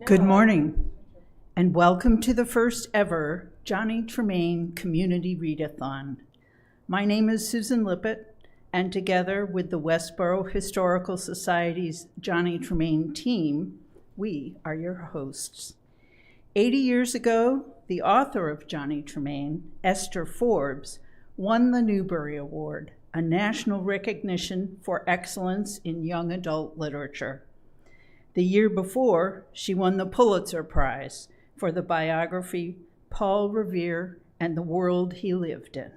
Good morning, and welcome to the first ever Johnny Tremain Community Readathon. My name is Susan Lippett, and together with the Westborough Historical Society's Johnny Tremain team, we are your hosts. 80 years ago, the author of Johnny Tremain, Esther Forbes, won the Newbery Award, a national recognition for excellence in young adult literature. The year before, she won the Pulitzer Prize for the biography Paul Revere and the World He Lived In.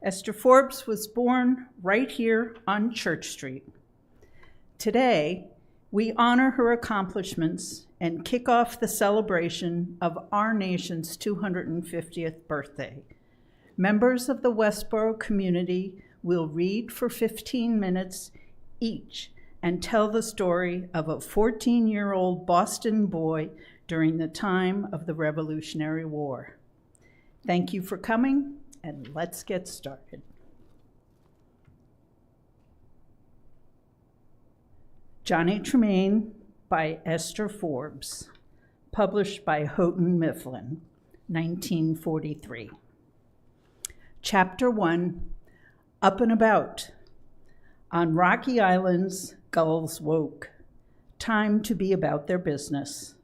Esther Forbes was born right here on Church Street. Today, we honor her accomplishments and kick off the celebration of our nation's 250th birthday. Members of the Westborough community will read for 15 minutes each and tell the story of a 14-year-old Boston boy during the time of the Revolutionary War. Thank you for coming, and let's get started. Johnny Tremain by Esther Forbes, published by Houghton Mifflin, 1943. Chapter 1, Up and About. On rocky islands, gulls woke. Time to be about their business.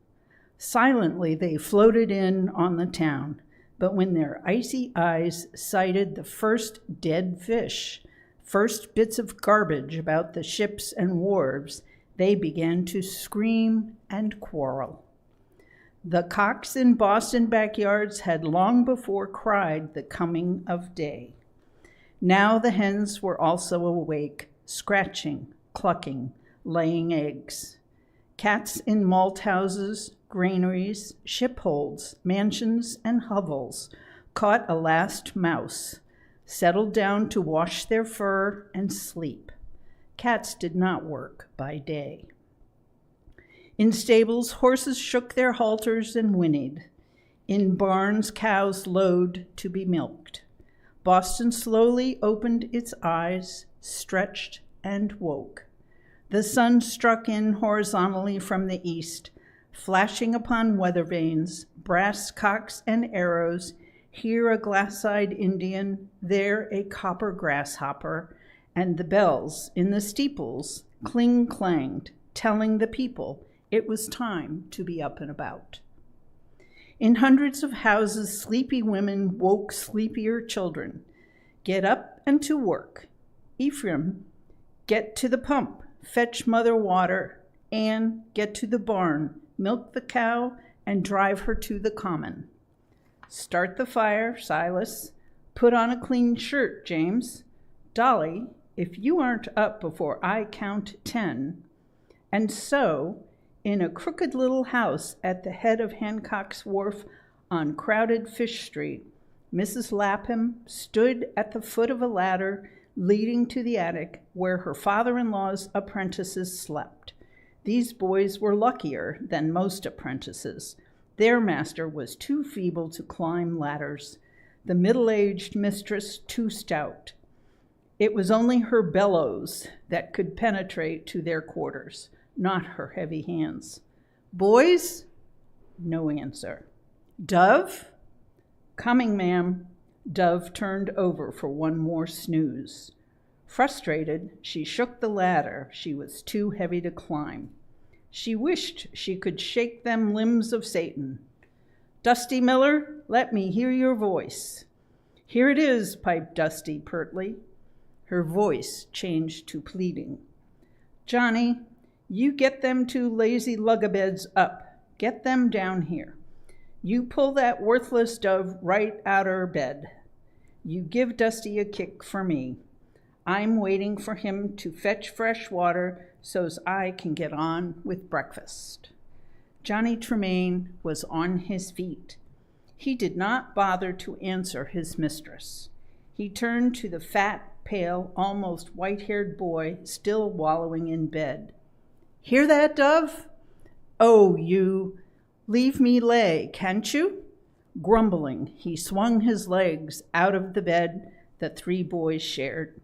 Silently, they floated in on the town, but when their icy eyes sighted the first dead fish, first bits of garbage about the ships and wharves, they began to scream and quarrel. The cocks in Boston backyards had long before cried the coming of day. Now the hens were also awake, scratching, clucking, laying eggs. Cats in malt houses, granaries, shipholds, mansions, and hovels caught a last mouse, settled down to wash their fur and sleep. Cats did not work by day. In stables, horses shook their halters and whinnied. In barns, cows lowed to be milked. Boston slowly opened its eyes, stretched, and woke. The sun struck in horizontally from the east, flashing upon weather vanes, brass cocks and arrows, here a glass-eyed Indian, there a copper grasshopper, and the bells in the steeples cling-clanged, telling the people it was time to be up and about. In hundreds of houses, sleepy women woke sleepier children. Get up and to work. Ephraim, get to the pump, fetch mother water. Anne, get to the barn, milk the cow, and drive her to the common. Start the fire, Silas. Put on a clean shirt, James. Dolly, if you aren't up before I count 10. And so, in a crooked little house at the head of Hancock's Wharf on crowded Fish Street, Mrs. Lapham stood at the foot of a ladder leading to the attic where her father-in-law's apprentices slept. These boys were luckier than most apprentices. Their master was too feeble to climb ladders, the middle-aged mistress too stout. It was only her bellows that could penetrate to their quarters, not her heavy hands. Boys? No answer. Dove? Coming, ma'am. Dove turned over for one more snooze. Frustrated, she shook the ladder. She was too heavy to climb. She wished she could shake them limbs of Satan. Dusty Miller, let me hear your voice. Here it is, piped Dusty pertly. Her voice changed to pleading. Johnny, you get them two lazy lugabeds up. Get them down here. You pull that worthless Dove right out her bed. You give Dusty a kick for me. I'm waiting for him to fetch fresh water so's I can get on with breakfast. Johnny Tremain was on his feet. He did not bother to answer his mistress. He turned to the fat, pale, almost white-haired boy still wallowing in bed. Hear that, Dove? Oh, you, leave me lay, can't you? Grumbling, he swung his legs out of the bed the three boys shared.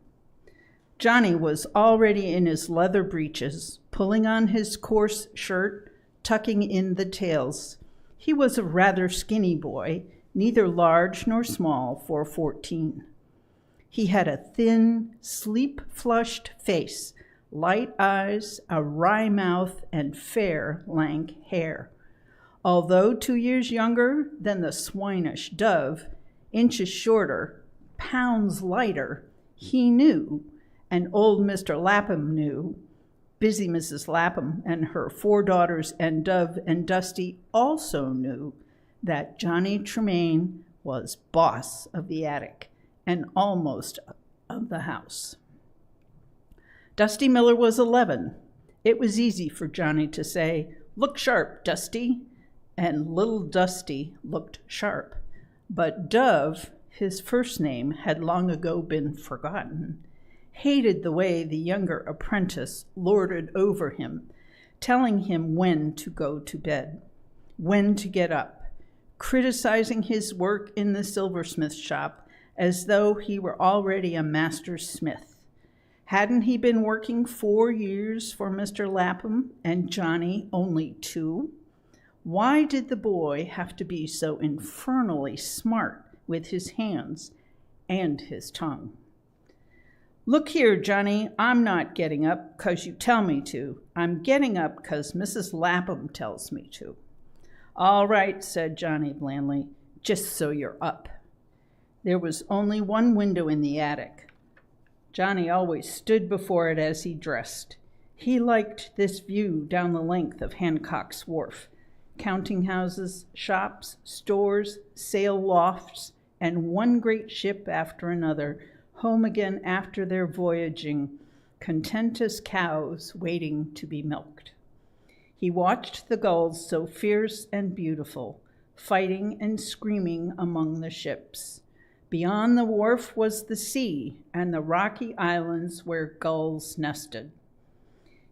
Johnny was already in his leather breeches, pulling on his coarse shirt, tucking in the tails. He was a rather skinny boy, neither large nor small for 14. He had a thin, sleep-flushed face, light eyes, a wry mouth, and fair, lank hair. Although 2 years younger than the swinish Dove, inches shorter, pounds lighter, he knew, and old Mr. Lapham knew, busy Mrs. Lapham and her 4 daughters and Dove and Dusty also knew that Johnny Tremain was boss of the attic and almost of the house. Dusty Miller was 11. It was easy for Johnny to say, "Look sharp, Dusty," and little Dusty looked sharp. But Dove, his first name had long ago been forgotten, hated the way the younger apprentice lorded over him, telling him when to go to bed, when to get up, criticizing his work in the silversmith shop as though he were already a master smith. Hadn't he been working 4 years for Mr. Lapham and Johnny only 2? Why did the boy have to be so infernally smart with his hands and his tongue? "Look here, Johnny, I'm not getting up 'cause you tell me to. I'm getting up 'cause Mrs. Lapham tells me to." "All right," said Johnny blandly, "just so you're up." There was only one window in the attic. Johnny always stood before it as he dressed. He liked this view down the length of Hancock's Wharf, counting houses, shops, stores, sail lofts, and one great ship after another, home again after their voyaging, content as cows waiting to be milked. He watched the gulls so fierce and beautiful, fighting and screaming among the ships. Beyond the wharf was the sea and the rocky islands where gulls nested.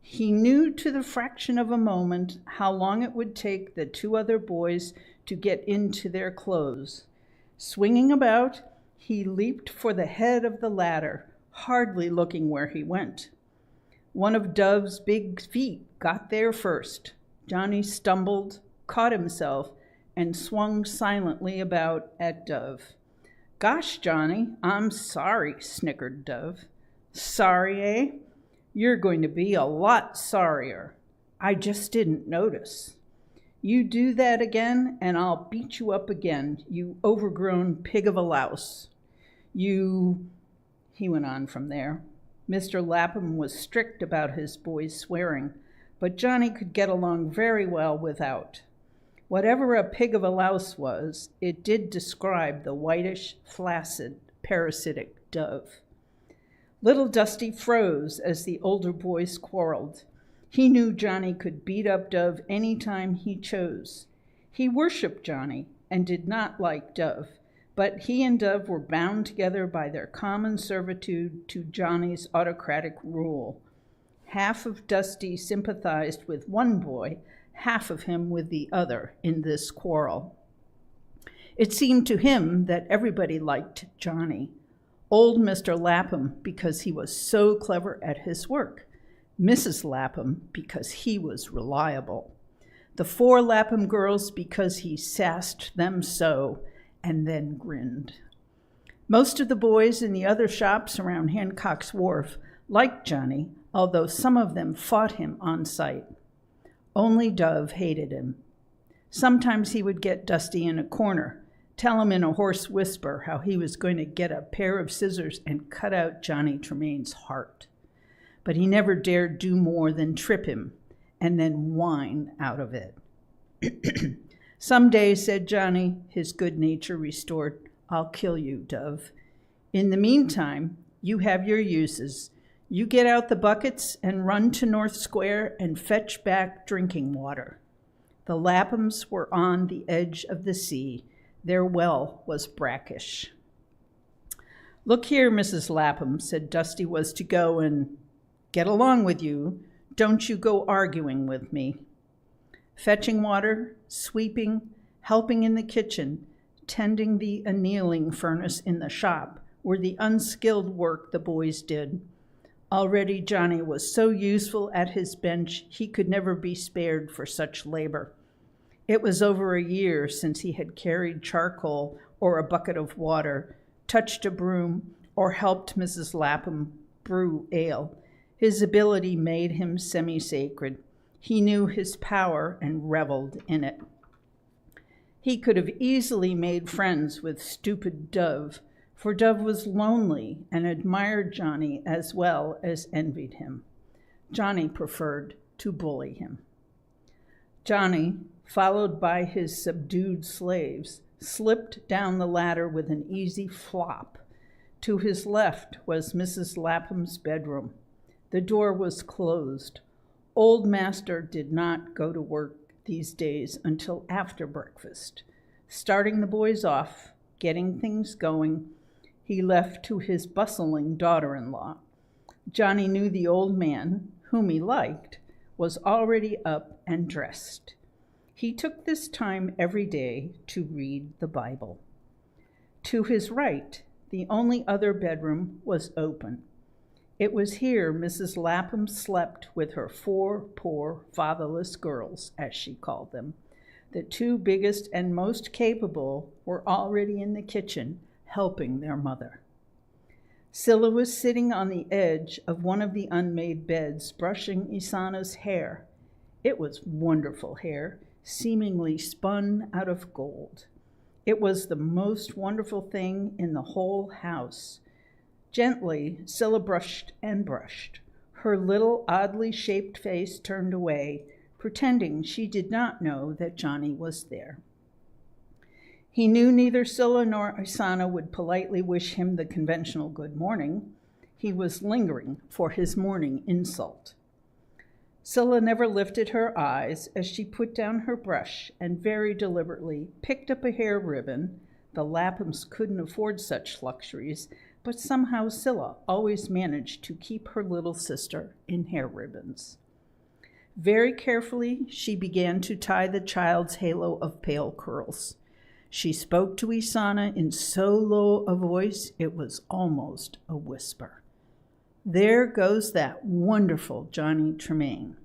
He knew to the fraction of a moment how long it would take the 2 other boys to get into their clothes. Swinging about, he leaped for the head of the ladder, hardly looking where he went. One of Dove's big feet got there first. Johnny stumbled, caught himself, and swung silently about at Dove. "Gosh, Johnny, I'm sorry," snickered Dove. "Sorry, eh? You're going to be a lot sorrier. I just didn't notice. You do that again, and I'll beat you up again, you overgrown pig of a louse. You," he went on from there. Mr. Lapham was strict about his boys swearing, but Johnny could get along very well without. Whatever a pig of a louse was, it did describe the whitish, flaccid, parasitic Dove. Little Dusty froze as the older boys quarreled. He knew Johnny could beat up Dove any time he chose. He worshipped Johnny and did not like Dove, but he and Dove were bound together by their common servitude to Johnny's autocratic rule. Half of Dusty sympathized with one boy, half of him with the other in this quarrel. It seemed to him that everybody liked Johnny. Old Mr. Lapham because he was so clever at his work. Mrs. Lapham because he was reliable. The 4 Lapham girls because he sassed them so, and then grinned. Most of the boys in the other shops around Hancock's Wharf liked Johnny, although some of them fought him on sight. Only Dove hated him. Sometimes he would get Dusty in a corner, tell him in a hoarse whisper how he was going to get a pair of scissors and cut out Johnny Tremain's heart. But he never dared do more than trip him and then whine out of it. "Some day," said Johnny, his good nature restored, "I'll kill you, Dove. In the meantime, you have your uses. You get out the buckets and run to North Square and fetch back drinking water." The Laphams were on the edge of the sea. Their well was brackish. "Look here, Mrs. Lapham," said Dusty was to go and get along with you. "Don't you go arguing with me." Fetching water, sweeping, helping in the kitchen, tending the annealing furnace in the shop were the unskilled work the boys did. Already Johnny was so useful at his bench he could never be spared for such labor. It was over a year since he had carried charcoal or a bucket of water, touched a broom, or helped Mrs. Lapham brew ale. His ability made him semi-sacred. He knew his power and reveled in it. He could have easily made friends with stupid Dove, for Dove was lonely and admired Johnny as well as envied him. Johnny preferred to bully him. Johnny, followed by his subdued slaves, slipped down the ladder with an easy flop. To his left was Mrs. Lapham's bedroom. The door was closed. Old Master did not go to work these days until after breakfast. Starting the boys off, getting things going, he left to his bustling daughter-in-law. Johnny knew the old man, whom he liked, was already up and dressed. He took this time every day to read the Bible. To his right, the only other bedroom was open. It was here Mrs. Lapham slept with her 4 poor fatherless girls, as she called them. The 2 biggest and most capable were already in the kitchen, helping their mother. Scylla was sitting on the edge of one of the unmade beds, brushing Isana's hair. It was wonderful hair, seemingly spun out of gold. It was the most wonderful thing in the whole house. Gently, Scylla brushed and brushed, her little oddly shaped face turned away, pretending she did not know that Johnny was there. He knew neither Scylla nor Isana would politely wish him the conventional good morning. He was lingering for his morning insult. Scylla never lifted her eyes as she put down her brush and very deliberately picked up a hair ribbon. The Laphams couldn't afford such luxuries, but somehow Scylla always managed to keep her little sister in hair ribbons. Very carefully, she began to tie the child's halo of pale curls. She spoke to Isana in so low a voice it was almost a whisper. "There goes that wonderful Johnny Tremain."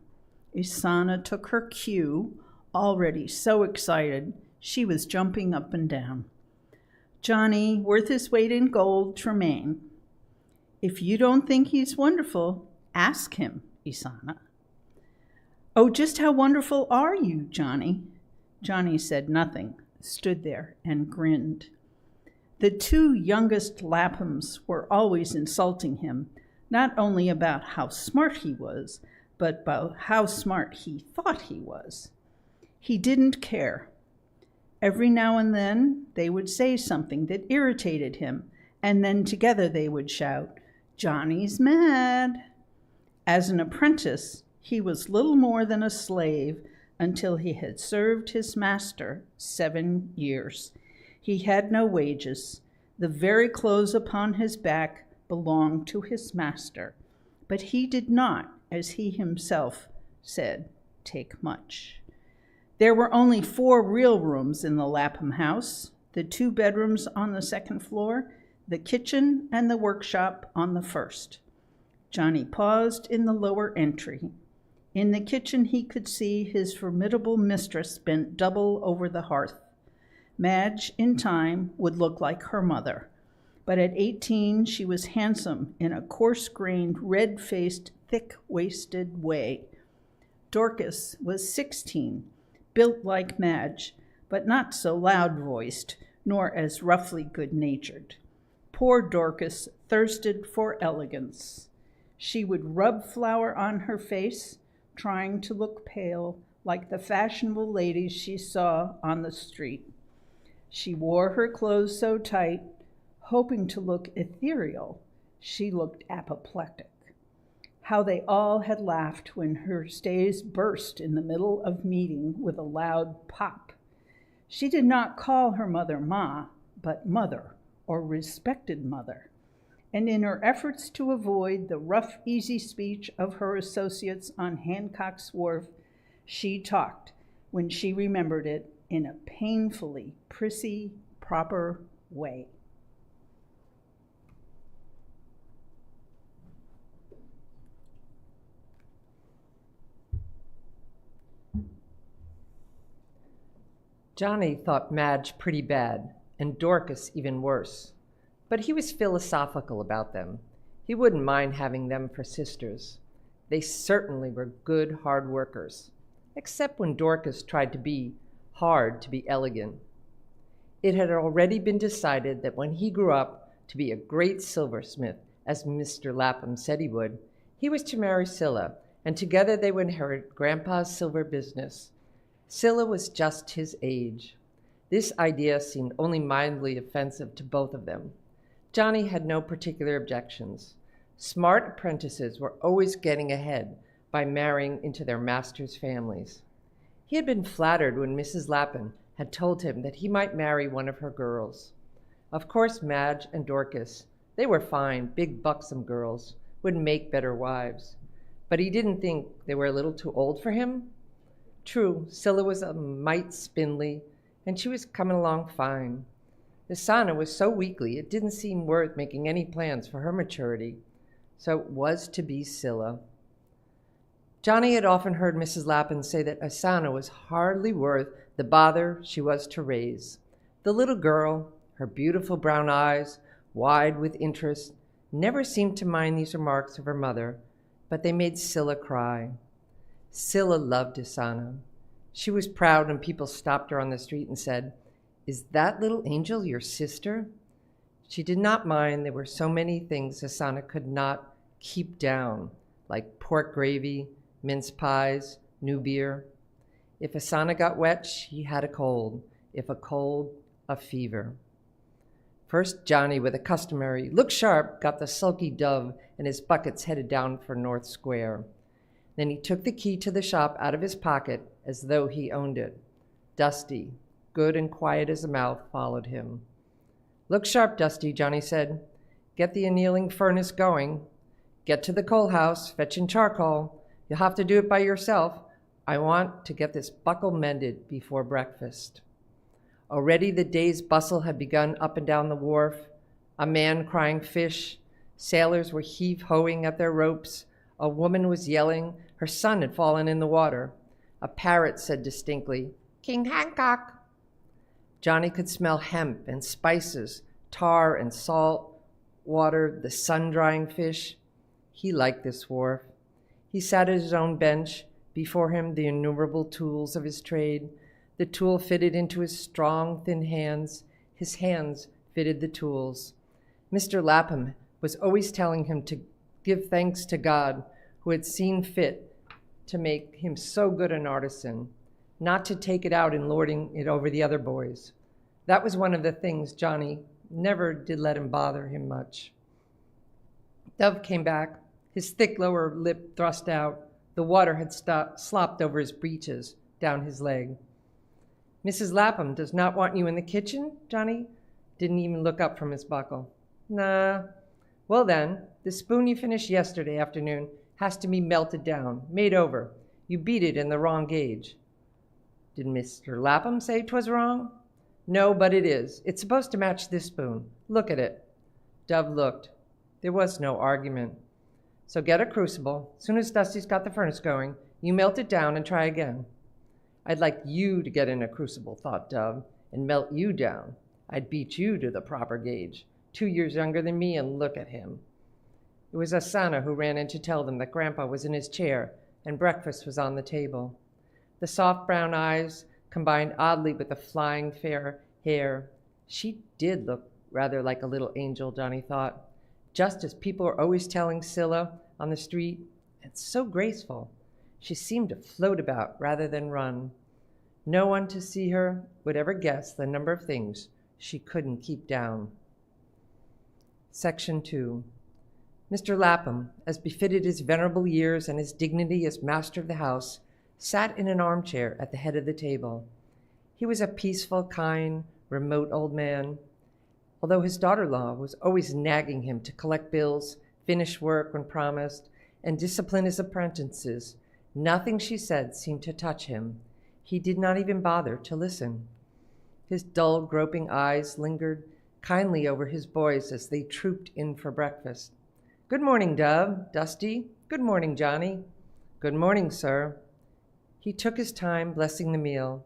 Isana took her cue, already so excited she was jumping up and down. "Johnny, worth his weight in gold, Tremain." "If you don't think he's wonderful, ask him, Isana." "Oh, just how wonderful are you, Johnny?" Johnny said nothing, stood there and grinned. The 2 youngest Laphams were always insulting him, not only about how smart he was, but about how smart he thought he was. He didn't care. Every now and then they would say something that irritated him, and then together they would shout, "Johnny's mad." As an apprentice, he was little more than a slave until he had served his master 7 years. He had no wages. The very clothes upon his back belonged to his master, but he did not, as he himself said, take much. There were only 4 real rooms in the Lapham house, the 2 bedrooms on the 2nd floor, the kitchen and the workshop on the 1st. Johnny paused in the lower entry. In the kitchen he could see his formidable mistress bent double over the hearth. Madge, in time, would look like her mother, but at 18 she was handsome in a coarse-grained, red-faced, thick-waisted way. Dorcas was 16, built like Madge, but not so loud-voiced, nor as roughly good-natured. Poor Dorcas thirsted for elegance. She would rub flour on her face, trying to look pale, like the fashionable ladies she saw on the street. She wore her clothes so tight, hoping to look ethereal, she looked apoplectic. How they all had laughed when her stays burst in the middle of meeting with a loud pop. She did not call her mother Ma, but Mother, or respected Mother. And in her efforts to avoid the rough, easy speech of her associates on Hancock's Wharf, she talked, when she remembered it, in a painfully prissy, proper way. Johnny thought Madge pretty bad, and Dorcas even worse, but he was philosophical about them. He wouldn't mind having them for sisters. They certainly were good, hard workers, except when Dorcas tried to be hard to be elegant. It had already been decided that when he grew up to be a great silversmith, as Mr. Lapham said he would, he was to marry Scylla, and together they would inherit Grandpa's silver business. Scylla was just his age. This idea seemed only mildly offensive to both of them. Johnny had no particular objections. Smart apprentices were always getting ahead by marrying into their masters' families. He had been flattered when Mrs. Lapham had told him that he might marry one of her girls. Of course, Madge and Dorcas, they were fine, big, buxom girls, would make better wives. But he didn't think they were a little too old for him. True, Scylla was a mite spindly, and she was coming along fine. Isana was so weakly it didn't seem worth making any plans for her maturity, so it was to be Scylla. Johnny had often heard Mrs. Lapham say that Isana was hardly worth the bother she was to raise. The little girl, her beautiful brown eyes, wide with interest, never seemed to mind these remarks of her mother, but they made Scylla cry. Scylla loved Isana. She was proud when people stopped her on the street and said, "Is that little angel your sister?" She did not mind there were so many things Isana could not keep down, like pork gravy, mince pies, new beer. If Isana got wet, she had a cold. If a cold, a fever. First, Johnny, with a customary "look sharp," got the sulky Dove and his buckets headed down for North Square. Then he took the key to the shop out of his pocket as though he owned it. Dusty, good and quiet as a mouse, followed him. "Look sharp, Dusty," Johnny said. "Get the annealing furnace going. Get to the coal house, fetching charcoal. You'll have to do it by yourself. I want to get this buckle mended before breakfast." Already the day's bustle had begun up and down the wharf. A man crying fish, sailors were heave-hoing at their ropes, a woman was yelling, her son had fallen in the water. A parrot said distinctly, "King Hancock." Johnny could smell hemp and spices, tar and salt, water, the sun-drying fish. He liked this wharf. He sat at his own bench, before him the innumerable tools of his trade. The tool fitted into his strong, thin hands. His hands fitted the tools. Mr. Lapham was always telling him to give thanks to God, who had seen fit to make him so good an artisan, not to take it out in lording it over the other boys. That was one of the things Johnny never did let him bother him much. Dove came back, his thick lower lip thrust out. The water had slopped over his breeches, down his leg. "Mrs. Lapham does not want you in the kitchen?" Johnny didn't even look up from his buckle. "Nah." "Well then, the spoon you finished yesterday afternoon has to be melted down, made over. You beat it in the wrong gauge." "Did Mr. Lapham say 'twas wrong?" "No, but it is. It's supposed to match this spoon. Look at it." Dove looked. There was no argument. "So get a crucible. As soon as Dusty's got the furnace going, you melt it down and try again." "I'd like you to get in a crucible," thought Dove, "and melt you down. I'd beat you to the proper gauge. 2 years younger than me, and look at him." It was Isana who ran in to tell them that Grandpa was in his chair and breakfast was on the table. The soft brown eyes combined oddly with the flying fair hair. She did look rather like a little angel, Johnny thought, just as people were always telling Scylla on the street. And so graceful. She seemed to float about rather than run. No one to see her would ever guess the number of things she couldn't keep down. Section 2. Mr. Lapham, as befitted his venerable years and his dignity as master of the house, sat in an armchair at the head of the table. He was a peaceful, kind, remote old man. Although his daughter-in-law was always nagging him to collect bills, finish work when promised, and discipline his apprentices, nothing she said seemed to touch him. He did not even bother to listen. His dull, groping eyes lingered kindly over his boys as they trooped in for breakfast. "Good morning, Dove, Dusty. Good morning, Johnny." "Good morning, sir." He took his time blessing the meal.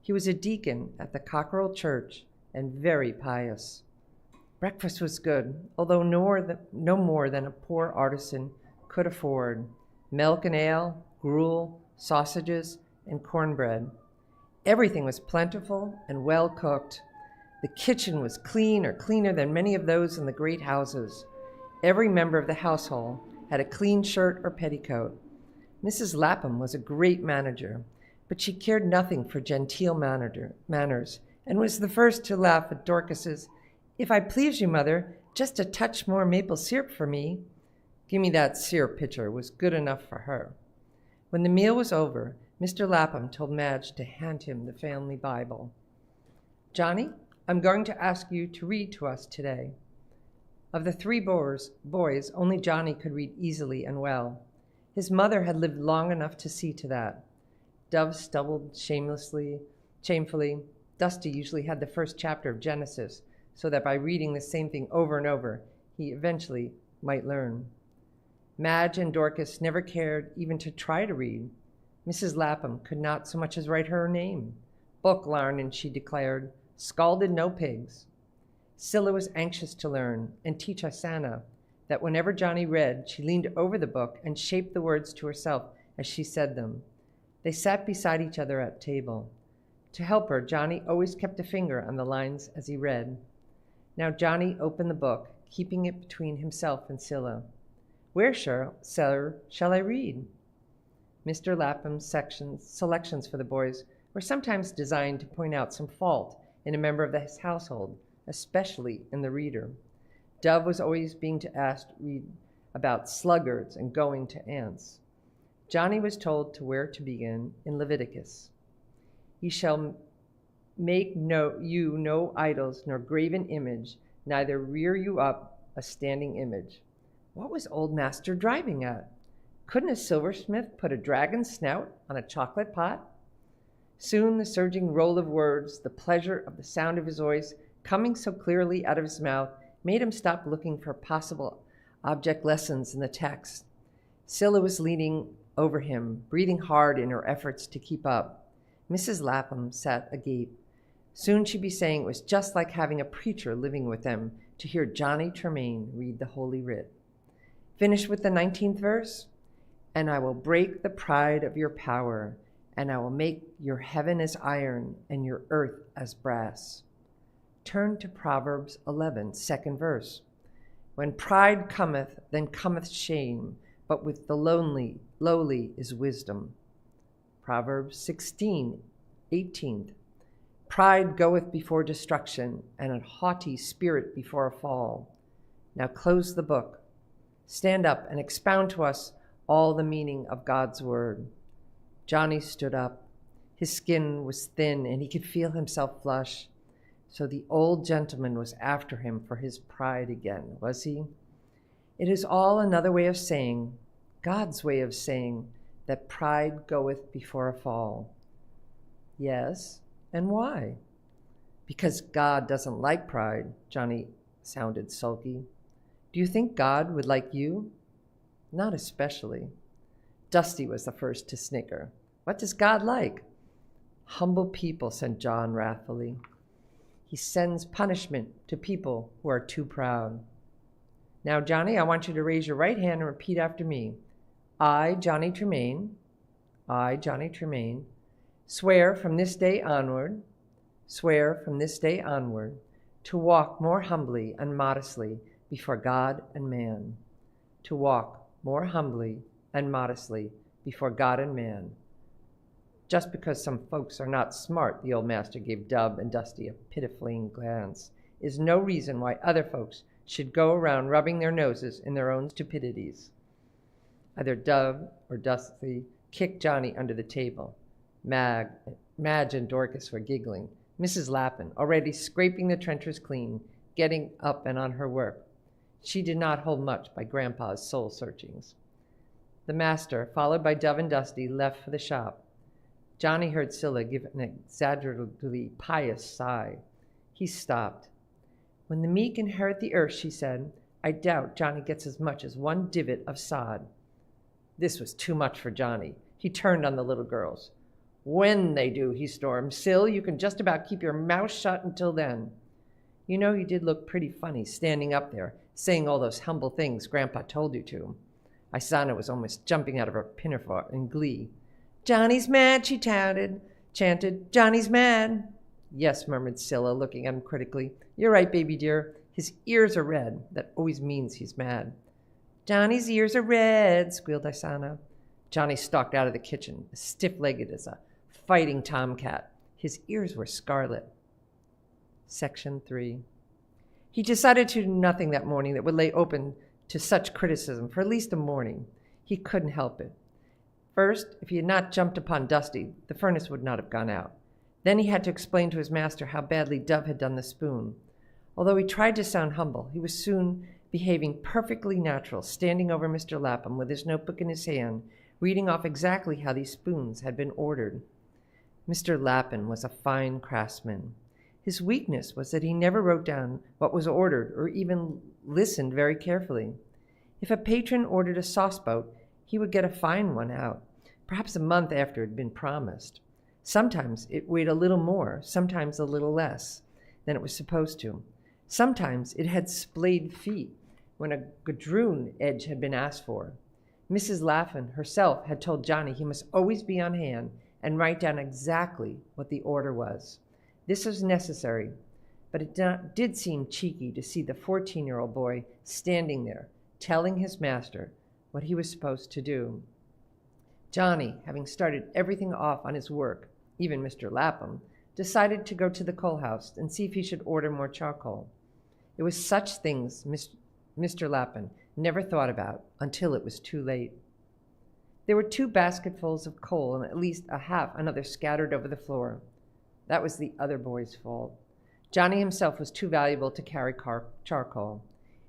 He was a deacon at the Cockerell Church and very pious. Breakfast was good, although no more than a poor artisan could afford. Milk and ale, gruel, sausages, and cornbread. Everything was plentiful and well cooked. The kitchen was clean or cleaner than many of those in the great houses. Every member of the household had a clean shirt or petticoat. Mrs. Lapham was a great manager, but she cared nothing for genteel manners and was the first to laugh at Dorcas's, "If I please you, Mother, just a touch more maple syrup for me." "Give me that syrup pitcher" was good enough for her. When the meal was over, Mr. Lapham told Madge to hand him the family Bible. "Johnny, I'm going to ask you to read to us today." Of the three boys, only Johnny could read easily and well. His mother had lived long enough to see to that. Dove stumbled shamefully. Dusty usually had the first chapter of Genesis, so that by reading the same thing over and over, he eventually might learn. Madge and Dorcas never cared even to try to read. Mrs. Lapham could not so much as write her name. "Book larnin'," she declared, "scalded no pigs." Scylla was anxious to learn and teach Hosanna that whenever Johnny read, she leaned over the book and shaped the words to herself as she said them. They sat beside each other at table. To help her, Johnny always kept a finger on the lines as he read. Now Johnny opened the book, keeping it between himself and Scylla. "Where, sir, shall I read?" Mr. Lapham's selections for the boys were sometimes designed to point out some fault in a member of his household, especially in the reader. Dove was always being asked to read about sluggards and going to ants. Johnny was told where to begin in Leviticus. "Ye shall make you no idols nor graven image, neither rear you up a standing image." What was old master driving at? Couldn't a silversmith put a dragon's snout on a chocolate pot? Soon the surging roll of words, the pleasure of the sound of his voice coming so clearly out of his mouth, made him stop looking for possible object lessons in the text. Scylla was leaning over him, breathing hard in her efforts to keep up. Mrs. Lapham sat agape. Soon she'd be saying it was just like having a preacher living with them to hear Johnny Tremain read the Holy Writ. Finish with the 19th verse. "And I will break the pride of your power, and I will make your heaven as iron and your earth as brass." Turn to Proverbs 11, 2nd verse. "When pride cometh, then cometh shame, but with the lowly is wisdom." Proverbs 16, 18th. "Pride goeth before destruction, and a haughty spirit before a fall." Now close the book. Stand up and expound to us all the meaning of God's word. Johnny stood up. His skin was thin, and he could feel himself flush. So the old gentleman was after him for his pride again, was he? It is all another way of saying, God's way of saying, that pride goeth before a fall. Yes, and why? Because God doesn't like pride. Johnny sounded sulky. Do you think God would like you? Not especially. Dusty was the first to snicker. What does God like? Humble people, said John wrathfully. He sends punishment to people who are too proud. Now, Johnny, I want you to raise your right hand and repeat after me. I, Johnny Tremain, swear from this day onward, to walk more humbly and modestly before God and man. To walk more humbly and modestly before God and man. Just because some folks are not smart, the old master gave Dub and Dusty a pitifying glance, is no reason why other folks should go around rubbing their noses in their own stupidities. Either Dub or Dusty kicked Johnny under the table. Madge and Dorcas were giggling. Mrs. Lapham, already scraping the trenchers clean, getting up and on her work. She did not hold much by Grandpa's soul searchings. The master, followed by Dove and Dusty, left for the shop. Johnny heard Scylla give an exaggeratedly pious sigh. He stopped. When the meek inherit the earth, she said, I doubt Johnny gets as much as one divot of sod. This was too much for Johnny. He turned on the little girls. When they do, he stormed. Sill, you can just about keep your mouth shut until then. You know, you did look pretty funny standing up there, saying all those humble things Grandpa told you to. Isana was almost jumping out of her pinafore in glee. Johnny's mad, she chanted. Johnny's mad. Yes, murmured Scylla, looking at him critically. You're right, baby dear. His ears are red. That always means he's mad. Johnny's ears are red, squealed Isana. Johnny stalked out of the kitchen, as stiff-legged as a fighting tomcat. His ears were scarlet. Section 3. He decided to do nothing that morning that would lay open to such criticism for at least a morning. He couldn't help it. First, if he had not jumped upon Dusty, the furnace would not have gone out. Then he had to explain to his master how badly Dove had done the spoon. Although he tried to sound humble, he was soon behaving perfectly natural, standing over Mr. Lapham with his notebook in his hand, reading off exactly how these spoons had been ordered. Mr. Lapham was a fine craftsman. His weakness was that he never wrote down what was ordered or even listened very carefully. If a patron ordered a sauce boat, he would get a fine one out, perhaps a month after it had been promised. Sometimes it weighed a little more, sometimes a little less than it was supposed to. Sometimes it had splayed feet when a gadroon edge had been asked for. Mrs. Lapham herself had told Johnny he must always be on hand and write down exactly what the order was. This was necessary, but it did seem cheeky to see the 14-year-old boy standing there, telling his master what he was supposed to do. Johnny, having started everything off on his work, even Mr. Lapham, decided to go to the coal house and see if he should order more charcoal. It was such things Mr. Lapham never thought about until it was too late. There were 2 basketfuls of coal and at least another scattered over the floor. That was the other boy's fault. Johnny himself was too valuable to carry charcoal.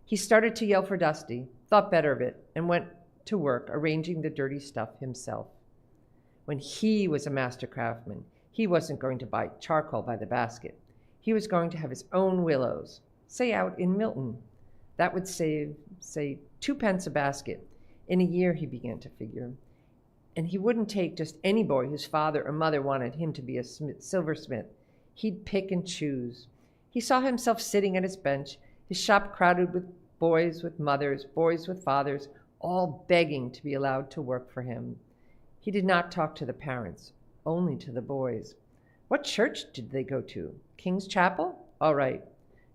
He started to yell for Dusty, thought better of it, and went to work arranging the dirty stuff himself. When he was a master craftsman, he wasn't going to buy charcoal by the basket. He was going to have his own willows, say out in Milton. That would save, say, 2 pence a basket. In a year, he began to figure. And he wouldn't take just any boy whose father or mother wanted him to be a silversmith. He'd pick and choose. He saw himself sitting at his bench, his shop crowded with boys with mothers, boys with fathers, all begging to be allowed to work for him. He did not talk to the parents, only to the boys. What church did they go to? King's Chapel? All right.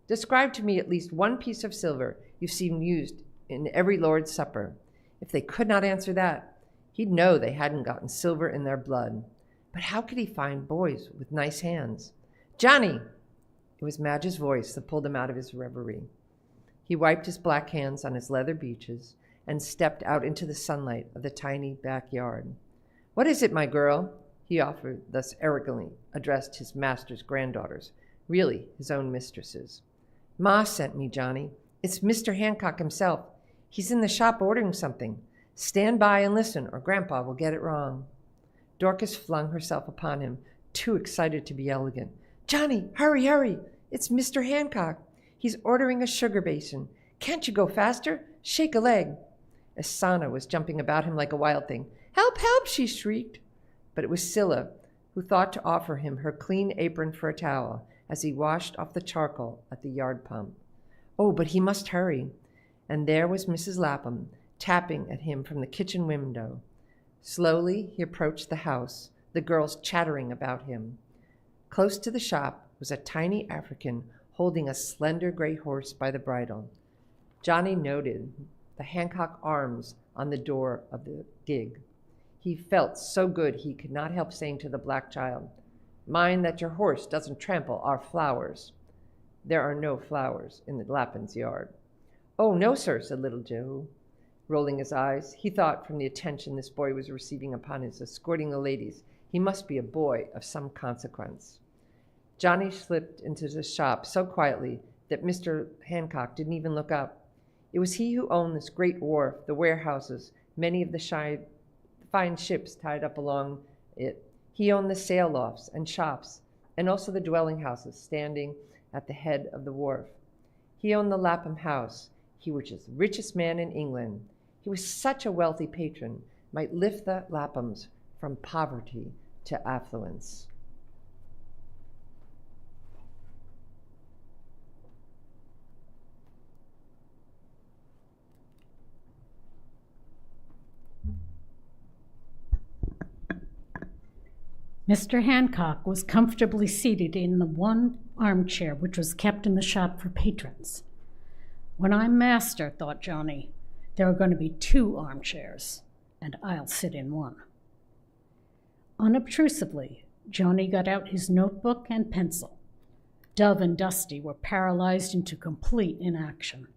Describe to me at least one piece of silver you've seen used in every Lord's Supper. If they could not answer that, he'd know they hadn't gotten silver in their blood. But how could he find boys with nice hands? Johnny! It was Madge's voice that pulled him out of his reverie. He wiped his black hands on his leather breeches and stepped out into the sunlight of the tiny backyard. What is it, my girl? He offered, thus arrogantly addressed his master's granddaughters, really his own mistresses. Ma sent me, Johnny. It's Mr. Hancock himself. He's in the shop ordering something. Stand by and listen, or Grandpa will get it wrong. Dorcas flung herself upon him, too excited to be elegant. Johnny, hurry, hurry! It's Mr. Hancock. He's ordering a sugar basin. Can't you go faster? Shake a leg. Isana was jumping about him like a wild thing. Help, help, she shrieked. But it was Scylla who thought to offer him her clean apron for a towel as he washed off the charcoal at the yard pump. Oh, but he must hurry. And there was Mrs. Lapham, tapping at him from the kitchen window. Slowly he approached the house, the girls chattering about him. Close to the shop was a tiny African holding a slender gray horse by the bridle. Johnny noted the Hancock arms on the door of the gig. He felt so good he could not help saying to the black child, Mind that your horse doesn't trample our flowers. There are no flowers in the Lapham's yard. Oh, no, sir, said little Joe, rolling his eyes. He thought from the attention this boy was receiving upon his escorting the ladies, he must be a boy of some consequence. Johnny slipped into the shop so quietly that Mr. Hancock didn't even look up. It was he who owned this great wharf, the warehouses, many of the fine ships tied up along it. He owned the sail lofts and shops, and also the dwelling houses standing at the head of the wharf. He owned the Lapham house. He was the richest man in England. He was such a wealthy patron, might lift the Laphams from poverty to affluence. Mr. Hancock was comfortably seated in the one armchair which was kept in the shop for patrons. When I'm master, thought Johnny, there are going to be 2 armchairs, and I'll sit in one. Unobtrusively, Johnny got out his notebook and pencil. Dove and Dusty were paralyzed into complete inaction.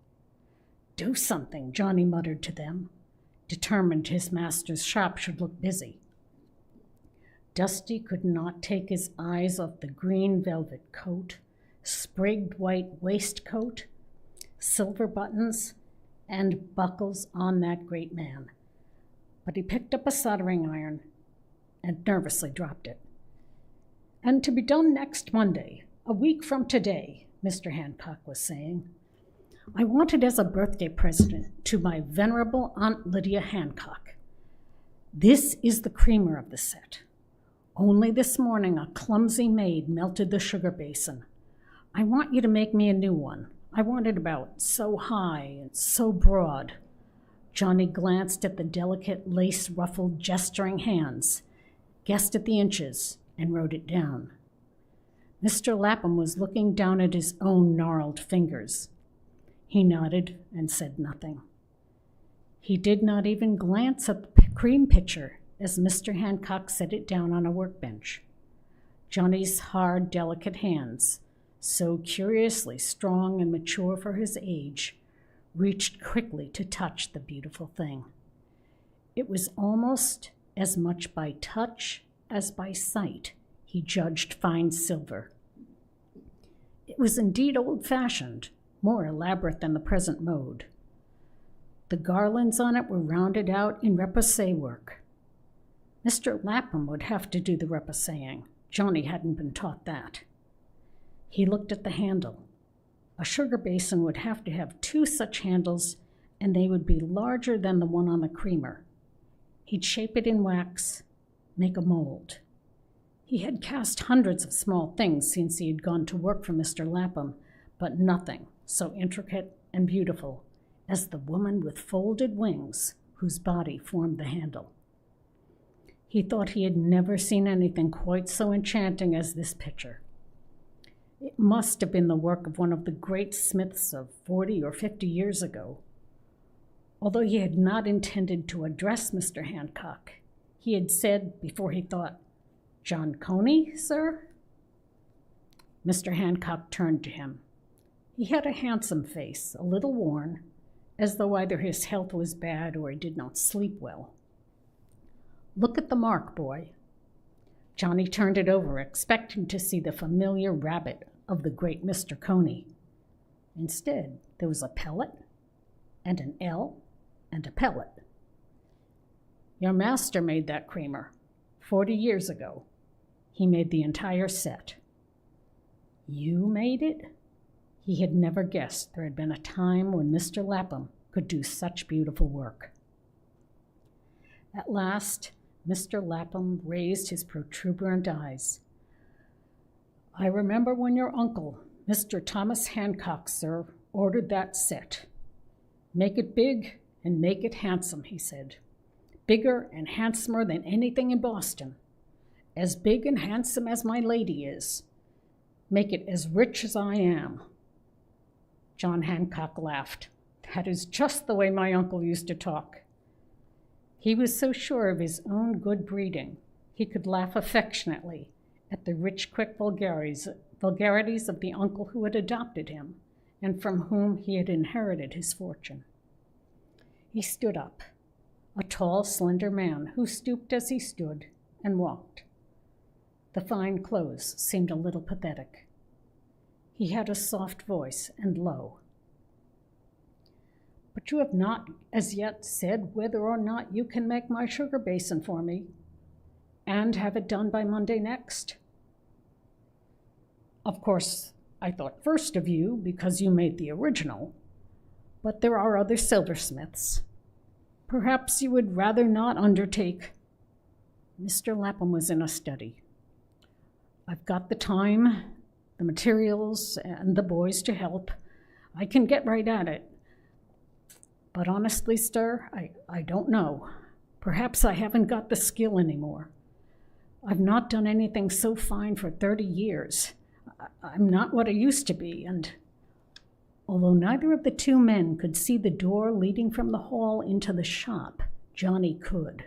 Do something, Johnny muttered to them, determined his master's shop should look busy. Dusty could not take his eyes off the green velvet coat, sprigged white waistcoat, silver buttons, and buckles on that great man. But he picked up a soldering iron and nervously dropped it. And to be done next Monday, a week from today, Mr. Hancock was saying. I want it as a birthday present to my venerable Aunt Lydia Hancock. This is the creamer of the set. Only this morning a clumsy maid melted the sugar basin. I want you to make me a new one. I want it about so high and so broad. Johnny glanced at the delicate lace-ruffled gesturing hands, guessed at the inches, and wrote it down. Mr. Lapham was looking down at his own gnarled fingers. He nodded and said nothing. He did not even glance at the cream pitcher as Mr. Hancock set it down on a workbench. Johnny's hard, delicate hands, so curiously strong and mature for his age, reached quickly to touch the beautiful thing. It was almost as much by touch as by sight he judged fine silver. It was indeed old-fashioned, more elaborate than the present mode. The garlands on it were rounded out in repoussé work. Mr. Lapham would have to do the repousséing. Johnny hadn't been taught that. He looked at the handle. A sugar basin would have to have 2 such handles, and they would be larger than the one on the creamer. He'd shape it in wax, make a mold. He had cast hundreds of small things since he had gone to work for Mr. Lapham, but nothing so intricate and beautiful as the woman with folded wings whose body formed the handle. He thought he had never seen anything quite so enchanting as this picture. It must have been the work of one of the great smiths of 40 or 50 years ago. Although he had not intended to address Mr. Hancock, he had said before he thought, "John Coney, sir?" Mr. Hancock turned to him. He had a handsome face, a little worn, as though either his health was bad or he did not sleep well. "Look at the mark, boy." Johnny turned it over, expecting to see the familiar rabbit of the great Mr. Coney. Instead, there was a pellet, and an L, and a pellet. "Your master made that creamer 40 years ago. He made the entire set." "You made it?" He had never guessed there had been a time when Mr. Lapham could do such beautiful work. At last, Mr. Lapham raised his protuberant eyes. "I remember when your uncle, Mr. Thomas Hancock, sir, ordered that set. Make it big and make it handsome," he said. "Bigger and handsomer than anything in Boston. As big and handsome as my lady is. Make it as rich as I am." John Hancock laughed. "That is just the way my uncle used to talk." He was so sure of his own good breeding, he could laugh affectionately at the rich, quick vulgarities of the uncle who had adopted him and from whom he had inherited his fortune. He stood up, a tall, slender man who stooped as he stood and walked. The fine clothes seemed a little pathetic. He had a soft voice and low. "But you have not as yet said whether or not you can make my sugar basin for me, and have it done by Monday next." "Of course, I thought first of you because you made the original, but there are other silversmiths. Perhaps you would rather not undertake." Mr. Lapham was in a study. I've got the time, the materials, and the boys to help. I can get right at it. But honestly, sir, I don't know. Perhaps I haven't got the skill anymore. I've not done anything so fine for 30 years. I'm not what I used to be, and although neither of the two men could see the door leading from the hall into the shop, Johnny could.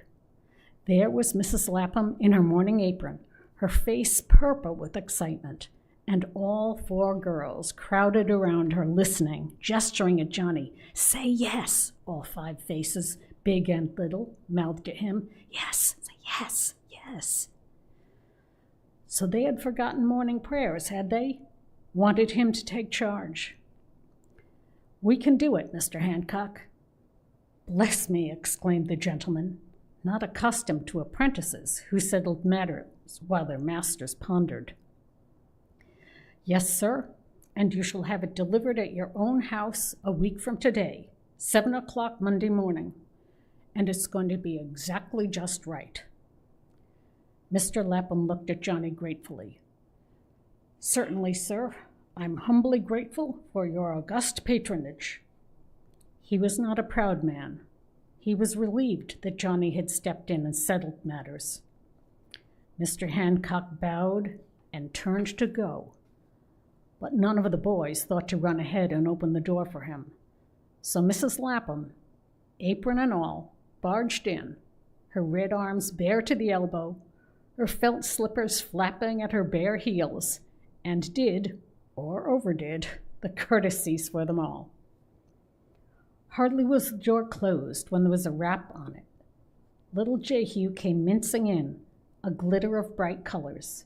There was Mrs. Lapham in her morning apron, her face purple with excitement, and all 4 girls crowded around her listening, gesturing at Johnny. Say yes, all 5 faces, big and little, mouthed at him. Yes, say yes, yes. So they had forgotten morning prayers, had they? Wanted him to take charge. We can do it, Mr. Hancock. Bless me, exclaimed the gentleman, not accustomed to apprentices who settled matters while their masters pondered. Yes, sir, and you shall have it delivered at your own house a week from today, 7 o'clock Monday morning, and it's going to be exactly just right. Mr. Lapham looked at Johnny gratefully. Certainly, sir. I'm humbly grateful for your august patronage. He was not a proud man. He was relieved that Johnny had stepped in and settled matters. Mr. Hancock bowed and turned to go, but none of the boys thought to run ahead and open the door for him. So Mrs. Lapham, apron and all, barged in, her red arms bare to the elbow, her felt slippers flapping at her bare heels, and did, or overdid, the courtesies for them all. Hardly was the door closed when there was a rap on it. Little Jehu came mincing in, a glitter of bright colors.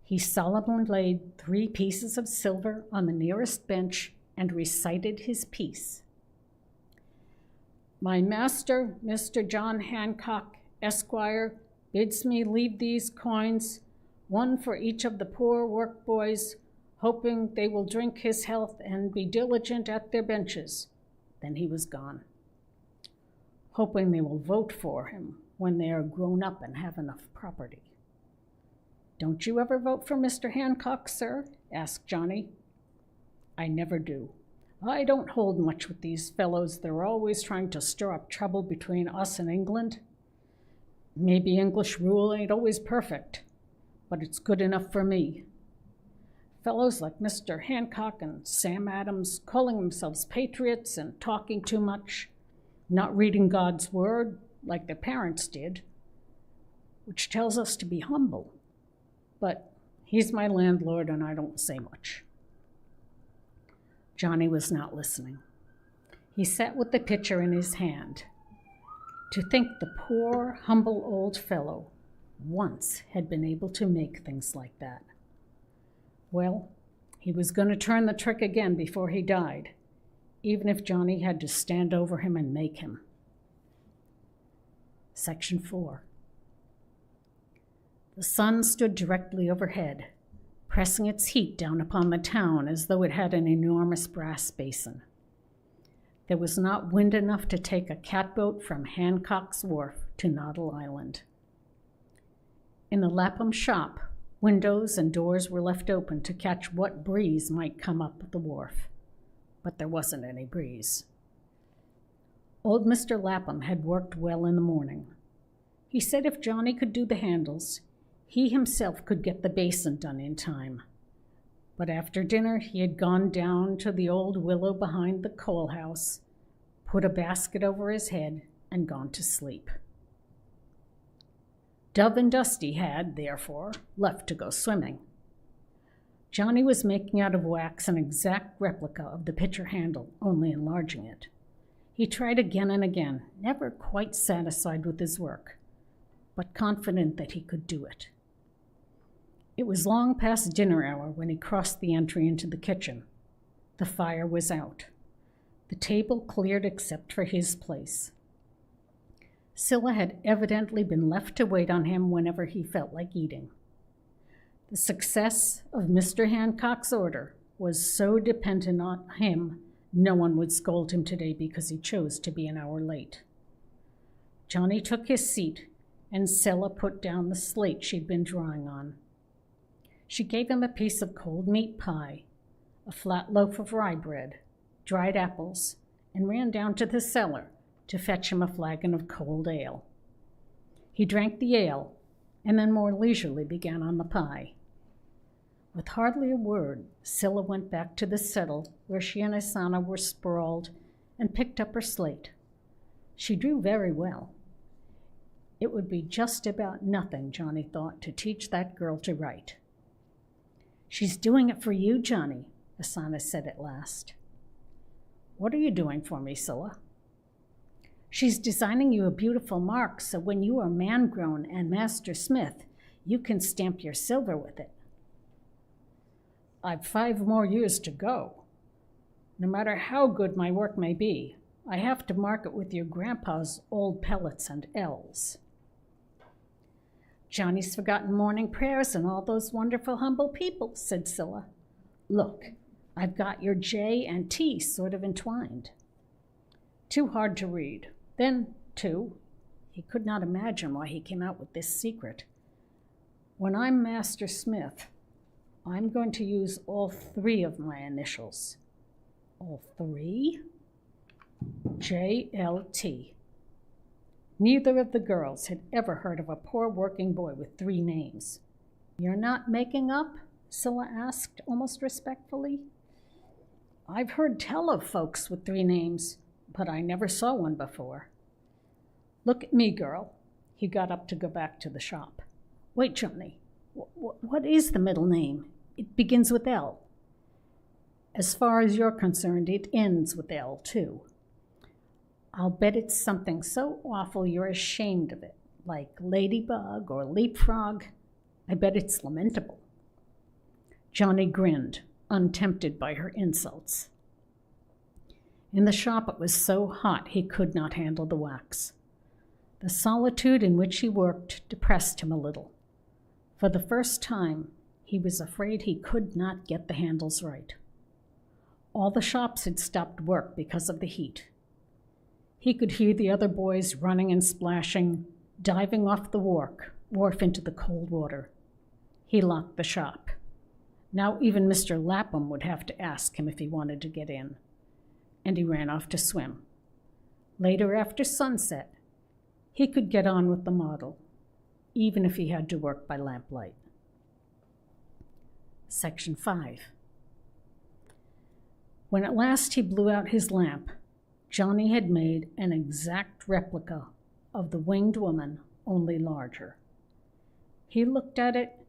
He solemnly laid 3 pieces of silver on the nearest bench and recited his piece. My master, Mr. John Hancock, Esquire, bids me leave these coins, 1 for each of the poor work boys, hoping they will drink his health and be diligent at their benches. Then he was gone. Hoping they will vote for him when they are grown up and have enough property. Don't you ever vote for Mr. Hancock, sir? Asked Johnny. I never do. I don't hold much with these fellows. They're always trying to stir up trouble between us and England. Maybe English rule ain't always perfect, but it's good enough for me. Fellows like Mr. Hancock and Sam Adams calling themselves patriots and talking too much, not reading God's word like their parents did, which tells us to be humble. But he's my landlord and I don't say much. Johnny was not listening. He sat with the pitcher in his hand. To think the poor, humble old fellow once had been able to make things like that. Well, he was going to turn the trick again before he died, even if Johnny had to stand over him and make him. Section 4. The sun stood directly overhead, pressing its heat down upon the town as though it had an enormous brass basin. There was not wind enough to take a catboat from Hancock's Wharf to Noddle Island. In the Lapham shop, windows and doors were left open to catch what breeze might come up the wharf, but there wasn't any breeze. Old Mr. Lapham had worked well in the morning. He said if Johnny could do the handles, he himself could get the basin done in time. But after dinner, he had gone down to the old willow behind the coal house, put a basket over his head, and gone to sleep. Dove and Dusty had, therefore, left to go swimming. Johnny was making out of wax an exact replica of the pitcher handle, only enlarging it. He tried again and again, never quite satisfied with his work, but confident that he could do it. It was long past dinner hour when he crossed the entry into the kitchen. The fire was out. The table cleared except for his place. Scylla had evidently been left to wait on him whenever he felt like eating. The success of Mr. Hancock's order was so dependent on him, no one would scold him today because he chose to be an hour late. Johnny took his seat and Scylla put down the slate she'd been drawing on. She gave him a piece of cold meat pie, a flat loaf of rye bread, dried apples, and ran down to the cellar to fetch him a flagon of cold ale. He drank the ale, and then more leisurely began on the pie. With hardly a word, Scylla went back to the settle where she and Isana were sprawled and picked up her slate. She drew very well. It would be just about nothing, Johnny thought, to teach that girl to write. "She's doing it for you, Johnny," Isana said at last. "What are you doing for me, Scylla?" "She's designing you a beautiful mark so when you are man-grown and master smith, you can stamp your silver with it." "I've 5 more years to go. No matter how good my work may be, I have to mark it with your grandpa's old pellets and L's." "Johnny's forgotten morning prayers and all those wonderful humble people," said Scylla. "Look, I've got your J and T sort of entwined." Too hard to read. Then, too, he could not imagine why he came out with this secret. "When I'm Master Smith, I'm going to use all 3 of my initials." "All 3? JLT. Neither of the girls had ever heard of a poor working boy with 3 names. "You're not making up?" Scylla asked, almost respectfully. "I've heard tell of folks with 3 names, but I never saw one before." "Look at me, girl." He got up to go back to the shop. "Wait, Johnny, what is the middle name? It begins with L." "As far as you're concerned, it ends with L, too. I'll bet it's something so awful you're ashamed of it, like ladybug or leapfrog. I bet it's lamentable." Johnny grinned, untempted by her insults. In the shop it was so hot he could not handle the wax. The solitude in which he worked depressed him a little. For the first time, he was afraid he could not get the handles right. All the shops had stopped work because of the heat. He could hear the other boys running and splashing, diving off the wharf into the cold water. He locked the shop. Now even Mr. Lapham would have to ask him if he wanted to get in. And he ran off to swim. Later, after sunset, he could get on with the model, even if he had to work by lamplight. Section 5. When at last he blew out his lamp, Johnny had made an exact replica of the winged woman, only larger. He looked at it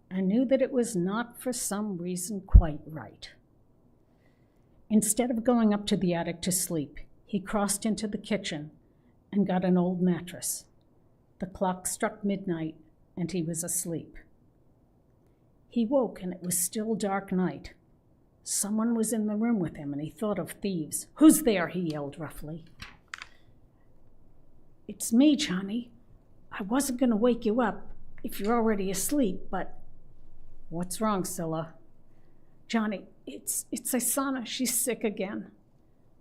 and knew that it was not for some reason quite right. Instead of going up to the attic to sleep, he crossed into the kitchen and got an old mattress. The clock struck midnight, and he was asleep. He woke, and it was still dark night. Someone was in the room with him, and he thought of thieves. "Who's there?" he yelled roughly. "It's me, Johnny. I wasn't going to wake you up if you're already asleep, but..." "What's wrong, Scylla?" "Johnny, it's Isana. She's sick again."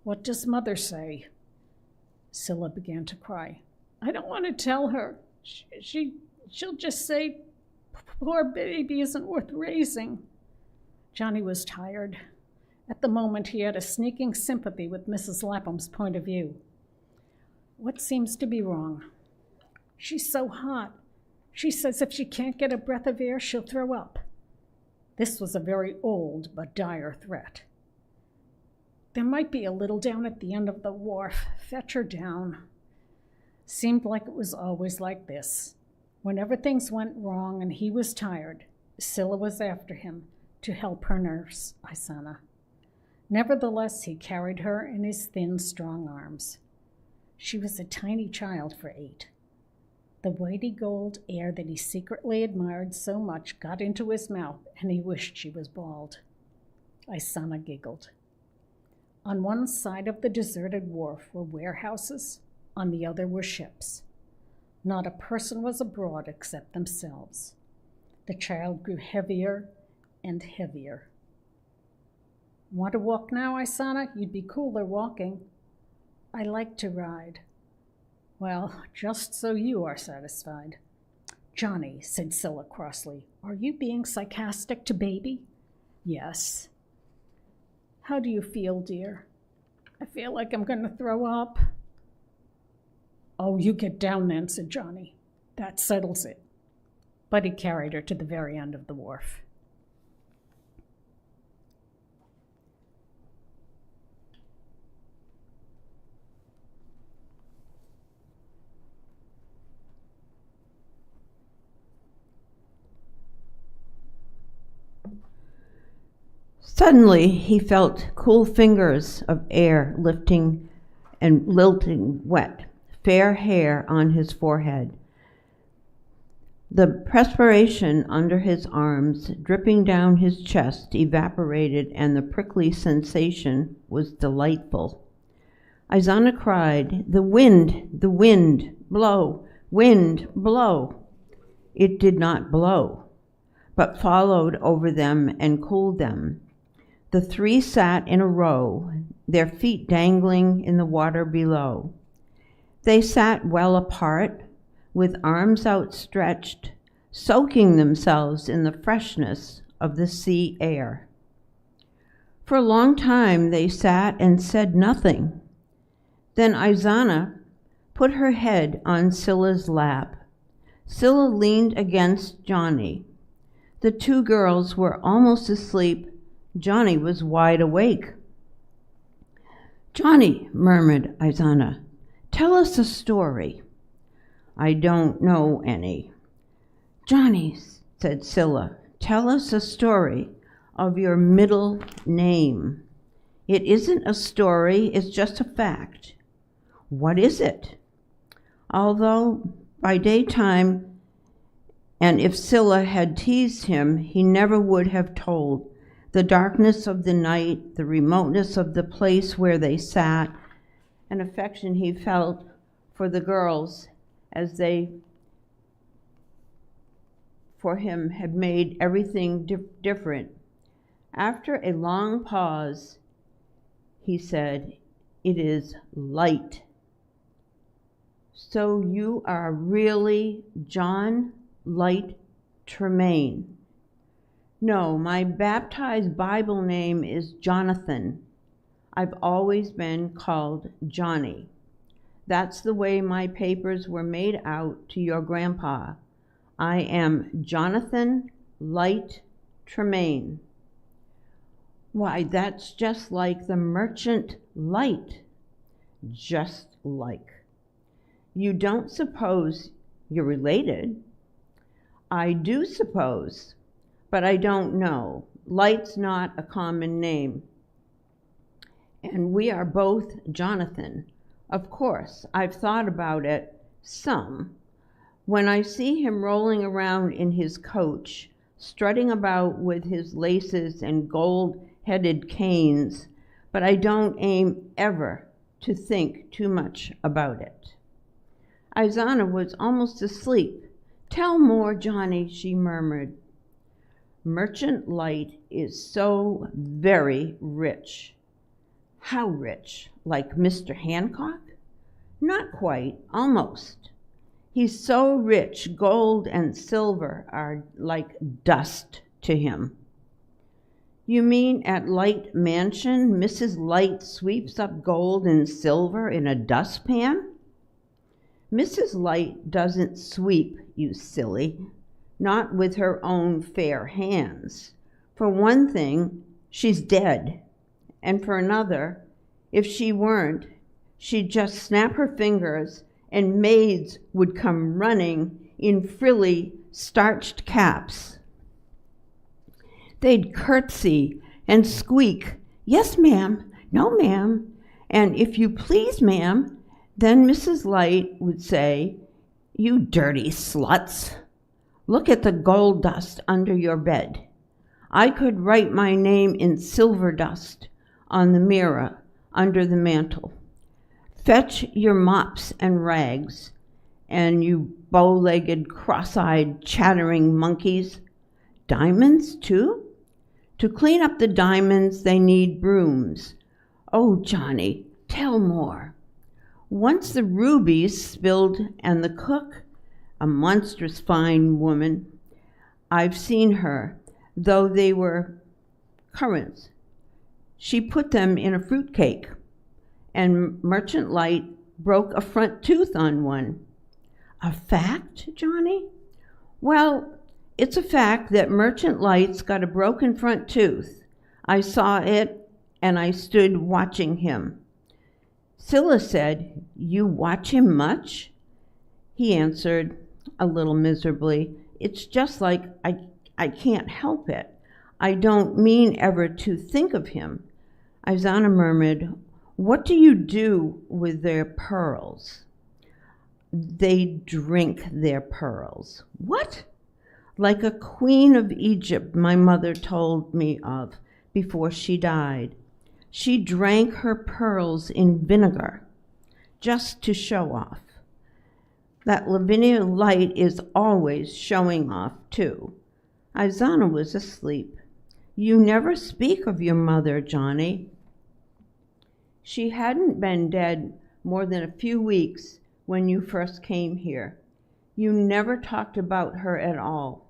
"What does Mother say?" Scylla began to cry. "I don't want to tell her. She'll just say, 'Poor baby isn't worth raising.'" Johnny was tired. At the moment, he had a sneaking sympathy with Mrs. Lapham's point of view. "What seems to be wrong?" "She's so hot. She says if she can't get a breath of air, she'll throw up." This was a very old but dire threat. "There might be a little down at the end of the wharf. Fetch her down." Seemed like it was always like this. Whenever things went wrong and he was tired, Scylla was after him to help her nurse, Isana. Nevertheless, he carried her in his thin, strong arms. She was a tiny child for 8. The whitey gold air that he secretly admired so much got into his mouth, and he wished she was bald. Isana giggled. On one side of the deserted wharf were warehouses, on the other were ships. Not a person was abroad except themselves. The child grew heavier and heavier. "Want to walk now, Isana? You'd be cooler walking." "I like to ride." Well, just so you are satisfied. Johnny, said Scylla crossly, are you being sarcastic to Baby? Yes. How do you feel, dear? I feel like I'm going to throw up. Oh, you get down then, said Johnny. That settles it. But he carried her to the very end of the wharf. Suddenly, he felt cool fingers of air lifting and lilting wet, fair hair on his forehead. The perspiration under his arms, dripping down his chest, evaporated, and the prickly sensation was delightful. Isana cried, the wind, blow, wind, blow. It did not blow, but followed over them and cooled them. The three sat in a row, their feet dangling in the water below. They sat well apart, with arms outstretched, soaking themselves in the freshness of the sea air. For a long time they sat and said nothing. Then Isana put her head on Scylla's lap. Scylla leaned against Johnny. The two girls were almost asleep. Johnny was wide awake. Johnny, murmured Isana, tell us a story. I don't know any. Johnny, said Scylla, tell us a story of your middle name. It isn't a story, it's just a fact. What is it? Although by daytime, and if Scylla had teased him, he never would have told. The darkness of the night, the remoteness of the place where they sat, an affection he felt for the girls as they, for him, had made everything different. After a long pause, he said, it is light. So you are really John Light Tremain? No, my baptized Bible name is Jonathan. I've always been called Johnny. That's the way my papers were made out to your grandpa. I am Jonathan Light Tremain. Why, that's just like the merchant Light. Just like. You don't suppose you're related? I do suppose. But I don't know. Light's not a common name. And we are both Jonathan. Of course, I've thought about it some. When I see him rolling around in his coach, strutting about with his laces and gold-headed canes, but I don't aim ever to think too much about it. Isana was almost asleep. Tell more, Johnny, she murmured. Merchant Light is so very rich. How rich? Like Mr. Hancock? Not quite, almost. He's so rich, gold and silver are like dust to him. You mean at Light Mansion, Mrs. Light sweeps up gold and silver in a dustpan? Mrs. Light doesn't sweep, you silly. Not with her own fair hands. For one thing, she's dead. And for another, if she weren't, she'd just snap her fingers and maids would come running in frilly, starched caps. They'd curtsy and squeak, yes, ma'am, no, ma'am, and if you please, ma'am, then Mrs. Light would say, you dirty sluts. Look at the gold dust under your bed. I could write my name in silver dust on the mirror under the mantel. Fetch your mops and rags, and you bow-legged, cross-eyed, chattering monkeys. Diamonds, too? To clean up the diamonds, they need brooms. Oh, Johnny, tell more. Once the rubies spilled and the cook, a monstrous fine woman, I've seen her, though they were currants. She put them in a fruit cake, and Merchant Light broke a front tooth on one. A fact, Johnny? Well, it's a fact that Merchant Light's got a broken front tooth. I saw it, and I stood watching him. Scylla said, "You watch him much?" He answered, a little miserably, "It's just like I can't help it. I don't mean ever to think of him." Isana murmured, "What do you do with their pearls?" "They drink their pearls." "What?" "Like a queen of Egypt my mother told me of before she died. She drank her pearls in vinegar, just to show off. That Lavinia Light is always showing off, too." Isana was asleep. "You never speak of your mother, Johnny." "She hadn't been dead more than a few weeks when you first came here. You never talked about her at all.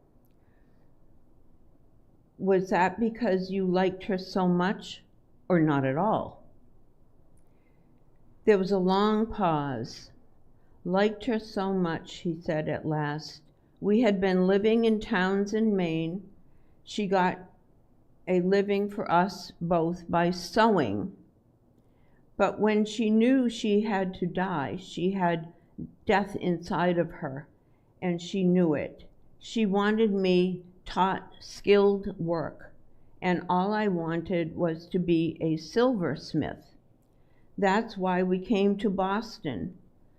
Was that because you liked her so much, or not at all?" There was a long pause. "Liked her so much," he said at last. "We had been living in towns in Maine. She got a living for us both by sewing. But when she knew she had to die, she had death inside of her, and she knew it. She wanted me taught skilled work, and all I wanted was to be a silversmith. That's why we came to Boston,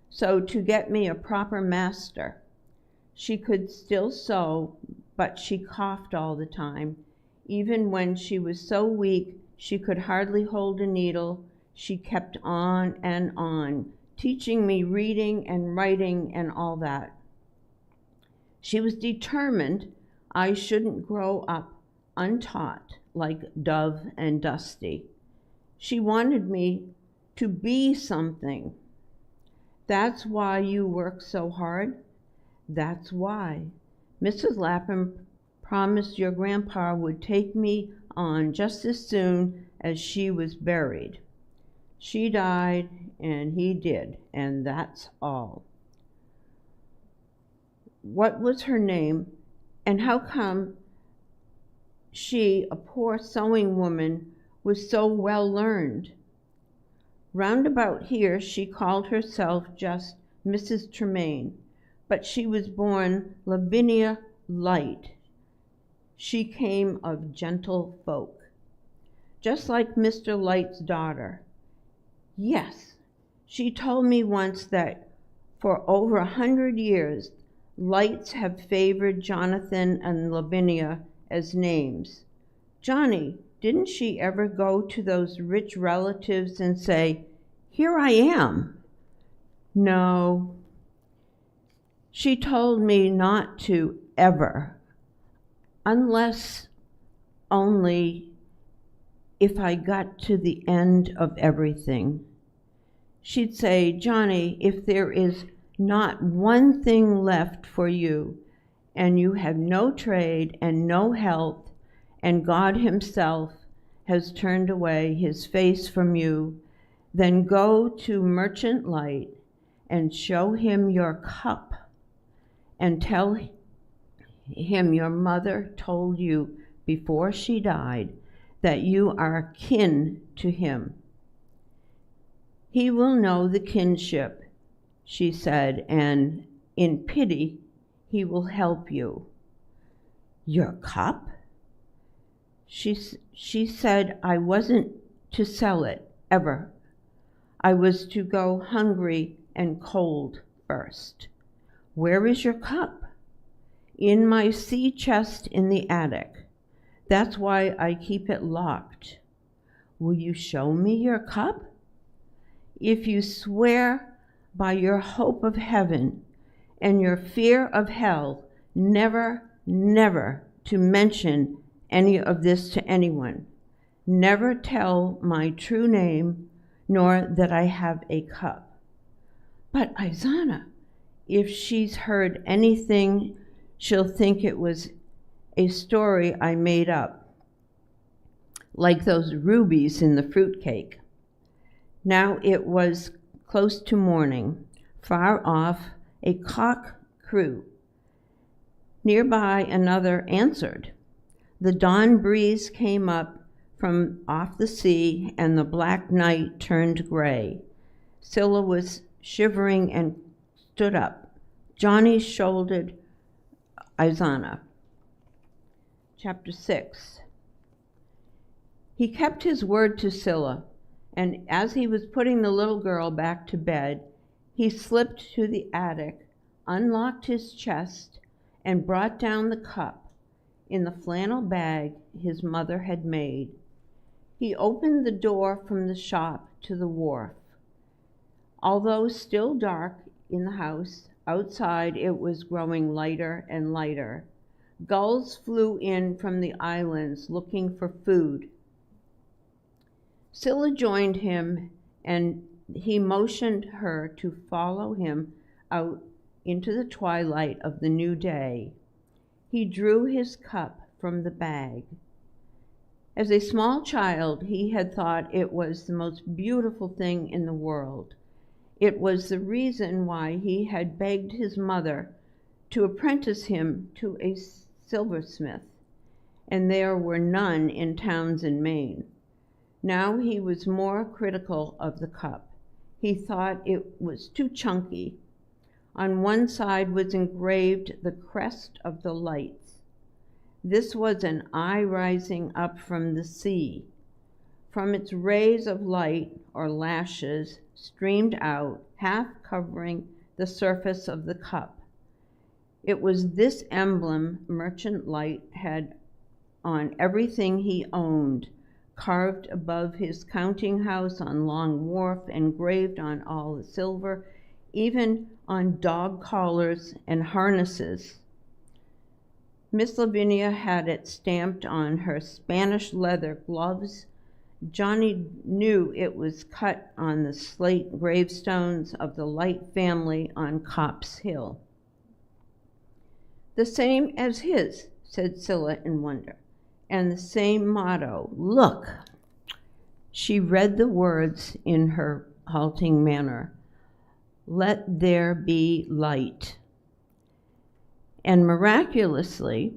so to get me a proper master. She could still sew, but she coughed all the time. Even when she was so weak she could hardly hold a needle, she kept on, teaching me reading and writing and all that. She was determined I shouldn't grow up untaught like Dove and Dusty. She wanted me to be something. That's why you work so hard? That's why. Mrs. Lapham promised your grandpa would take me on just as soon as she was buried. She died, and he did, and that's all." "What was her name, and how come she, a poor sewing woman, was so well learned?" "Round about here she called herself just Mrs. Tremain, but she was born Lavinia Light. She came of gentle folk, just like Mr. Light's daughter. Yes, she told me once that for over 100 years, Lights have favored Jonathan and Lavinia as names. Johnny, didn't she ever go to those rich relatives and say, 'Here I am'?" "No. She told me not to ever, unless only if I got to the end of everything. She'd say, 'Johnny, if there is not one thing left for you, and you have no trade and no health, and God himself has turned away his face from you, then go to Merchant Light and show him your cup, and tell him your mother told you before she died that you are kin to him. He will know the kinship,' she said, 'and in pity he will help you.'" "Your cup?" She said I wasn't to sell it, ever. I was to go hungry and cold first. "Where is your cup?" "In my sea chest in the attic. That's why I keep it locked." "Will you show me your cup?" "If you swear by your hope of heaven and your fear of hell never, never to mention any of this to anyone, never tell my true name, nor that I have a cup. But Izana, if she's heard anything, she'll think it was a story I made up, like those rubies in the fruitcake. Now it was close to morning. Far off, a cock crew. Nearby, another answered. The dawn breeze came up from off the sea, and the black night turned gray. Scylla was shivering and stood up. Johnny shouldered Izana. Chapter 6. He kept his word to Scylla, and as he was putting the little girl back to bed, he slipped to the attic, unlocked his chest, and brought down the cup in the flannel bag his mother had made. He opened the door from the shop to the wharf. Although still dark in the house, outside it was growing lighter and lighter. Gulls flew in from the islands looking for food. Scylla joined him, and he motioned her to follow him out into the twilight of the new day. He drew his cup from the bag. As a small child, he had thought it was the most beautiful thing in the world. It was the reason why he had begged his mother to apprentice him to a silversmith, and there were none in towns in Maine. Now he was more critical of the cup. He thought it was too chunky. On one side was engraved the crest of the lights. This was an eye rising up from the sea. From its rays of light, or lashes, streamed out, half covering the surface of the cup. It was this emblem Merchant Light had on everything he owned, carved above his counting house on Long Wharf, engraved on all the silver, even on dog collars and harnesses. Miss Lavinia had it stamped on her Spanish leather gloves. Johnny knew it was cut on the slate gravestones of the Light family on Copp's Hill. The same as his, said Scylla in wonder, and the same motto, look. She read the words in her halting manner, let there be light. And miraculously,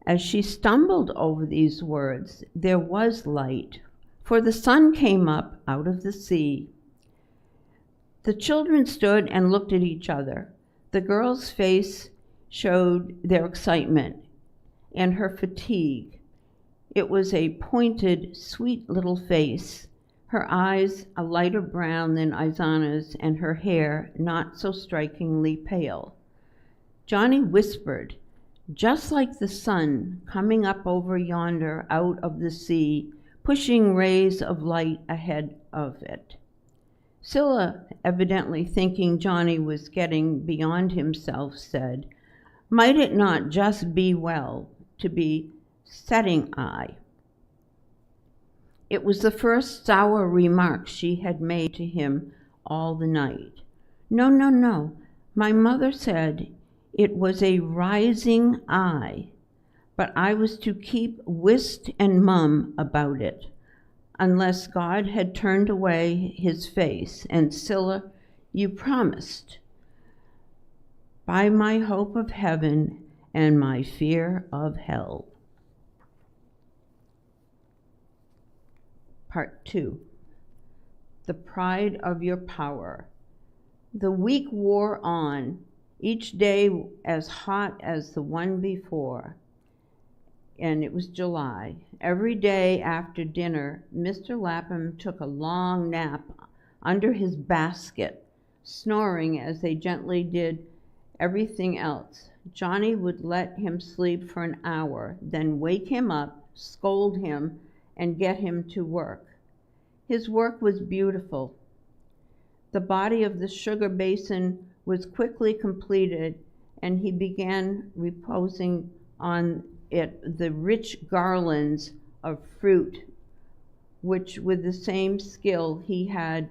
as she stumbled over these words, there was light, for the sun came up out of the sea. The children stood and looked at each other. The girl's face showed their excitement and her fatigue. It was a pointed, sweet little face, her eyes a lighter brown than Izana's, and her hair not so strikingly pale. Johnny whispered, just like the sun coming up over yonder out of the sea, pushing rays of light ahead of it. Scylla, evidently thinking Johnny was getting beyond himself, said, might it not just be well to be setting eye? It was the first sour remark she had made to him all the night. No. My mother said it was a rising eye, but I was to keep whist and mum about it, unless God had turned away his face. And Scylla, you promised. By my hope of heaven and my fear of hell. Part 2. The pride of your power. The week wore on, each day as hot as the one before, and it was July. Every day after dinner, Mr. Lapham took a long nap under his basket, snoring as they gently did everything else. Johnny would let him sleep for an hour, then wake him up, scold him, and get him to work. His work was beautiful. The body of the sugar basin was quickly completed, and he began reposing on it the rich garlands of fruit, which with the same skill he had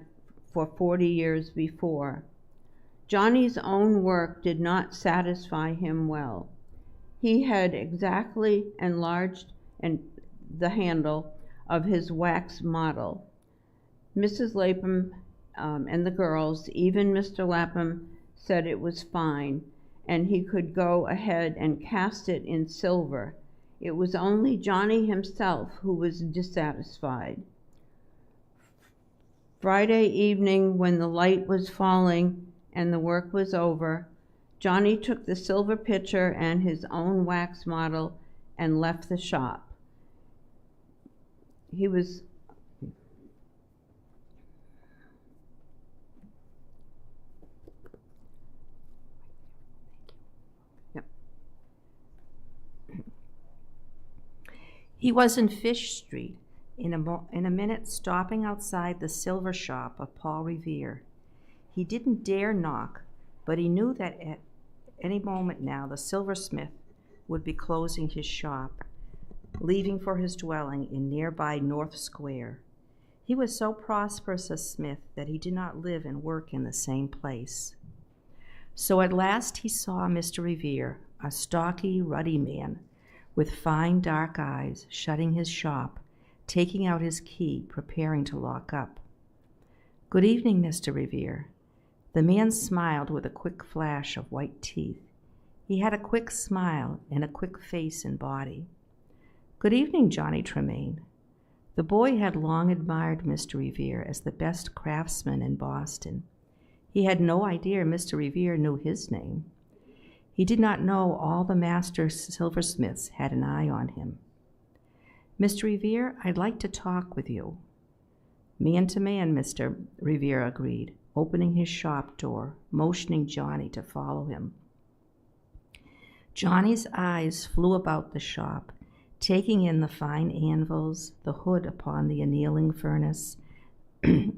for 40 years before. Johnny's own work did not satisfy him well. He had exactly enlarged the handle of his wax model. Mrs. Lapham and the girls, even Mr. Lapham, said it was fine, and he could go ahead and cast it in silver. It was only Johnny himself who was dissatisfied. Friday evening, when the light was falling and the work was over, Johnny took the silver pitcher and his own wax model and left the shop. He was He was in Fish Street, in a minute stopping outside the silver shop of Paul Revere. He didn't dare knock, but he knew that at any moment now the silversmith would be closing his shop, leaving for his dwelling in nearby North Square. He was so prosperous a smith that he did not live and work in the same place. So at last he saw Mr. Revere, a stocky, ruddy man, with fine dark eyes, shutting his shop, taking out his key, preparing to lock up. "Good evening, Mr. Revere." The man smiled with a quick flash of white teeth. He had a quick smile and a quick face and body. "Good evening, Johnny Tremain." The boy had long admired Mr. Revere as the best craftsman in Boston. He had no idea Mr. Revere knew his name. He did not know all the master silversmiths had an eye on him. "Mr. Revere, I'd like to talk with you." "Man to man," Mr. Revere agreed, opening his shop door, motioning Johnny to follow him. Johnny's eyes flew about the shop, taking in the fine anvils, the hood upon the annealing furnace, the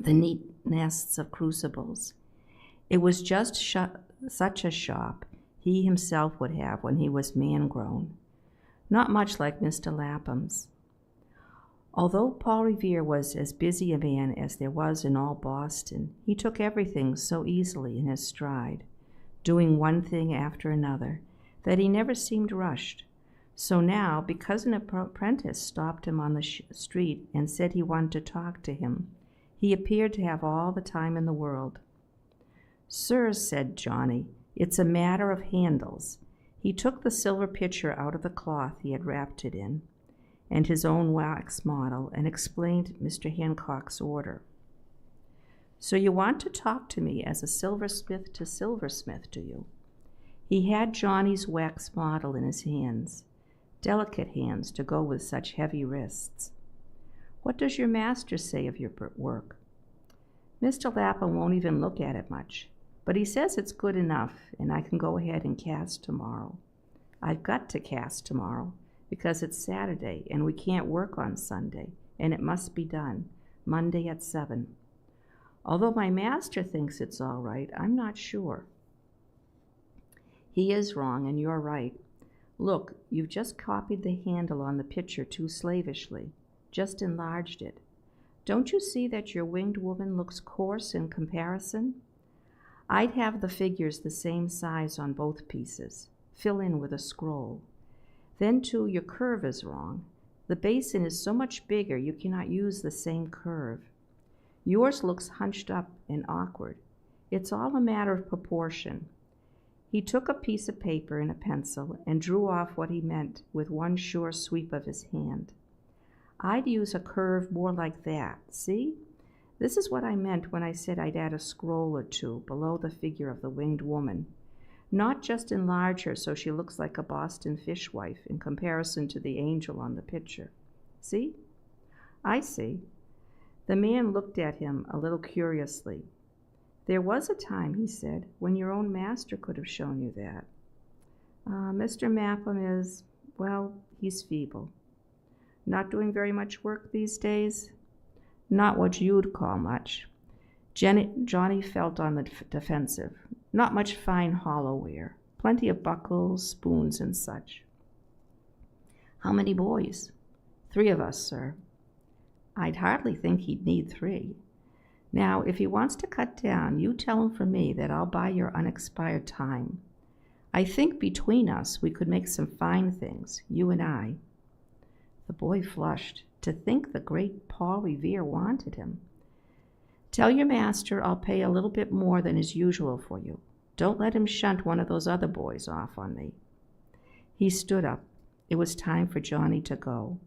neat nests of crucibles. It was just such a shop he himself would have when he was man-grown, not much like Mr. Lapham's. Although Paul Revere was as busy a man as there was in all Boston, he took everything so easily in his stride, doing one thing after another, that he never seemed rushed. So now, because an apprentice stopped him on the street and said he wanted to talk to him, he appeared to have all the time in the world. "Sir," said Johnny, "it's a matter of handles." He took the silver pitcher out of the cloth he had wrapped it in, and his own wax model, and explained Mr. Hancock's order. "So you want to talk to me as a silversmith to silversmith, do you?" He had Johnny's wax model in his hands, delicate hands to go with such heavy wrists. "What does your master say of your work?" "Mr. Lapham won't even look at it much, but he says it's good enough, and I can go ahead and cast tomorrow. I've got to cast tomorrow, because it's Saturday, and we can't work on Sunday, and it must be done Monday at 7. Although my master thinks it's all right, I'm not sure." "He is wrong, and you're right. Look, you've just copied the handle on the pitcher too slavishly, just enlarged it. Don't you see that your winged woman looks coarse in comparison? I'd have the figures the same size on both pieces. Fill in with a scroll. Then, too, your curve is wrong. The basin is so much bigger you cannot use the same curve. Yours looks hunched up and awkward. It's all a matter of proportion." He took a piece of paper and a pencil and drew off what he meant with one sure sweep of his hand. "I'd use a curve more like that, see? This is what I meant when I said I'd add a scroll or two below the figure of the winged woman. Not just enlarge her so she looks like a Boston fishwife in comparison to the angel on the picture. See?" "I see." The man looked at him a little curiously. "There was a time," he said, "when your own master could have shown you that. Mr. Lapham is, well, he's feeble. Not doing very much work these days?" "Not what you'd call much." Johnny felt on the defensive. "Not much fine hollow ware. Plenty of buckles, spoons, and such." "How many boys?" "3 of us, sir." "I'd hardly think he'd need 3. Now, if he wants to cut down, you tell him from me that I'll buy your unexpired time. I think between us we could make some fine things, you and I." The boy flushed. To think the great Paul Revere wanted him. "Tell your master I'll pay a little bit more than is usual for you. Don't let him shunt one of those other boys off on me." He stood up. It was time for Johnny to go.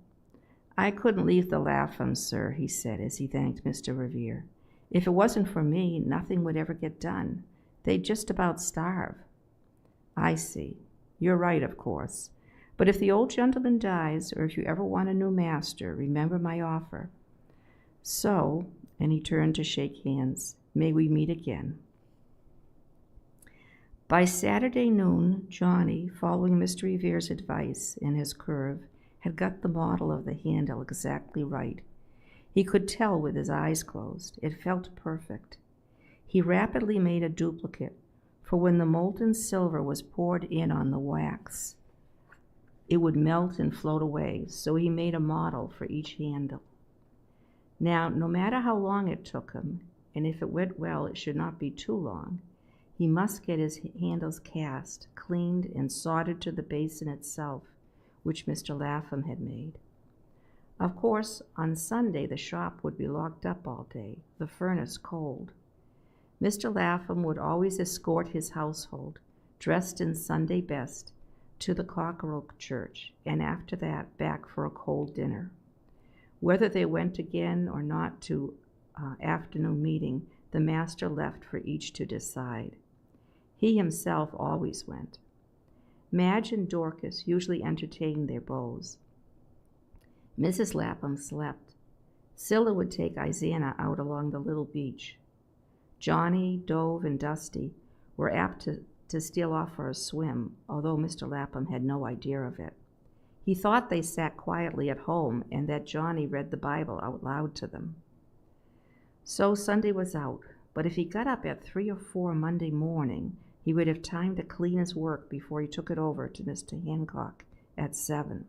"I couldn't leave the Laphams, sir," he said as he thanked Mr. Revere. "If it wasn't for me, nothing would ever get done. They'd just about starve." "I see. You're right, of course. But if the old gentleman dies, or if you ever want a new master, remember my offer. So," and he turned to shake hands, "may we meet again." By Saturday noon, Johnny, following Mr. Revere's advice in his curve, had got the model of the handle exactly right. He could tell with his eyes closed. It felt perfect. He rapidly made a duplicate, for when the molten silver was poured in on the wax, it would melt and float away, so he made a model for each handle. Now, no matter how long it took him, and if it went well, it should not be too long, he must get his handles cast, cleaned, and soldered to the basin itself, which Mr. Lapham had made. Of course, on Sunday the shop would be locked up all day, the furnace cold. Mr. Lapham would always escort his household, dressed in Sunday best, to the Cockerel Church, and after that back for a cold dinner. Whether they went again or not to afternoon meeting, the master left for each to decide. He himself always went. Madge and Dorcas usually entertained their beaux. Mrs. Lapham slept. Scylla would take Isana out along the little beach. Johnny, Dove, and Dusty were apt to steal off for a swim, although Mr. Lapham had no idea of it. He thought they sat quietly at home and that Johnny read the Bible out loud to them. So Sunday was out, but if he got up at 3 or 4 Monday morning, he would have time to clean his work before he took it over to Mr. Hancock at 7.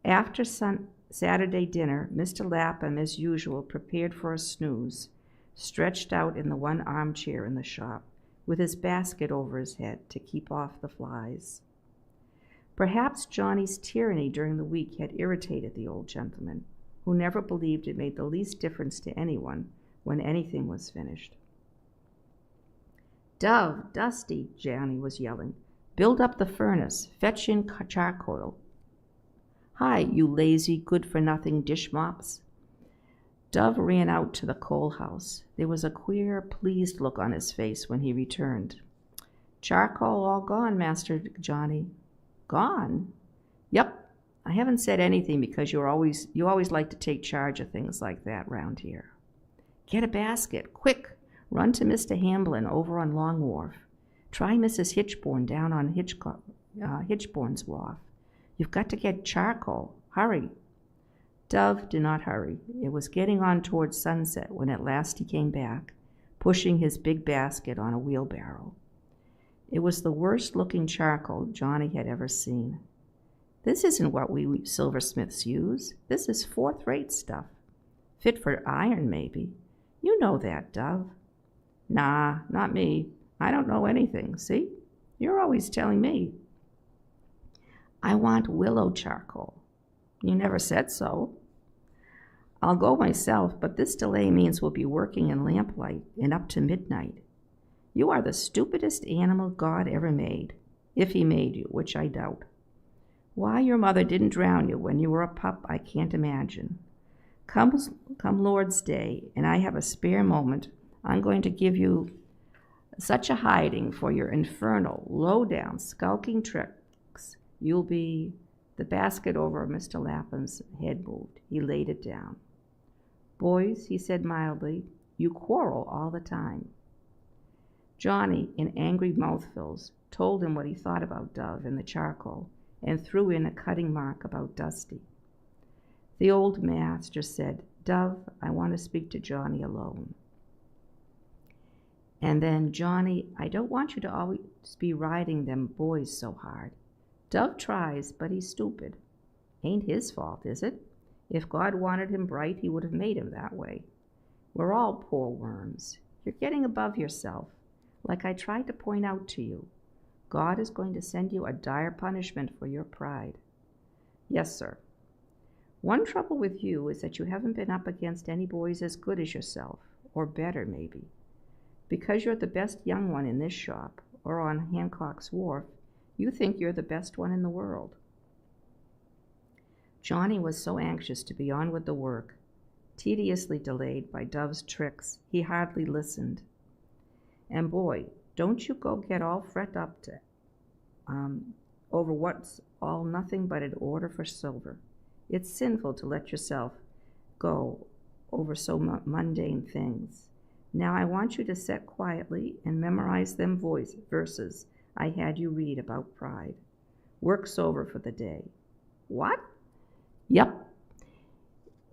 After Saturday dinner, Mr. Lapham, as usual, prepared for a snooze, stretched out in the one armchair in the shop, with his basket over his head to keep off the flies. Perhaps Johnny's tyranny during the week had irritated the old gentleman, who never believed it made the least difference to anyone when anything was finished. "Dove, Dusty," Johnny was yelling, "build up the furnace, fetch in charcoal. Hi, you lazy, good-for-nothing dish mops." Dove ran out to the coal house. There was a queer, pleased look on his face when he returned. "Charcoal all gone, Master Johnny." "Gone?" "Yep. I haven't said anything because you always like to take charge of things like that round here. Get a basket, quick. Run to Mr. Hamblin over on Long Wharf. Try Mrs. Hitchborn down on Hitchborn's Wharf. You've got to get charcoal. Hurry." Dove did not hurry. It was getting on towards sunset when at last he came back, pushing his big basket on a wheelbarrow. It was the worst-looking charcoal Johnny had ever seen. "This isn't what we silversmiths use. This is fourth-rate stuff. Fit for iron, maybe. You know that, Dove." "Nah, not me. I don't know anything. See? You're always telling me." "I want willow charcoal." "You never said so." "I'll go myself, but this delay means we'll be working in lamplight and up to midnight. You are the stupidest animal God ever made, if he made you, which I doubt. Why your mother didn't drown you when you were a pup, I can't imagine. Come Lord's Day, and I have a spare moment, I'm going to give you such a hiding for your infernal, low-down, skulking tricks. You'll be—" The basket over Mr. Lapham's head moved. He laid it down. "Boys," he said mildly, "you quarrel all the time." Johnny, in angry mouthfuls, told him what he thought about Dove and the charcoal, and threw in a cutting mark about Dusty. The old master said, "Dove, I want to speak to Johnny alone." And then, "Johnny, I don't want you to always be riding them boys so hard. Dove tries, but he's stupid. Ain't his fault, is it? If God wanted him bright, he would have made him that way. We're all poor worms. You're getting above yourself. Like I tried to point out to you, God is going to send you a dire punishment for your pride. Yes, sir. One trouble with you is that you haven't been up against any boys as good as yourself, or better, maybe. Because you're the best young one in this shop, or on Hancock's Wharf, you think you're the best one in the world. Johnny was so anxious to be on with the work, tediously delayed by Dove's tricks, he hardly listened. And boy, don't you go get all fret up to over what's all nothing but an order for silver. It's sinful to let yourself go over so mundane things. Now I want you to sit quietly and memorize them verses I had you read about pride. Work's over for the day. What? Yep.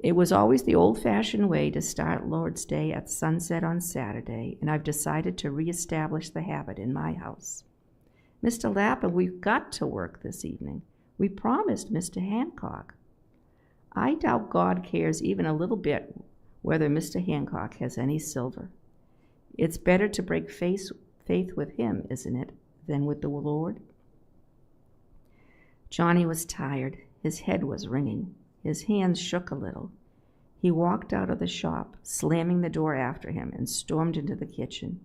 It was always the old-fashioned way to start Lord's Day at sunset on Saturday, and I've decided to reestablish the habit in my house. Mr. Lapham, we've got to work this evening. We promised Mr. Hancock. I doubt God cares even a little bit whether Mr. Hancock has any silver. It's better to break faith with him, isn't it, than with the Lord? Johnny was tired. His head was ringing. His hands shook a little. He walked out of the shop, slamming the door after him, and stormed into the kitchen.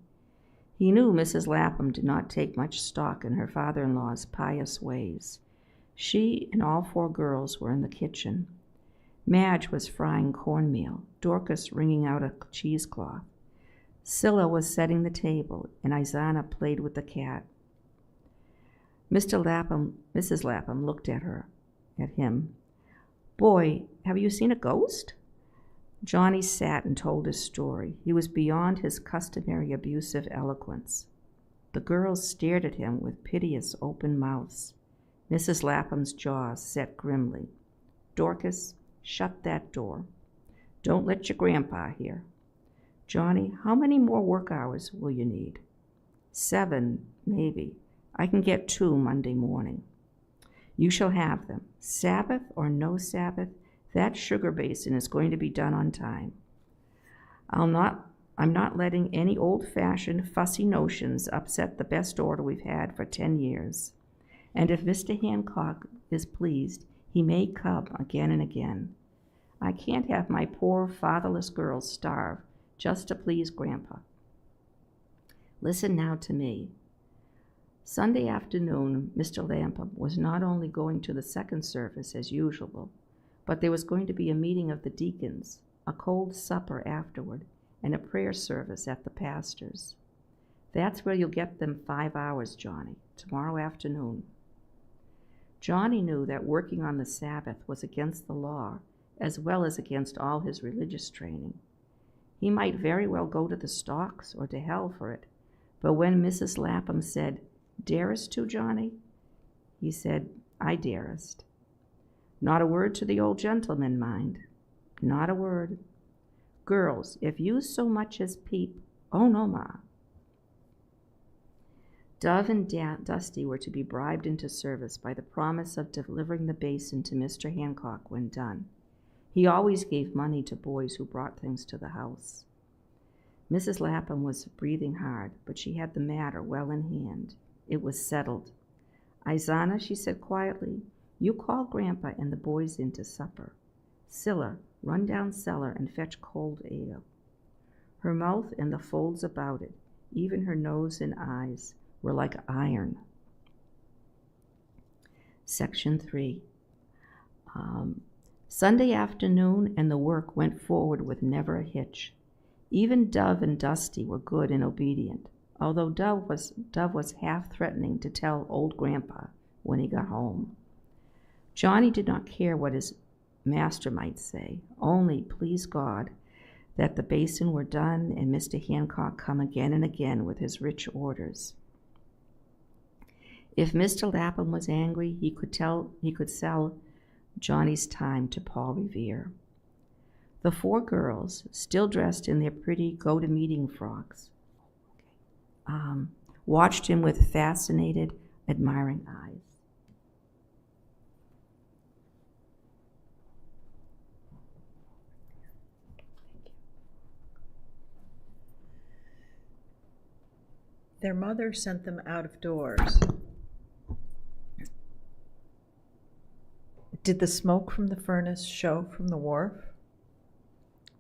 He knew Mrs. Lapham did not take much stock in her father-in-law's pious ways. She and all 4 girls were in the kitchen. Madge was frying cornmeal, Dorcas wringing out a cheesecloth. Scylla was setting the table, and Isana played with the cat. Mrs. Lapham looked at him. Boy, have you seen a ghost? Johnny sat and told his story. He was beyond his customary abusive eloquence. The girls stared at him with piteous open mouths. Mrs. Lapham's jaws set grimly. Dorcas, shut that door. Don't let your grandpa hear. Johnny, how many more work hours will you need? 7, maybe. I can get 2 Monday morning. You shall have them. Sabbath or no Sabbath, that sugar basin is going to be done on time. I'm not letting any old-fashioned, fussy notions upset the best order we've had for 10 years. And if Mr. Hancock is pleased, he may come again and again. I can't have my poor fatherless girls starve just to please Grandpa. Listen now to me. Sunday afternoon, Mr. Lapham was not only going to the second service as usual, but there was going to be a meeting of the deacons, a cold supper afterward, and a prayer service at the pastor's. That's where you'll get them 5 hours, Johnny, tomorrow afternoon. Johnny knew that working on the Sabbath was against the law, as well as against all his religious training. He might very well go to the stocks or to hell for it, but when Mrs. Lapham said, "Darest to, Johnny?" he said, "I darest." Not a word to the old gentleman, mind. Not a word. Girls, if you so much as peep, oh no, Ma. Dove and Dusty were to be bribed into service by the promise of delivering the basin to Mr. Hancock when done. He always gave money to boys who brought things to the house. Mrs. Lapham was breathing hard, but she had the matter well in hand. It was settled. Isana, she said quietly, you call Grandpa and the boys in to supper. Scylla, run down cellar and fetch cold ale. Her mouth and the folds about it, even her nose and eyes, were like iron. Section 3. Sunday afternoon and the work went forward with never a hitch. Even Dove and Dusty were good and obedient, although Dove was half threatening to tell old Grandpa when he got home. Johnny did not care what his master might say, only, please God, that the basin were done and Mr. Hancock come again and again with his rich orders. If Mr. Lapham was angry, he could sell Johnny's time to Paul Revere. The 4 girls, still dressed in their pretty go-to-meeting frocks, watched him with fascinated, admiring eyes. Their mother sent them out of doors. Did the smoke from the furnace show from the wharf?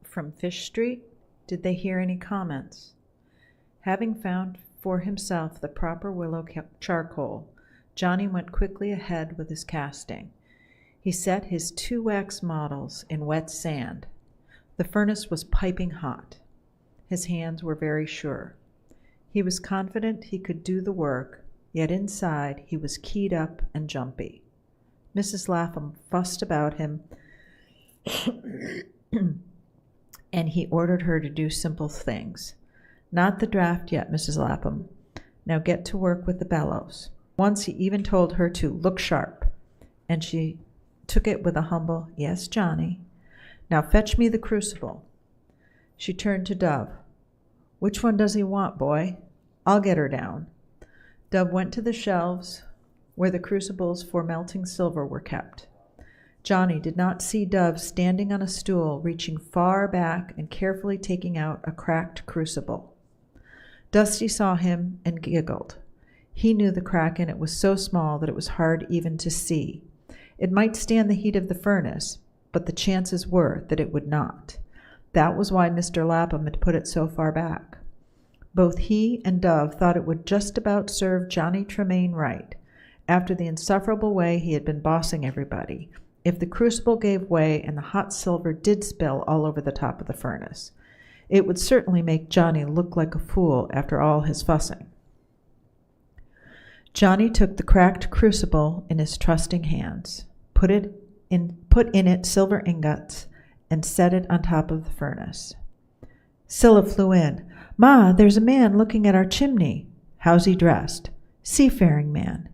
From Fish Street? Did they hear any comments? Having found for himself the proper willow charcoal, Johnny went quickly ahead with his casting. He set his 2 wax models in wet sand. The furnace was piping hot. His hands were very sure. He was confident he could do the work, yet inside he was keyed up and jumpy. Mrs. Lapham fussed about him, and he ordered her to do simple things. Not the draft yet, Mrs. Lapham. Now get to work with the bellows. Once he even told her to look sharp, and she took it with a humble, "Yes, Johnny. Now fetch me the crucible." She turned to Dove. "Which one does he want, boy? I'll get her down." Dove went to the shelves where the crucibles for melting silver were kept. Johnny did not see Dove standing on a stool, reaching far back and carefully taking out a cracked crucible. Dusty saw him and giggled. He knew the crack in it was so small that it was hard even to see. It might stand the heat of the furnace, but the chances were that it would not. That was why Mr. Lapham had put it so far back. Both he and Dove thought it would just about serve Johnny Tremain right, after the insufferable way he had been bossing everybody, if the crucible gave way and the hot silver did spill all over the top of the furnace. It would certainly make Johnny look like a fool after all his fussing. Johnny took the cracked crucible in his trusting hands, put in it silver ingots, and set it on top of the furnace. Scylla flew in. "Ma, there's a man looking at our chimney." "How's he dressed?" "Seafaring man."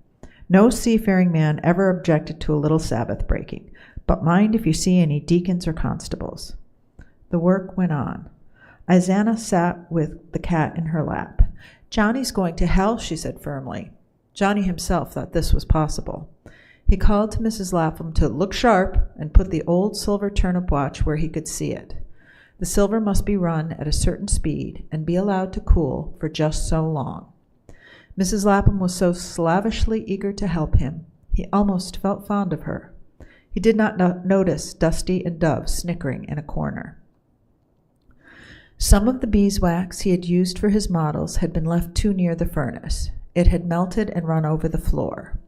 No seafaring man ever objected to a little Sabbath breaking, but mind if you see any deacons or constables. The work went on. Isana sat with the cat in her lap. "Johnny's going to hell," she said firmly. Johnny himself thought this was possible. He called to Mrs. Lapham to look sharp and put the old silver turnip watch where he could see it. The silver must be run at a certain speed and be allowed to cool for just so long. Mrs. Lapham was so slavishly eager to help him, he almost felt fond of her. He did not notice Dusty and Dove snickering in a corner. Some of the beeswax he had used for his models had been left too near the furnace. It had melted and run over the floor.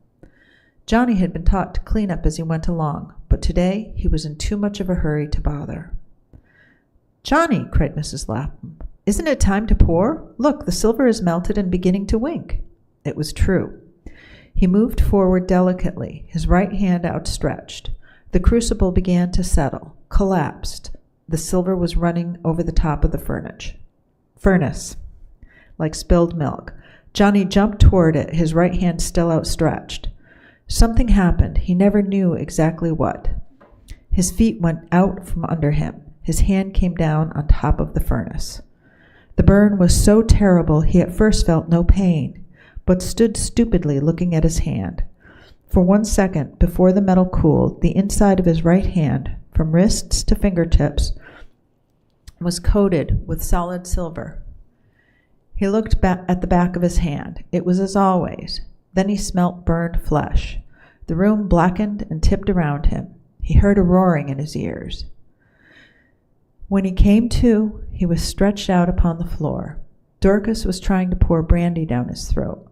Johnny had been taught to clean up as he went along, but today he was in too much of a hurry to bother. "Johnny," cried Mrs. Lapham, "isn't it time to pour? Look, the silver is melted and beginning to wink." It was true. He moved forward delicately, his right hand outstretched. The crucible began to settle, collapsed. The silver was running over the top of the furnace, like spilled milk. Johnny jumped toward it, his right hand still outstretched. Something happened. He never knew exactly what. His feet went out from under him. His hand came down on top of the furnace. The burn was so terrible he at first felt no pain, but stood stupidly looking at his hand. For 1 second, before the metal cooled, the inside of his right hand, from wrists to fingertips, was coated with solid silver. He looked at the back of his hand. It was as always. Then he smelt burned flesh. The room blackened and tipped around him. He heard a roaring in his ears. When he came to, he was stretched out upon the floor. Dorcas was trying to pour brandy down his throat.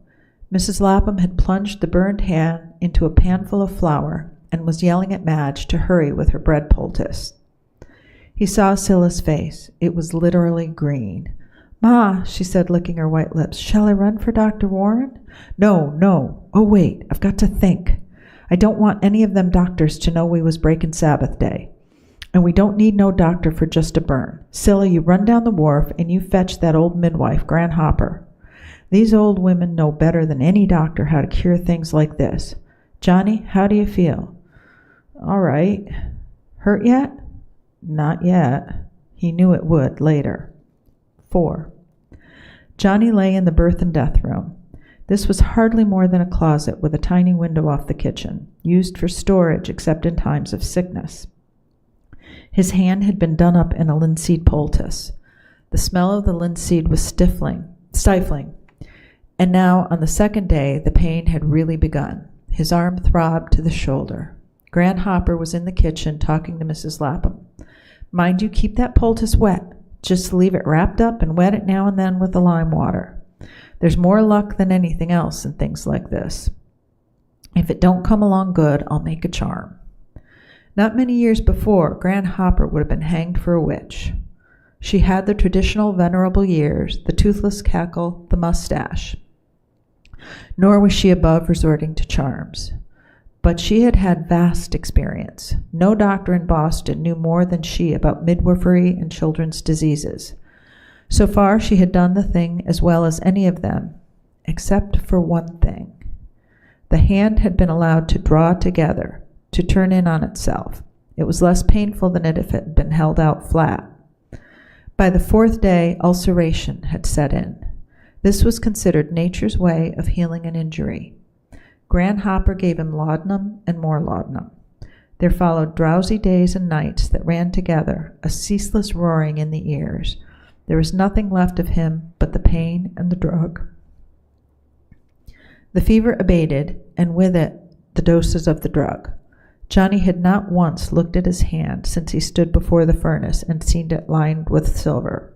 Mrs. Lapham had plunged the burned hand into a panful of flour and was yelling at Madge to hurry with her bread poultice. He saw Scylla's face. It was literally green. "Ma," she said, licking her white lips, "shall I run for Dr. Warren?" "No, no. Oh, wait, I've got to think. I don't want any of them doctors to know we was breaking Sabbath day. And we don't need no doctor for just a burn. Scylla, you run down the wharf and you fetch that old midwife, Gran Hopper. These old women know better than any doctor how to cure things like this. Johnny, how do you feel?" "All right." "Hurt yet?" "Not yet." He knew it would later. 4. Johnny lay in the birth and death room. This was hardly more than a closet with a tiny window off the kitchen, used for storage except in times of sickness. His hand had been done up in a linseed poultice. The smell of the linseed was stifling. And now, on the second day, the pain had really begun. His arm throbbed to the shoulder. Gran Hopper was in the kitchen talking to Mrs. Lapham. "Mind you keep that poultice wet. Just leave it wrapped up and wet it now and then with the lime water. There's more luck than anything else in things like this. If it don't come along good, I'll make a charm." Not many years before, Gran Hopper would have been hanged for a witch. She had the traditional venerable years, the toothless cackle, the mustache. Nor was she above resorting to charms. But she had had vast experience. No doctor in Boston knew more than she about midwifery and children's diseases. So far, she had done the thing as well as any of them, except for one thing. The hand had been allowed to draw together, to turn in on itself. It was less painful than if it had been held out flat. By the fourth day, ulceration had set in. This was considered nature's way of healing an injury. Gran Hopper gave him laudanum and more laudanum. There followed drowsy days and nights that ran together, a ceaseless roaring in the ears. There was nothing left of him but the pain and the drug. The fever abated, and with it, the doses of the drug. Johnny had not once looked at his hand since he stood before the furnace and seen it lined with silver.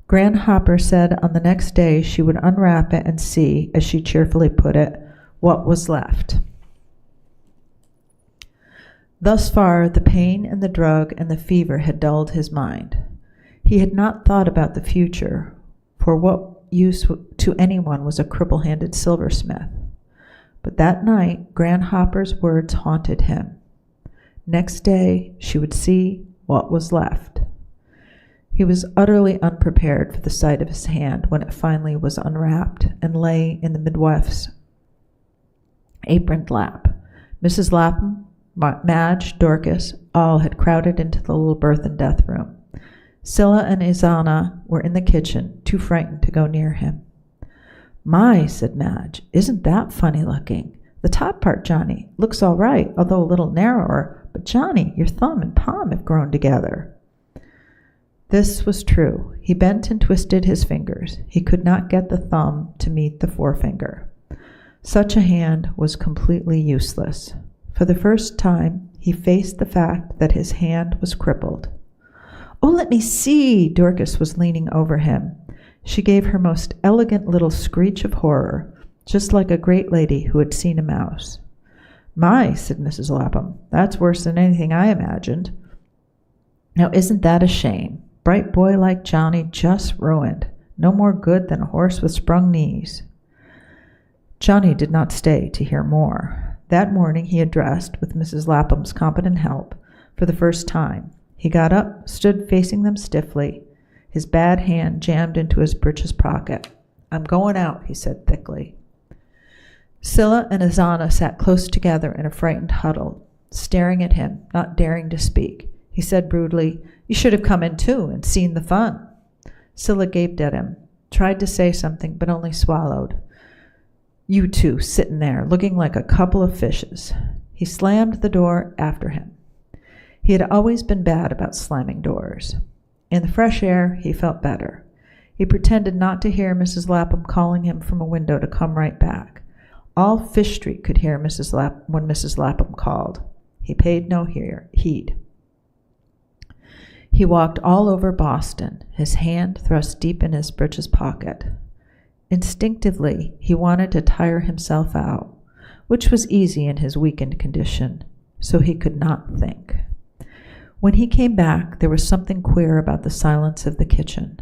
Gran Hopper said on the next day she would unwrap it and see, as she cheerfully put it, what was left. Thus far, the pain and the drug and the fever had dulled his mind. He had not thought about the future, for what use to anyone was a cripple-handed silversmith. But that night, Gran Hopper's words haunted him. Next day, she would see what was left. He was utterly unprepared for the sight of his hand when it finally was unwrapped and lay in the midwife's aproned lap. Mrs. Lapham, Madge, Dorcas, all had crowded into the little birth and death room. Scylla and Izana were in the kitchen, too frightened to go near him. "My," said Madge, "isn't that funny looking? The top part, Johnny, looks all right, although a little narrower, but Johnny, your thumb and palm have grown together." This was true. He bent and twisted his fingers. He could not get the thumb to meet the forefinger. Such a hand was completely useless. For the first time, he faced the fact that his hand was crippled. "Oh, let me see!" Dorcas was leaning over him. She gave her most elegant little screech of horror, just like a great lady who had seen a mouse. "My," said Mrs. Lapham, "that's worse than anything I imagined. Now isn't that a shame? Bright boy like Johnny just ruined. No more good than a horse with sprung knees." Johnny did not stay to hear more. That morning he had dressed, with Mrs. Lapham's competent help, for the first time. He got up, stood facing them stiffly, his bad hand jammed into his breeches pocket. "I'm going out," he said thickly. Scylla and Izana sat close together in a frightened huddle, staring at him, not daring to speak. He said brutally, "You should have come in too and seen the fun." Scylla gaped at him, tried to say something, but only swallowed. "You two sitting there, looking like a couple of fishes." He slammed the door after him. He had always been bad about slamming doors. In the fresh air, he felt better. He pretended not to hear Mrs. Lapham calling him from a window to come right back. All Fish Street could hear when Mrs. Lapham called. He paid no heed. He walked all over Boston, his hand thrust deep in his breeches pocket. Instinctively, he wanted to tire himself out, which was easy in his weakened condition, so he could not think. When he came back, there was something queer about the silence of the kitchen.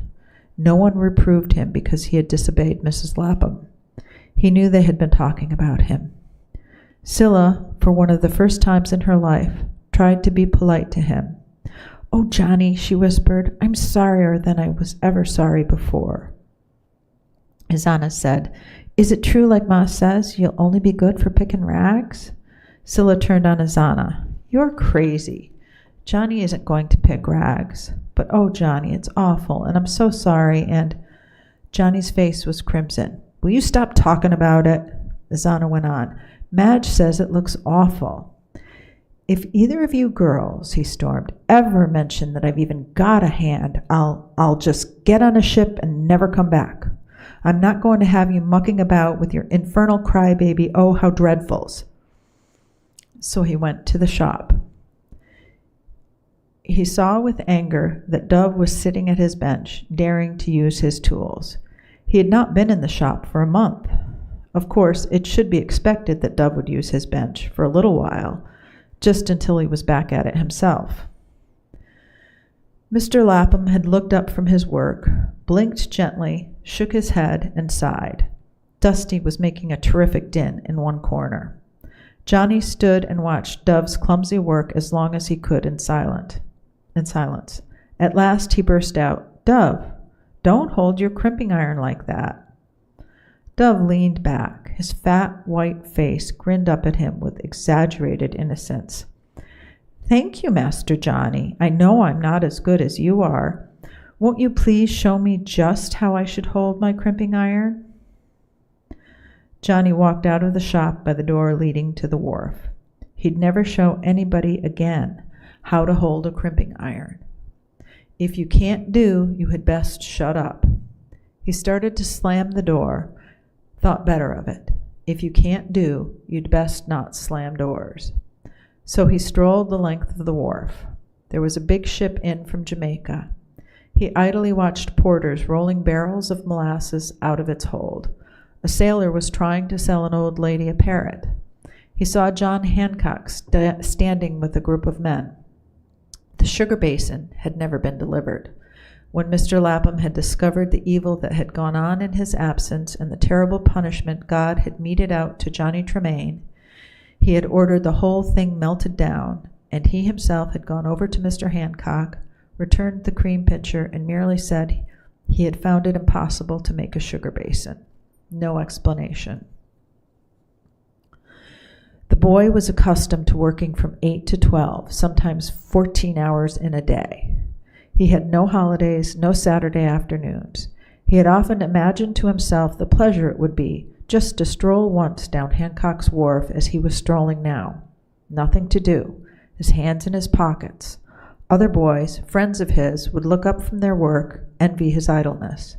No one reproved him because he had disobeyed Mrs. Lapham. He knew they had been talking about him. Scylla, for one of the first times in her life, tried to be polite to him. "Oh, Johnny," she whispered, "I'm sorrier than I was ever sorry before." Izana said, "Is it true, like Ma says, you'll only be good for picking rags?" Scylla turned on Izana. "You're crazy. Johnny isn't going to pick rags. But oh, Johnny, it's awful, and I'm so sorry, and—" Johnny's face was crimson. "Will you stop talking about it?" Izana went on. "Madge says it looks awful." "If either of you girls," he stormed, "ever mention that I've even got a hand, I'll just get on a ship and never come back. I'm not going to have you mucking about with your infernal crybaby, oh, how dreadfuls. So he went to the shop. He saw with anger that Dove was sitting at his bench, daring to use his tools. He had not been in the shop for a month. Of course, it should be expected that Dove would use his bench for a little while, just until he was back at it himself. Mr. Lapham had looked up from his work, blinked gently, shook his head, and sighed. Dusty was making a terrific din in one corner. Johnny stood and watched Dove's clumsy work as long as he could in silence. At last he burst out, "Dove, don't hold your crimping iron like that." Dove leaned back. His fat, white face grinned up at him with exaggerated innocence. "Thank you, Master Johnny. I know I'm not as good as you are. Won't you please show me just how I should hold my crimping iron?" Johnny walked out of the shop by the door leading to the wharf. He'd never show anybody again how to hold a crimping iron. "If you can't do, you had best shut up." He started to slam the door, thought better of it. If you can't do, you'd best not slam doors. So he strolled the length of the wharf. There was a big ship in from Jamaica. He idly watched porters rolling barrels of molasses out of its hold. A sailor was trying to sell an old lady a parrot. He saw John Hancock standing with a group of men. The sugar basin had never been delivered. When Mr. Lapham had discovered the evil that had gone on in his absence and the terrible punishment God had meted out to Johnny Tremain, he had ordered the whole thing melted down, and he himself had gone over to Mr. Hancock, returned the cream pitcher, and merely said he had found it impossible to make a sugar basin. No explanation. The boy was accustomed to working from 8 to 12, sometimes 14 hours in a day. He had no holidays, no Saturday afternoons. He had often imagined to himself the pleasure it would be just to stroll once down Hancock's wharf as he was strolling now. Nothing to do, his hands in his pockets. Other boys, friends of his, would look up from their work, envy his idleness.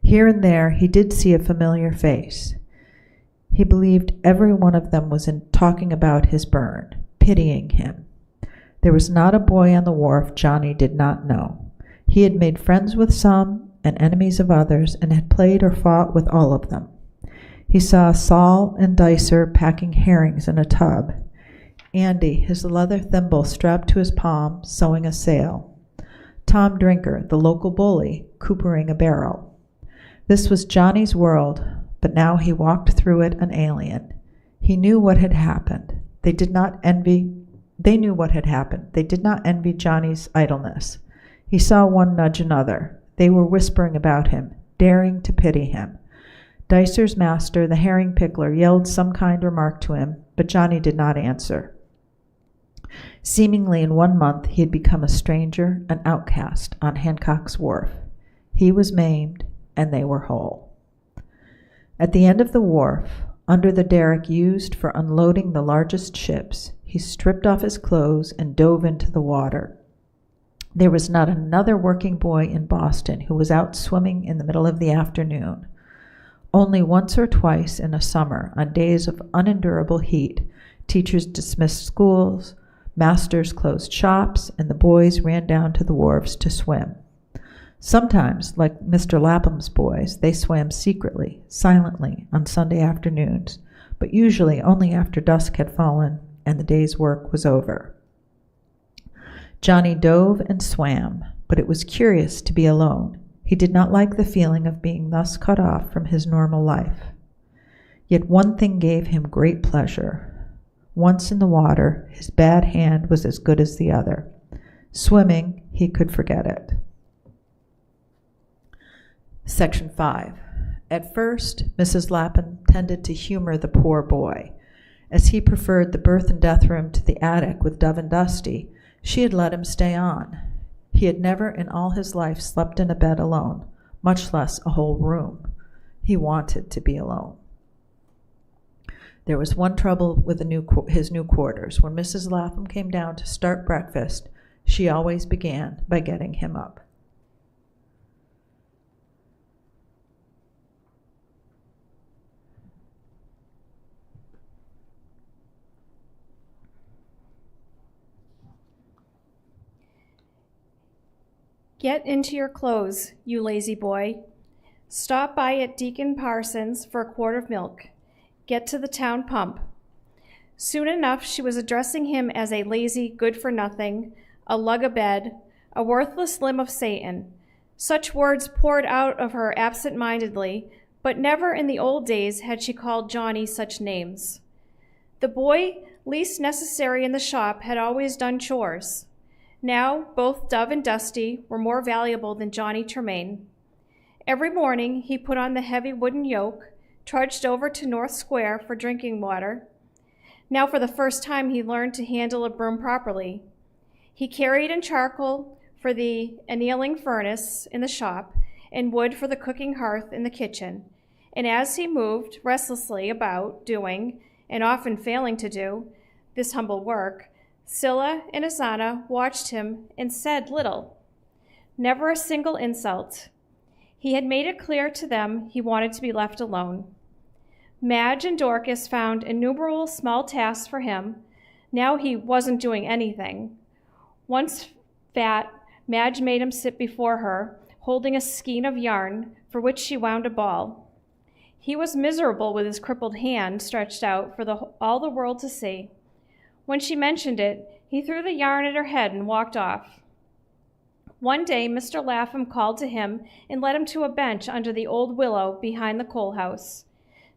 Here and there he did see a familiar face. He believed every one of them was talking about his burn, pitying him. There was not a boy on the wharf Johnny did not know. He had made friends with some and enemies of others, and had played or fought with all of them. He saw Saul and Dicer packing herrings in a tub, Andy, his leather thimble strapped to his palm, sewing a sail, Tom Drinker, the local bully, coopering a barrel. This was Johnny's world, but now he walked through it an alien. He knew what had happened. They knew what had happened. They did not envy Johnny's idleness. He saw one nudge another. They were whispering about him, daring to pity him. Dicer's master, the herring pickler, yelled some kind remark to him, but Johnny did not answer. Seemingly in 1 month he had become a stranger, an outcast on Hancock's wharf. He was maimed, and they were whole. At the end of the wharf, under the derrick used for unloading the largest ships, he stripped off his clothes and dove into the water. There was not another working boy in Boston who was out swimming in the middle of the afternoon. Only once or twice in a summer, on days of unendurable heat, teachers dismissed schools, masters closed shops, and the boys ran down to the wharves to swim. Sometimes, like Mr. Lapham's boys, they swam secretly, silently, on Sunday afternoons, but usually only after dusk had fallen and the day's work was over. Johnny dove and swam, but it was curious to be alone. He did not like the feeling of being thus cut off from his normal life. Yet one thing gave him great pleasure. Once in the water, his bad hand was as good as the other. Swimming, he could forget it. Section 5. At first, Mrs. Lapham tended to humor the poor boy. As he preferred the birth and death room to the attic with Dove and Dusty, she had let him stay on. He had never in all his life slept in a bed alone, much less a whole room. He wanted to be alone. There was one trouble with his new quarters. When Mrs. Lapham came down to start breakfast, she always began by getting him up. Get into your clothes, you lazy boy. Stop by at Deacon Parsons for a quart of milk. Get to the town pump. Soon enough, she was addressing him as a lazy good-for-nothing, a lug-a-bed, a worthless limb of Satan. Such words poured out of her absent-mindedly, but never in the old days had she called Johnny such names. The boy least necessary in the shop had always done chores. Now, both Dove and Dusty were more valuable than Johnny Tremain. Every morning, he put on the heavy wooden yoke, trudged over to North Square for drinking water. Now, for the first time, he learned to handle a broom properly. He carried in charcoal for the annealing furnace in the shop and wood for the cooking hearth in the kitchen. And as he moved restlessly about doing, and often failing to do, this humble work, Scylla and Asana watched him and said little, never a single insult. He had made it clear to them he wanted to be left alone. Madge and Dorcas found innumerable small tasks for him. Now he wasn't doing anything. Once fat, Madge made him sit before her, holding a skein of yarn for which she wound a ball. He was miserable with his crippled hand stretched out for all the world to see. When she mentioned it, he threw the yarn at her head and walked off. One day, Mr. Lapham called to him and led him to a bench under the old willow behind the coal house.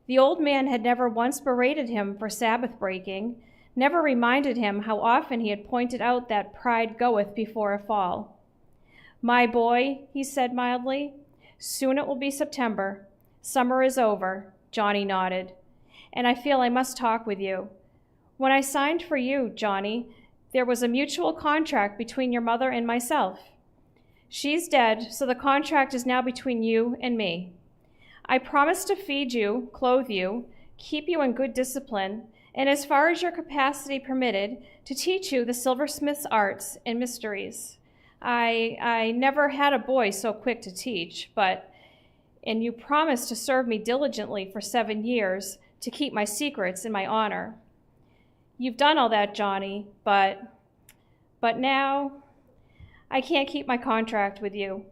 The old man had never once berated him for Sabbath breaking, never reminded him how often he had pointed out that pride goeth before a fall. My boy, he said mildly, soon it will be September. Summer is over. Johnny nodded. And I feel I must talk with you. When I signed for you, Johnny, there was a mutual contract between your mother and myself. She's dead, so the contract is now between you and me. I promised to feed you, clothe you, keep you in good discipline, and as far as your capacity permitted, to teach you the silversmith's arts and mysteries. I never had a boy so quick to teach, and you promised to serve me diligently for 7 years, to keep my secrets and my honor. You've done all that, Johnny, but now I can't keep my contract with you.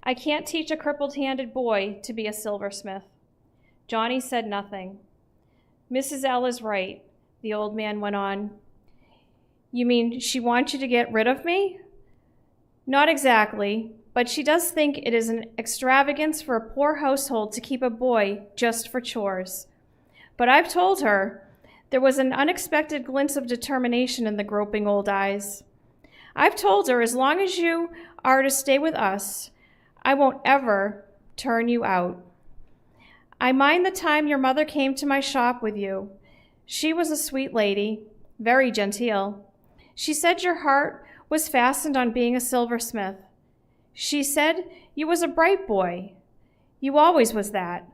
I can't teach a crippled-handed boy to be a silversmith. Johnny said nothing. Mrs. L is right, the old man went on. You mean she wants you to get rid of me? Not exactly, but she does think it is an extravagance for a poor household to keep a boy just for chores. But I've told her. There was an unexpected glint of determination in the groping old eyes. I've told her as long as you are to stay with us, I won't ever turn you out. I mind the time your mother came to my shop with you. She was a sweet lady, very genteel. She said your heart was fastened on being a silversmith. She said you was a bright boy. You always was that.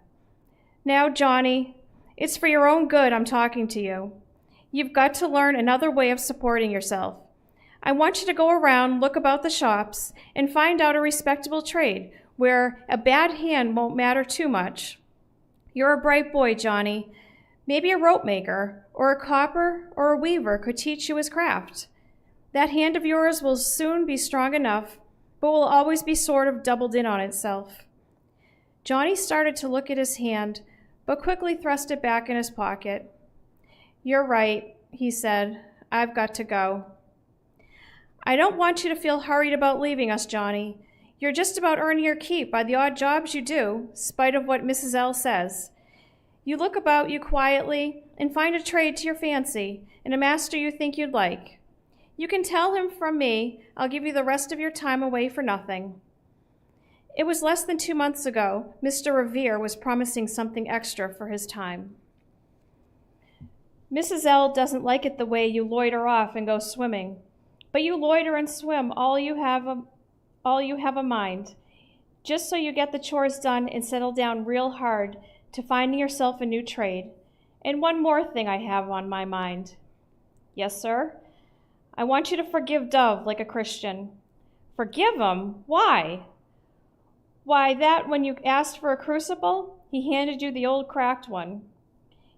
Now, Johnny, it's for your own good I'm talking to you. You've got to learn another way of supporting yourself. I want you to go around, look about the shops, and find out a respectable trade where a bad hand won't matter too much. You're a bright boy, Johnny. Maybe a rope maker, or a copper, or a weaver could teach you his craft. That hand of yours will soon be strong enough, but will always be sort of doubled in on itself. Johnny started to look at his hand, but quickly thrust it back in his pocket. You're right, he said. I've got to go. I don't want you to feel hurried about leaving us, Johnny. You're just about earning your keep by the odd jobs you do, spite of what Mrs. L says. You look about you quietly and find a trade to your fancy and a master you think you'd like. You can tell him from me I'll give you the rest of your time away for nothing. It was less than 2 months ago Mr. Revere was promising something extra for his time. Mrs. L doesn't like it the way you loiter off and go swimming, but you loiter and swim all you have a mind, just so you get the chores done and settle down real hard to finding yourself a new trade. And one more thing I have on my mind. Yes, sir? I want you to forgive Dove like a Christian. Forgive him? Why? Why, that when you asked for a crucible, he handed you the old cracked one.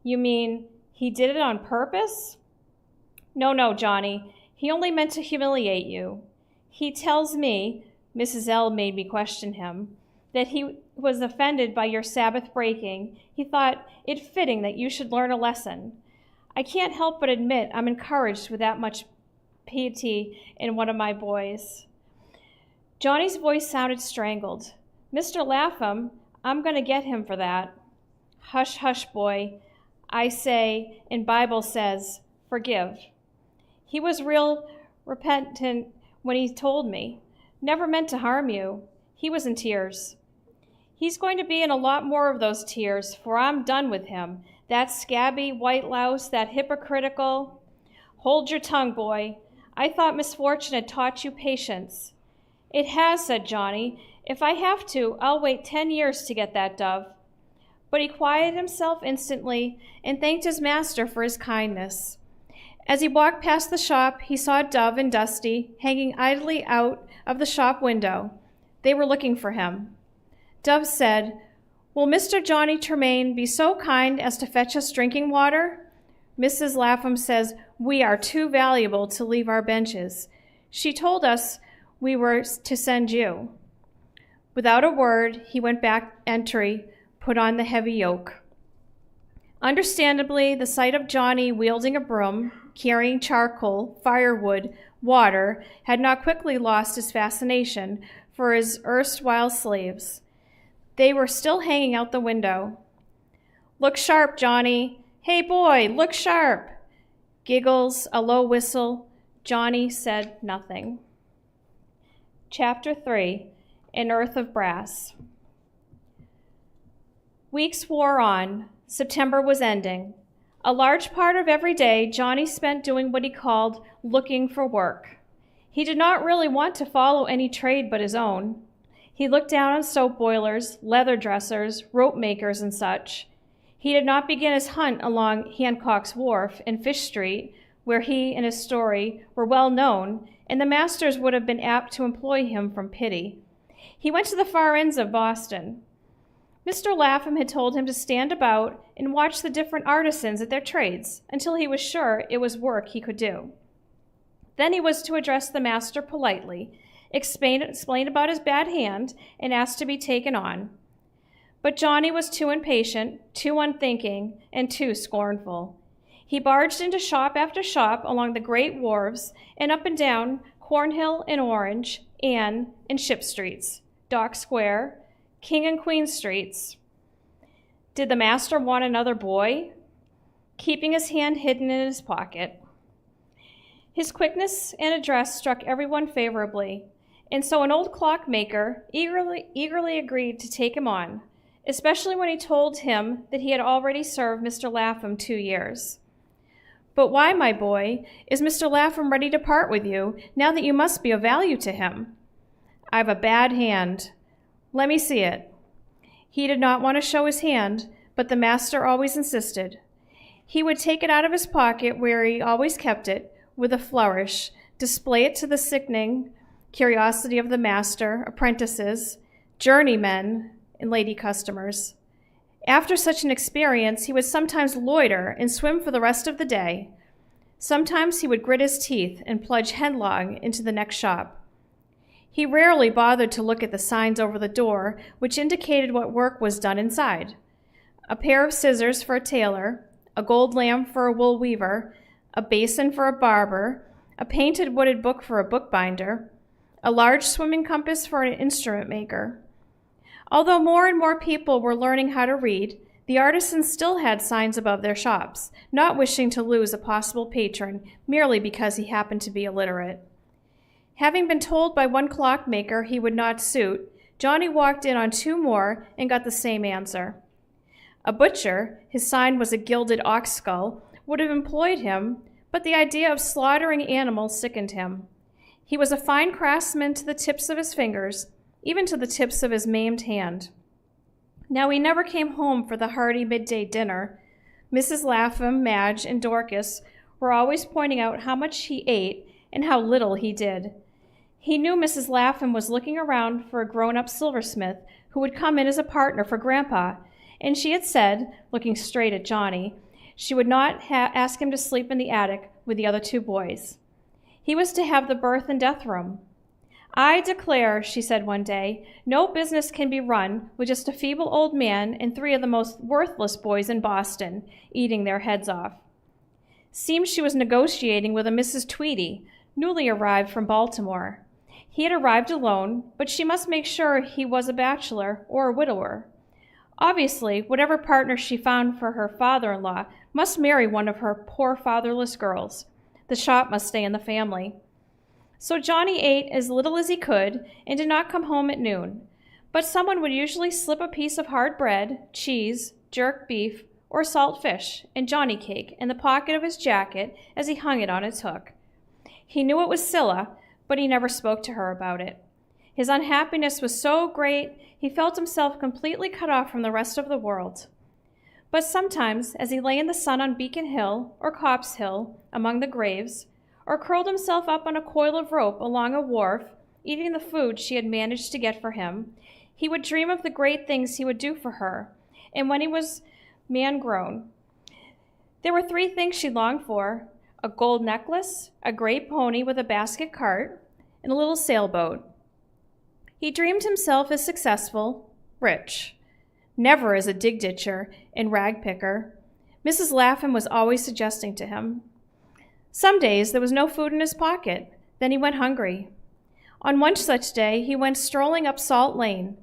You mean he did it on purpose? No, Johnny. He only meant to humiliate you. He tells me, Mrs. L. made me question him, that he was offended by your Sabbath breaking. He thought it fitting that you should learn a lesson. I can't help but admit I'm encouraged with that much piety in one of my boys. Johnny's voice sounded strangled. Mr. Lapham, I'm going to get him for that. Hush, hush, boy. I say, and Bible says, forgive. He was real repentant when he told me. Never meant to harm you. He was in tears. He's going to be in a lot more of those tears, for I'm done with him. That scabby white louse, that hypocritical. Hold your tongue, boy. I thought misfortune had taught you patience. It has, said Johnny. If I have to, I'll wait 10 years to get that dove. But he quieted himself instantly and thanked his master for his kindness. As he walked past the shop, he saw Dove and Dusty hanging idly out of the shop window. They were looking for him. Dove said, "Will Mr. Johnny Tremain be so kind as to fetch us drinking water?" Mrs. Lapham says, "We are too valuable to leave our benches. She told us we were to send you." Without a word, he went back entry, put on the heavy yoke. Understandably, the sight of Johnny wielding a broom, carrying charcoal, firewood, water, had not quickly lost his fascination for his erstwhile slaves. They were still hanging out the window. "Look sharp, Johnny. Hey, boy, look sharp." Giggles, a low whistle. Johnny said nothing. Chapter 3, An Earth of Brass. Weeks wore on. September was ending. A large part of every day Johnny spent doing what he called looking for work. He did not really want to follow any trade but his own. He looked down on soap boilers, leather dressers, rope makers, and such. He did not begin his hunt along Hancock's Wharf in Fish Street, where he and his story were well known, and the masters would have been apt to employ him from pity. He went to the far ends of Boston. Mr. Lapham had told him to stand about and watch the different artisans at their trades until he was sure it was work he could do. Then he was to address the master politely, explain about his bad hand, and ask to be taken on. But Johnny was too impatient, too unthinking, and too scornful. He barged into shop after shop along the great wharves and up and down Cornhill and Orange, Ann and Ship Streets, Dock Square, King and Queen Streets. Did the master want another boy? Keeping his hand hidden in his pocket. His quickness and address struck everyone favorably, and so an old clockmaker eagerly agreed to take him on, especially when he told him that he had already served Mr. Lapham 2 years. "But why, my boy, is Mr. Lapham ready to part with you, now that you must be of value to him?" "I've a bad hand." "Let me see it." He did not want to show his hand, but the master always insisted. He would take it out of his pocket, where he always kept it, with a flourish, display it to the sickening curiosity of the master, apprentices, journeymen, and lady customers. After such an experience, he would sometimes loiter and swim for the rest of the day. Sometimes he would grit his teeth and plunge headlong into the next shop. He rarely bothered to look at the signs over the door, which indicated what work was done inside. A pair of scissors for a tailor, a gold lamp for a wool weaver, a basin for a barber, a painted wooded book for a bookbinder, a large swimming compass for an instrument maker. Although more and more people were learning how to read, the artisans still had signs above their shops, not wishing to lose a possible patron merely because he happened to be illiterate. Having been told by one clockmaker he would not suit, Johnny walked in on 2 more and got the same answer. A butcher, his sign was a gilded ox skull, would have employed him, but the idea of slaughtering animals sickened him. He was a fine craftsman to the tips of his fingers, even to the tips of his maimed hand. Now he never came home for the hearty midday dinner. Mrs. Lapham, Madge, and Dorcas were always pointing out how much he ate and how little he did. He knew Mrs. Lapham was looking around for a grown-up silversmith who would come in as a partner for Grandpa, and she had said, looking straight at Johnny, she would not ask him to sleep in the attic with the other 2 boys. He was to have the birth and death room. "I declare," she said one day, "no business can be run with just a feeble old man and 3 of the most worthless boys in Boston eating their heads off." Seems she was negotiating with a Mrs. Tweedy, newly arrived from Baltimore. He had arrived alone, but she must make sure he was a bachelor or a widower. Obviously, whatever partner she found for her father-in-law must marry one of her poor fatherless girls. The shop must stay in the family. So Johnny ate as little as he could and did not come home at noon. But someone would usually slip a piece of hard bread, cheese, jerked beef, or salt fish and Johnny cake in the pocket of his jacket as he hung it on its hook. He knew it was Scylla, but he never spoke to her about it. His unhappiness was so great, he felt himself completely cut off from the rest of the world. But sometimes, as he lay in the sun on Beacon Hill or Copp's Hill among the graves, or curled himself up on a coil of rope along a wharf, eating the food she had managed to get for him, he would dream of the great things he would do for her, and when he was man-grown. There were 3 things she longed for: a gold necklace, a gray pony with a basket cart, and a little sailboat. He dreamed himself as successful, rich, never as a dig-ditcher and rag-picker. Mrs. Lapham was always suggesting to him. Some days there was no food in his pocket, then he went hungry. On one such day, he went strolling up Salt Lane.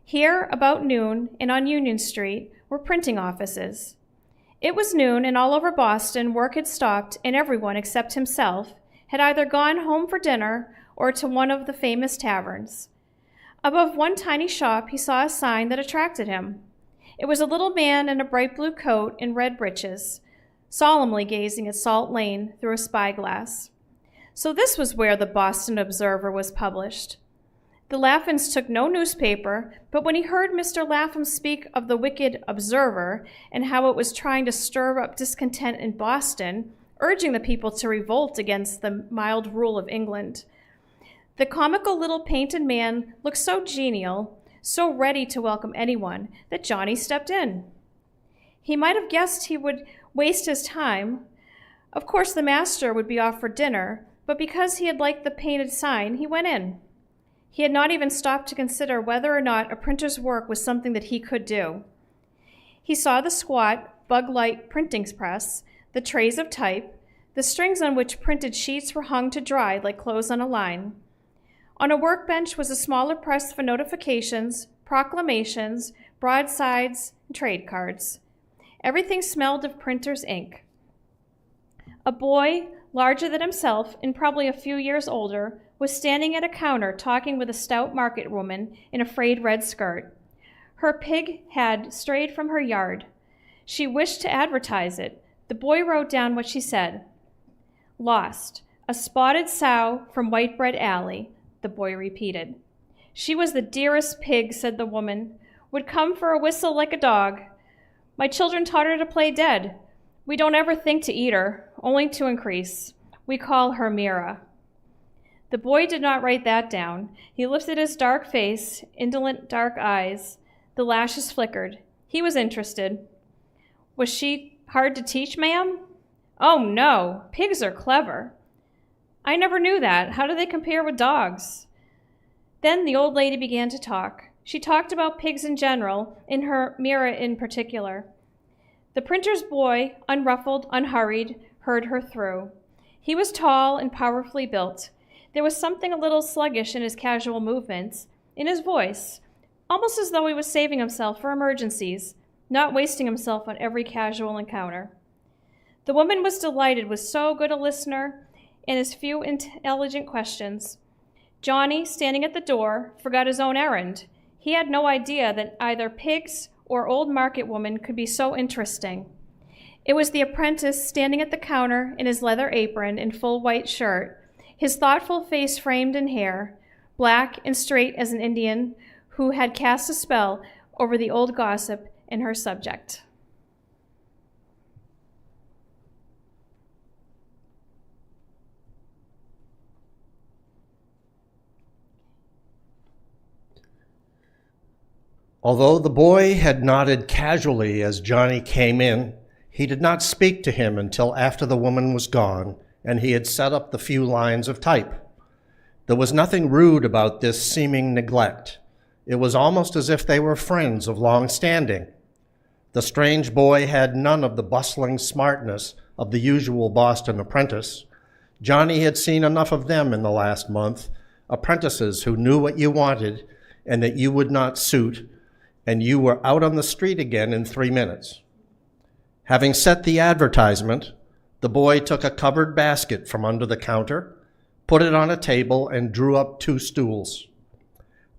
Here, about noon, and on Union Street, were printing offices. It was noon, and all over Boston, work had stopped, and everyone, except himself, had either gone home for dinner or to one of the famous taverns. Above one tiny shop, he saw a sign that attracted him. It was a little man in a bright blue coat and red breeches, solemnly gazing at Salt Lane through a spyglass. So this was where the Boston Observer was published. The Laphams took no newspaper, but when he heard Mr. Lapham speak of the wicked Observer and how it was trying to stir up discontent in Boston, urging the people to revolt against the mild rule of England, the comical little painted man looked so genial, so ready to welcome anyone, that Johnny stepped in. He might have guessed he would waste his time. Of course, the master would be off for dinner, but because he had liked the painted sign, he went in. He had not even stopped to consider whether or not a printer's work was something that he could do. He saw the squat, bug-light printing press, the trays of type, the strings on which printed sheets were hung to dry like clothes on a line. On a workbench was a smaller press for notifications, proclamations, broadsides, and trade cards. Everything smelled of printer's ink. A boy, larger than himself and probably a few years older, was standing at a counter talking with a stout market woman in a frayed red skirt. Her pig had strayed from her yard. She wished to advertise it. The boy wrote down what she said. "Lost. A spotted sow from Whitebread Alley," the boy repeated. "She was the dearest pig," said the woman. "Would come for a whistle like a dog. My children taught her to play dead. We don't ever think to eat her, only to increase. We call her Mira." The boy did not write that down. He lifted his dark face, indolent dark eyes. The lashes flickered. He was interested. "Was she hard to teach, ma'am?" "Oh, no. Pigs are clever." "I never knew that. How do they compare with dogs?" Then the old lady began to talk. She talked about pigs in general, and her Mira in particular. The printer's boy, unruffled, unhurried, heard her through. He was tall and powerfully built. There was something a little sluggish in his casual movements, in his voice, almost as though he was saving himself for emergencies, not wasting himself on every casual encounter. The woman was delighted with so good a listener and his few intelligent questions. Johnny, standing at the door, forgot his own errand. He had no idea that either pigs or old market woman could be so interesting. It was the apprentice standing at the counter in his leather apron and full white shirt, his thoughtful face framed in hair, black and straight as an Indian, who had cast a spell over the old gossip and her subject. Although the boy had nodded casually as Johnny came in, he did not speak to him until after the woman was gone and he had set up the few lines of type. There was nothing rude about this seeming neglect. It was almost as if they were friends of long standing. The strange boy had none of the bustling smartness of the usual Boston apprentice. Johnny had seen enough of them in the last month, apprentices who knew what you wanted and that you would not suit, and you were out on the street again in 3 minutes. Having set the advertisement, the boy took a covered basket from under the counter, put it on a table, and drew up 2 stools.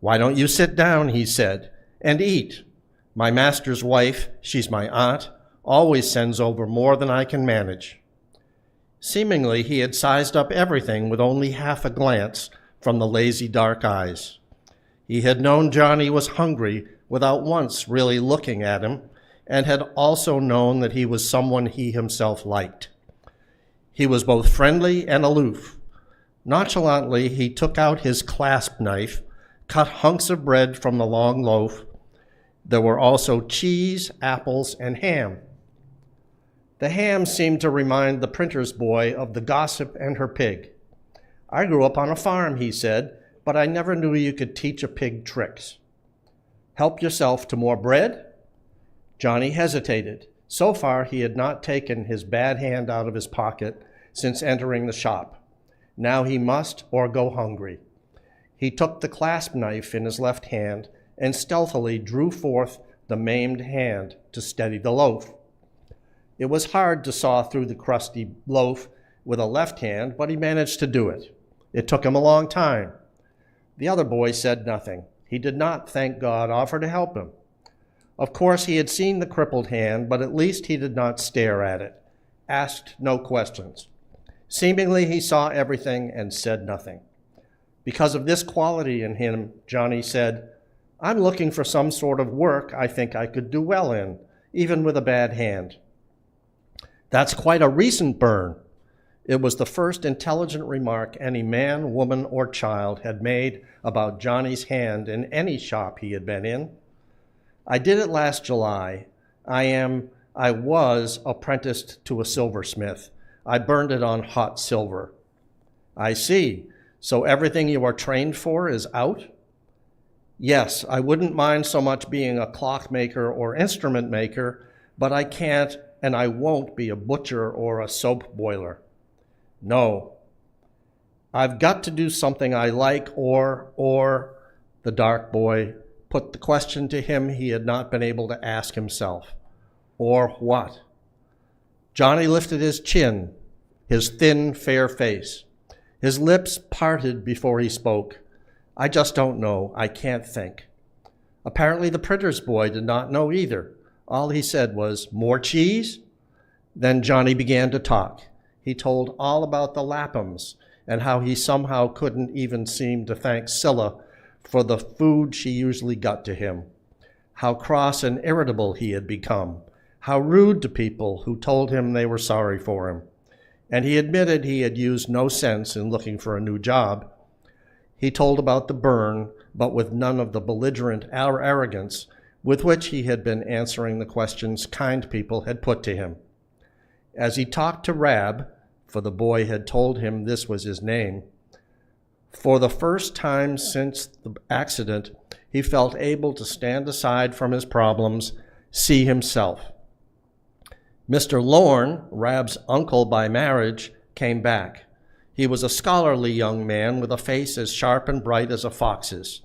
"Why don't you sit down," he said, "and eat? My master's wife, she's my aunt, always sends over more than I can manage." Seemingly, he had sized up everything with only half a glance from the lazy dark eyes. He had known Johnny was hungry without once really looking at him, and had also known that he was someone he himself liked. He was both friendly and aloof. Nonchalantly, he took out his clasp knife, cut hunks of bread from the long loaf. There were also cheese, apples, and ham. The ham seemed to remind the printer's boy of the gossip and her pig. "I grew up on a farm," he said, "but I never knew you could teach a pig tricks." "Help yourself to more bread?" Johnny hesitated. So far, he had not taken his bad hand out of his pocket since entering the shop. Now he must or go hungry. He took the clasp knife in his left hand and stealthily drew forth the maimed hand to steady the loaf. It was hard to saw through the crusty loaf with a left hand, but he managed to do it. It took him a long time. The other boy said nothing. He did not, thank God, offer to help him. Of course, he had seen the crippled hand, but at least he did not stare at it, asked no questions. Seemingly, he saw everything and said nothing. Because of this quality in him, Johnny said, "I'm looking for some sort of work I think I could do well in, even with a bad hand." "That's quite a recent burn." It was the first intelligent remark any man, woman, or child had made about Johnny's hand in any shop he had been in. "I did it last July. I was apprenticed to a silversmith. I burned it on hot silver." "I see. So everything you are trained for is out?" "Yes, I wouldn't mind so much being a clockmaker or instrument maker, but I can't and I won't be a butcher or a soap boiler." "No. I've got to do something I like or the dark boy put the question to him he had not been able to ask himself. Or what? Johnny lifted his chin, his thin, fair face. His lips parted before he spoke. "I just don't know. I can't think." Apparently the printer's boy did not know either. All he said was, "More cheese?" Then Johnny began to talk. He told all about the Laphams and how he somehow couldn't even seem to thank Scylla for the food she usually got to him, how cross and irritable he had become, how rude to people who told him they were sorry for him. And he admitted he had used no sense in looking for a new job. He told about the burn, but with none of the belligerent arrogance with which he had been answering the questions kind people had put to him. As he talked to Rab, for the boy had told him this was his name, for the first time since the accident, he felt able to stand aside from his problems, see himself. Mr. Lorne, Rab's uncle by marriage, came back. He was a scholarly young man with a face as sharp and bright as a fox's.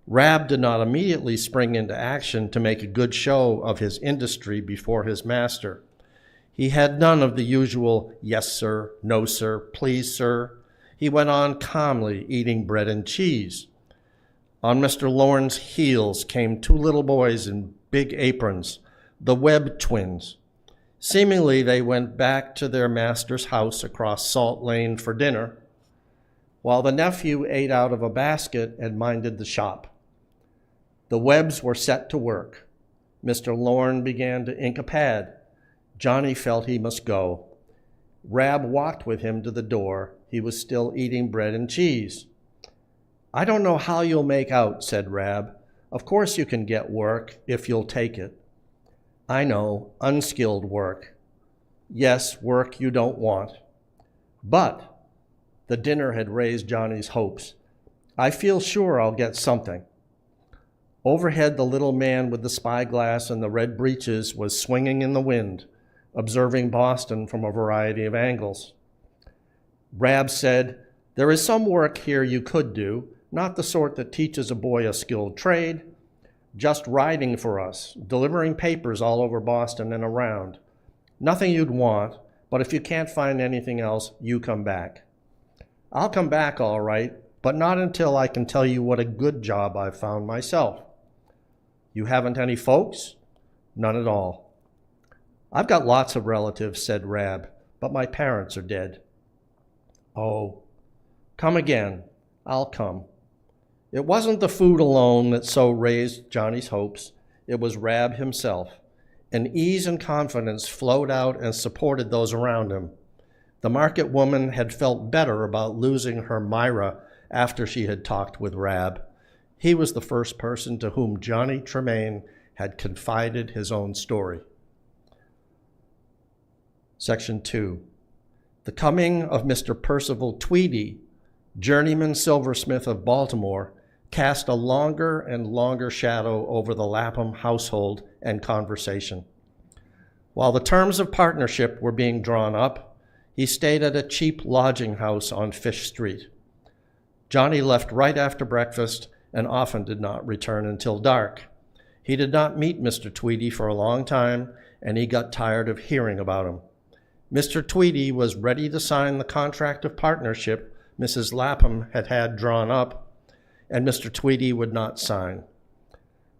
Rab did not immediately spring into action to make a good show of his industry before his master. He had none of the usual "yes, sir," "no, sir," "please, sir." He went on calmly eating bread and cheese. On Mr. Lorne's heels came 2 little boys in big aprons, the Webb twins. Seemingly they went back to their master's house across Salt Lane for dinner, while the nephew ate out of a basket and minded the shop. The Webbs were set to work. Mr. Lorne began to ink a pad. Johnny felt he must go. Rab walked with him to the door. He was still eating bread and cheese. "I don't know how you'll make out," said Rab. "Of course you can get work if you'll take it." "I know, unskilled work." "Yes, work you don't want." "But The dinner had raised Johnny's hopes. I feel sure I'll get something. Overhead, the little man with the spyglass and the red breeches was swinging in the wind, observing Boston from a variety of angles. Rab said, "There is some work here you could do, not the sort that teaches a boy a skilled trade, just riding for us, delivering papers all over Boston and around. Nothing you'd want, but if you can't find anything else, you come back." "I'll come back all right, but not until I can tell you what a good job I've found myself." "You haven't any folks?" "None at all." "I've got lots of relatives," said Rab, "but my parents are dead." "Oh, come again. I'll come." It wasn't the food alone that so raised Johnny's hopes. It was Rab himself. An ease and confidence flowed out and supported those around him. The market woman had felt better about losing her Myra after she had talked with Rab. He was the first person to whom Johnny Tremain had confided his own story. Section 2. The coming of Mr. Percival Tweedy, journeyman silversmith of Baltimore, cast a longer and longer shadow over the Lapham household and conversation. While the terms of partnership were being drawn up, he stayed at a cheap lodging house on Fish Street. Johnny left right after breakfast and often did not return until dark. He did not meet Mr. Tweedy for a long time, and he got tired of hearing about him. Mr. Tweedy was ready to sign the contract of partnership Mrs. Lapham had drawn up, and Mr. Tweedy would not sign.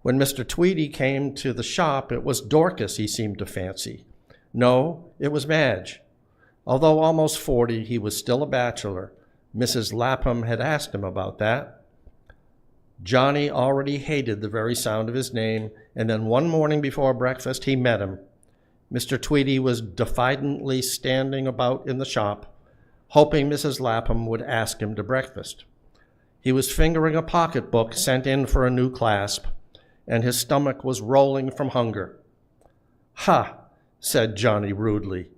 When Mr. Tweedy came to the shop, it was Dorcas he seemed to fancy. No, it was Madge. Although almost 40, he was still a bachelor. Mrs. Lapham had asked him about that. Johnny already hated the very sound of his name, and then one morning before breakfast, he met him. Mr. Tweedy was diffidently standing about in the shop, hoping Mrs. Lapham would ask him to breakfast. He was fingering a pocketbook sent in for a new clasp, and his stomach was rolling from hunger. "Ha!" said Johnny rudely.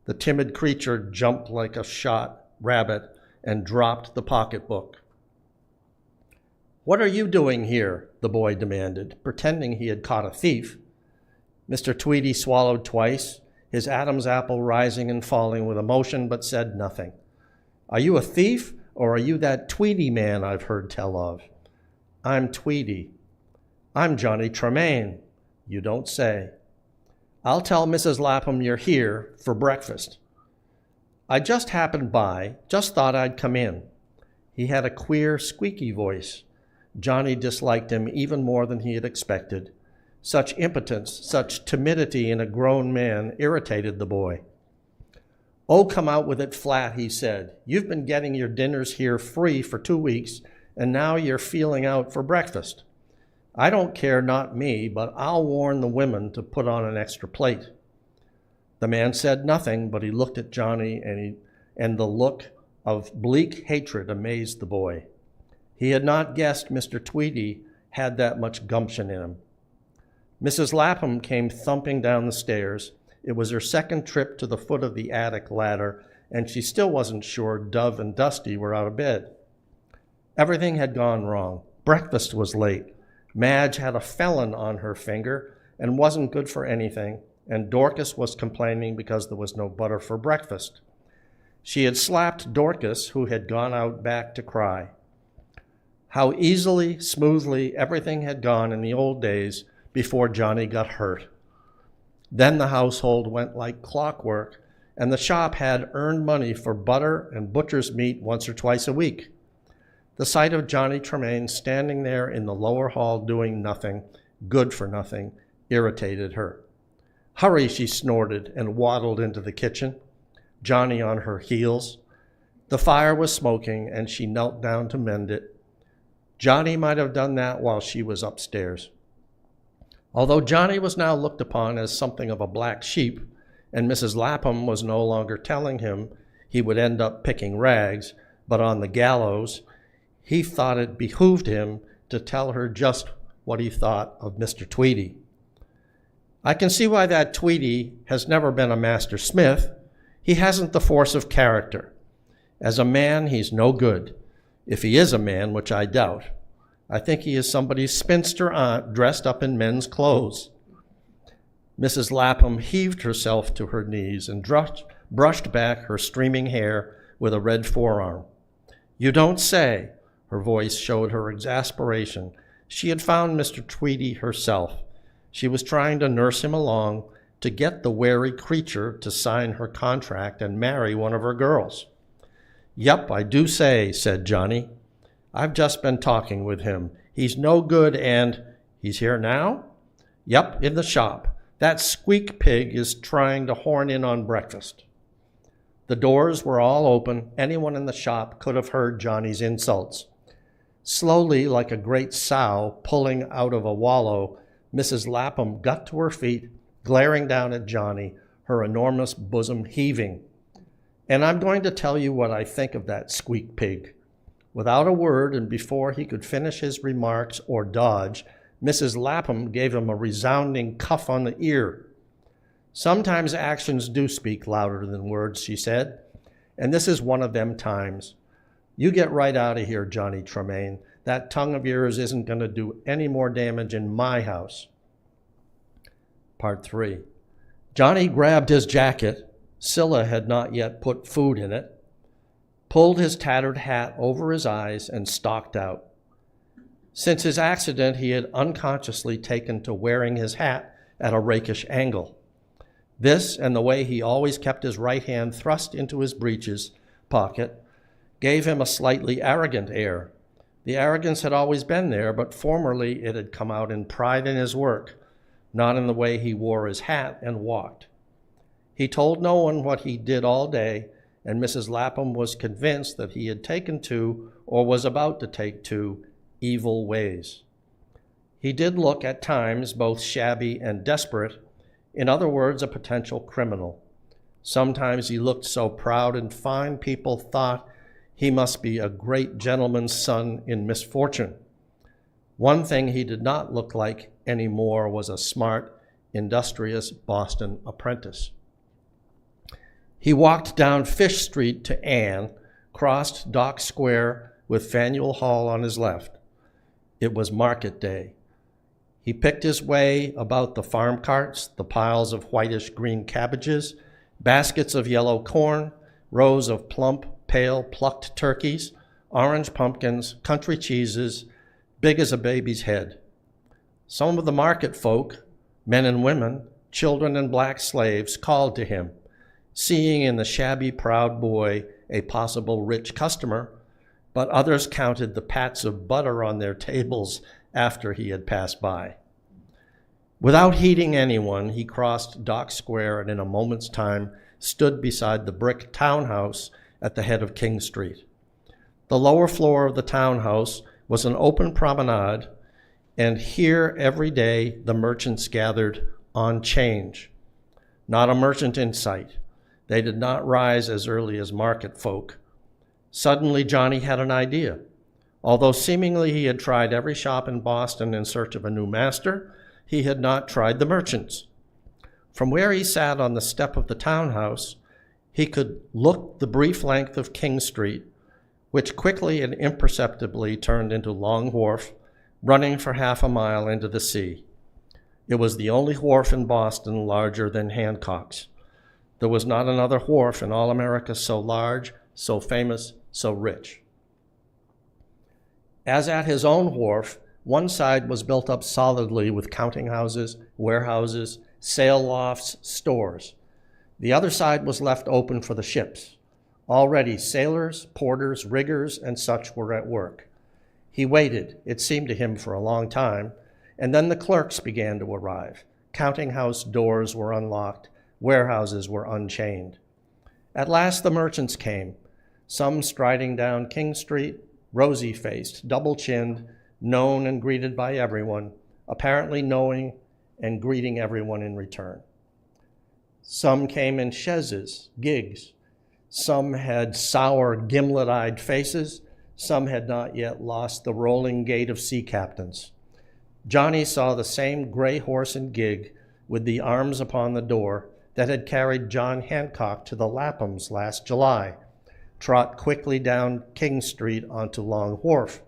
The timid creature jumped like a shot rabbit and dropped the pocketbook. "What are you doing here?" the boy demanded, pretending he had caught a thief. Mr. Tweedy swallowed twice, his Adam's apple rising and falling with emotion, but said nothing. "Are you a thief, or are you that Tweedy man I've heard tell of?" "I'm Tweedy." "I'm Johnny Tremain." "You don't say." "I'll tell Mrs. Lapham you're here for breakfast." "I just happened by, just thought I'd come in." He had a queer, squeaky voice. Johnny disliked him even more than he had expected. Such impotence, such timidity in a grown man irritated the boy. "Oh, come out with it flat," he said. "You've been getting your dinners here free for 2 weeks, and now you're feeling out for breakfast. I don't care, not me, but I'll warn the women to put on an extra plate." The man said nothing, but he looked at Johnny, and the look of bleak hatred amazed the boy. He had not guessed Mr. Tweedy had that much gumption in him. Mrs. Lapham came thumping down the stairs. It was her second trip to the foot of the attic ladder, and she still wasn't sure Dove and Dusty were out of bed. Everything had gone wrong. Breakfast was late. Madge had a felon on her finger and wasn't good for anything, and Dorcas was complaining because there was no butter for breakfast. She had slapped Dorcas, who had gone out back to cry. How easily, smoothly everything had gone in the old days before Johnny got hurt. Then the household went like clockwork, and the shop had earned money for butter and butcher's meat once or twice a week. The sight of Johnny Tremain standing there in the lower hall doing nothing, good for nothing, irritated her. "Hurry," she snorted and waddled into the kitchen, Johnny on her heels. The fire was smoking, and she knelt down to mend it. Johnny might have done that while she was upstairs. Although Johnny was now looked upon as something of a black sheep, and Mrs. Lapham was no longer telling him he would end up picking rags, but on the gallows, he thought it behooved him to tell her just what he thought of Mr. Tweedy. "I can see why that Tweedy has never been a master smith. He hasn't the force of character. As a man, he's no good. If he is a man, which I doubt. I think he is somebody's spinster aunt dressed up in men's clothes. Mrs. Lapham heaved herself to her knees and brushed back her streaming hair with a red forearm. You don't say. Her voice showed her exasperation. She had found Mr. Tweedy herself. She was trying to nurse him along to get the wary creature to sign her contract and marry one of her girls. Yep, I do say, said Johnny. I've just been talking with him. He's no good and... He's here now? Yep, in the shop. That squeak pig is trying to horn in on breakfast. The doors were all open. Anyone in the shop could have heard Johnny's insults. Slowly, like a great sow pulling out of a wallow, Mrs. Lapham got to her feet, glaring down at Johnny, her enormous bosom heaving. And I'm going to tell you what I think of that squeak pig. Without a word, and before he could finish his remarks or dodge, Mrs. Lapham gave him a resounding cuff on the ear. Sometimes actions do speak louder than words, she said, and this is one of them times. You get right out of here, Johnny Tremain. That tongue of yours isn't going to do any more damage in my house. Part 3. Johnny grabbed his jacket. Scylla had not yet put food in it, pulled his tattered hat over his eyes, and stalked out. Since his accident, he had unconsciously taken to wearing his hat at a rakish angle. This, and the way he always kept his right hand thrust into his breeches pocket, gave him a slightly arrogant air. The arrogance had always been there, but formerly it had come out in pride in his work, not in the way he wore his hat and walked. He told no one what he did all day, and Mrs. Lapham was convinced that he had taken to, or was about to take to, evil ways. He did look at times both shabby and desperate, in other words, a potential criminal. Sometimes he looked so proud and fine people thought he must be a great gentleman's son in misfortune. One thing he did not look like anymore was a smart, industrious Boston apprentice. He walked down Fish Street to Ann, crossed Dock Square with Faneuil Hall on his left. It was market day. He picked his way about the farm carts, the piles of whitish-green cabbages, baskets of yellow corn, rows of plump, pale, plucked turkeys, orange pumpkins, country cheeses, big as a baby's head. Some of the market folk, men and women, children and black slaves, called to him, seeing in the shabby, proud boy a possible rich customer, but others counted the pats of butter on their tables after he had passed by. Without heeding anyone, he crossed Dock Square and in a moment's time stood beside the brick townhouse at the head of King Street. The lower floor of the townhouse was an open promenade, and here every day the merchants gathered on change. Not a merchant in sight. They did not rise as early as market folk. Suddenly Johnny had an idea. Although seemingly he had tried every shop in Boston in search of a new master, he had not tried the merchants. From where he sat on the step of the townhouse, he could look the brief length of King Street, which quickly and imperceptibly turned into Long Wharf, running for half a mile into the sea. It was the only wharf in Boston larger than Hancock's. There was not another wharf in all America so large, so famous, so rich. As at his own wharf, one side was built up solidly with counting houses, warehouses, sail lofts, stores. The other side was left open for the ships. Already sailors, porters, riggers, and such were at work. He waited, it seemed to him for a long time, and then the clerks began to arrive. Counting house doors were unlocked, warehouses were unchained. At last the merchants came, some striding down King Street, rosy-faced, double-chinned, known and greeted by everyone, apparently knowing and greeting everyone in return. Some came in chaises, gigs. Some had sour, gimlet-eyed faces. Some had not yet lost the rolling gait of sea captains. Johnny saw the same gray horse and gig with the arms upon the door that had carried John Hancock to the Laphams last July, trot quickly down King Street onto Long Wharf.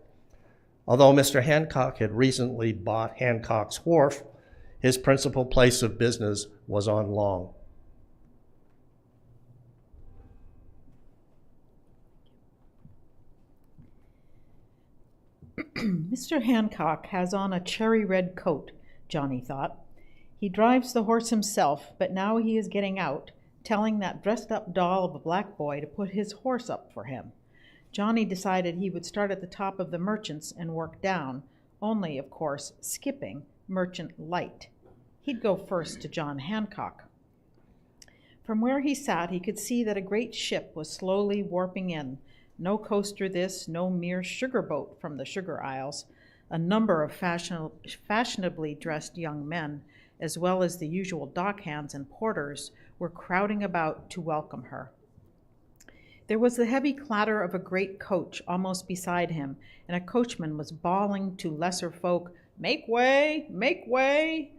Although Mr. Hancock had recently bought Hancock's Wharf, his principal place of business was on Long. Mr. Hancock has on a cherry red coat, Johnny thought. He drives the horse himself, but now he is getting out, telling that dressed-up doll of a black boy to put his horse up for him. Johnny decided he would start at the top of the Merchants and work down, only, of course, skipping Merchant Light. He'd go first to John Hancock. From where he sat, he could see that a great ship was slowly warping in. No coaster this, no mere sugar boat from the sugar isles. A number of fashionably dressed young men, as well as the usual dockhands and porters, were crowding about to welcome her. There was the heavy clatter of a great coach almost beside him, and a coachman was bawling to lesser folk, "Make way! Make way!"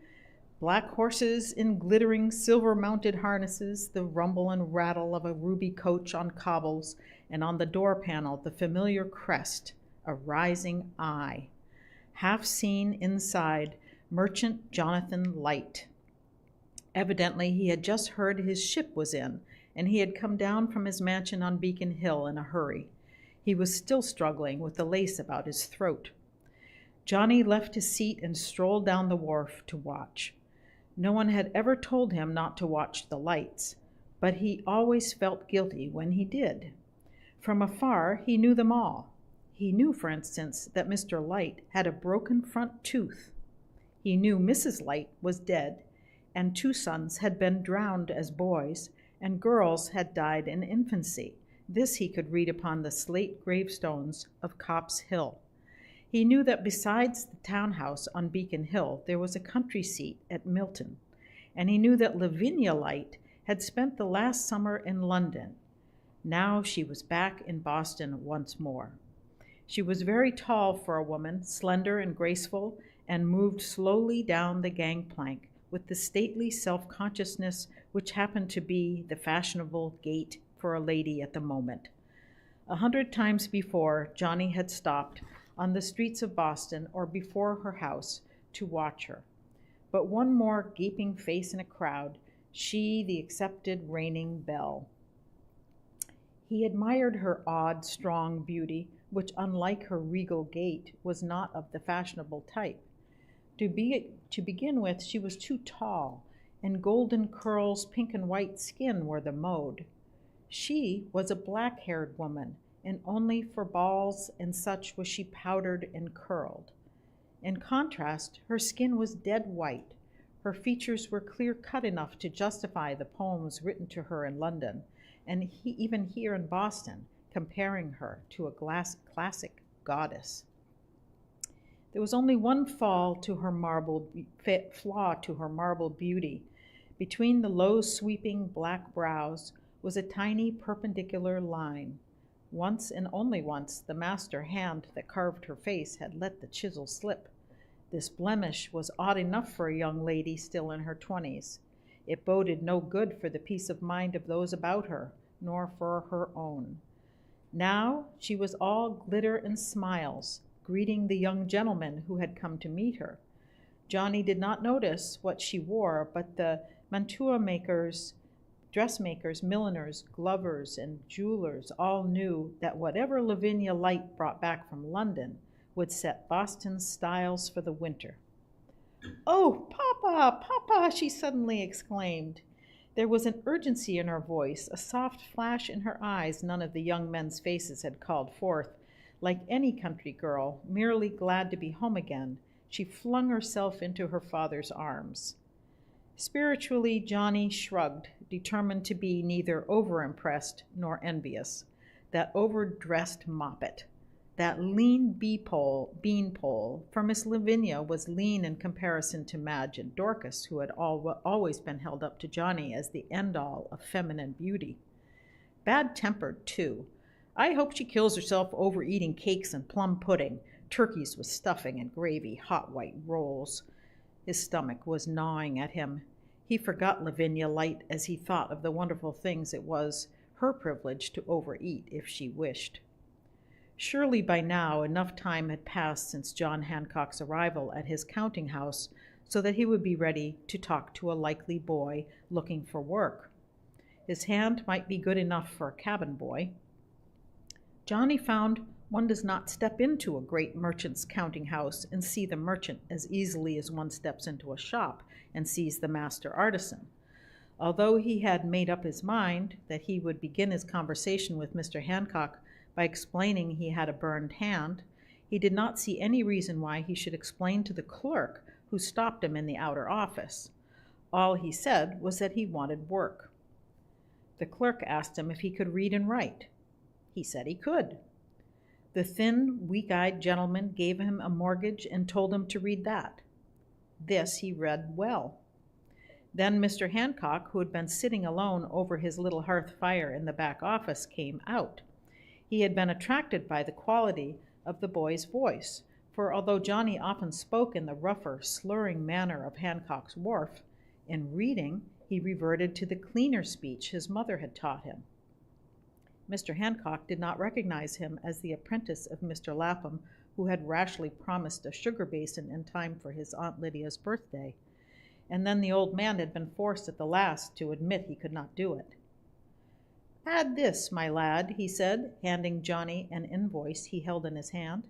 Black horses in glittering silver-mounted harnesses, the rumble and rattle of a ruby coach on cobbles, and on the door panel the familiar crest, a rising eye. Half seen inside, Merchant Jonathan Light. Evidently he had just heard his ship was in, and he had come down from his mansion on Beacon Hill in a hurry. He was still struggling with the lace about his throat. Johnny left his seat and strolled down the wharf to watch. No one had ever told him not to watch the lights, but he always felt guilty when he did. From afar, he knew them all. He knew, for instance, that Mr. Light had a broken front tooth. He knew Mrs. Light was dead, and 2 sons had been drowned as boys, and girls had died in infancy. This he could read upon the slate gravestones of Copp's Hill. He knew that besides the townhouse on Beacon Hill, there was a country seat at Milton, and he knew that Lavinia Light had spent the last summer in London. Now she was back in Boston once more. She was very tall for a woman, slender and graceful, and moved slowly down the gangplank with the stately self-consciousness which happened to be the fashionable gait for a lady at the moment. 100 times before, Johnny had stopped on the streets of Boston or before her house to watch her. But one more gaping face in a crowd, she the accepted reigning belle. He admired her odd, strong beauty, which, unlike her regal gait, was not of the fashionable type. To begin with, she was too tall, and golden curls, pink and white skin were the mode. She was a black-haired woman, and only for balls and such was she powdered and curled. In contrast, her skin was dead white. Her features were clear-cut enough to justify the poems written to her in London, and even here in Boston, comparing her to a classic goddess. There was only one flaw to her marble beauty. Between the low, sweeping black brows was a tiny perpendicular line. Once and only once, the master hand that carved her face had let the chisel slip. This blemish was odd enough for a young lady still in her 20s. It boded no good for the peace of mind of those about her, nor for her own. Now she was all glitter and smiles, greeting the young gentleman who had come to meet her. Johnny did not notice what she wore, but the mantua makers, dressmakers, milliners, glovers, and jewelers all knew that whatever Lavinia Light brought back from London would set Boston's styles for the winter. "Oh, Papa, Papa!" she suddenly exclaimed. There was an urgency in her voice, a soft flash in her eyes none of the young men's faces had called forth. Like any country girl, merely glad to be home again, she flung herself into her father's arms. Spiritually, Johnny shrugged, determined to be neither overimpressed nor envious. That overdressed moppet, that lean beanpole, for Miss Lavinia was lean in comparison to Madge and Dorcas, who had always been held up to Johnny as the end-all of feminine beauty. Bad-tempered, too. I hope she kills herself over eating cakes and plum pudding, turkeys with stuffing and gravy, hot white rolls. His stomach was gnawing at him. He forgot Lavinia Light as he thought of the wonderful things it was her privilege to overeat if she wished. Surely by now enough time had passed since John Hancock's arrival at his counting house so that he would be ready to talk to a likely boy looking for work. His hand might be good enough for a cabin boy. Johnny found one does not step into a great merchant's counting house and see the merchant as easily as one steps into a shop and sees the master artisan. Although he had made up his mind that he would begin his conversation with Mr. Hancock by explaining he had a burned hand, he did not see any reason why he should explain to the clerk who stopped him in the outer office. All he said was that he wanted work. The clerk asked him if he could read and write. He said he could. The thin, weak-eyed gentleman gave him a mortgage and told him to read that. This he read well. Then Mr. Hancock, who had been sitting alone over his little hearth fire in the back office, came out. He had been attracted by the quality of the boy's voice, for although Johnny often spoke in the rougher, slurring manner of Hancock's wharf, in reading he reverted to the cleaner speech his mother had taught him. Mr. Hancock did not recognize him as the apprentice of Mr. Lapham, who had rashly promised a sugar basin in time for his Aunt Lydia's birthday, and then the old man had been forced at the last to admit he could not do it. "Add this, my lad," he said, handing Johnny an invoice he held in his hand.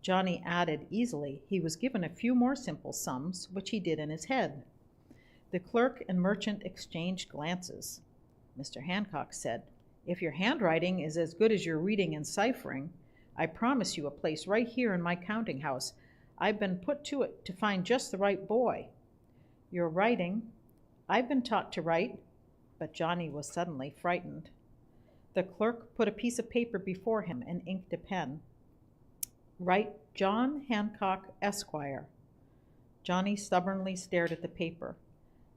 Johnny added easily. He was given a few more simple sums, which he did in his head. The clerk and merchant exchanged glances. Mr. Hancock said, "If your handwriting is as good as your reading and ciphering, I promise you a place right here in my counting house. I've been put to it to find just the right boy. Your writing, I've been taught to write," but Johnny was suddenly frightened. The clerk put a piece of paper before him and inked a pen. "Write John Hancock, Esquire." Johnny stubbornly stared at the paper.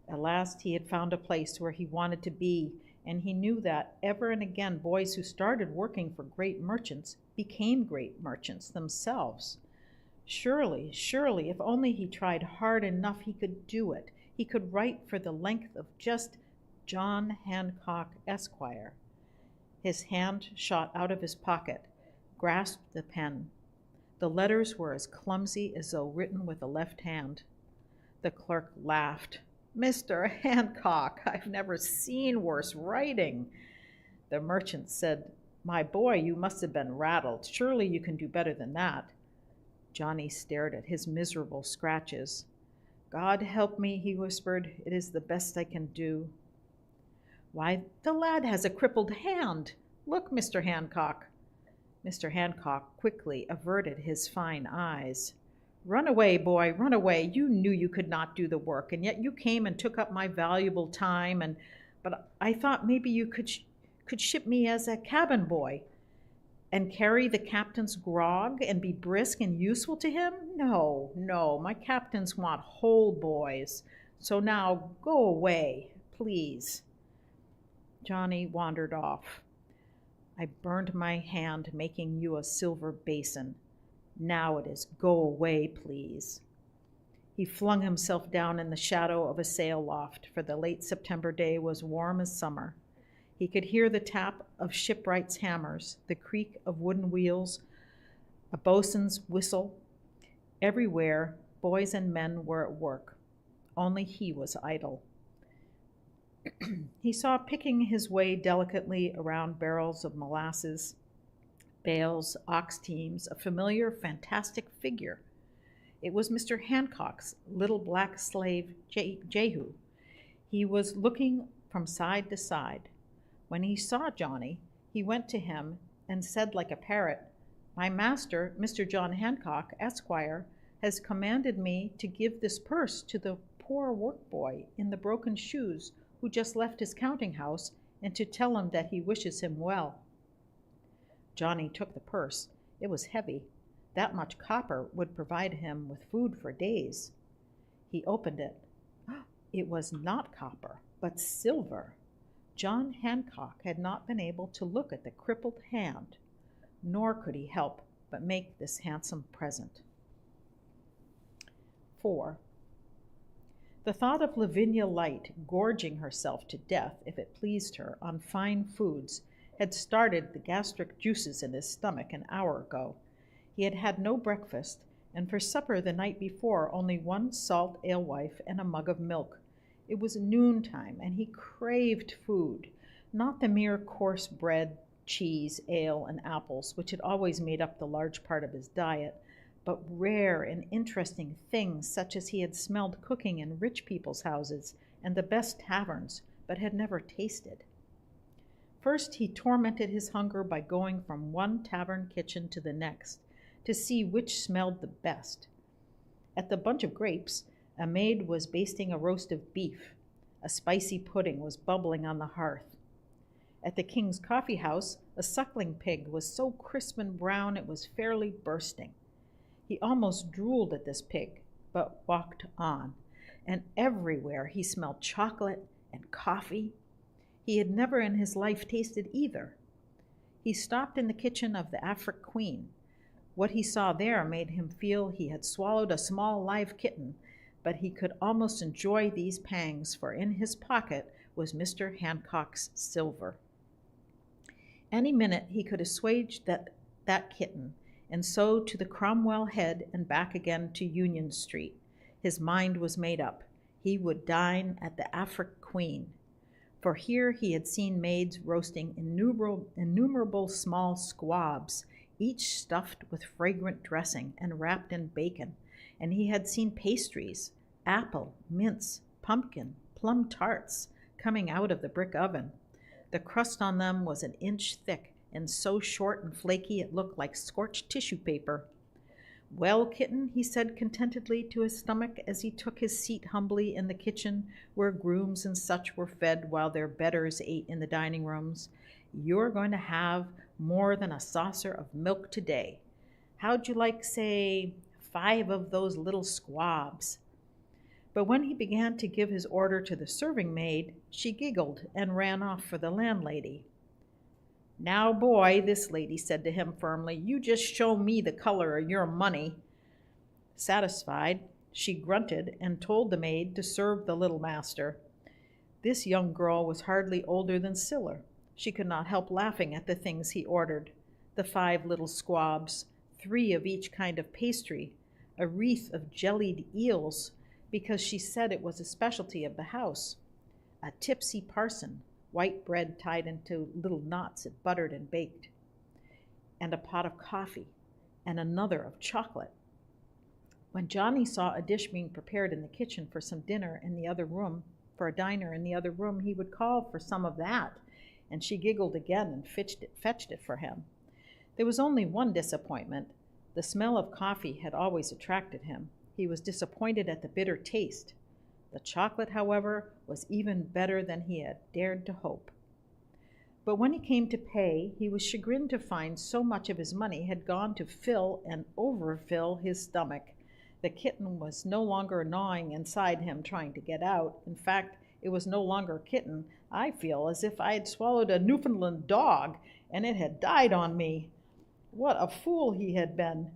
At last he had found a place where he wanted to be, and he knew that ever and again boys who started working for great merchants became great merchants themselves. Surely, surely, if only he tried hard enough, he could do it. He could write for the length of just John Hancock, Esquire. His hand shot out of his pocket, grasped the pen. The letters were as clumsy as though written with the left hand. The clerk laughed. "Mr. Hancock, I've never seen worse writing." The merchant said, "My boy, you must have been rattled. Surely you can do better than that." Johnny stared at his miserable scratches. "God help me," he whispered. "It is the best I can do." "Why, the lad has a crippled hand. Look, Mr. Hancock." Mr. Hancock quickly averted his fine eyes. "Run away, boy, run away. You knew you could not do the work, and yet you came and took up my valuable time, but I thought maybe you could ship me as a cabin boy and carry the captain's grog and be brisk and useful to him. No, no, my captains want whole boys. So now go away, please." Johnny wandered off. "I burned my hand making you a silver basin. Now it is go away, please." He flung himself down in the shadow of a sail loft, for the late September day was warm as summer. He could hear the tap of shipwrights' hammers, the creak of wooden wheels, a boatswain's whistle. Everywhere, boys and men were at work. Only he was idle. He saw picking his way delicately around barrels of molasses, bales, ox teams, a familiar, fantastic figure. It was Mr. Hancock's little black slave, Jehu. He was looking from side to side. When he saw Johnny, he went to him and said like a parrot, "My master, Mr. John Hancock, Esquire, has commanded me to give this purse to the poor workboy in the broken shoes who just left his counting house, and to tell him that he wishes him well." Johnny took the purse. It was heavy. That much copper would provide him with food for days. He opened it. It was not copper, but silver. John Hancock had not been able to look at the crippled hand, nor could he help but make this handsome present. 4. The thought of Lavinia Light gorging herself to death, if it pleased her, on fine foods had started the gastric juices in his stomach an hour ago. He had had no breakfast, and for supper the night before only one salt alewife and a mug of milk. It was noontime, and he craved food, not the mere coarse bread, cheese, ale, and apples, which had always made up the large part of his diet, but rare and interesting things such as he had smelled cooking in rich people's houses and the best taverns, but had never tasted. First, he tormented his hunger by going from one tavern kitchen to the next to see which smelled the best. At the Bunch of Grapes, a maid was basting a roast of beef. A spicy pudding was bubbling on the hearth. At the King's Coffee House, a suckling pig was so crisp and brown it was fairly bursting. He almost drooled at this pig, but walked on, and everywhere he smelled chocolate and coffee. He had never in his life tasted either. He stopped in the kitchen of the Afric Queen. What he saw there made him feel he had swallowed a small live kitten, but he could almost enjoy these pangs, for in his pocket was Mr. Hancock's silver. Any minute he could assuage that kitten, and so to the Cromwell Head and back again to Union Street. His mind was made up. He would dine at the Afric Queen, for here he had seen maids roasting innumerable small squabs, each stuffed with fragrant dressing and wrapped in bacon, and he had seen pastries, apple, mince, pumpkin, plum tarts, coming out of the brick oven. The crust on them was an inch thick, and so short and flaky it looked like scorched tissue paper. "Well, kitten," he said contentedly to his stomach as he took his seat humbly in the kitchen where grooms and such were fed while their betters ate in the dining rooms, "you're going to have more than a saucer of milk today. How'd you like, say, 5 of those little squabs?" But when he began to give his order to the serving maid, she giggled and ran off for the landlady. "Now, boy," this lady said to him firmly, "you just show me the color of your money." Satisfied, she grunted and told the maid to serve the little master. This young girl was hardly older than Scylla. She could not help laughing at the things he ordered: the 5 little squabs, 3 of each kind of pastry, a wreath of jellied eels, because she said it was a specialty of the house, a tipsy parson, white bread tied into little knots and buttered and baked, and a pot of coffee, and another of chocolate. When Johnny saw a dish being prepared in the kitchen for some dinner in the other room, for a diner in the other room, he would call for some of that, and she giggled again and fetched it for him. There was only one disappointment. The smell of coffee had always attracted him. He was disappointed at the bitter taste. The chocolate, however, was even better than he had dared to hope. But when he came to pay, he was chagrined to find so much of his money had gone to fill and overfill his stomach. The kitten was no longer gnawing inside him, trying to get out. In fact, it was no longer a kitten. I feel as if I had swallowed a Newfoundland dog, and it had died on me. What a fool he had been!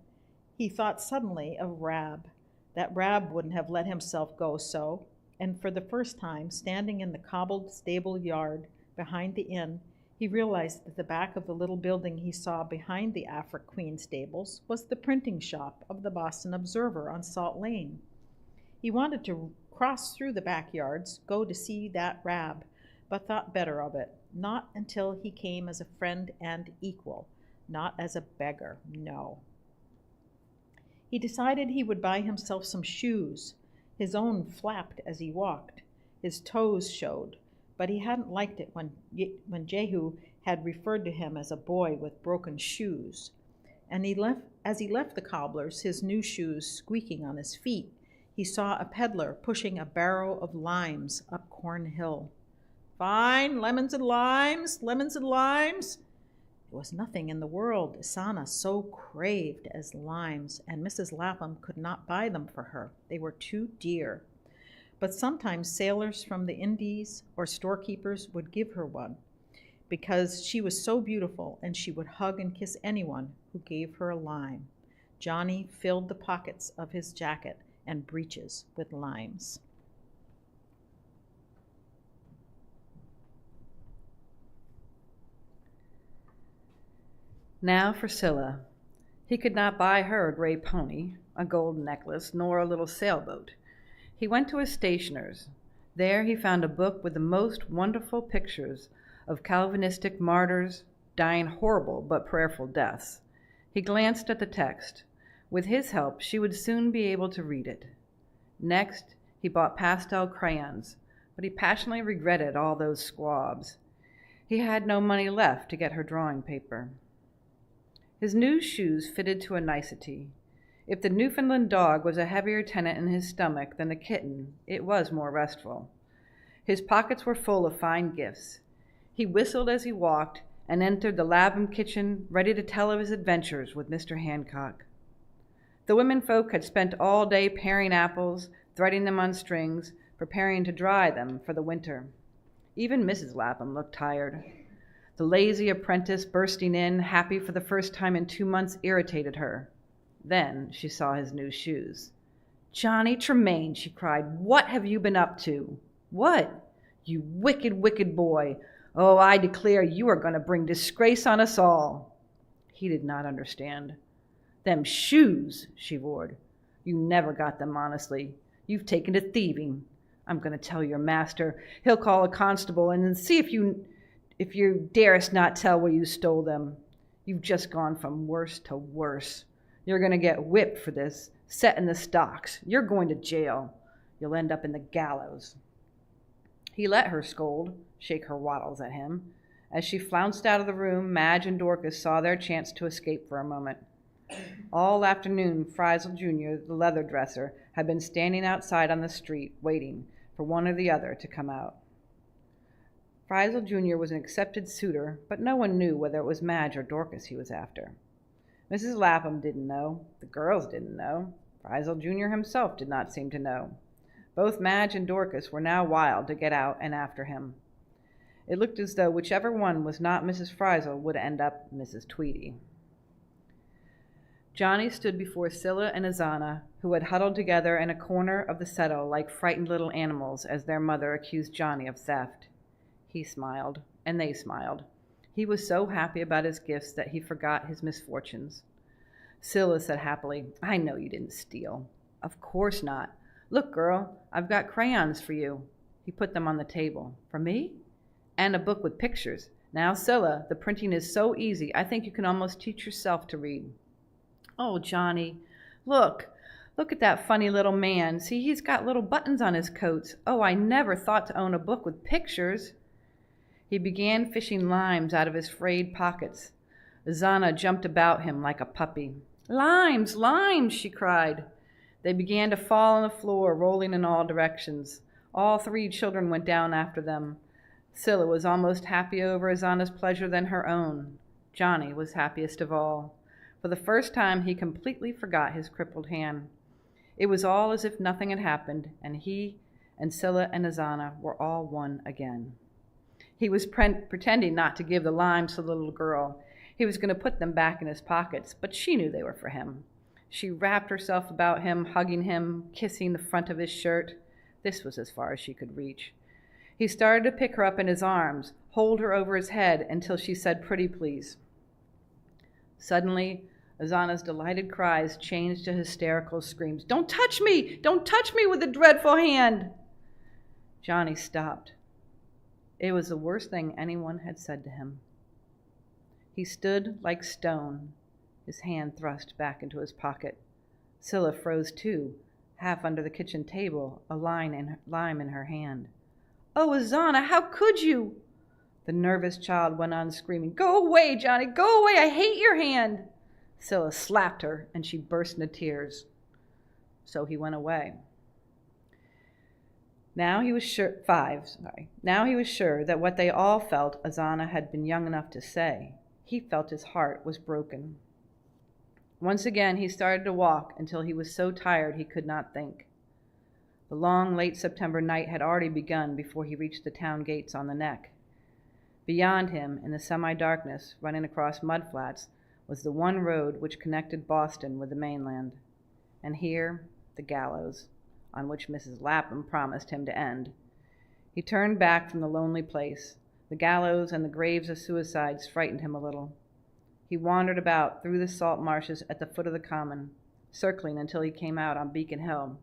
He thought suddenly of Rab. That Rab wouldn't have let himself go so, and for the first time, standing in the cobbled stable yard behind the inn, he realized that the back of the little building he saw behind the Afric Queen stables was the printing shop of the Boston Observer on Salt Lane. He wanted to cross through the backyards, go to see that Rab, but thought better of it, not until he came as a friend and equal, not as a beggar, no. He decided he would buy himself some shoes. His own flapped as he walked. His toes showed, but he hadn't liked it when Jehu had referred to him as a boy with broken shoes. And as he left the cobbler's, his new shoes squeaking on his feet, he saw a peddler pushing a barrow of limes up Corn Hill. "Fine, lemons and limes, lemons and limes." There was nothing in the world Isana so craved as limes, and Mrs. Lapham could not buy them for her. They were too dear. But sometimes sailors from the Indies or storekeepers would give her one, because she was so beautiful, and she would hug and kiss anyone who gave her a lime. Johnny filled the pockets of his jacket and breeches with limes. Now for Scylla. He could not buy her a gray pony, a gold necklace, nor a little sailboat. He went to a stationer's. There he found a book with the most wonderful pictures of Calvinistic martyrs dying horrible but prayerful deaths. He glanced at the text. With his help, she would soon be able to read it. Next, he bought pastel crayons, but he passionately regretted all those squabs. He had no money left to get her drawing paper. His new shoes fitted to a nicety. If the Newfoundland dog was a heavier tenant in his stomach than the kitten, it was more restful. His pockets were full of fine gifts. He whistled as he walked and entered the Lapham kitchen, ready to tell of his adventures with Mr. Hancock. The womenfolk had spent all day paring apples, threading them on strings, preparing to dry them for the winter. Even Mrs. Lapham looked tired. The lazy apprentice bursting in, happy for the first time in 2 months, irritated her. Then she saw his new shoes. "Johnny Tremain," she cried, "what have you been up to?" "What?" "You wicked, wicked boy. Oh, I declare you are going to bring disgrace on us all." He did not understand. "Them shoes," she roared. "You never got them honestly. You've taken to thieving. I'm going to tell your master. He'll call a constable and then see if you darest not tell where you stole them. You've just gone from worse to worse. You're going to get whipped for this, set in the stocks. You're going to jail. You'll end up in the gallows." He let her scold, shake her wattles at him. As she flounced out of the room, Madge and Dorcas saw their chance to escape for a moment. All afternoon, Friesel Jr., the leather dresser, had been standing outside on the street, waiting for one or the other to come out. Friesel Jr. was an accepted suitor, but no one knew whether it was Madge or Dorcas he was after. Mrs. Lapham didn't know. The girls didn't know. Friesel Jr. himself did not seem to know. Both Madge and Dorcas were now wild to get out and after him. It looked as though whichever one was not Mrs. Friesel would end up Mrs. Tweedy. Johnny stood before Scylla and Azana, who had huddled together in a corner of the settle like frightened little animals as their mother accused Johnny of theft. He smiled, and they smiled. He was so happy about his gifts that he forgot his misfortunes. Scylla said happily, "I know you didn't steal." "Of course not. Look, girl, I've got crayons for you." He put them on the table. "For me?" "And a book with pictures. Now, Scylla, the printing is so easy, I think you can almost teach yourself to read." "Oh, Johnny, look at that funny little man. See, he's got little buttons on his coats. Oh, I never thought to own a book with pictures." He began fishing limes out of his frayed pockets. Azana jumped about him like a puppy. "Limes, limes," she cried. They began to fall on the floor, rolling in all directions. All three children went down after them. Scylla was almost happy over Azana's pleasure than her own. Johnny was happiest of all. For the first time, he completely forgot his crippled hand. It was all as if nothing had happened, and he and Scylla and Azana were all one again. He was pretending not to give the limes to the little girl. He was going to put them back in his pockets, but she knew they were for him. She wrapped herself about him, hugging him, kissing the front of his shirt. This was as far as she could reach. He started to pick her up in his arms, hold her over his head until she said, "Pretty please." Suddenly, Azana's delighted cries changed to hysterical screams. "Don't touch me! Don't touch me with the dreadful hand!" Johnny stopped. It was the worst thing anyone had said to him. He stood like stone, his hand thrust back into his pocket. Scylla froze too, half under the kitchen table, a lime in her hand. "Oh, Azana, how could you?" The nervous child went on screaming. "Go away, Johnny, go away, I hate your hand." Scylla slapped her, and she burst into tears. So he went away. Now he was sure that what they all felt Azana had been young enough to say. He felt his heart was broken. Once again he started to walk until he was so tired he could not think. The long, late September night had already begun before he reached the town gates on the Neck. Beyond him, in the semi-darkness, running across mudflats, was the one road which connected Boston with the mainland. And here, the gallows, on which Mrs. Lapham promised him to end. He turned back from the lonely place. The gallows and the graves of suicides frightened him a little. He wandered about through the salt marshes at the foot of the common, circling until he came out on Beacon Hill.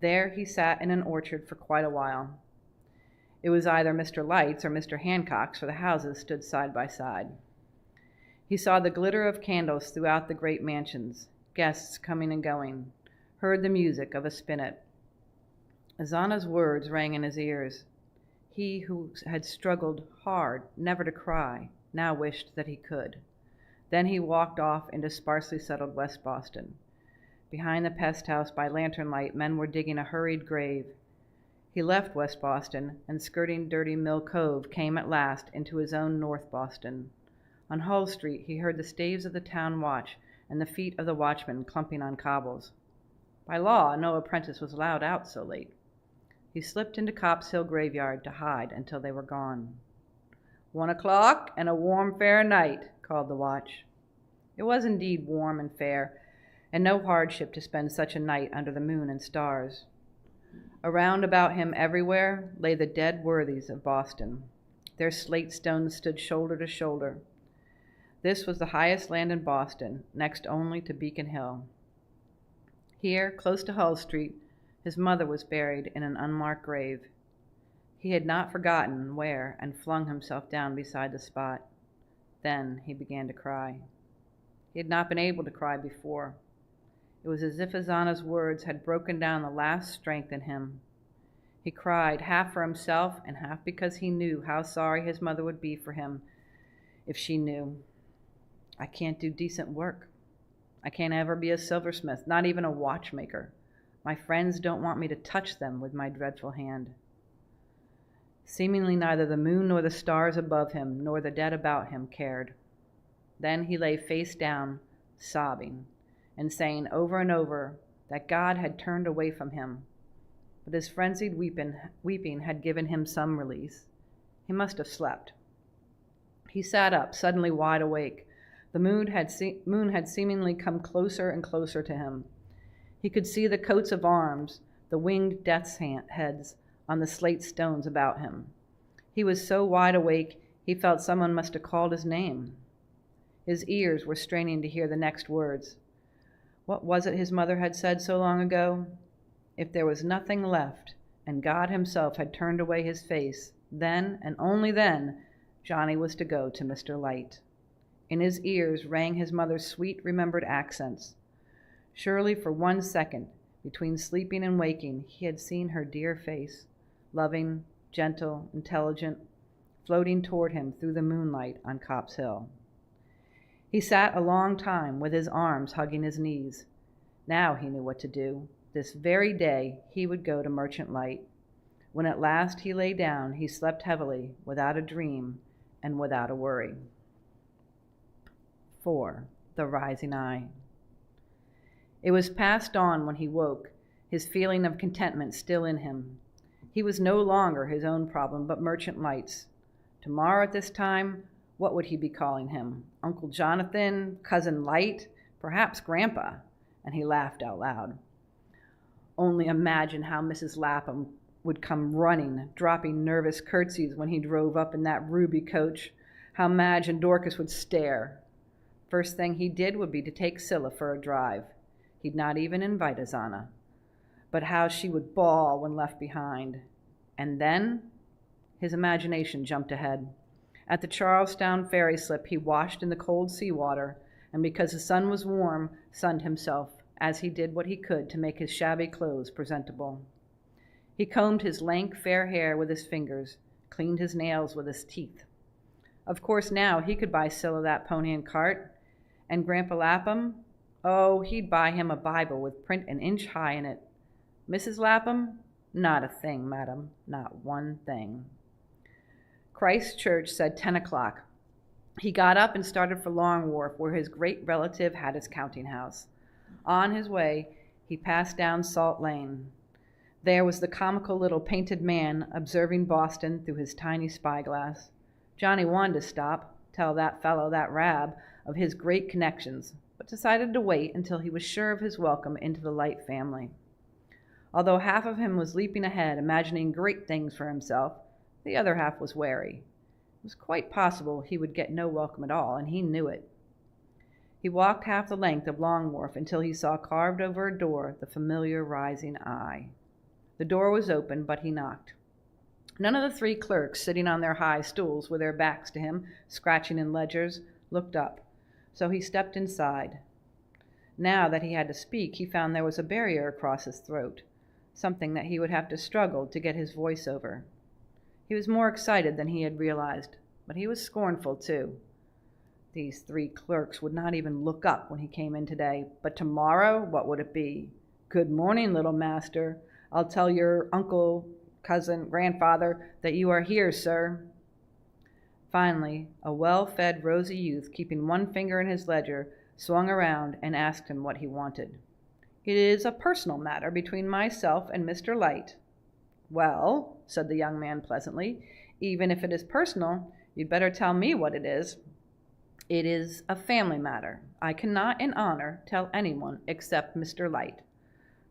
There he sat in an orchard for quite a while. It was either Mr. Light's or Mr. Hancock's, for the houses stood side by side. He saw the glitter of candles throughout the great mansions, guests coming and going, heard the music of a spinet. Azana's words rang in his ears. He who had struggled hard never to cry now wished that he could. Then he walked off into sparsely settled West Boston. Behind the pest house by lantern light, men were digging a hurried grave. He left West Boston and, skirting Dirty Mill Cove, came at last into his own North Boston. On Hull Street he heard the staves of the town watch and the feet of the watchmen clumping on cobbles. By law, no apprentice was allowed out so late. He slipped into Copp's Hill graveyard to hide until they were gone. 1 o'clock and a warm, fair night, called the watch. It was indeed warm and fair, and no hardship to spend such a night under the moon and stars. Around about him everywhere lay the dead worthies of Boston. Their slate stones stood shoulder to shoulder. This was the highest land in Boston, next only to Beacon Hill. Here, close to Hull Street, his mother was buried in an unmarked grave. He had not forgotten where and flung himself down beside the spot. Then he began to cry. He had not been able to cry before. It was as if Azana's words had broken down the last strength in him. He cried, half for himself and half because he knew how sorry his mother would be for him if she knew. I can't do decent work. I can't ever be a silversmith, not even a watchmaker. My friends don't want me to touch them with my dreadful hand. Seemingly neither the moon nor the stars above him nor the dead about him cared. Then he lay face down, sobbing, and saying over and over that God had turned away from him. But his frenzied weeping had given him some release. He must have slept. He sat up, suddenly wide awake. The moon had seemingly come closer and closer to him. He could see the coats of arms, the winged death's heads on the slate stones about him. He was so wide awake, he felt someone must have called his name. His ears were straining to hear the next words. What was it his mother had said so long ago? If there was nothing left, and God himself had turned away his face, then, and only then, Johnny was to go to Mr. Light. In his ears rang his mother's sweet, remembered accents. Surely for 1 second, between sleeping and waking, he had seen her dear face, loving, gentle, intelligent, floating toward him through the moonlight on Copp's Hill. He sat a long time with his arms hugging his knees. Now he knew what to do. This very day he would go to Merchant Light. When at last he lay down, he slept heavily, without a dream and without a worry. 4. The Rising Eye. It was past dawn when he woke, his feeling of contentment still in him. He was no longer his own problem, but Merchant Light's. Tomorrow at this time, what would he be calling him? Uncle Jonathan, Cousin Light, perhaps Grandpa? And he laughed out loud. Only imagine how Mrs. Lapham would come running, dropping nervous curtsies when he drove up in that ruby coach. How Madge and Dorcas would stare. First thing he did would be to take Scylla for a drive. He'd not even invite Azana. But how she would bawl when left behind. And then his imagination jumped ahead. At the Charlestown ferry slip, he washed in the cold seawater, and because the sun was warm, sunned himself, as he did what he could to make his shabby clothes presentable. He combed his lank, fair hair with his fingers, cleaned his nails with his teeth. Of course, now he could buy Scylla that pony and cart, and Grandpa Lapham, oh, he'd buy him a Bible with print an inch high in it. Mrs. Lapham, not a thing, madam, not one thing. Christ Church said 10 o'clock. He got up and started for Long Wharf, where his great relative had his counting house. On his way, he passed down Salt Lane. There was the comical little painted man observing Boston through his tiny spyglass. Johnny wanted to stop, tell that fellow, that Rab, of his great connections, but decided to wait until he was sure of his welcome into the Light family. Although half of him was leaping ahead, imagining great things for himself, the other half was wary. It was quite possible he would get no welcome at all, and he knew it. He walked half the length of Long Wharf until he saw carved over a door the familiar rising eye. The door was open, but he knocked. None of the three clerks, sitting on their high stools with their backs to him, scratching in ledgers, looked up, so he stepped inside. Now that he had to speak, he found there was a barrier across his throat, something that he would have to struggle to get his voice over. He was more excited than he had realized, but he was scornful too. These three clerks would not even look up when he came in today, but tomorrow, what would it be? Good morning, little master. I'll tell your uncle, cousin, grandfather that you are here, sir. Finally, a well-fed, rosy youth, keeping one finger in his ledger, swung around and asked him what he wanted. It is a personal matter between myself and Mr. Light. Well, said the young man pleasantly, even if it is personal, you'd better tell me what it is. It is a family matter. I cannot, in honor, tell anyone except Mr. Light.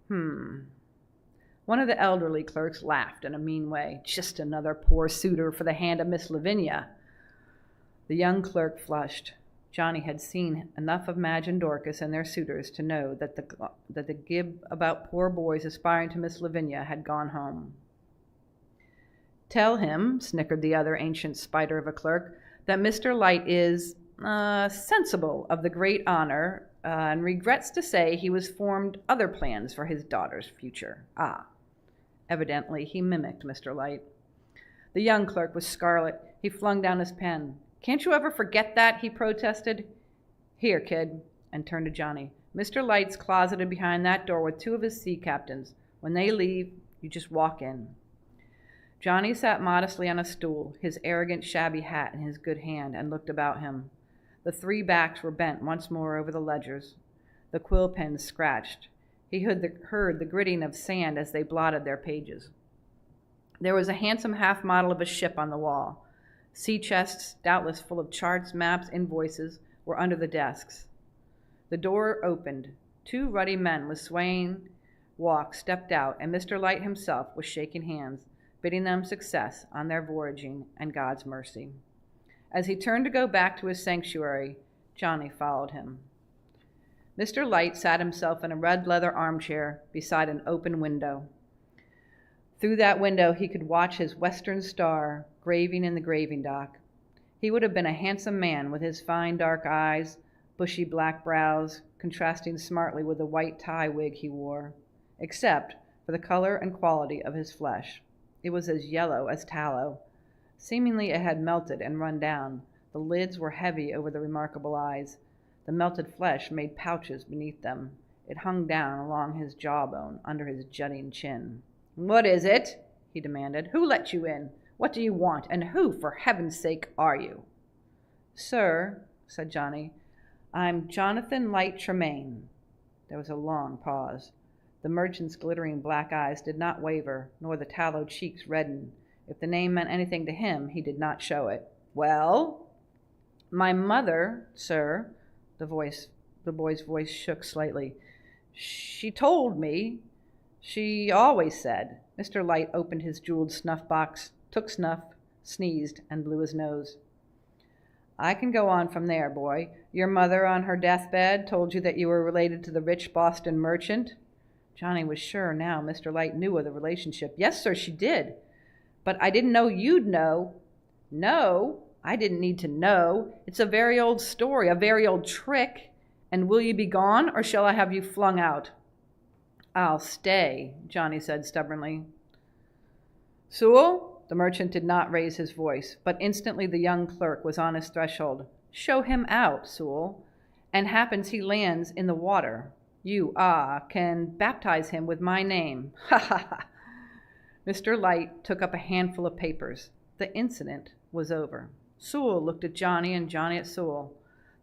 One of the elderly clerks laughed in a mean way. Just another poor suitor for the hand of Miss Lavinia. The young clerk flushed. Johnny had seen enough of Madge and Dorcas and their suitors to know that the gib about poor boys aspiring to Miss Lavinia had gone home. Tell him, snickered the other ancient spider of a clerk, that Mr. Light is sensible of the great honor and regrets to say he was formed other plans for his daughter's future. Evidently he mimicked Mr. Light. The young clerk was scarlet. He flung down his pen. Can't you ever forget that? He protested. Here, kid, and turned to Johnny. Mr. Light's closeted behind that door with two of his sea captains. When they leave, you just walk in. Johnny sat modestly on a stool, his arrogant, shabby hat in his good hand, and looked about him. The three backs were bent once more over the ledgers. The quill pens scratched. He heard the gritting of sand as they blotted their pages. There was a handsome half model of a ship on the wall. Sea chests, doubtless full of charts, maps, invoices, were under the desks. The door opened. Two ruddy men with swaying walk stepped out, and Mr. Light himself was shaking hands, bidding them success on their voyaging and God's mercy. As he turned to go back to his sanctuary, Johnny followed him. Mr. Light sat himself in a red leather armchair beside an open window. Through that window he could watch his western star graving in the graving dock. He would have been a handsome man with his fine dark eyes, bushy black brows, contrasting smartly with the white tie wig he wore, except for the color and quality of his flesh. It was as yellow as tallow. Seemingly it had melted and run down. The lids were heavy over the remarkable eyes. The melted flesh made pouches beneath them. It hung down along his jawbone, under his jutting chin. What is it? He demanded. Who let you in? What do you want? And who, for heaven's sake, are you? Sir, said Johnny, I'm Jonathan Light Tremain. There was a long pause. The merchant's glittering black eyes did not waver, nor the tallow cheeks redden. If the name meant anything to him, he did not show it. Well? My mother, sir, the boy's voice shook slightly. She told me. She always said. Mr. Light opened his jeweled snuff box, took snuff, sneezed, and blew his nose. I can go on from there, boy. Your mother on her deathbed told you that you were related to the rich Boston merchant? Johnny was sure now Mr. Light knew of the relationship. Yes, sir, she did. But I didn't know you'd know. No, I didn't need to know. It's a very old story, a very old trick. And will you be gone, or shall I have you flung out? I'll stay, Johnny said stubbornly. Sewell? The merchant did not raise his voice, but instantly the young clerk was on his threshold. Show him out, Sewell. And happens he lands in the water. You, can baptize him with my name. Ha, ha, ha. Mr. Light took up a handful of papers. The incident was over. Sewell looked at Johnny and Johnny at Sewell.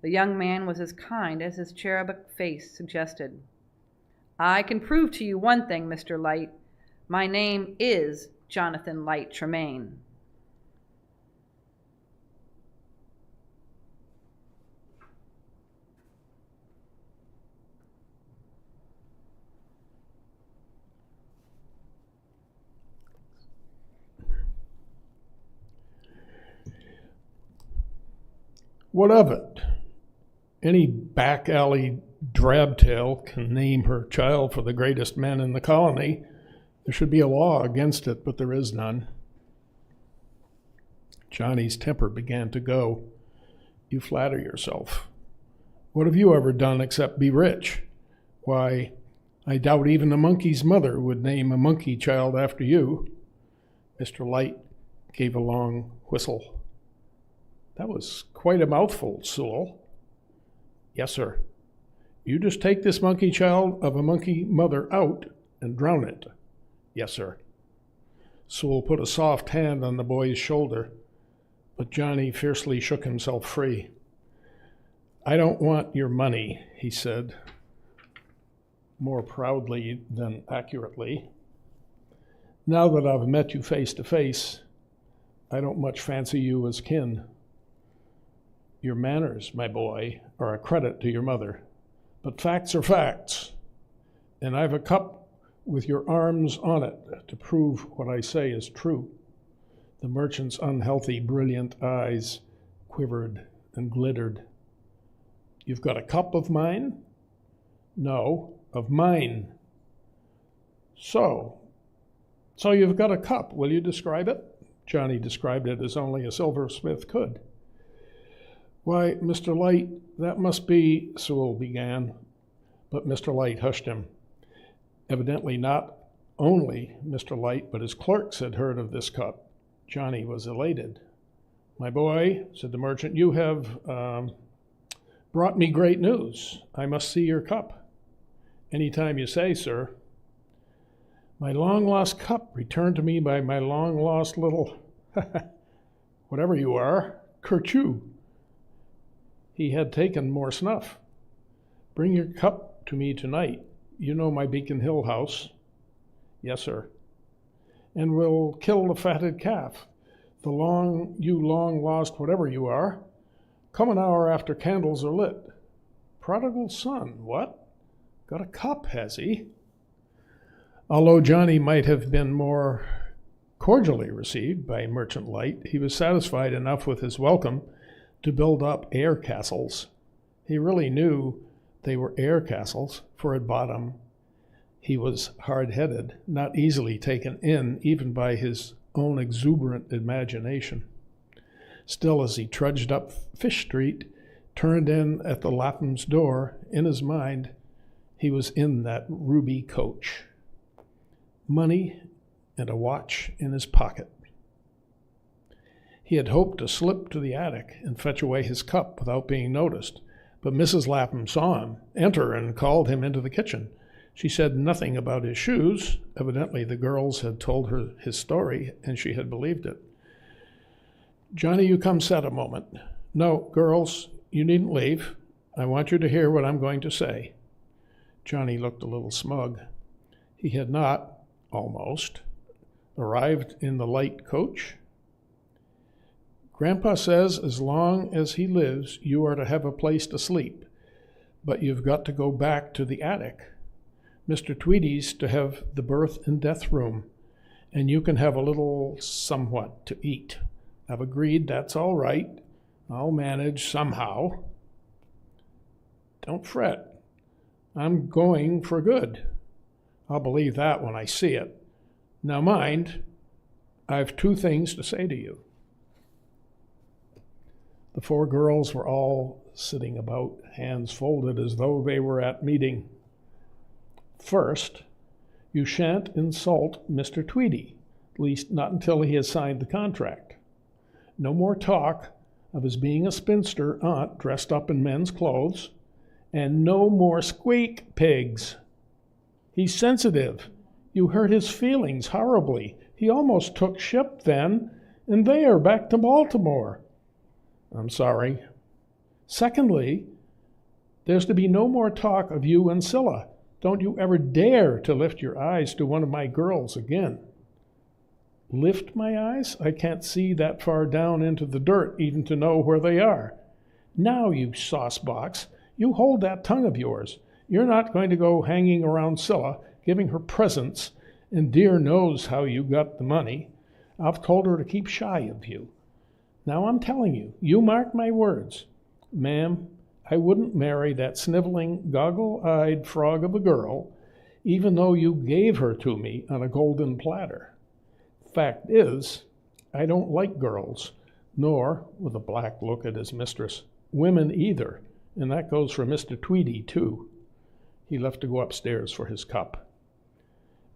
The young man was as kind as his cherubic face suggested. I can prove to you one thing, Mr. Light. My name is Jonathan Light Tremain. What of it? Any back-alley drabtail can name her child for the greatest man in the colony. There should be a law against it, but there is none. Johnny's temper began to go. You flatter yourself. What have you ever done except be rich? Why, I doubt even a monkey's mother would name a monkey child after you. Mr. Light gave a long whistle. That was quite a mouthful, Sewell. Yes, sir. You just take this monkey child of a monkey mother out and drown it. Yes, sir. Sewell put a soft hand on the boy's shoulder, but Johnny fiercely shook himself free. I don't want your money, he said, more proudly than accurately. Now that I've met you face to face, I don't much fancy you as kin. Your manners, my boy, are a credit to your mother, but facts are facts, and I've a cup with your arms on it to prove what I say is true. The merchant's unhealthy, brilliant eyes quivered and glittered. You've got a cup of mine? No, of mine. So you've got a cup. Will you describe it? Johnny described it as only a silversmith could. Why, Mr. Light, that must be, Sewell began, but Mr. Light hushed him. Evidently not only Mr. Light, but his clerks had heard of this cup. Johnny was elated. My boy, said the merchant, you have brought me great news. I must see your cup. Any time you say, sir. My long-lost cup returned to me by my long-lost little, whatever you are, Kerchoo. He had taken more snuff. Bring your cup to me tonight. You know my Beacon Hill house. Yes, sir. And we'll kill the fatted calf, the long-lost whatever you are. Come an hour after candles are lit. Prodigal son, what? Got a cup, has he? Although Johnny might have been more cordially received by Merchant Light, he was satisfied enough with his welcome to build up air castles. He really knew they were air castles, for at bottom he was hard-headed, not easily taken in even by his own exuberant imagination. Still, as he trudged up Fish Street, turned in at the Lapham's door, in his mind, he was in that ruby coach. Money and a watch in his pocket. He had hoped to slip to the attic and fetch away his cup without being noticed, but Mrs. Lapham saw him enter and called him into the kitchen. She said nothing about his shoes. Evidently the girls had told her his story, and she had believed it. Johnny, you come set a moment. No, girls, you needn't leave. I want you to hear what I'm going to say. Johnny looked a little smug. He had not, almost, arrived in the light coach. Grandpa says as long as he lives, you are to have a place to sleep, but you've got to go back to the attic. Mr. Tweedy's to have the birth and death room, and you can have a little somewhat to eat. I've agreed that's all right. I'll manage somehow. Don't fret. I'm going for good. I'll believe that when I see it. Now mind, I've two things to say to you. The four girls were all sitting about, hands folded as though they were at meeting. First, you shan't insult Mr. Tweedy, at least not until he has signed the contract. No more talk of his being a spinster aunt dressed up in men's clothes, and no more squeak pigs. He's sensitive. You hurt his feelings horribly. He almost took ship then, and there, back to Baltimore. I'm sorry. Secondly, there's to be no more talk of you and Scylla. Don't you ever dare to lift your eyes to one of my girls again. Lift my eyes? I can't see that far down into the dirt even to know where they are. Now, you saucebox, you hold that tongue of yours. You're not going to go hanging around Scylla, giving her presents, and dear knows how you got the money. I've told her to keep shy of you. Now I'm telling you, you mark my words. Ma'am, I wouldn't marry that sniveling, goggle-eyed frog of a girl, even though you gave her to me on a golden platter. Fact is, I don't like girls, nor, with a black look at his mistress, women either, and that goes for Mr. Tweedy, too. He left to go upstairs for his cup.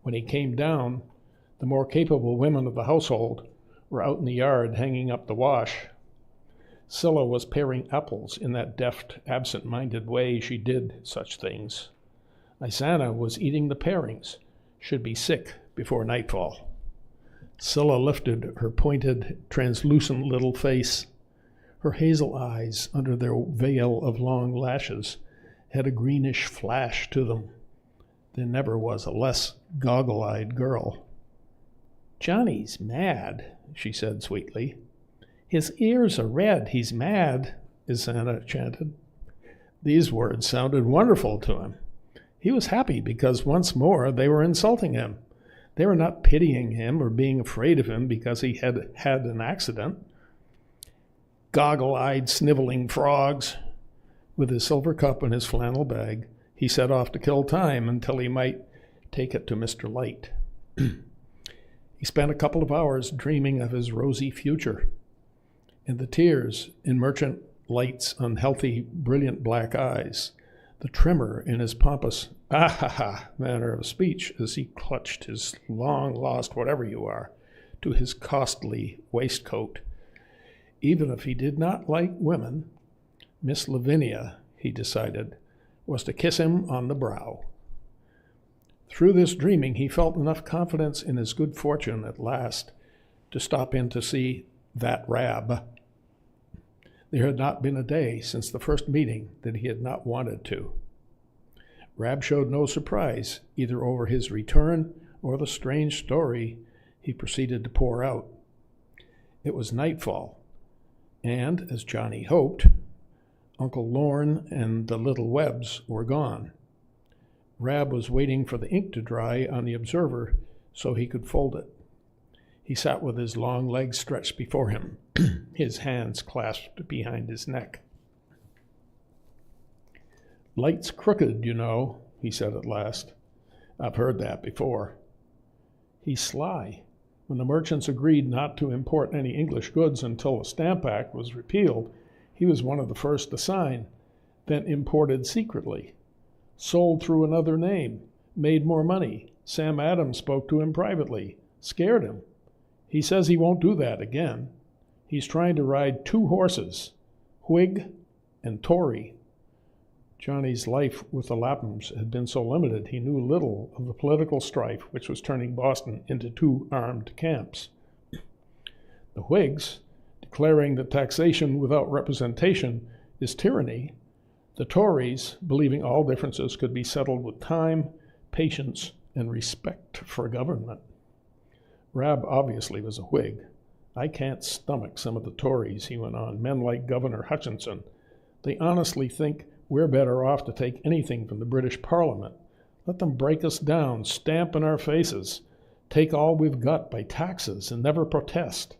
When he came down, the more capable women of the household were out in the yard hanging up the wash. Scylla was paring apples in that deft, absent-minded way she did such things. Isana was eating the parings, should be sick before nightfall. Scylla lifted her pointed, translucent little face. Her hazel eyes, under their veil of long lashes, had a greenish flash to them. There never was a less goggle-eyed girl. "Johnny's mad," she said sweetly. "His ears are red, he's mad," Isana chanted. These words sounded wonderful to him. He was happy because once more they were insulting him. They were not pitying him or being afraid of him because he had had an accident. Goggle-eyed, sniveling frogs. With his silver cup and his flannel bag, he set off to kill time until he might take it to Mr. Light. He spent a couple of hours dreaming of his rosy future, and the tears in Merchant Light's unhealthy, brilliant black eyes, the tremor in his pompous ah-ha-ha manner of speech as he clutched his long-lost whatever you are to his costly waistcoat. Even if he did not like women, Miss Lavinia, he decided, was to kiss him on the brow. Through this dreaming, he felt enough confidence in his good fortune at last to stop in to see that Rab. There had not been a day since the first meeting that he had not wanted to. Rab showed no surprise either over his return or the strange story he proceeded to pour out. It was nightfall, and, as Johnny hoped, Uncle Lorne and the little Webbs were gone. Rab was waiting for the ink to dry on the Observer so he could fold it. He sat with his long legs stretched before him, his hands clasped behind his neck. "Light's crooked, you know," he said at last. "I've heard that before." "He's sly. When the merchants agreed not to import any English goods until the Stamp Act was repealed, he was one of the first to sign, then imported secretly. Sold through another name, made more money. Sam Adams spoke to him privately, scared him. He says he won't do that again. He's trying to ride 2 horses, Whig and Tory." Johnny's life with the Laphams had been so limited he knew little of the political strife which was turning Boston into 2 armed camps. The Whigs, declaring that taxation without representation is tyranny, the Tories, believing all differences could be settled with time, patience, and respect for government. Rab obviously was a Whig. "I can't stomach some of the Tories," he went on, "men like Governor Hutchinson. They honestly think we're better off to take anything from the British Parliament. Let them break us down, stamp in our faces, take all we've got by taxes, and never protest.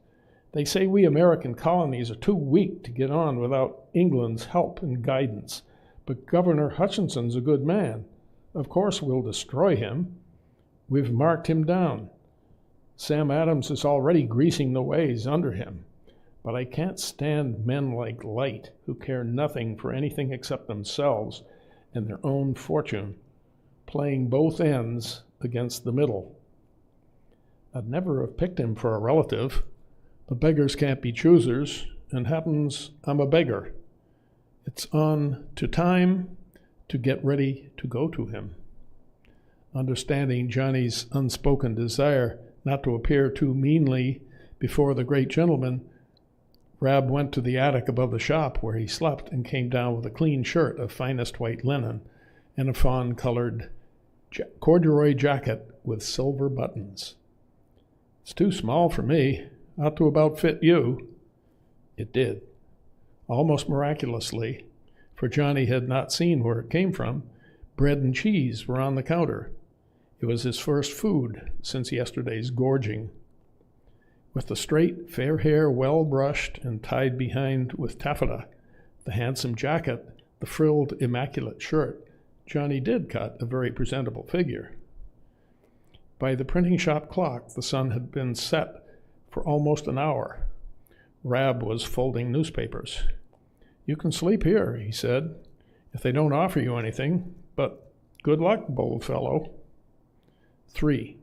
They say we American colonies are too weak to get on without England's help and guidance. But Governor Hutchinson's a good man. Of course we'll destroy him. We've marked him down. Sam Adams is already greasing the ways under him. But I can't stand men like Light, who care nothing for anything except themselves and their own fortune, playing both ends against the middle. I'd never have picked him for a relative. The beggars can't be choosers, and happens I'm a beggar. It's on to time to get ready to go to him." Understanding Johnny's unspoken desire not to appear too meanly before the great gentleman, Rab went to the attic above the shop where he slept and came down with a clean shirt of finest white linen and a fawn-colored corduroy jacket with silver buttons. "It's too small for me. Ought to about fit you." It did, almost miraculously, for Johnny had not seen where it came from. Bread and cheese were on the counter. It was his first food since yesterday's gorging. With the straight, fair hair well brushed and tied behind with taffeta, the handsome jacket, the frilled, immaculate shirt, Johnny did cut a very presentable figure. By the printing shop clock, the sun had been set for almost an hour. Rab was folding newspapers. "You can sleep here," he said, "if they don't offer you anything, but good luck, bold fellow." 3.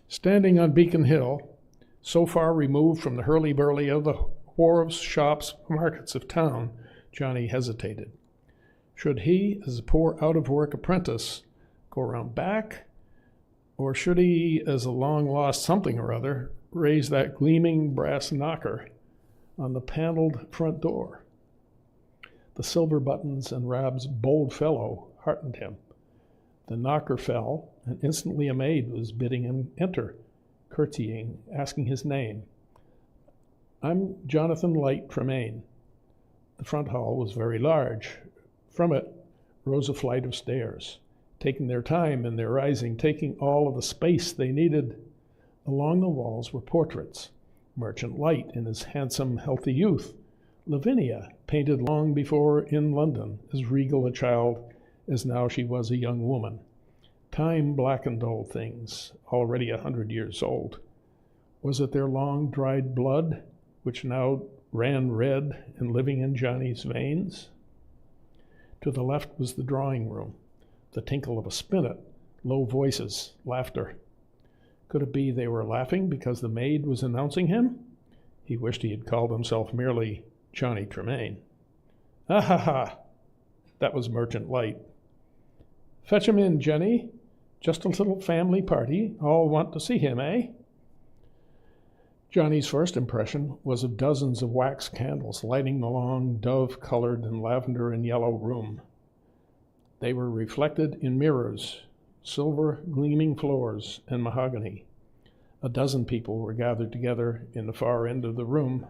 Standing on Beacon Hill, so far removed from the hurly-burly of the wharves, shops, markets of town, Johnny hesitated. Should he, as a poor out-of-work apprentice, go around back, or should he, as a long-lost something or other, raise that gleaming brass knocker on the paneled front door? The silver buttons and Rab's "bold fellow" heartened him. The knocker fell, and instantly a maid was bidding him enter, curtsying, asking his name. "I'm Jonathan Light Tremain." The front hall was very large. From it rose a flight of stairs, taking their time in their rising, taking all of the space they needed. Along the walls were portraits. Merchant Light in his handsome, healthy youth. Lavinia, painted long before in London, as regal a child as now she was a young woman. Time-blackened old things, already 100 years old. Was it their long dried blood, which now ran red and living in Johnny's veins? To the left was the drawing room, the tinkle of a spinet, low voices, laughter. Could it be they were laughing because the maid was announcing him? He wished he had called himself merely Johnny Tremain. "Ah ha ha!" That was Merchant Light. "Fetch him in, Jenny. Just a little family party. All want to see him, eh?" Johnny's first impression was of dozens of wax candles lighting the long, dove-colored and lavender and yellow room. They were reflected in mirrors, silver gleaming floors, and mahogany. A dozen people were gathered together in the far end of the room.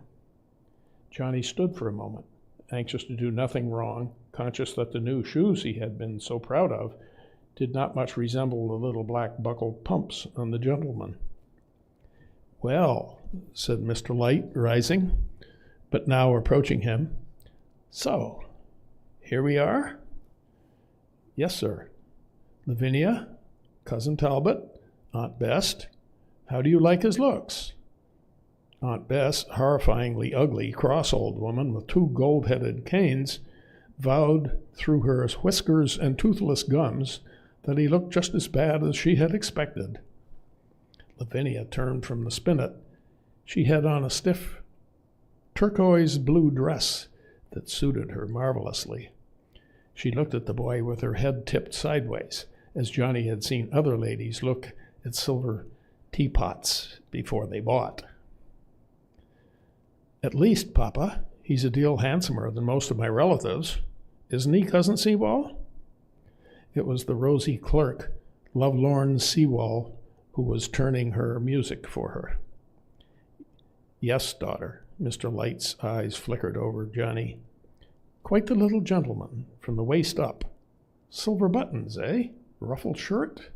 Johnny stood for a moment, anxious to do nothing wrong, conscious that the new shoes he had been so proud of did not much resemble the little black buckled pumps on the gentleman. "Well," said Mr. Light, rising, but now approaching him. "So, here we are?" "Yes, sir. Lavinia, Cousin Talbot, Aunt Bess. How do you like his looks?" Aunt Bess, horrifyingly ugly, cross old woman with 2 gold-headed canes, vowed through her whiskers and toothless gums that he looked just as bad as she had expected. Lavinia turned from the spinet. She had on a stiff turquoise blue dress that suited her marvelously. She looked at the boy with her head tipped sideways, as Johnny had seen other ladies look at silver teapots before they bought. "At least, Papa, he's a deal handsomer than most of my relatives. Isn't he, Cousin Seawall?" It was the rosy clerk, lovelorn Seawall, who was turning her music for her. "Yes, daughter." Mr. Light's eyes flickered over Johnny. "Quite the little gentleman, from the waist up. Silver buttons, eh? Ruffled shirt?"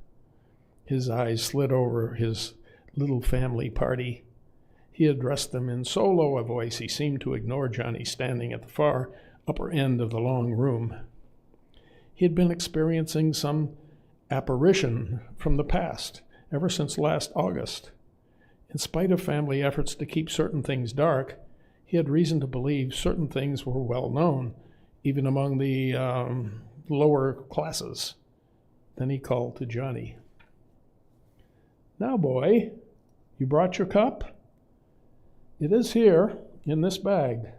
His eyes slid over his little family party. He addressed them in so low a voice he seemed to ignore Johnny standing at the far upper end of the long room. He had been experiencing some apparition from the past ever since last August. In spite of family efforts to keep certain things dark, he had reason to believe certain things were well known, even among the lower classes. Then he called to Johnny. "Now, boy, you brought your cup?" "It is here, in this bag."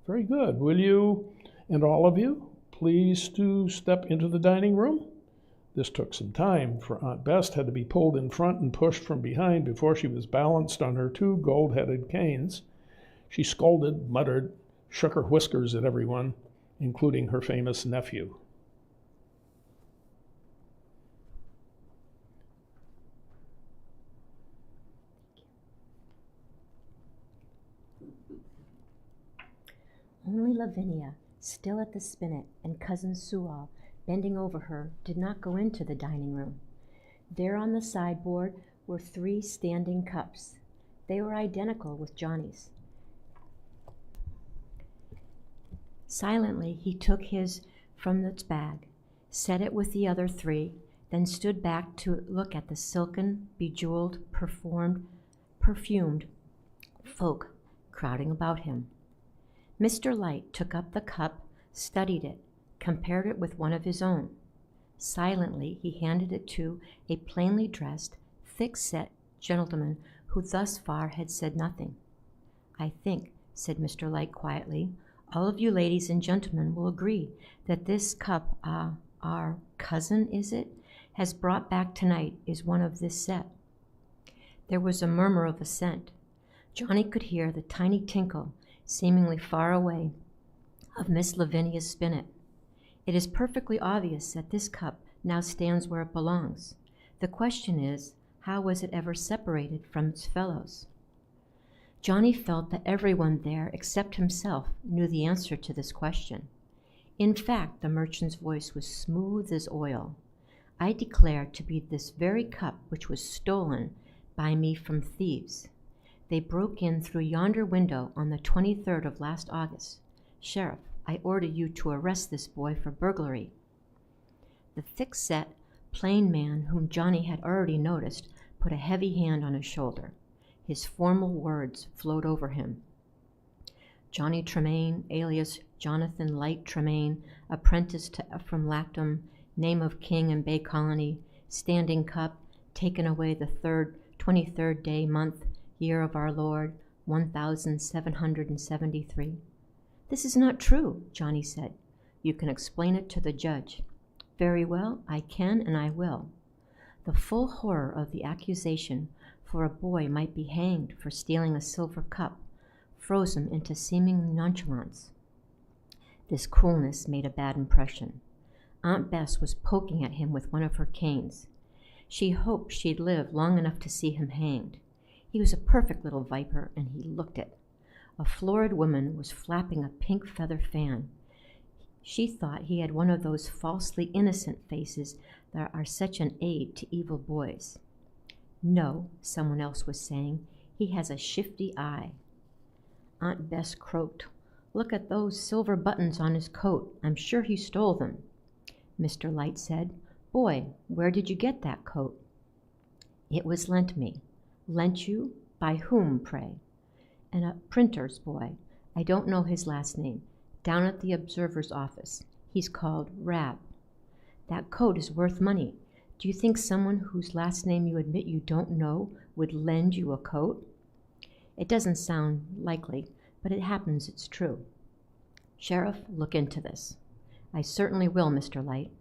"Very good. Will you, and all of you, please to step into the dining room?" This took some time, for Aunt Bess had to be pulled in front and pushed from behind before she was balanced on her 2 gold-headed canes. She scolded, muttered, shook her whiskers at everyone, including her famous nephew. Only Lavinia, still at the spinet, and Cousin Sewall, bending over her, did not go into the dining room. There on the sideboard were 3 standing cups. They were identical with Johnny's. Silently, he took his from its bag, set it with the other three, then stood back to look at the silken, bejeweled, perfumed folk crowding about him. Mr. Light took up the cup, studied it, compared it with one of his own. Silently, he handed it to a plainly dressed, thick-set gentleman who thus far had said nothing. "I think," said Mr. Light quietly, "all of you ladies and gentlemen will agree that this cup, our cousin, is it, has brought back tonight is one of this set." There was a murmur of assent. Johnny could hear the tiny tinkle, seemingly far away, of Miss Lavinia's spinet. It is perfectly obvious that this cup now stands where it belongs. The question is, how was it ever separated from its fellows? Johnny felt that everyone there except himself knew the answer to this question. In fact, the merchant's voice was smooth as oil. "I declare to be this very cup which was stolen by me from thieves. They broke in through yonder window on the 23rd of last August. Sheriff, I order you to arrest this boy for burglary." The thick-set, plain man whom Johnny had already noticed put a heavy hand on his shoulder. His formal words flowed over him. Johnny Tremain, alias Jonathan Light Tremain, apprentice to Ephraim Lactum, name of king in Bay Colony, standing cup, taken away the 23rd day, month, year of our Lord, 1773. "This is not true," Johnny said. "You can explain it to the judge." "Very well, I can and I will." The full horror of the accusation, for a boy might be hanged for stealing a silver cup, froze him into seeming nonchalance. This coolness made a bad impression. Aunt Bess was poking at him with one of her canes. She hoped she'd live long enough to see him hanged. He was a perfect little viper, and he looked it. A florid woman was flapping a pink feather fan. She thought he had one of those falsely innocent faces that are such an aid to evil boys. "No," someone else was saying, "he has a shifty eye." Aunt Bess croaked, "Look at those silver buttons on his coat. I'm sure he stole them." Mr. Light said, "Boy, where did you get that coat?" "It was lent me." "Lent you? By whom, pray?" "And a printer's boy. I don't know his last name. Down at the Observer's office. He's called Rab." "That coat is worth money. Do you think someone whose last name you admit you don't know would lend you a coat?" "It doesn't sound likely, but it happens it's true." "Sheriff, look into this." "I certainly will, Mr. Light."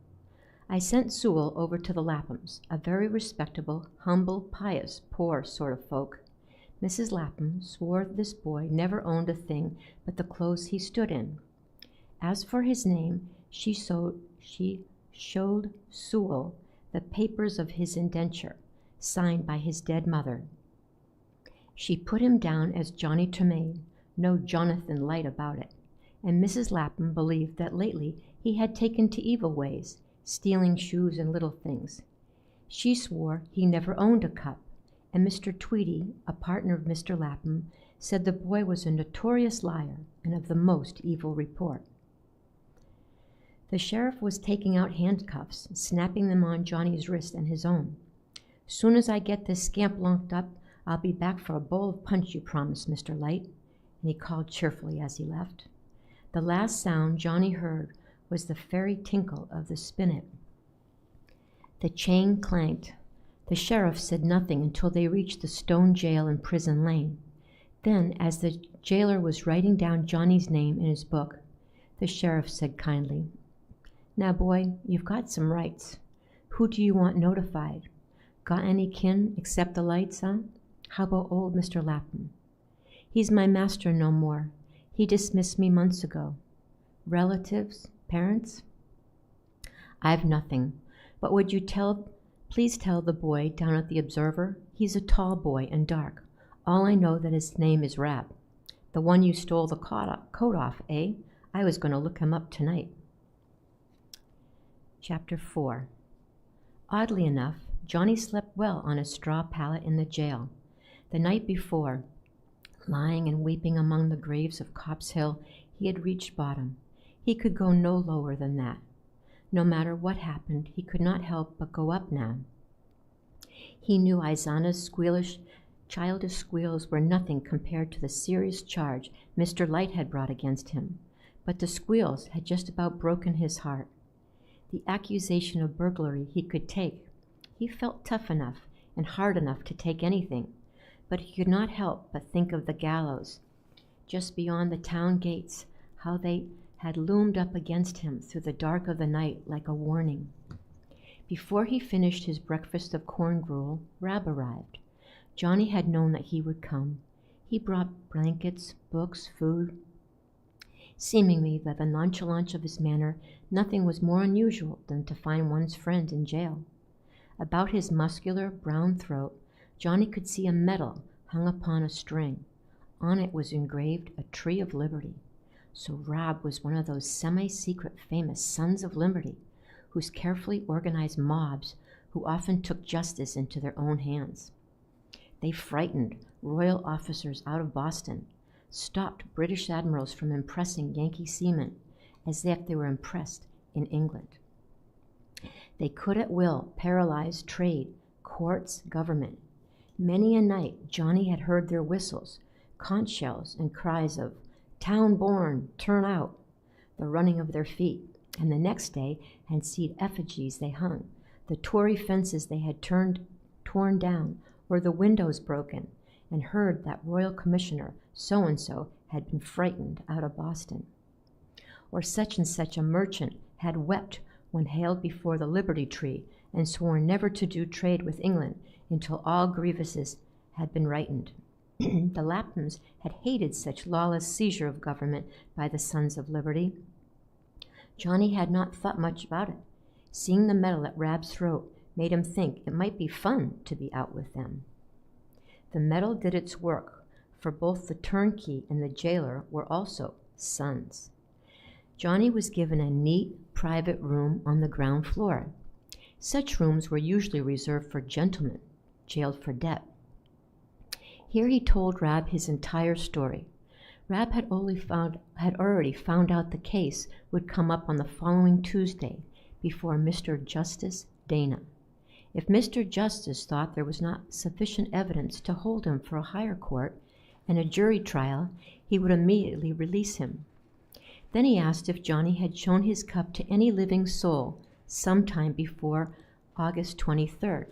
"I sent Sewell over to the Laphams, a very respectable, humble, pious, poor sort of folk. Mrs. Lapham swore this boy never owned a thing but the clothes he stood in. As for his name, she showed Sewell the papers of his indenture, signed by his dead mother. She put him down as Johnny Tremain, no Jonathan Light about it, and Mrs. Lapham believed that lately he had taken to evil ways, stealing shoes and little things. She swore he never owned a cup, and Mr. Tweedy, a partner of Mr. Lapham, said the boy was a notorious liar and of the most evil report. The sheriff was taking out handcuffs, snapping them on Johnny's wrist and his own. "Soon as I get this scamp locked up, I'll be back for a bowl of punch you promised, Mr. Light," and he called cheerfully as he left. The last sound Johnny heard was the fairy tinkle of the spinet. The chain clanked. The sheriff said nothing until they reached the stone jail in Prison Lane. Then, as the jailer was writing down Johnny's name in his book, the sheriff said kindly, "Now, boy, you've got some rights. Who do you want notified? Got any kin except the Lights, huh? How about old Mr. Lapham?" "He's my master no more. He dismissed me months ago." "Relatives? Parents?" "I've nothing. But would you please tell the boy down at the Observer? He's a tall boy and dark. All I know that his name is Rab. The one you stole the coat off, eh? I was going to look him up tonight." Chapter 4. Oddly enough, Johnny slept well on a straw pallet in the jail. The night before, lying and weeping among the graves of Copp's Hill, he had reached bottom. He could go no lower than that. No matter what happened, he could not help but go up now. He knew Izana's childish squeals were nothing compared to the serious charge Mr. Light had brought against him, but the squeals had just about broken his heart. The accusation of burglary he could take. He felt tough enough and hard enough to take anything, but he could not help but think of the gallows just beyond the town gates, how they had loomed up against him through the dark of the night like a warning. Before he finished his breakfast of corn gruel, Rab arrived. Johnny had known that he would come. He brought blankets, books, food. Seemingly, by the nonchalance of his manner, nothing was more unusual than to find one's friend in jail. About his muscular, brown throat, Johnny could see a medal hung upon a string. On it was engraved a Tree of Liberty. So Rab was one of those semi-secret famous Sons of Liberty, whose carefully organized mobs who often took justice into their own hands. They frightened royal officers out of Boston, stopped British admirals from impressing Yankee seamen as if they were impressed in England. They could at will paralyze trade, courts, government. Many a night Johnny had heard their whistles, conch shells, and cries of, "Town born, turn out," the running of their feet, and the next day had seen effigies they hung, the Tory fences they had torn down, or the windows broken, and heard that Royal Commissioner so-and-so had been frightened out of Boston. Or such and such a merchant had wept when hailed before the Liberty Tree and sworn never to do trade with England until all grievances had been rightened. The Laphams had hated such lawless seizure of government by the Sons of Liberty. Johnny had not thought much about it. Seeing the medal at Rab's throat made him think it might be fun to be out with them. The medal did its work, for both the turnkey and the jailer were also sons. Johnny was given a neat, private room on the ground floor. Such rooms were usually reserved for gentlemen jailed for debt. Here he told Rab his entire story. Rab had already found out the case would come up on the following Tuesday before Mr. Justice Dana. If Mr. Justice thought there was not sufficient evidence to hold him for a higher court and a jury trial, he would immediately release him. Then he asked if Johnny had shown his cup to any living soul sometime before August 23rd.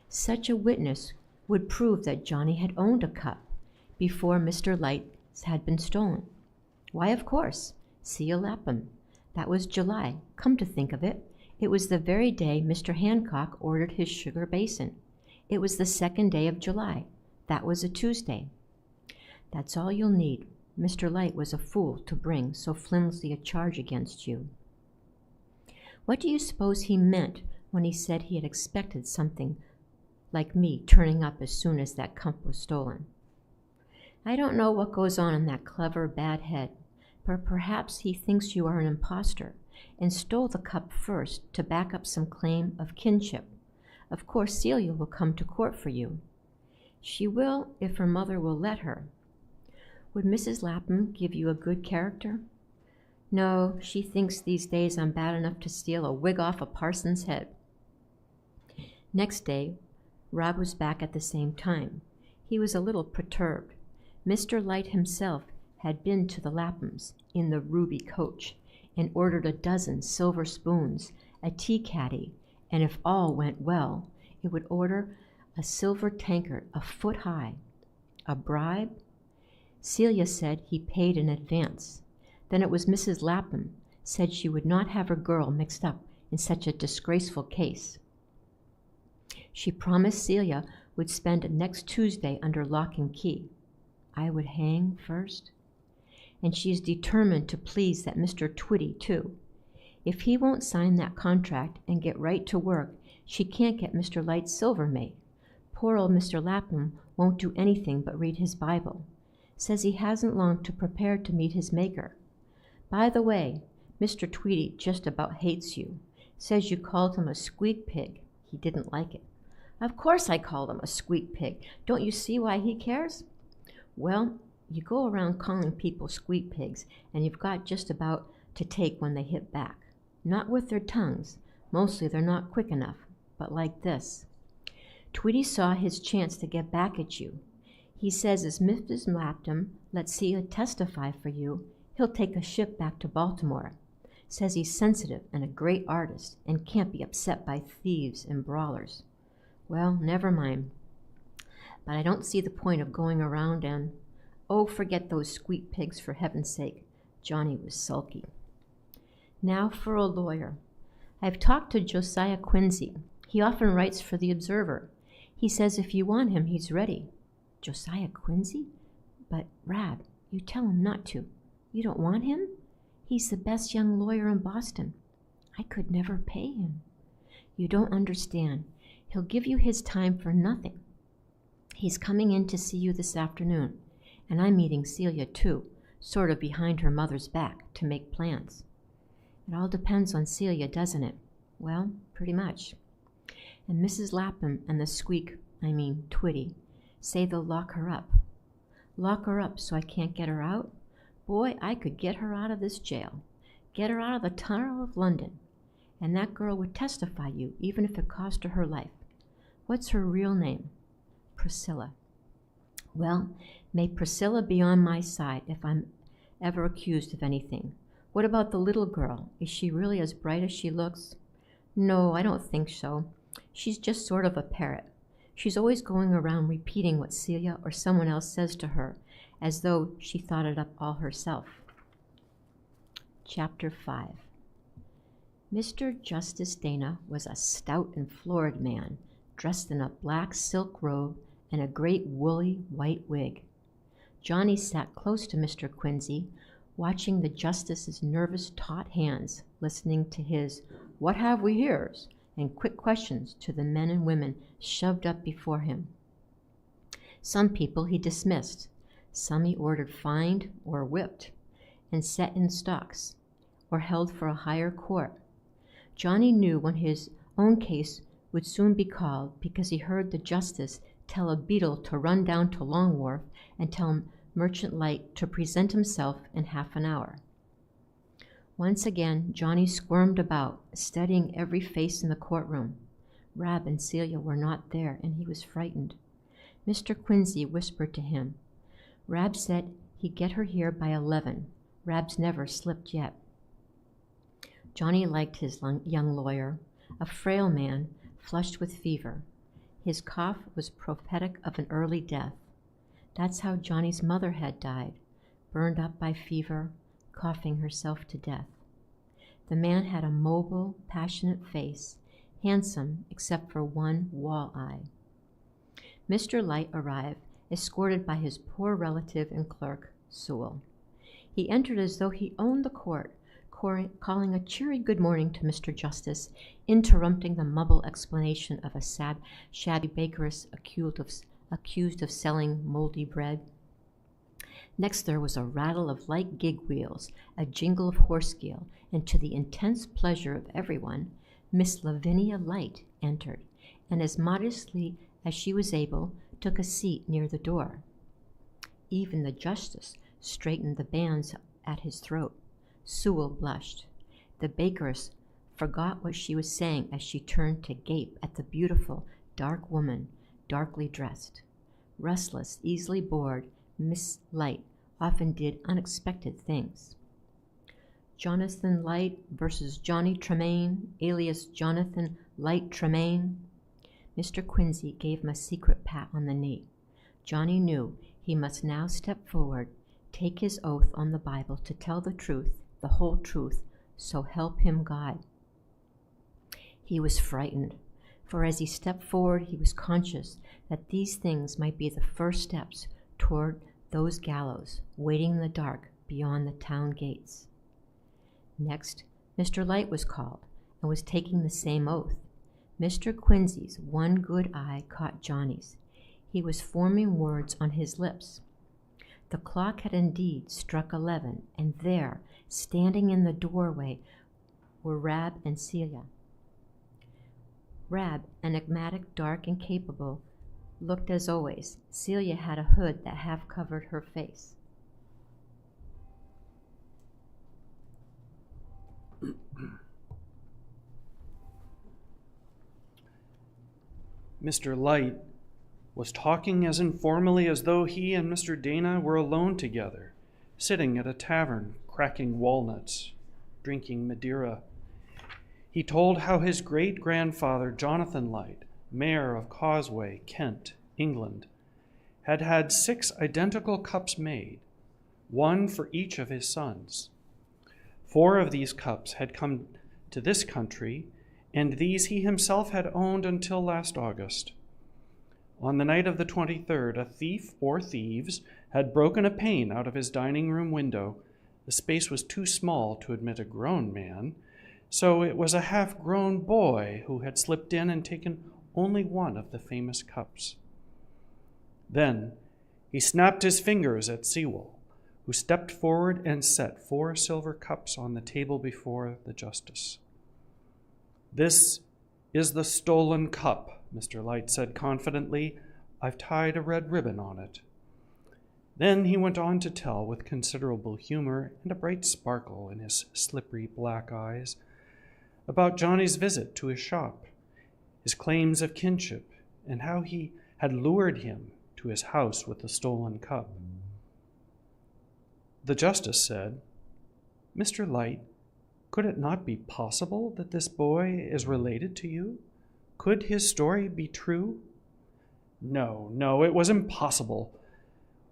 Such a witness would prove that Johnny had owned a cup before Mr. Light's had been stolen. Why, of course, Celia Lapham. That was July. Come to think of it, it was the very day Mr. Hancock ordered his sugar basin. It was the 2nd day of July. That was a Tuesday. That's all you'll need. Mr. Light was a fool to bring so flimsy a charge against you. What do you suppose he meant when he said he had expected something like me turning up as soon as that cup was stolen? I don't know what goes on in that clever, bad head, but perhaps he thinks you are an impostor and stole the cup first to back up some claim of kinship. Of course, Celia will come to court for you. She will if her mother will let her. Would Mrs. Lapham give you a good character? No, she thinks these days I'm bad enough to steal a wig off a parson's head. Next day, Rob was back at the same time. He was a little perturbed. Mr. Light himself had been to the Laphams in the ruby coach and ordered a dozen silver spoons, a tea caddy, and if all went well, it would order a silver tankard a foot high. A bribe? Celia said he paid in advance. Then it was Mrs. Lapham said she would not have her girl mixed up in such a disgraceful case. She promised Celia would spend next Tuesday under lock and key. I would hang first. And she is determined to please that Mr. Twitty, too. If he won't sign that contract and get right to work, she can't get Mr. Light's silver made. Poor old Mr. Lapham won't do anything but read his Bible. Says he hasn't long to prepare to meet his Maker. By the way, Mr. Tweedy just about hates you. Says you called him a squeak pig. He didn't like it. Of course I called him a squeak pig. Don't you see why he cares? Well, you go around calling people squeak pigs, and you've got just about to take when they hit back. Not with their tongues. Mostly they're not quick enough, but like this. Tweety saw his chance to get back at you. He says as Mrs. Lapham lets Celia testify for you, he'll take a ship back to Baltimore. Says he's sensitive and a great artist and can't be upset by thieves and brawlers. Well, never mind. But I don't see the point of going around and... Oh, forget those squeak pigs, for heaven's sake. Johnny was sulky. Now for a lawyer. I've talked to Josiah Quincy. He often writes for the Observer. He says if you want him, he's ready. Josiah Quincy? But, Rab, you tell him not to. You don't want him? He's the best young lawyer in Boston. I could never pay him. You don't understand. He'll give you his time for nothing. He's coming in to see you this afternoon, and I'm meeting Celia too, sort of behind her mother's back, to make plans. It all depends on Celia, doesn't it? Well, pretty much. And Mrs. Lapham and the Twitty, say they'll lock her up. Lock her up so I can't get her out? Boy, I could get her out of this jail. Get her out of the Tower of London. And that girl would testify you, even if it cost her life. What's her real name? Priscilla. Well, may Priscilla be on my side if I'm ever accused of anything. What about the little girl? Is she really as bright as she looks? No, I don't think so. She's just sort of a parrot. She's always going around repeating what Celia or someone else says to her, as though she thought it up all herself. Chapter 5. Mr. Justice Dana was a stout and florid man, dressed in a black silk robe and a great woolly white wig. Johnny sat close to Mr. Quincy, watching the justice's nervous, taut hands, listening to his "What have we here's?" and quick questions to the men and women shoved up before him. Some people he dismissed, some he ordered fined or whipped, and set in stocks, or held for a higher court. Johnny knew when his own case would soon be called because he heard the justice tell a beadle to run down to Long Wharf and tell Merchant Light to present himself in half an hour. Once again, Johnny squirmed about, studying every face in the courtroom. Rab and Celia were not there, and he was frightened. Mr. Quincy whispered to him. Rab said he'd get her here by 11. Rab's never slipped yet. Johnny liked his young lawyer, a frail man, flushed with fever. His cough was prophetic of an early death. That's how Johnny's mother had died, burned up by fever, coughing herself to death. The man had a mobile, passionate face, handsome except for one wall eye. Mr. Light arrived, escorted by his poor relative and clerk, Sewell. He entered as though he owned the court, calling a cheery good morning to Mr. Justice, interrupting the mumbled explanation of a shabby bakeress accused of selling moldy bread. Next there was a rattle of light gig wheels, a jingle of horse gear, and to the intense pleasure of everyone, Miss Lavinia Light entered, and as modestly as she was able, took a seat near the door. Even the justice straightened the bands at his throat. Sewell blushed. The bakeress forgot what she was saying as she turned to gape at the beautiful, dark woman, darkly dressed. Restless, easily bored, Miss Light often did unexpected things. Jonathan Light versus Johnny Tremain, alias Jonathan Light Tremain. Mr. Quincy gave him a secret pat on the knee. Johnny knew he must now step forward, take his oath on the Bible to tell the truth, the whole truth, so help him God. He was frightened, for as he stepped forward, he was conscious that these things might be the first steps toward those gallows waiting in the dark beyond the town gates. Next, Mr. Light was called and was taking the same oath. Mr. Quincy's one good eye caught Johnny's. He was forming words on his lips. The clock had indeed struck 11, and there, standing in the doorway, were Rab and Celia. Rab, enigmatic, dark, and capable, looked as always. Celia had a hood that half covered her face. Mr. Light was talking as informally as though he and Mr. Dana were alone together, sitting at a tavern, cracking walnuts, drinking Madeira. He told how his great-grandfather, Jonathan Light, mayor of Causeway, Kent, England, had had 6 identical cups made, one for each of his sons. 4 of these cups had come to this country, and these he himself had owned until last August. On the night of the 23rd, a thief or thieves had broken a pane out of his dining room window. The space was too small to admit a grown man, so it was a half-grown boy who had slipped in and taken only one of the famous cups. Then he snapped his fingers at Sewell, who stepped forward and set 4 silver cups on the table before the justice. "This is the stolen cup," Mr. Light said confidently. "I've tied a red ribbon on it." Then he went on to tell, with considerable humor and a bright sparkle in his slippery black eyes, about Johnny's visit to his shop, his claims of kinship, and how he had lured him to his house with the stolen cup. The justice said, "Mr. Light, could it not be possible that this boy is related to you? Could his story be true?" No, it was impossible.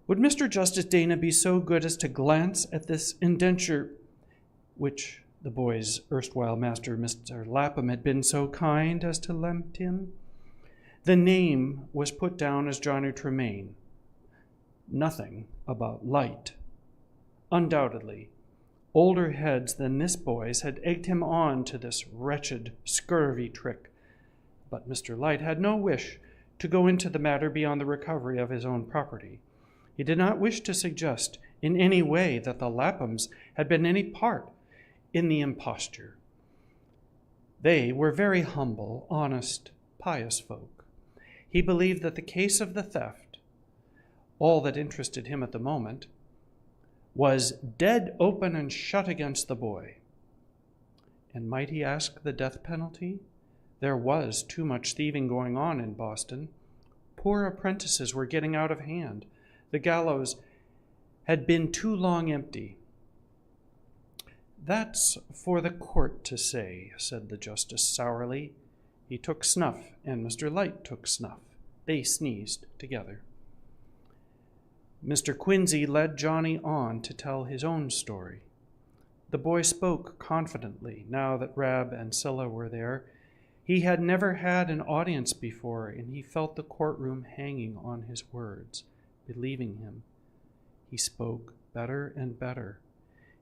Would Mr. Justice Dana be so good as to glance at this indenture, which the boy's erstwhile master, Mr. Lapham, had been so kind as to lend him? The name was put down as Johnny Tremain. Nothing about Light. Undoubtedly, older heads than this boy's had egged him on to this wretched, scurvy trick. But Mr. Light had no wish to go into the matter beyond the recovery of his own property. He did not wish to suggest in any way that the Laphams had been any part in the imposture. They were very humble, honest, pious folk. He believed that the case of the theft, all that interested him at the moment, was dead open and shut against the boy. And might he ask the death penalty? There was too much thieving going on in Boston. Poor apprentices were getting out of hand. The gallows had been too long empty. "That's for the court to say," said the justice sourly. He took snuff, and Mr. Light took snuff. They sneezed together. Mr. Quincy led Johnny on to tell his own story. The boy spoke confidently now that Rab and Scylla were there. He had never had an audience before, and he felt the courtroom hanging on his words, believing him. He spoke better and better.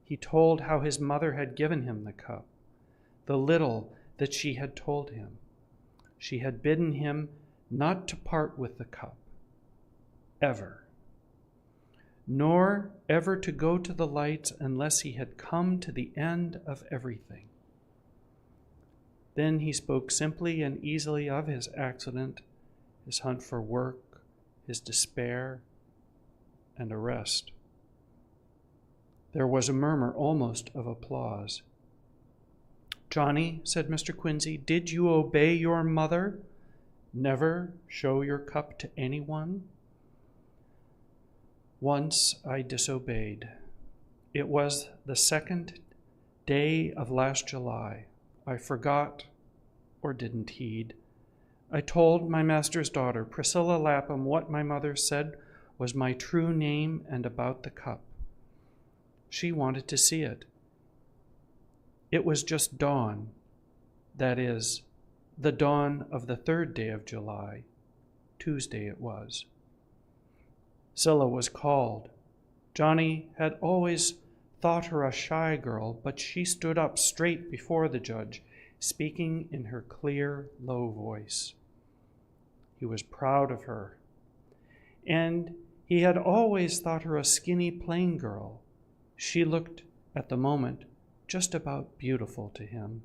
He told how his mother had given him the cup, the little that she had told him. She had bidden him not to part with the cup, ever, nor ever to go to the lights unless he had come to the end of everything. Then he spoke simply and easily of his accident, his hunt for work, his despair, and arrest. There was a murmur almost of applause. "Johnny," said Mr. Quincy, "did you obey your mother? Never show your cup to anyone?" "Once I disobeyed. It was the 2nd day of last July. I forgot or didn't heed. I told my master's daughter, Priscilla Lapham, what my mother said was my true name and about the cup. She wanted to see it. It was just dawn, that is, the dawn of the 3rd day of July. Tuesday it was. Scylla was called. Johnny had always thought her a shy girl, but she stood up straight before the judge, speaking in her clear, low voice. He was proud of her, and he had always thought her a skinny, plain girl. She looked, at the moment, just about beautiful to him.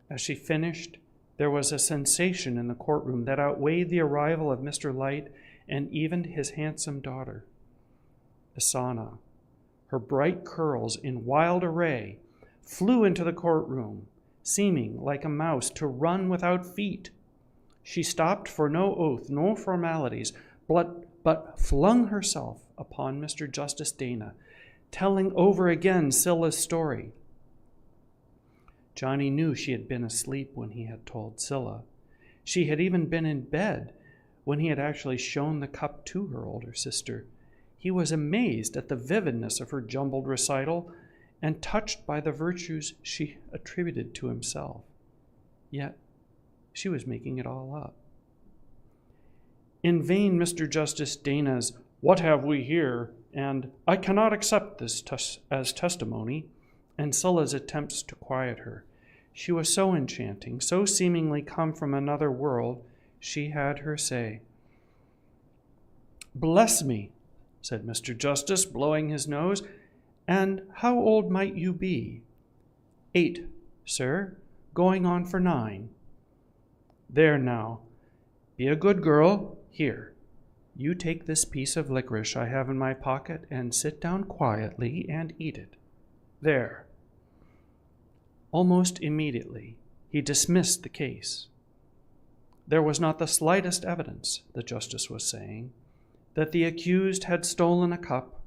As she finished, there was a sensation in the courtroom that outweighed the arrival of Mr. Light and even his handsome daughter. Asana, her bright curls in wild array, flew into the courtroom, seeming like a mouse to run without feet. She stopped for no oath, no formalities, but flung herself upon Mr. Justice Dana, telling over again Scylla's story. Johnny knew she had been asleep when he had told Scylla. She had even been in bed when he had actually shown the cup to her older sister. He was amazed at the vividness of her jumbled recital and touched by the virtues she attributed to himself. Yet she was making it all up. In vain Mr. Justice Dana's "What have we here?" and "I cannot accept this as testimony," and Scylla's attempts to quiet her. She was so enchanting, so seemingly come from another world, she had her say. "Bless me," said Mr. Justice, blowing his nose, "and how old might you be?" 8, sir, going on for 9. "There now, be a good girl. Here, you take this piece of licorice I have in my pocket and sit down quietly and eat it. There." Almost immediately, he dismissed the case. There was not the slightest evidence, the justice was saying, that the accused had stolen a cup,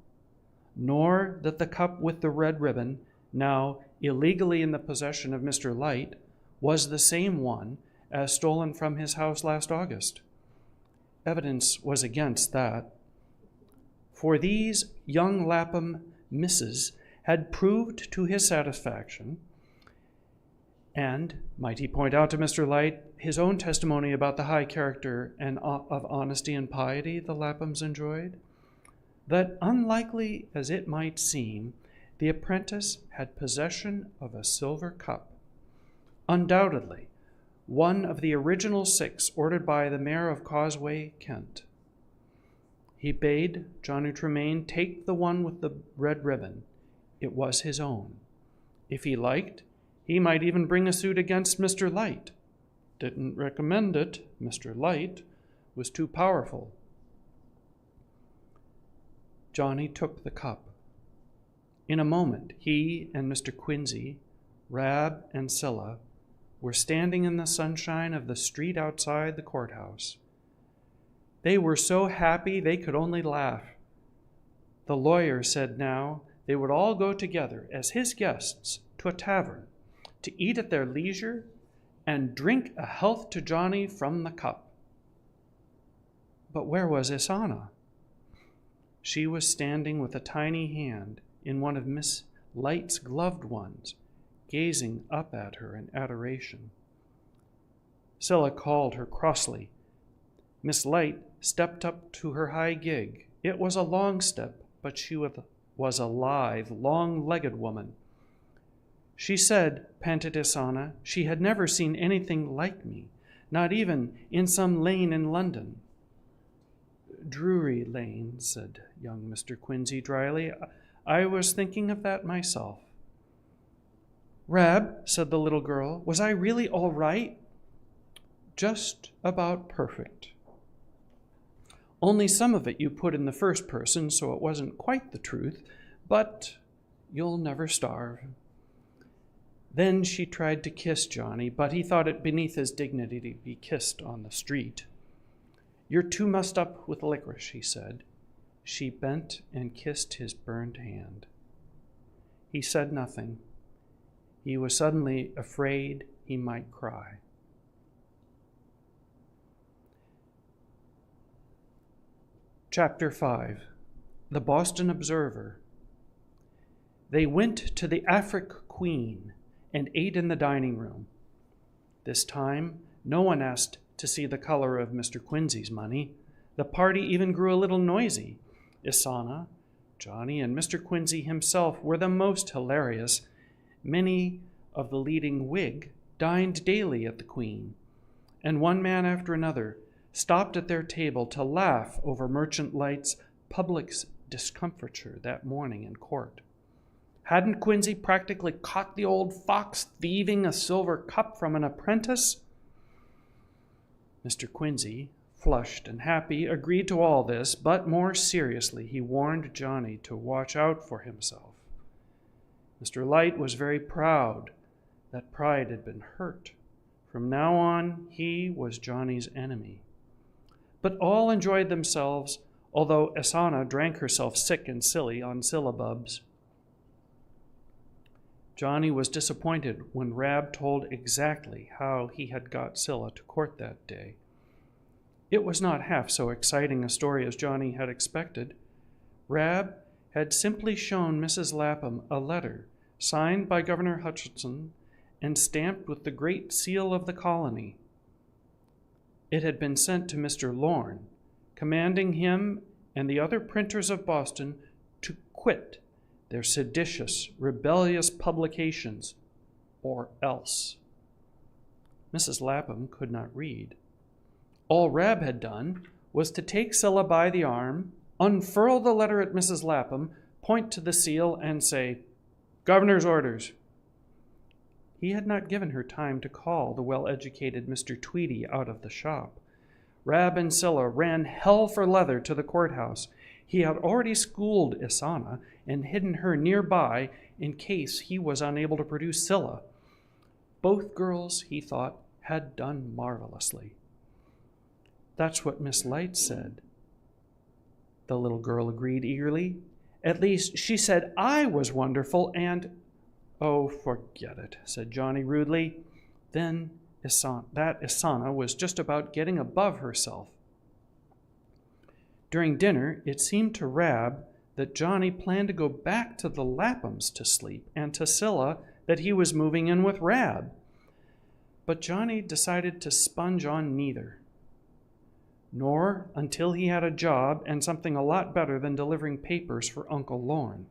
nor that the cup with the red ribbon, now illegally in the possession of Mr. Light, was the same one as stolen from his house last August. Evidence was against that. For these young Lapham misses had proved to his satisfaction, and might he point out to Mr. Light his own testimony about the high character and of honesty and piety the Laphams enjoyed, that unlikely as it might seem, the apprentice had possession of a silver cup, undoubtedly one of the original 6 ordered by the mayor of Causeway, Kent. He bade Johnny Tremain take the one with the red ribbon. It was his own. If he liked, he might even bring a suit against Mr. Light. Didn't recommend it. Mr. Light was too powerful. Johnny took the cup. In a moment, he and Mr. Quincy, Rab, and Scylla were standing in the sunshine of the street outside the courthouse. They were so happy they could only laugh. The lawyer said now they would all go together as his guests to a tavern to eat at their leisure and drink a health to Johnny from the cup. But where was Isana? She was standing with a tiny hand in one of Miss Light's gloved ones, gazing up at her in adoration. Scylla called her crossly. Miss Light stepped up to her high gig. It was a long step, but she was a lithe, long-legged woman. She said, panted Isana, she had never seen anything like me, not even in some lane in London. Drury Lane, said young Mr. Quincy dryly. I was thinking of that myself. Rab, said the little girl, was I really all right? Just about perfect. Only some of it you put in the first person, so it wasn't quite the truth, but you'll never starve. Then she tried to kiss Johnny, but he thought it beneath his dignity to be kissed on the street. You're too mussed up with licorice, he said. She bent and kissed his burned hand. He said nothing. He was suddenly afraid he might cry. Chapter 5. The Boston Observer. They went to the Afric Queen and ate in the dining room. This time, no one asked to see the color of Mr. Quincy's money. The party even grew a little noisy. Isana, Johnny, and Mr. Quincy himself were the most hilarious. Many of the leading Whig dined daily at the Queen, and one man after another stopped at their table to laugh over Merchant Light's public discomfiture that morning in court. Hadn't Quincy practically caught the old fox thieving a silver cup from an apprentice? Mr. Quincy, flushed and happy, agreed to all this, but more seriously he warned Johnny to watch out for himself. Mr. Light was very proud. That pride had been hurt. From now on, he was Johnny's enemy. But all enjoyed themselves, although Esana drank herself sick and silly on syllabubs. Johnny was disappointed when Rab told exactly how he had got Scylla to court that day. It was not half so exciting a story as Johnny had expected. Rab had simply shown Mrs. Lapham a letter signed by Governor Hutchinson and stamped with the great seal of the colony. It had been sent to Mr. Lorne, commanding him and the other printers of Boston to quit their seditious, rebellious publications, or else. Mrs. Lapham could not read. All Rab had done was to take Scylla by the arm, unfurl the letter at Mrs. Lapham, point to the seal, and say, "Governor's orders." He had not given her time to call the well-educated Mr. Tweedy out of the shop. Rab and Scylla ran hell for leather to the courthouse. He had already schooled Esana and hidden her nearby in case he was unable to produce Scylla. Both girls, he thought, had done marvelously. "That's what Miss Light said," the little girl agreed eagerly. "At least, she said I was wonderful and—" "Oh, forget it," said Johnny rudely. Then Esana was just about getting above herself. During dinner, it seemed to Rab that Johnny planned to go back to the Laphams to sleep, and to Scylla that he was moving in with Rab. But Johnny decided to sponge on neither. Nor until he had a job and something a lot better than delivering papers for Uncle Lorne.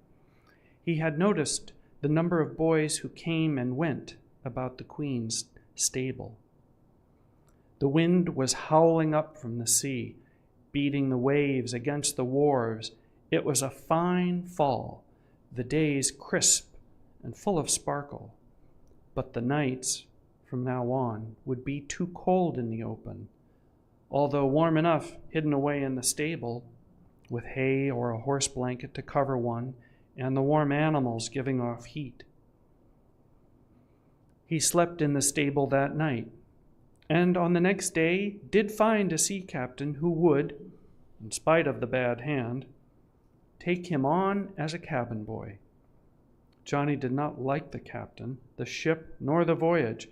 He had noticed the number of boys who came and went about the Queen's stable. The wind was howling up from the sea, beating the waves against the wharves. It was a fine fall, the days crisp and full of sparkle. But the nights, from now on, would be too cold in the open, although warm enough hidden away in the stable, with hay or a horse blanket to cover one, and the warm animals giving off heat. He slept in the stable that night, and on the next day did find a sea captain who would, in spite of the bad hand, take him on as a cabin boy. Johnny did not like the captain, the ship, nor the voyage.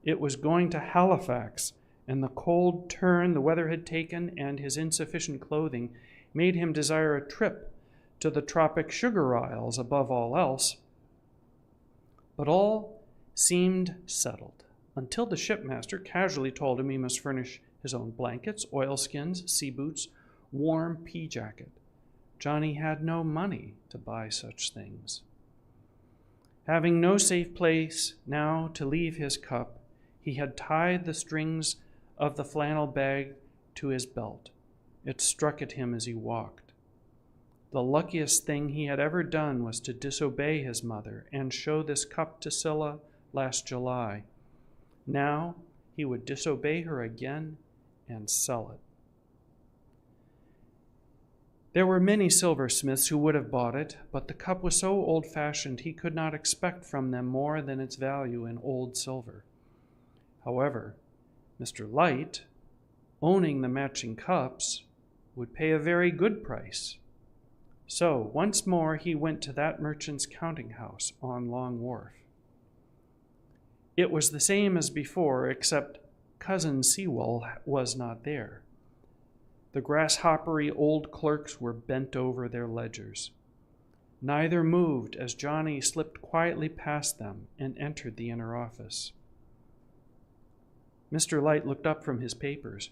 It was going to Halifax, and the cold turn the weather had taken and his insufficient clothing made him desire a trip to the tropic sugar isles above all else. But all seemed settled until the shipmaster casually told him he must furnish his own blankets, oilskins, sea boots, warm pea jacket. Johnny had no money to buy such things. Having no safe place now to leave his cup, he had tied the strings of the flannel bag to his belt. It struck at him as he walked. The luckiest thing he had ever done was to disobey his mother and show this cup to Scylla last July. Now he would disobey her again and sell it. There were many silversmiths who would have bought it, but the cup was so old-fashioned he could not expect from them more than its value in old silver. However, Mr. Light, owning the matching cups, would pay a very good price. So once more he went to that merchant's counting house on Long Wharf. It was the same as before, except Cousin Sewell was not there. The grasshoppery old clerks were bent over their ledgers. Neither moved as Johnny slipped quietly past them and entered the inner office. Mr. Light looked up from his papers.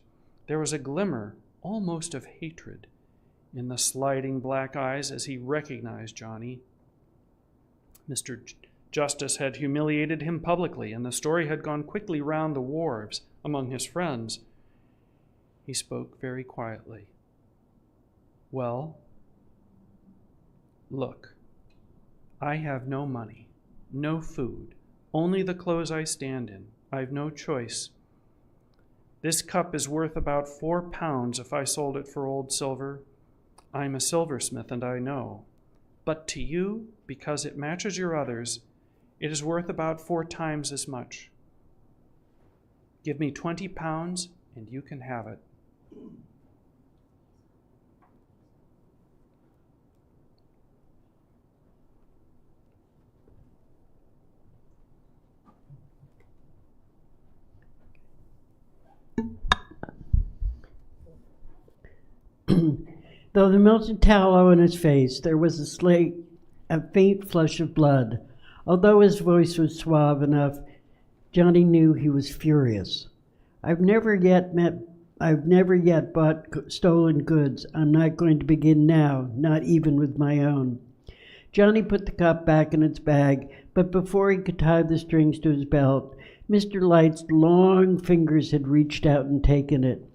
There was a glimmer, almost of hatred, in the sliding black eyes as he recognized Johnny. Mr. Justice had humiliated him publicly, and the story had gone quickly round the wharves among his friends. He spoke very quietly. "Well, look, I have no money, no food, only the clothes I stand in. I've no choice. This cup is worth about £4 if I sold it for old silver. I'm a silversmith, and I know. But to you, because it matches your others, it is worth about 4 times as much. Give me 20 pounds and you can have it. Though the melted tallow in his face, there was a faint flush of blood. Although his voice was suave enough, Johnny knew he was furious. I've never yet bought stolen goods. I'm not going to begin now, not even with my own. Johnny put the cup back in its bag, but before he could tie the strings to his belt, Mr. Light's long fingers had reached out and taken it.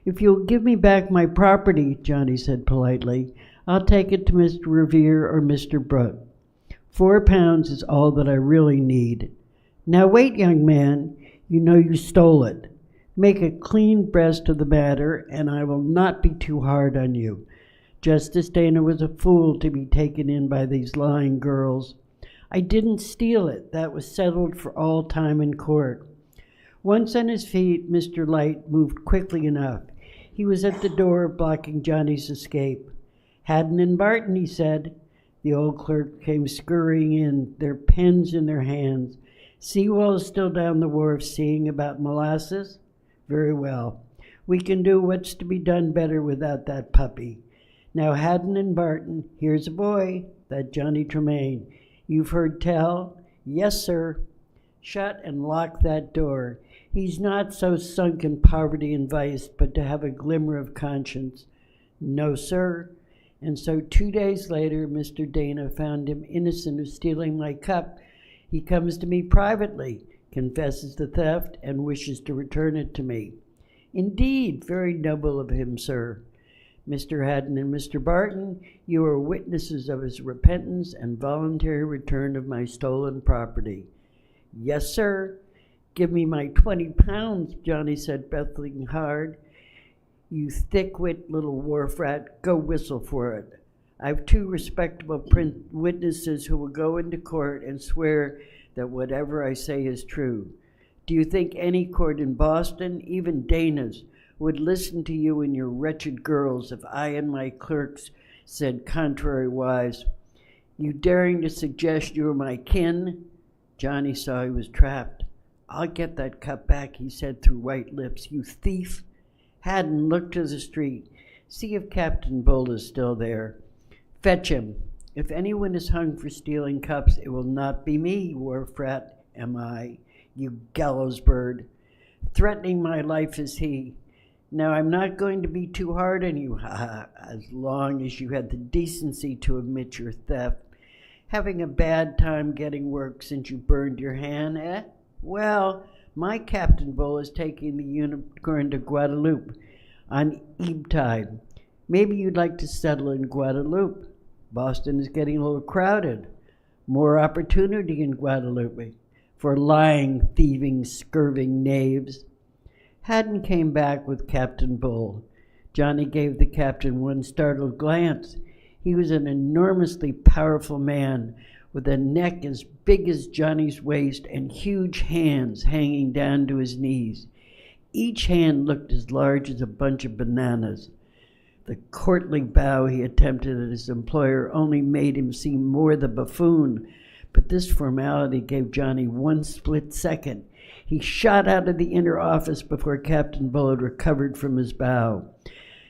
If you'll give me back my property, Johnny said politely, I'll take it to Mr. Revere or Mr. Brooke. 4 pounds is all that I really need. Now wait, young man, you know you stole it. Make a clean breast of the matter, and I will not be too hard on you. Justice Dana was a fool to be taken in by these lying girls. I didn't steal it. That was settled for all time in court. Once on his feet, Mr. Light moved quickly enough. He was at the door, blocking Johnny's escape. Haddon and Barton, he said. The old clerk came scurrying in, their pens in their hands. Seawall's still down the wharf, seeing about molasses? Very well. We can do what's to be done better without that puppy. Now, Haddon and Barton, here's a boy, that Johnny Tremain. You've heard tell? Yes, sir. Shut and lock that door. He's not so sunk in poverty and vice, but to have a glimmer of conscience. No, sir. And so 2 days later, Mr. Dana found him innocent of stealing my cup. He comes to me privately, confesses the theft, and wishes to return it to me. Indeed, very noble of him, sir. Mr. Haddon and Mr. Barton, you are witnesses of his repentance and voluntary return of my stolen property. Yes, sir. Give me my 20 pounds, Johnny said, breathing hard. You thick-wit little wharf rat, go whistle for it. I've 2 respectable witnesses who will go into court and swear that whatever I say is true. Do you think any court in Boston, even Dana's, would listen to you and your wretched girls if I and my clerks said contrariwise? You daring to suggest you are my kin? Johnny saw he was trapped. I'll get that cup back, he said through white lips. You thief. Haddon looked to the street. See if Captain Bull is still there. Fetch him. If anyone is hung for stealing cups, it will not be me, wharf rat, am I, you gallows bird. Threatening my life is he. Now, I'm not going to be too hard on you, as long as you had the decency to admit your theft. Having a bad time getting work since you burned your hand, eh? Well, my Captain Bull is taking the Unicorn to Guadeloupe on ebb tide. Maybe you'd like to settle in Guadeloupe. Boston is getting a little crowded. More opportunity in Guadeloupe for lying, thieving, scurving knaves. Haddon came back with Captain Bull. Johnny gave the captain one startled glance. He was an enormously powerful man with a neck as big as Johnny's waist and huge hands hanging down to his knees. Each hand looked as large as a bunch of bananas. The courtly bow he attempted at his employer only made him seem more the buffoon, but this formality gave Johnny one split second. He shot out of the inner office before Captain Bull had recovered from his bow.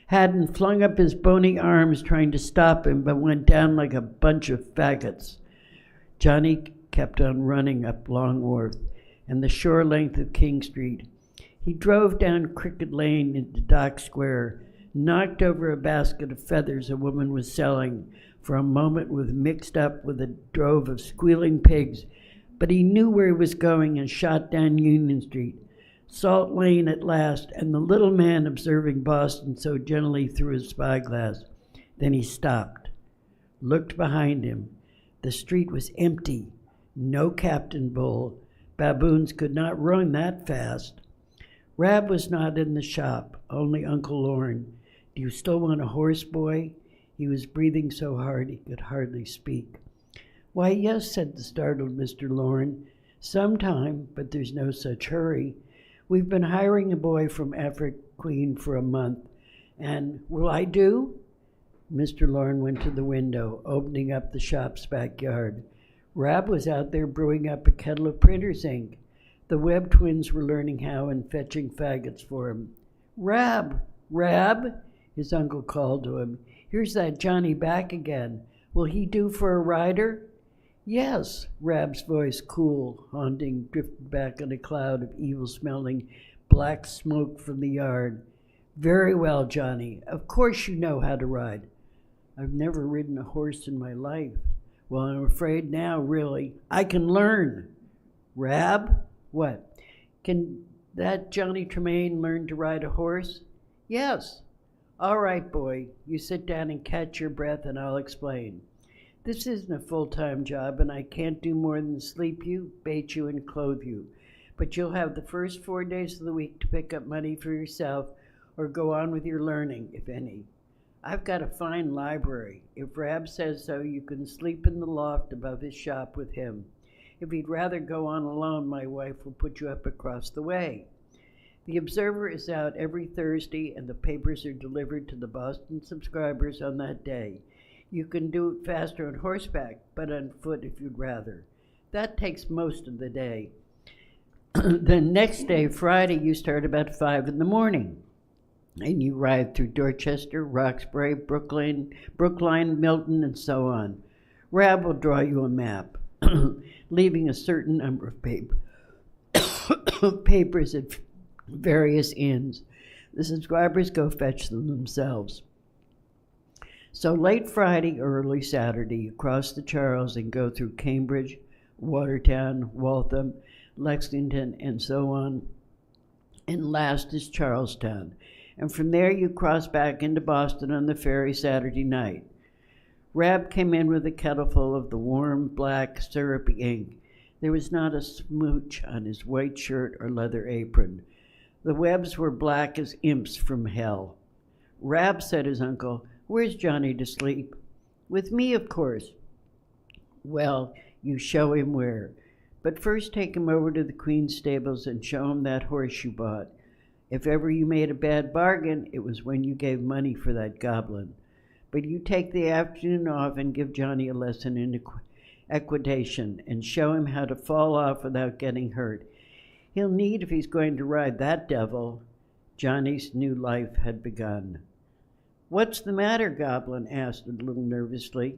Haddon flung up his bony arms trying to stop him, but went down like a bunch of faggots. Johnny kept on running up Long Wharf and the shore length of King Street. He drove down Cricket Lane into Dock Square, knocked over a basket of feathers a woman was selling, for a moment was mixed up with a drove of squealing pigs, but he knew where he was going and shot down Union Street. Salt Lane at last, and the little man observing Boston so gently through his spyglass. Then he stopped, looked behind him. The street was empty. No Captain Bull. Baboons could not run that fast. Rab was not in the shop, only Uncle Lorne. Do you still want a horse, boy? He was breathing so hard he could hardly speak. "Why, yes," said the startled Mr. Lorne. "Sometime, but there's no such hurry. We've been hiring a boy from Afric Queen for a month, and will I do?" Mr. Lorne went to the window, opening up the shop's backyard. Rab was out there brewing up a kettle of printer's ink. The Webb twins were learning how and fetching faggots for him. "Rab! Rab!" his uncle called to him. "Here's that Johnny back again. Will he do for a rider?" "Yes," Rab's voice, cool, haunting, drifted back in a cloud of evil-smelling black smoke from the yard. "Very well, Johnny. Of course you know how to ride." "I've never ridden a horse in my life." "Well, I'm afraid now, really. I can learn." "Rab?" "What? Can that Johnny Tremain learn to ride a horse?" "Yes." "All right, boy. You sit down and catch your breath, and I'll explain. This isn't a full-time job, and I can't do more than sleep you, bait you, and clothe you. But you'll have the first 4 days of the week to pick up money for yourself or go on with your learning, if any. I've got a fine library. If Rab says so, you can sleep in the loft above his shop with him. If he'd rather go on alone, my wife will put you up across the way. The Observer is out every Thursday, and the papers are delivered to the Boston subscribers on that day. You can do it faster on horseback, but on foot if you'd rather. That takes most of the day. The next day, Friday, you start about 5 in the morning, and you ride through Dorchester, Roxbury, Brookline, Milton, and so on. Rab will draw you a map, leaving a certain number of papers at various inns. The subscribers go fetch them themselves. So late Friday or early Saturday, you cross the Charles and go through Cambridge, Watertown, Waltham, Lexington, and so on. And last is Charlestown. And from there you cross back into Boston on the ferry Saturday night. Rab came in with a kettle full of the warm, black, syrupy ink. There was not a smooch on his white shirt or leather apron. The Webbs were black as imps from hell. "Rab," said his uncle, "where's Johnny to sleep?" "With me, of course." "Well, you show him where. But first take him over to the Queen's stables and show him that horse you bought. If ever you made a bad bargain, it was when you gave money for that goblin. But you take the afternoon off and give Johnny a lesson in equitation and show him how to fall off without getting hurt. He'll need if he's going to ride that devil." Johnny's new life had begun. "What's the matter?" Goblin asked a little nervously.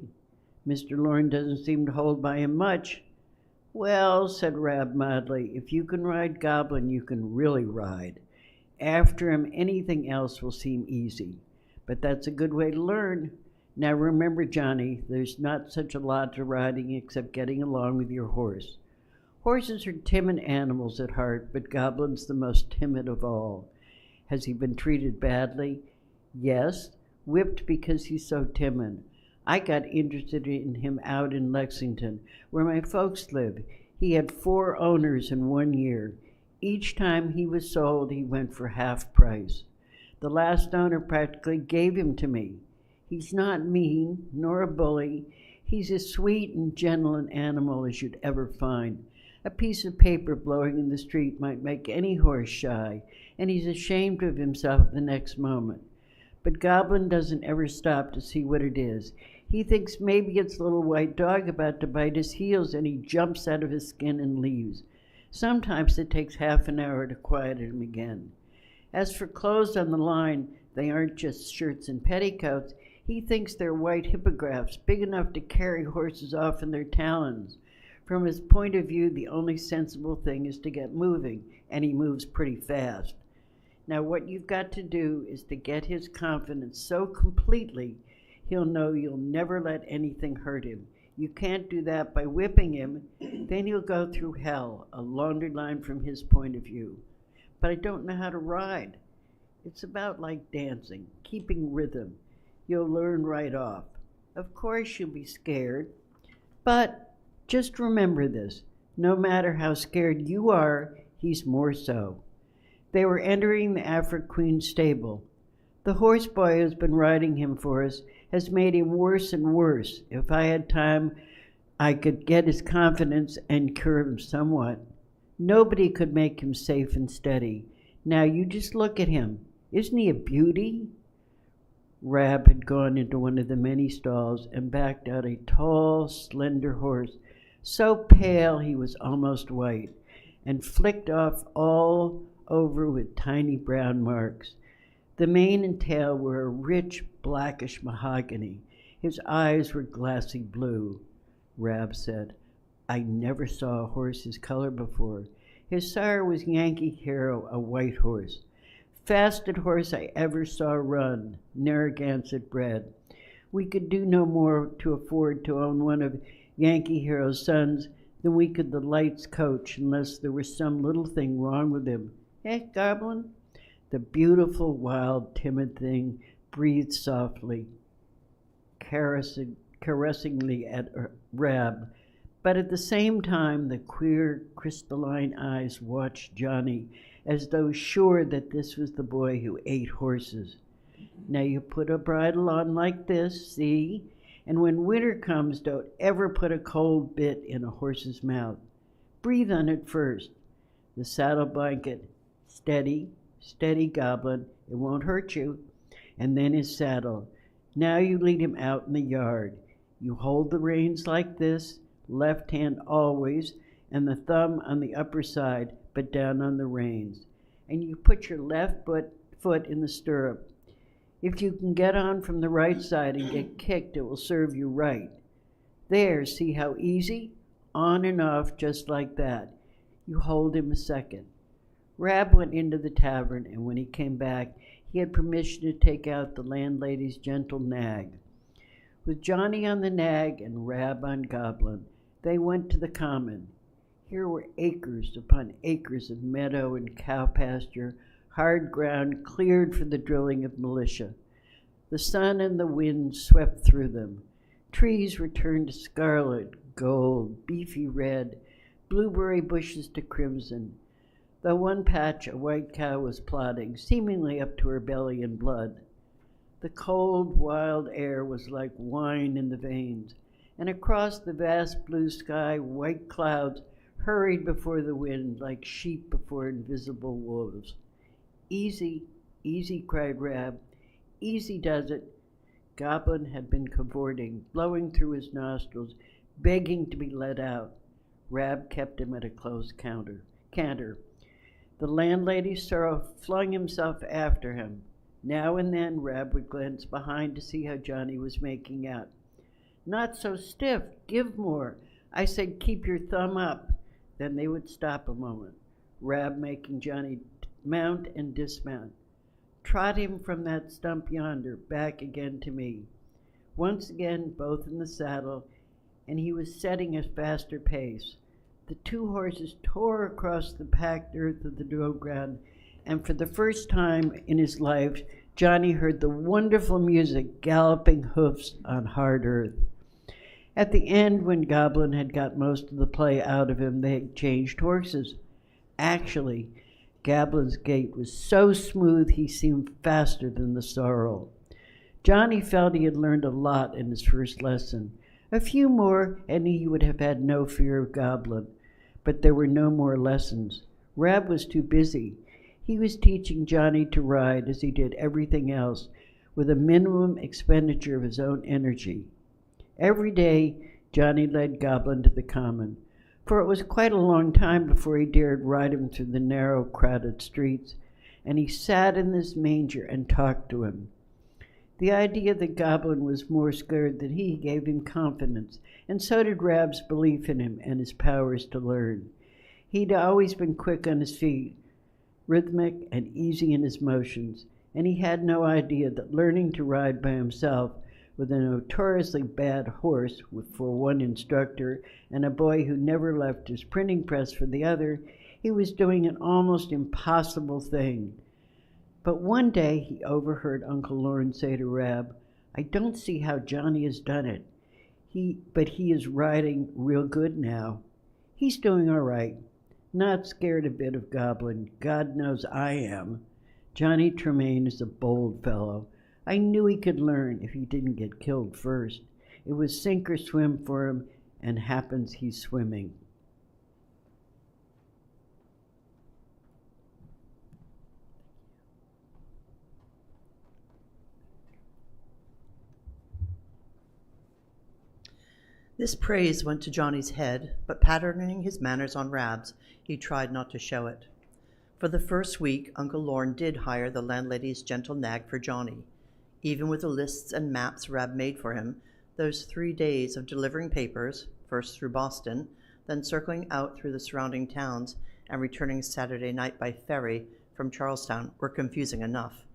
"Mr. Lorne doesn't seem to hold by him much." "Well," said Rab mildly, "if you can ride Goblin, you can really ride. After him, anything else will seem easy. But that's a good way to learn. Now remember, Johnny, there's not such a lot to riding except getting along with your horse. Horses are timid animals at heart, but Goblin's the most timid of all. Has he been treated badly? Yes, whipped because he's so timid. I got interested in him out in Lexington, where my folks live. He had 4 owners in 1 year. Each time he was sold, he went for half price. The last owner practically gave him to me. He's not mean, nor a bully. He's as sweet and gentle an animal as you'd ever find. A piece of paper blowing in the street might make any horse shy, and he's ashamed of himself the next moment. But Goblin doesn't ever stop to see what it is. He thinks maybe it's a little white dog about to bite his heels, and he jumps out of his skin and leaves. Sometimes it takes half an hour to quiet him again. As for clothes on the line, they aren't just shirts and petticoats. He thinks they're white hippogriffs, big enough to carry horses off in their talons. From his point of view, the only sensible thing is to get moving, and he moves pretty fast. Now what you've got to do is to get his confidence so completely, he'll know you'll never let anything hurt him. You can't do that by whipping him. Then he'll go through hell, a laundry line from his point of view. But I don't know how to ride. It's about like dancing, keeping rhythm. You'll learn right off. Of course you'll be scared, but just remember this. No matter how scared you are, he's more so. They were entering the Afric Queen stable. The horse boy who's been riding him for us has made him worse and worse. If I had time, I could get his confidence and cure him somewhat. Nobody could make him safe and steady. Now you just look at him. Isn't he a beauty? Rab had gone into one of the many stalls and backed out a tall, slender horse, so pale he was almost white, and flicked off all over with tiny brown marks. The mane and tail were a rich, blackish mahogany. His eyes were glassy blue. Rab said, I never saw a horse his color before. His sire was Yankee Hero, a white horse. Fastest horse I ever saw run, Narragansett bred. We could do no more to afford to own one of Yankee Hero's sons than we could the Lights coach, unless there was some little thing wrong with him. Eh, Goblin? The beautiful, wild, timid thing breathed softly, caressingly at Rab, but at the same time the queer, crystalline eyes watched Johnny as though sure that this was the boy who ate horses. Now you put a bridle on like this, see? And when winter comes, don't ever put a cold bit in a horse's mouth. Breathe on it first. The saddle blanket, steady, steady, Goblin, it won't hurt you. And then his saddle. Now you lead him out in the yard. You hold the reins like this, left hand always, and the thumb on the upper side, but down on the reins. And you put your left foot in the stirrup. If you can get on from the right side and get kicked, it will serve you right. There, see how easy? On and off, just like that. You hold him a second. Rab went into the tavern, and when he came back, he had permission to take out the landlady's gentle nag. With Johnny on the nag and Rab on Goblin, they went to the common. Here were acres upon acres of meadow and cow pasture, hard ground cleared for the drilling of militia. The sun and the wind swept through them. Trees were turned to scarlet, gold, beefy red, blueberry bushes to crimson. Though one patch a white cow was plodding, seemingly up to her belly in blood. The cold, wild air was like wine in the veins, and across the vast blue sky, white clouds hurried before the wind like sheep before invisible wolves. Easy, easy, cried Rab. Easy does it. Goblin had been cavorting, blowing through his nostrils, begging to be let out. Rab kept him at a close canter. The landlady's sorrow flung himself after him. Now and then Rab would glance behind to see how Johnny was making out. Not so stiff, give more. I said keep your thumb up. Then they would stop a moment, Rab making Johnny mount and dismount. Trot him from that stump yonder, back again to me. Once again, both in the saddle, and he was setting a faster pace. The two horses tore across the packed earth of the drill ground, and for the first time in his life, Johnny heard the wonderful music, galloping hoofs on hard earth. At the end, when Goblin had got most of the play out of him, they had changed horses. Actually, Goblin's gait was so smooth he seemed faster than the sorrel. Johnny felt he had learned a lot in his first lesson. A few more, and he would have had no fear of Goblin. But there were no more lessons. Rab was too busy. He was teaching Johnny to ride as he did everything else, with a minimum expenditure of his own energy. Every day, Johnny led Goblin to the common, for it was quite a long time before he dared ride him through the narrow, crowded streets, and he sat in this manger and talked to him. The idea that Goblin was more scared than he gave him confidence, and so did Rab's belief in him and his powers to learn. He'd always been quick on his feet, rhythmic and easy in his motions, and he had no idea that learning to ride by himself with a notoriously bad horse for one instructor and a boy who never left his printing press for the other, he was doing an almost impossible thing. But one day he overheard Uncle Lawrence say to Rab, I don't see how Johnny has done it. But he is riding real good now. He's doing all right. Not scared a bit of Goblin. God knows I am. Johnny Tremain is a bold fellow. I knew he could learn if he didn't get killed first. It was sink or swim for him, and happens he's swimming. This praise went to Johnny's head, but patterning his manners on Rab's, he tried not to show it. For the first week, Uncle Lorne did hire the landlady's gentle nag for Johnny. Even with the lists and maps Rab made for him, those 3 days of delivering papers, first through Boston, then circling out through the surrounding towns and returning Saturday night by ferry from Charlestown, were confusing enough.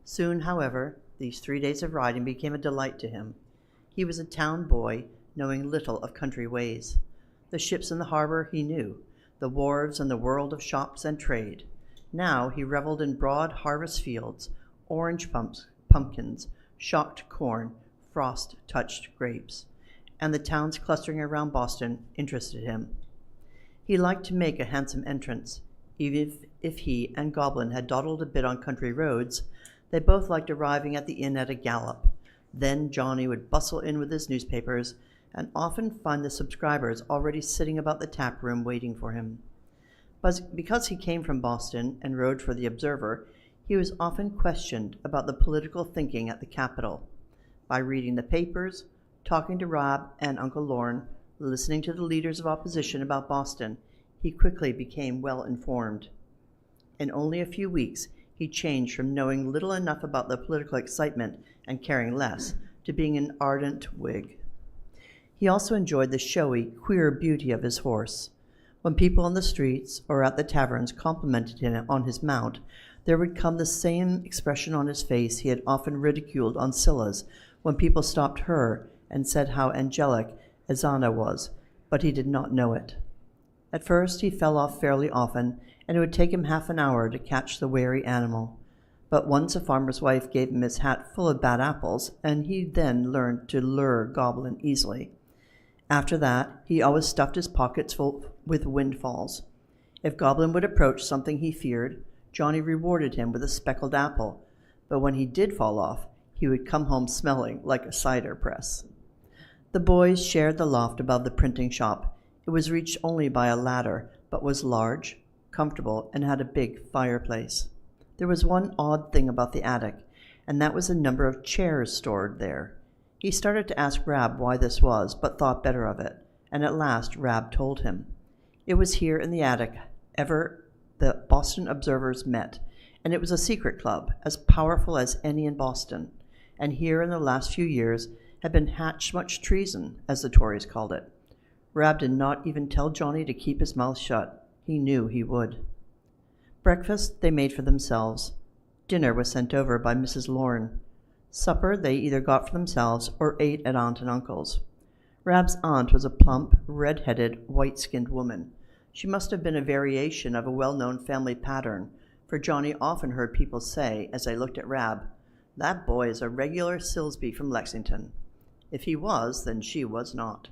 Soon, however, these 3 days of riding became a delight to him. He was a town boy, knowing little of country ways. The ships in the harbor he knew, the wharves and the world of shops and trade. Now he reveled in broad harvest fields, orange pumpkins, shocked corn, frost-touched grapes, and the towns clustering around Boston interested him. He liked to make a handsome entrance. Even if he and Goblin had dawdled a bit on country roads, they both liked arriving at the inn at a gallop. Then Johnny would bustle in with his newspapers, and often find the subscribers already sitting about the tap room waiting for him. But because he came from Boston and rode for the Observer, he was often questioned about the political thinking at the Capitol. By reading the papers, talking to Rab and Uncle Lorne, listening to the leaders of opposition about Boston, he quickly became well informed. In only a few weeks, he changed from knowing little enough about the political excitement and caring less to being an ardent Whig. He also enjoyed the showy, queer beauty of his horse. When people on the streets or at the taverns complimented him on his mount, there would come the same expression on his face he had often ridiculed on Scylla's when people stopped her and said how angelic Ezana was, but he did not know it. At first he fell off fairly often, and it would take him half an hour to catch the wary animal. But once a farmer's wife gave him his hat full of bad apples, and he then learned to lure Goblin easily. After that, he always stuffed his pockets full with windfalls. If Goblin would approach something he feared, Johnny rewarded him with a speckled apple, but when he did fall off, he would come home smelling like a cider press. The boys shared the loft above the printing shop. It was reached only by a ladder, but was large, comfortable, and had a big fireplace. There was one odd thing about the attic, and that was the number of chairs stored there. He started to ask Rab why this was, but thought better of it, and at last Rab told him. It was here in the attic ever the Boston Observers met, and it was a secret club, as powerful as any in Boston, and here in the last few years had been hatched much treason, as the Tories called it. Rab did not even tell Johnny to keep his mouth shut. He knew he would. Breakfast they made for themselves. Dinner was sent over by Mrs. Lorne. Supper they either got for themselves or ate at Aunt and Uncle's. Rab's aunt was a plump, red-headed, white-skinned woman. She must have been a variation of a well-known family pattern, for Johnny often heard people say, as they looked at Rab, "That boy is a regular Silsby from Lexington." If he was, then she was not.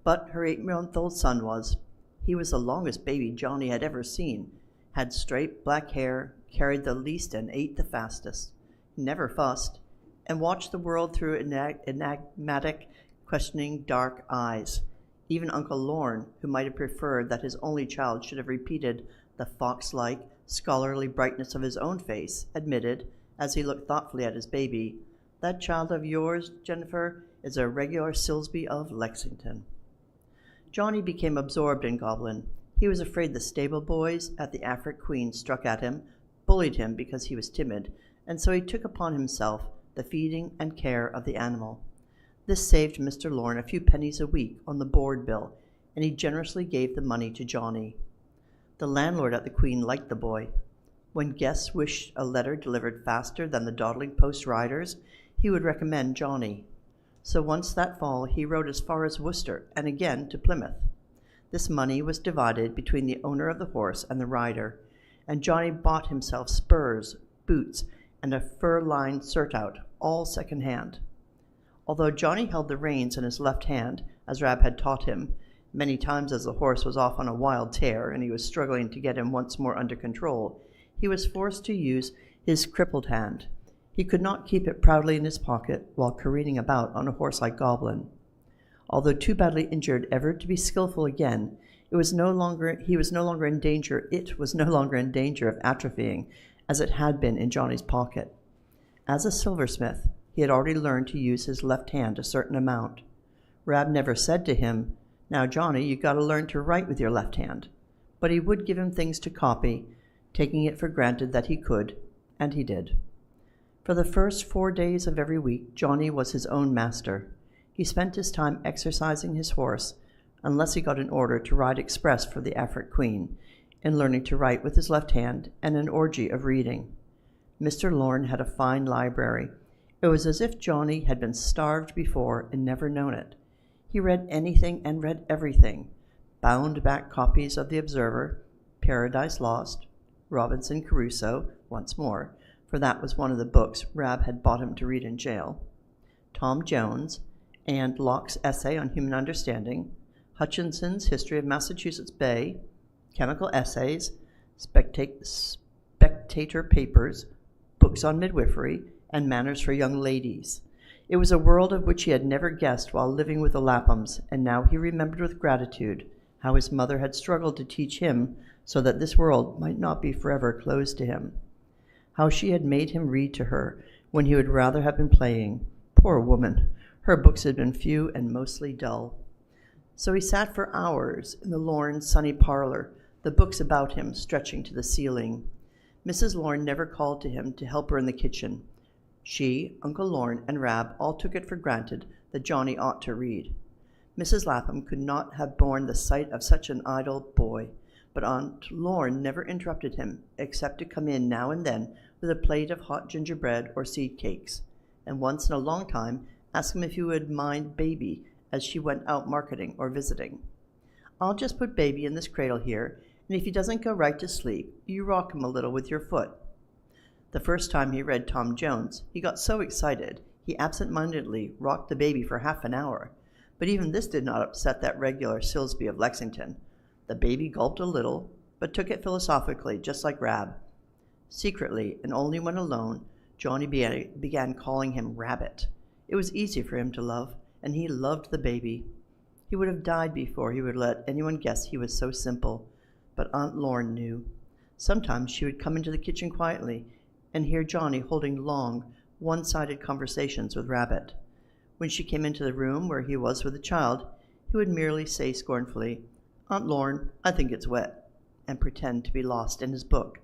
But her 8-month-old son was. He was the longest baby Johnny had ever seen, had straight black hair, carried the least and ate the fastest. He never fussed, and watched the world through enigmatic, questioning, dark eyes. Even Uncle Lorne, who might have preferred that his only child should have repeated the fox-like, scholarly brightness of his own face, admitted, as he looked thoughtfully at his baby, "That child of yours, Jennifer, is a regular Silsby of Lexington." Johnny became absorbed in Goblin. He was afraid the stable boys at the Afric Queen struck at him, bullied him because he was timid, and so he took upon himself the feeding and care of the animal. This saved Mr. Lorne a few pennies a week on the board bill, and he generously gave the money to Johnny. The landlord at the Queen liked the boy. When guests wished a letter delivered faster than the dawdling post riders, he would recommend Johnny. So once that fall he rode as far as Worcester and again to Plymouth. This money was divided between the owner of the horse and the rider, and Johnny bought himself spurs, boots, and a fur-lined surtout, all second-hand. Although Johnny held the reins in his left hand, as Rab had taught him, many times as the horse was off on a wild tear and he was struggling to get him once more under control, he was forced to use his crippled hand. He could not keep it proudly in his pocket while careening about on a horse like Goblin. Although too badly injured ever to be skillful again, he was no longer in danger of atrophying, as it had been in Johnny's pocket. As a silversmith, he had already learned to use his left hand a certain amount. Rab never said to him, "Now, Johnny, you got to learn to write with your left hand," but he would give him things to copy, taking it for granted that he could, and he did. For the first 4 days of every week, Johnny was his own master. He spent his time exercising his horse, unless he got an order to ride express for the Afric Queen, in learning to write with his left hand, and an orgy of reading. Mr. Lorne had a fine library. It was as if Johnny had been starved before and never known it. He read anything and read everything: bound-back copies of The Observer, Paradise Lost, Robinson Crusoe, once more, for that was one of the books Rab had bought him to read in jail, Tom Jones, and Locke's Essay on Human Understanding, Hutchinson's History of Massachusetts Bay, Chemical Essays, Spectator Papers, books on midwifery, and manners for young ladies. It was a world of which he had never guessed while living with the Laphams, and now he remembered with gratitude how his mother had struggled to teach him so that this world might not be forever closed to him. How she had made him read to her when he would rather have been playing. Poor woman, her books had been few and mostly dull. So he sat for hours in the Lorne sunny parlor, the books about him stretching to the ceiling. Mrs. Lorne never called to him to help her in the kitchen. She, Uncle Lorne, and Rab all took it for granted that Johnny ought to read. Mrs. Lapham could not have borne the sight of such an idle boy, but Aunt Lorne never interrupted him, except to come in now and then with a plate of hot gingerbread or seed cakes, and once in a long time ask him if he would mind Baby as she went out marketing or visiting. "I'll just put Baby in this cradle here, and if he doesn't go right to sleep, you rock him a little with your foot." The first time he read Tom Jones, he got so excited he absent-mindedly rocked the baby for half an hour, but even this did not upset that regular Silsby of Lexington. The baby gulped a little, but took it philosophically, just like Rab. Secretly, and only when alone, Johnny began calling him Rabbit. It was easy for him to love, and he loved the baby. He would have died before he would let anyone guess he was so simple, but Aunt Lorne knew. Sometimes she would come into the kitchen quietly and hear Johnny holding long, one-sided conversations with Rabbit. When she came into the room where he was with the child, he would merely say scornfully, "Aunt Lorne, I think it's wet," and pretend to be lost in his book.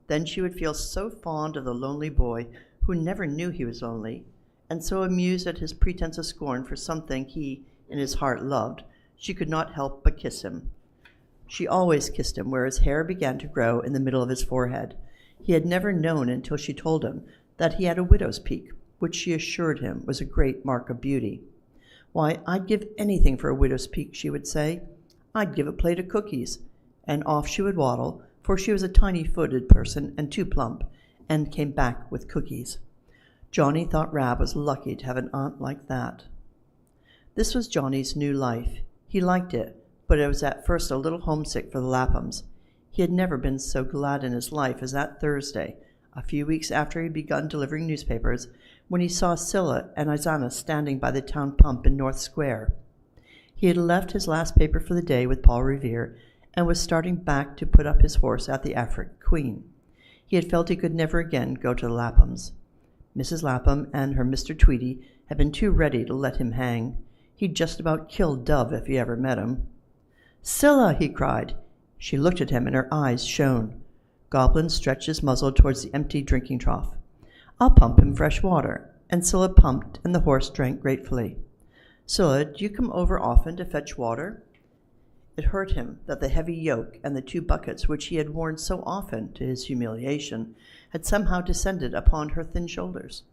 Then she would feel so fond of the lonely boy who never knew he was lonely, and so amused at his pretense of scorn for something he, in his heart, loved, she could not help but kiss him. She always kissed him where his hair began to grow in the middle of his forehead. He had never known until she told him that he had a widow's peak, which she assured him was a great mark of beauty. "Why, I'd give anything for a widow's peak," she would say. "I'd give a plate of cookies." And off she would waddle, for she was a tiny-footed person and too plump, and came back with cookies. Johnny thought Rab was lucky to have an aunt like that. This was Johnny's new life. He liked it, but it was at first a little homesick for the Laphams. He had never been so glad in his life as that Thursday, a few weeks after he had begun delivering newspapers, when he saw Scylla and Isana standing by the town pump in North Square. He had left his last paper for the day with Paul Revere and was starting back to put up his horse at the Afric Queen. He had felt he could never again go to the Laphams. Mrs. Lapham and her Mr. Tweedy had been too ready to let him hang. He'd just about killed Dove if he ever met him. "Scylla!" he cried. She looked at him, and her eyes shone. Goblin stretched his muzzle towards the empty drinking trough. "I'll pump him fresh water." And Scylla pumped, and the horse drank gratefully. "Scylla, do you come over often to fetch water?" It hurt him that the heavy yoke and the 2 buckets which he had worn so often, to his humiliation, had somehow descended upon her thin shoulders.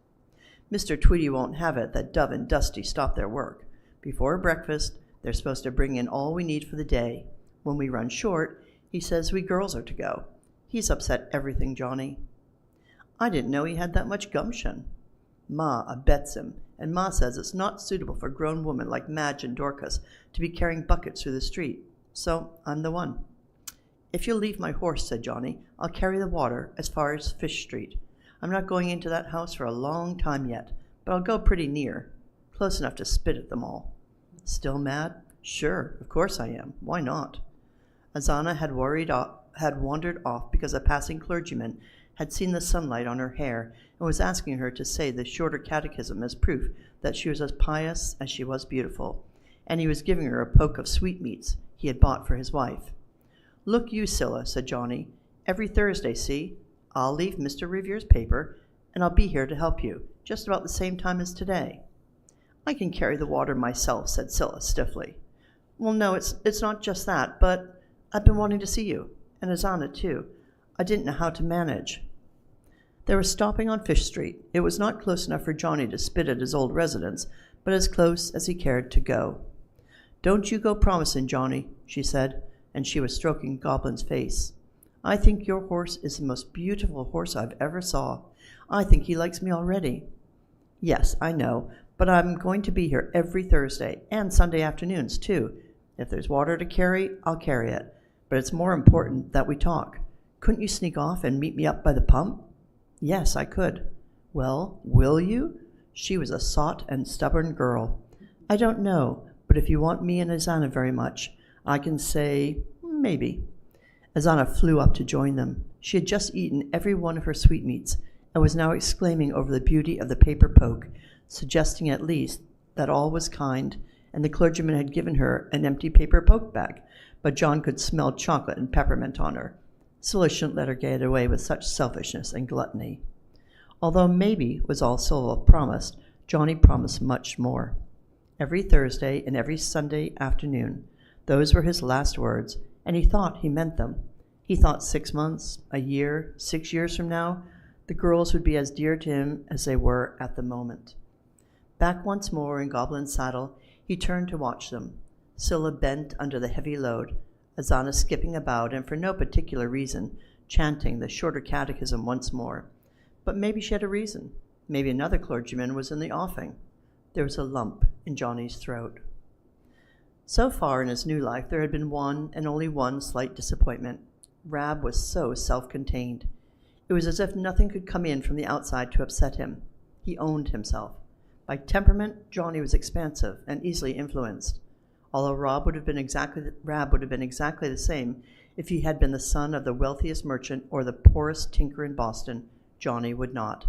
"Mr. Tweedy won't have it that Dove and Dusty stop their work. Before breakfast, they're supposed to bring in all we need for the day. When we run short, he says we girls are to go. He's upset everything, Johnny." "I didn't know he had that much gumption." "Ma abets him, and Ma says it's not suitable for grown women like Madge and Dorcas to be carrying buckets through the street. So I'm the one." "If you'll leave my horse," said Johnny, "I'll carry the water as far as Fish Street. I'm not going into that house for a long time yet, but I'll go pretty near, close enough to spit at them all." Still mad? Sure, of course I am. Why not? Azana had wandered off because a passing clergyman had seen the sunlight on her hair and was asking her to say the shorter catechism as proof that she was as pious as she was beautiful, and he was giving her a poke of sweetmeats he had bought for his wife. Look you, Scylla, said Johnny. Every Thursday, see? I'll leave Mr. Revere's paper, and I'll be here to help you, just about the same time as today. I can carry the water myself, said Scylla stiffly. Well, no, it's not just that, but I've been wanting to see you, and Azana too. I didn't know how to manage. They were stopping on Fish Street. It was not close enough for Johnny to spit at his old residence, but as close as he cared to go. Don't you go promising, Johnny, she said, and she was stroking Goblin's face. I think your horse is the most beautiful horse I've ever saw. I think he likes me already. Yes, I know, but I'm going to be here every Thursday, and Sunday afternoons, too. If there's water to carry, I'll carry it. But it's more important that we talk. Couldn't you sneak off and meet me up by the pump? Yes, I could. Well, will you? She was a sot and stubborn girl. I don't know, but if you want me and Azana very much, I can say maybe. Azana flew up to join them. She had just eaten every one of her sweetmeats and was now exclaiming over the beauty of the paper poke, suggesting at least that all was kind, and the clergyman had given her an empty paper poke bag, but John could smell chocolate and peppermint on her. Scylla shouldn't let her get away with such selfishness and gluttony. Although maybe was all Scylla promised, Johnny promised much more. Every Thursday and every Sunday afternoon, those were his last words, and he thought he meant them. He thought 6 months, a year, 6 years from now, the girls would be as dear to him as they were at the moment. Back once more in Goblin's saddle, he turned to watch them. Scylla bent under the heavy load, Azana skipping about and for no particular reason, chanting the shorter catechism once more. But maybe she had a reason. Maybe another clergyman was in the offing. There was a lump in Johnny's throat. So far in his new life, there had been one and only one slight disappointment. Rab was so self-contained. It was as if nothing could come in from the outside to upset him. He owned himself. By temperament, Johnny was expansive and easily influenced. Although Rab would have been exactly the same if he had been the son of the wealthiest merchant or the poorest tinker in Boston, Johnny would not.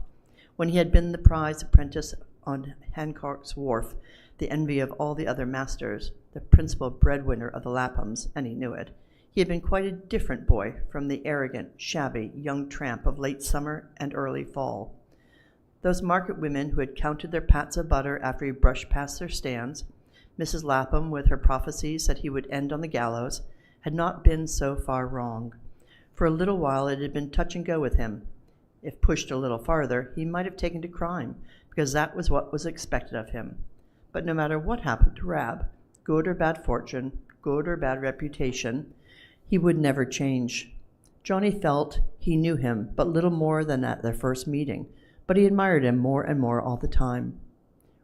When he had been the prize apprentice on Hancock's Wharf, the envy of all the other masters, the principal breadwinner of the Laphams, and he knew it, he had been quite a different boy from the arrogant, shabby young tramp of late summer and early fall. Those market women who had counted their pats of butter after he brushed past their stands, Mrs. Lapham, with her prophecies that he would end on the gallows, had not been so far wrong. For a little while it had been touch and go with him. If pushed a little farther, he might have taken to crime, because that was what was expected of him. But no matter what happened to Rab, good or bad fortune, good or bad reputation, he would never change. Johnny felt he knew him but little more than at their first meeting, but he admired him more and more all the time.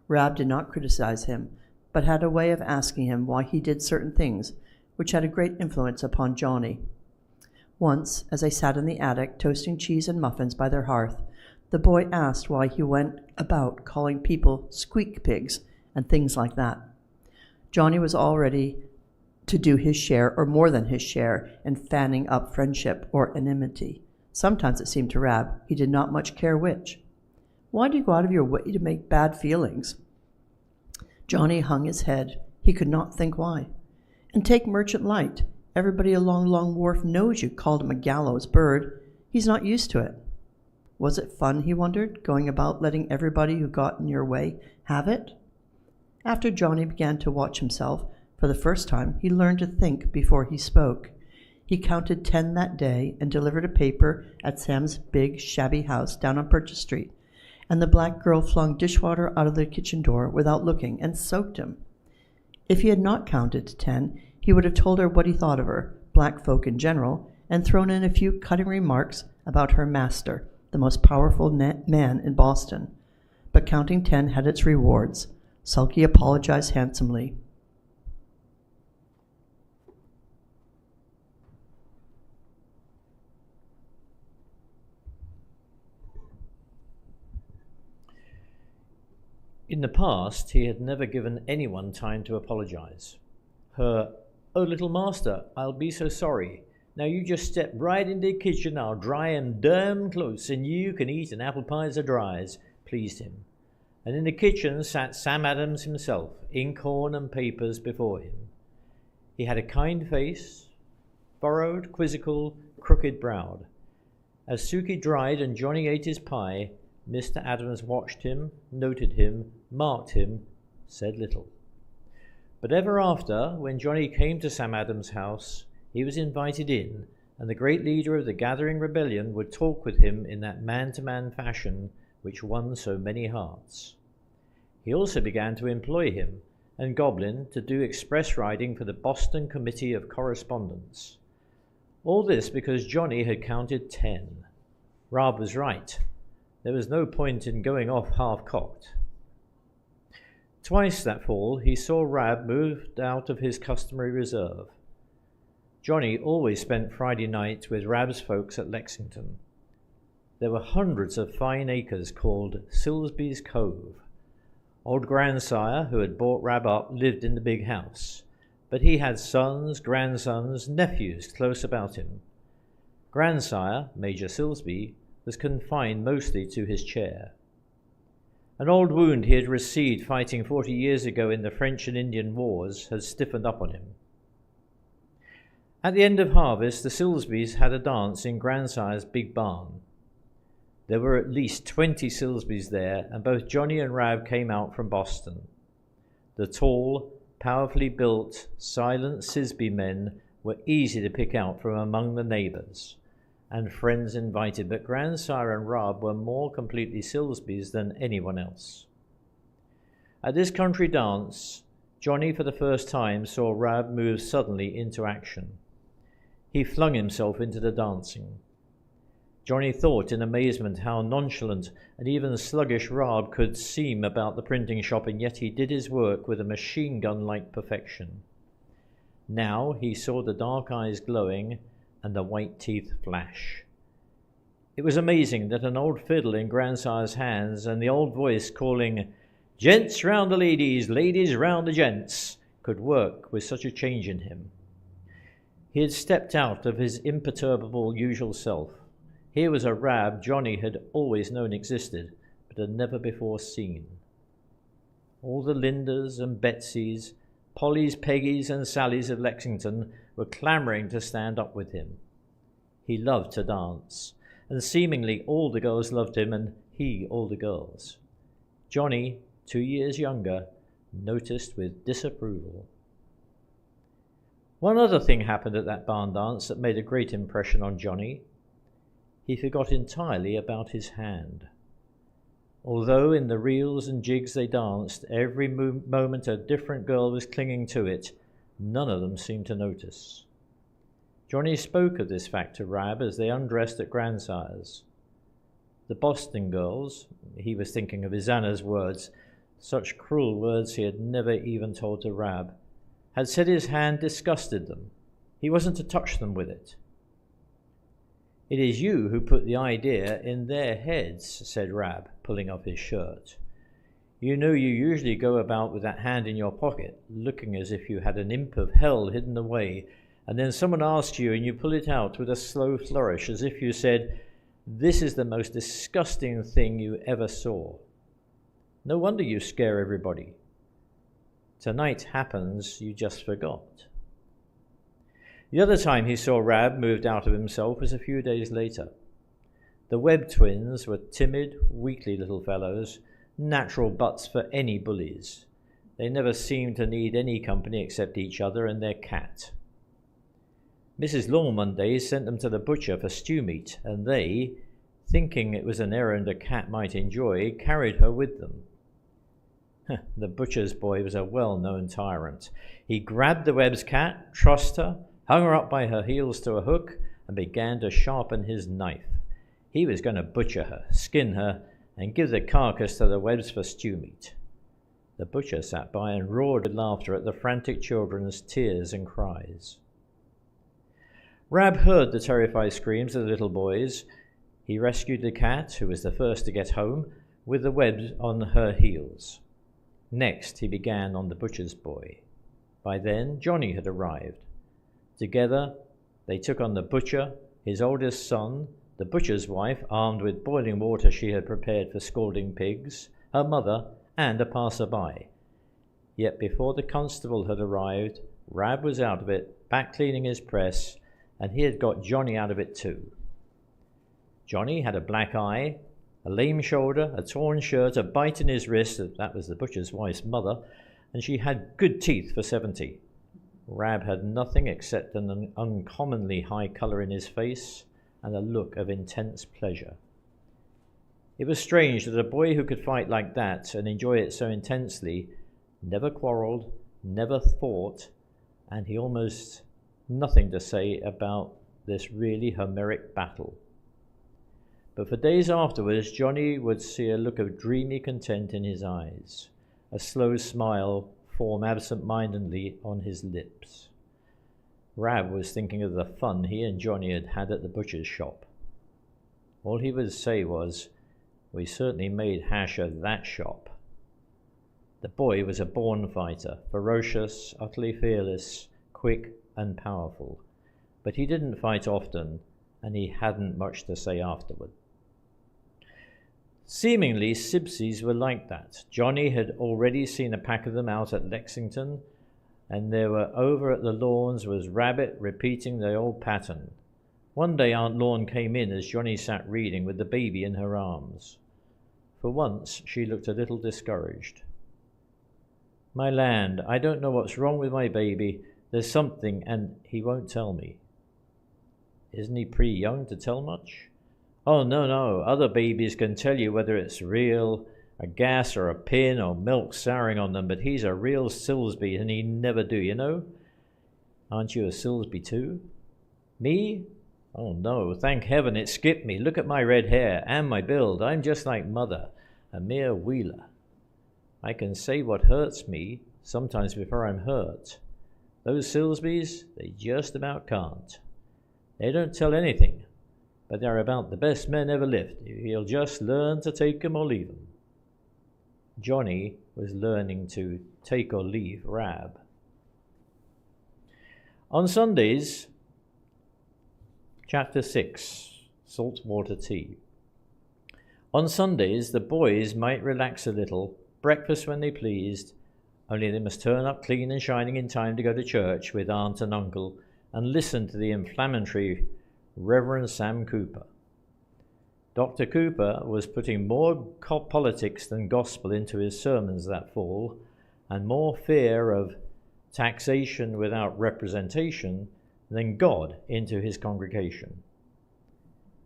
Rab did not criticize him, but had a way of asking him why he did certain things, which had a great influence upon Johnny. Once, as they sat in the attic toasting cheese and muffins by their hearth, the boy asked why he went about calling people squeak pigs and things like that. Johnny was all ready to do his share, or more than his share, in fanning up friendship or enmity. Sometimes it seemed to Rab he did not much care which. Why do you go out of your way to make bad feelings? Johnny hung his head. He could not think why. And take Merchant Light. Everybody along Long Wharf knows you called him a gallows bird. He's not used to it. Was it fun, he wondered, going about letting everybody who got in your way have it? After Johnny began to watch himself, for the first time, he learned to think before he spoke. He counted 10 that day and delivered a paper at Sam's big, shabby house down on Purchase Street, and the black girl flung dishwater out of the kitchen door without looking and soaked him. If he had not counted to 10, he would have told her what he thought of her, black folk in general, and thrown in a few cutting remarks about her master, the most powerful man in Boston. But counting 10 had its rewards. Sulky apologized handsomely. In the past, he had never given anyone time to apologize. Her, "Oh, little master, I'll be so sorry. Now you just step right in the kitchen, I'll dry 'em damn close, and you can eat an apple pie as a dries," pleased him. And in the kitchen sat Sam Adams himself, inkhorn and papers before him. He had a kind face, furrowed, quizzical, crooked-browed. As Suki dried and Johnny ate his pie, Mr. Adams watched him, noted him, marked him, said little. But ever after, when Johnny came to Sam Adams' house, he was invited in, and the great leader of the gathering rebellion would talk with him in that man-to-man fashion which won so many hearts. He also began to employ him and Goblin to do express riding for the Boston Committee of Correspondence. All this because Johnny had counted 10. Rob was right. There was no point in going off half-cocked. Twice that fall he saw Rab moved out of his customary reserve. Johnny always spent Friday night with Rab's folks at Lexington. There were hundreds of fine acres called Silsby's Cove. Old Grandsire, who had brought Rab up, lived in the big house, but he had sons, grandsons, nephews close about him. Grandsire, Major Silsby, was confined mostly to his chair. An old wound he had received fighting 40 years ago in the French and Indian Wars had stiffened up on him. At the end of harvest, the Silsbys had a dance in Grandsire's big barn. There were at least 20 Silsbys there, and both Johnny and Rab came out from Boston. The tall, powerfully built, silent Silsby men were easy to pick out from among the neighbors, and friends invited, but Grandsire and Rab were more completely Silsbys than anyone else. At this country dance, Johnny for the first time saw Rab move suddenly into action. He flung himself into the dancing. Johnny thought in amazement how nonchalant and even sluggish Rab could seem about the printing shop, and yet he did his work with a machine gun-like perfection. Now he saw the dark eyes glowing and the white teeth flash. It was amazing that an old fiddle in Grandsire's hands and the old voice calling, "Gents round the ladies, ladies round the gents," could work with such a change in him. He had stepped out of his imperturbable usual self. Here was a Rab Johnny had always known existed, but had never before seen. All the Lindas and Betsies, Pollys, Peggys, and Sallys of Lexington were clamoring to stand up with him. He loved to dance, and seemingly all the girls loved him, and he all the girls. Johnny, 2 years younger, noticed with disapproval. One other thing happened at that barn dance that made a great impression on Johnny. He forgot entirely about his hand. Although in the reels and jigs they danced, every moment a different girl was clinging to it, none of them seemed to notice. Johnny spoke of this fact to Rab as they undressed at Grandsire's. The Boston girls, he was thinking of Isanna's words, such cruel words he had never even told to Rab, had said his hand disgusted them. He wasn't to touch them with it. "It is you who put the idea in their heads," said Rab, pulling off his shirt. "You know you usually go about with that hand in your pocket, looking as if you had an imp of hell hidden away, and then someone asks you and you pull it out with a slow flourish, as if you said, 'This is the most disgusting thing you ever saw.' No wonder you scare everybody. Tonight happens you just forgot." The other time he saw Rab moved out of himself was a few days later. The Webb twins were timid, weakly little fellows, natural butts for any bullies. They never seemed to need any company except each other and their cat. Mrs. Law one day sent them to the butcher for stew meat, and they, thinking it was an errand a cat might enjoy, carried her with them. The butcher's boy was a well-known tyrant. He grabbed the Webb's cat, trussed her, hung her up by her heels to a hook, and began to sharpen his knife. He was going to butcher her, skin her, and give the carcass to the Webbs for stew meat. The butcher sat by and roared with laughter at the frantic children's tears and cries. Rab heard the terrified screams of the little boys. He rescued the cat, who was the first to get home, with the Webbs on her heels. Next, he began on the butcher's boy. By then, Johnny had arrived. Together, they took on the butcher, his oldest son, the butcher's wife, armed with boiling water she had prepared for scalding pigs, her mother, and a passer-by. Yet before the constable had arrived, Rab was out of it, back cleaning his press, and he had got Johnny out of it too. Johnny had a black eye, a lame shoulder, a torn shirt, a bite in his wrist, that was the butcher's wife's mother, and she had good teeth for 70. Rab had nothing except an uncommonly high colour in his face and a look of intense pleasure. It was strange that a boy who could fight like that and enjoy it so intensely never quarrelled, never fought, and he almost nothing to say about this really Homeric battle. But for days afterwards, Johnny would see a look of dreamy content in his eyes, a slow smile form absent-mindedly on his lips. Rab was thinking of the fun he and Johnny had had at the butcher's shop. All he would say was, "We certainly made hash of that shop." The boy was a born fighter, ferocious, utterly fearless, quick and powerful. But he didn't fight often, and he hadn't much to say afterward. Seemingly, Sibseys were like that. Johnny had already seen a pack of them out at Lexington, and there were over at the Lawns was Rabbit repeating the old pattern. One day Aunt Lorne came in as Johnny sat reading with the baby in her arms. For once she looked a little discouraged. "My land, I don't know what's wrong with my baby. There's something, and he won't tell me." "Isn't he pretty young to tell much?" "Oh, no. Other babies can tell you whether it's real, a gas or a pin or milk souring on them, but he's a real Silsby, and he never do, you know." "Aren't you a Silsby too?" "Me? Oh, no, thank heaven it skipped me. Look at my red hair and my build. I'm just like Mother, a mere wheeler. I can say what hurts me, sometimes before I'm hurt. Those Silsbys, they just about can't. They don't tell anything, but they're about the best men ever lived, if you'll just learn to take 'em or leave 'em." Johnny was learning to take or leave Rab. On Sundays, Chapter 6, Saltwater Tea. On Sundays, the boys might relax a little, breakfast when they pleased, only they must turn up clean and shining in time to go to church with Aunt and Uncle and listen to the inflammatory Reverend Sam Cooper. Dr. Cooper was putting more politics than gospel into his sermons that fall, and more fear of taxation without representation than God into his congregation.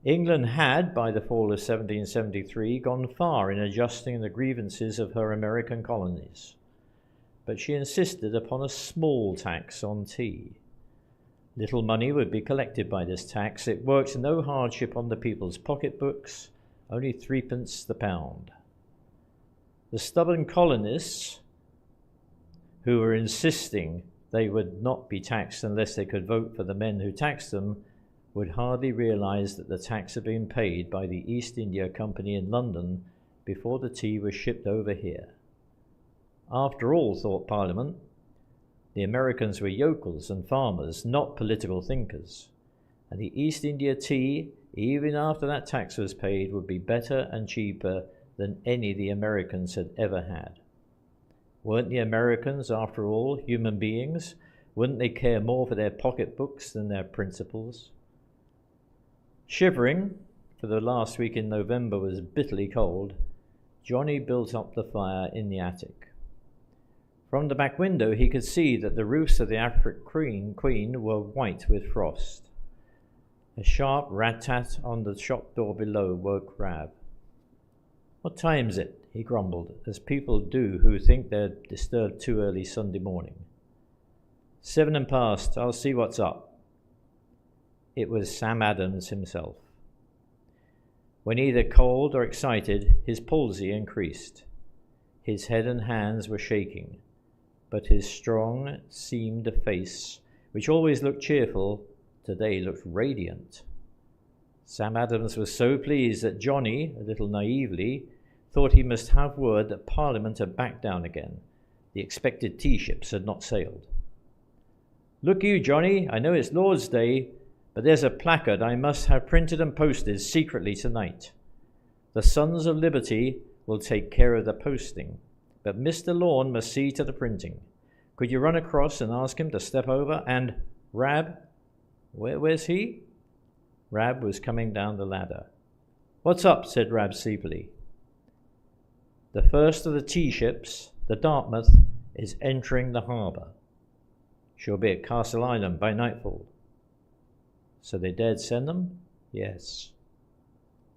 England had, by the fall of 1773, gone far in adjusting the grievances of her American colonies, but she insisted upon a small tax on tea. Little money would be collected by this tax. It worked no hardship on the people's pocketbooks, only 3p the pound. The stubborn colonists, who were insisting they would not be taxed unless they could vote for the men who taxed them, would hardly realize that the tax had been paid by the East India Company in London before the tea was shipped over here. After all, thought Parliament, the Americans were yokels and farmers, not political thinkers, and the East India tea, even after that tax was paid, would be better and cheaper than any the Americans had ever had. Weren't the Americans, after all, human beings? Wouldn't they care more for their pocketbooks than their principles? Shivering, for the last week in November was bitterly cold, Johnny built up the fire in the attic. From the back window he could see that the roofs of the African Queen were white with frost. A sharp rat-tat on the shop door below woke Rab. "What time's it?" he grumbled, as people do who think they're disturbed too early Sunday morning. 7 past. I'll see what's up." It was Sam Adams himself. When either cold or excited, his palsy increased. His head and hands were shaking, but his strong, seamed face, which always looked cheerful, today looked radiant. Sam Adams was so pleased that Johnny, a little naively, thought he must have word that Parliament had backed down again. The expected tea ships had not sailed. "Look you, Johnny, I know it's Lord's Day, but there's a placard I must have printed and posted secretly tonight. The Sons of Liberty will take care of the posting, but Mr. Lorne must see to the printing. Could you run across and ask him to step over? And Rab, where's he?" Rab was coming down the ladder. "What's up?" said Rab sleepily. "The first of the tea ships, the Dartmouth, is entering the harbour. She'll be at Castle Island by nightfall." "So they dared send them?" "Yes."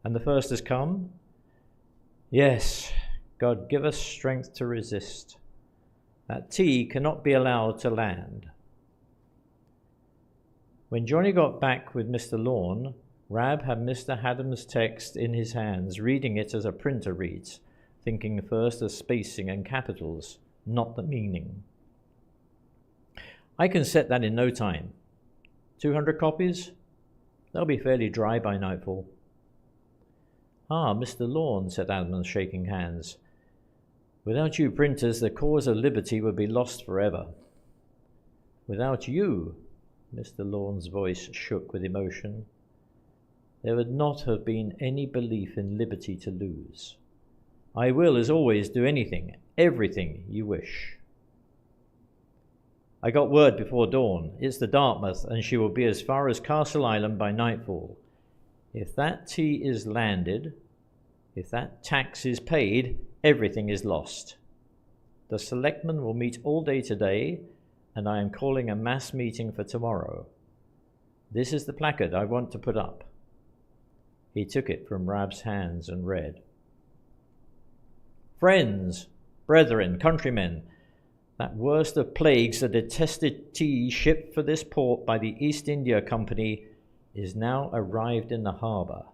"And the first has come?" "Yes. God give us strength to resist. That tea cannot be allowed to land." When Johnny got back with Mr. Lorne, Rab had Mr. Haddam's text in his hands, reading it as a printer reads, thinking first of spacing and capitals, not the meaning. "I can set that in no time. 200 copies? They'll be fairly dry by nightfall." "Ah, Mr. Lorne," said Adams, shaking hands. "Without you printers, the cause of liberty would be lost forever." "Without you," Mr. Lorne's voice shook with emotion, "there would not have been any belief in liberty to lose. I will, as always, do anything, everything you wish." "I got word before dawn. It's the Dartmouth, and she will be as far as Castle Island by nightfall. If that tea is landed, if that tax is paid, everything is lost. The selectmen will meet all day today, and I am calling a mass meeting for tomorrow. This is the placard I want to put up." He took it from Rab's hands and read, "Friends, brethren, countrymen, that worst of plagues, the detested tea shipped for this port by the East India Company, is now arrived in the harbour.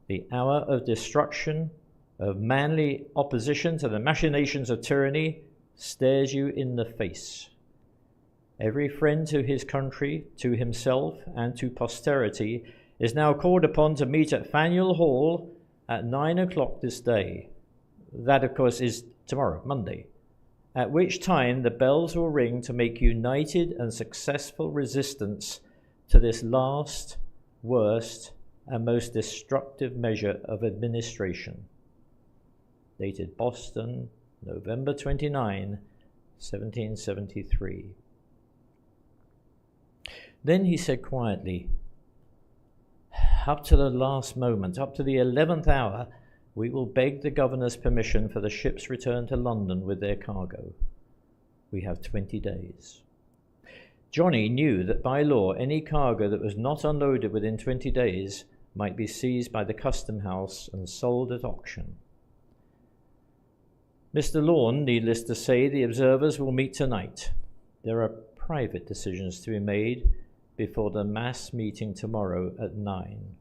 The hour of destruction, of manly opposition to the machinations of tyranny, stares you in the face. Every friend to his country, to himself, and to posterity is now called upon to meet at Faneuil Hall at 9 o'clock this day. That, of course, is tomorrow, Monday, at which time the bells will ring to make united and successful resistance to this last, worst, and most destructive measure of administration." Dated Boston, November 29, 1773. Then he said quietly, "Up to the last moment, up to the 11th hour, we will beg the governor's permission for the ship's return to London with their cargo. We have 20 days. Johnny knew that by law any cargo that was not unloaded within 20 days might be seized by the custom house and sold at auction. Mr. Lorne, needless to say, the observers will meet tonight. There are private decisions to be made before the mass meeting tomorrow at 9.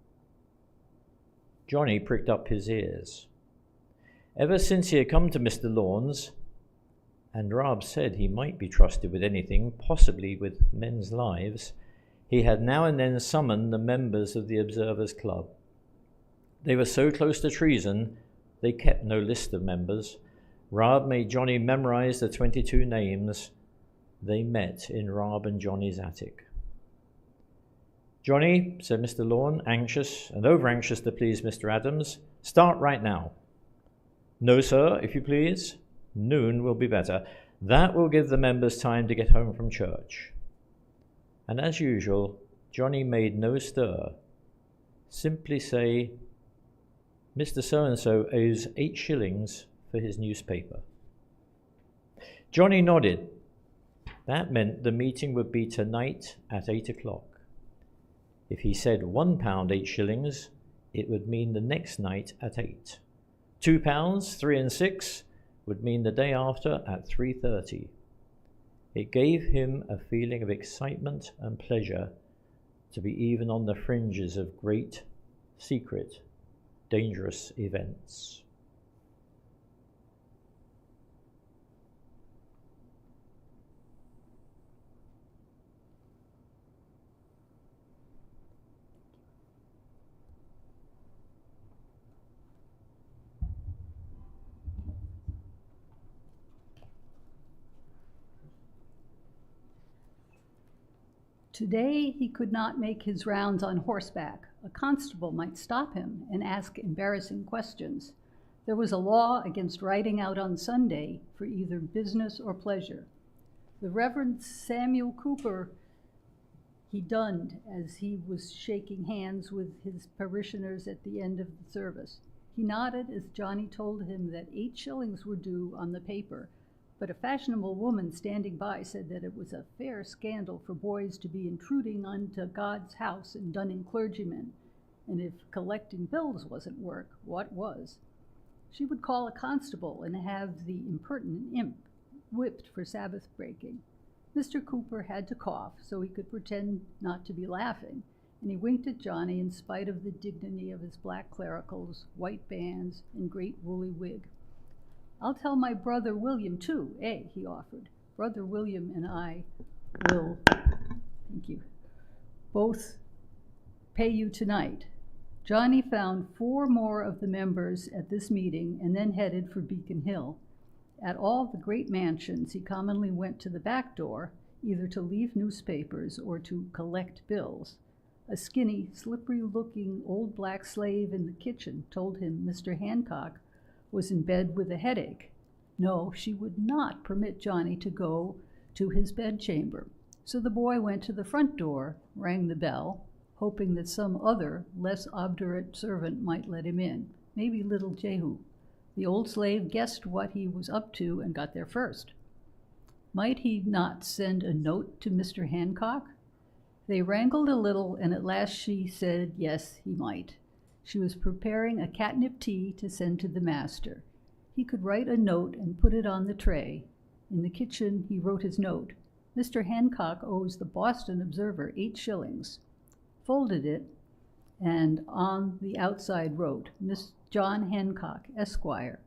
Johnny pricked up his ears. Ever since he had come to Mr. Lorne's, and Rob said he might be trusted with anything, possibly with men's lives, he had now and then summoned the members of the Observers' Club. They were so close to treason, they kept no list of members. Rob made Johnny memorize the 22 names. They met in Rob and Johnny's attic. "Johnny," said Mr. Lorne, anxious and over-anxious to please Mr. Adams, "start right now." "No, sir, if you please. Noon will be better. That will give the members time to get home from church." And as usual, Johnny made no stir. Simply say, "Mr. So-and-so owes 8 shillings for his newspaper." Johnny nodded. That meant the meeting would be tonight at 8 o'clock. If he said £1 8 shillings, it would mean the next night at 8. £2 3 and 6 would mean the day after at 3:30. It gave him a feeling of excitement and pleasure to be even on the fringes of great, secret, dangerous events. Today he could not make his rounds on horseback. A constable might stop him and ask embarrassing questions. There was a law against riding out on Sunday for either business or pleasure. The Reverend Samuel Cooper, he dunned as he was shaking hands with his parishioners at the end of the service. He nodded as Johnny told him that 8 shillings were due on the paper, but a fashionable woman standing by said that it was a fair scandal for boys to be intruding onto God's house and dunning clergymen, and if collecting bills wasn't work, what was? She would call a constable and have the impertinent imp whipped for Sabbath breaking. Mr. Cooper had to cough so he could pretend not to be laughing, and he winked at Johnny in spite of the dignity of his black clericals, white bands, and great woolly wig. "I'll tell my brother William too, he offered. "Brother William and I will, thank you, both pay you tonight." Johnny found 4 more of the members at this meeting and then headed for Beacon Hill. At all the great mansions, he commonly went to the back door, either to leave newspapers or to collect bills. A skinny, slippery-looking old black slave in the kitchen told him Mr. Hancock was in bed with a headache. No, she would not permit Johnny to go to his bedchamber. So the boy went to the front door, rang the bell, hoping that some other, less obdurate servant might let him in, maybe little Jehu. The old slave guessed what he was up to and got there first. Might he not send a note to Mr. Hancock? They wrangled a little, and at last she said yes, he might. She was preparing a catnip tea to send to the master. He could write a note and put it on the tray. In the kitchen, he wrote his note. Mr. Hancock owes the Boston Observer 8 shillings. Folded it, and on the outside wrote, Miss John Hancock, Esquire.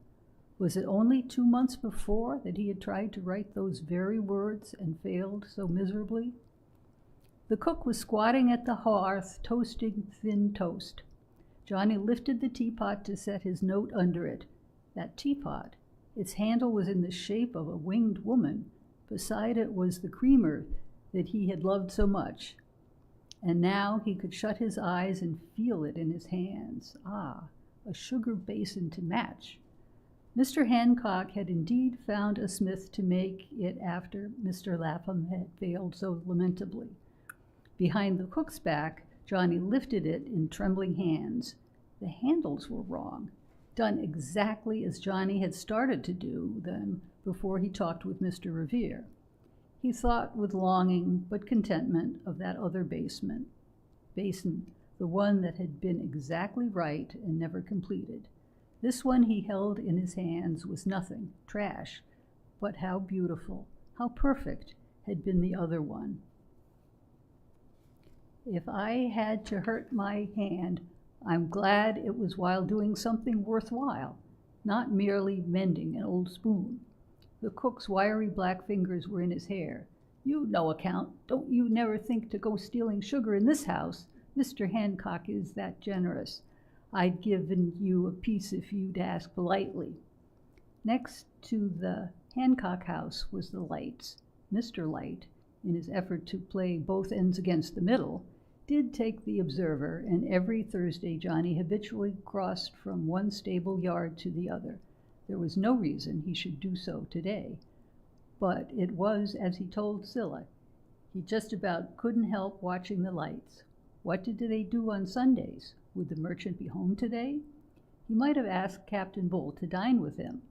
Was it only 2 months before that he had tried to write those very words and failed so miserably? The cook was squatting at the hearth, toasting thin toast. Johnny lifted the teapot to set his note under it. That teapot, its handle was in the shape of a winged woman. Beside it was the creamer that he had loved so much. And now he could shut his eyes and feel it in his hands. Ah, a sugar basin to match. Mr. Hancock had indeed found a smith to make it after Mr. Lapham had failed so lamentably. Behind the cook's back, Johnny lifted it in trembling hands. The handles were wrong, done exactly as Johnny had started to do them before he talked with Mr. Revere. He thought with longing but contentment of that other basin, the one that had been exactly right and never completed. This one he held in his hands was nothing, trash, but how beautiful, how perfect had been the other one. If I had to hurt my hand, I'm glad it was while doing something worthwhile, not merely mending an old spoon. The cook's wiry black fingers were in his hair. "You no account. Don't you never think to go stealing sugar in this house. Mr. Hancock is that generous. I'd given you a piece if you'd asked politely." Next to the Hancock house was the Lights. Mr. Light, in his effort to play both ends against the middle, did take the Observer, and every Thursday Johnny habitually crossed from one stable yard to the other. There was no reason he should do so today, but it was, as he told Scylla, he just about couldn't help watching the Lights. What did they do on Sundays? Would the merchant be home today? He might have asked Captain Bull to dine with him.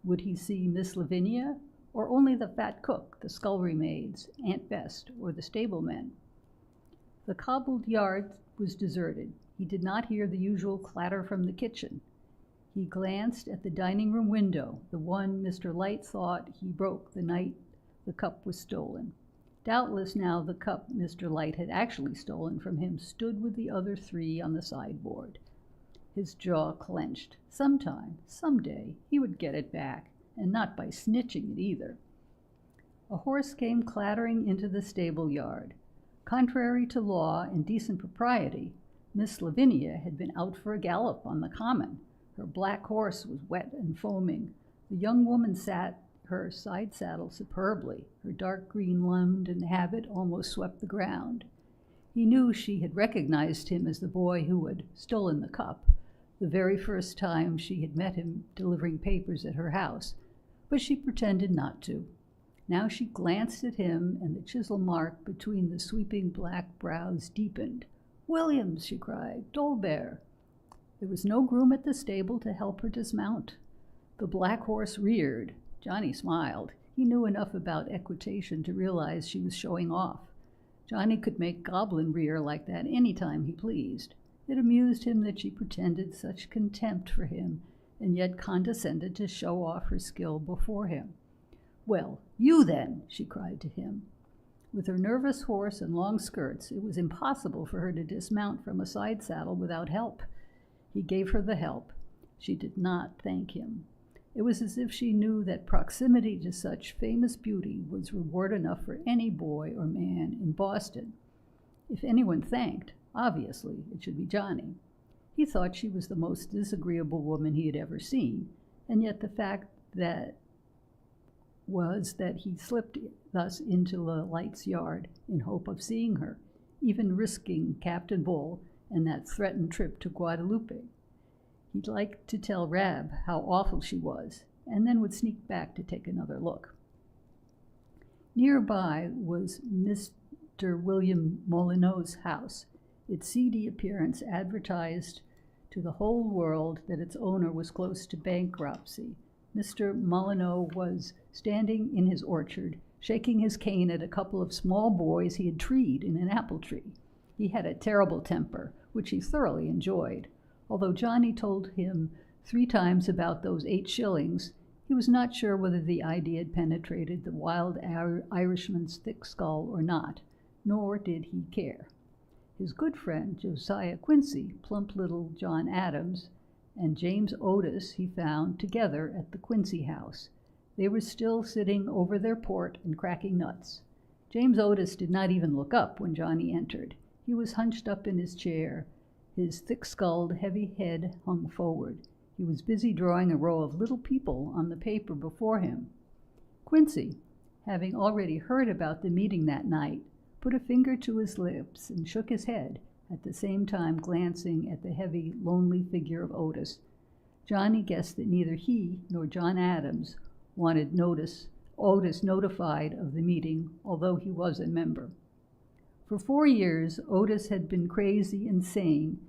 Would he see Miss Lavinia, or only the fat cook, the scullery maids, Aunt Best, or the stablemen? The cobbled yard was deserted. He did not hear the usual clatter from the kitchen. He glanced at the dining room window, the one Mr. Light thought he broke the night the cup was stolen. Doubtless now the cup Mr. Light had actually stolen from him stood with the other 3 on the sideboard. His jaw clenched. Sometime, someday, he would get it back, and not by snitching it either. A horse came clattering into the stable yard. Contrary to law and decent propriety, Miss Lavinia had been out for a gallop on the common. Her black horse was wet and foaming. The young woman sat her side saddle superbly. Her dark green London habit almost swept the ground. He knew she had recognized him as the boy who had stolen the cup, the very first time she had met him delivering papers at her house, but she pretended not to. Now she glanced at him, and the chisel mark between the sweeping black brows deepened. "Williams!" she cried. "Dolbear!" There was no groom at the stable to help her dismount. The black horse reared. Johnny smiled. He knew enough about equitation to realize she was showing off. Johnny could make Goblin rear like that any time he pleased. It amused him that she pretended such contempt for him, and yet condescended to show off her skill before him. "Well, you then!" she cried to him. With her nervous horse and long skirts, it was impossible for her to dismount from a side saddle without help. He gave her the help. She did not thank him. It was as if she knew that proximity to such famous beauty was reward enough for any boy or man in Boston. If anyone thanked, obviously it should be Johnny. He thought she was the most disagreeable woman he had ever seen, and yet the fact that he slipped thus into the Light's yard in hope of seeing her, even risking Captain Bull and that threatened trip to Guadalupe. He'd like to tell Rab how awful she was, and then would sneak back to take another look. Nearby was Mr. William Molyneux's house. Its seedy appearance advertised to the whole world that its owner was close to bankruptcy. Mr. Molyneux was standing in his orchard, shaking his cane at a couple of small boys he had treed in an apple tree. He had a terrible temper, which he thoroughly enjoyed. Although Johnny told him 3 times about those 8 shillings, he was not sure whether the idea had penetrated the wild Irishman's thick skull or not, nor did he care. His good friend Josiah Quincy, plump little John Adams, and James Otis he found together at the Quincy house. They were still sitting over their port and cracking nuts. James Otis did not even look up when Johnny entered. He was hunched up in his chair. His thick-skulled, heavy head hung forward. He was busy drawing a row of little people on the paper before him. Quincy, having already heard about the meeting that night, put a finger to his lips and shook his head, at the same time glancing at the heavy, lonely figure of Otis. Johnny guessed that neither he nor John Adams wanted Otis notified of the meeting, although he was a member. For 4 years, Otis had been crazy and sane,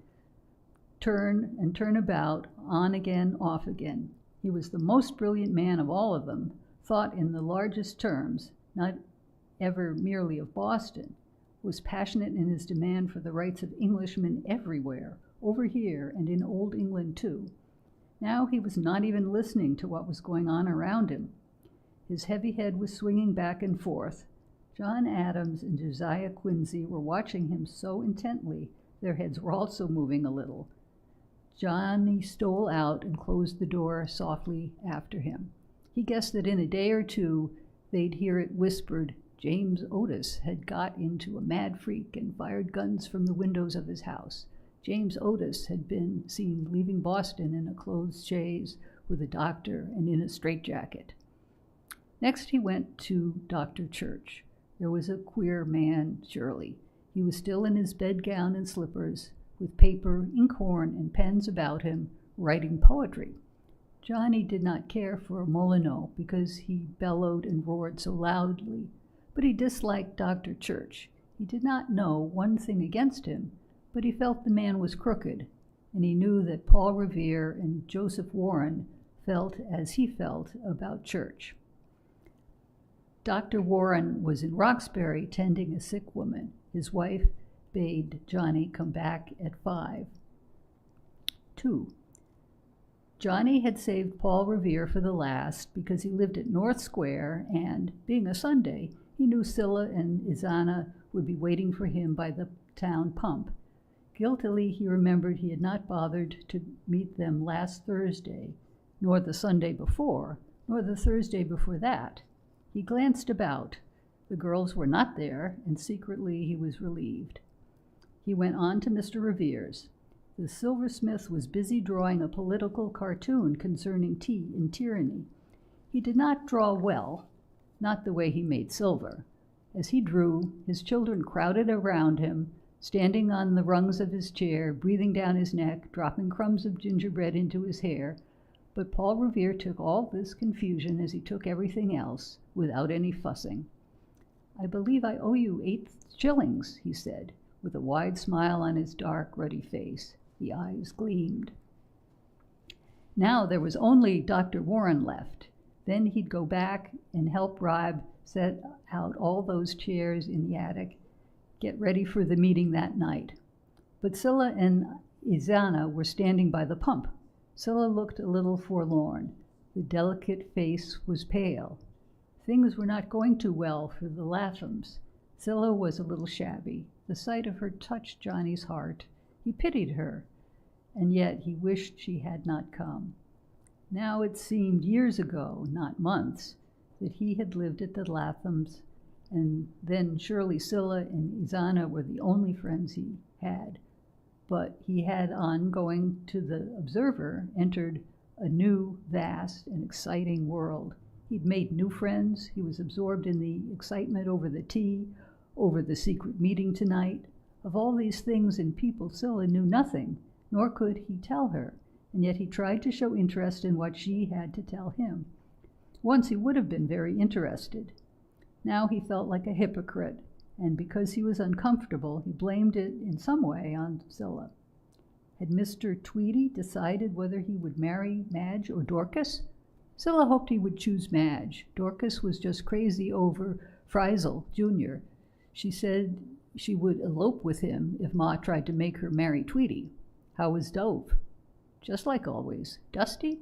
turn about, on again, off again. He was the most brilliant man of all of them, thought in the largest terms, not ever merely of Boston, was passionate in his demand for the rights of Englishmen everywhere, over here and in Old England too. Now he was not even listening to what was going on around him. His heavy head was swinging back and forth. John Adams and Josiah Quincy were watching him so intently, their heads were also moving a little. Johnny stole out and closed the door softly after him. He guessed that in a day or 2 they'd hear it whispered James Otis had got into a mad freak and fired guns from the windows of his house. James Otis had been seen leaving Boston in a closed chaise with a doctor and in a straitjacket. Next he went to Dr. Church. There was a queer man, surely. He was still in his bedgown and slippers, with paper, inkhorn, and pens about him, writing poetry. Johnny did not care for Molyneux because he bellowed and roared so loudly, but he disliked Dr. Church. He did not know one thing against him, but he felt the man was crooked, and he knew that Paul Revere and Joseph Warren felt as he felt about Church. Dr. Warren was in Roxbury tending a sick woman. His wife bade Johnny come back at 5. 2. Johnny had saved Paul Revere for the last because he lived at North Square, and, being a Sunday, he knew Scylla and Izana would be waiting for him by the town pump. Guiltily he remembered he had not bothered to meet them last Thursday, nor the Sunday before, nor the Thursday before that. He glanced about. The girls were not there, and secretly he was relieved. He went on to Mr. Revere's. The silversmith was busy drawing a political cartoon concerning tea and tyranny. He did not draw well, not the way he made silver. As he drew, his children crowded around him, standing on the rungs of his chair, breathing down his neck, dropping crumbs of gingerbread into his hair. But Paul Revere took all this confusion as he took everything else, without any fussing. "I believe I owe you 8 shillings, he said, with a wide smile on his dark, ruddy face. The eyes gleamed. Now there was only Dr. Warren left. Then he'd go back and help Rob set out all those chairs in the attic, get ready for the meeting that night. But Scylla and Izana were standing by the pump. Scylla looked a little forlorn. The delicate face was pale. Things were not going too well for the Lathams. Scylla was a little shabby. The sight of her touched Johnny's heart. He pitied her, and yet he wished she had not come. Now it seemed years ago, not months, that he had lived at the Lathams, and then surely Scylla and Izana were the only friends he had. But he had, on going to the Observer, entered a new, vast, and exciting world. He'd made new friends. He was absorbed in the excitement over the tea, over the secret meeting tonight. Of all these things and people, Scylla knew nothing, nor could he tell her, and yet he tried to show interest in what she had to tell him. Once he would have been very interested. Now he felt like a hypocrite, and because he was uncomfortable, he blamed it in some way on Scylla. Had Mr. Tweedy decided whether he would marry Madge or Dorcas? Scylla hoped he would choose Madge. Dorcas was just crazy over Frizel, Jr. She said she would elope with him if Ma tried to make her marry Tweedy. How was Dove? Just like always. Dusty?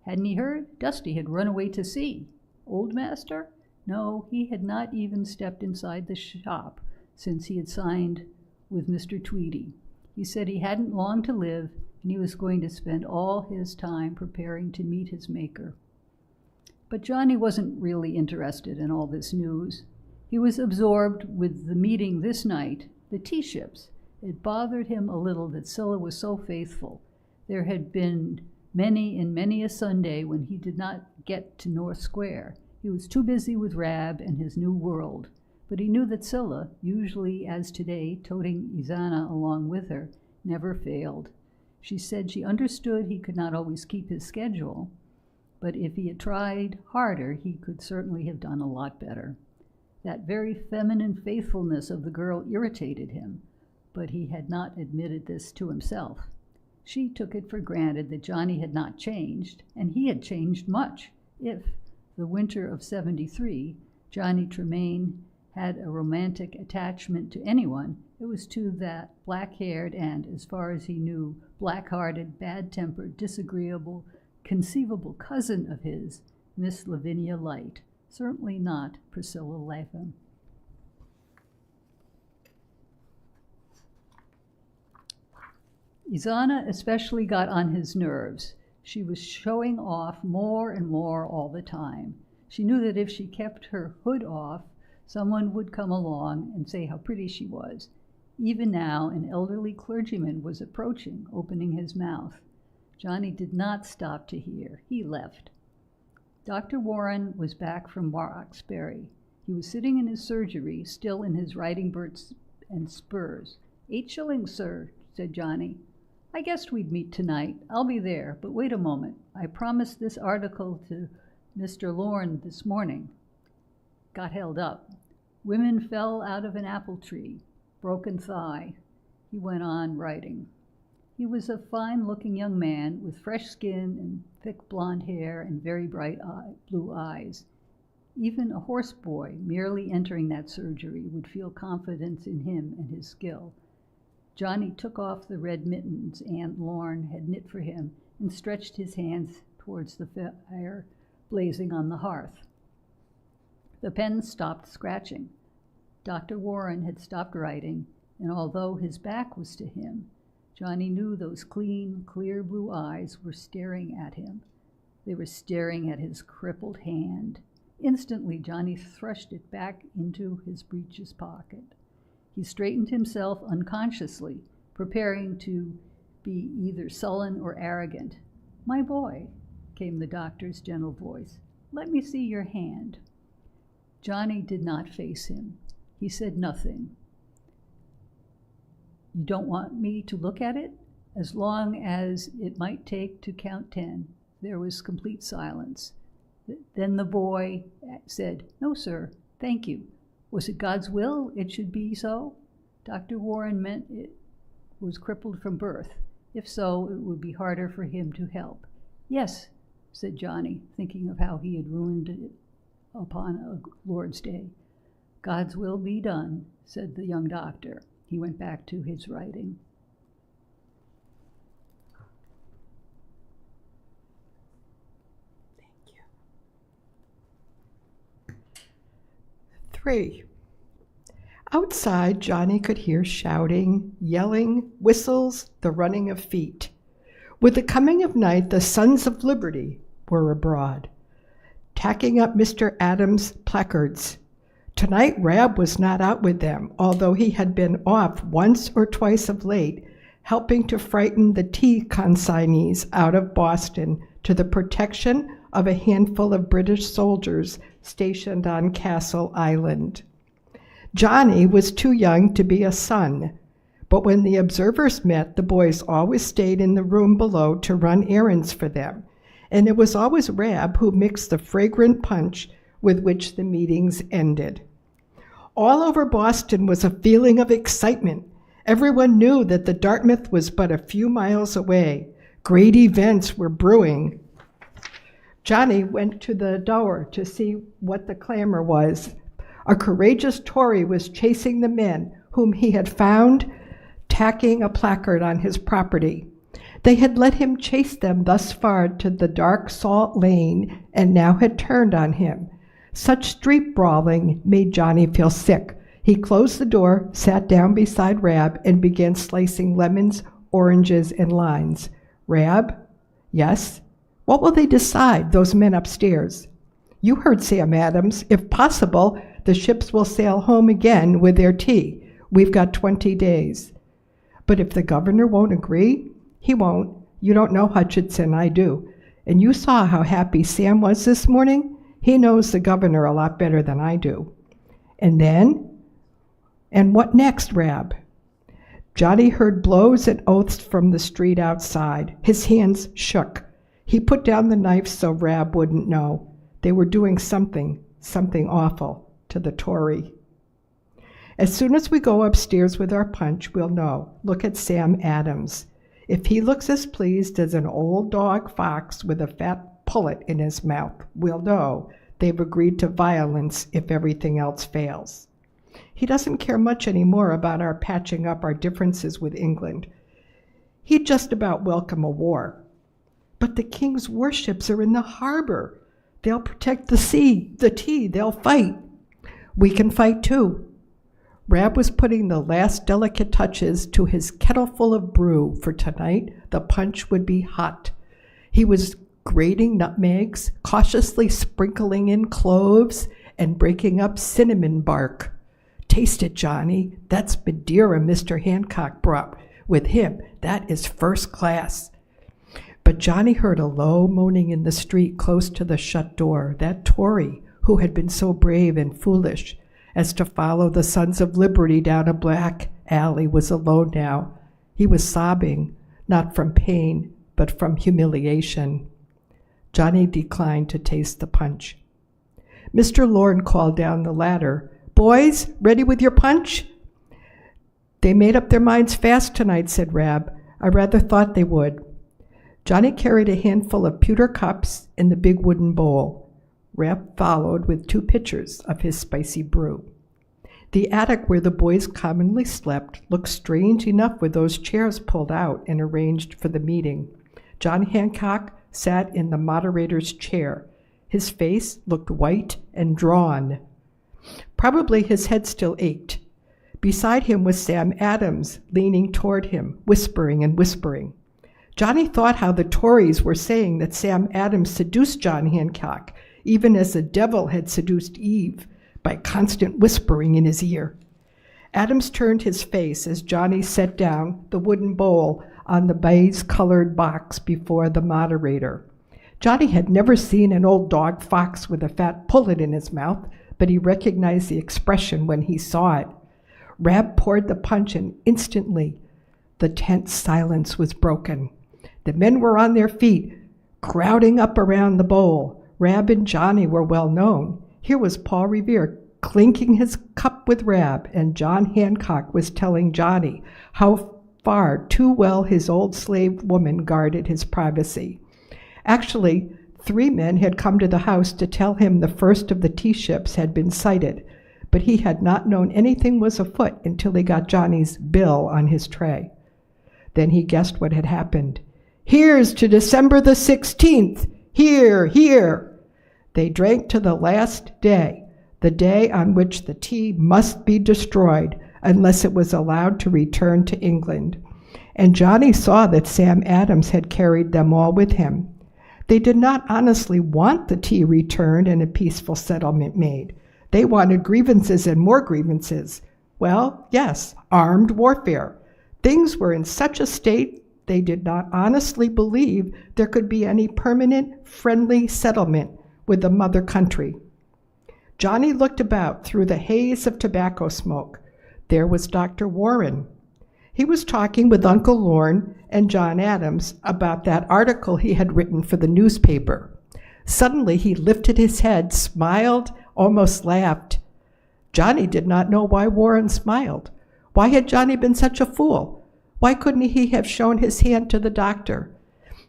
Hadn't he heard? Dusty had run away to sea. Old Master? No, he had not even stepped inside the shop since he had signed with Mr. Tweedy. He said he hadn't long to live, and he was going to spend all his time preparing to meet his maker. But Johnny wasn't really interested in all this news. He was absorbed with the meeting this night, the tea ships. It bothered him a little that Scylla was so faithful. There had been many a Sunday when he did not get to North Square. He was too busy with Rab and his new world. But he knew that Scylla, usually as today, toting Izana along with her, never failed. She said she understood he could not always keep his schedule, but if he had tried harder, he could certainly have done a lot better. That very feminine faithfulness of the girl irritated him, but he had not admitted this to himself. She took it for granted that Johnny had not changed, and he had changed much. If, the winter of '73, Johnny Tremain had a romantic attachment to anyone, it was to that black-haired and, as far as he knew, black-hearted, bad-tempered, disagreeable, conceivable cousin of his, Miss Lavinia Light, certainly not Priscilla Latham. Izana especially got on his nerves. She was showing off more and more all the time. She knew that if she kept her hood off, someone would come along and say how pretty she was. Even now, an elderly clergyman was approaching, opening his mouth. Johnny did not stop to hear. He left. Dr. Warren was back from Roxbury. He was sitting in his surgery, still in his riding boots and spurs. 8 shillings, sir, said Johnny. I guessed we'd meet tonight. I'll be there, but wait a moment. I promised this article to Mr. Lorne this morning. Got held up. Women fell out of an apple tree. Broken thigh. He went on writing. He was a fine-looking young man with fresh skin and thick blonde hair and very bright blue eyes. Even a horse boy merely entering that surgery would feel confidence in him and his skill. Johnny took off the red mittens Aunt Lorne had knit for him and stretched his hands towards the fire blazing on the hearth. The pen stopped scratching. Dr. Warren had stopped writing, and although his back was to him, Johnny knew those clean, clear blue eyes were staring at him. They were staring at his crippled hand. Instantly, Johnny thrust it back into his breeches pocket. He straightened himself unconsciously, preparing to be either sullen or arrogant. My boy, came the doctor's gentle voice. Let me see your hand. Johnny did not face him. He said nothing. You don't want me to look at it? As long as it might take to count 10. There was complete silence. Then the boy said, "No, sir, thank you. Was it God's will it should be so? Dr. Warren meant it was crippled from birth. If so, it would be harder for him to help." "Yes," said Johnny, thinking of how he had ruined it upon a Lord's Day. "God's will be done," said the young doctor. He went back to his writing. Thank you. 3. Outside, Johnny could hear shouting, yelling, whistles, the running of feet. With the coming of night, the Sons of Liberty were abroad, tacking up Mr. Adams' placards. Tonight, Rab was not out with them, although he had been off once or twice of late, helping to frighten the tea consignees out of Boston to the protection of a handful of British soldiers stationed on Castle Island. Johnny was too young to be a son, but when the observers met, the boys always stayed in the room below to run errands for them, and it was always Rab who mixed the fragrant punch with which the meetings ended. All over Boston was a feeling of excitement. Everyone knew that the Dartmouth was but a few miles away. Great events were brewing. Johnny went to the door to see what the clamor was. A courageous Tory was chasing the men whom he had found tacking a placard on his property. They had let him chase them thus far to the dark salt lane and now had turned on him. Such street brawling made Johnny feel sick. He closed the door, sat down beside Rab, and began slicing lemons, oranges, and limes. "Rab?" "Yes?" "What will they decide, those men upstairs?" "You heard Sam Adams. If possible, the ships will sail home again with their tea. We've got 20 days. "But if the governor won't agree?" "He won't. You don't know Hutchinson, I do. And you saw how happy Sam was this morning. He knows the governor a lot better than I do." "And then?" "And what next, Rab?" Johnny heard blows and oaths from the street outside. His hands shook. He put down the knife so Rab wouldn't know. They were doing something awful to the Tory. "As soon as we go upstairs with our punch, we'll know. Look at Sam Adams. If he looks as pleased as an old dog fox with a fat pullet in his mouth, we'll know they've agreed to violence if everything else fails. He doesn't care much anymore about our patching up our differences with England. He'd just about welcome a war. But the king's warships are in the harbor. They'll protect the sea, the tea, they'll fight. We can fight too." Rab was putting the last delicate touches to his kettle full of brew, for tonight the punch would be hot. He was grating nutmegs, cautiously sprinkling in cloves, and breaking up cinnamon bark. "Taste it, Johnny. That's Madeira Mr. Hancock brought with him. That is first class." But Johnny heard a low moaning in the street close to the shut door. That Tory, who had been so brave and foolish as to follow the Sons of Liberty down a black alley, was alone now. He was sobbing, not from pain, but from humiliation. Johnny declined to taste the punch. Mr. Lorne called down the ladder, "Boys, ready with your punch?" "They made up their minds fast tonight," said Rab. "I rather thought they would." Johnny carried a handful of pewter cups in the big wooden bowl. Rab followed with 2 pitchers of his spicy brew. The attic where the boys commonly slept looked strange enough with those chairs pulled out and arranged for the meeting. John Hancock sat in the moderator's chair. His face looked white and drawn. Probably his head still ached. Beside him was Sam Adams, leaning toward him, whispering and whispering. Johnny thought how the Tories were saying that Sam Adams seduced John Hancock, even as the devil had seduced Eve, by constant whispering in his ear. Adams turned his face as Johnny set down the wooden bowl on the baize-colored box before the moderator. Johnny had never seen an old dog fox with a fat pullet in his mouth, but he recognized the expression when he saw it. Rab poured the punch, and instantly the tense silence was broken. The men were on their feet, crowding up around the bowl. Rab and Johnny were well known. Here was Paul Revere clinking his cup with Rab, and John Hancock was telling Johnny how far too well his old slave woman guarded his privacy. Actually, 3 men had come to the house to tell him the first of the tea ships had been sighted, but he had not known anything was afoot until he got Johnny's bill on his tray. Then he guessed what had happened. "Here's to December the 16th! Here, here!" They drank to the last day, the day on which the tea must be destroyed unless it was allowed to return to England. And Johnny saw that Sam Adams had carried them all with him. They did not honestly want the tea returned and a peaceful settlement made. They wanted grievances and more grievances. Well, yes, armed warfare. Things were in such a state they did not honestly believe there could be any permanent, friendly settlement with the mother country. Johnny looked about through the haze of tobacco smoke. There was Dr. Warren. He was talking with Uncle Lorne and John Adams about that article he had written for the newspaper. Suddenly he lifted his head, smiled, almost laughed. Johnny did not know why Warren smiled. Why had Johnny been such a fool? Why couldn't he have shown his hand to the doctor?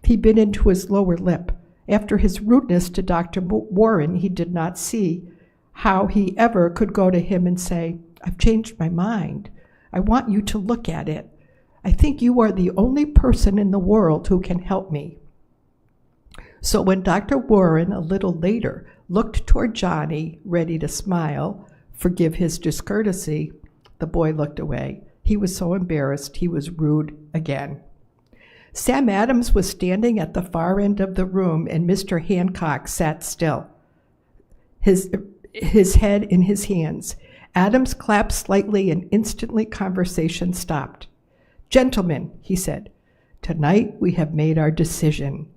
He bit into his lower lip. After his rudeness to Dr. Warren, he did not see how he ever could go to him and say, "I've changed my mind. I want you to look at it. I think you are the only person in the world who can help me." So when Dr. Warren, a little later, looked toward Johnny, ready to smile, forgive his discourtesy, the boy looked away. He was so embarrassed he was rude again. Sam Adams was standing at the far end of the room, and Mr. Hancock sat still, his head in his hands. Adams clapped slightly, and instantly conversation stopped. "Gentlemen," he said, "tonight we have made our decision,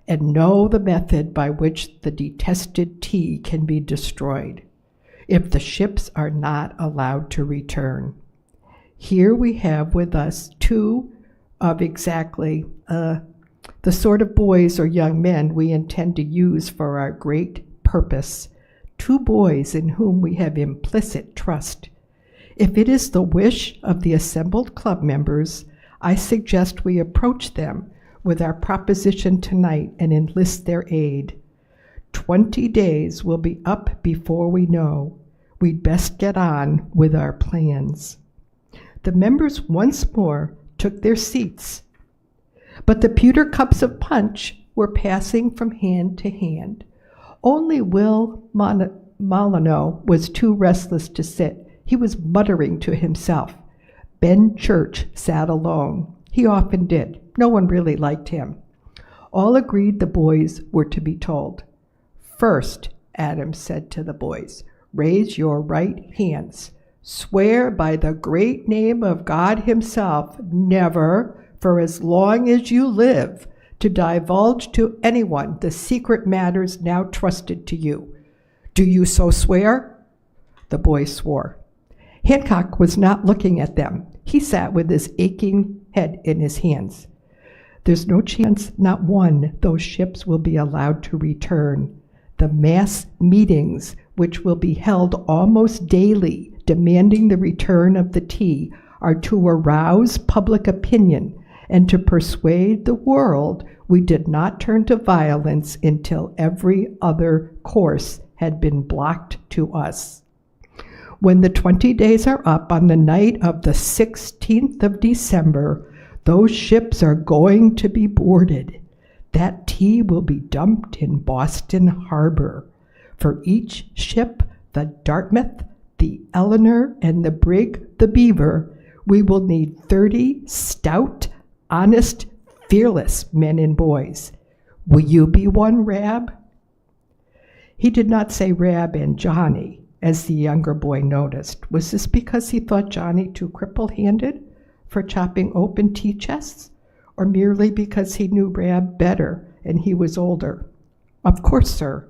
and know the method by which the detested tea can be destroyed, if the ships are not allowed to return. Here we have with us 2 of exactly the sort of boys or young men we intend to use for our great purpose. 2 boys in whom we have implicit trust. If it is the wish of the assembled club members, I suggest we approach them with our proposition tonight and enlist their aid. 20 days will be up before we know. We'd best get on with our plans." The members once more took their seats, but the pewter cups of punch were passing from hand to hand. Only Will Molyneux was too restless to sit. He was muttering to himself. Ben Church sat alone. He often did. No one really liked him. All agreed the boys were to be told. "First," Adams said to the boys, "raise your right hands. Swear by the great name of God himself never, for as long as you live, to divulge to anyone the secret matters now trusted to you. Do you so swear?" The boys swore. Hancock was not looking at them. He sat with his aching head in his hands. "There's no chance, not one, those ships will be allowed to return. The mass meetings, which will be held almost daily, demanding the return of the tea, are to arouse public opinion and to persuade the world we did not turn to violence until every other course had been blocked to us. When the 20 days are up on the night of the 16th of December, those ships are going to be boarded. That tea will be dumped in Boston Harbor. For each ship, the Dartmouth, the Eleanor, and the brig, the Beaver, we will need 30 stout, honest, fearless men and boys. Will you be one, Rab?" He did not say Rab and Johnny, as the younger boy noticed. Was this because he thought Johnny too cripple-handed for chopping open tea chests, or merely because he knew Rab better and he was older. Of course, sir.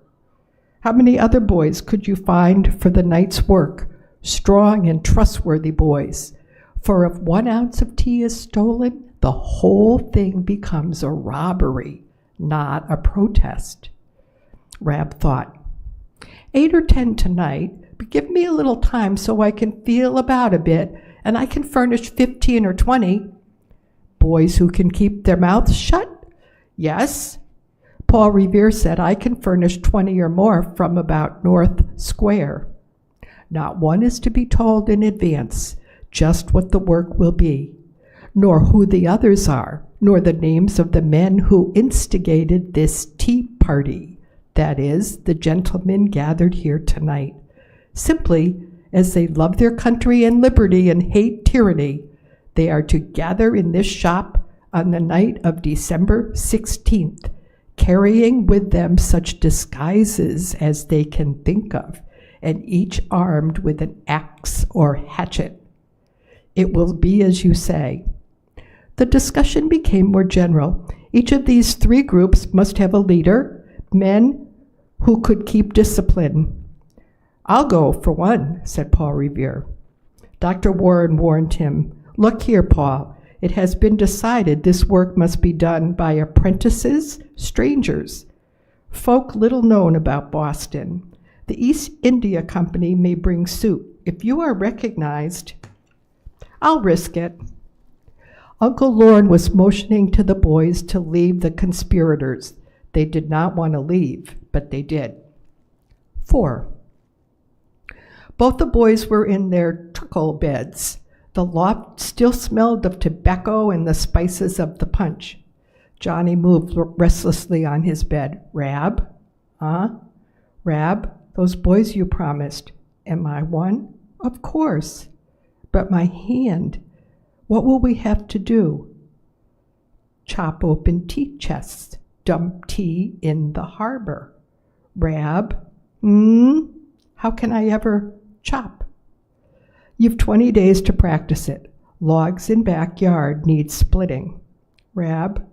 How many other boys could you find for the night's work? Strong and trustworthy boys. For if 1 ounce of tea is stolen, the whole thing becomes a robbery, not a protest. Rab thought, 8 or 10 tonight, but give me a little time so I can feel about a bit, and I can furnish 15 or 20. Boys who can keep their mouths shut? Yes. Paul Revere said I can furnish 20 or more from about North Square. Not one is to be told in advance just what the work will be, nor who the others are, nor the names of the men who instigated this tea party, that is, the gentlemen gathered here tonight. Simply, as they love their country and liberty and hate tyranny, they are to gather in this shop on the night of December 16th, carrying with them such disguises as they can think of, and each armed with an axe or hatchet. It will be as you say. The discussion became more general. Each of these 3 groups must have a leader, men who could keep discipline. I'll go, for one, said Paul Revere. Dr. Warren warned him, look here, Paul, it has been decided this work must be done by apprentices, strangers, folk little known about Boston. The East India Company may bring suit. If you are recognized, I'll risk it. Uncle Lorne was motioning to the boys to leave the conspirators. They did not want to leave, but they did. 4. Both the boys were in their truckle beds. The loft still smelled of tobacco and the spices of the punch. Johnny moved restlessly on his bed. Rab? Rab, those boys you promised. Am I one? Of course. But my hand, what will we have to do? Chop open tea chests, dump tea in the harbor. Rab? How can I ever chop? You've 20 days to practice it. Logs in backyard need splitting. Rab?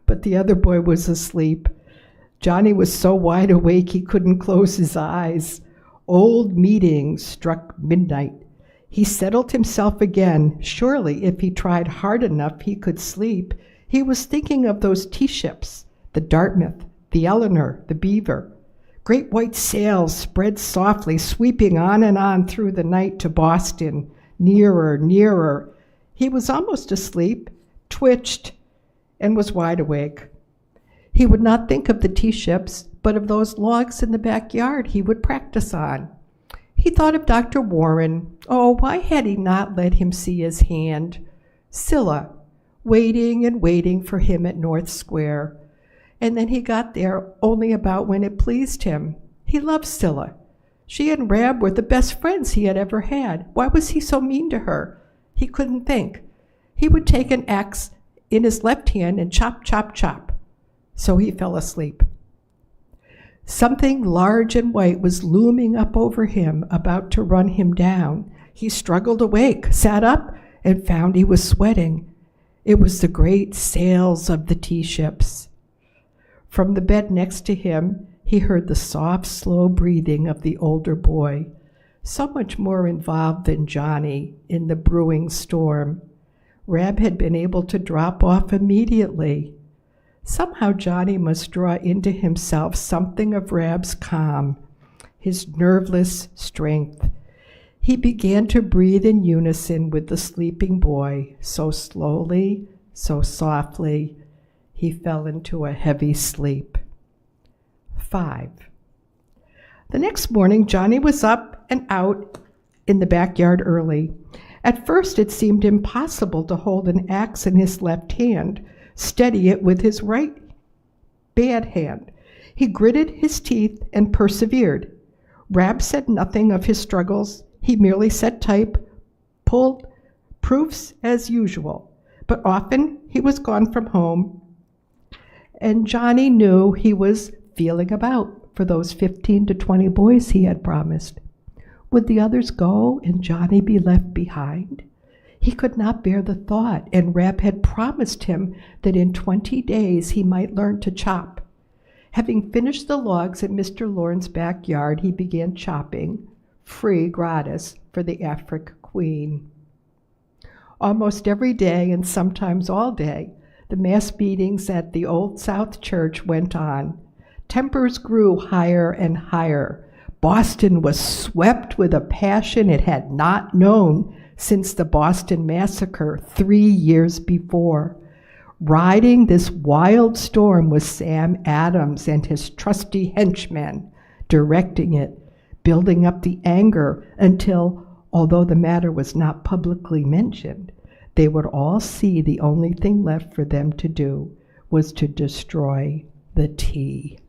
But the other boy was asleep. Johnny was so wide awake he couldn't close his eyes. Old meeting struck midnight. He settled himself again. Surely, if he tried hard enough, he could sleep. He was thinking of those tea ships, the Dartmouth, the Eleanor, the Beaver. Great white sails spread softly, sweeping on and on through the night to Boston, nearer, nearer. He was almost asleep, twitched, and was wide awake. He would not think of the tea ships, but of those logs in the backyard he would practice on. He thought of Dr. Warren. Oh, why had he not let him see his hand? Scylla, waiting and waiting for him at North Square. And then he got there only about when it pleased him. He loved Scylla. She and Rab were the best friends he had ever had. Why was he so mean to her? He couldn't think. He would take an axe in his left hand and chop, chop, chop. So he fell asleep. Something large and white was looming up over him, about to run him down. He struggled awake, sat up, and found he was sweating. It was the great sails of the tea ships. From the bed next to him, he heard the soft, slow breathing of the older boy, so much more involved than Johnny in the brewing storm. Rab had been able to drop off immediately. Somehow Johnny must draw into himself something of Rab's calm, his nerveless strength. He began to breathe in unison with the sleeping boy, so slowly, so softly. He fell into a heavy sleep. 5. The next morning, Johnny was up and out in the backyard early. At first, it seemed impossible to hold an axe in his left hand, steady it with his right bad hand. He gritted his teeth and persevered. Rab said nothing of his struggles. He merely set type, pulled proofs as usual. But often he was gone from home, and Johnny knew he was feeling about for those 15 to 20 boys he had promised. Would the others go and Johnny be left behind? He could not bear the thought, and Reb had promised him that in 20 days he might learn to chop. Having finished the logs in Mr. Lorne's backyard, he began chopping, free gratis, for the Afric Queen. Almost every day, and sometimes all day, the mass meetings at the Old South Church went on. Tempers grew higher and higher. Boston was swept with a passion it had not known since the Boston Massacre 3 years before. Riding this wild storm was Sam Adams and his trusty henchmen, directing it, building up the anger until, although the matter was not publicly mentioned, they would all see the only thing left for them to do was to destroy the tea.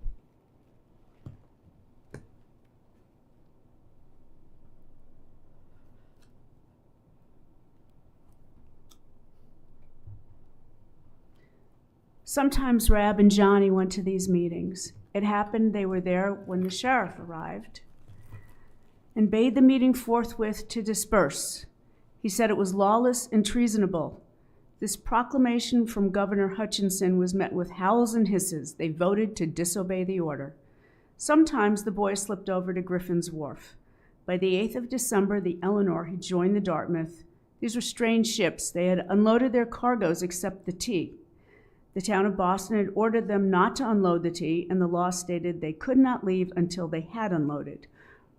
Sometimes Rab and Johnny went to these meetings. It happened they were there when the sheriff arrived and bade the meeting forthwith to disperse. He said it was lawless and treasonable. This proclamation from Governor Hutchinson was met with howls and hisses. They voted to disobey the order. Sometimes the boys slipped over to Griffin's Wharf. By the 8th of December, the Eleanor had joined the Dartmouth. These were strange ships. They had unloaded their cargoes except the tea. The town of Boston had ordered them not to unload the tea, and the law stated they could not leave until they had unloaded.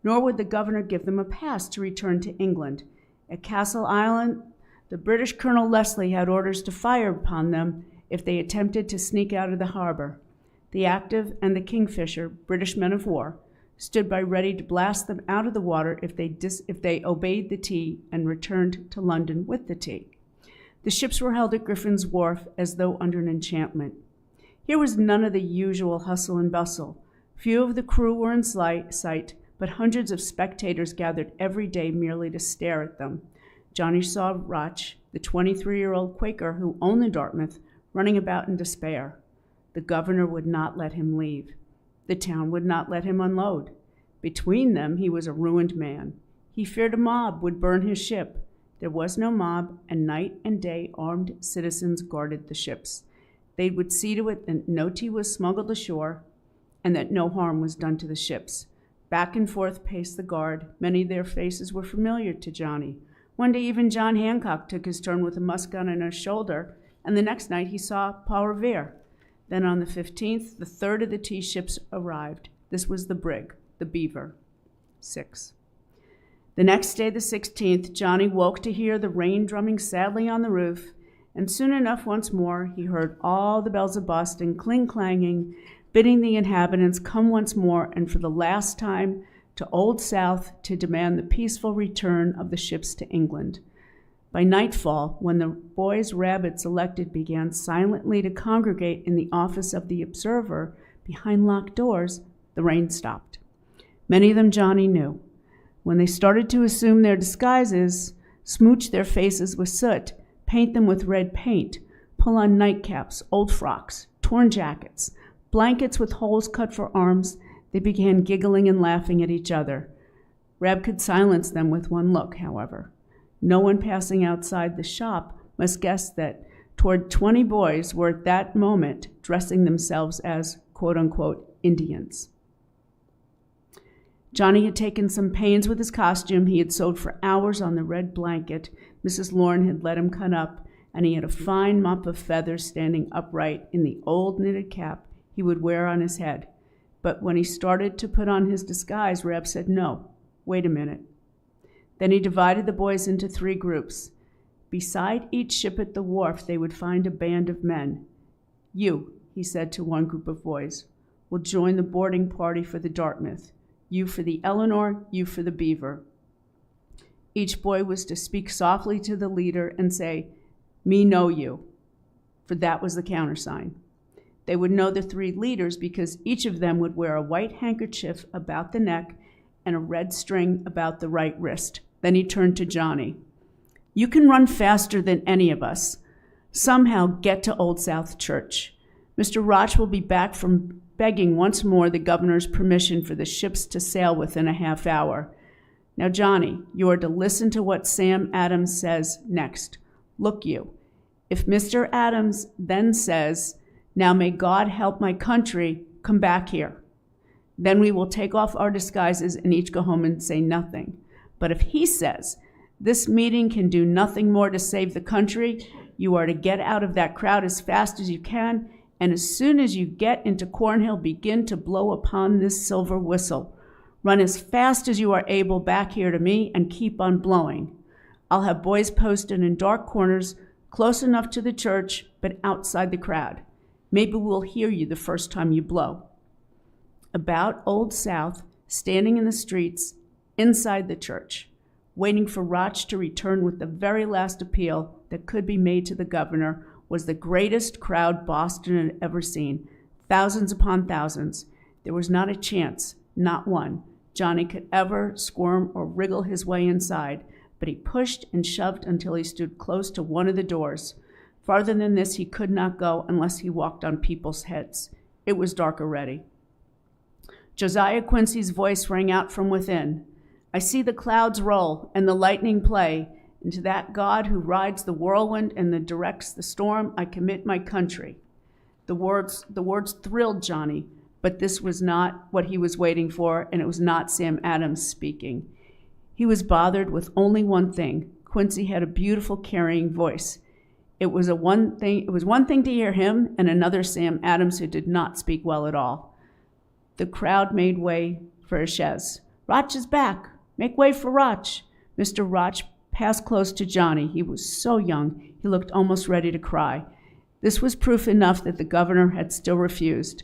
Nor would the governor give them a pass to return to England. At Castle Island, the British Colonel Leslie had orders to fire upon them if they attempted to sneak out of the harbor. The Active and the Kingfisher, British men of war, stood by ready to blast them out of the water if they obeyed the tea and returned to London with the tea. The ships were held at Griffin's Wharf as though under an enchantment. Here was none of the usual hustle and bustle. Few of the crew were in sight, but hundreds of spectators gathered every day merely to stare at them. Johnny saw Roch, the 23-year-old Quaker who owned the Dartmouth, running about in despair. The governor would not let him leave. The town would not let him unload. Between them, he was a ruined man. He feared a mob would burn his ship. There was no mob, and night and day armed citizens guarded the ships. They would see to it that no tea was smuggled ashore and that no harm was done to the ships. Back and forth paced the guard. Many of their faces were familiar to Johnny. One day even John Hancock took his turn with a musket on his shoulder, and the next night he saw Paul Revere. Then on the 15th, the third of the tea ships arrived. This was the brig, the Beaver. 6. The next day, the 16th, Johnny woke to hear the rain drumming sadly on the roof, and soon enough once more he heard all the bells of Boston cling-clanging, bidding the inhabitants come once more and for the last time to Old South to demand the peaceful return of the ships to England. By nightfall, when the boys Rabbits elected began silently to congregate in the office of the Observer behind locked doors, the rain stopped. Many of them Johnny knew. When they started to assume their disguises, smooch their faces with soot, paint them with red paint, pull on nightcaps, old frocks, torn jackets, blankets with holes cut for arms, they began giggling and laughing at each other. Reb could silence them with one look, however. No one passing outside the shop must guess that toward 20 boys were at that moment dressing themselves as quote-unquote Indians. Johnny had taken some pains with his costume. He had sewed for hours on the red blanket Mrs. Lorne had let him cut up, and he had a fine mop of feathers standing upright in the old knitted cap he would wear on his head. But when he started to put on his disguise, Reb said, "No, wait a minute." Then he divided the boys into 3 groups. Beside each ship at the wharf, they would find a band of men. "You," he said to one group of boys, "will join the boarding party for the Dartmouth. You for the Eleanor, you for the Beaver." Each boy was to speak softly to the leader and say, "Me know you," for that was the countersign. They would know the 3 leaders because each of them would wear a white handkerchief about the neck and a red string about the right wrist. Then he turned to Johnny. "You can run faster than any of us. Somehow get to Old South Church. Mr. Roch will be back from begging once more the governor's permission for the ships to sail within a half hour. Now, Johnny, you are to listen to what Sam Adams says next. Look you, if Mr. Adams then says, now may God help my country, come back here. Then we will take off our disguises and each go home and say nothing. But if he says, this meeting can do nothing more to save the country, you are to get out of that crowd as fast as you can, and as soon as you get into Cornhill, begin to blow upon this silver whistle. Run as fast as you are able back here to me and keep on blowing. I'll have boys posted in dark corners, close enough to the church, but outside the crowd. Maybe we'll hear you the first time you blow. About Old South, standing in the streets, inside the church, waiting for Roch to return with the very last appeal that could be made to the governor, was the greatest crowd Boston had ever seen. Thousands upon thousands. There was not a chance, not one, Johnny could ever squirm or wriggle his way inside, but he pushed and shoved until he stood close to one of the doors. Farther than this he could not go unless he walked on people's heads. It was dark already. Josiah Quincy's voice rang out from within. I see the clouds roll and the lightning play, and to that God who rides the whirlwind and directs the storm, I commit my country. The words thrilled Johnny, but this was not what he was waiting for, and it was not Sam Adams speaking. He was bothered with only one thing. Quincy had a beautiful, carrying voice. It was one thing to hear him, and another Sam Adams who did not speak well at all. The crowd made way for a chaise. Roch is back. Make way for Roch. Mr. Roch passed close to Johnny. He was so young, he looked almost ready to cry. This was proof enough that the governor had still refused.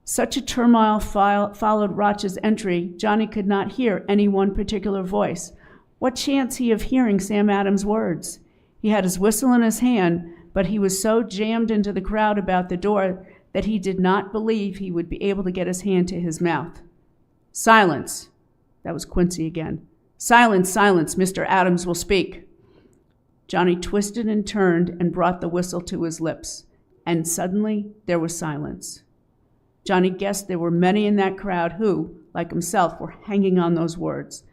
Such a turmoil followed Roch's entry, Johnny could not hear any one particular voice. What chance he of hearing Sam Adams' words? He had his whistle in his hand, but he was so jammed into the crowd about the door that he did not believe he would be able to get his hand to his mouth. Silence. That was Quincy again. Silence, silence, Mr. Adams will speak. Johnny twisted and turned and brought the whistle to his lips, and suddenly there was silence. Johnny guessed there were many in that crowd who, like himself, were hanging on those words.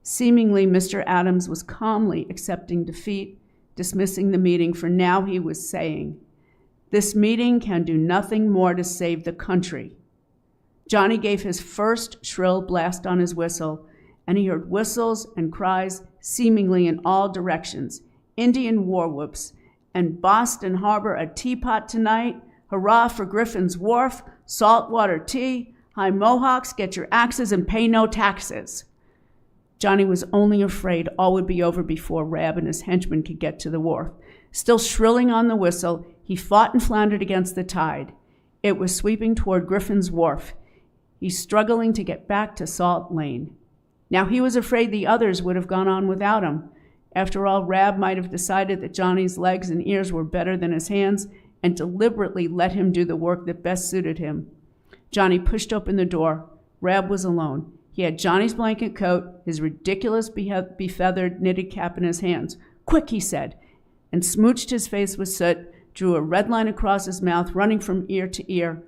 Seemingly, Mr. Adams was calmly accepting defeat, dismissing the meeting, for now he was saying, this meeting can do nothing more to save the country. Johnny gave his first shrill blast on his whistle, and he heard whistles and cries seemingly in all directions, Indian war whoops, and Boston Harbor a teapot tonight, hurrah for Griffin's Wharf, saltwater tea, hi Mohawks, get your axes and pay no taxes. Johnny was only afraid all would be over before Rab and his henchmen could get to the wharf. Still shrilling on the whistle, he fought and floundered against the tide. It was sweeping toward Griffin's Wharf. He's struggling to get back to Salt Lane. Now he was afraid the others would have gone on without him. After all, Rab might have decided that Johnny's legs and ears were better than his hands and deliberately let him do the work that best suited him. Johnny pushed open the door. Rab was alone. He had Johnny's blanket coat, his ridiculous befeathered knitted cap in his hands. Quick, he said, and smooched his face with soot, drew a red line across his mouth, running from ear to ear.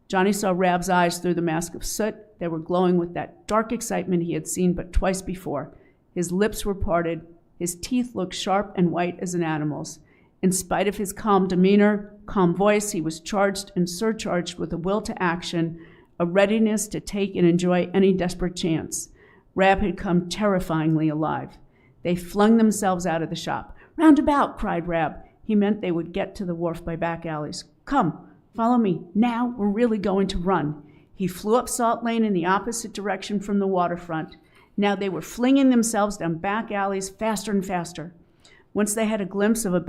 Johnny saw Rab's eyes through the mask of soot. They were glowing with that dark excitement he had seen but twice before. His lips were parted. His teeth looked sharp and white as an animal's. In spite of his calm demeanor, calm voice, he was charged and surcharged with a will to action, a readiness to take and enjoy any desperate chance. Rab had come terrifyingly alive. They flung themselves out of the shop. Round about, cried Rab. He meant they would get to the wharf by back alleys. Come, follow me. Now we're really going to run. He flew up Salt Lane in the opposite direction from the waterfront. Now they were flinging themselves down back alleys faster and faster. Once they had a glimpse of a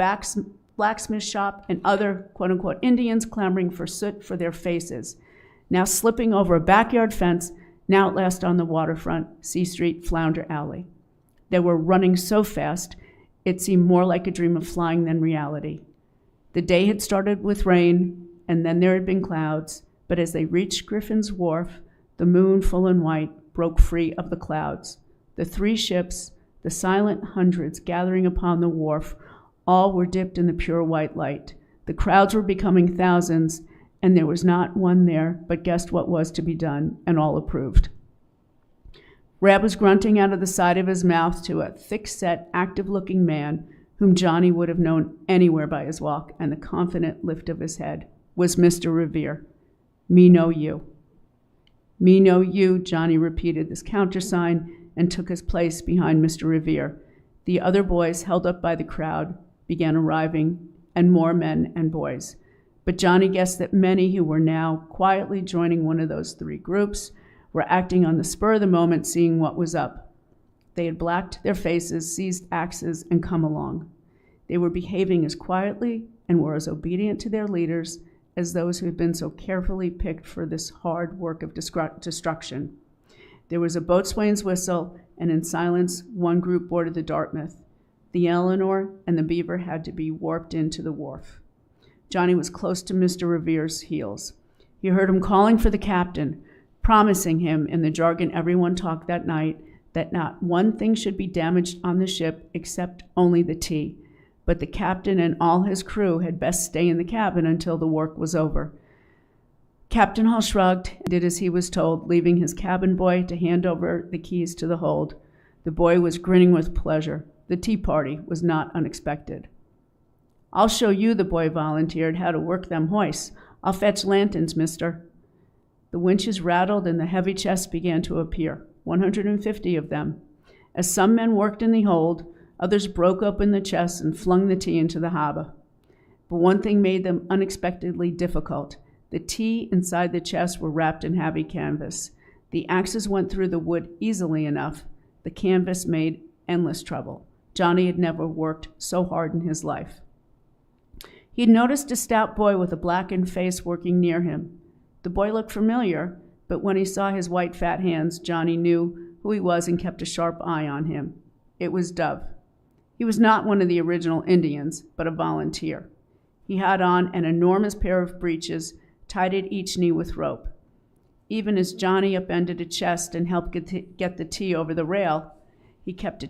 blacksmith shop and other quote-unquote Indians clamoring for soot for their faces. Now slipping over a backyard fence, now at last on the waterfront, C Street, Flounder Alley. They were running so fast, it seemed more like a dream of flying than reality. The day had started with rain, and then there had been clouds, but as they reached Griffin's Wharf, the moon, full and white, broke free of the clouds. The three ships, the silent hundreds gathering upon the wharf, all were dipped in the pure white light. The crowds were becoming thousands, and there was not one there but guessed what was to be done, and all approved. Rab was grunting out of the side of his mouth to a thick-set, active-looking man whom Johnny would have known anywhere by his walk and the confident lift of his head, was Mr. Revere. "Me know you." "Me know you," Johnny repeated this countersign and took his place behind Mr. Revere. The other boys, held up by the crowd, began arriving, and more men and boys. But Johnny guessed that many who were now quietly joining one of those three groups were acting on the spur of the moment, seeing what was up. They had blacked their faces, seized axes, and come along. They were behaving as quietly and were as obedient to their leaders as those who had been so carefully picked for this hard work of destruction. There was a boatswain's whistle, and in silence, one group boarded the Dartmouth. The Eleanor and the Beaver had to be warped into the wharf. Johnny was close to Mr. Revere's heels. He heard him calling for the captain, promising him, in the jargon everyone talked that night, that not one thing should be damaged on the ship except only the tea, but the captain and all his crew had best stay in the cabin until the work was over. Captain Hall shrugged and did as he was told, leaving his cabin boy to hand over the keys to the hold. The boy was grinning with pleasure. The tea party was not unexpected. "I'll show you," the boy volunteered, "how to work them hoists. I'll fetch lanterns, mister." The winches rattled and the heavy chests began to appear, 150 of them. As some men worked in the hold, others broke open the chests and flung the tea into the harbor. But one thing made them unexpectedly difficult. The tea inside the chests were wrapped in heavy canvas. The axes went through the wood easily enough. The canvas made endless trouble. Johnny had never worked so hard in his life. He had noticed a stout boy with a blackened face working near him. The boy looked familiar, but when he saw his white fat hands, Johnny knew who he was and kept a sharp eye on him. It was Dove. He was not one of the original Indians, but a volunteer. He had on an enormous pair of breeches, tied at each knee with rope. Even as Johnny upended a chest and helped get the tea over the rail, he kept an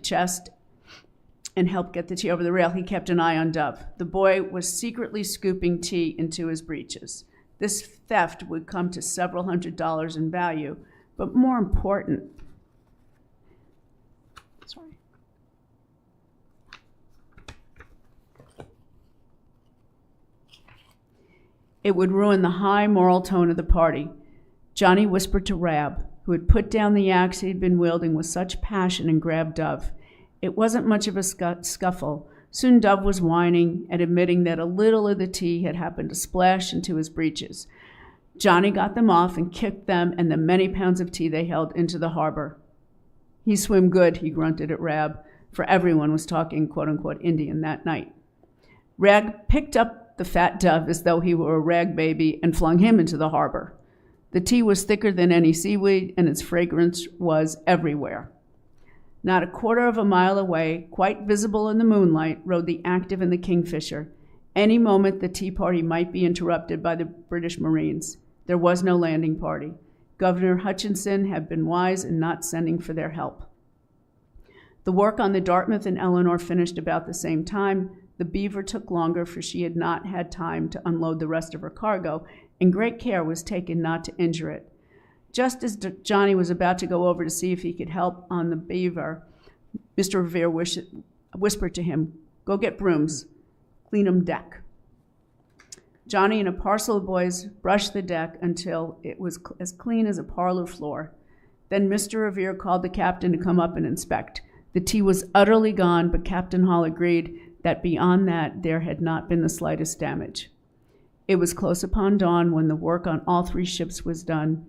eye on Dove. The boy was secretly scooping tea into his breeches. This theft would come to several $100s in value, but more important, it would ruin the high moral tone of the party. Johnny whispered to Rab, who had put down the axe he'd been wielding with such passion and grabbed Dove. It wasn't much of a scuffle. Soon Dove was whining and admitting that a little of the tea had happened to splash into his breeches. Johnny got them off and kicked them and the many pounds of tea they held into the harbor. "He swim good," he grunted at Rab, for everyone was talking quote-unquote Indian that night. Rab picked up the fat Dove as though he were a rag baby and flung him into the harbor. The tea was thicker than any seaweed, and its fragrance was everywhere. Not a quarter of a mile away, quite visible in the moonlight, rode the Active and the Kingfisher. Any moment the tea party might be interrupted by the British Marines. There was no landing party. Governor Hutchinson had been wise in not sending for their help. The work on the Dartmouth and Eleanor finished about the same time. The Beaver took longer, for she had not had time to unload the rest of her cargo, and great care was taken not to injure it. Just as Johnny was about to go over to see if he could help on the Beaver, Mr. Revere whispered to him, "Go get brooms, clean 'em deck." Johnny and a parcel of boys brushed the deck until it was as clean as a parlor floor. Then Mr. Revere called the captain to come up and inspect. The tea was utterly gone, but Captain Hall agreed that beyond that there had not been the slightest damage. It was close upon dawn when the work on all three ships was done,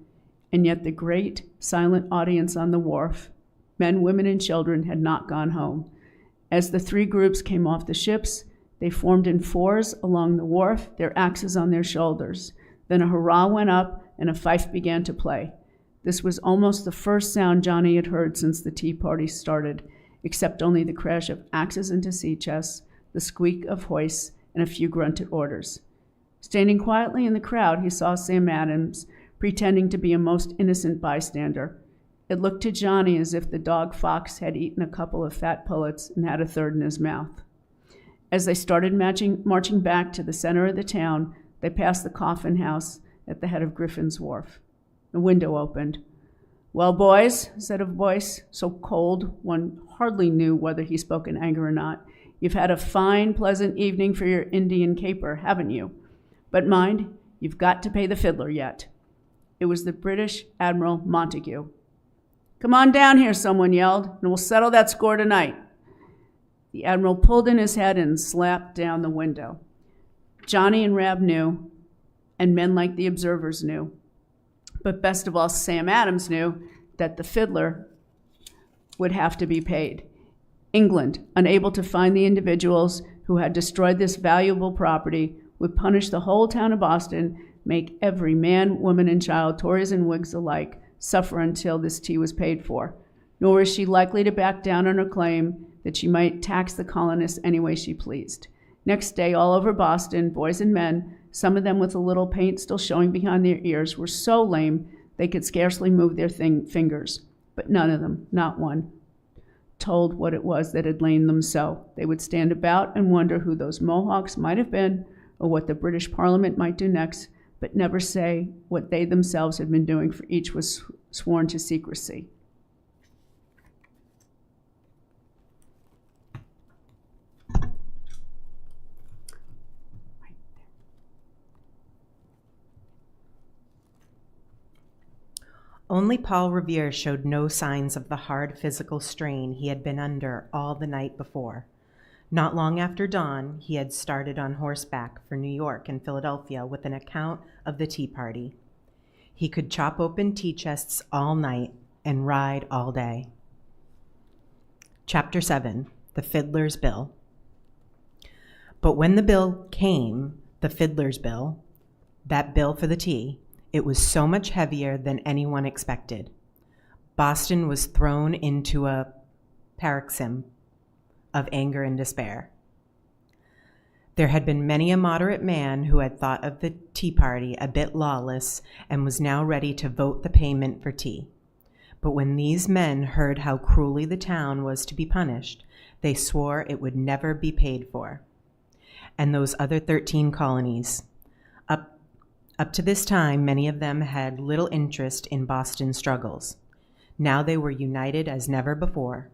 and yet the great silent audience on the wharf, men, women, and children, had not gone home. As the three groups came off the ships, they formed in fours along the wharf, their axes on their shoulders. Then a hurrah went up and a fife began to play. This was almost the first sound Johnny had heard since the tea party started, except only the crash of axes into sea chests, the squeak of hoists, and a few grunted orders. Standing quietly in the crowd, he saw Sam Adams, pretending to be a most innocent bystander. It looked to Johnny as if the dog Fox had eaten a couple of fat pullets and had a third in his mouth. As they started marching back to the center of the town, they passed the coffin house at the head of Griffin's Wharf. The window opened. "Well, boys," said a voice so cold one hardly knew whether he spoke in anger or not, "you've had a fine, pleasant evening for your Indian caper, haven't you? But mind, you've got to pay the fiddler yet." It was the British Admiral Montague. "Come on down here," someone yelled, "and we'll settle that score tonight." The Admiral pulled in his head and slapped down the window. Johnny and Rab knew, and men like the observers knew. But best of all, Sam Adams knew that the fiddler would have to be paid. England, unable to find the individuals who had destroyed this valuable property, would punish the whole town of Boston, make every man, woman, and child, Tories and Whigs alike, suffer until this tea was paid for. Nor was she likely to back down on her claim that she might tax the colonists any way she pleased. Next day, all over Boston, boys and men, some of them with a little paint still showing behind their ears, were so lame they could scarcely move their fingers. But none of them, not one, told what it was that had lamed them so. They would stand about and wonder who those Mohawks might have been or what the British Parliament might do next, but never say what they themselves had been doing, for each was sworn to secrecy. Only Paul Revere showed no signs of the hard physical strain he had been under all the night before. Not long after dawn, he had started on horseback for New York and Philadelphia with an account of the Tea Party. He could chop open tea chests all night and ride all day. Chapter 7, The Fiddler's Bill. But when the bill came, the fiddler's bill, that bill for the tea, it was so much heavier than anyone expected. Boston was thrown into a paroxysm of anger and despair. There had been many a moderate man who had thought of the Tea Party a bit lawless and was now ready to vote the payment for tea. But when these men heard how cruelly the town was to be punished, they swore it would never be paid for. And those other 13 colonies. Up to this time, many of them had little interest in Boston struggles. Now they were united as never before.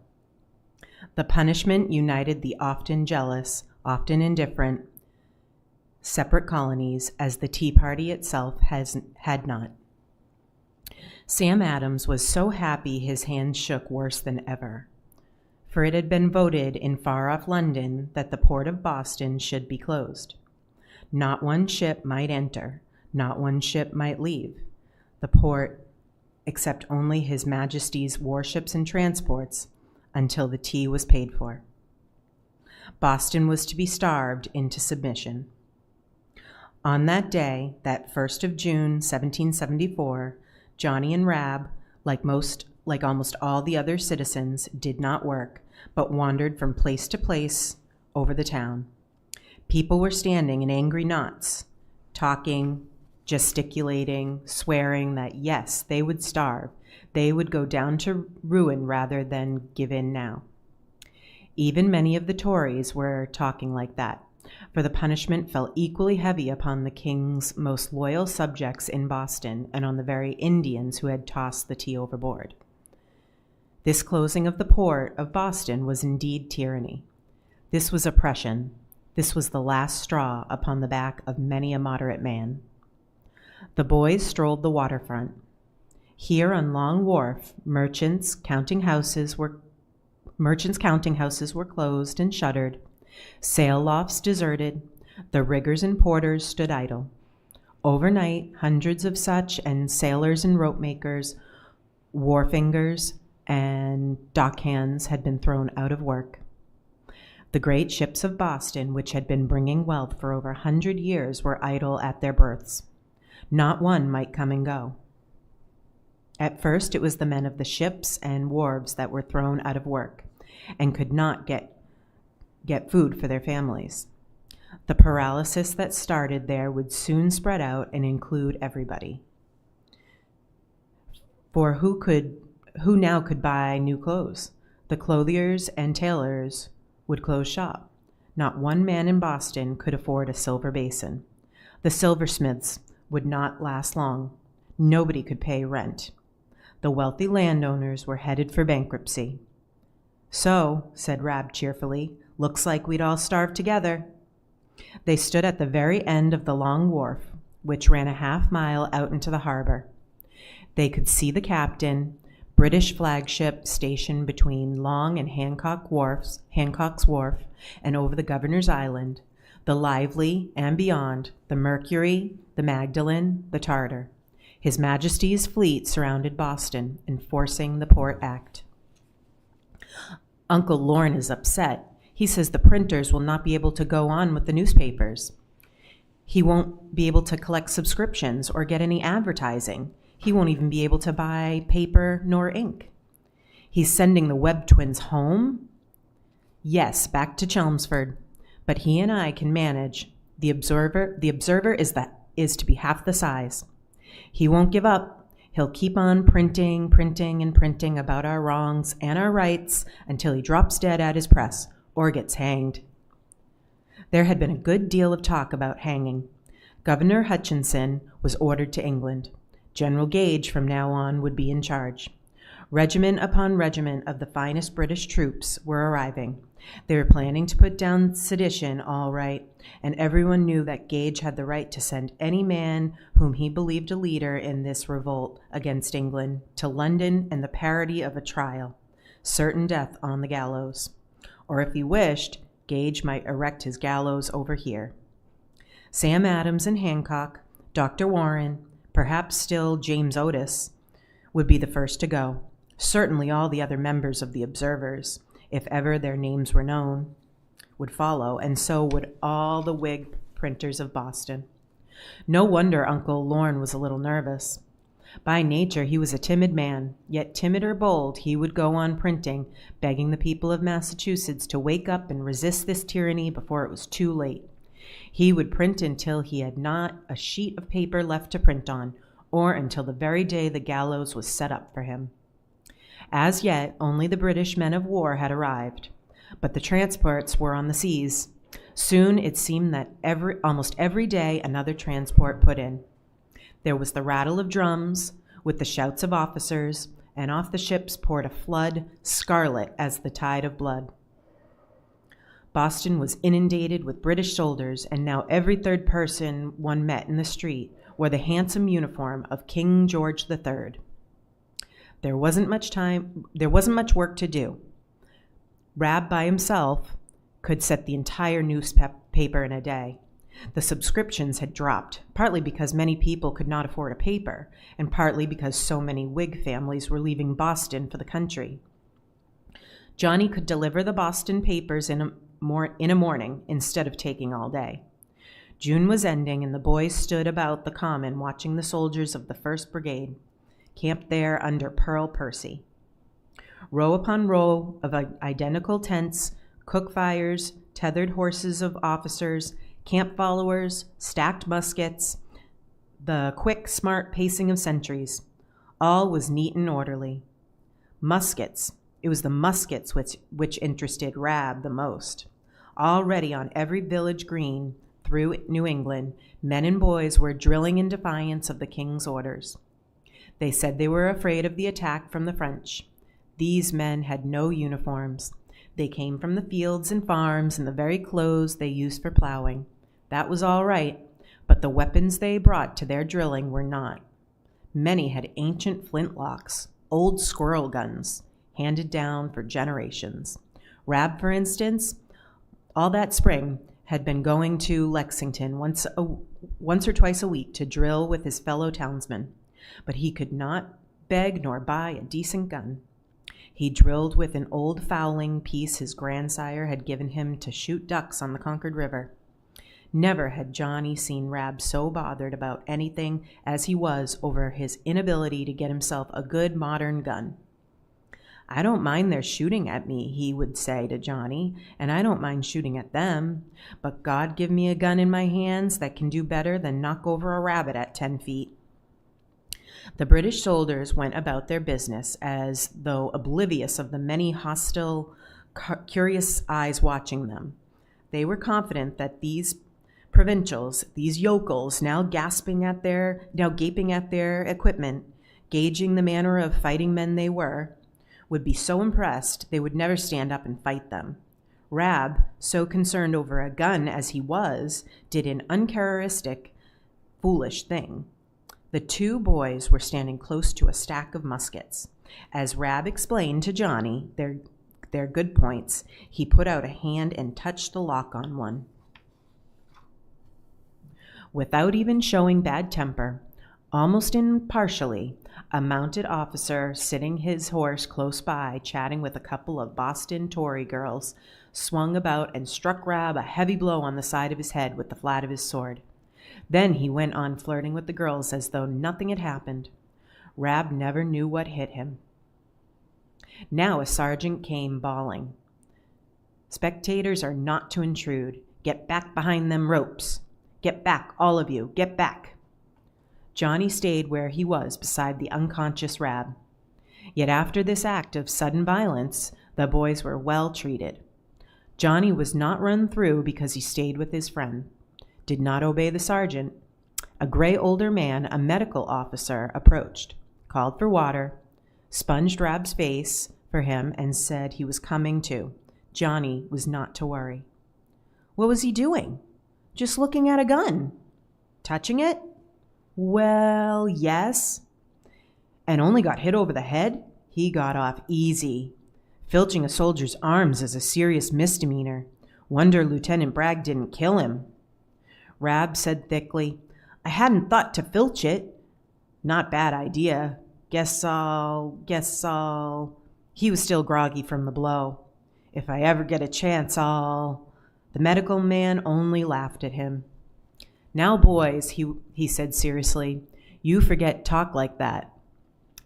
The punishment united the often jealous, often indifferent, separate colonies, as the Tea Party itself had not. Sam Adams was so happy his hands shook worse than ever, for it had been voted in far-off London that the port of Boston should be closed. Not one ship might enter, not one ship might leave the port, except only His Majesty's warships and transports, until the tea was paid for. Boston was to be starved into submission. On that day, that 1st of June, 1774, Johnny and Rab, like almost all the other citizens, did not work, but wandered from place to place over the town. People were standing in angry knots, talking, gesticulating, swearing that yes, they would starve. They would go down to ruin rather than give in now. Even many of the Tories were talking like that, for the punishment fell equally heavy upon the king's most loyal subjects in Boston and on the very Indians who had tossed the tea overboard. This closing of the port of Boston was indeed tyranny. This was oppression. This was the last straw upon the back of many a moderate man. The boys strolled the waterfront. Here on Long Wharf, merchants' counting houses were closed and shuttered, sail lofts deserted, the riggers and porters stood idle. Overnight, hundreds of such and sailors and rope makers, wharfingers, and dockhands had been thrown out of work. The great ships of Boston, which had been bringing wealth for over 100 years, were idle at their berths. Not one might come and go. At first, it was the men of the ships and wharves that were thrown out of work and could not get food for their families. The paralysis that started there would soon spread out and include everybody. For who now could buy new clothes? The clothiers and tailors would close shop. Not one man in Boston could afford a silver basin. The silversmiths would not last long. Nobody could pay rent. The wealthy landowners were headed for bankruptcy. "So," said Rab cheerfully, "looks like we'd all starve together." They stood at the very end of the long wharf, which ran a half-mile out into the harbor. They could see the captain, British flagship stationed between Long and Hancock's Wharf and over the Governor's Island, the Lively, and beyond, the Mercury, the Magdalen, the Tartar. His Majesty's fleet surrounded Boston, enforcing the Port Act. Uncle Lorne is upset. He says the printers will not be able to go on with the newspapers. He won't be able to collect subscriptions or get any advertising. He won't even be able to buy paper nor ink. He's sending the Webb twins home? Yes, back to Chelmsford. But he and I can manage. The Observer is to be half the size. He won't give up. He'll keep on printing about our wrongs and our rights until he drops dead at his press or gets hanged. There had been a good deal of talk about hanging. Governor Hutchinson was ordered to England. General Gage from now on would be in charge. Regiment upon regiment of the finest British troops were arriving. They were planning to put down sedition, all right, and everyone knew that Gage had the right to send any man whom he believed a leader in this revolt against England to London and the parody of a trial, certain death on the gallows. Or if he wished, Gage might erect his gallows over here. Sam Adams and Hancock, Dr. Warren, perhaps still James Otis, would be the first to go. Certainly all the other members of the Observers, if ever their names were known, would follow, and so would all the Whig printers of Boston. No wonder Uncle Lorne was a little nervous. By nature he was a timid man, yet timid or bold, he would go on printing, begging the people of Massachusetts to wake up and resist this tyranny before it was too late. He would print until he had not a sheet of paper left to print on, or until the very day the gallows was set up for him. As yet, only the British men of war had arrived, but the transports were on the seas. Soon it seemed that almost every day another transport put in. There was the rattle of drums, with the shouts of officers, and off the ships poured a flood, scarlet as the tide of blood. Boston was inundated with British soldiers, and now every third person one met in the street wore the handsome uniform of King George III. There wasn't much work to do. Rab by himself could set the entire newspaper in a day. The subscriptions had dropped, partly because many people could not afford a paper, and partly because so many Whig families were leaving Boston for the country. Johnny could deliver the Boston papers in a morning instead of taking all day. June was ending, and the boys stood about the common watching the soldiers of the 1st Brigade, camped there under Pearl Percy. Row upon row of identical tents, cook fires, tethered horses of officers, camp followers, stacked muskets, the quick, smart pacing of sentries. All was neat and orderly. Muskets. It was the muskets which interested Rab the most. Already on every village green through New England, men and boys were drilling in defiance of the king's orders. They said they were afraid of the attack from the French. These men had no uniforms. They came from the fields and farms in the very clothes they used for plowing. That was all right, but the weapons they brought to their drilling were not. Many had ancient flintlocks, old squirrel guns, handed down for generations. Rab, for instance, all that spring had been going to Lexington once or twice a week to drill with his fellow townsmen, but he could not beg nor buy a decent gun. He drilled with an old fowling piece his grandsire had given him to shoot ducks on the Concord River. Never had Johnny seen Rab so bothered about anything as he was over his inability to get himself a good modern gun. "I don't mind their shooting at me," he would say to Johnny, "and I don't mind shooting at them, but God give me a gun in my hands that can do better than knock over a rabbit at 10 feet. The British soldiers went about their business as though oblivious of the many hostile, curious eyes watching them. They were confident that these provincials, these yokels, now gaping at their equipment, gauging the manner of fighting men they were, would be so impressed they would never stand up and fight them. Rab, so concerned over a gun as he was, did an uncharacteristic, foolish thing. The two boys were standing close to a stack of muskets. As Rab explained to Johnny their good points, he put out a hand and touched the lock on one. Without even showing bad temper, almost impartially, a mounted officer sitting his horse close by, chatting with a couple of Boston Tory girls, swung about and struck Rab a heavy blow on the side of his head with the flat of his sword. Then he went on flirting with the girls as though nothing had happened. Rab never knew what hit him. Now a sergeant came bawling, "Spectators are not to intrude. Get back behind them ropes. Get back, all of you, get back." Johnny stayed where he was beside the unconscious Rab. Yet after this act of sudden violence, the boys were well treated. Johnny was not run through because he stayed with his friend, did not obey the sergeant. A gray older man, a medical officer, approached, called for water, sponged Rab's face for him, and said he was coming too. Johnny was not to worry. What was he doing? Just looking at a gun. Touching it? Well, yes. And only got hit over the head? He got off easy. Filching a soldier's arms is a serious misdemeanor. Wonder Lieutenant Bragg didn't kill him. Rab said thickly, "I hadn't thought to filch it. Not bad idea. Guess I'll. He was still groggy from the blow. If I ever get a chance, I'll. The medical man only laughed at him. Now, boys, he said seriously, you forget talk like that.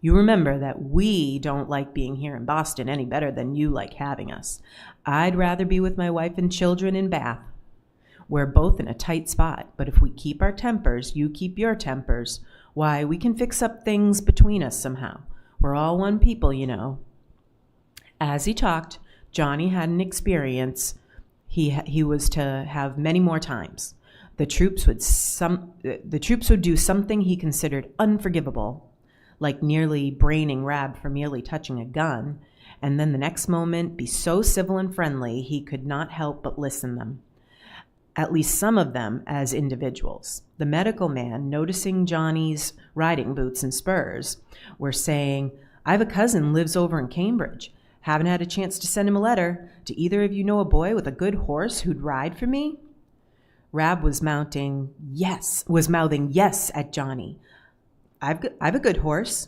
You remember that we don't like being here in Boston any better than you like having us. I'd rather be with my wife and children in Bath. We're both in a tight spot, but if we keep our tempers, you keep your tempers, why, we can fix up things between us somehow. We're all one people, you know." As he talked, Johnny had an experience he was to have many more times. The troops would do something he considered unforgivable, like nearly braining Rab for merely touching a gun, and then the next moment be so civil and friendly he could not help but listen them. At least some of them as individuals. The medical man, noticing Johnny's riding boots and spurs, were saying, "I have a cousin lives over in Cambridge. Haven't had a chance to send him a letter. Do either of you know a boy with a good horse who'd ride for me?" Rab was mouthing yes at Johnny. I've a good horse.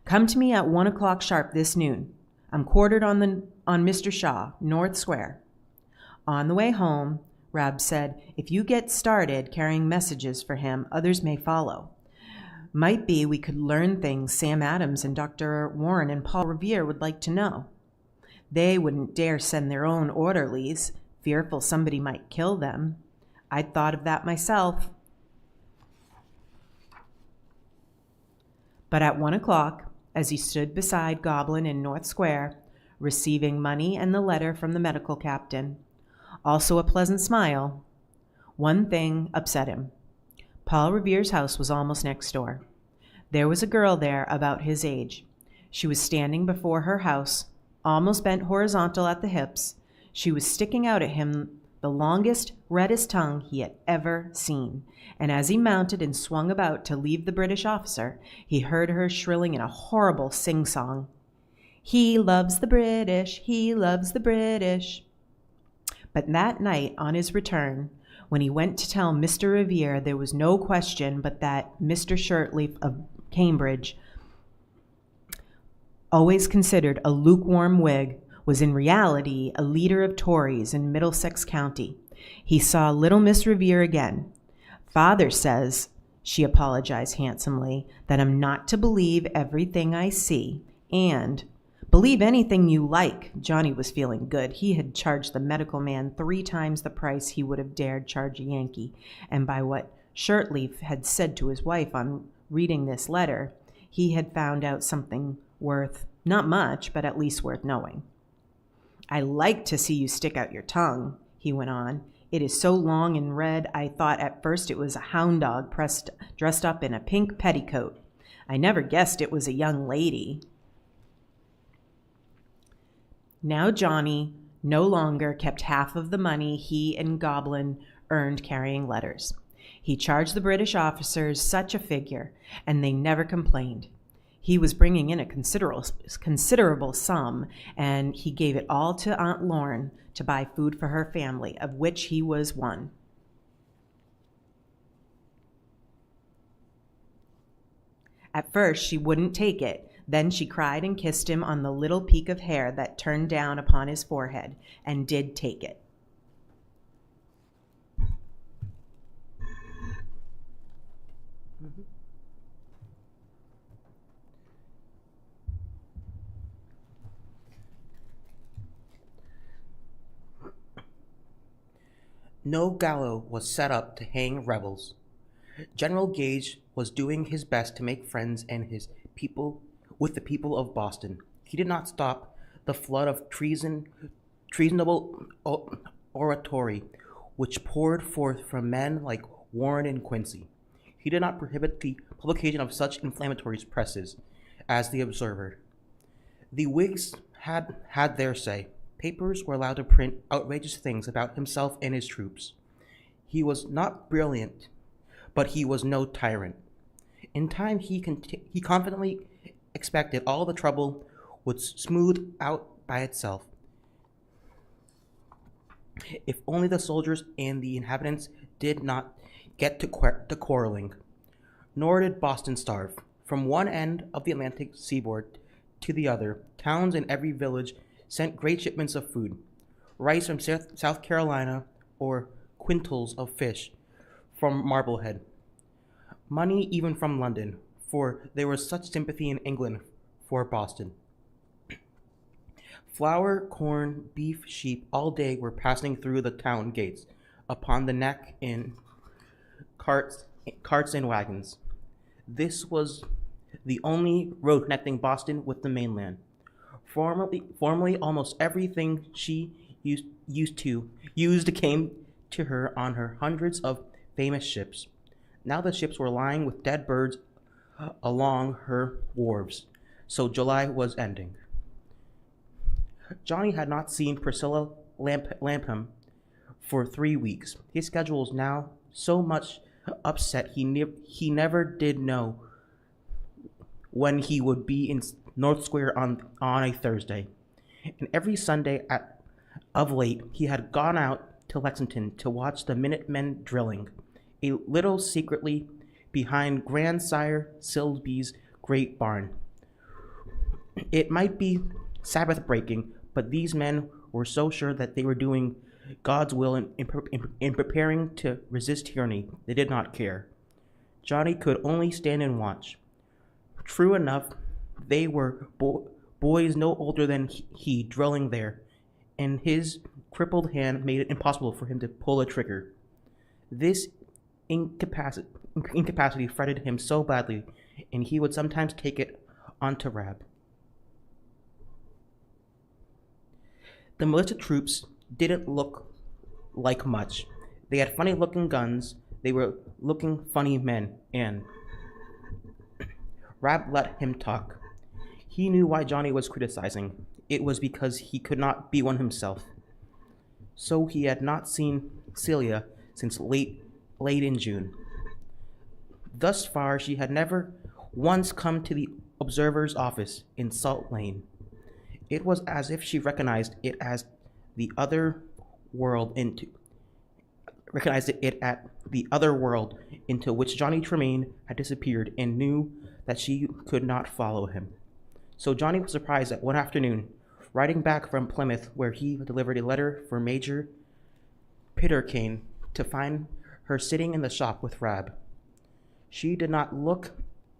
Come to me at 1 o'clock sharp this noon. I'm quartered on Mr. Shaw, North Square. On the way home, Rab said, if you get started carrying messages for him, others may follow. Might be we could learn things Sam Adams and Dr. Warren and Paul Revere would like to know. They wouldn't dare send their own orderlies, fearful somebody might kill them. I'd thought of that myself. But at 1 o'clock, as he stood beside Goblin in North Square, receiving money and the letter from the medical captain, also a pleasant smile, one thing upset him. Paul Revere's house was almost next door. There was a girl there about his age. She was standing before her house, almost bent horizontal at the hips. She was sticking out at him the longest, reddest tongue he had ever seen, and as he mounted and swung about to leave the British officer, he heard her shrilling in a horrible sing-song, "He loves the British, he loves the British." But that night, on his return, when he went to tell Mr. Revere, there was no question but that Mr. Shirtleaf of Cambridge, always considered a lukewarm Whig, was in reality a leader of Tories in Middlesex County. He saw little Miss Revere again. "Father says," she apologized handsomely, "that I'm not to believe everything I see, and believe anything you like." Johnny was feeling good. He had charged the medical man 3 times the price he would have dared charge a Yankee, and by what Shirtleaf had said to his wife on reading this letter, he had found out something worth, not much, but at least worth knowing. "I like to see you stick out your tongue," he went on. "It is so long and red, I thought at first it was a hound dog dressed up in a pink petticoat. I never guessed it was a young lady. Now Johnny no longer kept half of the money he and Goblin earned carrying letters. He charged the British officers such a figure, and they never complained. He was bringing in a considerable sum, and he gave it all to Aunt Lorne to buy food for her family, of which he was one. At first, she wouldn't take it. Then she cried and kissed him on the little peak of hair that turned down upon his forehead, and did take it. No gallows was set up to hang rebels. General Gage was doing his best to make friends and his people with the people of Boston. He did not stop the flood of treasonable oratory which poured forth from men like Warren and Quincy. He did not prohibit the publication of such inflammatory presses as the Observer. The Whigs had their say. Papers were allowed to print outrageous things about himself and his troops. He was not brilliant, but he was no tyrant. In time, he confidently expected all the trouble would smooth out by itself, if only the soldiers and the inhabitants did not get to quarreling. Nor did Boston starve. From one end of the Atlantic seaboard to the other, towns in every village sent great shipments of food, rice from South Carolina, or quintals of fish from Marblehead. Money even from London, for there was such sympathy in England for Boston. Flour, corn, beef, sheep, all day were passing through the town gates, upon the neck in carts and wagons. This was the only road connecting Boston with the mainland. Formerly, almost everything she used came to her on her hundreds of famous ships. Now the ships were lying with dead birds along her wharves, so July was ending. Johnny had not seen Priscilla Lapham for 3 weeks. His schedule was now so much upset he never did know when he would be in North Square on a Thursday. And every Sunday of late he had gone out to Lexington to watch the Minutemen drilling, a little secretly behind Grandsire Silsby's great barn. It might be Sabbath breaking, but these men were so sure that they were doing God's will in preparing to resist tyranny, they did not care. Johnny could only stand and watch. True enough, they were boys no older than he drilling there, and his crippled hand made it impossible for him to pull a trigger. This incapacity fretted him so badly, and he would sometimes take it on to Rab. The militia troops didn't look like much. They had funny-looking guns, they were looking funny men, and Rab let him talk. He knew why Johnny was criticizing. It was because he could not be one himself. So he had not seen Celia since late in June. Thus far, she had never once come to the Observer's office in Salt Lane. It was as if she recognized it as the other world into which Johnny Tremain had disappeared, and knew that she could not follow him. So Johnny was surprised that one afternoon, riding back from Plymouth, where he delivered a letter for Major Pittercane, to find her sitting in the shop with Rab. She did not look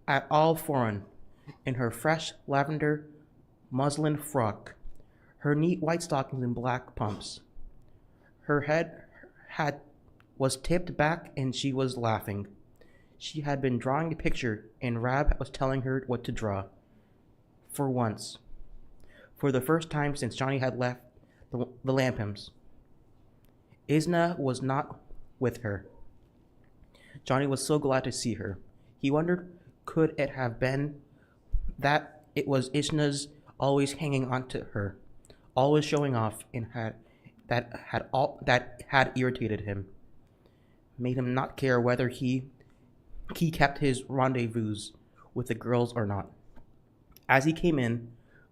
at all foreign in her fresh lavender muslin frock, her neat white stockings and black pumps. Her head was tipped back and she was laughing. She had been drawing a picture and Rab was telling her what to draw. For once, for the first time since Johnny had left the Laphams, Isna was not with her. Johnny was so glad to see her. He wondered Could it have been that it was Ishna's always hanging on to her, always showing off, and that had irritated him, made him not care whether he kept his rendezvous with the girls or not. As he came in,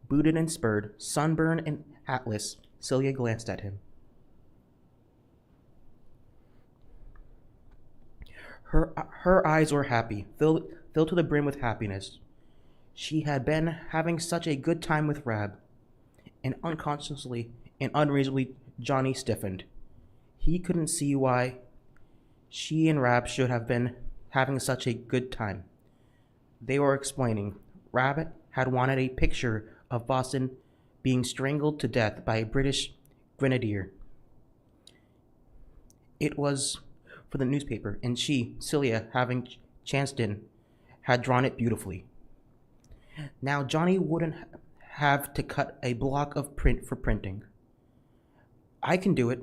booted and spurred, sunburned and hatless, Celia glanced at him. Her eyes were happy, filled to the brim with happiness. She had been having such a good time with Rab, and unconsciously and unreasonably Johnny stiffened. He couldn't see why she and Rab should have been having such a good time. They were explaining. Rab had wanted a picture of Boston being strangled to death by a British grenadier. It was for the newspaper, and she, Celia, having chanced in, had drawn it beautifully. Now Johnny wouldn't have to cut a block of print for printing. I can do it.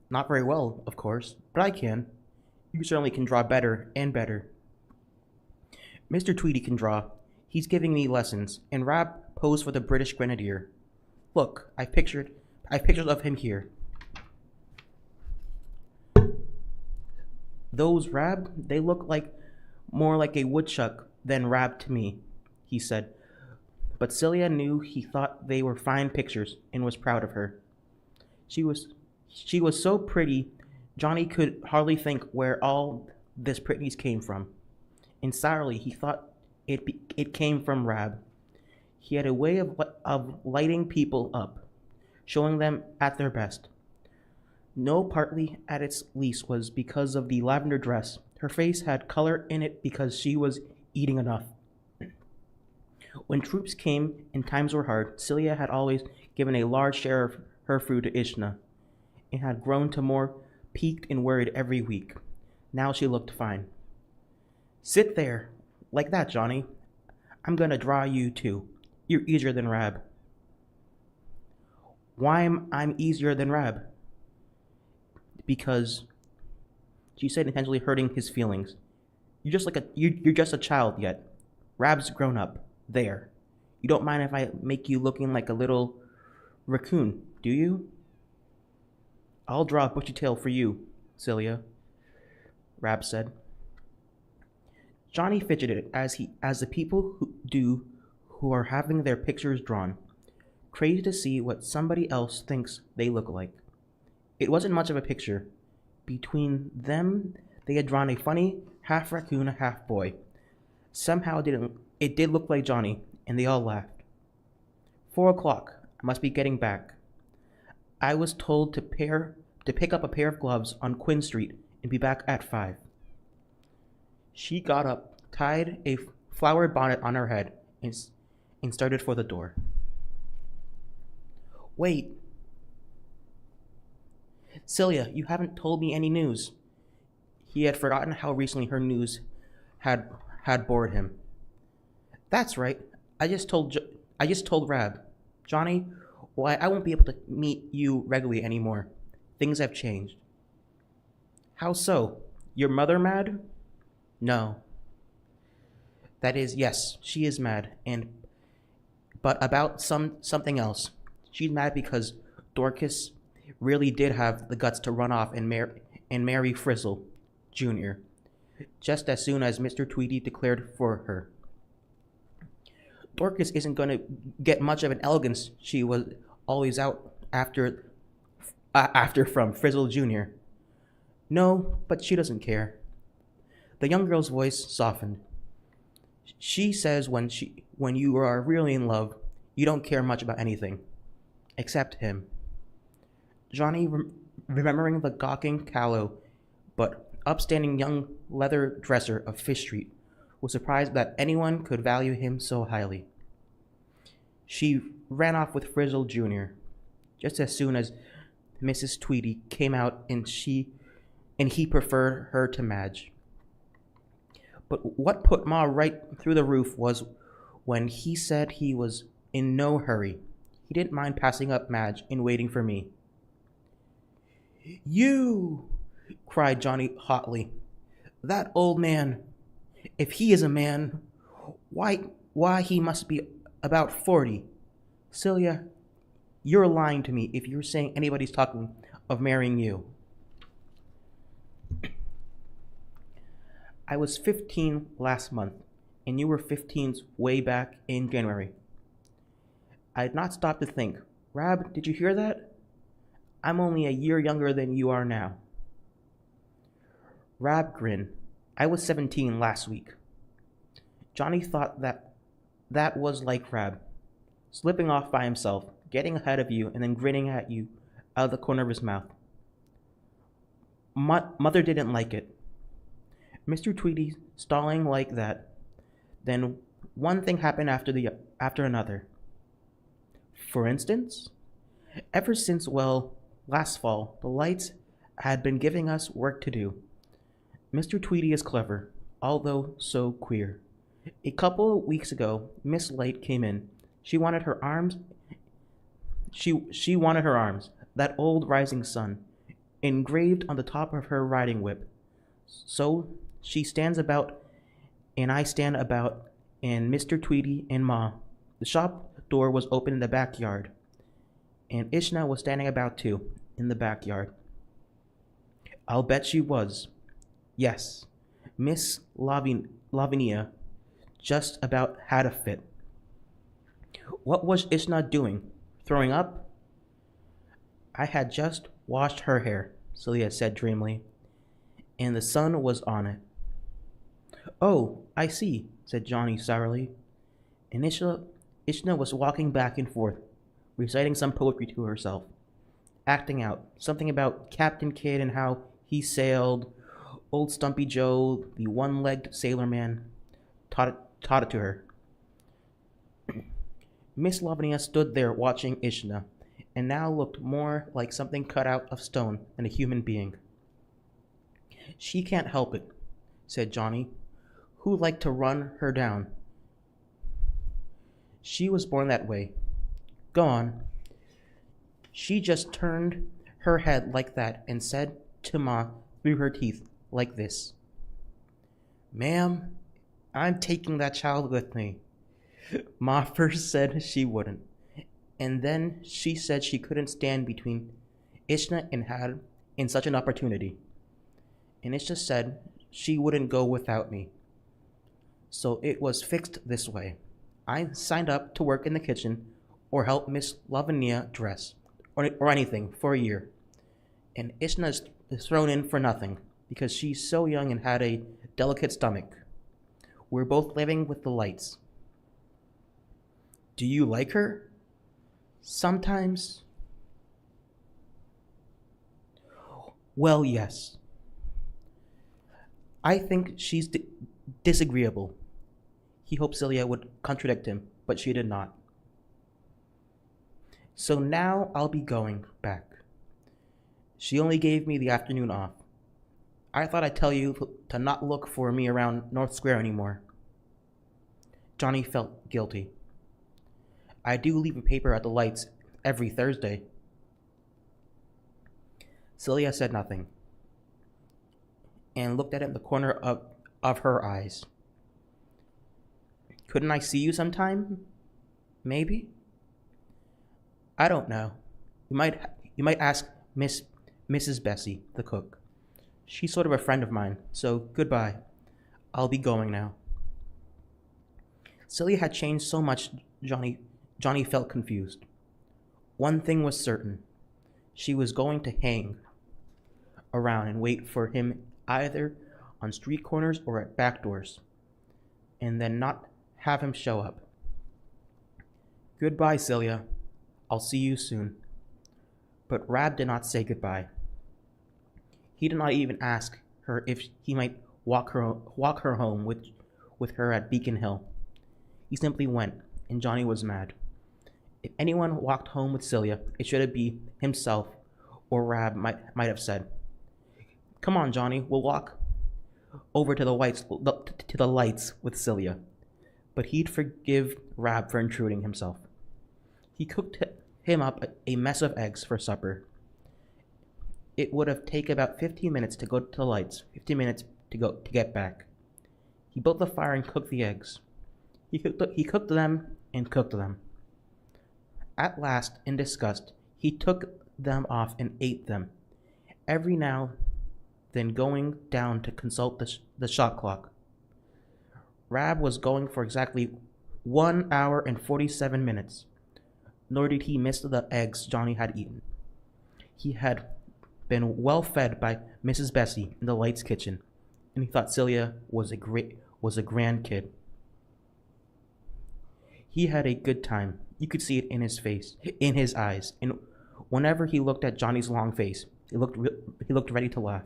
Not very well, of course, but I can. You certainly can draw better and better. Mr. Tweedy can draw. He's giving me lessons, and Rab posed for the British grenadier. Look, I've pictures of him here. Those Rab, they look more like a woodchuck than Rab to me, he said. But Celia knew he thought they were fine pictures and was proud of her. She was so pretty, Johnny could hardly think where all this prettiness came from. And sourly he thought it came from Rab. He had a way of lighting people up, showing them at their best. No, partly at its least was because of the lavender dress. Her face had color in it because she was eating enough. When troops came and times were hard, Celia had always given a large share of her food to Ishna, and had grown to more piqued and worried every week. Now she looked fine. Sit there, like that, Johnny. I'm going to draw you too. You're easier than Rab. Why am I easier than Rab? Because, she said, intentionally hurting his feelings. You're just a child yet. Rab's grown up. There. You don't mind if I make you looking like a little raccoon, do you? I'll draw a bushy tail for you, Celia, Rab said. Johnny fidgeted as the people who are having their pictures drawn, crazy to see what somebody else thinks they look like. It wasn't much of a picture. Between them, they had drawn a funny half raccoon, half boy. Somehow it did look like Johnny, and they all laughed. 4 o'clock. I must be getting back. I was told to pick up a pair of gloves on Quinn Street and be back at 5. She got up, tied a flowered bonnet on her head, and started for the door. Wait. Celia, you haven't told me any news. He had forgotten how recently her news had bored him. That's right. I just told Rab. Johnny, why, I won't be able to meet you regularly anymore. Things have changed. How so? Your mother mad? No. That is, yes, she is mad, but about something else. She's mad because Dorcas really did have the guts to run off and marry Frizzle, Jr., just as soon as Mr. Tweedy declared for her. Dorcas isn't going to get much of an elegance she was always out after from Frizzle Jr. No, but she doesn't care. The young girl's voice softened. She says when you are really in love, you don't care much about anything, except him. Johnny, remembering the gawking, callow, but upstanding young leather dresser of Fish Street, was surprised that anyone could value him so highly. She ran off with Frizzle Jr. just as soon as Mrs. Tweedy came out, and he preferred her to Madge. But what put Ma right through the roof was when he said he was in no hurry. He didn't mind passing up Madge and waiting for me. You! Cried Johnny hotly. That old man, if he is a man, Why, he must be about 40. Celia, you're lying to me if you're saying anybody's talking of marrying you. I was 15 last month, and you were 15 way back in January. I had not stopped to think. Rab, did you hear that? I'm only a year younger than you are now. Rab grinned. I was 17 last week. Johnny thought that was like Rab, slipping off by himself, getting ahead of you, and then grinning at you out of the corner of his mouth. Mother didn't like it. Mr. Tweedy stalling like that. Then one thing happened after another. For instance, ever since, last fall, the lights had been giving us work to do. Mr. Tweedy is clever, although so queer. A couple of weeks ago, Miss Light came in. She wanted her arms. She wanted her arms, that old rising sun, engraved on the top of her riding whip. So she stands about, and I stand about, and Mr. Tweedy and Ma. The shop door was open in the backyard, and Ishna was standing about too, in the backyard. I'll bet she was. Yes, Miss Lavinia just about had a fit. What was Ishna doing? Throwing up? I had just washed her hair, Celia said dreamily, and the sun was on it. Oh, I see, said Johnny sourly. And Ishna was walking back and forth, reciting some poetry to herself, acting out something about Captain Kidd and how he sailed. Old Stumpy Joe, the one-legged sailor man, taught it to her. Miss Lavinia stood there watching Ishna, and now looked more like something cut out of stone than a human being. She can't help it, said Johnny, who liked to run her down. She was born that way. Go on. She just turned her head like that and said to Ma through her teeth, like this. Ma'am, I'm taking that child with me. Ma first said she wouldn't, and then she said she couldn't stand between Ishna and Had in such an opportunity. And Ishna said she wouldn't go without me. So it was fixed this way. I signed up to work in the kitchen or help Miss Lavinia dress or anything for a year. And Ishna is thrown in for nothing, because she's so young and had a delicate stomach. We're both living with the lights. Do you like her? Sometimes. Well, yes. I think she's disagreeable. He hoped Celia would contradict him, but she did not. So now I'll be going back. She only gave me the afternoon off. I thought I'd tell you to not look for me around North Square anymore. Johnny felt guilty. I do leave a paper at the lights every Thursday. Celia said nothing and looked at him in the corner of her eyes. Couldn't I see you sometime? Maybe? I don't know. You might ask Mrs. Bessie, the cook. She's sort of a friend of mine, so goodbye. I'll be going now. Celia had changed so much, Johnny felt confused. One thing was certain. She was going to hang around and wait for him either on street corners or at back doors, and then not have him show up. Goodbye, Celia. I'll see you soon. But Rab did not say goodbye. He did not even ask her if he might walk her home with her at Beacon Hill. He simply went, and Johnny was mad. If anyone walked home with Celia, it should be himself, or Rab might have said, "Come on, Johnny, we'll walk over to the lights with Celia." But he'd forgive Rab for intruding himself. He cooked him up a mess of eggs for supper. It would have taken about 15 minutes to go to the lights, 15 minutes to get back. He built the fire and cooked the eggs. He cooked them and cooked them. At last, in disgust, he took them off and ate them, every now then going down to consult the shop clock. Rab was going for exactly 1 hour and 47 minutes, nor did he miss the eggs Johnny had eaten. He had been well fed by Mrs. Bessie in the Lights kitchen, and he thought Celia was a grand kid. He had a good time. You could see it in his face, in his eyes, and whenever he looked at Johnny's long face, he looked ready to laugh.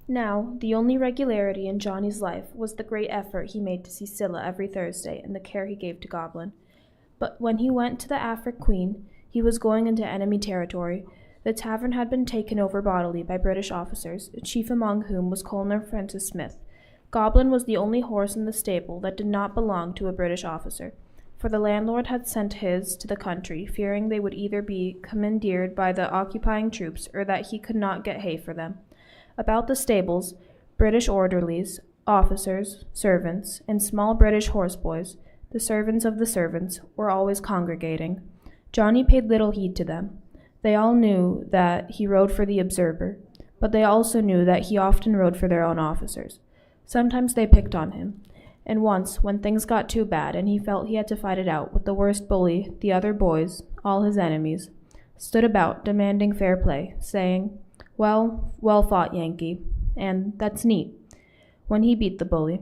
Now, the only regularity in Johnny's life was the great effort he made to see Scylla every Thursday and the care he gave to Goblin. But when he went to the Afric Queen, he was going into enemy territory. The tavern had been taken over bodily by British officers, chief among whom was Colonel Francis Smith. Goblin was the only horse in the stable that did not belong to a British officer, for the landlord had sent his to the country, fearing they would either be commandeered by the occupying troops or that he could not get hay for them. About the stables, British orderlies, officers, servants, and small British horseboys, the servants of the servants, were always congregating. Johnny paid little heed to them. They all knew that he rode for the Observer, but they also knew that he often rode for their own officers. Sometimes they picked on him, and once, when things got too bad and he felt he had to fight it out with the worst bully, the other boys, all his enemies, stood about demanding fair play, saying, "Well fought, Yankee," and "That's neat," when he beat the bully.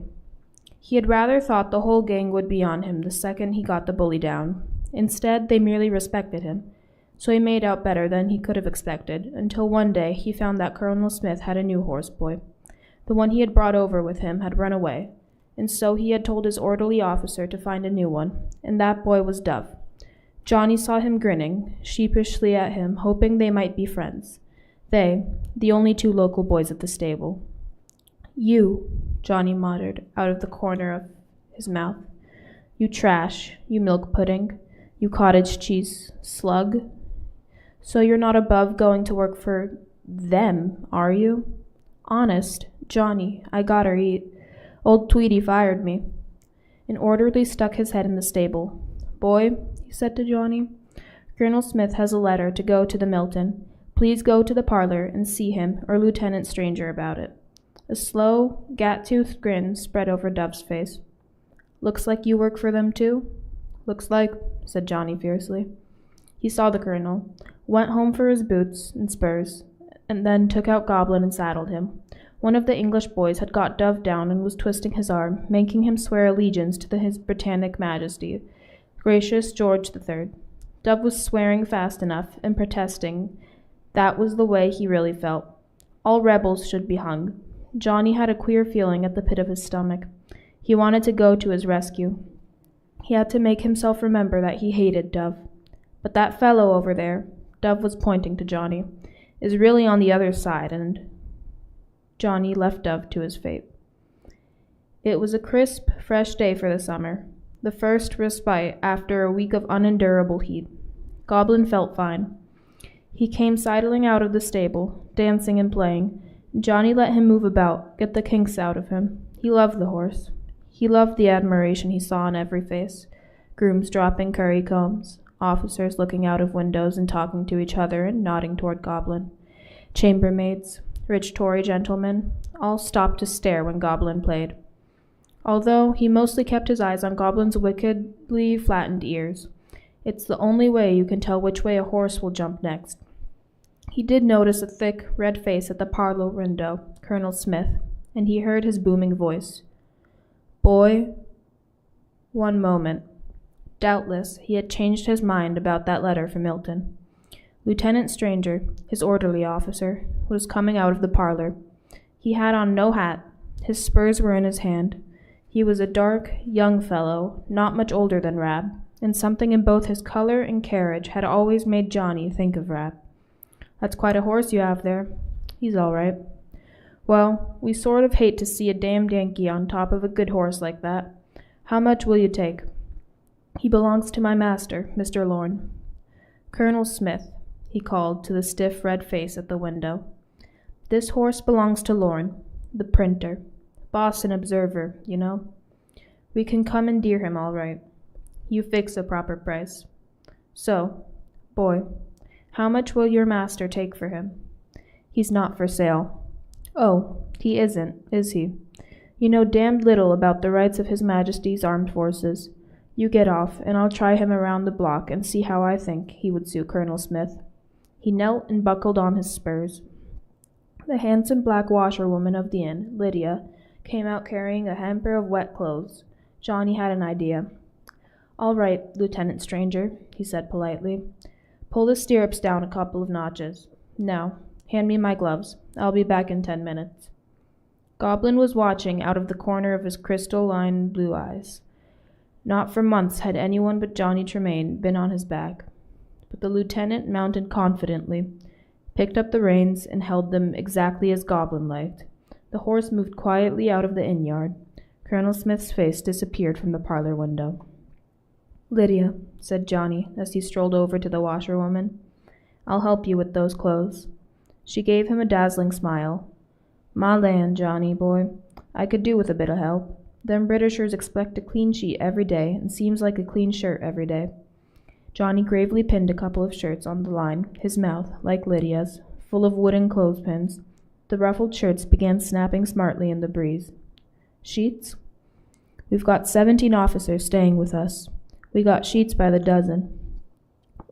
He had rather thought the whole gang would be on him the second he got the bully down. Instead, they merely respected him, so he made out better than he could have expected, until one day he found that Colonel Smith had a new horseboy. The one he had brought over with him had run away, and so he had told his orderly officer to find a new one, and that boy was Dove. Johnny saw him grinning sheepishly at him, hoping they might be friends. They, the only two local boys at the stable. "You," Johnny muttered out of the corner of his mouth. "You trash, you milk pudding, you cottage cheese slug. So you're not above going to work for them, are you?" "Honest, Johnny, I gotta eat. Old Tweedy fired me." An orderly stuck his head in the stable. "Boy," he said to Johnny, "Colonel Smith has a letter to go to the Milton. Please go to the parlor and see him or Lieutenant Stranger about it." A slow, gat-toothed grin spread over Dove's face. "Looks like you work for them too?" "Looks like," said Johnny fiercely. He saw the colonel, went home for his boots and spurs, and then took out Goblin and saddled him. One of the English boys had got Dove down and was twisting his arm, making him swear allegiance to His Britannic Majesty, gracious George III. Dove was swearing fast enough and protesting that was the way he really felt. All rebels should be hung. Johnny had a queer feeling at the pit of his stomach. He wanted to go to his rescue. He had to make himself remember that he hated Dove. But that fellow over there, Dove was pointing to Johnny, is really on the other side, and Johnny left Dove to his fate. It was a crisp, fresh day for the summer, the first respite after a week of unendurable heat. Goblin felt fine. He came sidling out of the stable, dancing and playing. Johnny let him move about, get the kinks out of him. He loved the horse. He loved the admiration he saw on every face. Grooms dropping curry combs, officers looking out of windows and talking to each other and nodding toward Goblin. Chambermaids, rich Tory gentlemen, all stopped to stare when Goblin played. Although he mostly kept his eyes on Goblin's wickedly flattened ears. It's the only way you can tell which way a horse will jump next. He did notice a thick, red face at the parlor window, Colonel Smith, and he heard his booming voice. "Boy." One moment. Doubtless, he had changed his mind about that letter from Milton. Lieutenant Stranger, his orderly officer, was coming out of the parlor. He had on no hat. His spurs were in his hand. He was a dark, young fellow, not much older than Rab, and something in both his color and carriage had always made Johnny think of Rab. "That's quite a horse you have there." "He's all right." "Well, we sort of hate to see a damned Yankee on top of a good horse like that. How much will you take?" He belongs to my master, Mr. Lorne. Colonel Smith, he called to the stiff red face at the window. This horse belongs to Lorne, the printer. Boston Observer, you know. We can commandeer him all right. You fix a proper price. So, boy, how much will your master take for him? He's not for sale. Oh, he isn't, is he? You know damned little about the rights of His Majesty's armed forces. You get off, and I'll try him around the block and see how I think he would suit Colonel Smith. He knelt and buckled on his spurs. The handsome black washerwoman of the inn, Lydia, came out carrying a hamper of wet clothes. Johnny had an idea. All right, Lieutenant Stranger, he said politely. Pull the stirrups down a couple of notches. Now, hand me my gloves. I'll be back in 10 minutes. Goblin was watching out of the corner of his crystalline blue eyes. Not for months had anyone but Johnny Tremain been on his back. But the lieutenant mounted confidently, picked up the reins, and held them exactly as Goblin liked. The horse moved quietly out of the inn yard. Colonel Smith's face disappeared from the parlor window. Lydia, said Johnny, as he strolled over to the washerwoman, I'll help you with those clothes. She gave him a dazzling smile. My land, Johnny, boy, I could do with a bit of help. Them Britishers expect a clean sheet every day, and seems like a clean shirt every day. Johnny gravely pinned a couple of shirts on the line, his mouth, like Lydia's, full of wooden clothespins. The ruffled shirts began snapping smartly in the breeze. Sheets? We've got 17 officers staying with us. We got sheets by the dozen.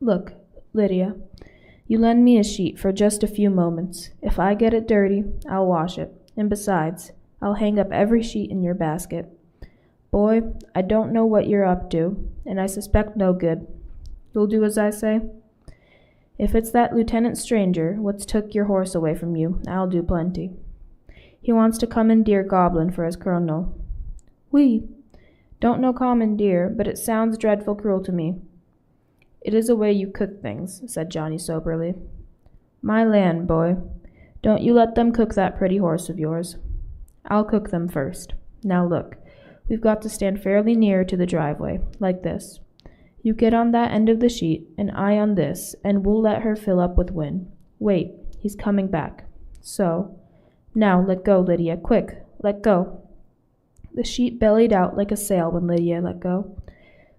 Look, Lydia, you lend me a sheet for just a few moments. If I get it dirty, I'll wash it. And besides, I'll hang up every sheet in your basket. Boy, I don't know what you're up to, and I suspect no good. You'll do as I say? If it's that Lieutenant Stranger what's took your horse away from you, I'll do plenty. He wants to commandeer Goblin for his colonel. Oui. Don't know commandeer, but it sounds dreadful cruel to me. It is a way you cook things, said Johnny soberly. My land, boy, don't you let them cook that pretty horse of yours. I'll cook them first. Now look, we've got to stand fairly near to the driveway, like this. You get on that end of the sheet, and I on this, and we'll let her fill up with wind. Wait, he's coming back. So. Now let go, Lydia, quick, let go. The sheet bellied out like a sail when Lydia let go.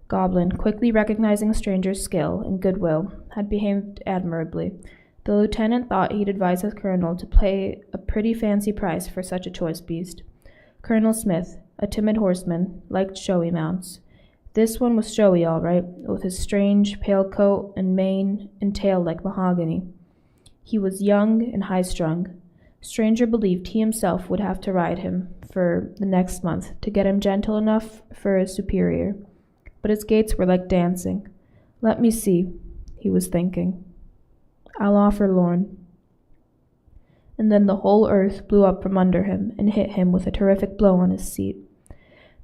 Goblin, quickly recognizing Stranger's skill and goodwill, had behaved admirably. The lieutenant thought he'd advise his colonel to pay a pretty fancy price for such a choice beast. Colonel Smith, a timid horseman, liked showy mounts. This one was showy, all right, with his strange, pale coat and mane and tail like mahogany. He was young and high-strung. Stranger believed he himself would have to ride him for the next month to get him gentle enough for his superior. But his gaits were like dancing. Let me see, he was thinking. I'll offer Lorne. And then the whole earth blew up from under him and hit him with a terrific blow on his seat.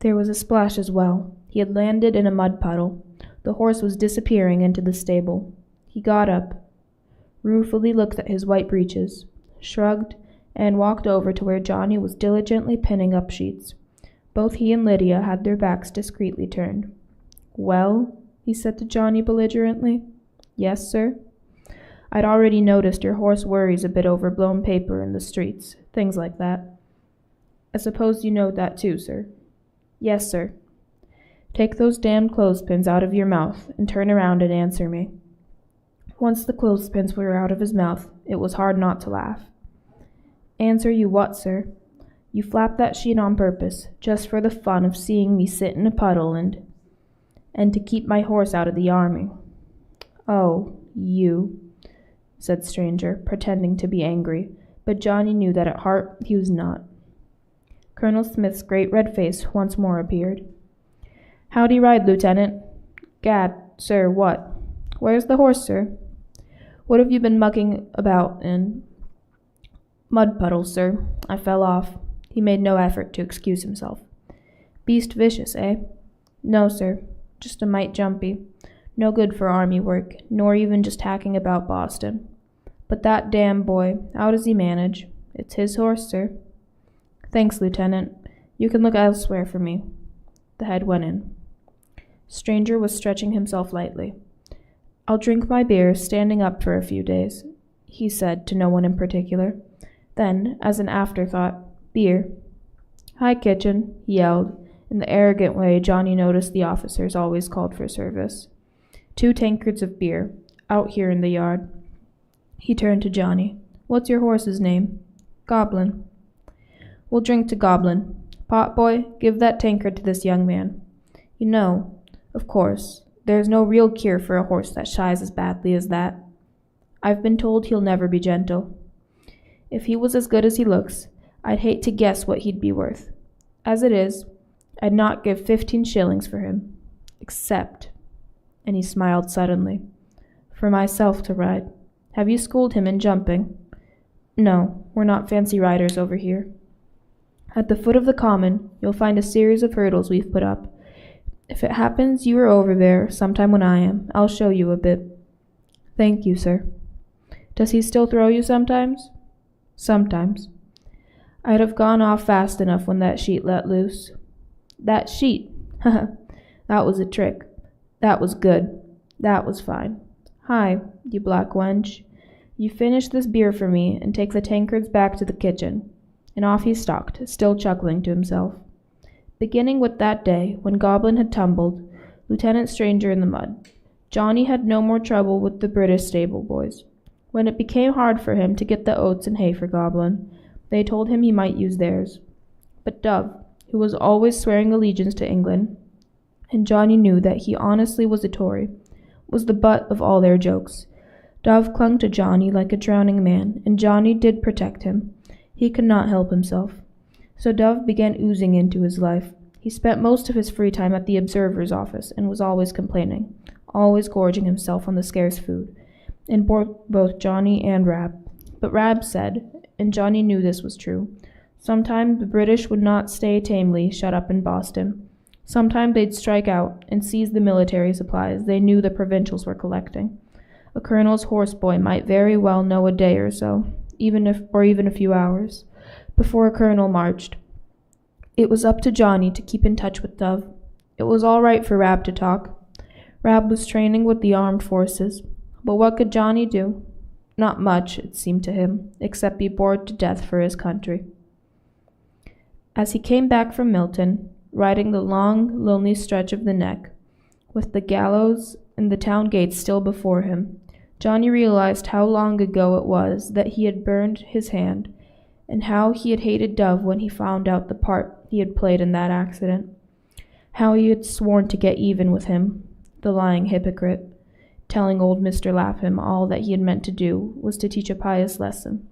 There was a splash as well. He had landed in a mud puddle. The horse was disappearing into the stable. He got up, ruefully looked at his white breeches, shrugged, and walked over to where Johnny was diligently pinning up sheets. Both he and Lydia had their backs discreetly turned. Well, he said to Johnny belligerently. Yes, sir? I'd already noticed your horse worries a bit over blown paper in the streets, things like that. I suppose you know that too, sir? Yes, sir. Take those damned clothespins out of your mouth and turn around and answer me. Once the clothespins were out of his mouth, it was hard not to laugh. Answer you what, sir? You flapped that sheet on purpose, just for the fun of seeing me sit in a puddle and to keep my horse out of the army. Oh, you, said Stranger, pretending to be angry, but Johnny knew that at heart he was not. Colonel Smith's great red face once more appeared. How'd he ride, Lieutenant? Gad, sir, what? Where's the horse, sir? What have you been mucking about in? Mud puddles, sir. I fell off. He made no effort to excuse himself. Beast vicious, eh? No, sir. Just a mite jumpy. No good for army work, nor even just hacking about Boston. But that damn boy, how does he manage? It's his horse, sir. Thanks, Lieutenant. You can look elsewhere for me. The head went in. Stranger was stretching himself lightly. "I'll drink my beer standing up for a few days," he said to no one in particular. Then, as an afterthought, "Beer." "Hi, kitchen," he yelled, in the arrogant way Johnny noticed the officers always called for service. "2 tankards of beer, out here in the yard." He turned to Johnny. "What's your horse's name?" "Goblin." "We'll drink to Goblin. Potboy, give that tankard to this young man. You know, of course, there's no real cure for a horse that shies as badly as that. I've been told he'll never be gentle. If he was as good as he looks, I'd hate to guess what he'd be worth. As it is, I'd not give 15 shillings for him, except," and he smiled suddenly, "for myself to ride. Have you schooled him in jumping?" "No, we're not fancy riders over here. At the foot of the common, you'll find a series of hurdles we've put up. If it happens you are over there sometime when I am, I'll show you a bit." "Thank you, sir." "Does he still throw you sometimes?" "Sometimes. I'd have gone off fast enough when that sheet let loose." "That sheet? That was a trick. That was good. That was fine. Hi, you black wench. You finish this beer for me and take the tankards back to the kitchen." And off he stalked, still chuckling to himself. Beginning with that day when Goblin had tumbled, Lieutenant Stranger in the mud, Johnny had no more trouble with the British stable boys. When it became hard for him to get the oats and hay for Goblin, they told him he might use theirs. But Dove, who was always swearing allegiance to England, and Johnny knew that he honestly was a Tory, was the butt of all their jokes. Dove clung to Johnny like a drowning man, and Johnny did protect him. He could not help himself. So Dove began oozing into his life. He spent most of his free time at the Observer's office and was always complaining, always gorging himself on the scarce food, and bored both Johnny and Rab. But Rab said, and Johnny knew this was true, sometime the British would not stay tamely shut up in Boston. Sometime they'd strike out and seize the military supplies they knew the provincials were collecting. A colonel's horseboy might very well know a day or so, even a few hours, before a colonel marched. It was up to Johnny to keep in touch with Dove. It was all right for Rab to talk. Rab was training with the armed forces, but what could Johnny do? Not much, it seemed to him, except be bored to death for his country. As he came back from Milton, riding the long, lonely stretch of the Neck, with the gallows and the town gates still before him, Johnny realized how long ago it was that he had burned his hand, and how he had hated Dove when he found out the part he had played in that accident. How he had sworn to get even with him, the lying hypocrite, telling old Mr. Lapham all that he had meant to do was to teach a pious lesson.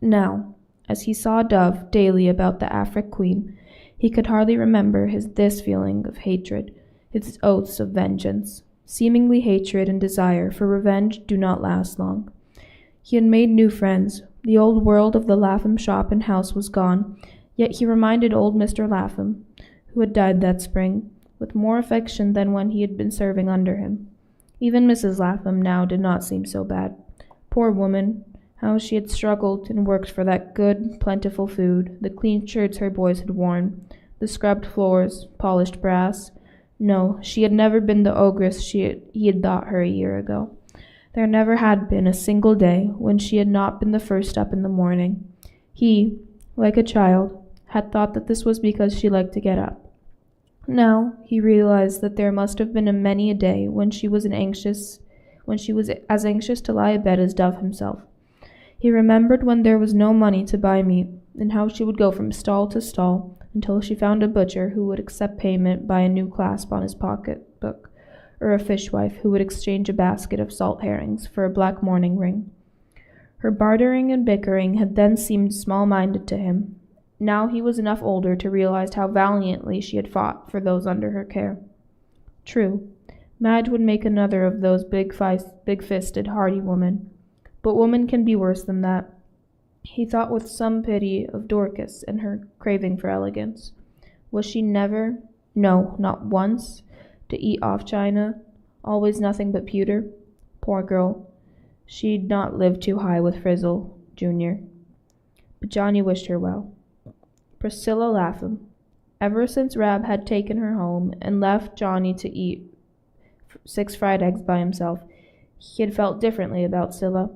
Now, as he saw Dove daily about the Afric Queen, he could hardly remember this feeling of hatred, his oaths of vengeance. Seemingly hatred and desire for revenge do not last long. He had made new friends. The old world of the Lapham shop and house was gone, yet he reminded old Mr. Lapham, who had died that spring, with more affection than when he had been serving under him. Even Mrs. Lapham now did not seem so bad. Poor woman, how she had struggled and worked for that good, plentiful food, the clean shirts her boys had worn, the scrubbed floors, polished brass. No, she had never been the ogress he had thought her a year ago. There never had been a single day when she had not been the first up in the morning. He, like a child, had thought that this was because she liked to get up. Now he realized that there must have been many a day when she was as anxious to lie abed as Dove himself. He remembered when there was no money to buy meat, and how she would go from stall to stall until she found a butcher who would accept payment by a new clasp on his pocketbook, or a fishwife who would exchange a basket of salt herrings for a black mourning ring. Her bartering and bickering had then seemed small-minded to him. Now he was enough older to realize how valiantly she had fought for those under her care. True, Madge would make another of those big-fisted, hardy women, but woman can be worse than that. He thought with some pity of Dorcas and her craving for elegance. Was she never, no, not once, to eat off china, always nothing but pewter? Poor girl, she'd not lived too high with Frizzle, Jr. But Johnny wished her well. Priscilla Lapham, Ever since Rab had taken her home and left Johnny to eat 6 fried eggs by himself, he had felt differently about Scylla.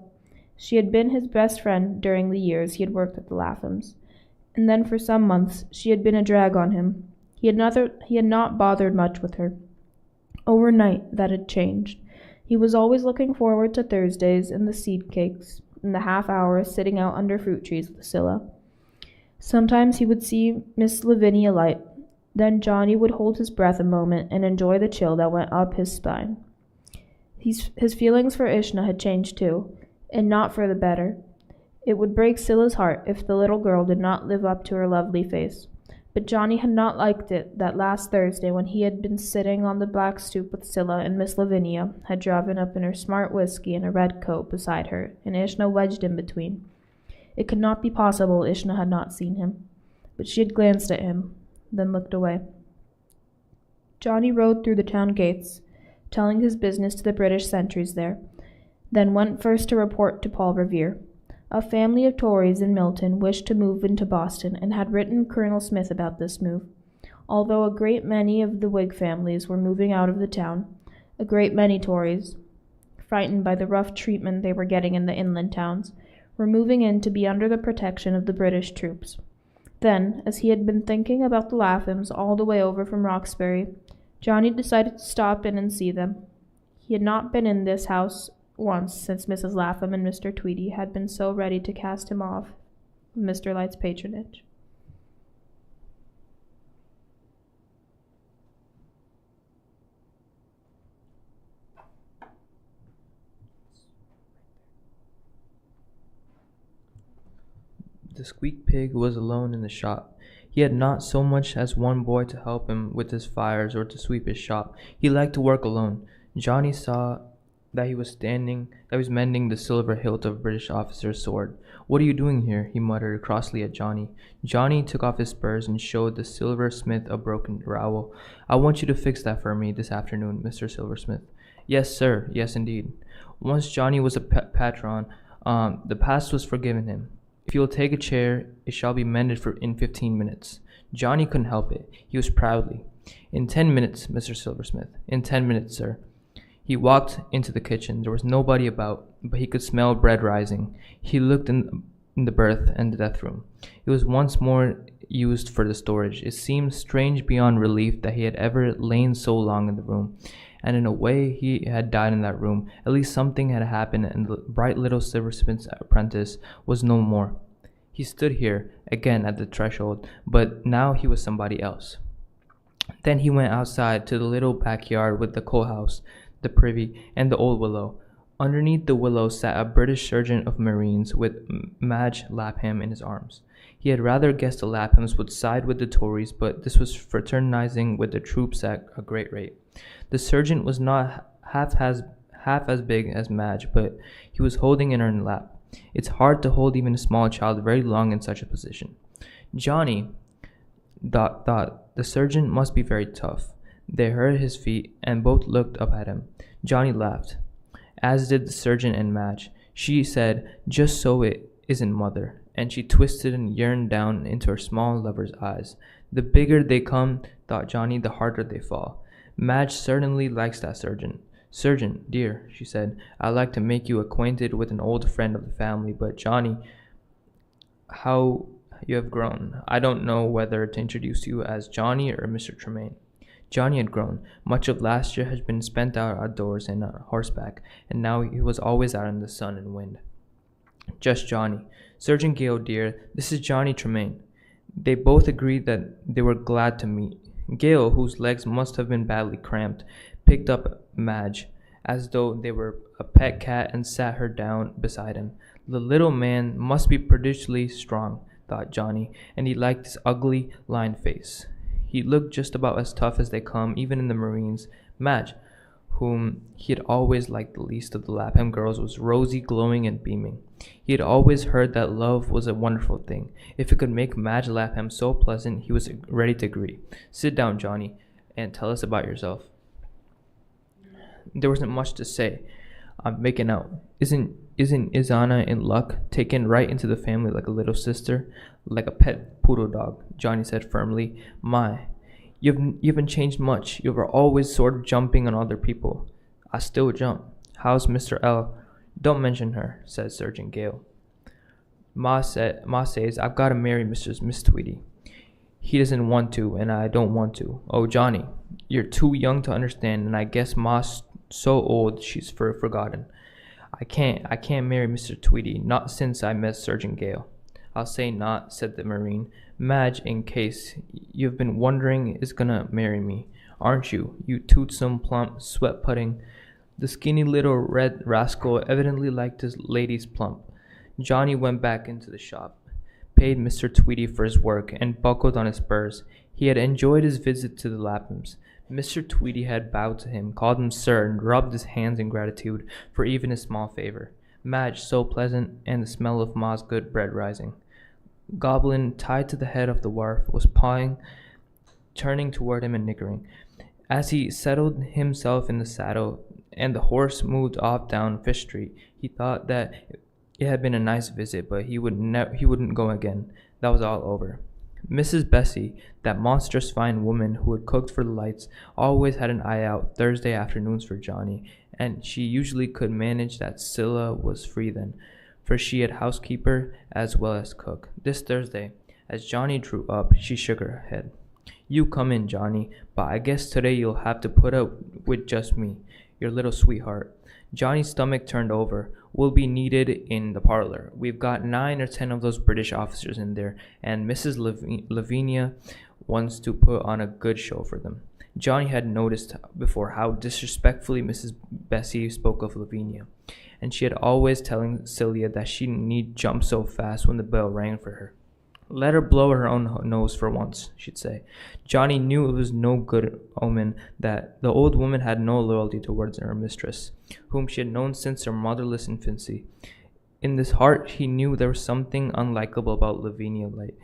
She had been his best friend during the years he had worked at the Laphams, and then for some months she had been a drag on him. He had not bothered much with her. Overnight, that had changed. He was always looking forward to Thursdays and the seed cakes, and the half hour sitting out under fruit trees with Scylla. Sometimes he would see Miss Lavinia light. Then Johnny would hold his breath a moment and enjoy the chill that went up his spine. His feelings for Ishna had changed too, and not for the better. It would break Scylla's heart if the little girl did not live up to her lovely face. But Johnny had not liked it that last Thursday when he had been sitting on the black stoop with Scylla and Miss Lavinia had driven up in her smart whiskey and a red coat beside her, and Ishna wedged in between. It could not be possible Ishna had not seen him, but she had glanced at him, then looked away. Johnny rode through the town gates, telling his business to the British sentries there, then went first to report to Paul Revere. A family of Tories in Milton wished to move into Boston and had written Colonel Smith about this move. Although a great many of the Whig families were moving out of the town, a great many Tories, frightened by the rough treatment they were getting in the inland towns, were moving in to be under the protection of the British troops. Then, as he had been thinking about the Laphams all the way over from Roxbury, Johnny decided to stop in and see them. He had not been in this house once since Mrs. Lapham and Mr. Tweedy had been so ready to cast him off Mr. Light's patronage. The squeak pig was alone in the shop. He had not so much as one boy to help him with his fires or to sweep his shop. He liked to work alone. Johnny saw that he was mending the silver hilt of a British officer's sword. "What are you doing here?" he muttered crossly at Johnny. Johnny took off his spurs and showed the silversmith a broken rowel. "I want you to fix that for me this afternoon, Mr. Silversmith." "Yes, sir. Yes, indeed." Once Johnny was a patron. The past was forgiven him. "If you will take a chair, it shall be mended in 15 minutes." Johnny couldn't help it. He was proudly. "In 10 minutes, Mr. Silversmith. In 10 minutes, sir." He walked into the kitchen. There was nobody about, but he could smell bread rising. He looked in the berth and the death room. It was once more used for the storage. It seemed strange beyond relief that he had ever lain so long in the room. And in a way he had died in that room. At least something had happened, and the bright little silversmith's apprentice was no more. He stood here, again at the threshold, but now he was somebody else. Then he went outside to the little backyard with the coal house, the privy, and the old willow. Underneath the willow sat a British sergeant of marines with Madge Lapham in his arms. He had rather guessed the Laphams would side with the Tories, but this was fraternizing with the troops at a great rate. The sergeant was not half as big as Madge, but he was holding in her lap. It's hard to hold even a small child very long in such a position. Johnny thought the sergeant must be very tough. They heard his feet and both looked up at him. Johnny laughed, as did the sergeant and Madge. She said, "Just so it isn't, mother," and she twisted and yearned down into her small lover's eyes. The bigger they come, thought Johnny, the harder they fall. Madge certainly likes that sergeant. "Sergeant, dear," she said, "I'd like to make you acquainted with an old friend of the family, but Johnny, how you have grown. I don't know whether to introduce you as Johnny or Mr. Tremain." Johnny had grown. Much of last year had been spent outdoors and on horseback, and now he was always out in the sun and wind. "Just Johnny. Sergeant Gale, dear, this is Johnny Tremain." They both agreed that they were glad to meet. Gale, whose legs must have been badly cramped, picked up Madge, as though they were a pet cat, and sat her down beside him. The little man must be prodigiously strong, thought Johnny, and he liked his ugly, lined face. He looked just about as tough as they come, even in the Marines. Madge, whom he had always liked the least of the Lapham girls, was rosy, glowing, and beaming. He had always heard that love was a wonderful thing. If it could make Madge Lapham so pleasant, he was ready to agree. "Sit down, Johnny, and tell us about yourself." There wasn't much to say. "I'm making out. Isn't Isn't Izana in luck? Taken right into the family like a little sister, like a pet poodle dog, Johnny said firmly. My, you haven't changed much. You were always sort of jumping on other people. I still jump. How's Mr. L? Don't mention her, said Sergeant Gale. Ma says I've got to marry Miss Tweedy. He doesn't want to, and I don't want to. Oh, Johnny, you're too young to understand, and I guess Ma's so old she's forgotten. I can't marry Mr. Tweedy, not since I met Sergeant Gale. I'll say not, said the Marine. Madge, in case you've been wondering, is gonna marry me, aren't you? You toothsome, plump, sweat-putting. The skinny little red rascal evidently liked his ladies plump. Johnny went back into the shop, paid Mr. Tweedy for his work, and buckled on his spurs. He had enjoyed his visit to the Laphams. Mr. Tweedy had bowed to him, called him sir, and rubbed his hands in gratitude for even a small favor. Madge, so pleasant, and the smell of Ma's good bread rising. Goblin, tied to the head of the wharf, was pawing, turning toward him and niggering. As he settled himself in the saddle, and the horse moved off down Fish Street, he thought that it had been a nice visit, but he wouldn't go again. That was all over. Mrs. Bessie, that monstrous fine woman who had cooked for the lights, always had an eye out Thursday afternoons for Johnny, and she usually could manage that Scylla was free then, for she had housekeeper as well as cook. This Thursday, as Johnny drew up, she shook her head. You come in, Johnny, but I guess today you'll have to put up with just me, your little sweetheart. Johnny's stomach turned over. Will be needed in the parlor. We've got 9 or 10 of those British officers in there, and Mrs. Lavinia wants to put on a good show for them. Johnny had noticed before how disrespectfully Mrs. Bessie spoke of Lavinia, and she had always telling Celia that she need jump so fast when the bell rang for her. Let her blow her own nose for once, she'd say. Johnny knew it was no good omen that the old woman had no loyalty towards her mistress, whom she had known since her motherless infancy. In his heart, he knew there was something unlikable about Lavinia Light.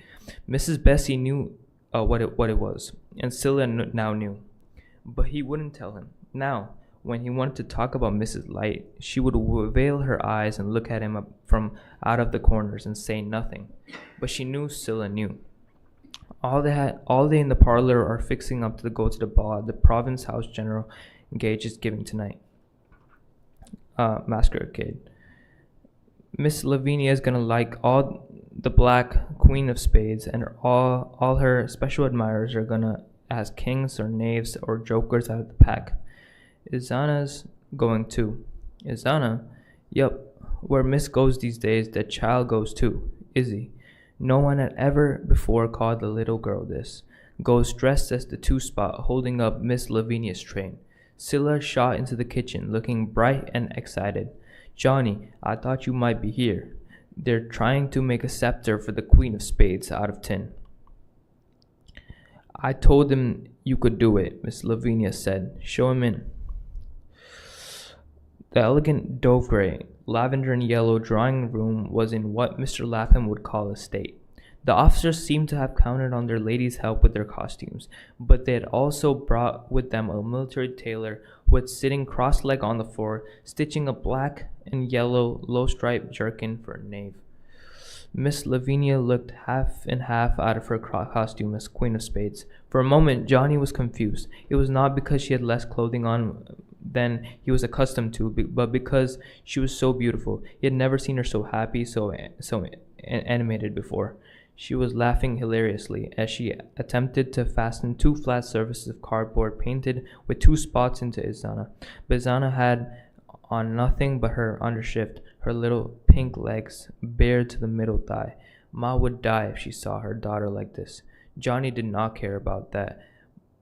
Mrs. Bessie knew what it was, and Celia now knew. But he wouldn't tell him. Now, when he wanted to talk about Mrs. Light, she would veil her eyes and look at him up from out of the corners and say nothing. But she knew Scylla knew. All day in the parlor are fixing up to go to the ball at the Province House General Gage is giving tonight. Masquerade. Miss Lavinia is gonna like all the black Queen of Spades, and all her special admirers are gonna as kings or knaves or jokers out of the pack. Izana's going too. Izana? Yup. Where Miss goes these days, that child goes too. Izzy. No one had ever before called the little girl this. Goes dressed as the two-spot, holding up Miss Lavinia's train. Scylla shot into the kitchen, looking bright and excited. Johnny, I thought you might be here. They're trying to make a scepter for the Queen of Spades out of tin. I told them you could do it, Miss Lavinia said. Show him in. The elegant dove-gray, lavender and yellow drawing room was in what Mr. Lapham would call a state. The officers seemed to have counted on their ladies' help with their costumes, but they had also brought with them a military tailor who was sitting cross-legged on the floor, stitching a black and yellow low-striped jerkin for a knave. Miss Lavinia looked half and half out of her costume as Queen of Spades. For a moment, Johnny was confused. It was not because she had less clothing on than he was accustomed to, but because she was so beautiful. He had never seen her so happy, so animated before. She was laughing hilariously as she attempted to fasten 2 flat surfaces of cardboard painted with 2 spots into Izana. But Izana had on nothing but her undershift, her little pink legs bare to the middle thigh. Ma would die if she saw her daughter like this. Johnny did not care about that,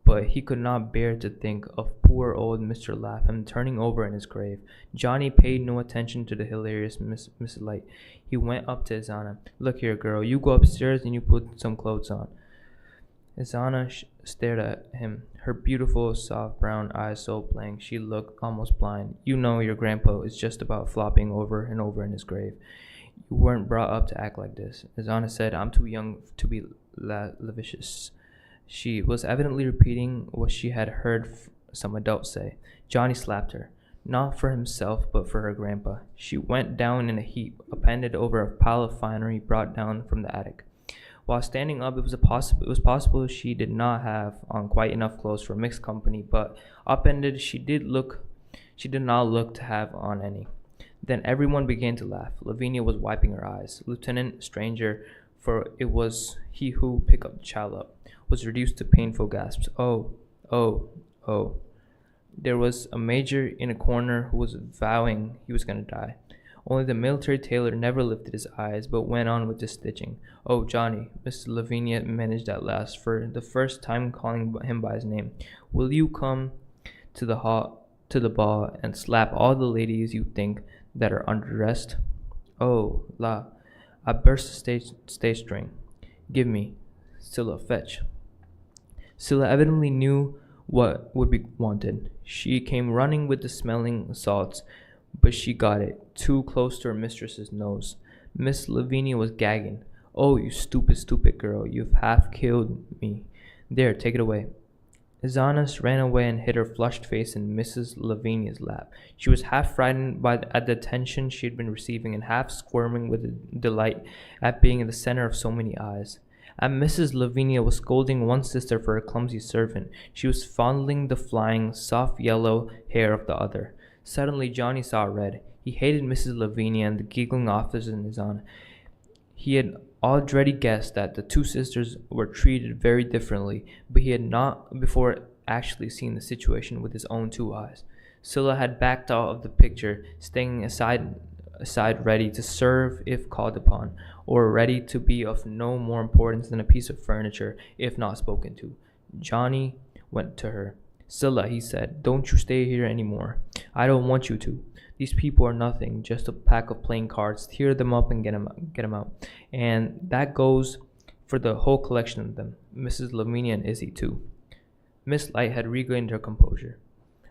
but he could not bear to think of poor old Mr. Lapham turning over in his grave. Johnny paid no attention to the hilarious Miss Light. He went up to Izana. Look here, girl, you go upstairs and you put some clothes on. Izana stared at him, her beautiful, soft brown eyes so blank she looked almost blind. You know your grandpa is just about flopping over and over in his grave. You weren't brought up to act like this. Izana said, I'm too young to be lascivious. She was evidently repeating what she had heard some adult say. Johnny slapped her. not for himself, but for her grandpa. She went down in a heap, appended over a pile of finery brought down from the attic. While standing up, it was possible she did not have on quite enough clothes for mixed company, but upended, she did not look to have on any. Then everyone began to laugh. Lavinia was wiping her eyes. Lieutenant Stranger, for it was he who picked the child up, was reduced to painful gasps. Oh, oh, oh. There was a major in a corner who was vowing he was going to die. Only the military tailor never lifted his eyes, but went on with the stitching. Oh, Johnny, Mrs. Lavinia managed at last, for the first time calling him by his name. Will you come to the ball and slap all the ladies you think that are underdressed? Oh, la. I burst the stage string. Give me. Scylla, fetch. Scylla evidently knew what would be wanted. She came running with the smelling salts, but she got it too close to her mistress's nose. Miss Lavinia was gagging. Oh, you stupid, stupid girl, you've half killed me. There, take it away. Izana ran away and hid her flushed face in Mrs. Lavinia's lap. She was half frightened at the attention she had been receiving and half squirming with delight at being in the center of so many eyes. And Mrs. Lavinia was scolding one sister for her clumsy servant. She was fondling the flying, soft yellow hair of the other. Suddenly Johnny saw red. He hated Mrs. Lavinia and the giggling officers in Izana. He had already guessed that the two sisters were treated very differently, but he had not before actually seen the situation with his own two eyes. Scylla had backed out of the picture, staying aside ready to serve if called upon, or ready to be of no more importance than a piece of furniture if not spoken to. Johnny went to her. Scylla, he said, don't you stay here anymore. I don't want you to. These people are nothing, just a pack of playing cards. Tear them up and get them out. And that goes for the whole collection of them, Mrs. Lavinia and Izzy too. Miss Light had regained her composure.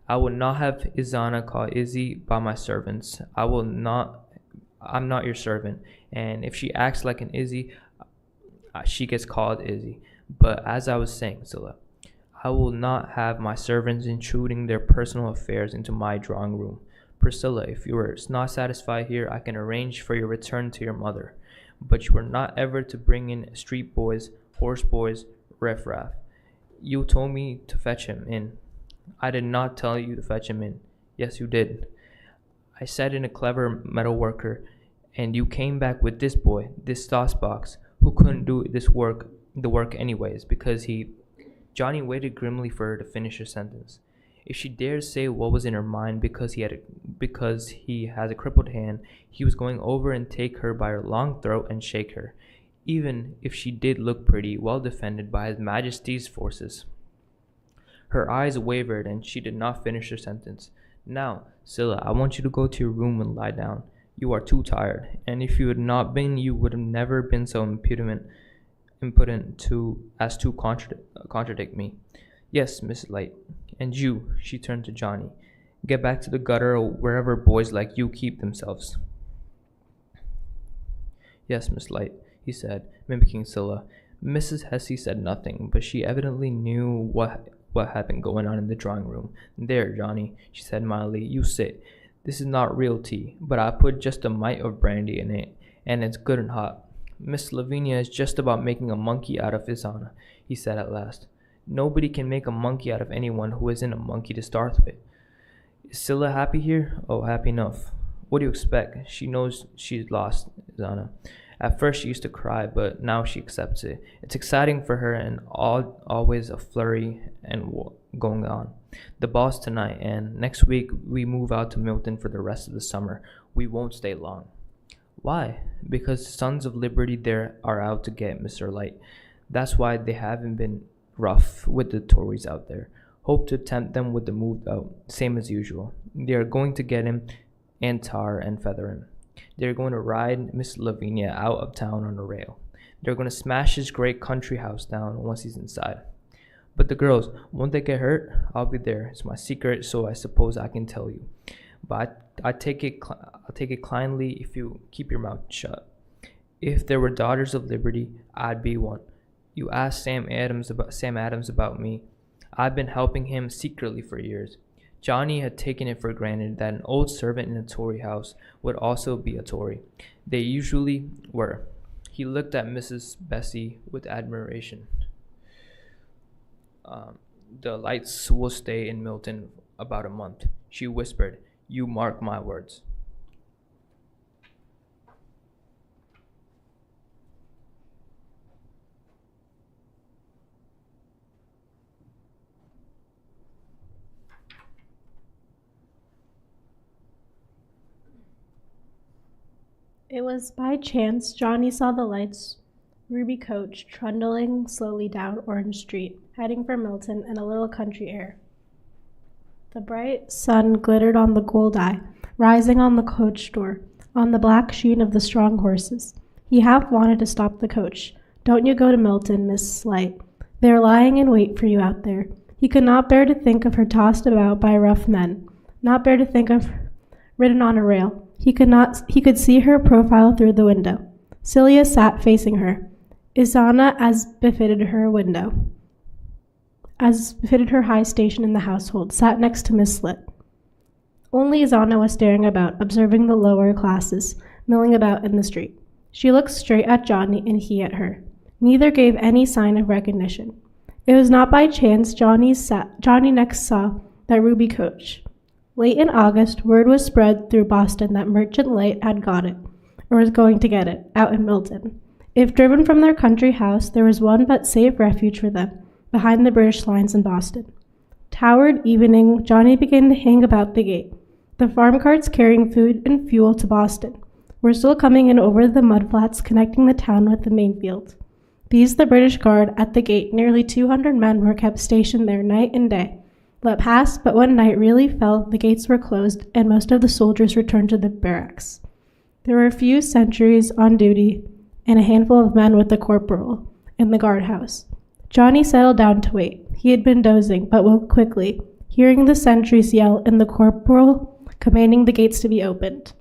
I will not have Izana call Izzy by my servants. I'm not your servant, and if she acts like an Izzy, she gets called Izzy. But as I was saying, Scylla, I will not have my servants intruding their personal affairs into my drawing room. Priscilla, if you are not satisfied here, I can arrange for your return to your mother. But you are not ever to bring in street boys, horse boys, riffraff. You told me to fetch him in. I did not tell you to fetch him in. Yes, you did. I said in a clever metal worker, and you came back with this boy, this sauce box, who couldn't do the work anyways, because he... Johnny waited grimly for her to finish her sentence. If she dared say what was in her mind because he has a crippled hand, he was going over and take her by her long throat and shake her, even if she did look pretty, well defended by His Majesty's forces. Her eyes wavered, and she did not finish her sentence. Now, Scylla, I want you to go to your room and lie down. You are too tired, and if you had not been, you would have never been so impotent to contradict me. Yes, Miss Light. And you, she turned to Johnny, get back to the gutter or wherever boys like you keep themselves. Yes, Miss Light, he said, mimicking Scylla. Mrs. Hesse said nothing, but she evidently knew what had been going on in the drawing room. There, Johnny, she said mildly, you sit. This is not real tea, but I put just a mite of brandy in it, and it's good and hot. Miss Lavinia is just about making a monkey out of Izana, he said at last. Nobody can make a monkey out of anyone who isn't a monkey to start with. Is Scylla happy here? Oh, happy enough. What do you expect? She knows she's lost, Izana. At first she used to cry, but now she accepts it. It's exciting for her and always a flurry and going on. The ball's tonight, and next week we move out to Milton for the rest of the summer. We won't stay long. Why? Because the Sons of Liberty there are out to get Mr. Light. That's why they haven't been rough with the Tories out there. Hope to tempt them with the move out, same as usual. They are going to get him and tar and feather him. They're going to ride Miss Lavinia out of town on a rail. They're going to smash his great country house down once he's inside. But the girls, won't they get hurt? I'll be there. It's my secret, so I suppose I can tell you. But I'll take it kindly if you keep your mouth shut. If there were daughters of liberty, I'd be one. You asked Sam Adams about me. I've been helping him secretly for years. Johnny had taken it for granted that an old servant in a Tory house would also be a Tory. They usually were. He looked at Mrs. Bessie with admiration. The lights will stay in Milton about a month, she whispered. You mark my words. It was by chance Johnny saw the lights Ruby coach trundling slowly down Orange Street, heading for Milton in a little country air. The bright sun glittered on the gold eye, rising on the coach door, on the black sheen of the strong horses. He half wanted to stop the coach. Don't you go to Milton, Miss Slight. They are lying in wait for you out there. He could not bear to think of her tossed about by rough men, not bear to think of her ridden on a rail. He could see her profile through the window. Celia sat facing her. Isana, as befitted her high station in the household, sat next to Miss Slitt. Only Isana was staring about, observing the lower classes milling about in the street. She looked straight at Johnny and he at her. Neither gave any sign of recognition. It was not by chance Johnny next saw that Ruby coach. Late in August, word was spread through Boston that Merchant Light had got it, or was going to get it, out in Milton. If driven from their country house, there was one but safe refuge for them, behind the British lines in Boston. Toward evening, Johnny began to hang about the gate. The farm carts carrying food and fuel to Boston were still coming in over the mudflats connecting the town with the main field. These the British guard at the gate, nearly 200 men were kept stationed there night and day. Let pass, but when night really fell, the gates were closed, and most of the soldiers returned to the barracks. There were a few sentries on duty, and a handful of men with the corporal in the guardhouse. Johnny settled down to wait. He had been dozing, but woke quickly, hearing the sentries yell and the corporal commanding the gates to be opened.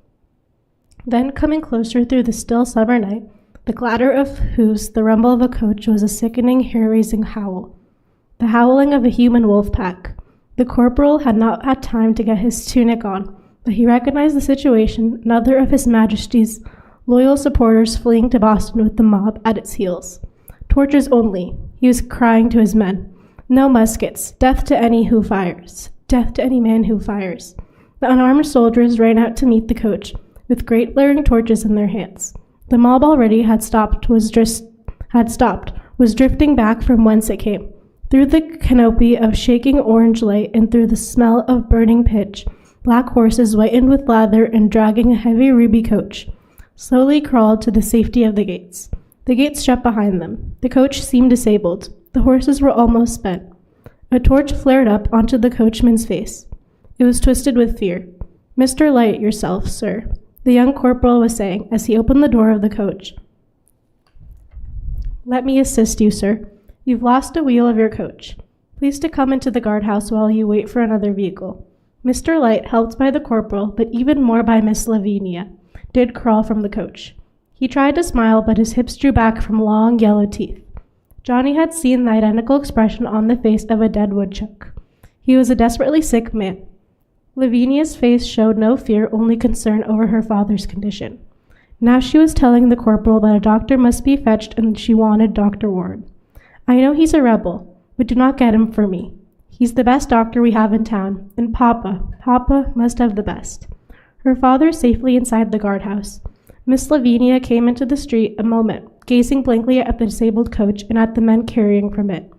Then, coming closer through the still summer night, the clatter of hoofs, the rumble of a coach was a sickening, hair-raising howl, the howling of a human wolf pack. The corporal had not had time to get his tunic on, but he recognized the situation, another of His Majesty's loyal supporters fleeing to Boston with the mob at its heels. Torches only, he was crying to his men. No muskets, death to any who fires, death to any man who fires. The unarmed soldiers ran out to meet the coach, with great glaring torches in their hands. The mob already had stopped, was drifting back from whence it came. Through the canopy of shaking orange light and through the smell of burning pitch, black horses whitened with lather and dragging a heavy ruby coach slowly crawled to the safety of the gates. The gates shut behind them. The coach seemed disabled. The horses were almost spent. A torch flared up onto the coachman's face. It was twisted with fear. "Mr. Light, yourself, sir," the young corporal was saying as he opened the door of the coach. "Let me assist you, sir. You've lost a wheel of your coach. Please to come into the guardhouse while you wait for another vehicle." Mr. Light, helped by the corporal, but even more by Miss Lavinia, did crawl from the coach. He tried to smile, but his hips drew back from long yellow teeth. Johnny had seen the identical expression on the face of a dead woodchuck. He was a desperately sick man. Lavinia's face showed no fear, only concern over her father's condition. Now she was telling the corporal that a doctor must be fetched and she wanted Dr. Warren. "I know he's a rebel, but do not get him for me. He's the best doctor we have in town, and Papa must have the best." Her father safely inside the guardhouse. Miss Lavinia came into the street a moment, gazing blankly at the disabled coach and at the men carrying from it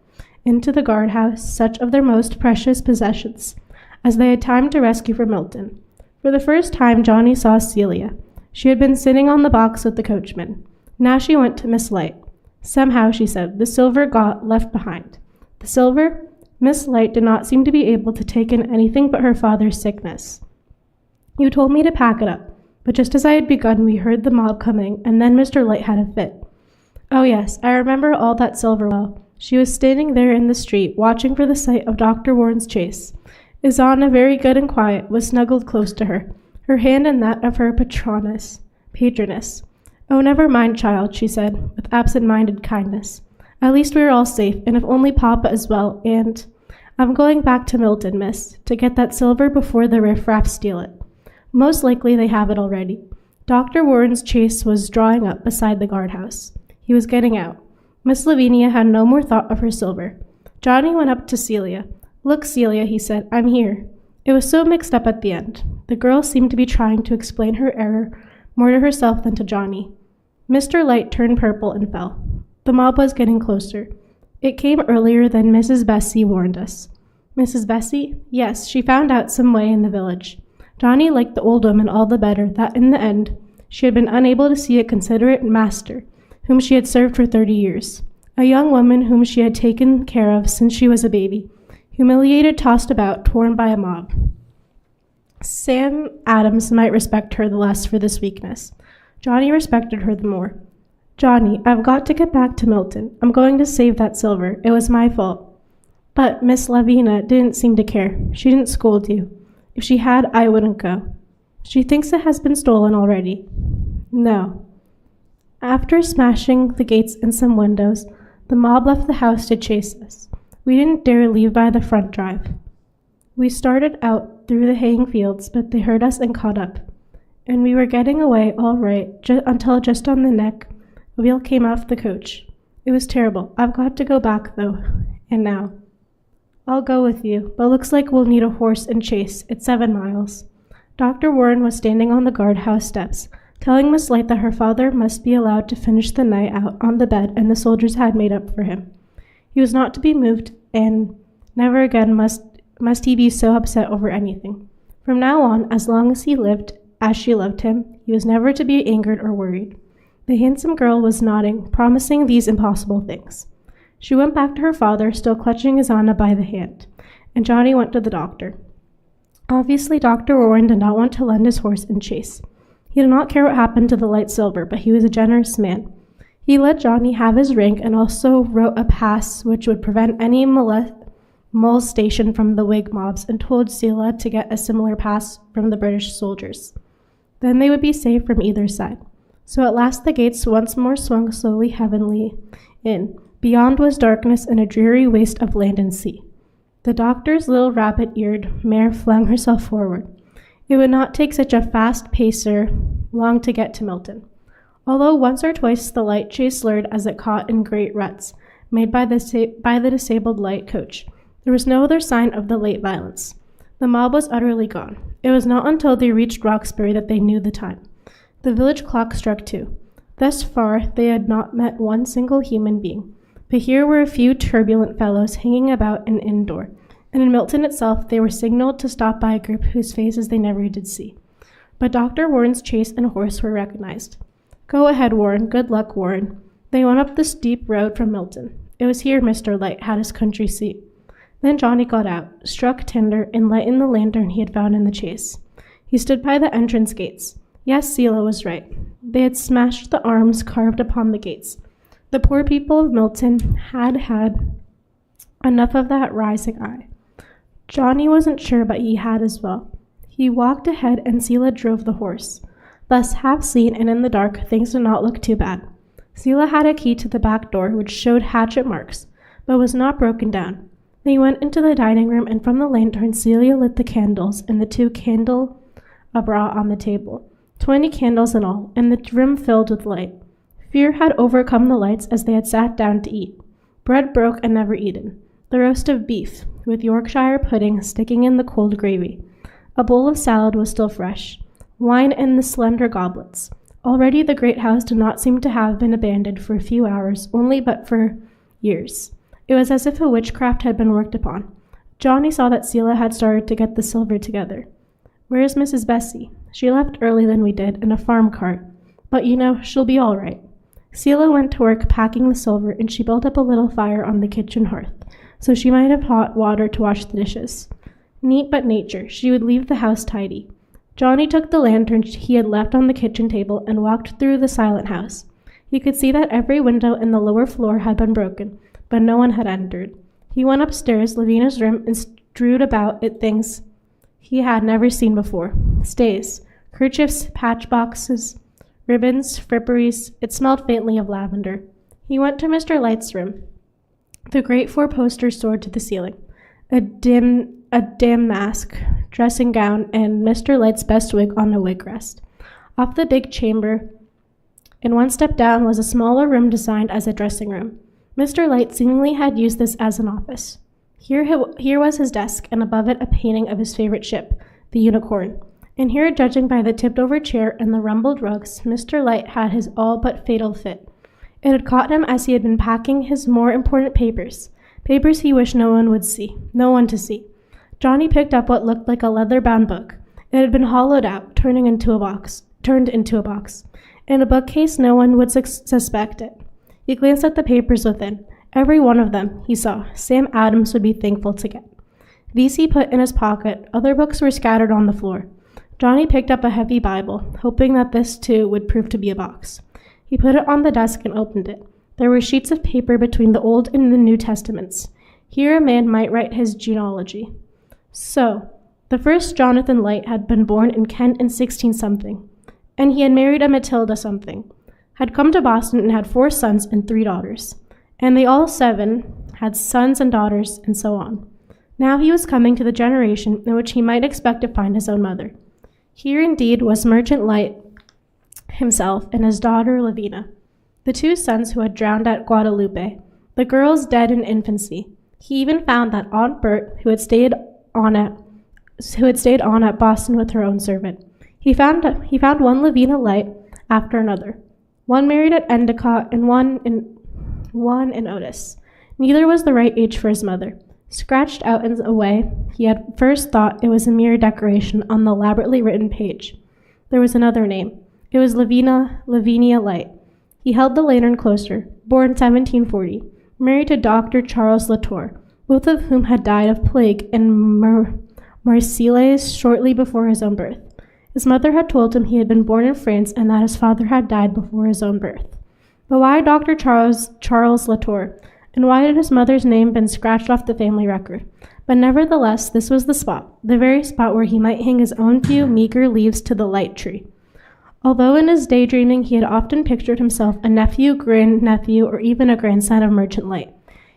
into the guardhouse such of their most precious possessions as they had time to rescue from Milton. For the first time, Johnny saw Celia. She had been sitting on the box with the coachman. Now she went to Miss Light. "Somehow," she said, "the silver got left behind." The silver? Miss Light did not seem to be able to take in anything but her father's sickness. "You told me to pack it up, but just as I had begun, we heard the mob coming, and then Mr. Light had a fit." "Oh yes, I remember all that silver well." She was standing there in the street, watching for the sight of Dr. Warren's chaise. Isana, very good and quiet, was snuggled close to her, her hand in that of her patroness. "Oh, never mind, child," she said, with absent-minded kindness. "At least we are all safe, and if only Papa is well, and I'm going back to Milton, miss, to get that silver before the riffraff steal it. Most likely they have it already. Dr. Warren's chaise was drawing up beside the guardhouse. He was getting out. Miss Lavinia had no more thought of her silver. Johnny went up to Celia. Look, Celia, he said, I'm here. It was so mixed up at the end. The girl seemed to be trying to explain her error more to herself than to Johnny. Mr. Light turned purple and fell. The mob was getting closer. It came earlier than Mrs. Bessie warned us. Mrs. Bessie? Yes, she found out some way in the village. Johnny liked the old woman all the better that in the end she had been unable to see a considerate master whom she had served for 30 years, a young woman whom she had taken care of since she was a baby, humiliated, tossed about, torn by a mob. Sam Adams might respect her the less for this weakness. Johnny respected her the more. Johnny, I've got to get back to Milton. I'm going to save that silver. It was my fault. But Miss Lavina didn't seem to care. She didn't scold you. If she had, I wouldn't go. She thinks it has been stolen already. No. After smashing the gates and some windows, the mob left the house to chase us. We didn't dare leave by the front drive. We started out through the haying fields, but they heard us and caught up. And we were getting away all right until just on the neck, a wheel came off the coach. It was terrible. I've got to go back, though. And now. I'll go with you, but looks like we'll need a horse and chaise. It's 7 miles. Dr. Warren was standing on the guardhouse steps, telling Miss Light that her father must be allowed to finish the night out on the bed and the soldiers had made up for him. He was not to be moved, and never again must he be so upset over anything. From now on, as long as he lived as she loved him, he was never to be angered or worried. The handsome girl was nodding, promising these impossible things. She went back to her father, still clutching his Anna by the hand, and Johnny went to the doctor. Obviously, Dr. Warren did not want to lend his horse and chaise. He did not care what happened to the light silver, but he was a generous man. He let Johnny have his rank and also wrote a pass which would prevent any molestation from the Whig mobs and told Celia to get a similar pass from the British soldiers. Then they would be safe from either side. So at last the gates once more swung slowly heavenly in. Beyond was darkness and a dreary waste of land and sea. The doctor's little rabbit-eared mare flung herself forward. It would not take such a fast pacer long to get to Milton. Although once or twice the light chaise slurred as it caught in great ruts made by the disabled light coach, there was no other sign of the late violence. The mob was utterly gone. It was not until they reached Roxbury that they knew the time. The village clock struck 2. Thus far they had not met one single human being. But here were a few turbulent fellows hanging about an inn door, and in Milton itself they were signaled to stop by a group whose faces they never did see. But Dr. Warren's chaise and horse were recognized. Go ahead, Warren. Good luck, Warren. They went up the steep road from Milton. It was here Mr. Light had his country seat. Then Johnny got out, struck tinder, and lighted the lantern he had found in the chaise. He stood by the entrance gates. Yes, Celia was right. They had smashed the arms carved upon the gates. The poor people of Milton had had enough of that rising eye. Johnny wasn't sure, but he had as well. He walked ahead and Celia drove the horse. Thus, half seen and in the dark, things did not look too bad. Celia had a key to the back door, which showed hatchet marks, but was not broken down. They went into the dining room, and from the lantern, Celia lit the candles and the 2 candelabra on the table. 20 candles in all, and the room filled with light. Fear had overcome the lights as they had sat down to eat. Bread broke and never eaten. The roast of beef, with Yorkshire pudding sticking in the cold gravy. A bowl of salad was still fresh. Wine in the slender goblets. Already the great house did not seem to have been abandoned for a few hours, only but for years. It was as if a witchcraft had been worked upon. Johnny saw that Celia had started to get the silver together. Where is Mrs. Bessie? She left early than we did, in a farm cart. But you know, she'll be all right. Celia went to work packing the silver, and she built up a little fire on the kitchen hearth, so she might have hot water to wash the dishes. Neat but nature, she would leave the house tidy. Johnny took the lantern he had left on the kitchen table and walked through the silent house. He could see that every window in the lower floor had been broken, but no one had entered. He went upstairs, Lavina's room, and strewed about it things he had never seen before. Stays, kerchiefs, patch boxes, ribbons, fripperies. It smelled faintly of lavender. He went to Mr. Light's room. The great 4 posters soared to the ceiling. a damask dressing gown, and Mr. Light's best wig on a wig rest. Off the big chamber, and one step down, was a smaller room designed as a dressing room. Mr. Light seemingly had used this as an office. Here was his desk, and above it a painting of his favorite ship, the Unicorn. And here, judging by the tipped-over chair and the rumpled rugs, Mr. Light had his all but fatal fit. It had caught him as he had been packing his more important papers he wished no one to see. Johnny picked up what looked like a leather-bound book. It had been hollowed out, turned into a box. In a bookcase, no one would suspect it. He glanced at the papers within. Every one of them, he saw, Sam Adams would be thankful to get. These he put in his pocket. Other books were scattered on the floor. Johnny picked up a heavy Bible, hoping that this, too, would prove to be a box. He put it on the desk and opened it. There were sheets of paper between the Old and the New Testaments. Here a man might write his genealogy. So, the first Jonathan Light had been born in Kent in 16-something, and he had married a Matilda something, had come to Boston and had 4 sons and 3 daughters, and they all 7 had sons and daughters, and so on. Now he was coming to the generation in which he might expect to find his own mother. Here indeed was Merchant Light himself and his daughter Lavina, the 2 sons who had drowned at Guadalupe, the girls dead in infancy. He even found that Aunt Bert, who had stayed on at Boston with her own servant. He found one Lavina Light after another, one married at Endicott and one in Otis. Neither was the right age for his mother. Scratched out in a way, he had first thought it was a mere decoration on the elaborately written page. There was another name. It was Lavinia Light. He held the lantern closer. Born 1740, married to Dr. Charles Latour, both of whom had died of plague in Marseilles shortly before his own birth. His mother had told him he had been born in France and that his father had died before his own birth. But why Dr. Charles Latour? And why had his mother's name been scratched off the family record? But nevertheless, this was the spot, the very spot where he might hang his own few meager leaves to the light tree. Although in his daydreaming he had often pictured himself a nephew, grandnephew, or even a grandson of Merchant Light,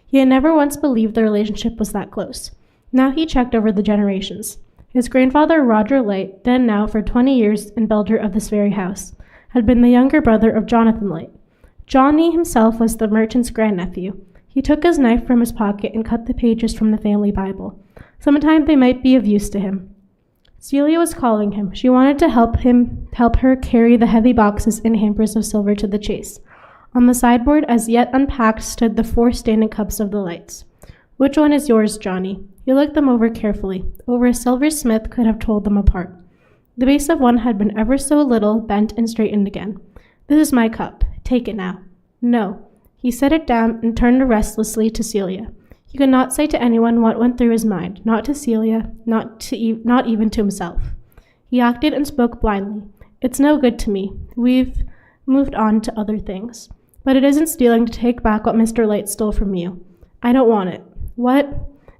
he had never once believed the relationship was that close. Now he checked over the generations. His grandfather, Roger Light, then now for 20 years and builder of this very house, had been the younger brother of Jonathan Light. Johnny himself was the merchant's grandnephew. He took his knife from his pocket and cut the pages from the family Bible. Sometime they might be of use to him. Celia was calling him. She wanted to help her carry the heavy boxes and hampers of silver to the chase. On the sideboard, as yet unpacked, stood the 4 standing cups of the lights. Which one is yours, Johnny? He looked them over carefully. Over a silversmith could have told them apart. The base of one had been ever so little bent and straightened again. This is my cup. Take it now. No. He set it down and turned restlessly to Celia. He could not say to anyone what went through his mind, not to Celia, not even to himself. He acted and spoke blindly. It's no good to me. We've moved on to other things. But it isn't stealing to take back what Mr. Light stole from you. I don't want it. What?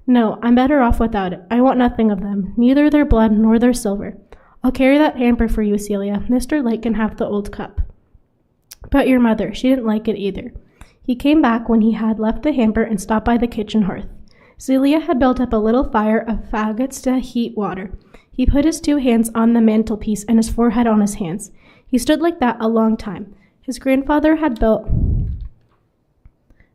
No, I'm better off without it. I want nothing of them, neither their blood nor their silver. I'll carry that hamper for you, Celia. Mr. Light can have the old cup. But your mother, she didn't like it either. He came back when he had left the hamper and stopped by the kitchen hearth. Celia had built up a little fire of faggots to heat water. He put his 2 hands on the mantelpiece and his forehead on his hands. He stood like that a long time. His grandfather had built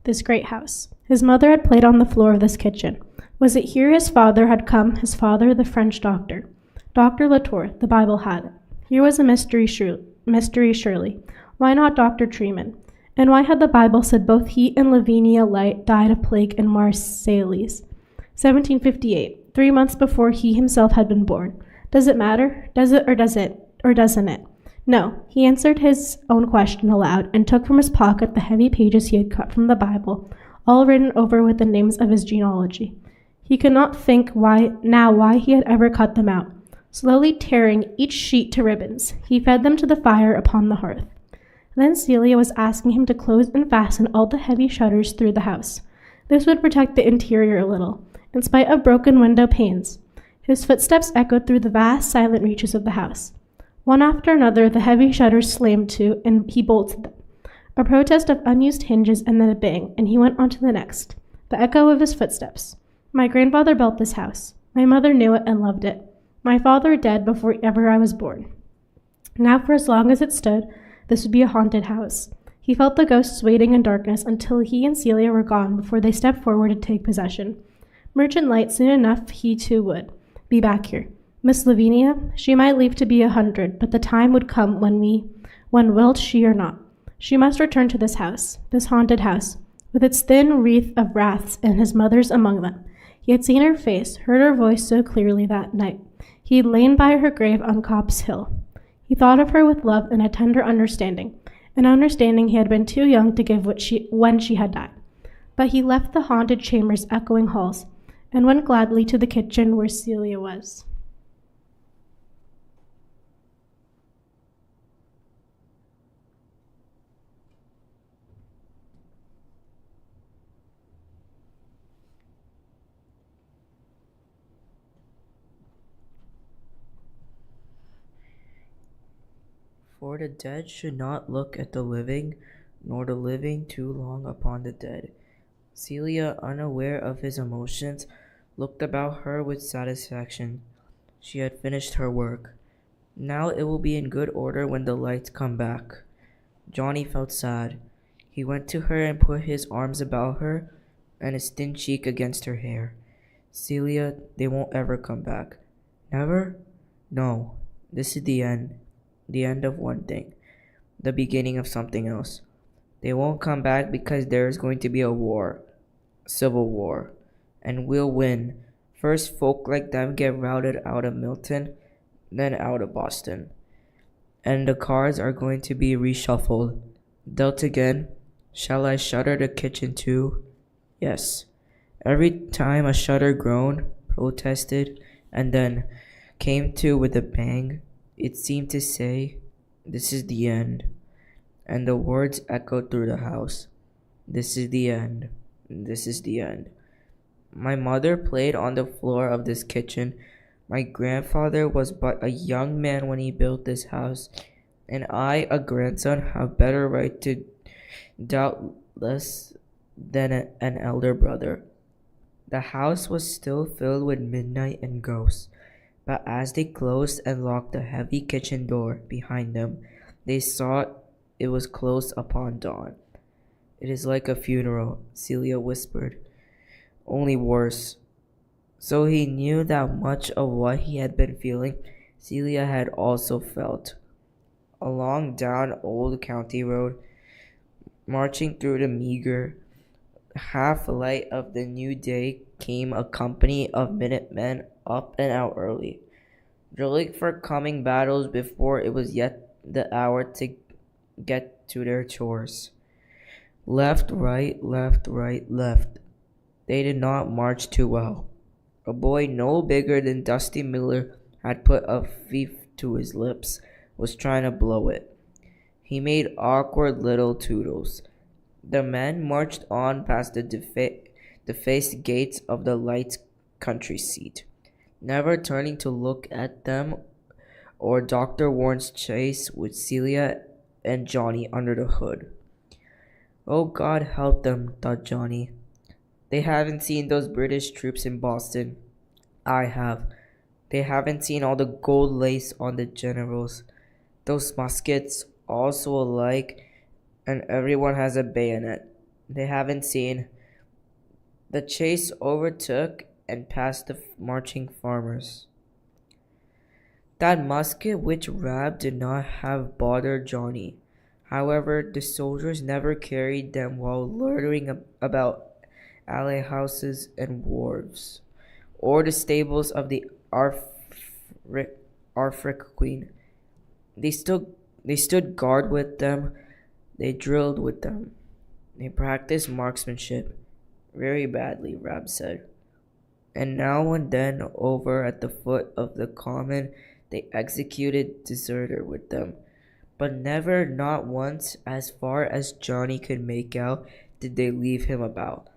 this great house. His mother had played on the floor of this kitchen. Was it here his father had come, his father, the French doctor? Dr. Latour, the Bible had it. Here was a mystery surely. Why not Dr. Tremain? And why had the Bible said both he and Lavinia Light died of plague in Marseilles? 1758, 3 months before he himself had been born. Does it matter? Does it or doesn't it? No, he answered his own question aloud and took from his pocket the heavy pages he had cut from the Bible, all written over with the names of his genealogy. He could not think why he had ever cut them out. Slowly tearing each sheet to ribbons, he fed them to the fire upon the hearth. Then Celia was asking him to close and fasten all the heavy shutters through the house. This would protect the interior a little, in spite of broken window panes. His footsteps echoed through the vast, silent reaches of the house. One after another, the heavy shutters slammed to, and he bolted them. A protest of unused hinges, and then a bang, and he went on to the next. The echo of his footsteps. My grandfather built this house. My mother knew it and loved it. My father dead before ever I was born. Now for as long as it stood, this would be a haunted house. He felt the ghosts waiting in darkness until he and Celia were gone before they stepped forward to take possession. Merchant Light, soon enough, he too would be back here. Miss Lavinia, she might live to be 100, but the time would come when willed she or not, she must return to this house, this haunted house, with its thin wreath of wraiths and his mother's among them. He had seen her face, heard her voice so clearly that night. He had lain by her grave on Copp's Hill. He thought of her with love and a tender understanding, an understanding he had been too young to give when she had died. But he left the haunted chamber's echoing halls, and went gladly to the kitchen where Celia was. For the dead should not look at the living, nor the living too long upon the dead. Celia, unaware of his emotions, looked about her with satisfaction. She had finished her work. Now it will be in good order when the lights come back. Johnny felt sad. He went to her and put his arms about her and his thin cheek against her hair. Celia, they won't ever come back. Never? No. This is the end. The end of one thing. The beginning of something else. They won't come back because there is going to be a war. Civil war. And we'll win. First, folk like them get routed out of Milton, then out of Boston. And the cards are going to be reshuffled. Dealt again. Shall I shutter the kitchen too? Yes. Every time a shutter groaned, protested, and then came to with a bang, it seemed to say, "This is the end." And the words echoed through the house. This is the end. This is the end. My mother played on the floor of this kitchen. My grandfather was but a young man when he built this house, and I, a grandson, have better right to doubt less than an elder brother. The house was still filled with midnight and ghosts, but as they closed and locked the heavy kitchen door behind them, they saw it was close upon dawn. It is like a funeral, Celia whispered, only worse. So he knew that much of what he had been feeling, Celia had also felt. Along down Old County Road, marching through the meager half light of the new day, came a company of Minutemen up and out early, drilling for coming battles before it was yet the hour to get to their chores. Left, right, left, right, left. They did not march too well. A boy no bigger than Dusty Miller had put a fief to his lips, was trying to blow it. He made awkward little toodles. The men marched on past the defaced gates of the Lights country seat, never turning to look at them or Dr. Warren's chase with Celia and Johnny under the hood. Oh, God help them, thought Johnny. They haven't seen those British troops in Boston. I have. They haven't seen all the gold lace on the generals. Those muskets, all so alike, and everyone has a bayonet. They haven't seen. The chase overtook and passed the marching farmers. That musket which Rab did not have bothered Johnny. However, the soldiers never carried them while loitering about alley houses and wharves, or the stables of the Afric Queen. They stood guard with them. They drilled with them. They practiced marksmanship. Very badly, Rab said. And now and then, over at the foot of the common, they executed deserter with them. But never, not once, as far as Johnny could make out, did they leave him about.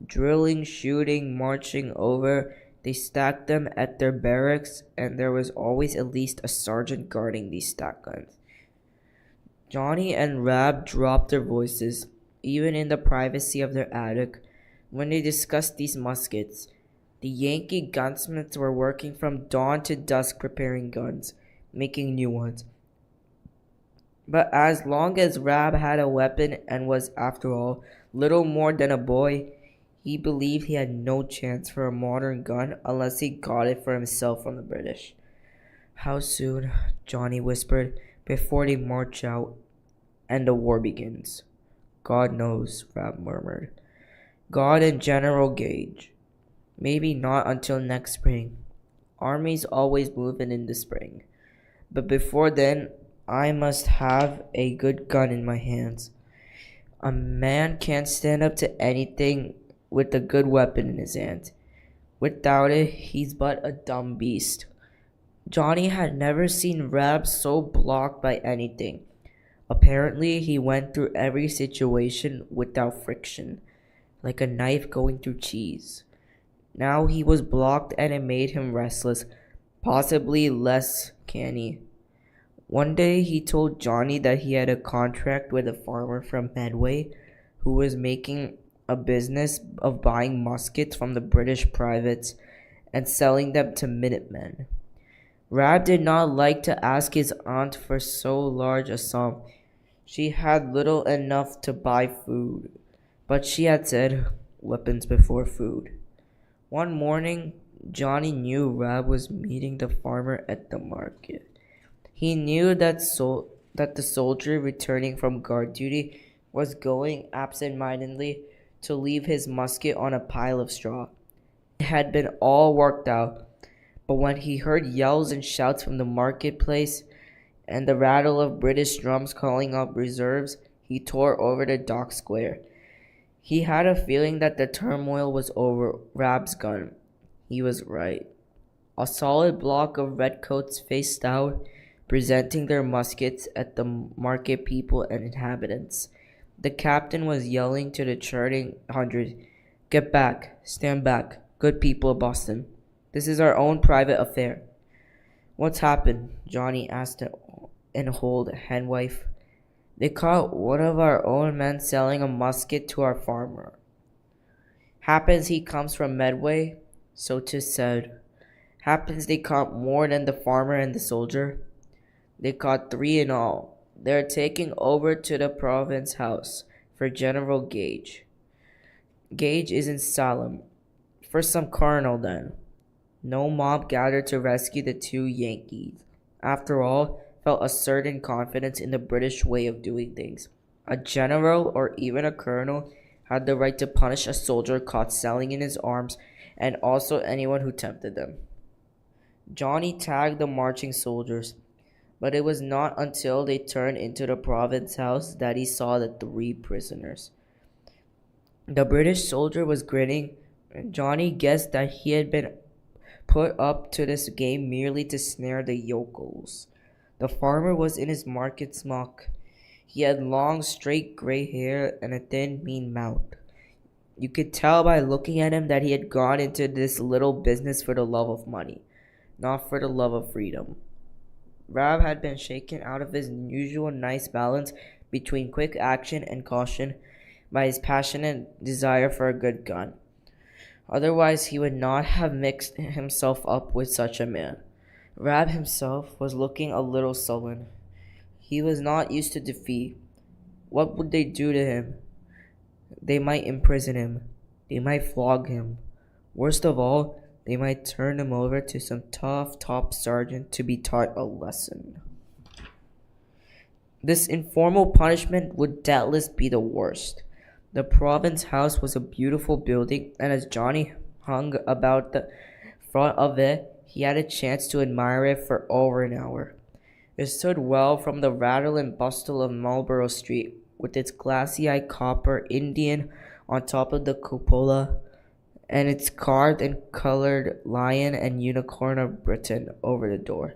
Drilling, shooting, marching over, they stacked them at their barracks, and there was always at least a sergeant guarding these stack guns. Johnny and Rab dropped their voices, even in the privacy of their attic, when they discussed these muskets. The Yankee gunsmiths were working from dawn to dusk preparing guns, making new ones. But as long as Rab had a weapon and was, after all, little more than a boy, he believed he had no chance for a modern gun unless he got it for himself from the British. "How soon?" Johnny whispered, "before they march out and the war begins?" "God knows," Rab murmured. "God and General Gage. Maybe not until next spring. Armies always move in the spring. But before then, I must have a good gun in my hands. A man can't stand up to anything with a good weapon in his hand. Without it, he's but a dumb beast." Johnny had never seen Rab so blocked by anything. Apparently, he went through every situation without friction, like a knife going through cheese. Now he was blocked and it made him restless, possibly less canny. One day he told Johnny that he had a contract with a farmer from Medway who was making a business of buying muskets from the British privates and selling them to Minutemen. Rab did not like to ask his aunt for so large a sum. She had little enough to buy food, but she had said, "Weapons before food." One morning, Johnny knew Rab was meeting the farmer at the market. He knew that the soldier returning from guard duty was going absent-mindedly to leave his musket on a pile of straw. It had been all worked out, but when he heard yells and shouts from the marketplace and the rattle of British drums calling up reserves, he tore over the dock square. He had a feeling that the turmoil was over Rab's gun. He was right. A solid block of redcoats faced out, presenting their muskets at the market people and inhabitants. The captain was yelling to the charging hundred, "Get back, stand back, good people of Boston. This is our own private affair." "What's happened?" Johnny asked an old henwife. "They caught one of our own men selling a musket to our farmer. Happens he comes from Medway, so 'tis said. Happens they caught more than the farmer and the soldier. They caught 3 in all. They're taking over to the province house for General Gage. Gage is in Salem. For some colonel then." No mob gathered to rescue the 2 Yankees. After all, felt a certain confidence in the British way of doing things. A general or even a colonel had the right to punish a soldier caught selling in his arms and also anyone who tempted them. Johnny tagged the marching soldiers, but it was not until they turned into the province house that he saw the 3 prisoners. The British soldier was grinning, and Johnny guessed that he had been put up to this game merely to snare the yokels. The farmer was in his market smock. He had long, straight gray hair and a thin, mean mouth. You could tell by looking at him that he had gone into this little business for the love of money, not for the love of freedom. Rab had been shaken out of his usual nice balance between quick action and caution by his passionate desire for a good gun. Otherwise, he would not have mixed himself up with such a man. Rab himself was looking a little sullen. He was not used to defeat. What would they do to him? They might imprison him. They might flog him. Worst of all, they might turn him over to some tough top sergeant to be taught a lesson. This informal punishment would doubtless be the worst. The province house was a beautiful building, and as Johnny hung about the front of it, he had a chance to admire it for over an hour. It stood well from the rattle and bustle of Marlborough Street, with its glassy-eyed copper Indian on top of the cupola, and its carved and colored lion and unicorn of Britain over the door.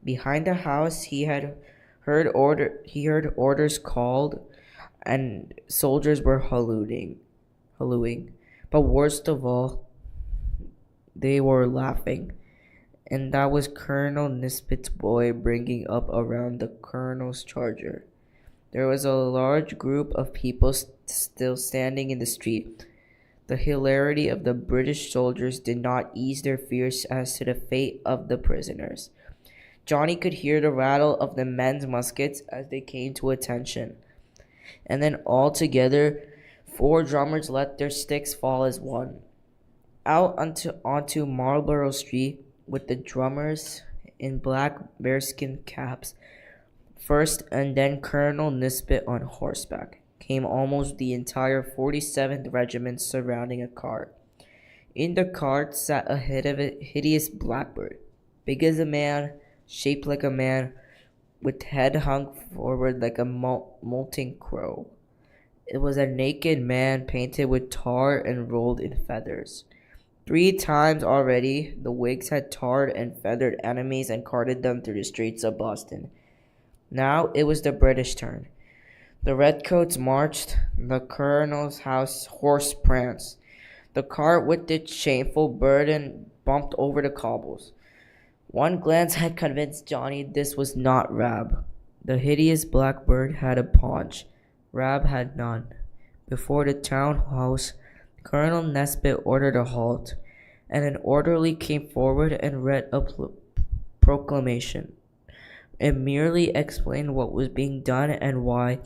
Behind the house, he heard orders called, and soldiers were hallooing. But worst of all, they were laughing, and that was Colonel Nisbet's boy bringing up around the colonel's charger. There was a large group of people still standing in the street. The hilarity of the British soldiers did not ease their fears as to the fate of the prisoners. Johnny could hear the rattle of the men's muskets as they came to attention. And then all together, 4 drummers let their sticks fall as one. Out onto Marlborough Street with the drummers in black bearskin caps, first and then Colonel Nisbet on horseback, came almost the entire 47th Regiment surrounding a cart. In the cart sat a hideous blackbird, big as a man, shaped like a man, with head hung forward like a molting crow. It was a naked man painted with tar and rolled in feathers. 3 times already, the Whigs had tarred and feathered enemies and carted them through the streets of Boston. Now it was the British turn. The redcoats marched, the colonel's horse pranced. The cart with its shameful burden bumped over the cobbles. One glance had convinced Johnny this was not Rab. The hideous blackbird had a paunch. Rab had none. Before the town house, Colonel Nesbit ordered a halt, and an orderly came forward and read a proclamation. It merely explained what was being done and why,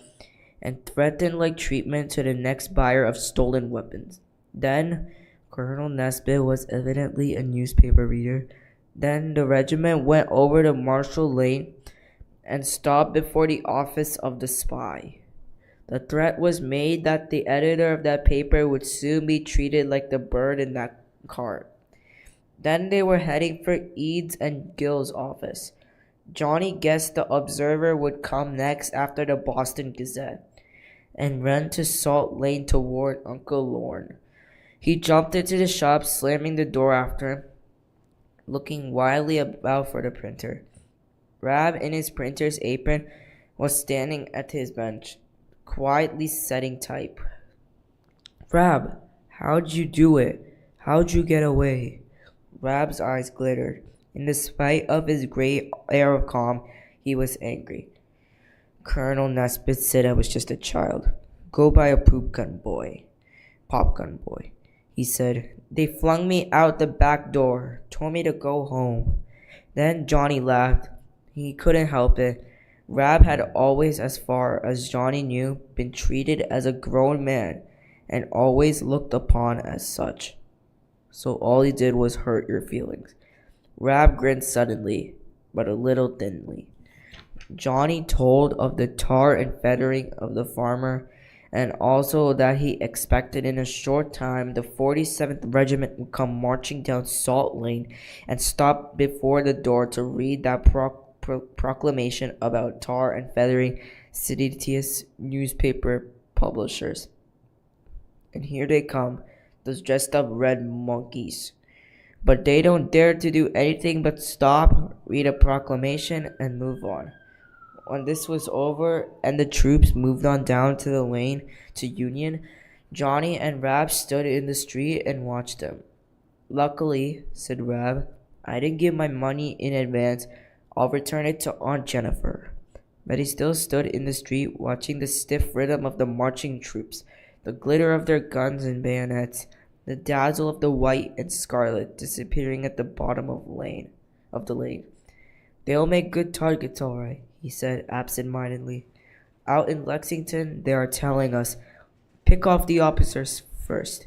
and threatened like treatment to the next buyer of stolen weapons. Then, Colonel Nesbit was evidently a newspaper reader. Then the regiment went over to Marshall Lane and stopped before the office of the spy. The threat was made that the editor of that paper would soon be treated like the bird in that cart. Then they were heading for Eads and Gill's office. Johnny guessed the Observer would come next after the Boston Gazette, and ran to Salt Lane toward Uncle Lorne. He jumped into the shop, slamming the door after him, looking wildly about for the printer. Rab, in his printer's apron, was standing at his bench, quietly setting type. "Rab, how'd you do it? How'd you get away?" Rab's eyes glittered. In despite of his great air of calm, he was angry. "Colonel Nesbit said I was just a child. Go buy a popgun boy, he said. They flung me out the back door, told me to go home." Then Johnny laughed. He couldn't help it. Rab had always, as far as Johnny knew, been treated as a grown man, and always looked upon as such. So all he did was hurt your feelings. Rab grinned suddenly, but a little thinly. Johnny told of the tar and feathering of the farmer, and also that he expected in a short time the 47th Regiment would come marching down Salt Lane and stop before the door to read that proclamation about tar and feathering seditious newspaper publishers. "And here they come, those dressed up red monkeys. But they don't dare to do anything but stop, read a proclamation, and move on." When this was over and the troops moved on down to the lane to Union, Johnny and Rab stood in the street and watched them. "Luckily," said Rab, "I didn't give my money in advance. I'll return it to Aunt Jennifer." But he still stood in the street watching the stiff rhythm of the marching troops, the glitter of their guns and bayonets, the dazzle of the white and scarlet disappearing at the bottom of the lane. "They'll make good targets, all right," he said absent-mindedly. "Out in Lexington, they are telling us, pick off the officers first,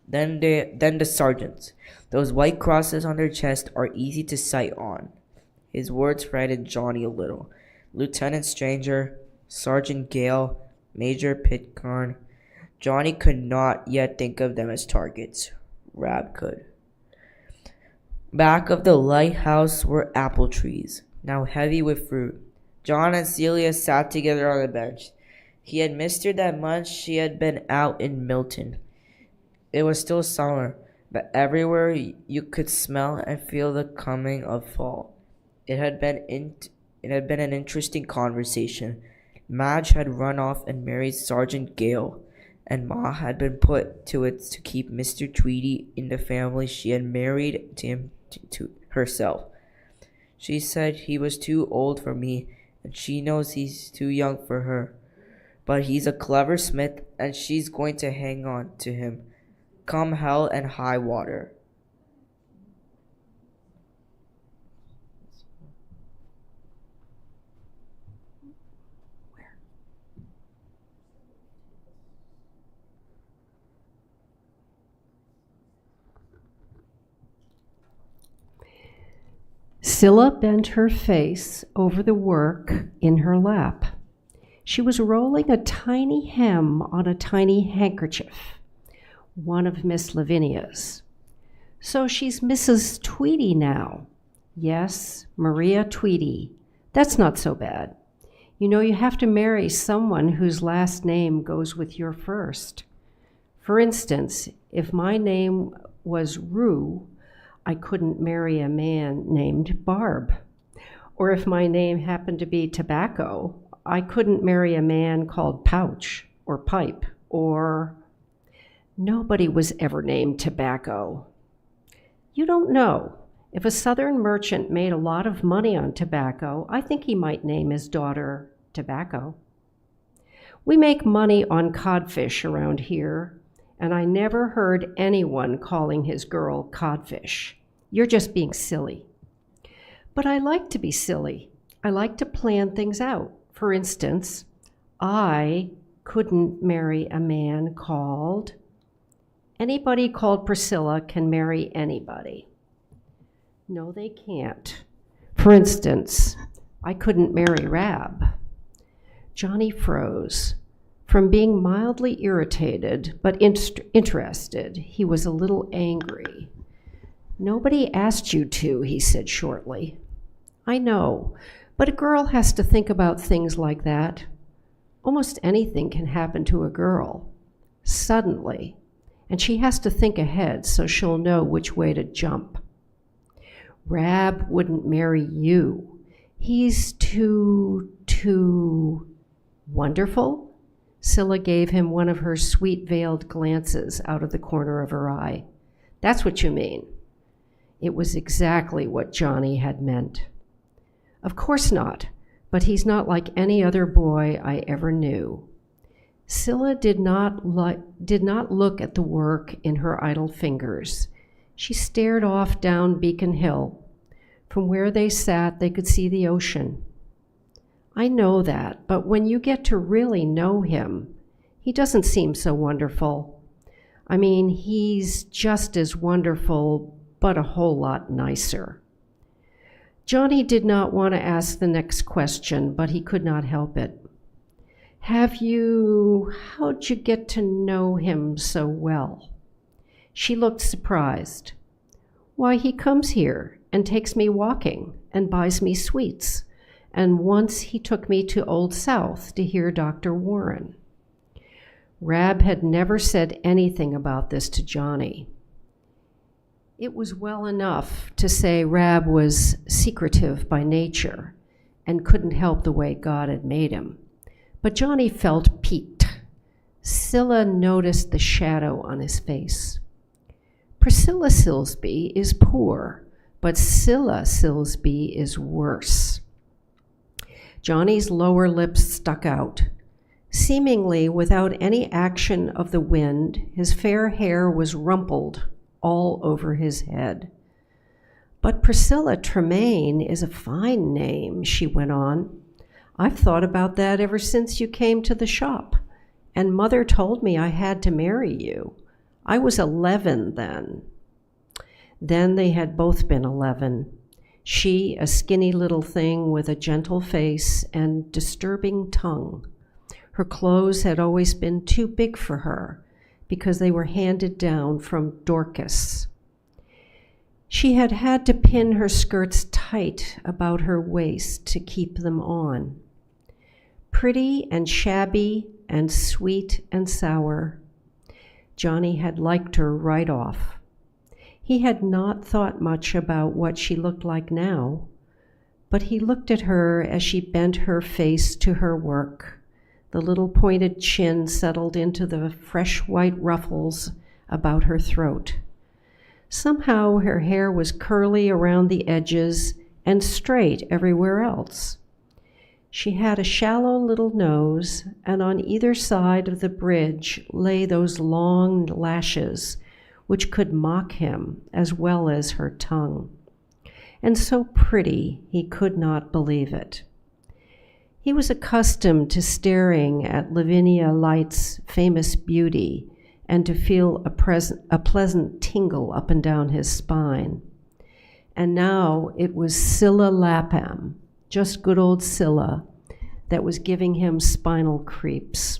then the sergeants. Those white crosses on their chest are easy to sight on." His words frightened Johnny a little. Lieutenant Stranger, Sergeant Gale, Major Pitcairn. Johnny could not yet think of them as targets. Rab could. Back of the lighthouse were apple trees, now heavy with fruit. John and Celia sat together on the bench. He had missed her that much she had been out in Milton. It was still summer, but everywhere you could smell and feel the coming of fall. It had been an interesting conversation. Madge had run off and married Sergeant Gale, and Ma had been put to it to keep Mr. Tweedy in the family she had married him to herself. She said he was too old for me, and she knows he's too young for her. But he's a clever smith, and she's going to hang on to him. come hell and high water. Scylla bent her face over the work in her lap. She was rolling a tiny hem on a tiny handkerchief, one of Miss Lavinia's. So she's Mrs. Tweedy now. Yes, Maria Tweedy. That's not so bad. You know, you have to marry someone whose last name goes with your first. For instance, if my name was Rue, I couldn't marry a man named Barb. Or if my name happened to be Tobacco, I couldn't marry a man called Pouch or Pipe or... Nobody was ever named Tobacco. You don't know. If a Southern merchant made a lot of money on tobacco, I think he might name his daughter Tobacco. We make money on codfish around here, and I never heard anyone calling his girl Codfish. You're just being silly. But I like to be silly. I like to plan things out. For instance, I couldn't marry a man called... Anybody called Priscilla can marry anybody. No, they can't. For instance, I couldn't marry Rab. Johnny froze. From being mildly irritated, but interested, he was a little angry. Nobody asked you to, he said shortly. I know, but a girl has to think about things like that. Almost anything can happen to a girl, suddenly, and she has to think ahead so she'll know which way to jump. Rab wouldn't marry you. He's too wonderful? Scylla gave him one of her sweet veiled glances out of the corner of her eye. That's what you mean. It was exactly what Johnny had meant. Of course not, but he's not like any other boy I ever knew. Scylla did not look at the work in her idle fingers. She stared off down Beacon Hill. From where they sat, they could see the ocean. I know that, but when you get to really know him, he doesn't seem so wonderful. I mean, he's just as wonderful, but a whole lot nicer. Johnny did not want to ask the next question, but he could not help it. How'd you get to know him so well? She looked surprised. Why, he comes here and takes me walking and buys me sweets. And once he took me to Old South to hear Dr. Warren. Rab had never said anything about this to Johnny. It was well enough to say Rab was secretive by nature and couldn't help the way God had made him. But Johnny felt piqued. Scylla noticed the shadow on his face. Priscilla Silsby is poor, but Scylla Silsby is worse. Johnny's lower lip stuck out. Seemingly without any action of the wind, his fair hair was rumpled all over his head. But Priscilla Tremain is a fine name, she went on. I've thought about that ever since you came to the shop, and Mother told me I had to marry you. I was 11 then. Then they had both been 11. She, a skinny little thing with a gentle face and disturbing tongue. Her clothes had always been too big for her because they were handed down from Dorcas. She had had to pin her skirts tight about her waist to keep them on. Pretty and shabby and sweet and sour. Johnny had liked her right off. He had not thought much about what she looked like now, but he looked at her as she bent her face to her work. The little pointed chin settled into the fresh white ruffles about her throat. Somehow her hair was curly around the edges and straight everywhere else. She had a shallow little nose, and on either side of the bridge lay those long lashes which could mock him as well as her tongue. And so pretty, he could not believe it. He was accustomed to staring at Lavinia Light's famous beauty and to feel a pleasant tingle up and down his spine. And now it was Scylla Lapham, just good old Scylla, that was giving him spinal creeps.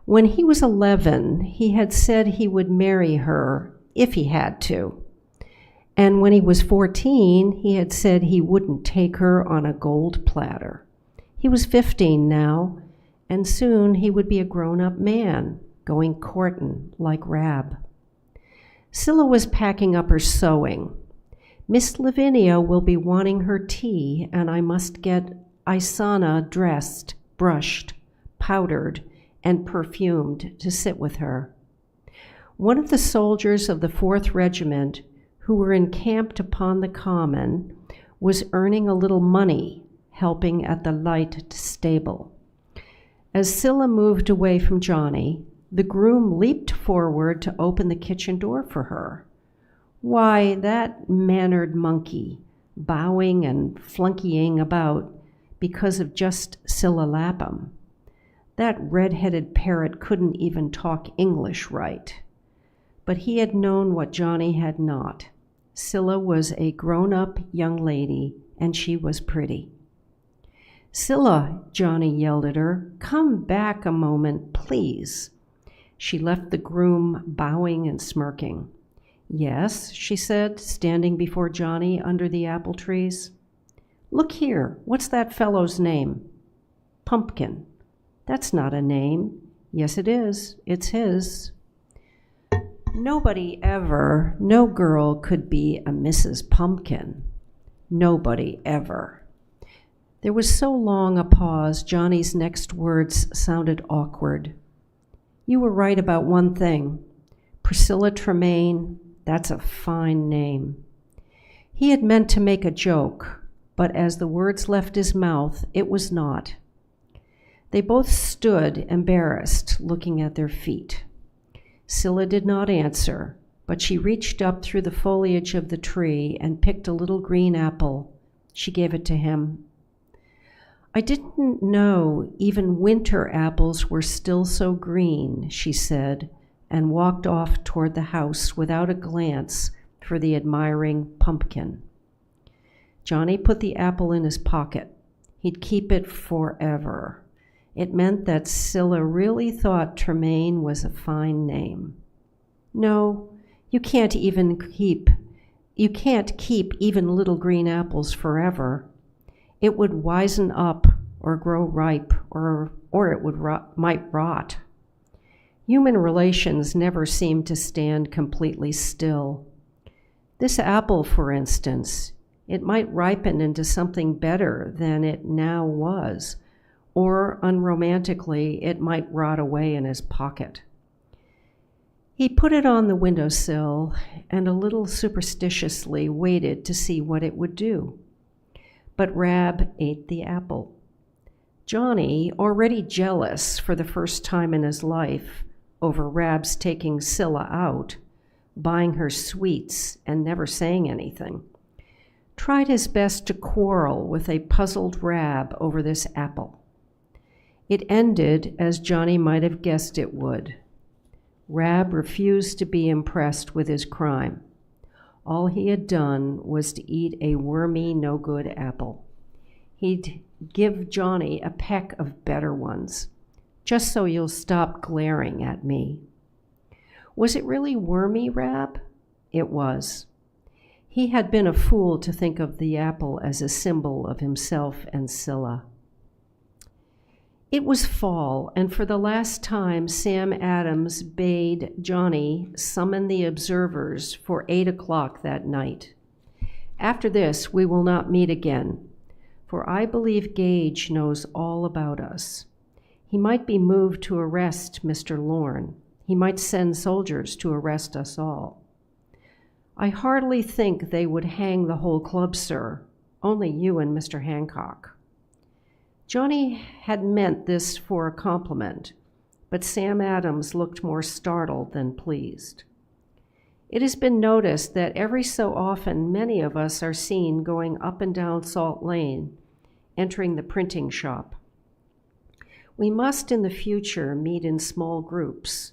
When he was 11, he had said he would marry her if he had to. And when he was 14, he had said he wouldn't take her on a gold platter. He was 15 now, and soon he would be a grown-up man, going courtin' like Rab. Scylla was packing up her sewing. Miss Lavinia will be wanting her tea, and I must get Isana dressed, brushed, powdered, and perfumed to sit with her. One of the soldiers of the 4th Regiment, who were encamped upon the common, was earning a little money, helping at the light stable. As Scylla moved away from Johnny, the groom leaped forward to open the kitchen door for her. Why, that mannered monkey, bowing and flunkying about because of just Scylla Lapham. That red-headed parrot couldn't even talk English right. But he had known what Johnny had not. Scylla was a grown-up young lady, and she was pretty. "Scylla," Johnny yelled at her, "come back a moment, please." She left the groom bowing and smirking. "Yes," she said, standing before Johnny under the apple trees. "Look here, what's that fellow's name?" "Pumpkin." "That's not a name." "Yes, it is. It's his." Nobody ever, no girl could be a Mrs. Pumpkin. Nobody ever. There was so long a pause, Johnny's next words sounded awkward. "You were right about one thing. Priscilla Tremain, that's a fine name." He had meant to make a joke, but as the words left his mouth, it was not. They both stood, embarrassed, looking at their feet. Scylla did not answer, but she reached up through the foliage of the tree and picked a little green apple. She gave it to him. "I didn't know even winter apples were still so green," she said, and walked off toward the house without a glance for the admiring Pumpkin. Johnny put the apple in his pocket. He'd keep it forever. It meant that Scylla really thought Tremain was a fine name. No, you can't keep even little green apples forever. It would wizen up or grow ripe or it might rot. Human relations never seem to stand completely still. This apple, for instance, it might ripen into something better than it now was, or unromantically, it might rot away in his pocket. He put it on the windowsill and a little superstitiously waited to see what it would do. But Rab ate the apple. Johnny, already jealous for the first time in his life over Rab's taking Scylla out, buying her sweets and never saying anything, tried his best to quarrel with a puzzled Rab over this apple. It ended as Johnny might have guessed it would. Rab refused to be impressed with his crime. All he had done was to eat a wormy, no-good apple. He'd give Johnny a peck of better ones, just so you'll stop glaring at me. Was it really wormy, Rab? It was. He had been a fool to think of the apple as a symbol of himself and Scylla. It was fall, and for the last time, Sam Adams bade Johnny summon the observers for 8 o'clock that night. "After this, we will not meet again, for I believe Gage knows all about us. He might be moved to arrest Mr. Lorne. He might send soldiers to arrest us all. I hardly think they would hang the whole club, sir, only you and Mr. Hancock." Johnny had meant this for a compliment, but Sam Adams looked more startled than pleased. It has been noticed that every so often many of us are seen going up and down Salt Lane, entering the printing shop. We must in the future meet in small groups,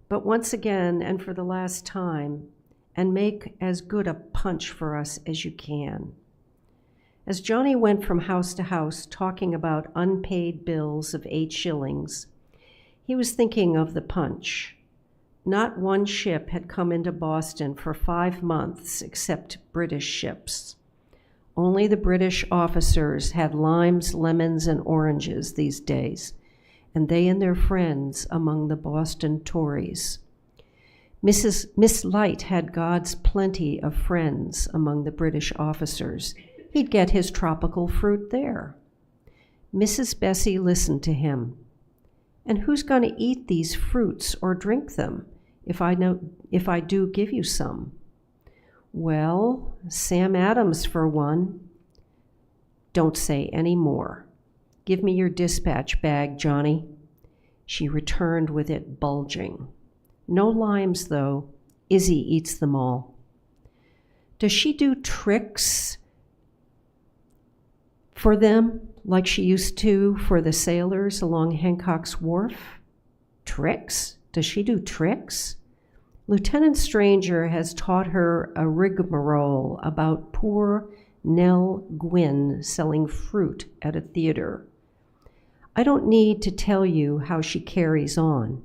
but once again and for the last time, and make as good a punch for us as you can. As Johnny went from house to house talking about unpaid bills of 8 shillings, he was thinking of the punch. Not one ship had come into Boston for 5 months except British ships. Only the British officers had limes, lemons, and oranges these days, and they and their friends among the Boston Tories. Miss Light had God's plenty of friends among the British officers. He'd get his tropical fruit there. Mrs. Bessie listened to him. And who's going to eat these fruits or drink them if I do give you some? Well, Sam Adams for one. Don't say any more. Give me your dispatch bag, Johnny. She returned with it bulging. No limes, though. Izzy eats them all. Does she do tricks for them like she used to for the sailors along Hancock's Wharf? Tricks? Does she do tricks? Lieutenant Stranger has taught her a rigmarole about poor Nell Gwynn selling fruit at a theater. I don't need to tell you how she carries on.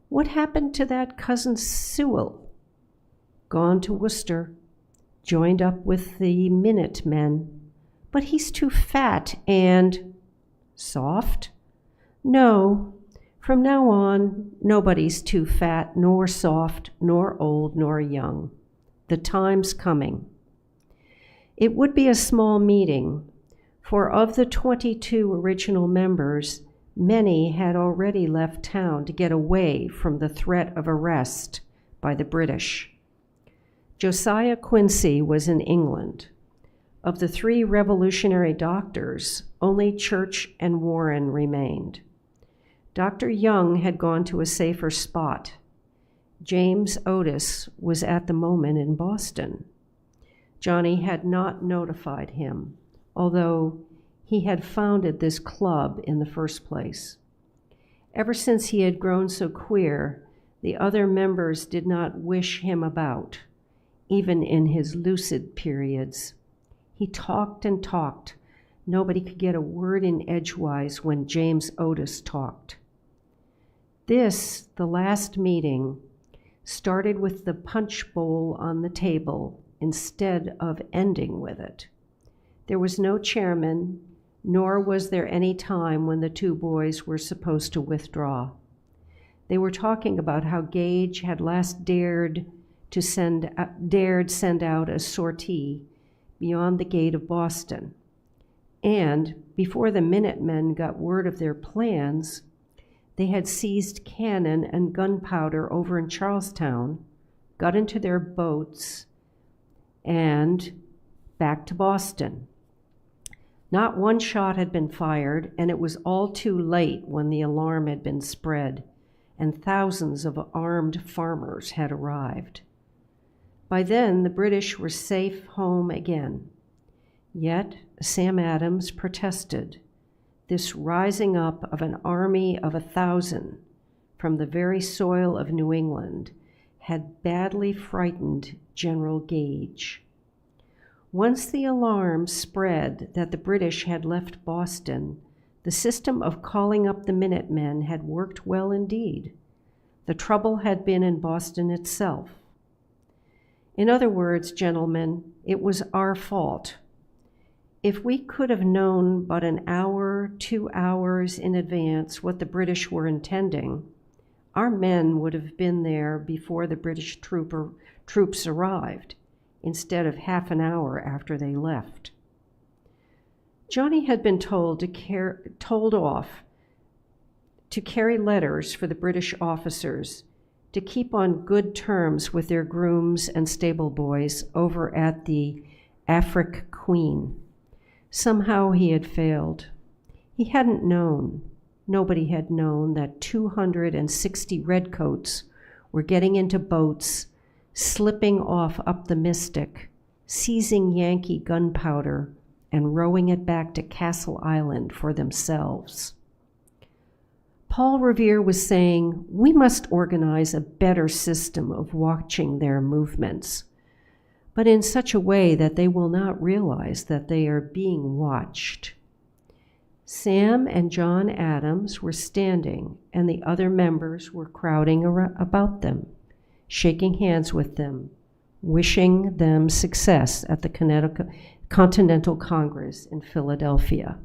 What happened to that cousin Sewell? Gone to Worcester, joined up with the Minutemen, but he's too fat and soft? No. From now on, nobody's too fat, nor soft, nor old, nor young. The time's coming. It would be a small meeting, for of the 22 original members, many had already left town to get away from the threat of arrest by the British. Josiah Quincy was in England. Of the 3 revolutionary doctors, only Church and Warren remained. Dr. Young had gone to a safer spot. James Otis was at the moment in Boston. Johnny had not notified him, although he had founded this club in the first place. Ever since he had grown so queer, the other members did not wish him about, even in his lucid periods. He talked and talked. Nobody could get a word in edgewise when James Otis talked. This, the last meeting, started with the punch bowl on the table instead of ending with it. There was no chairman, nor was there any time when the 2 boys were supposed to withdraw. They were talking about how Gage had last dared send out a sortie beyond the gate of Boston. And before the Minutemen got word of their plans, they had seized cannon and gunpowder over in Charlestown, got into their boats, and back to Boston. Not one shot had been fired, and it was all too late when the alarm had been spread, and thousands of armed farmers had arrived. By then, the British were safe home again. Yet, Sam Adams protested. This rising up of an army of 1,000 from the very soil of New England had badly frightened General Gage. Once the alarm spread that the British had left Boston, the system of calling up the Minutemen had worked well indeed. The trouble had been in Boston itself. In other words, gentlemen, it was our fault. If we could have known but an hour, 2 hours in advance what the British were intending, our men would have been there before the British troops arrived, instead of half an hour after they left. Johnny had been told off to carry letters for the British officers to keep on good terms with their grooms and stable boys over at the Afric Queen. Somehow he had failed. He hadn't known, nobody had known, that 260 redcoats were getting into boats slipping off up the Mystic, seizing Yankee gunpowder, and rowing it back to Castle Island for themselves. Paul Revere was saying, we must organize a better system of watching their movements, but in such a way that they will not realize that they are being watched. Sam and John Adams were standing, and the other members were crowding about them, shaking hands with them, wishing them success at the Continental Congress in Philadelphia.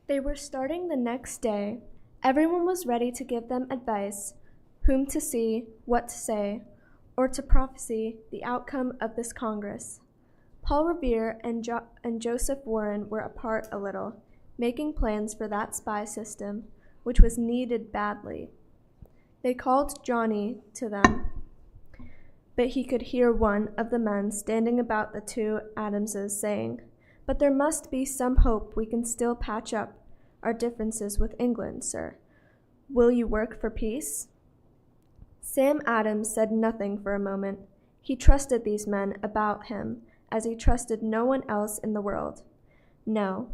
They were starting the next day. Everyone was ready to give them advice, whom to see, what to say, or to prophesy the outcome of this Congress. Paul Revere and Joseph Warren were apart a little, making plans for that spy system, which was needed badly. They called Johnny to them, but he could hear one of the men standing about the two Adamses saying, "But there must be some hope we can still patch up our differences with England, sir. Will you work for peace?" Sam Adams said nothing for a moment. He trusted these men about him as he trusted no one else in the world. "No,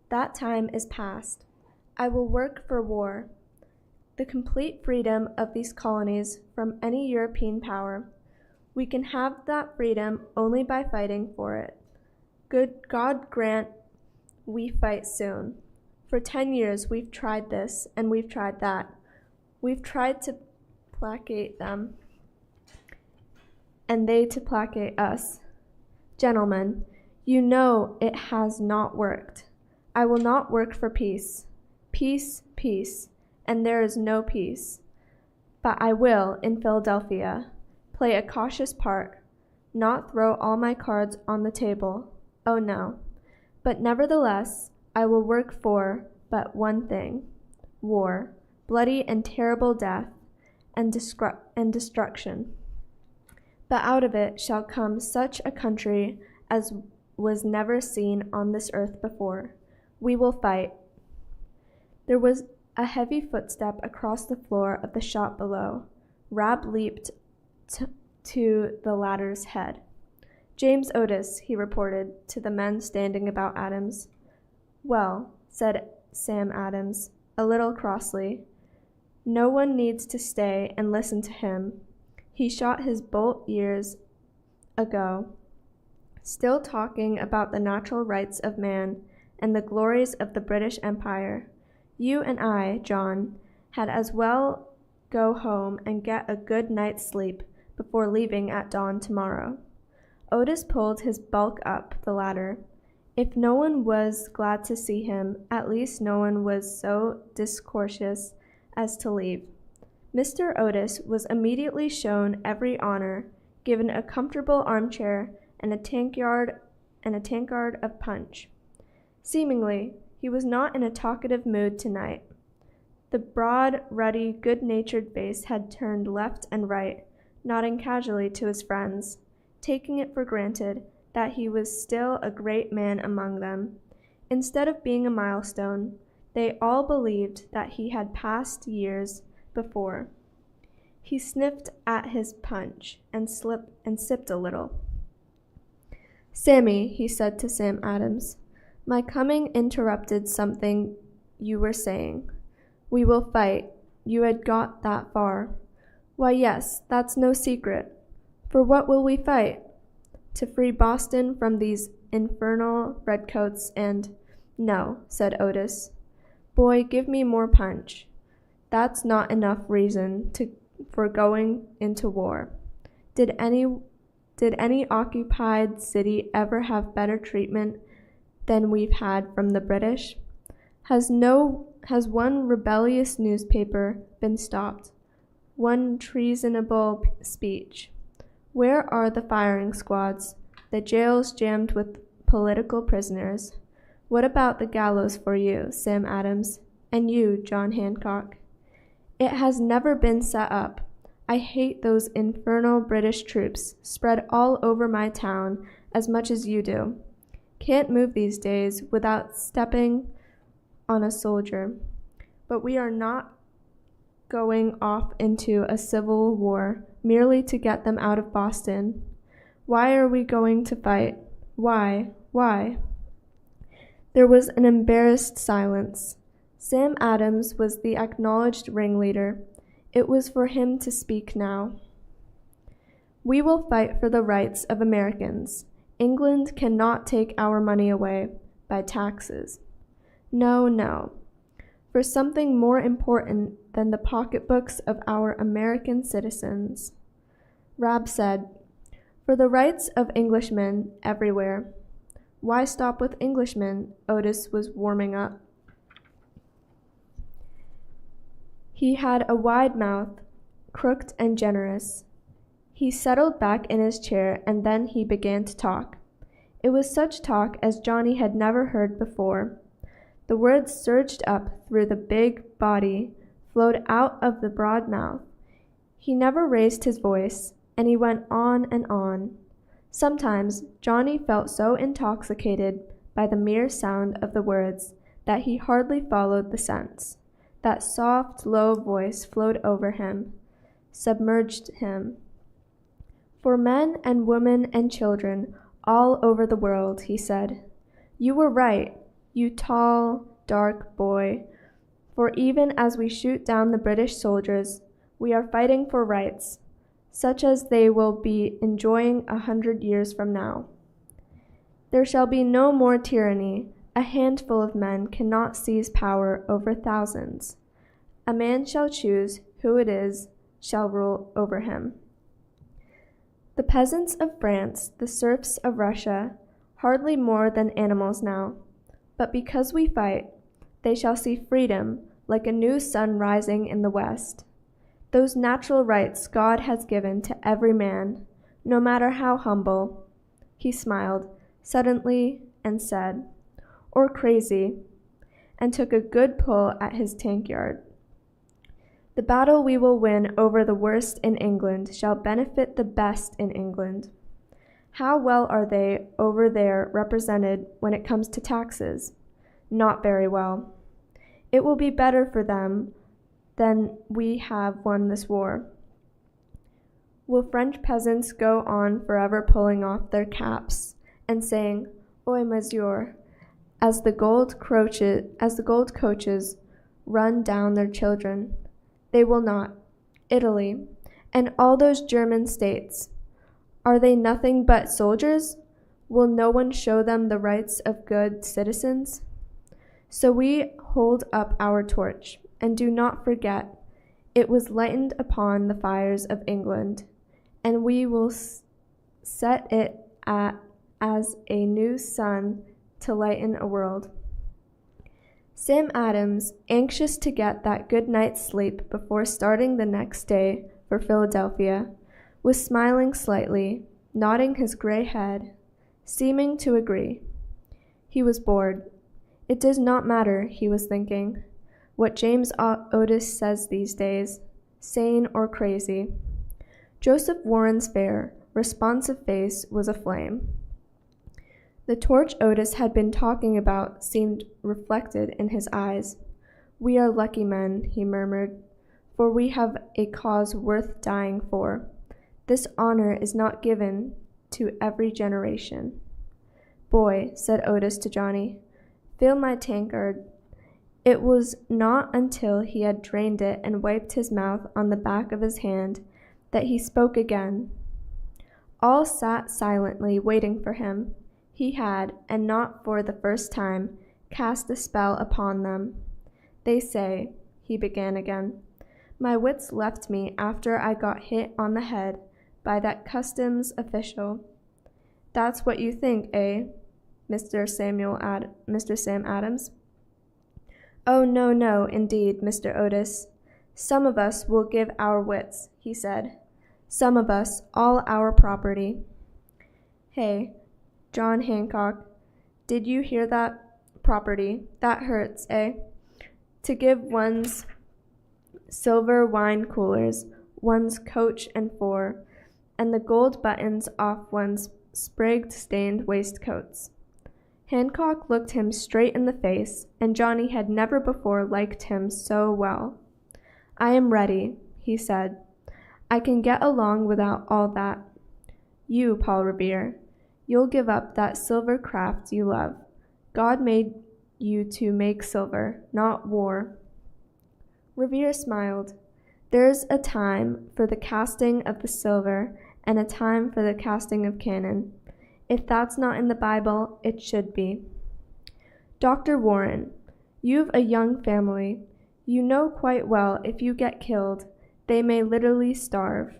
that time is past. I will work for war, the complete freedom of these colonies from any European power. We can have that freedom only by fighting for it. Good God grant we fight soon. For 10 years we've tried this and we've tried that. We've tried to placate them, and they to placate us. Gentlemen, you know it has not worked. I will not work for peace. Peace, peace, and there is no peace. But I will, in Philadelphia, play a cautious part, not throw all my cards on the table. Oh no. But nevertheless, I will work for but one thing: war, bloody and terrible death, and destruction. But out of it shall come such a country as was never seen on this earth before. We will fight." There was a heavy footstep across the floor of the shop below. Rab leaped to the ladder's head. "James Otis," he reported to the men standing about Adams. "Well," said Sam Adams, a little crossly, "no one needs to stay and listen to him. He shot his bolt years ago, still talking about the natural rights of man and the glories of the British Empire. You and I, John, had as well go home and get a good night's sleep before leaving at dawn tomorrow." Otis pulled his bulk up the ladder. If no one was glad to see him, at least no one was so discourteous as to leave. Mr. Otis was immediately shown every honor, given a comfortable armchair and a tankard of punch. Seemingly, he was not in a talkative mood tonight. The broad, ruddy, good-natured face had turned left and right, nodding casually to his friends, taking it for granted that he was still a great man among them. Instead of being a milestone, they all believed that he had passed years before. He sniffed at his punch and sipped a little. "Sammy," he said to Sam Adams, "my coming interrupted something you were saying. We will fight. You had got that far. Why, yes, that's no secret. For what will we fight? To free Boston from these infernal redcoats and—" "No," said Otis. "Boy, give me more punch. That's not enough reason for going into war. Did any occupied city ever have better treatment than we've had from the British? Has one rebellious newspaper been stopped? One treasonable speech? Where are the firing squads? The jails jammed with political prisoners? What about the gallows for you, Sam Adams, and you, John Hancock? It has never been set up. I hate those infernal British troops spread all over my town as much as you do. Can't move these days without stepping on a soldier. But we are not going off into a civil war merely to get them out of Boston. Why are we going to fight? Why? Why? There was an embarrassed silence. Sam Adams was the acknowledged ringleader. It was for him to speak now. We will fight for the rights of Americans. England cannot take our money away by taxes. No, no. For something more important than the pocketbooks of our American citizens. Rab said, for the rights of Englishmen everywhere. Why stop with Englishmen? Otis was warming up. He had a wide mouth, crooked and generous. He settled back in his chair, and then he began to talk. It was such talk as Johnny had never heard before. The words surged up through the big body, flowed out of the broad mouth. He never raised his voice, and he went on and on. Sometimes Johnny felt so intoxicated by the mere sound of the words that he hardly followed the sense. That soft, low voice flowed over him, submerged him. For men and women and children all over the world, he said, you were right, you tall, dark boy, for even as we shoot down the British soldiers, we are fighting for rights, such as they will be enjoying 100 years from now. There shall be no more tyranny. A handful of men cannot seize power over thousands. A man shall choose who it is shall rule over him. The peasants of France, the serfs of Russia, hardly more than animals now. But because we fight, they shall see freedom like a new sun rising in the west. Those natural rights God has given to every man, no matter how humble. He smiled suddenly and said, or crazy, and took a good pull at his tankyard. The battle we will win over the worst in England shall benefit the best in England. How well are they over there represented when it comes to taxes? Not very well. It will be better for them than we have won this war. Will French peasants go on forever pulling off their caps and saying, "Oi, monsieur," as the gold coaches run down their children? They will not. Italy, and all those German states, are they nothing but soldiers? Will no one show them the rights of good citizens? So we hold up our torch, and do not forget, it was lightened upon the fires of England, and we will set it as a new sun to lighten a world. Sam Adams, anxious to get that good night's sleep before starting the next day for Philadelphia, was smiling slightly, nodding his gray head, seeming to agree. He was bored. It does not matter, he was thinking, what James Otis says these days, sane or crazy. Joseph Warren's fair, responsive face was aflame. The torch Otis had been talking about seemed reflected in his eyes. We are lucky men, he murmured, for we have a cause worth dying for. This honor is not given to every generation. Boy, said Otis to Johnny, fill my tankard. It was not until he had drained it and wiped his mouth on the back of his hand that he spoke again. All sat silently waiting for him. He had, and not for the first time, cast a spell upon them. They say, he began again, my wits left me after I got hit on the head by that customs official. That's what you think, eh, Mr. Sam Adams? Oh, no, no, indeed, Mr. Otis. Some of us will give our wits, he said. Some of us all our property. Hey, John Hancock, did you hear that? Property. That hurts, eh? To give one's silver wine coolers, one's coach and four, and the gold buttons off one's sprigged stained waistcoats. Hancock looked him straight in the face, and Johnny had never before liked him so well. "I am ready," he said. "I can get along without all that. You, Paul Revere, you'll give up that silver craft you love. God made you to make silver, not war." Revere smiled. "There's a time for the casting of the silver and a time for the casting of cannon. If that's not in the Bible, it should be." "Dr. Warren, you've a young family. You know quite well if you get killed, they may literally starve."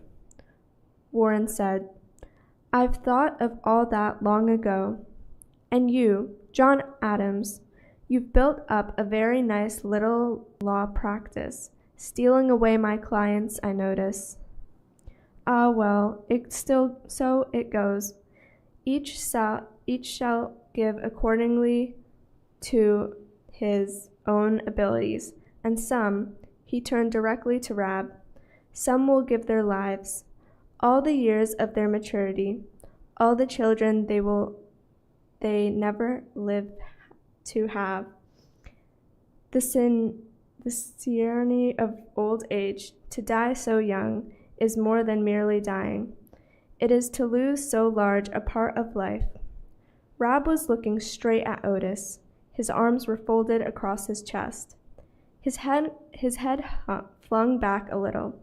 Warren said, "I've thought of all that long ago. And you, John Adams, you've built up a very nice little law practice, stealing away my clients, I notice." "Ah, well, so it goes. Each shall give accordingly to his own abilities, and some," he turned directly to Rab, "some will give their lives, all the years of their maturity, all the children they never live to have. The tyranny of old age, to die so young, is more than merely dying. It is to lose so large a part of life." Rab was looking straight at Otis. His arms were folded across his chest. His head flung back a little.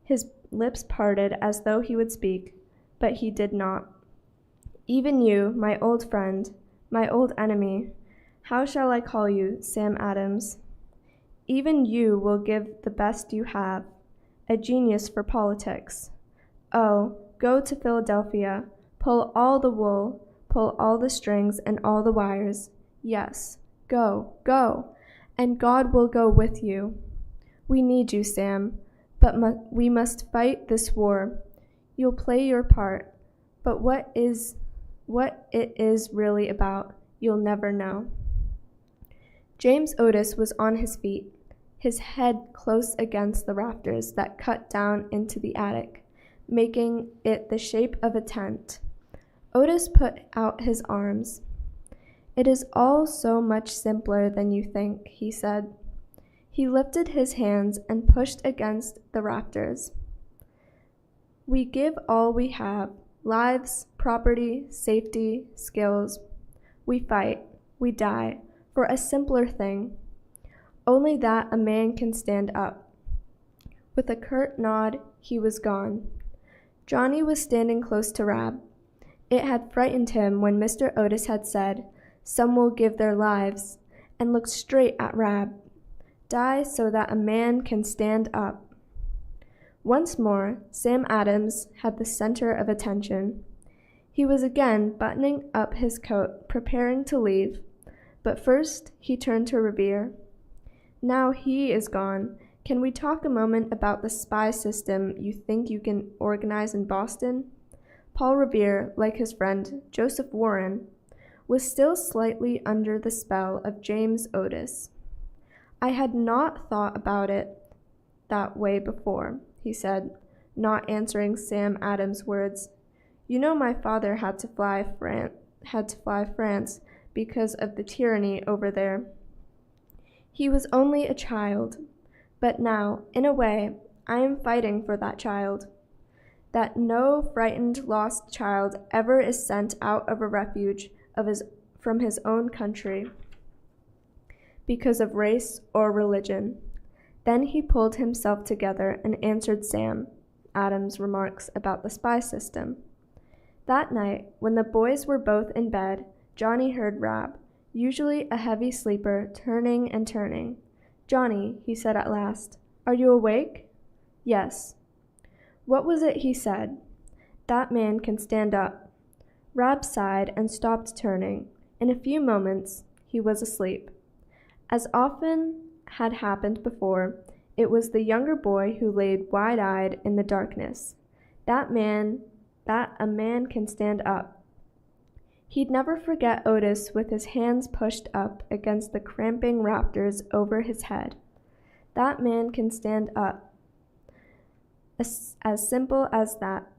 His lips parted as though he would speak, but he did not. "Even you, my old friend, my old enemy, how shall I call you, Sam Adams? Even you will give the best you have, a genius for politics. Oh, go to Philadelphia, pull all the wool, pull all the strings and all the wires. Yes, go, go, and God will go with you. We need you, Sam, but we must fight this war. You'll play your part, but what it is really about, you'll never know." James Otis was on his feet, his head close against the rafters that cut down into the attic, making it the shape of a tent. Otis put out his arms. "It is all so much simpler than you think," he said. He lifted his hands and pushed against the rafters. "We give all we have, lives, property, safety, skills. We fight, we die, for a simpler thing. Only that a man can stand up." With a curt nod, he was gone. Johnny was standing close to Rab. It had frightened him when Mr. Otis had said, "Some will give their lives," and looked straight at Rab. Die so that a man can stand up. Once more, Sam Adams had the center of attention. He was again buttoning up his coat, preparing to leave, but first he turned to Revere. "Now he is gone, can we talk a moment about the spy system you think you can organize in Boston?" Paul Revere, like his friend Joseph Warren, was still slightly under the spell of James Otis. "I had not thought about it that way before," he said, not answering Sam Adams' words. "You know my father had to fly France because of the tyranny over there. He was only a child, but now, in a way, I am fighting for that child. That no frightened, lost child ever is sent out of a refuge from his own country because of race or religion." Then he pulled himself together and answered Sam Adams' remarks about the spy system. That night, when the boys were both in bed, Johnny heard Rab, usually a heavy sleeper, turning and turning. "Johnny," he said at last, "are you awake?" "Yes." "What was it he said?" "That man can stand up." Rab sighed and stopped turning. In a few moments, he was asleep. As often had happened before, it was the younger boy who laid wide-eyed in the darkness. That a man can stand up. He'd never forget Otis with his hands pushed up against the cramping rafters over his head. That man can stand up. As simple as that.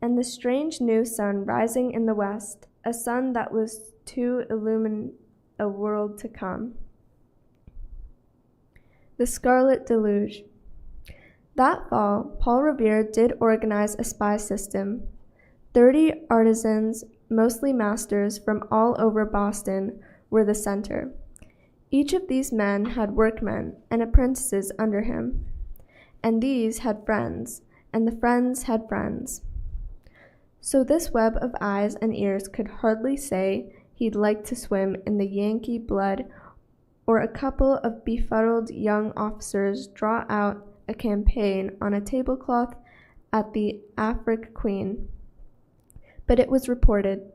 And the strange new sun rising in the west, a sun that was to illumine a world to come. The Scarlet Deluge. That fall, Paul Revere did organize a spy system. 30 artisans, mostly masters from all over Boston, were the center. Each of these men had workmen and apprentices under him, and these had friends, and the friends had friends. So this web of eyes and ears could hardly say he'd like to swim in the Yankee blood, or a couple of befuddled young officers draw out a campaign on a tablecloth at the Afric Queen. But it was reported.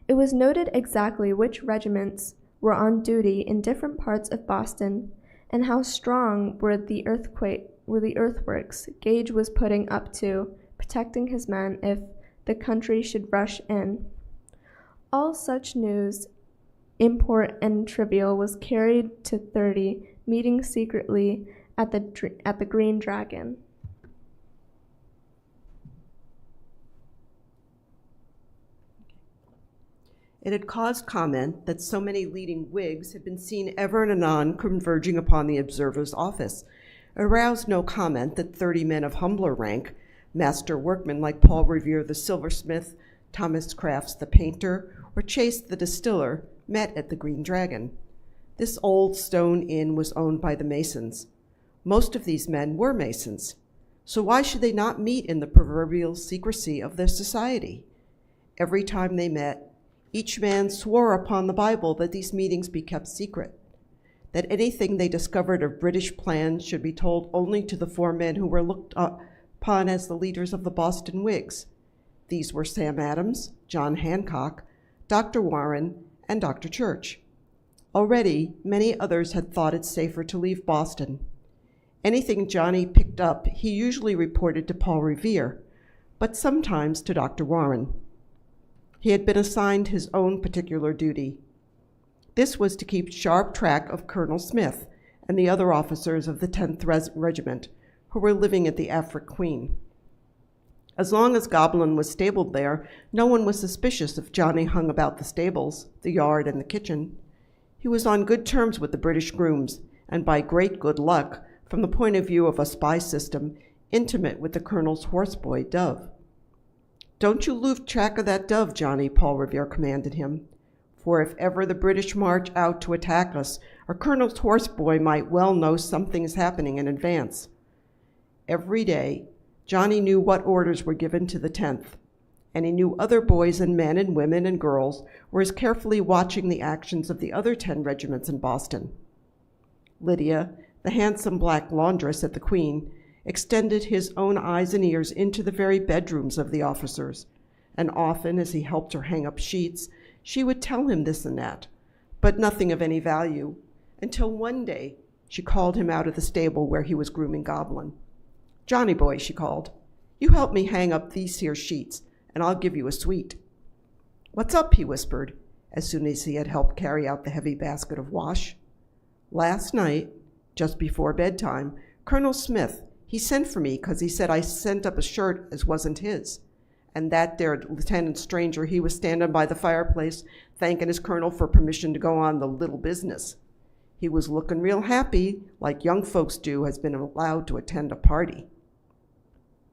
It was noted exactly which regiments were on duty in different parts of Boston, and how strong were the earthworks Gage was putting up to, protecting his men if the country should rush in. All such news, import and trivial, was carried to 30, meeting secretly at the Green Dragon. It had caused comment that so many leading Whigs had been seen ever and anon converging upon the Observer's office. It aroused no comment that 30 men of humbler rank, master workmen like Paul Revere the silversmith, Thomas Crafts the painter, or Chase the distiller, met at the Green Dragon. This old stone inn was owned by the Masons. Most of these men were Masons, so why should they not meet in the proverbial secrecy of their society? Every time they met, each man swore upon the Bible that these meetings be kept secret, that anything they discovered of British plans should be told only to the 4 men who were looked upon as the leaders of the Boston Whigs. These were Sam Adams, John Hancock, Dr. Warren, and Dr. Church. Already, many others had thought it safer to leave Boston. Anything Johnny picked up, he usually reported to Paul Revere, but sometimes to Dr. Warren. He had been assigned his own particular duty. This was to keep sharp track of Colonel Smith and the other officers of the 10th Regiment who were living at the Afric Queen. As long as Goblin was stabled there, no one was suspicious if Johnny hung about the stables, the yard, and the kitchen. He was on good terms with the British grooms, and by great good luck, from the point of view of a spy system, intimate with the Colonel's horseboy, Dove. "Don't you lose track of that Dove, Johnny," Paul Revere commanded him, "for if ever the British march out to attack us, our Colonel's horseboy might well know something is happening in advance." Every day, Johnny knew what orders were given to the 10th, and he knew other boys and men and women and girls were as carefully watching the actions of the other 10 regiments in Boston. Lydia, the handsome black laundress at the Queen, extended his own eyes and ears into the very bedrooms of the officers, and often, as he helped her hang up sheets, she would tell him this and that, but nothing of any value, until one day she called him out of the stable where he was grooming Goblin. "Johnny boy," she called, "you help me hang up these here sheets, and I'll give you a sweet." "What's up?" he whispered, as soon as he had helped carry out the heavy basket of wash. "Last night, just before bedtime, Colonel Smith, he sent for me 'cause he said I sent up a shirt as wasn't his. And that there Lieutenant Stranger, he was standing by the fireplace thanking his colonel for permission to go on the little business. He was looking real happy, like young folks do has been allowed to attend a party."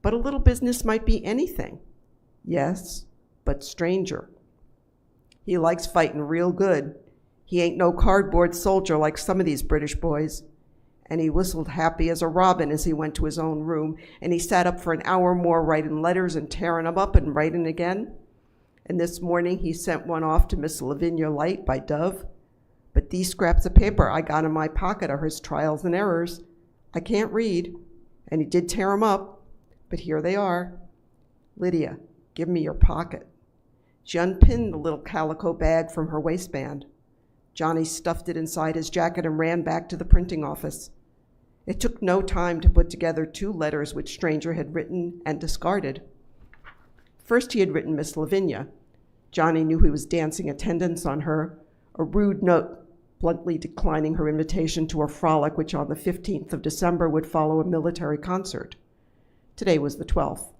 "But a little business might be anything." "Yes, but Stranger. He likes fighting real good. He ain't no cardboard soldier like some of these British boys." And he whistled happy as a robin as he went to his own room, and he sat up for an hour more writing letters and tearing them up and writing again. And this morning he sent one off to Miss Lavinia Light by Dove. But these scraps of paper I got in my pocket are his trials and errors. I can't read, and he did tear them up, but here they are. "Lydia, give me your pocket." She unpinned the little calico bag from her waistband. Johnny stuffed it inside his jacket and ran back to the printing office. It took no time to put together 2 letters which Stranger had written and discarded. First he had written Miss Lavinia. Johnny knew he was dancing attendance on her, a rude note bluntly declining her invitation to a frolic which on the 15th of December would follow a military concert. Today was the 12th.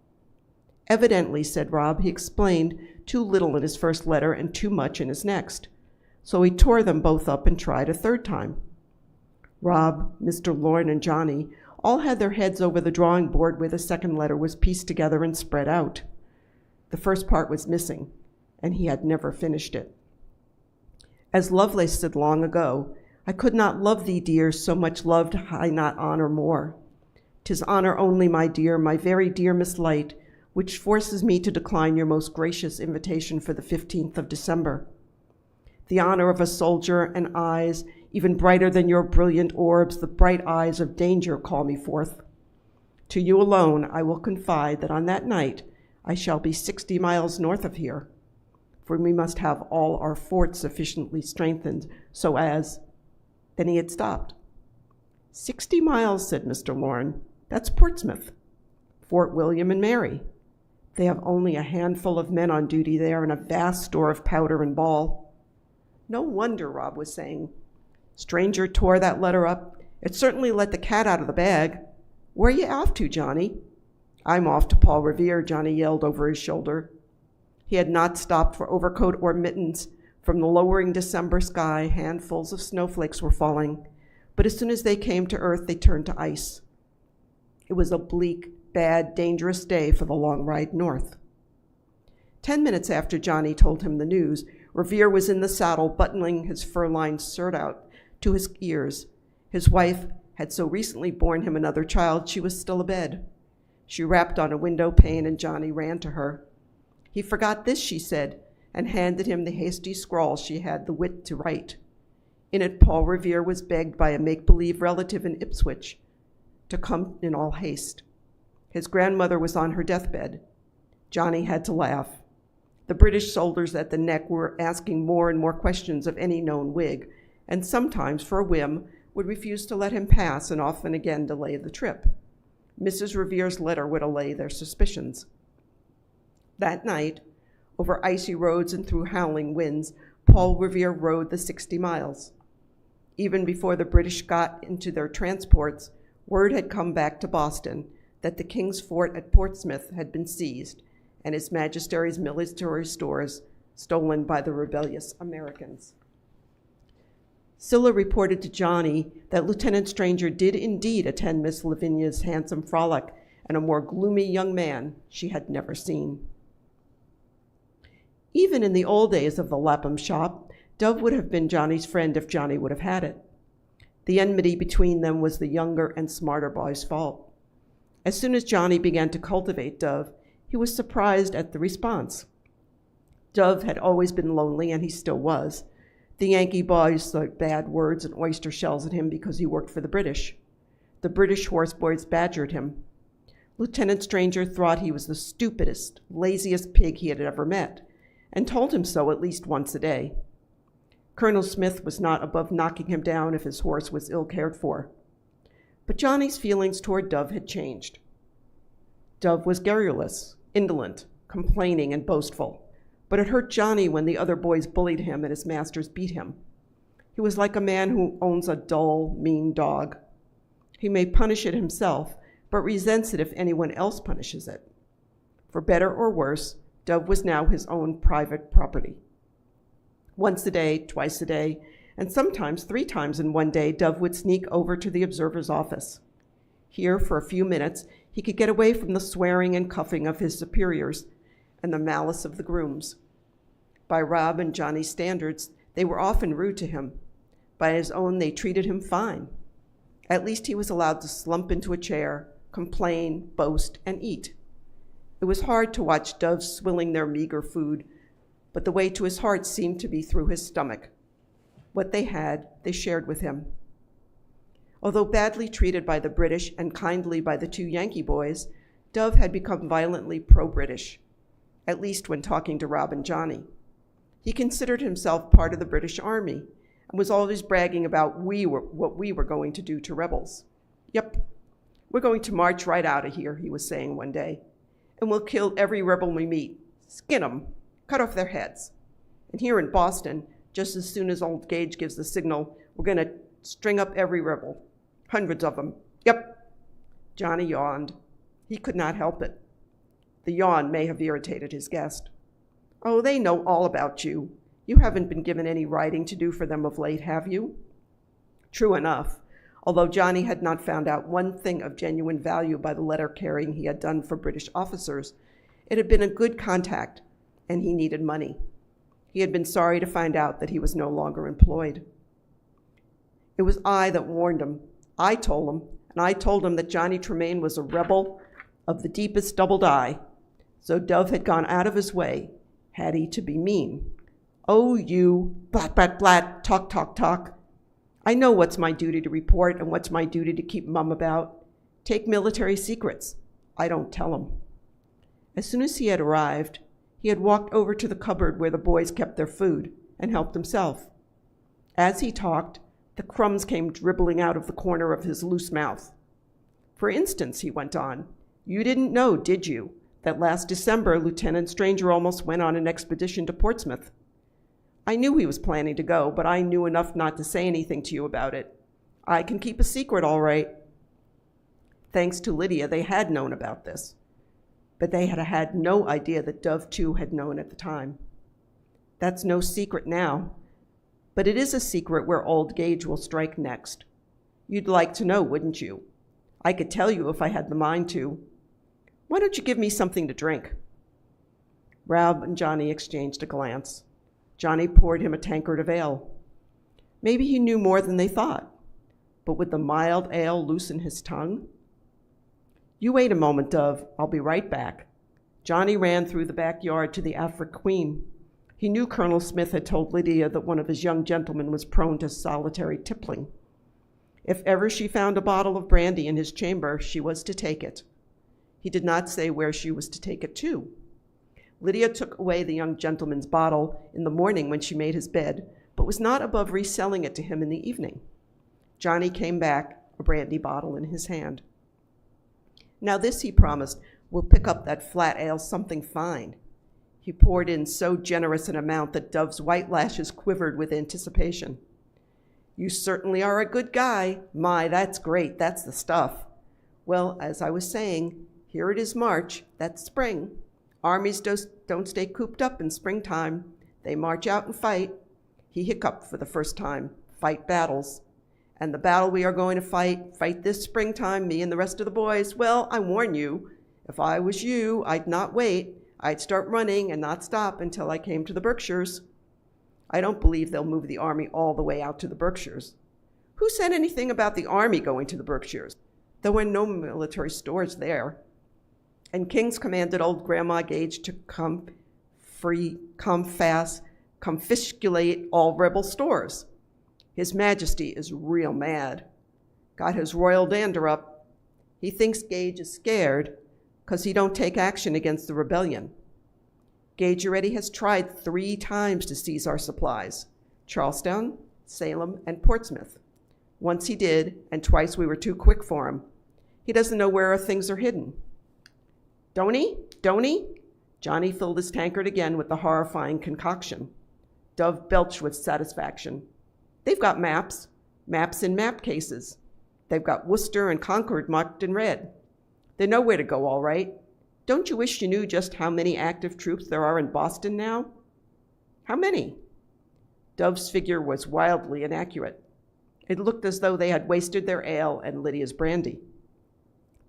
Evidently, said Rob, he explained too little in his first letter and too much in his next. So he tore them both up and tried a third time. Rob, Mr. Lorne, and Johnny all had their heads over the drawing board where the second letter was pieced together and spread out. The first part was missing, and he had never finished it. As Lovelace said long ago, I could not love thee, dear, so much loved I not honor more. 'Tis honor only, my dear, my very dear Miss Light, which forces me to decline your most gracious invitation for the 15th of December. The honor of a soldier and eyes even brighter than your brilliant orbs, the bright eyes of danger call me forth. To you alone I will confide that on that night I shall be 60 miles north of here, for we must have all our forts sufficiently strengthened so as—" Then he had stopped. 60 miles, said Mr. Lorne. That's Portsmouth, Fort William and Mary. They have only a handful of men on duty there and a vast store of powder and ball. No wonder, Rob was saying. Stranger tore that letter up. It certainly let the cat out of the bag. Where you off to, Johnny? I'm off to Paul Revere, Johnny yelled over his shoulder. He had not stopped for overcoat or mittens. From the lowering December sky, handfuls of snowflakes were falling, but as soon as they came to earth, they turned to ice. It was a bleak, bad, dangerous day for the long ride north. 10 minutes after Johnny told him the news, Revere was in the saddle, buttoning his fur-lined shirt out to his ears. His wife had so recently borne him another child, she was still abed. She rapped on a window pane, and Johnny ran to her. He forgot this, she said, and handed him the hasty scrawl she had the wit to write. In it, Paul Revere was begged by a make-believe relative in Ipswich to come in all haste. His grandmother was on her deathbed. Johnny had to laugh. The British soldiers at the neck were asking more and more questions of any known Whig, and sometimes, for a whim, would refuse to let him pass and often again delay the trip. Mrs. Revere's letter would allay their suspicions. That night, over icy roads and through howling winds, Paul Revere rode the 60 miles. Even before the British got into their transports, word had come back to Boston that the King's Fort at Portsmouth had been seized and His Majesty's military stores stolen by the rebellious Americans. Scylla reported to Johnny that Lieutenant Stranger did indeed attend Miss Lavinia's handsome frolic, and a more gloomy young man she had never seen. Even in the old days of the Lapham shop, Dove would have been Johnny's friend if Johnny would have had it. The enmity between them was the younger and smarter boy's fault. As soon as Johnny began to cultivate Dove, he was surprised at the response. Dove had always been lonely, and he still was. The Yankee boys threw bad words and oyster shells at him because he worked for the British. The British horse boys badgered him. Lieutenant Stranger thought he was the stupidest, laziest pig he had ever met, and told him so at least once a day. Colonel Smith was not above knocking him down if his horse was ill cared for. But Johnny's feelings toward Dove had changed. Dove was garrulous, indolent, complaining, and boastful, but it hurt Johnny when the other boys bullied him and his masters beat him. He was like a man who owns a dull, mean dog. He may punish it himself, but resents it if anyone else punishes it. For better or worse, Dove was now his own private property. Once a day, twice a day, and sometimes 3 times in one day, Dove would sneak over to the observer's office. Here, for a few minutes, he could get away from the swearing and cuffing of his superiors and the malice of the grooms. By Rob and Johnny's standards, they were often rude to him. By his own, they treated him fine. At least he was allowed to slump into a chair, complain, boast, and eat. It was hard to watch Dove swilling their meager food, but the way to his heart seemed to be through his stomach. What they had, they shared with him. Although badly treated by the British and kindly by the 2 Yankee boys, Dove had become violently pro-British, at least when talking to Rob and Johnny. He considered himself part of the British Army and was always bragging about what we were going to do to rebels. Yep, we're going to march right out of here, he was saying one day, and we'll kill every rebel we meet, skin them, cut off their heads. And here in Boston, just as soon as old Gage gives the signal, we're going to string up every rebel, hundreds of them. Yep. Johnny yawned. He could not help it. The yawn may have irritated his guest. "Oh, they know all about you. You haven't been given any writing to do for them of late, have you?" True enough, although Johnny had not found out one thing of genuine value by the letter carrying he had done for British officers, it had been a good contact, and he needed money. He had been sorry to find out that he was no longer employed. It was I that warned him. I told him, and I told him that Johnny Tremain was a rebel of the deepest double dye. So Dove had gone out of his way, had he to be mean. "Oh, you, blat, blat, blat, talk, talk, talk. I know what's my duty to report and what's my duty to keep mum about. Take military secrets. I don't tell them." As soon as he had arrived, he had walked over to the cupboard where the boys kept their food and helped himself. As he talked, the crumbs came dribbling out of the corner of his loose mouth. "For instance," he went on, "you didn't know, did you, that last December Lieutenant Stranger almost went on an expedition to Portsmouth? I knew he was planning to go, but I knew enough not to say anything to you about it. I can keep a secret all right." Thanks to Lydia, they had known about this, but they had had no idea that Dove too had known at the time. That's no secret now, but it is a secret where old Gage will strike next. You'd like to know, wouldn't you? I could tell you if I had the mind to. Why don't you give me something to drink? Rob and Johnny exchanged a glance. Johnny poured him a tankard of ale. Maybe he knew more than they thought, but would the mild ale loosen his tongue? "You wait a moment, Dove. I'll be right back." Johnny ran through the backyard to the Afric Queen. He knew Colonel Smith had told Lydia that one of his young gentlemen was prone to solitary tippling. If ever she found a bottle of brandy in his chamber, she was to take it. He did not say where she was to take it to. Lydia took away the young gentleman's bottle in the morning when she made his bed, but was not above reselling it to him in the evening. Johnny came back, a brandy bottle in his hand. "Now this," he promised, "will pick up that flat ale something fine." He poured in so generous an amount that Dove's white lashes quivered with anticipation. "You certainly are a good guy. My, that's great. That's the stuff. Well, as I was saying, here it is March. That's spring. Armies don't stay cooped up in springtime. They march out and fight." He hiccuped for the first time. "Fight battles. And the battle we are going to fight this springtime, me and the rest of the boys, well, I warn you, if I was you, I'd not wait. I'd start running and not stop until I came to the Berkshires. I don't believe they'll move the army all the way out to the Berkshires. Who said anything about the army going to the Berkshires? There were no military stores there. And King's commanded old Grandma Gage to come fast, confiscate all rebel stores. His Majesty is real mad. Got his royal dander up. He thinks Gage is scared because he don't take action against the rebellion. Gage already has tried 3 times to seize our supplies: Charlestown, Salem, and Portsmouth. Once he did, and twice we were too quick for him. He doesn't know where our things are hidden. Don't he? Don't he? Johnny filled his tankard again with the horrifying concoction. Dove belched with satisfaction. They've got maps in map cases. They've got Worcester and Concord marked in red. They know where to go, all right. Don't you wish you knew just how many active troops there are in Boston now? How many? Dove's figure was wildly inaccurate. It looked as though they had wasted their ale and Lydia's brandy.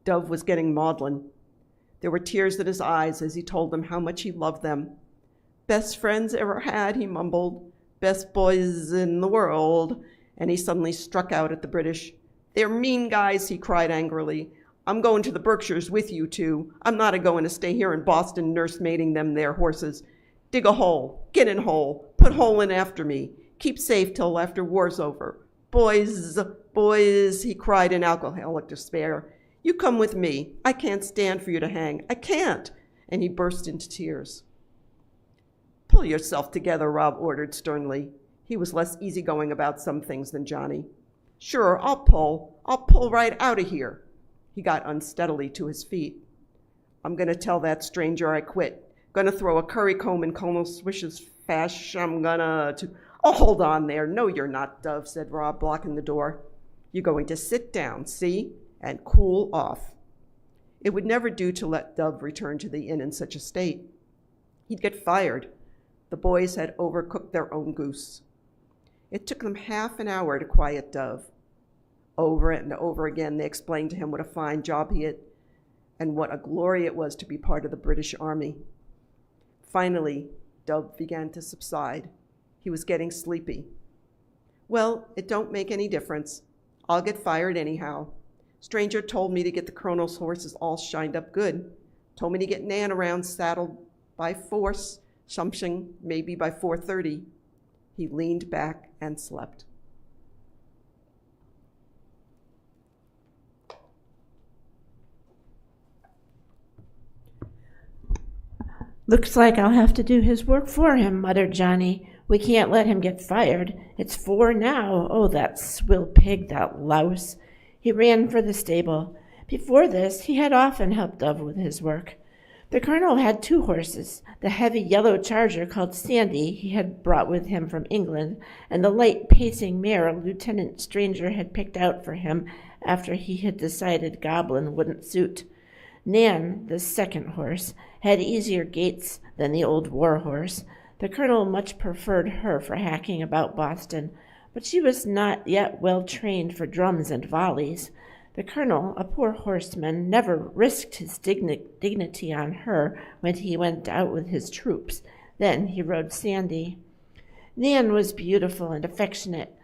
Dove was getting maudlin. There were tears in his eyes as he told them how much he loved them. Best friends ever had, he mumbled. Best boys in the world. And he suddenly struck out at the British. They're mean guys, he cried angrily. I'm going to the Berkshires with you two. I'm not a-going to stay here in Boston nursemaiding them their horses. Dig a hole, get in hole, put hole in after me. Keep safe till after war's over. Boys, boys, he cried in alcoholic despair. You come with me. I can't stand for you to hang. I can't. And he burst into tears. Pull yourself together, Rob ordered sternly. He was less easygoing about some things than Johnny. Sure, I'll pull right out of here. He got unsteadily to his feet. I'm going to tell that stranger I quit. Going to throw a curry comb in Colonel Swish's fash. Oh, hold on there. No, you're not, Dove, said Rob, blocking the door. You're going to sit down, see, and cool off. It would never do to let Dove return to the inn in such a state. He'd get fired. The boys had overcooked their own goose. It took them half an hour to quiet Dove. Over and over again, they explained to him what a fine job he had and what a glory it was to be part of the British Army. Finally, Dove began to subside. He was getting sleepy. Well, it don't make any difference. I'll get fired anyhow. Stranger told me to get the colonel's horses all shined up good. Told me to get Nan around saddled by force, something maybe by 4:30. He leaned back and slept. Looks like I'll have to do his work for him, muttered Johnny. We can't let him get fired. It's 4 now. Oh, that swill pig, that louse. He ran for the stable. Before this, he had often helped Dove with his work. The colonel had 2 horses, the heavy yellow charger called Sandy he had brought with him from England, and the light pacing mare Lieutenant Stranger had picked out for him after he had decided Goblin wouldn't suit. Nan, the second horse, had easier gaits than the old war horse. The colonel much preferred her for hacking about Boston, but she was not yet well trained for drums and volleys. The colonel, a poor horseman, never risked his dignity on her when he went out with his troops. Then he rode Sandy. Nan was beautiful and affectionate.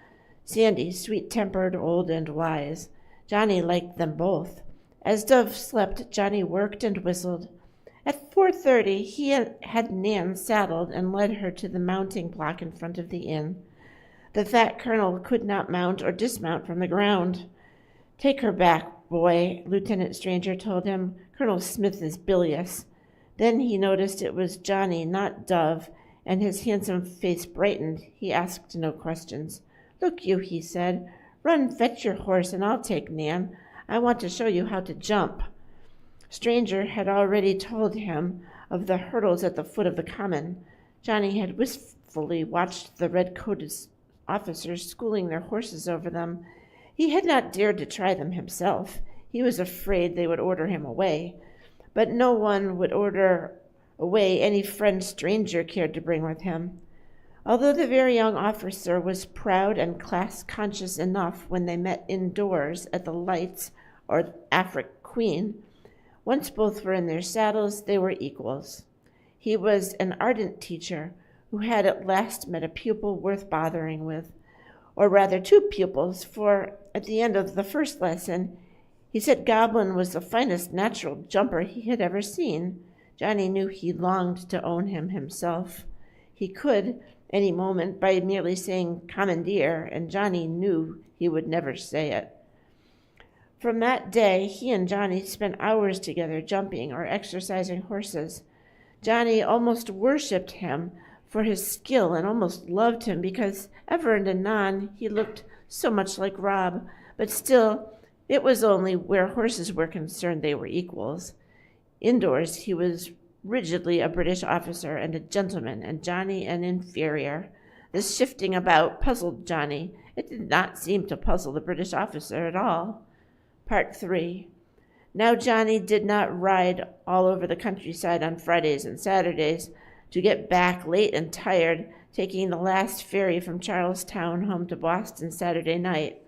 Sandy, sweet-tempered, old, and wise. Johnny liked them both. As Dove slept, Johnny worked and whistled. At 4:30, he had Nan saddled and led her to the mounting block in front of the inn. The fat colonel could not mount or dismount from the ground. Take her back, boy, Lieutenant Stranger told him. Colonel Smith is bilious. Then he noticed it was Johnny, not Dove, and his handsome face brightened. He asked no questions. Look you, he said, run fetch your horse and I'll take Nan. I want to show you how to jump. Stranger had already told him of the hurdles at the foot of the common. Johnny had wistfully watched the red-coated officers schooling their horses over them. He had not dared to try them himself. He was afraid they would order him away. But no one would order away any friend Stranger cared to bring with him. Although the very young officer was proud and class-conscious enough when they met indoors at the Lights or Afric Queen, once both were in their saddles, they were equals. He was an ardent teacher who had at last met a pupil worth bothering with, or rather 2 pupils, for at the end of the first lesson, he said Goblin was the finest natural jumper he had ever seen. Johnny knew he longed to own him himself. He could, any moment, by merely saying commandeer, and Johnny knew he would never say it. From that day, he and Johnny spent hours together jumping or exercising horses. Johnny almost worshipped him for his skill and almost loved him because ever and anon he looked so much like Rob. But still, it was only where horses were concerned they were equals. Indoors, he was rigidly a British officer and a gentleman, and Johnny an inferior. This shifting about puzzled Johnny. It did not seem to puzzle the British officer at all. Part 3. Now Johnny did not ride all over the countryside on Fridays and Saturdays to get back late and tired, taking the last ferry from Charlestown home to Boston Saturday night.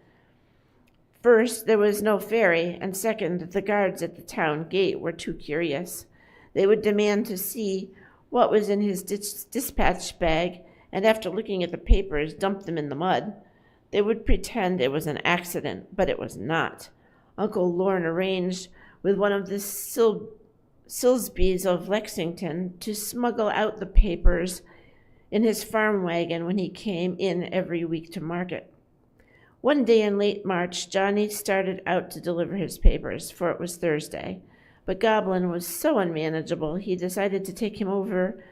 First, there was no ferry, and second, the guards at the town gate were too curious. They would demand to see what was in his dispatch bag, and after looking at the papers, dump them in the mud. They would pretend it was an accident, but it was not. Uncle Lorne arranged with one of the Silsbys of Lexington to smuggle out the papers in his farm wagon when he came in every week to market. One day in late March, Johnny started out to deliver his papers, for it was Thursday. But Goblin was so unmanageable, he decided to take him over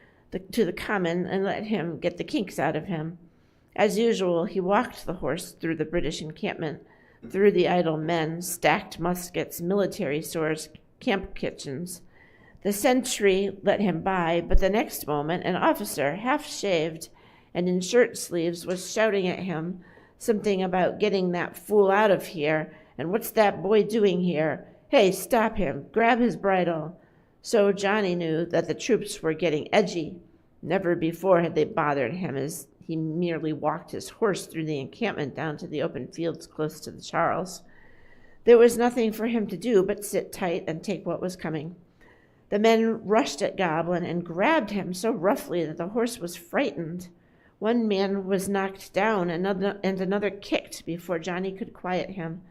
to the common and let him get the kinks out of him. As usual, he walked the horse through the British encampment, through the idle men, stacked muskets, military stores, camp kitchens. The sentry let him by, but the next moment an officer, half-shaved and in shirt sleeves, was shouting at him something about getting that fool out of here, and what's that boy doing here? Hey, stop him. Grab his bridle. So Johnny knew that the troops were getting edgy. Never before had they bothered him, as he merely walked his horse through the encampment down to the open fields close to the Charles. There was nothing for him to do but sit tight and take what was coming. The men rushed at Goblin and grabbed him so roughly that the horse was frightened. One man was knocked down and another kicked before Johnny could quiet him.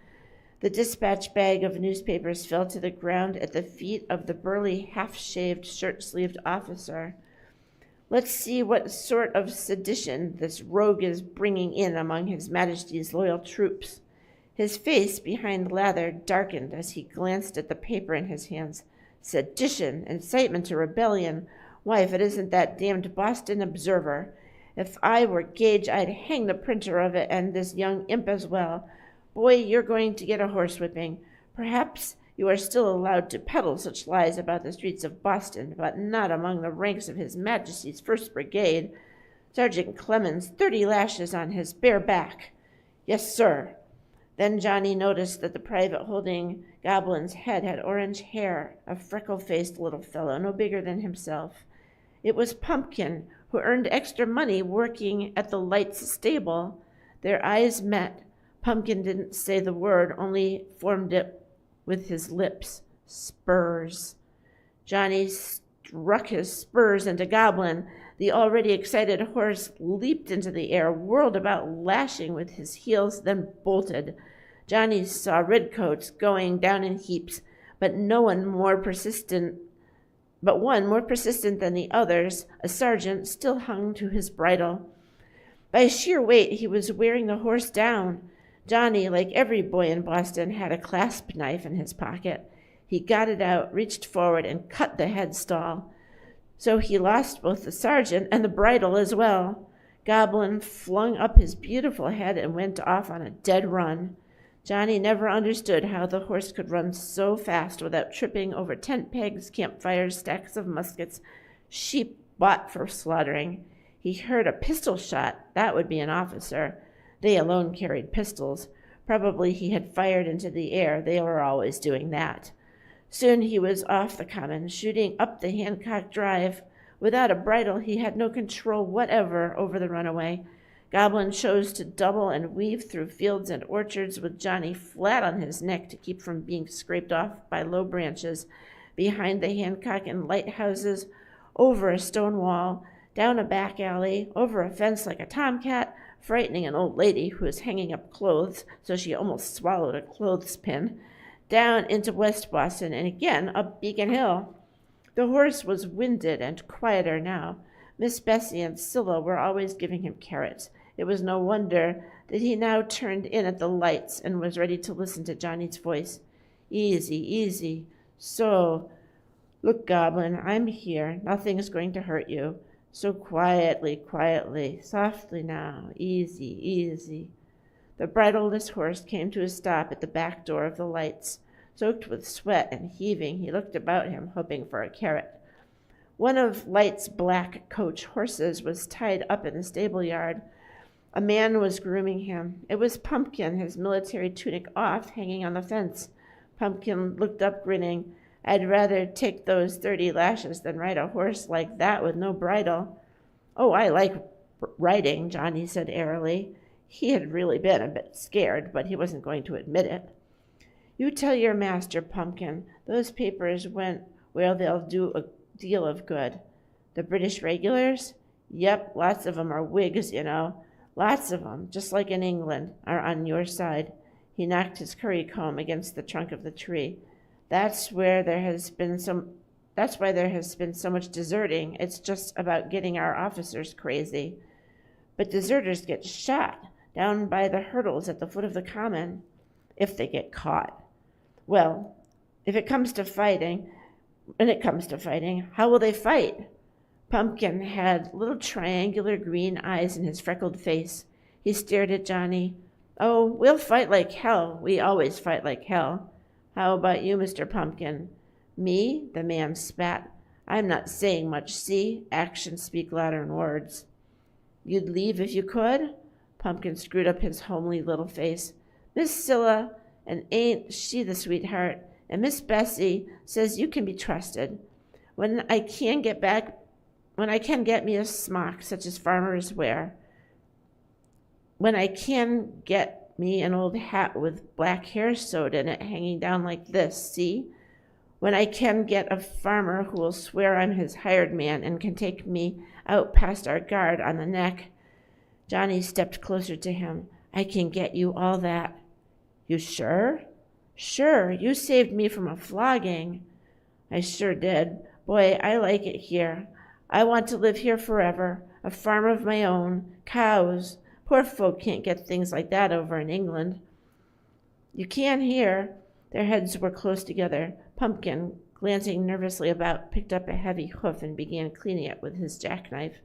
The dispatch bag of newspapers fell to the ground at the feet of the burly, half-shaved, shirt-sleeved officer. Let's see what sort of sedition this rogue is bringing in among His Majesty's loyal troops. His face, behind lather, darkened as he glanced at the paper in his hands. Sedition, incitement to rebellion. Why, if it isn't that damned Boston Observer. If I were Gage, I'd hang the printer of it and this young imp as well. Boy, you're going to get a horsewhipping. Perhaps you are still allowed to peddle such lies about the streets of Boston, but not among the ranks of His Majesty's 1st Brigade. Sergeant Clemens, 30 lashes on his bare back. Yes, sir. Then Johnny noticed that the private holding Goblin's head had orange hair, a freckle-faced little fellow, no bigger than himself. It was Pumpkin, who earned extra money working at the Lights stable. Their eyes met. Pumpkin didn't say the word, only formed it with his lips. Spurs. Johnny struck his spurs into Goblin. The already excited horse leaped into the air, whirled about, lashing with his heels, then bolted. Johnny saw redcoats going down in heaps, but one more persistent than the others. A sergeant still hung to his bridle. By sheer weight, he was wearing the horse down. Johnny, like every boy in Boston, had a clasp knife in his pocket. He got it out, reached forward, and cut the headstall. So he lost both the sergeant and the bridle as well. Goblin flung up his beautiful head and went off on a dead run. Johnny never understood how the horse could run so fast without tripping over tent pegs, campfires, stacks of muskets, sheep bought for slaughtering. He heard a pistol shot. That would be an officer. They alone carried pistols. Probably he had fired into the air. They were always doing that. Soon he was off the common, shooting up the Hancock Drive. Without a bridle, he had no control whatever over the runaway. Goblin chose to double and weave through fields and orchards with Johnny flat on his neck to keep from being scraped off by low branches, behind the Hancock and lighthouses, over a stone wall, down a back alley, over a fence like a tomcat, frightening an old lady who was hanging up clothes so she almost swallowed a clothespin, down into West Boston, and again up Beacon Hill. The horse was winded and quieter now. Miss Bessie and Scylla were always giving him carrots. It was no wonder that he now turned in at the Lights and was ready to listen to Johnny's voice. Easy, easy. So, look, Goblin, I'm here. Nothing is going to hurt you. So quietly, quietly, softly now. Easy, easy. The bridleless horse came to a stop at the back door of the Lights. Soaked with sweat and heaving, he looked about him, hoping for a carrot. One of Light's black coach horses was tied up in the stable yard. A man was grooming him. It was Pumpkin, his military tunic off, hanging on the fence. Pumpkin looked up, grinning. I'd rather take those 30 lashes than ride a horse like that with no bridle. Oh, I like riding, Johnny said airily. He had really been a bit scared, but he wasn't going to admit it. You tell your master, Pumpkin, those papers went where they'll do a deal of good. The British regulars? Yep, lots of 'em are Whigs, you know. Lots of 'em, just like in England, are on your side. He knocked his currycomb against the trunk of the tree. That's why there has been so much deserting. It's just about getting our officers crazy. But deserters get shot down by the hurdles at the foot of the common, if they get caught. Well, if it comes to fighting, how will they fight? Pumpkin had little triangular green eyes in his freckled face. He stared at Johnny. Oh, we'll fight like hell. We always fight like hell. How about you, Mr. Pumpkin? Me? The man spat. I'm not saying much, see? Actions speak louder than words. You'd leave if you could? Pumpkin screwed up his homely little face. Miss Scylla, and ain't she the sweetheart? and Miss Bessie says you can be trusted. When I can get me a smock such as farmers wear, when I can get me an old hat with black hair sewed in it hanging down like this, see? When I can get a farmer who will swear I'm his hired man and can take me out past our guard on the neck. Johnny stepped closer to him. I can get you all that. You sure? Sure, you saved me from a flogging. I sure did. Boy, I like it here. I want to live here forever, a farm of my own, cows. Poor folk can't get things like that over in England. You can here. Their heads were close together. Pumpkin, glancing nervously about, picked up a heavy hoof and began cleaning it with his jackknife.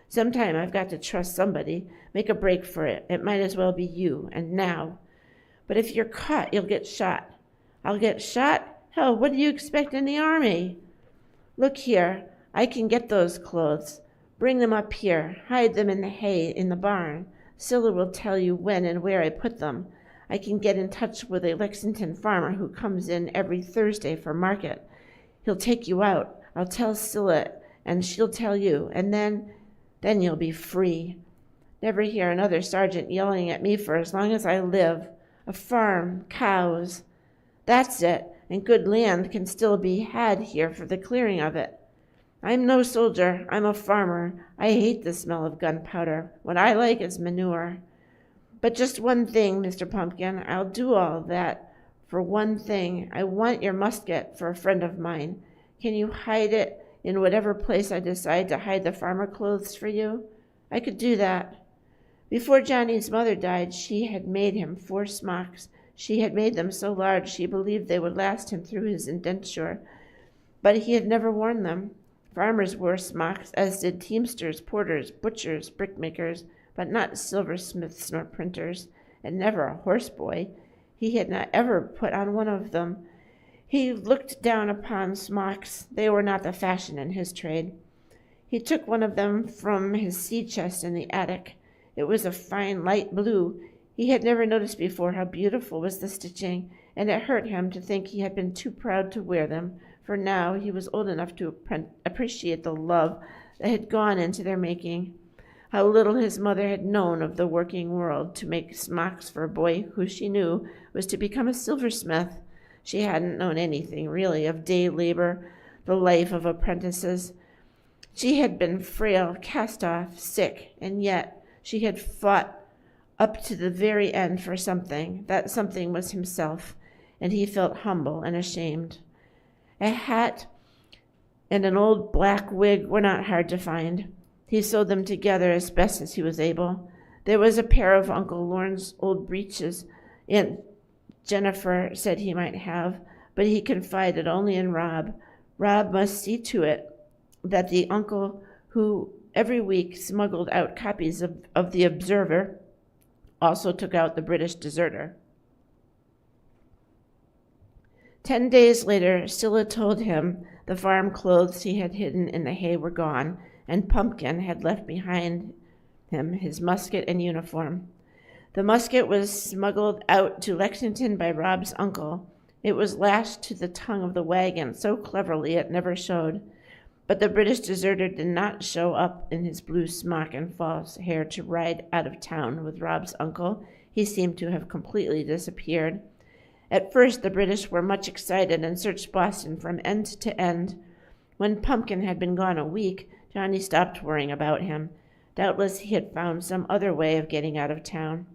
Sometime I've got to trust somebody, make a break for it. It might as well be you, and now. But if you're caught, you'll get shot. I'll get shot? Hell, what do you expect in the army? Look here, I can get those clothes. Bring them up here. Hide them in the hay in the barn. Scylla will tell you when and where I put them. I can get in touch with a Lexington farmer who comes in every Thursday for market. He'll take you out. I'll tell Scylla, and she'll tell you, and then you'll be free. Never hear another sergeant yelling at me for as long as I live. A farm, cows. That's it, and good land can still be had here for the clearing of it. I'm no soldier. I'm a farmer. I hate the smell of gunpowder. What I like is manure. But just one thing, Mr. Pumpkin. I'll do all that for one thing. I want your musket for a friend of mine. Can you hide it in whatever place I decide to hide the farmer clothes for you? I could do that. Before Johnny's mother died, she had made him 4 smocks. She had made them so large she believed they would last him through his indenture. But he had never worn them. Farmers wore smocks, as did teamsters, porters, butchers, brickmakers, but not silversmiths nor printers, and never a horseboy. He had not ever put on one of them. He looked down upon smocks. They were not the fashion in his trade. He took one of them from his sea chest in the attic. It was a fine light blue. He had never noticed before how beautiful was the stitching, and it hurt him to think he had been too proud to wear them, for now he was old enough to appreciate the love that had gone into their making. How little his mother had known of the working world to make smocks for a boy who she knew was to become a silversmith. She hadn't known anything, really, of day labor, the life of apprentices. She had been frail, cast off, sick, and yet she had fought up to the very end for something. That something was himself, and he felt humble and ashamed. A hat and an old black wig were not hard to find. He sewed them together as best as he was able. There was a pair of Uncle Lorne's old breeches Aunt Jennifer said he might have, but he confided only in Rob. Rob must see to it that the uncle who every week smuggled out copies of the Observer also took out the British Deserter. 10 days later, Scylla told him the farm clothes he had hidden in the hay were gone, and Pumpkin had left behind him his musket and uniform. The musket was smuggled out to Lexington by Rob's uncle. It was lashed to the tongue of the wagon so cleverly it never showed. But the British deserter did not show up in his blue smock and false hair to ride out of town with Rob's uncle. He seemed to have completely disappeared. At first, the British were much excited and searched Boston from end to end. When Pumpkin had been gone a week, Johnny stopped worrying about him. Doubtless he had found some other way of getting out of town.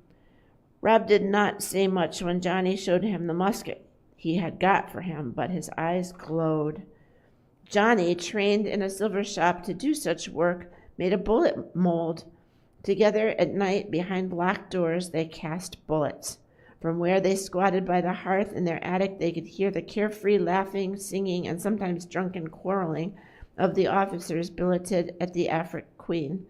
Rob did not say much when Johnny showed him the musket he had got for him, but his eyes glowed. Johnny, trained in a silver shop to do such work, made a bullet mold. Together at night, behind locked doors, they cast bullets. From where they squatted by the hearth in their attic, they could hear the carefree laughing, singing, and sometimes drunken quarreling of the officers billeted at the Afric Queen.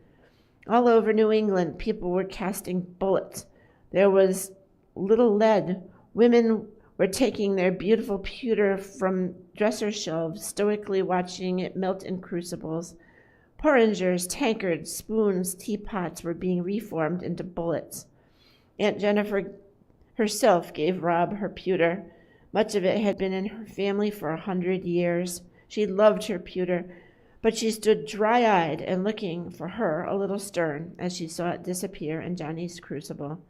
All over New England, people were casting bullets. There was little lead. Women were taking their beautiful pewter from dresser shelves, stoically watching it melt in crucibles. Porringers, tankards, spoons, teapots were being reformed into bullets. Aunt Jennifer herself gave Rob her pewter, Much of it had been in her family for 100 years. She loved her pewter, but she stood dry-eyed and looking for her a little stern as she saw it disappear in Johnny's crucible.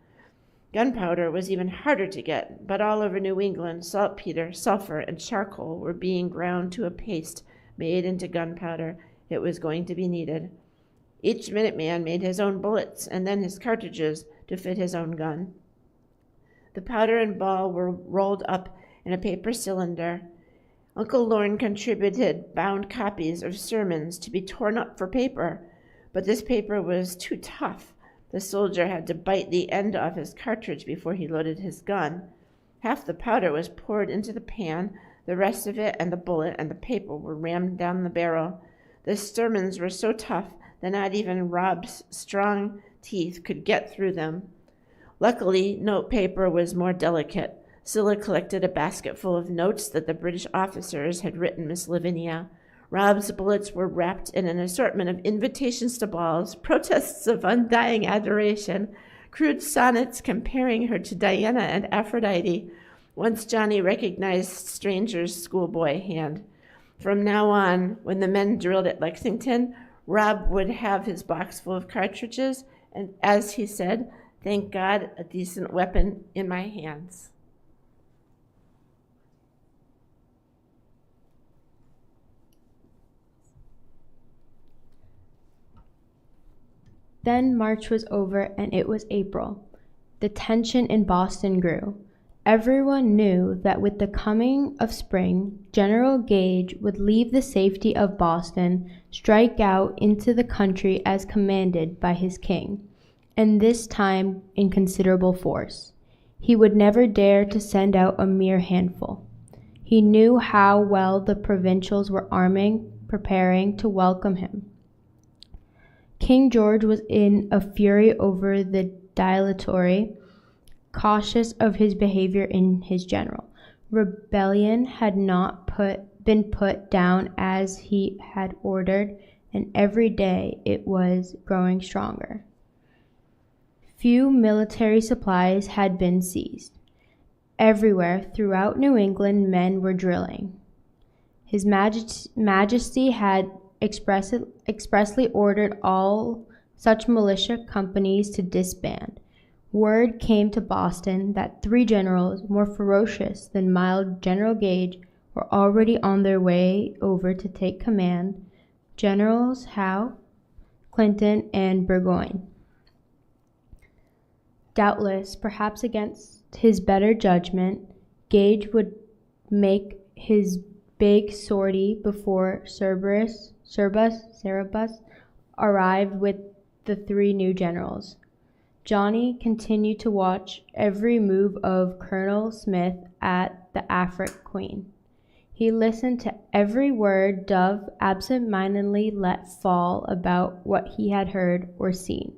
Gunpowder was even harder to get, but all over New England, saltpeter, sulfur, and charcoal were being ground to a paste made into gunpowder. It was going to be needed. Each Minuteman made his own bullets and then his cartridges to fit his own gun. The powder and ball were rolled up in a paper cylinder. Uncle Lorne contributed bound copies of sermons to be torn up for paper, but this paper was too tough. The soldier had to bite the end off his cartridge before he loaded his gun. Half the powder was poured into the pan, the rest of it and the bullet and the paper were rammed down the barrel. The sermons were so tough that not even Rob's strong teeth could get through them. Luckily, note paper was more delicate. Scylla collected a basket full of notes that the British officers had written Miss Lavinia. Rob's bullets were wrapped in an assortment of invitations to balls, protests of undying adoration, crude sonnets comparing her to Diana and Aphrodite. Once Johnny recognized Stranger's schoolboy hand. From now on, when the men drilled at Lexington, Rob would have his box full of cartridges, and as he said, "Thank God, a decent weapon in my hands." Then March was over and it was April. The tension in Boston grew. Everyone knew that with the coming of spring, General Gage would leave the safety of Boston, strike out into the country as commanded by his king, and this time in considerable force. He would never dare to send out a mere handful. He knew how well the provincials were arming, preparing to welcome him. King George was in a fury over the dilatory, cautious of his behavior in his general. Rebellion had not been put down as he had ordered, and every day it was growing stronger. Few military supplies had been seized. Everywhere throughout New England men were drilling. His Majesty had expressly ordered all such militia companies to disband. Word came to Boston that 3 generals, more ferocious than mild General Gage, were already on their way over to take command, Generals Howe, Clinton, and Burgoyne. Doubtless, perhaps against his better judgment, Gage would make his big sortie before Cerberus arrived with the 3 new generals. Johnny continued to watch every move of Colonel Smith at the Afric Queen. He listened to every word Dove absent-mindedly let fall about what he had heard or seen.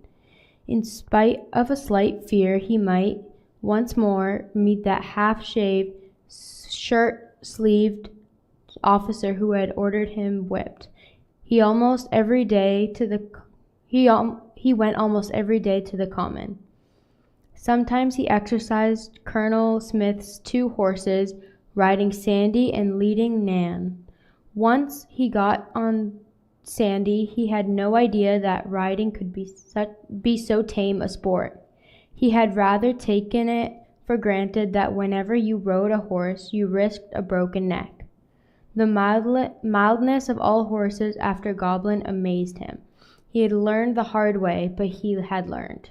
In spite of a slight fear he might once more meet that half-shaved, shirt-sleeved officer who had ordered him whipped. He went almost every day to the Common. Sometimes he exercised Colonel Smith's 2 horses, riding Sandy and leading Nan. Once he got on Sandy, he had no idea that riding could be so tame a sport. He had rather taken it for granted that whenever you rode a horse, you risked a broken neck. The mildness of all horses after Goblin amazed him. He had learned the hard way, but he had learned.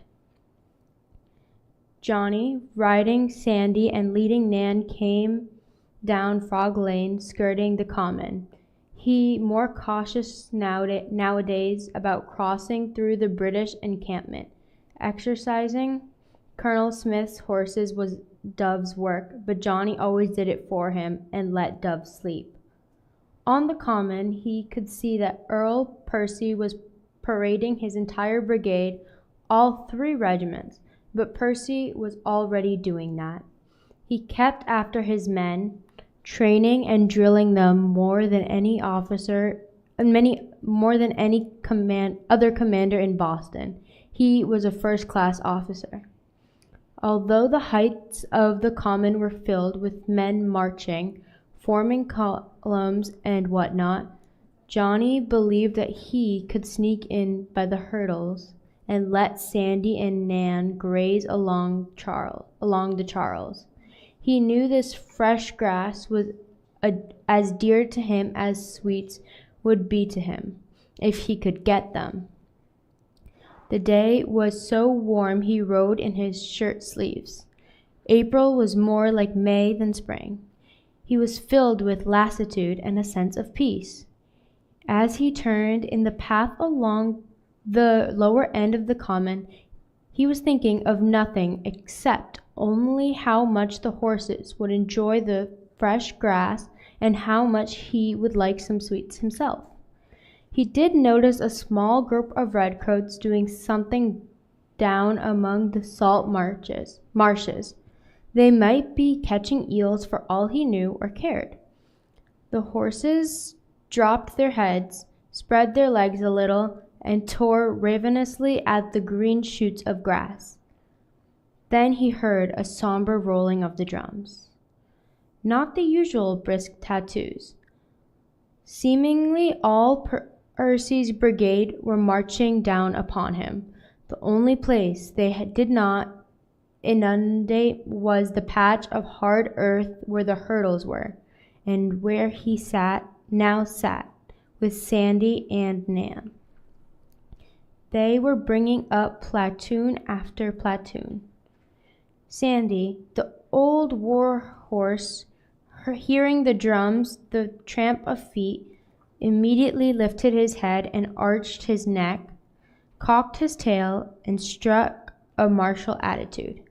Johnny, riding Sandy and leading Nan, came down Frog Lane, skirting the Common. He more cautious nowadays about crossing through the British encampment. Exercising Colonel Smith's horses was Dove's work, but Johnny always did it for him and let Dove sleep. On the Common, he could see that Earl Percy was parading his entire brigade, all 3 regiments, but Percy was already doing that. He kept after his men, training and drilling them more than any other commander in Boston. He was a first-class officer. Although the heights of the common were filled with men marching, forming columns and whatnot, Johnny believed that he could sneak in by the hurdles and let Sandy and Nan graze along the Charles. He knew this fresh grass was as dear to him as sweets would be to him, if he could get them. The day was so warm he rode in his shirt sleeves. April was more like May than spring. He was filled with lassitude and a sense of peace. As he turned in the path along the lower end of the common, he was thinking of nothing except only how much the horses would enjoy the fresh grass and how much he would like some sweets himself. He did notice a small group of redcoats doing something down among the salt marshes. They might be catching eels for all he knew or cared. The horses dropped their heads, spread their legs a little, and tore ravenously at the green shoots of grass. Then he heard a somber rolling of the drums. Not the usual brisk tattoos. Seemingly all Percy's brigade were marching down upon him. The only place they did not inundate was the patch of hard earth where the hurdles were, and where he now sat, with Sandy and Nan. They were bringing up platoon after platoon. Sandy, the old war horse, hearing the drums, the tramp of feet, immediately lifted his head and arched his neck, cocked his tail, and struck a martial attitude.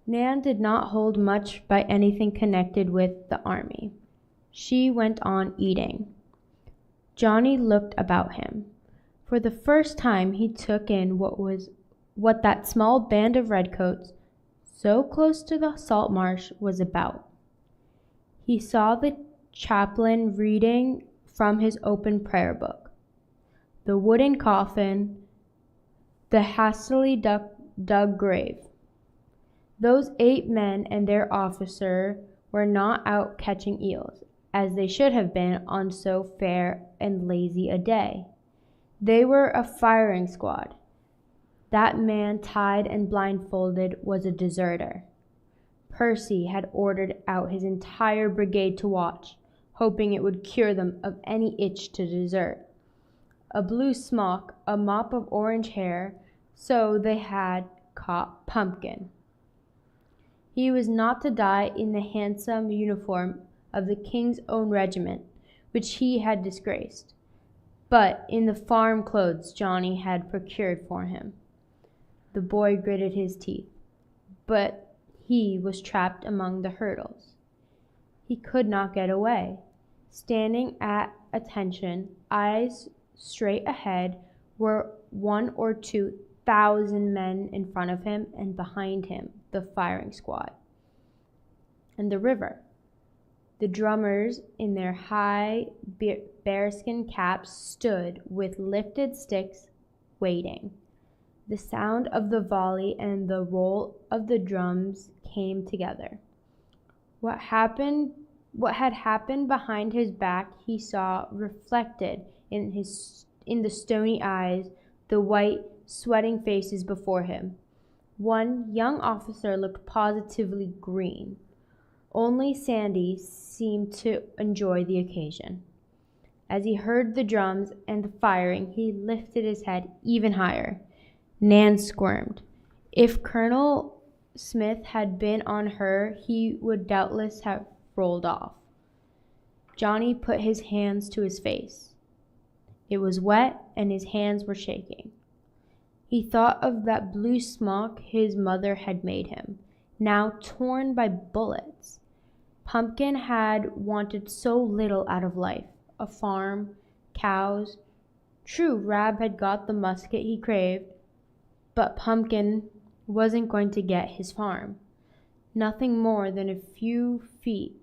Nan did not hold much by anything connected with the army. She went on eating. Johnny looked about him. For the first time he took in what that small band of redcoats, so close to the salt marsh, was about. He saw the chaplain reading from his open prayer book, the wooden coffin, the hastily dug grave. Those 8 men and their officer were not out catching eels, as they should have been on so fair and lazy a day. They were a firing squad. That man tied and blindfolded was a deserter. Percy had ordered out his entire brigade to watch, hoping it would cure them of any itch to desert. A blue smock, a mop of orange hair, so they had caught Pumpkin. He was not to die in the handsome uniform of the king's own regiment, which he had disgraced, but in the farm clothes Johnny had procured for him. The boy gritted his teeth, but he was trapped among the hurdles. He could not get away. Standing at attention, eyes straight ahead, were 1,000 or 2,000 men in front of him, and behind him the firing squad. And the river. The drummers in their high bearskin caps stood with lifted sticks, waiting. The sound of the volley and the roll of the drums came together. What had happened behind his back he saw reflected in the stony eyes, the white, sweating faces before him. One young officer looked positively green. Only Sandy seemed to enjoy the occasion. As he heard the drums and the firing, he lifted his head even higher. Nan squirmed. If Colonel Smith had been on her, he would doubtless have rolled off. Johnny put his hands to his face. It was wet, and his hands were shaking. He thought of that blue smock his mother had made him, now torn by bullets. Pumpkin had wanted so little out of life, a farm, cows. True, Rab had got the musket he craved, but Pumpkin wasn't going to get his farm. Nothing more than a few feet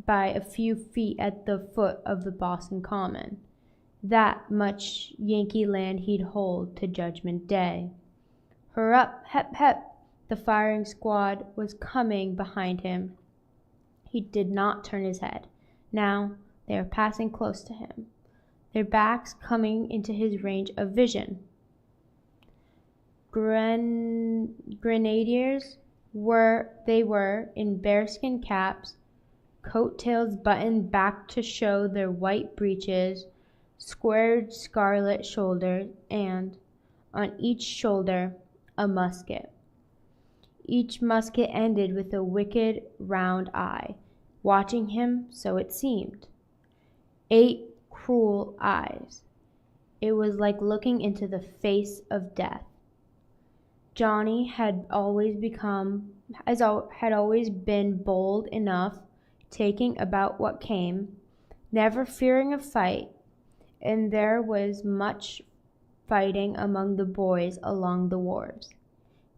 by a few feet at the foot of the Boston Common. That much Yankee land he'd hold to Judgment Day. Hurrup, hep, hep, The firing squad was coming behind him. He did not turn his head. Now they were passing close to him, their backs coming into his range of vision. Grenadiers were in bearskin caps, coat-tails buttoned back to show their white breeches, squared scarlet shoulders, and on each shoulder a musket. Each musket ended with a wicked round eye, watching him, so it seemed. 8 cruel eyes. It was like looking into the face of death. Johnny had always been bold enough, taking about what came, never fearing a fight, and there was much fighting among the boys along the wharves.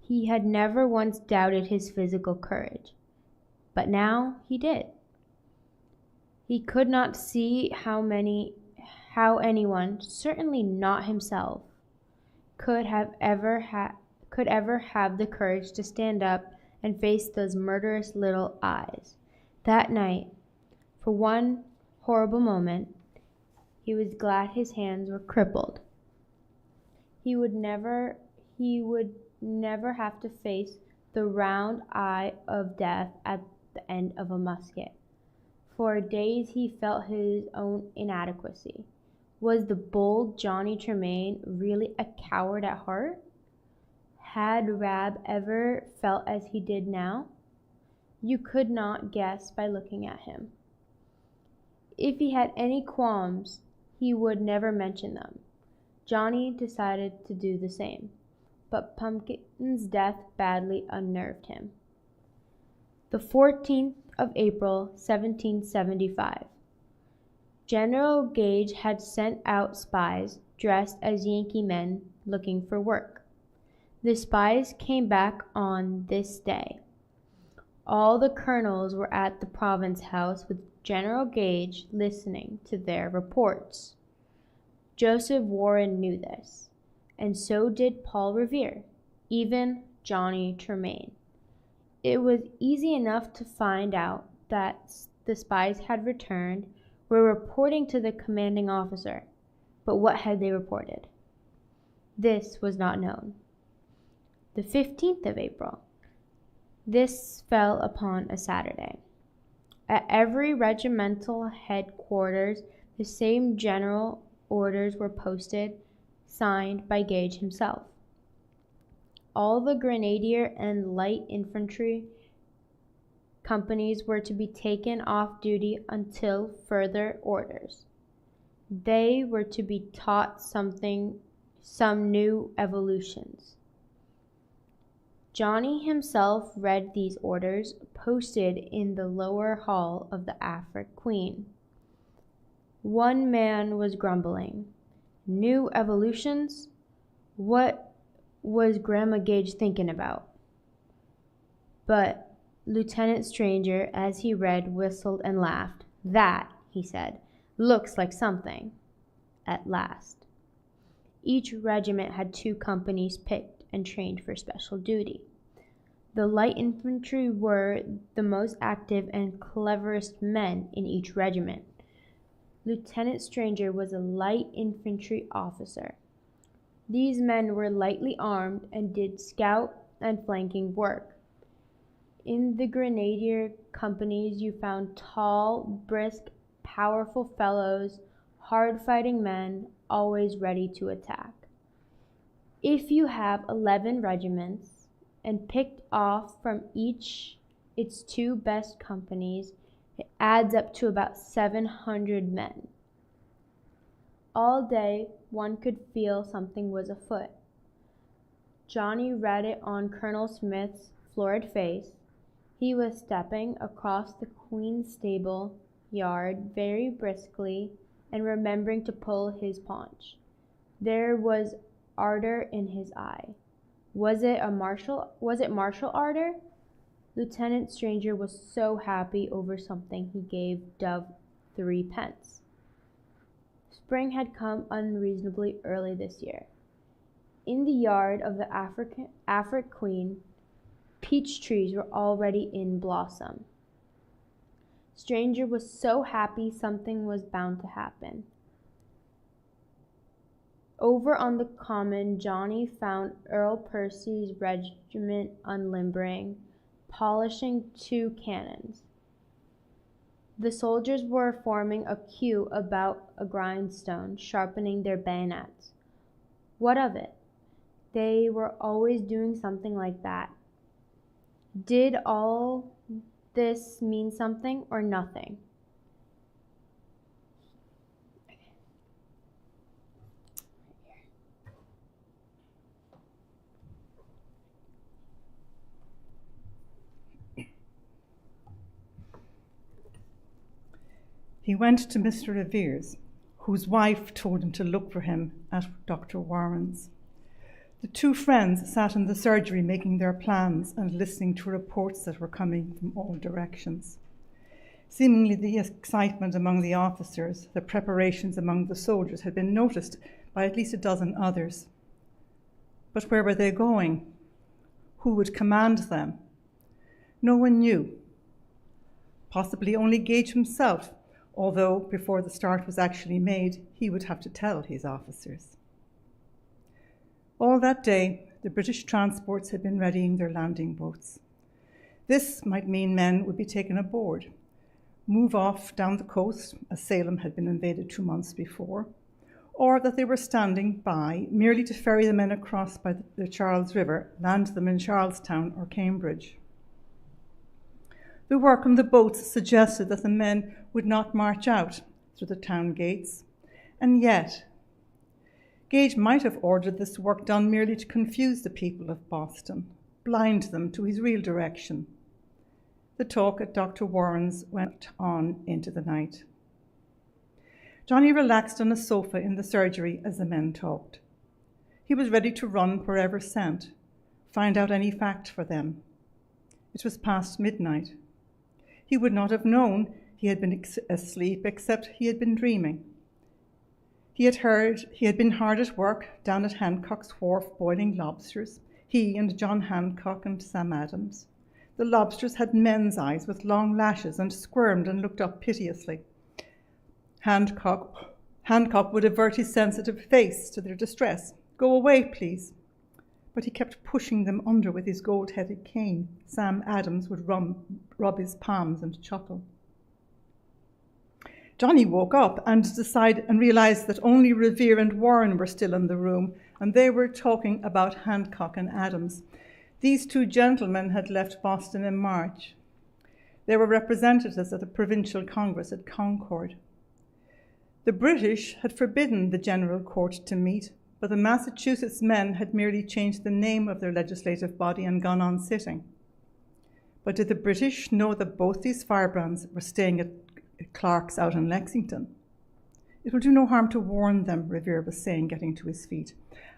He had never once doubted his physical courage, but now he did. He could not see how anyone, certainly not himself, could ever have the courage to stand up and face those murderous little eyes. That night, for one horrible moment, he was glad his hands were crippled. He would never have to face the round eye of death at the end of a musket. For days he felt his own inadequacy. Was the bold Johnny Tremain really a coward at heart? Had Rab ever felt as he did now? You could not guess by looking at him. If he had any qualms, he would never mention them. Johnny decided to do the same, but Pumpkin's death badly unnerved him. The 14th of April, 1775. General Gage had sent out spies dressed as Yankee men looking for work. The spies came back on this day. All the colonels were at the Province House with General Gage listening to their reports. Joseph Warren knew this, and so did Paul Revere, even Johnny Tremain. It was easy enough to find out that the spies had returned, were reporting to the commanding officer, but what had they reported? This was not known. The 15th of April. This fell upon a Saturday. At every regimental headquarters, the same general orders were posted, signed by Gage himself. All the grenadier and light infantry companies were to be taken off duty until further orders. They were to be taught some new evolutions. Johnny himself read these orders posted in the lower hall of the Afric Queen. One man was grumbling. New evolutions? What was Grandma Gage thinking about? But Lieutenant Stranger, as he read, whistled and laughed. That, he said, looks like something. At last. Each regiment had 2 companies picked and trained for special duty. The light infantry were the most active and cleverest men in each regiment. Lieutenant Stranger was a light infantry officer. These men were lightly armed and did scout and flanking work. In the grenadier companies you found tall, brisk, powerful fellows, hard-fighting men, always ready to attack. If you have 11 regiments and picked off from each its 2 best companies, it adds up to about 700 men. All day one could feel something was afoot. Johnny read it on Colonel Smith's florid face. He was stepping across the Queen's stable yard very briskly and remembering to pull his paunch. There was ardor in his eye. Was it martial ardor? Lieutenant Stranger was so happy over something he gave Dove 3 pence. Spring had come unreasonably early this year. In the yard of the Afric Queen, Peach trees were already in blossom. Stranger was so happy something was bound to happen. Over on the common, Johnny found Earl Percy's regiment unlimbering, polishing 2 cannons. The soldiers were forming a queue about a grindstone, sharpening their bayonets. What of it? They were always doing something like that. Did all this mean something or nothing? He went to Mr. Revere's, whose wife told him to look for him at Dr. Warren's. The 2 friends sat in the surgery making their plans and listening to reports that were coming from all directions. Seemingly the excitement among the officers, the preparations among the soldiers had been noticed by at least a dozen others. But where were they going? Who would command them? No one knew. Possibly only Gage himself, although before the start was actually made, he would have to tell his officers. All that day, the British transports had been readying their landing boats. This might mean men would be taken aboard, move off down the coast, as Salem had been invaded 2 months before, or that they were standing by merely to ferry the men across by the Charles River, land them in Charlestown or Cambridge. The work on the boats suggested that the men would not march out through the town gates, and yet Gage might have ordered this work done merely to confuse the people of Boston, blind them to his real direction. The talk at Dr. Warren's went on into the night. Johnny relaxed on a sofa in the surgery as the men talked. He was ready to run wherever sent, find out any fact for them. It was past midnight. He would not have known he had been asleep, except he had been dreaming. He had been hard at work down at Hancock's wharf boiling lobsters, he and John Hancock and Sam Adams. The lobsters had men's eyes with long lashes and squirmed and looked up piteously. Hancock would avert his sensitive face to their distress. "Go away, please." But he kept pushing them under with his gold-headed cane. Sam Adams would rub his palms and chuckle. Johnny woke up and realized that only Revere and Warren were still in the room, and they were talking about Hancock and Adams. These 2 gentlemen had left Boston in March. They were representatives at the Provincial Congress at Concord. The British had forbidden the General Court to meet, but the Massachusetts men had merely changed the name of their legislative body and gone on sitting. But did the British know that both these firebrands were staying at Clark's out in Lexington? "It will do no harm to warn them," Revere was saying, getting to his feet.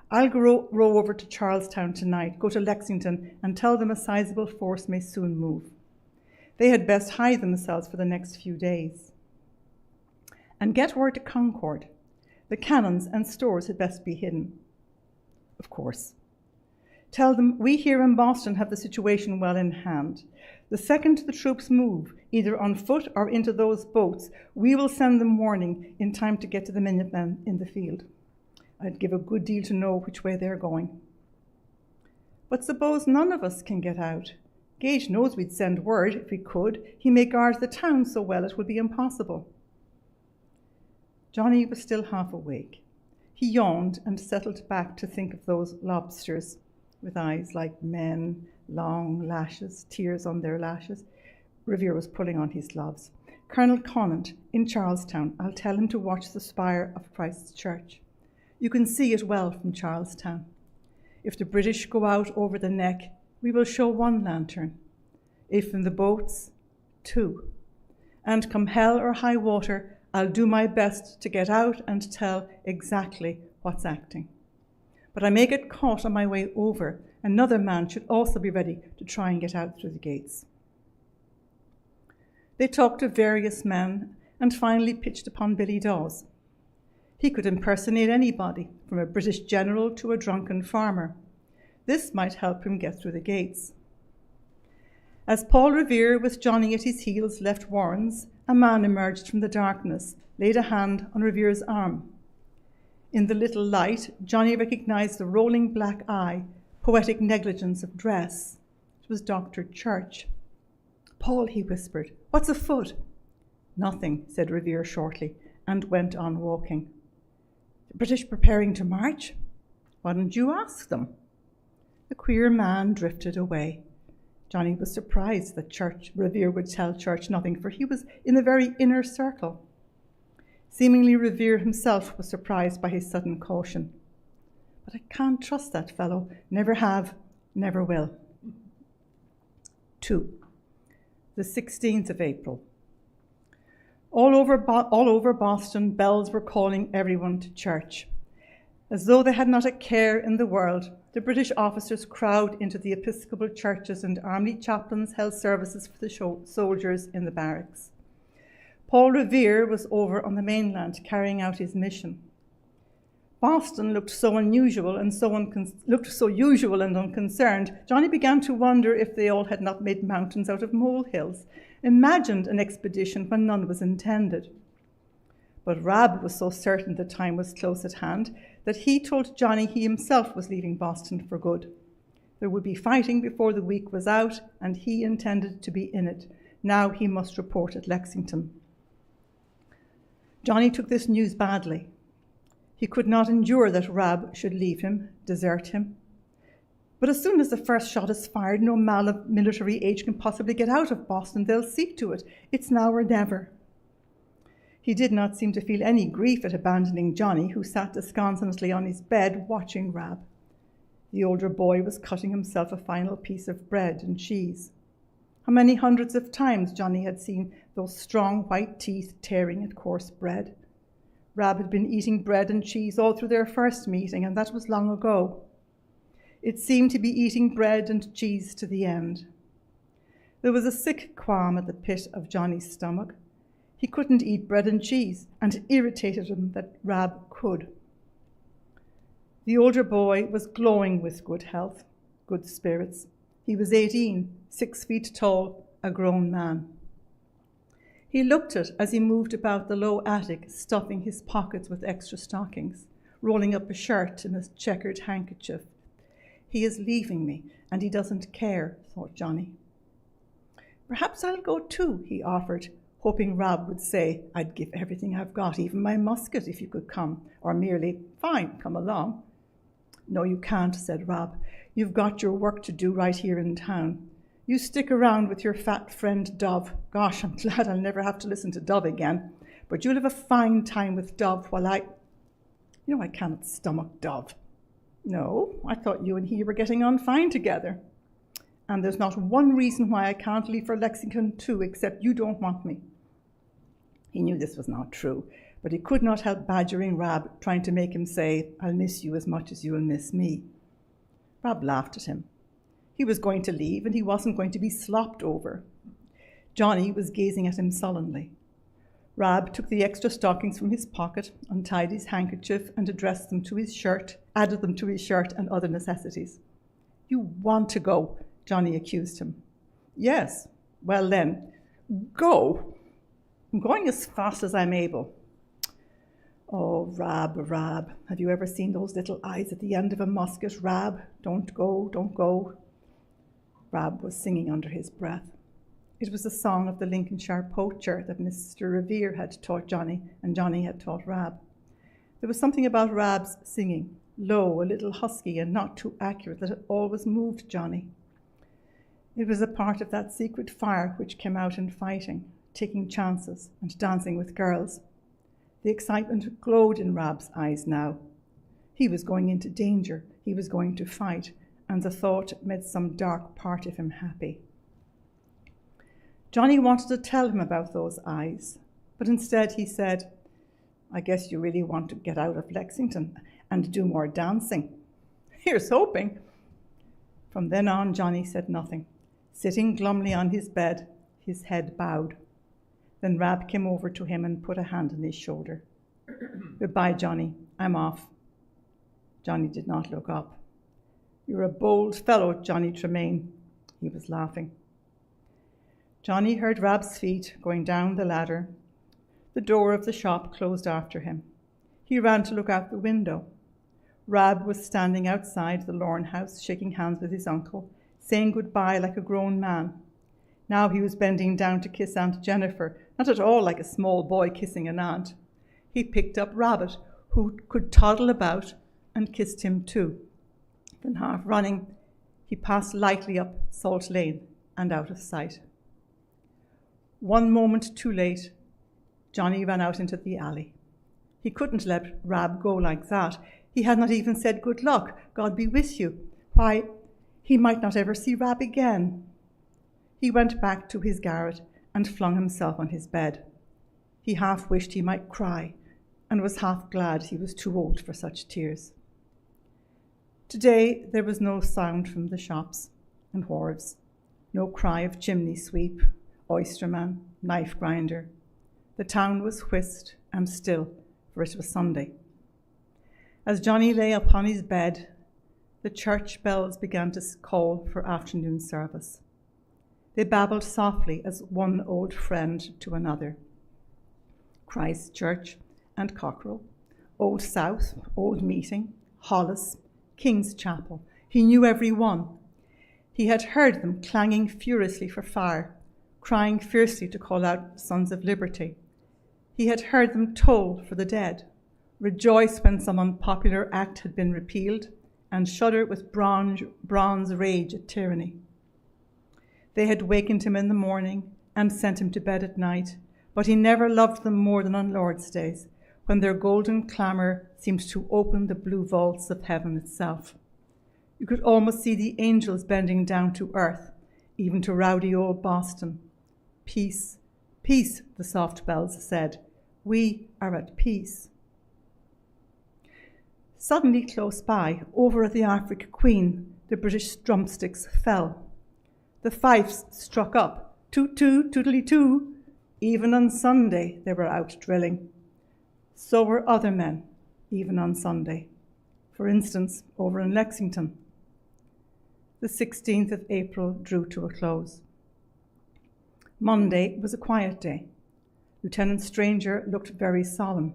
"I'll row over to Charlestown tonight, go to Lexington, and tell them a sizable force may soon move. They had best hide themselves for the next few days. And get word to Concord. The cannons and stores had best be hidden." Of course. "Tell them we here in Boston have the situation well in hand. The second the troops move, either on foot or into those boats, we will send them warning in time to get to the Minutemen in the field. I'd give a good deal to know which way they're going." "But suppose none of us can get out? Gage knows we'd send word if we could. He may guard the town so well it would be impossible." Johnny was still half awake. He yawned and settled back to think of those lobsters with eyes like men, long lashes, tears on their lashes. Revere was pulling on his gloves. "Colonel Conant in Charlestown. I'll tell him to watch the spire of Christ's Church. You can see it well from Charlestown. If the British go out over the neck, we will show 1 lantern. If in the boats, 2. And come hell or high water, I'll do my best to get out and tell exactly what's acting. But I may get caught on my way over. Another man should also be ready to try and get out through the gates." They talked to various men and finally pitched upon Billy Dawes. He could impersonate anybody, from a British general to a drunken farmer. This might help him get through the gates. As Paul Revere, with Johnny at his heels, left Warren's, a man emerged from the darkness, laid a hand on Revere's arm. In the little light, Johnny recognized the rolling black eye, poetic negligence of dress. It was Dr. Church. "Paul," he whispered, "what's afoot?" "Nothing," said Revere shortly, and went on walking. "The British preparing to march? Why don't you ask them?" The queer man drifted away. Johnny was surprised that Revere would tell Church nothing, for he was in the very inner circle. Seemingly Revere himself was surprised by his sudden caution. "But I can't trust that fellow. Never have, never will." 2. The 16th of April. All over Boston, bells were calling everyone to church. As though they had not a care in the world, the British officers crowd into the Episcopal churches, and army chaplains held services for the soldiers in the barracks. Paul Revere was over on the mainland carrying out his mission. Boston looked so unusual and usual and unconcerned. Johnny began to wonder if they all had not made mountains out of molehills, imagined an expedition when none was intended. But Rab was so certain the time was close at hand that he told Johnny he himself was leaving Boston for good. There would be fighting before the week was out, and he intended to be in it. Now he must report at Lexington. Johnny took this news badly. He could not endure that Rab should leave him, desert him. But as soon as the first shot is fired, no man of military age can possibly get out of Boston. They'll see to it. It's now or never. He did not seem to feel any grief at abandoning Johnny, who sat disconsolately on his bed watching Rab. The older boy was cutting himself a final piece of bread and cheese. How many hundreds of times Johnny had seen those strong white teeth tearing at coarse bread. Rab had been eating bread and cheese all through their first meeting, and that was long ago. It seemed to be eating bread and cheese to the end. There was a sick qualm at the pit of Johnny's stomach. He couldn't eat bread and cheese, and it irritated him that Rab could. The older boy was glowing with good health, good spirits. He was 18, 6 feet tall, a grown man. He looked it as he moved about the low attic, stuffing his pockets with extra stockings, rolling up a shirt in a checkered handkerchief. He is leaving me, and he doesn't care, thought Johnny. Perhaps I'll go too, he offered, hoping Rab would say, I'd give everything I've got, even my musket, if you could come, or merely, fine, come along. No, you can't, said Rab. You've got your work to do right here in town. You stick around with your fat friend Dove. Gosh, I'm glad I'll never have to listen to Dove again. But you'll have a fine time with Dove while I cannot stomach Dove. No, I thought you and he were getting on fine together. And there's not one reason why I can't leave for Lexington too, except you don't want me. He knew this was not true, but he could not help badgering Rab, trying to make him say, I'll miss you as much as you'll miss me. Rab laughed at him. He was going to leave, and he wasn't going to be slopped over. Johnny was gazing at him sullenly. Rab took the extra stockings from his pocket, untied his handkerchief, and added them to his shirt and other necessities. You want to go, Johnny accused him. Yes, well then, go. I'm going as fast as I'm able. Oh, Rab, have you ever seen those little eyes at the end of a musket? Rab, don't go, don't go. Rab was singing under his breath. It was the song of the Lincolnshire poacher that Mr. Revere had taught Johnny, and Johnny had taught Rab. There was something about Rab's singing, low, a little husky, and not too accurate, that had always moved Johnny. It was a part of that secret fire which came out in fighting, taking chances, and dancing with girls. The excitement glowed in Rab's eyes now. He was going into danger, he was going to fight, and the thought made some dark part of him happy. Johnny wanted to tell him about those eyes, but instead he said, I guess you really want to get out of Lexington and do more dancing. Here's hoping. From then on, Johnny said nothing, sitting glumly on his bed, his head bowed. Then Rab came over to him and put a hand on his shoulder. Goodbye, Johnny. I'm off. Johnny did not look up. You're a bold fellow, Johnny Tremain. He was laughing. Johnny heard Rab's feet going down the ladder. The door of the shop closed after him. He ran to look out the window. Rab was standing outside the Lorne house, shaking hands with his uncle, saying goodbye like a grown man. Now he was bending down to kiss Aunt Jennifer, not at all like a small boy kissing an aunt. He picked up Rabbit, who could toddle about, and kissed him too. Then, half running, he passed lightly up Salt Lane and out of sight. One moment too late, Johnny ran out into the alley. He couldn't let Rab go like that. He had not even said good luck, God be with you. Why, he might not ever see Rab again. He went back to his garret and flung himself on his bed. He half wished he might cry, and was half glad he was too old for such tears. Today there was no sound from the shops and wharves, no cry of chimney sweep, oysterman, knife grinder. The town was whist and still, for it was Sunday. As Johnny lay upon his bed, the church bells began to call for afternoon service. They babbled softly as one old friend to another. Christ Church and Cockerell, Old South, Old Meeting, Hollis, King's Chapel. He knew every one. He had heard them clanging furiously for fire, crying fiercely to call out Sons of Liberty. He had heard them toll for the dead, rejoice when some unpopular act had been repealed, and shudder with bronze rage at tyranny. They had wakened him in the morning and sent him to bed at night, but he never loved them more than on Lord's days, when their golden clamour seemed to open the blue vaults of heaven itself. You could almost see the angels bending down to earth, even to rowdy old Boston. Peace, peace, the soft bells said. We are at peace. Suddenly close by, over at the Afric Queen, the British drumsticks fell. The fifes struck up, toot-toot, tootly-too. Even on Sunday they were out drilling. So were other men, even on Sunday. For instance, over in Lexington. The 16th of April drew to a close. Monday was a quiet day. Lieutenant Stranger looked very solemn.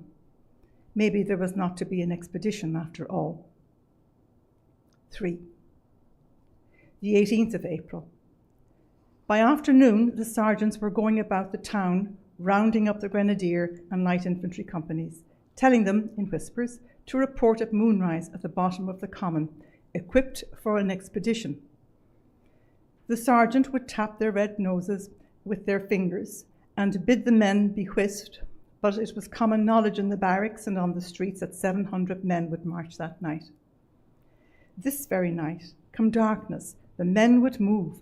Maybe there was not to be an expedition after all. 3. The 18th of April. By afternoon, the sergeants were going about the town, rounding up the grenadier and light infantry companies, telling them, in whispers, to report at moonrise at the bottom of the common, equipped for an expedition. The sergeant would tap their red noses with their fingers and bid the men be whisked, but it was common knowledge in the barracks and on the streets that 700 men would march that night. This very night, come darkness, the men would move.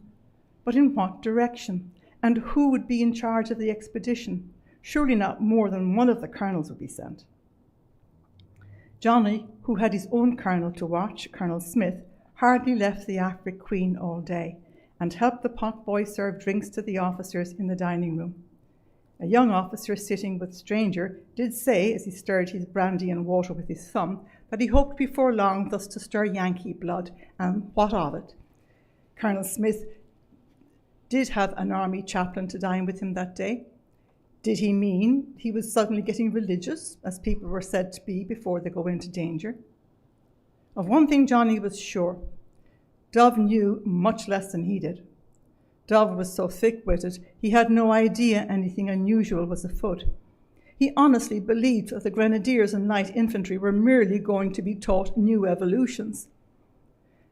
But in what direction? And who would be in charge of the expedition? Surely not more than one of the colonels would be sent. Johnny, who had his own colonel to watch, Colonel Smith, hardly left the Afric Queen all day and helped the potboy serve drinks to the officers in the dining room. A young officer sitting with Stranger did say, as he stirred his brandy and water with his thumb, that he hoped before long thus to stir Yankee blood, and what of it? Colonel Smith did have an army chaplain to dine with him that day. Did he mean he was suddenly getting religious, as people were said to be before they go into danger? Of one thing Johnny was sure. Dove knew much less than he did. Dove was so thick-witted, he had no idea anything unusual was afoot. He honestly believed that the grenadiers and light infantry were merely going to be taught new evolutions.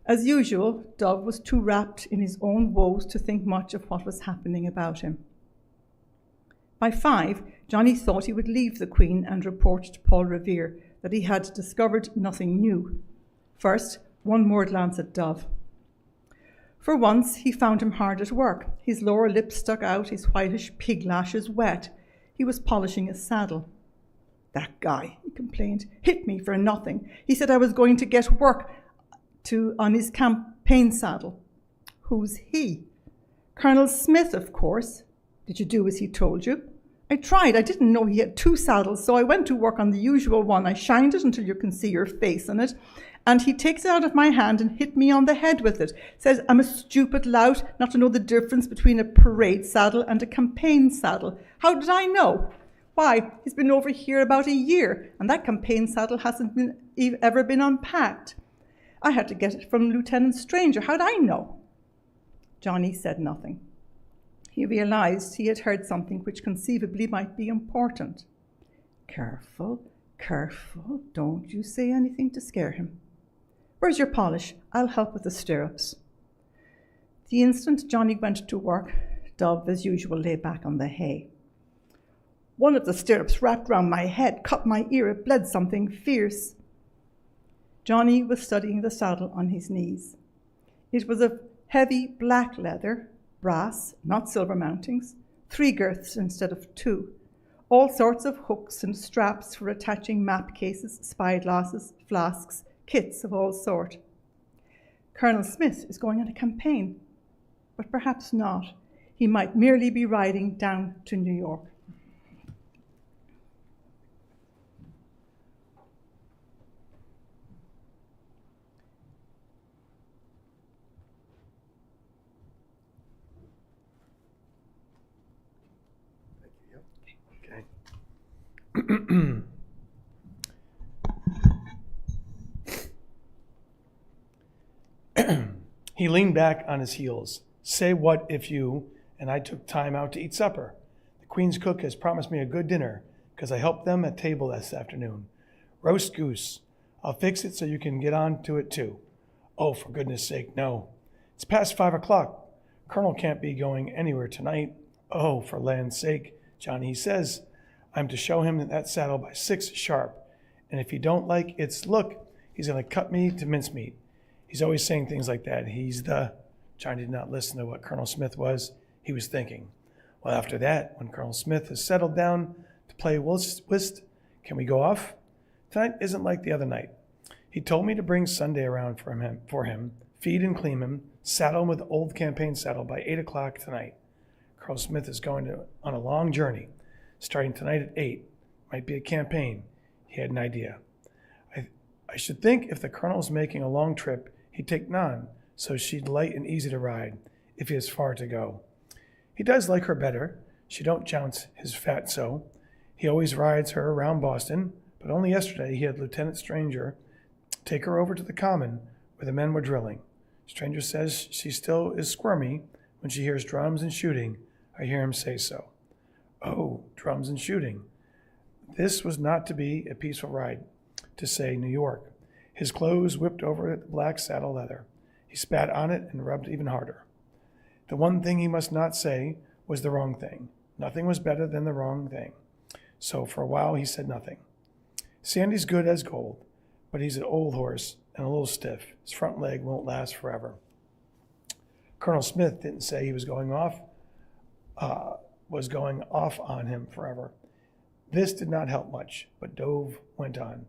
As usual, Dove was too wrapped in his own woes to think much of what was happening about him. By 5, Johnny thought he would leave the Queen and report to Paul Revere that he had discovered nothing new. First, one more glance at Dove. For once, he found him hard at work. His lower lip stuck out, his whitish pig lashes wet. He was polishing his saddle. That guy, he complained, hit me for nothing. He said I was going to get work on his campaign saddle. Who's he? Colonel Smith, of course. Did you do as he told you? I tried. I didn't know he had 2 saddles, so I went to work on the usual one. I shined it until you can see your face in it, And he takes it out of my hand and hit me on the head with it. Says I'm a stupid lout not to know the difference between a parade saddle and a campaign saddle. How did I know? Why, he's been over here about a year, and that campaign saddle hasn't ever been unpacked. I had to get it from Lieutenant Stranger. How'd I know? Johnny said nothing. He realized he had heard something which conceivably might be important. Careful, careful, don't you say anything to scare him. Where's your polish? I'll help with the stirrups. The instant Johnny went to work, Dove, as usual, lay back on the hay. One of the stirrups wrapped round my head, cut my ear, it bled something fierce. Johnny was studying the saddle on his knees. It was of heavy black leather, brass, not silver mountings, 3 girths instead of 2, all sorts of hooks and straps for attaching map cases, spyglasses, flasks, kits of all sort. Colonel Smith is going on a campaign, but perhaps not. He might merely be riding down to New York. He leaned back on his heels. Say what if you and I took time out to eat supper? The Queen's cook has promised me a good dinner because I helped them at table this afternoon. Roast goose. I'll fix it so you can get on to it too. Oh, for goodness sake, no. It's past 5 o'clock. Colonel can't be going anywhere tonight. Oh, for land's sake, Johnny, he says. I'm to show him that saddle by 6 sharp. And if he don't like its look, he's going to cut me to mincemeat. He's always saying things like that. Johnny did not listen to what Colonel Smith was. He was thinking, well, after that, when Colonel Smith has settled down to play whist, can we go off? Tonight isn't like the other night. He told me to bring Sunday around for him, feed and clean him, saddle him with the old campaign saddle by 8 o'clock tonight. Colonel Smith is going on a long journey, starting tonight at 8. Might be a campaign. He had an idea. I should think if the Colonel's making a long trip, he'd take Nan, so she'd light and easy to ride, if he has far to go. He does like her better. She don't jounce his fat so. He always rides her around Boston, but only yesterday he had Lieutenant Stranger take her over to the common where the men were drilling. Stranger says she still is squirmy when she hears drums and shooting. I hear him say so. Oh, drums and shooting. This was not to be a peaceful ride, to say New York. His clothes whipped over the black saddle leather. He spat on it and rubbed even harder. The one thing he must not say was the wrong thing. Nothing was better than the wrong thing. So for a while he said nothing. Sandy's good as gold, but he's an old horse and a little stiff. His front leg won't last forever. Colonel Smith didn't say he was going off on him forever. This did not help much, but Dove went on.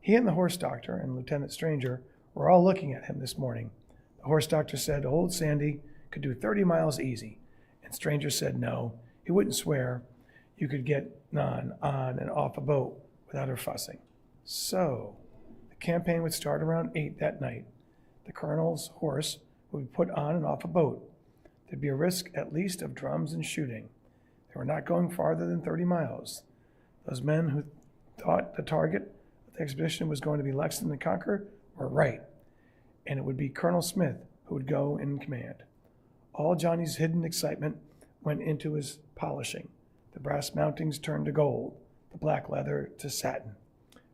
He and the horse doctor and Lieutenant Stranger were all looking at him this morning. The horse doctor said old Sandy could do 30 miles easy, and Stranger said no, he wouldn't swear you could get Nan on and off a boat without her fussing. So the campaign would start around 8 that night. The Colonel's horse would be put on and off a boat. There'd be a risk at least of drums and shooting. They were not going farther than 30 miles. Those men who thought the target of the expedition was going to be Lexington and Concord were right, and it would be Colonel Smith who would go in command. All Johnny's hidden excitement went into his polishing. The brass mountings turned to gold, the black leather to satin.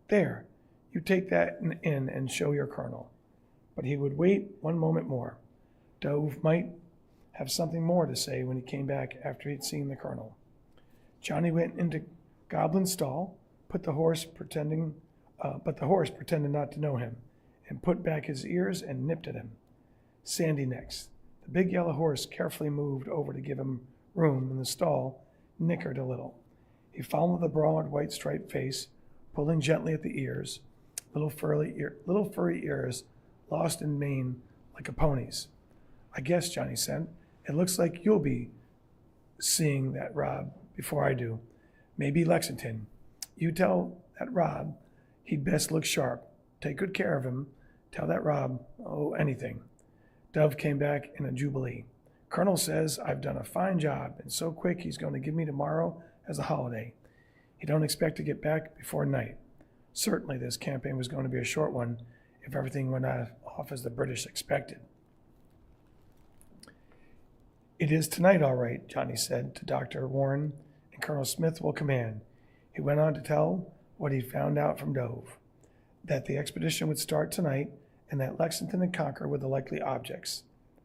There, you take that in and show your colonel. But he would wait one moment more. Dove might have something more to say when he came back after he'd seen the colonel. Johnny went into Goblin's stall, but the horse pretended not to know him, and put back his ears and nipped at him. Sandy next. The big yellow horse carefully moved over to give him room in the stall, nickered a little. He followed the broad white striped face, pulling gently at the ears, little furry ears lost in mane like a pony's. I guess, Johnny said, it looks like you'll be seeing that Rob before I do. Maybe Lexington. You tell that Rob he'd best look sharp. Take good care of him. Tell that Rob, anything. Dove came back in a jubilee. Colonel says I've done a fine job, and so quick he's going to give me tomorrow as a holiday. He don't expect to get back before night. Certainly this campaign was going to be a short one if everything went off as the British expected. It is tonight, all right, Johnny said to Dr. Warren, and Colonel Smith will command. He went on to tell what he found out from Dove, that the expedition would start tonight and that Lexington and Concord were the likely objects.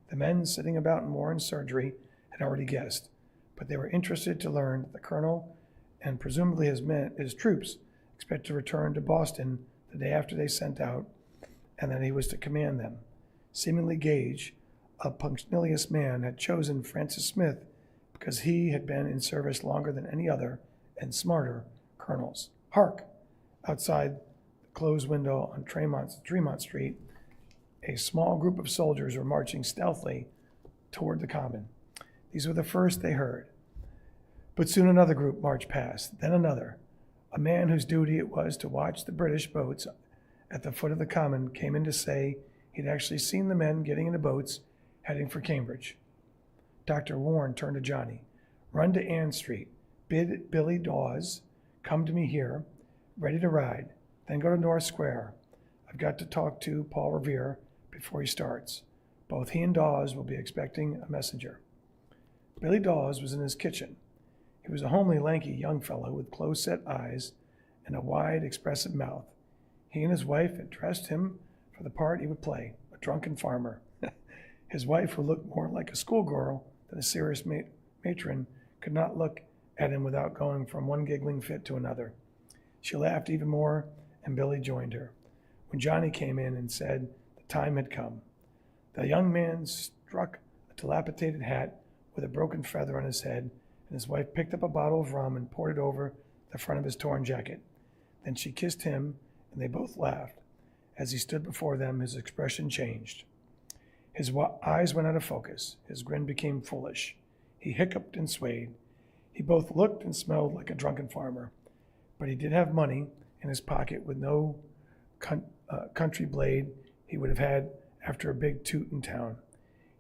The men sitting about in Warren's surgery had already guessed, but they were interested to learn that the colonel and presumably his troops expect to return to Boston the day after they sent out, and that he was to command them. Seemingly Gage, a punctilious man, had chosen Francis Smith because he had been in service longer than any other and smarter colonels. Hark! Outside the closed window on Tremont Street, a small group of soldiers were marching stealthily toward the common. These were the first they heard. But soon another group marched past, then another. A man whose duty it was to watch the British boats at the foot of the common came in to say he'd actually seen the men getting into boats heading for Cambridge. Dr. Warren turned to Johnny. Run to Ann Street. Bid Billy Dawes come to me here, ready to ride. Then go to North Square. I've got to talk to Paul Revere before he starts. Both he and Dawes will be expecting a messenger. Billy Dawes was in his kitchen. He was a homely, lanky young fellow with close-set eyes and a wide, expressive mouth. He and his wife had dressed him for the part he would play, a drunken farmer. His wife, who looked more like a schoolgirl than a serious matron, could not look at him without going from one giggling fit to another. She laughed even more, and Billy joined her. When Johnny came in and said the time had come, the young man struck a dilapidated hat with a broken feather on his head, and his wife picked up a bottle of rum and poured it over the front of his torn jacket. Then she kissed him, and they both laughed. As he stood before them, his expression changed. His eyes went out of focus. His grin became foolish. He hiccuped and swayed. He both looked and smelled like a drunken farmer, but he did have money in his pocket with no country blade he would have had after a big toot in town.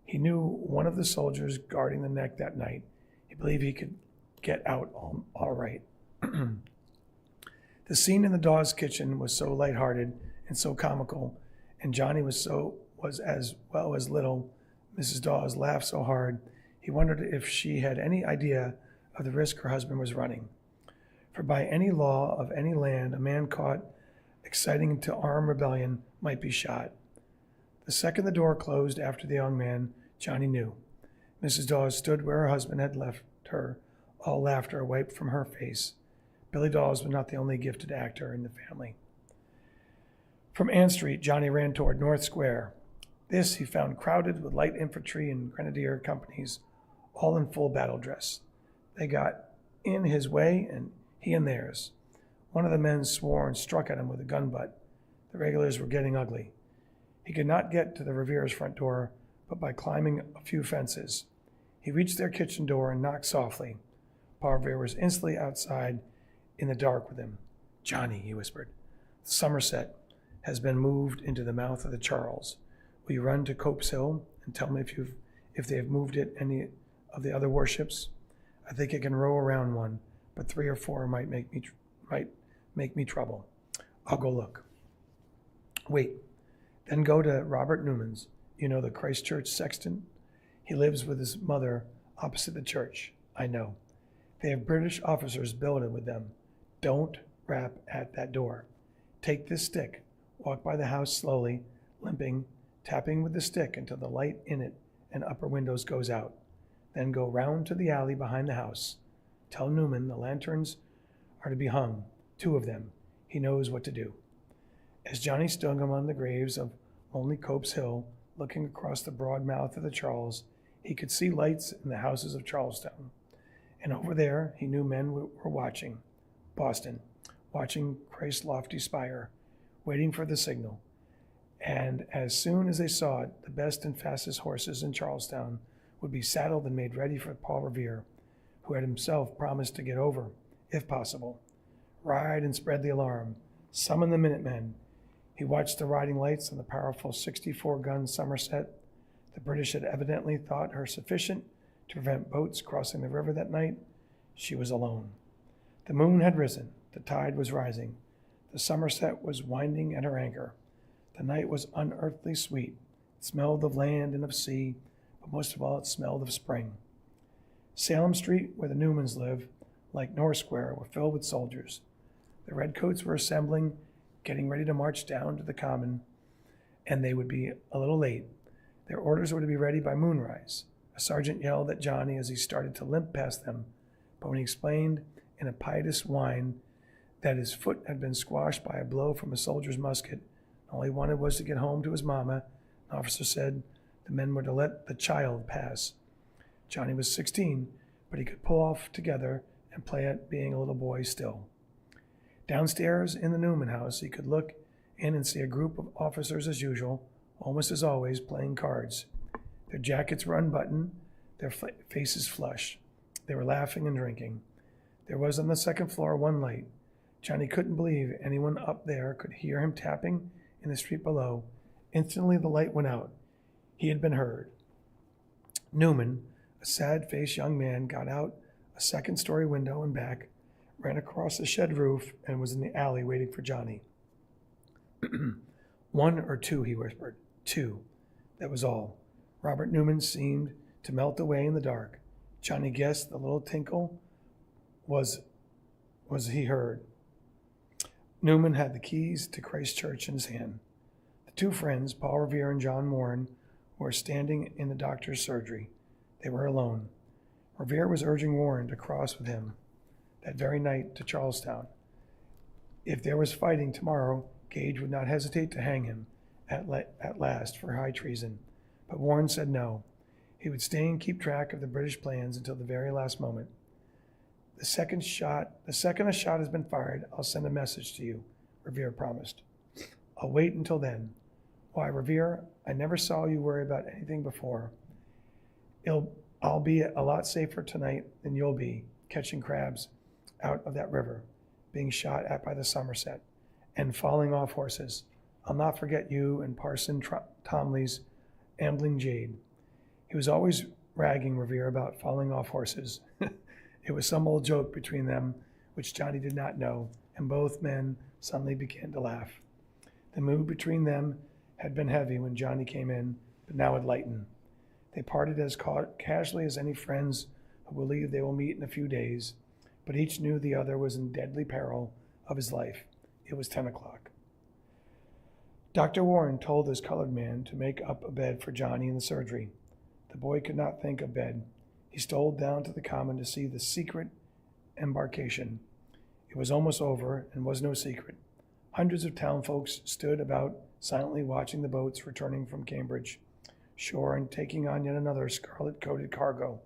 He knew one of the soldiers guarding the neck that night. He believed he could get out all right. The scene in the Dawes kitchen was so lighthearted and so comical, and Johnny was as well as little. Mrs. Dawes laughed so hard, he wondered if she had any idea of the risk her husband was running. For by any law of any land, a man caught exciting to armed rebellion might be shot. The second the door closed after the young man, Johnny knew. Mrs. Dawes stood where her husband had left her, all laughter wiped from her face. Billy Dawes was not the only gifted actor in the family. From Ann Street, Johnny ran toward North Square. This he found crowded with light infantry and grenadier companies, all in full battle dress. They got in his way, and he in theirs. One of the men swore and struck at him with a gun butt. The regulars were getting ugly. He could not get to the Revere's front door, but by climbing a few fences. He reached their kitchen door and knocked softly. Paul Revere was instantly outside in the dark with him. "Johnny," he whispered, "the Somerset has been moved into the mouth of the Charles. Will you run to Cope's Hill and tell me if they have moved it any of the other warships? I think I can row around one, but 3 or 4 might make me trouble. I'll go look." "Wait, then go to Robert Newman's. You know, the Christchurch sexton? He lives with his mother opposite the church." "I know. They have British officers billeted with them. Don't rap at that door. Take this stick, walk by the house slowly, limping, tapping with the stick until the light in it and upper windows goes out. Then go round to the alley behind the house. Tell Newman the lanterns are to be hung, 2 of them. He knows what to do." As Johnny stood among the graves of lonely Cope's Hill, looking across the broad mouth of the Charles, he could see lights in the houses of Charlestown. And over there, he knew men were watching. Boston, watching Christ's lofty spire, waiting for the signal. And as soon as they saw it, the best and fastest horses in Charlestown would be saddled and made ready for Paul Revere, who had himself promised to get over, if possible. Ride and spread the alarm. Summon the Minutemen. He watched the riding lights on the powerful 64-gun Somerset. The British had evidently thought her sufficient to prevent boats crossing the river that night. She was alone. The moon had risen. The tide was rising. The Somerset was winding at her anchor. The night was unearthly sweet. It smelled of land and of sea, but most of all it smelled of spring. Salem Street, where the Newmans lived, like North Square, were filled with soldiers. The redcoats were assembling, getting ready to march down to the common, and they would be a little late. Their orders were to be ready by moonrise. A sergeant yelled at Johnny as he started to limp past them, but when he explained in a piteous whine that his foot had been squashed by a blow from a soldier's musket, all he wanted was to get home to his mama, an officer said the men were to let the child pass. Johnny was 16, but he could pull off together and play at being a little boy still. Downstairs in the Newman house, he could look in and see a group of officers as usual, almost as always, playing cards. Their jackets were unbuttoned, their faces flushed. They were laughing and drinking. There was on the second floor one light. Johnny couldn't believe anyone up there could hear him tapping in the street below. Instantly the light went out. He had been heard. Newman, a sad-faced young man, got out a second-story window and back, ran across the shed roof, and was in the alley waiting for Johnny. 1 or 2, he whispered. 2. That was all. Robert Newman seemed to melt away in the dark. Johnny guessed the little tinkle was he heard. Newman had the keys to Christ Church in his hand. The two friends, Paul Revere and John Warren, were standing in the doctor's surgery. They were alone. Revere was urging Warren to cross with him that very night to Charlestown. If there was fighting tomorrow, Gage would not hesitate to hang him at last for high treason. But Warren said no. He would stay and keep track of the British plans until the very last moment. The second a shot has been fired, I'll send a message to you, Revere promised. I'll wait until then. Why, Revere, I never saw you worry about anything before. I'll be a lot safer tonight than you'll be, catching crabs out of that river, being shot at by the Somerset, and falling off horses. I'll not forget you and Parson Tomley's ambling jade. He was always ragging Revere about falling off horses. It was some old joke between them, which Johnny did not know, and both men suddenly began to laugh. The mood between them had been heavy when Johnny came in, but now it lightened. They parted as casually as any friends who believe they will meet in a few days, but each knew the other was in deadly peril of his life. It was 10 o'clock. Dr. Warren told this colored man to make up a bed for Johnny in the surgery. The boy could not think of bed. He stole down to the common to see the secret embarkation. It was almost over and was no secret. Hundreds of town folks stood about silently watching the boats returning from Cambridge shore and taking on yet another scarlet-coated cargo.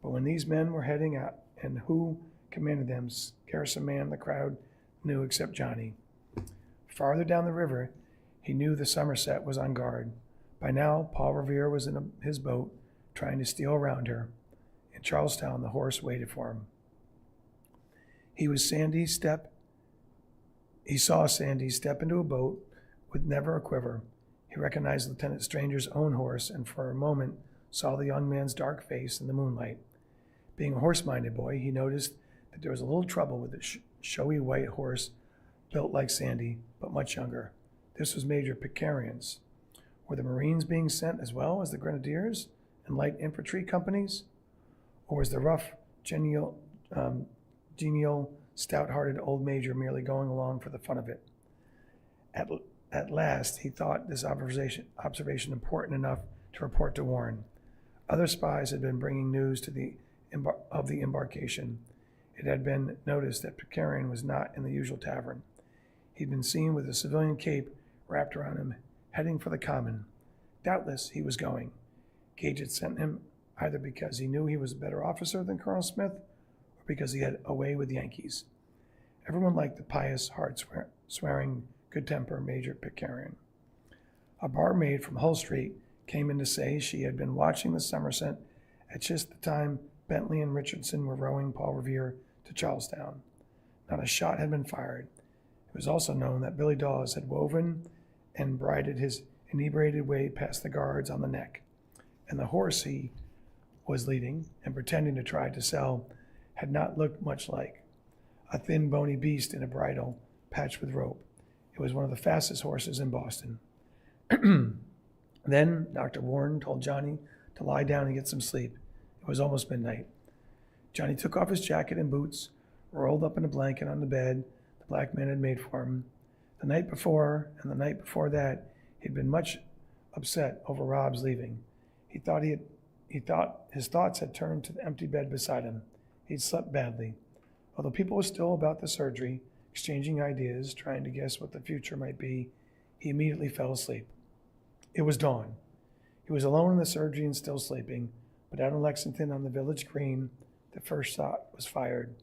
But when these men were heading out, and who commanded them, scarce a man in the crowd knew except Johnny. Farther down the river, he knew the Somerset was on guard. By now, Paul Revere was in his boat, trying to steal around her. In Charlestown, the horse waited for him. He saw Sandy step into a boat with never a quiver. He recognized Lieutenant Stranger's own horse, and for a moment saw the young man's dark face in the moonlight. Being a horse-minded boy, he noticed that there was a little trouble with the showy white horse built like Sandy, but much younger. This was Major Pitcairn's. Were the Marines being sent as well as the Grenadiers and light infantry companies? Or was the rough, genial, stout-hearted old major merely going along for the fun of it? At last, he thought this observation important enough to report to Warren. Other spies had been bringing news of the embarkation. It had been noticed that Pitcairn was not in the usual tavern. He'd been seen with a civilian cape wrapped around him, heading for the common. Doubtless he was going. Gage had sent him either because he knew he was a better officer than Colonel Smith, or because he had a way with Yankees. Everyone liked the pious, hard-swearing, good-tempered Major Pitcairn. A barmaid from Hull Street came in to say she had been watching the Somerset at just the time Bentley and Richardson were rowing Paul Revere to Charlestown. Not a shot had been fired. It was also known that Billy Dawes had woven and bridled his inebriated way past the guards on the neck, and the horse he was leading and pretending to try to sell had not looked much like a thin, bony beast in a bridle patched with rope. It was one of the fastest horses in Boston. Then Dr. Warren told Johnny to lie down and get some sleep. It was almost midnight. Johnny took off his jacket and boots, rolled up in a blanket on the bed the black man had made for him. The night before and the night before that, he'd been much upset over Rob's leaving. He thought his thoughts had turned to the empty bed beside him. He'd slept badly. Although people were still about the surgery, exchanging ideas, trying to guess what the future might be, he immediately fell asleep. It was dawn. He was alone in the surgery and still sleeping, but out in Lexington on the village green, the first shot was fired.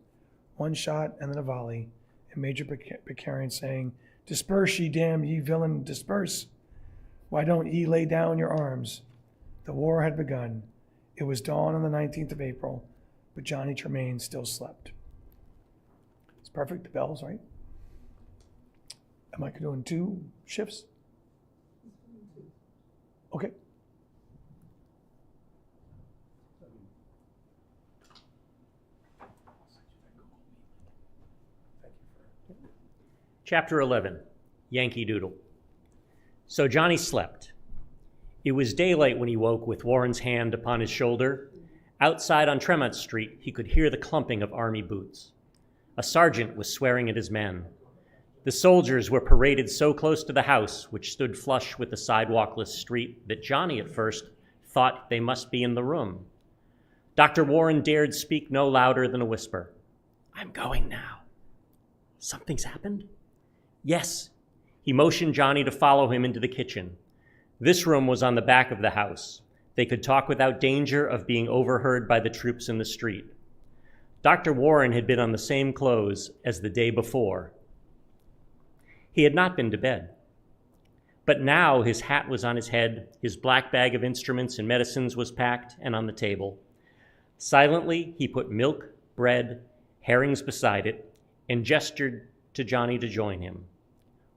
One shot and then a volley, and Major Picarian saying, "Disperse, ye damn ye villain, disperse! Why don't ye lay down your arms?" The war had begun. It was dawn on the 19th of April, but Johnny Tremain still slept. It's perfect, the bells, right? Am I doing 2 shifts? Okay. Chapter 11, Yankee Doodle. So Johnny slept. It was daylight when he woke with Warren's hand upon his shoulder. Outside on Tremont Street, he could hear the clumping of army boots. A sergeant was swearing at his men. The soldiers were paraded so close to the house, which stood flush with the sidewalkless street, that Johnny at first thought they must be in the room. Dr. Warren dared speak no louder than a whisper. "I'm going now." "Something's happened?" "Yes." He motioned Johnny to follow him into the kitchen. This room was on the back of the house. They could talk without danger of being overheard by the troops in the street. Dr. Warren had been on the same clothes as the day before. He had not been to bed. But now his hat was on his head, his black bag of instruments and medicines was packed and on the table. Silently, he put milk, bread, herrings beside it, and gestured to Johnny to join him.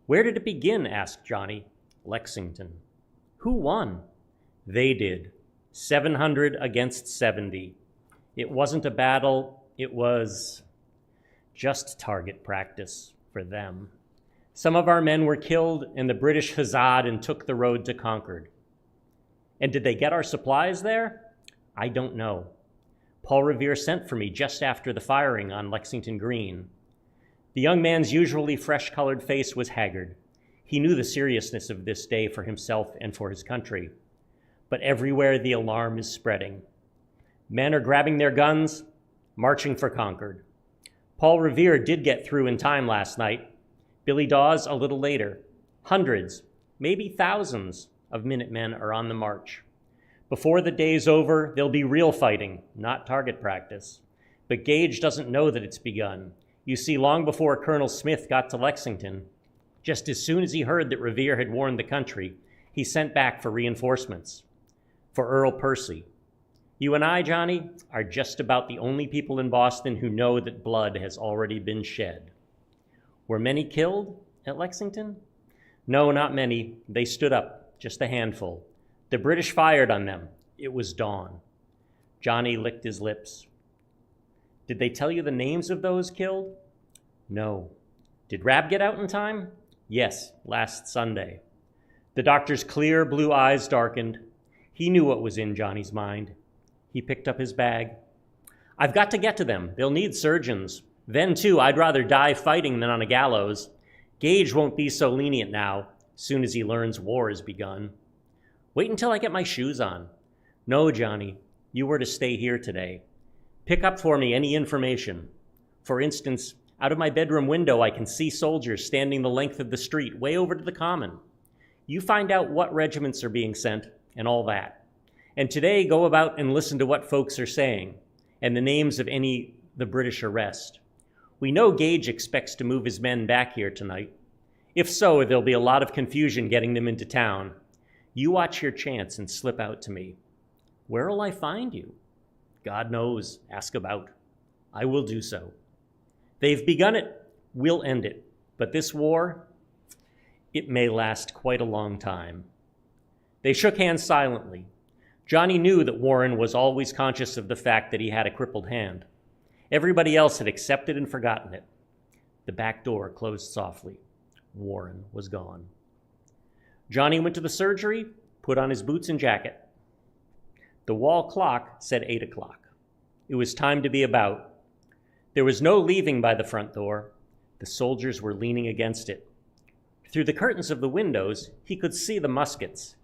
"Where did it begin?" asked Johnny. "Lexington." "Who won?" "They did. 700 against 70. It wasn't a battle, it was just target practice for them. Some of our men were killed, and the British huzzaed and took the road to Concord." "And did they get our supplies there?" "I don't know. Paul Revere sent for me just after the firing on Lexington Green." The young man's usually fresh-colored face was haggard. He knew the seriousness of this day for himself and for his country. But everywhere the alarm is spreading. Men are grabbing their guns, marching for Concord. Paul Revere did get through in time last night. Billy Dawes a little later. Hundreds, maybe thousands of Minutemen are on the march. Before the day's over, there'll be real fighting, not target practice. But Gage doesn't know that it's begun. You see, long before Colonel Smith got to Lexington, just as soon as he heard that Revere had warned the country, he sent back for reinforcements. For Earl Percy. You and I, Johnny, are just about the only people in Boston who know that blood has already been shed. Were many killed at Lexington? No, not many. They stood up, just a handful. The British fired on them. It was dawn. Johnny licked his lips. Did they tell you the names of those killed? No. Did Rab get out in time? Yes, last Sunday. The doctor's clear blue eyes darkened. He knew what was in Johnny's mind. He picked up his bag. "I've got to get to them. They'll need surgeons. Then, too, I'd rather die fighting than on a gallows. Gage won't be so lenient now, soon as he learns war has begun." "Wait until I get my shoes on." "No, Johnny, you were to stay here today. Pick up for me any information. For instance, out of my bedroom window, I can see soldiers standing the length of the street, way over to the common. You find out what regiments are being sent and all that. And today, go about and listen to what folks are saying and the names of any the British arrest. We know Gage expects to move his men back here tonight. If so, there'll be a lot of confusion getting them into town. You watch your chance and slip out to me. Where'll I find you? God knows. Ask about. I will do so. They've begun it. We'll end it. But this war, it may last quite a long time. They shook hands silently. Johnny knew that Warren was always conscious of the fact that he had a crippled hand. Everybody else had accepted and forgotten it. The back door closed softly. Warren was gone. Johnny went to the surgery, put on his boots and jacket. The wall clock said 8 o'clock. It was time to be about. There was no leaving by the front door. The soldiers were leaning against it. Through the curtains of the windows, he could see the muskets.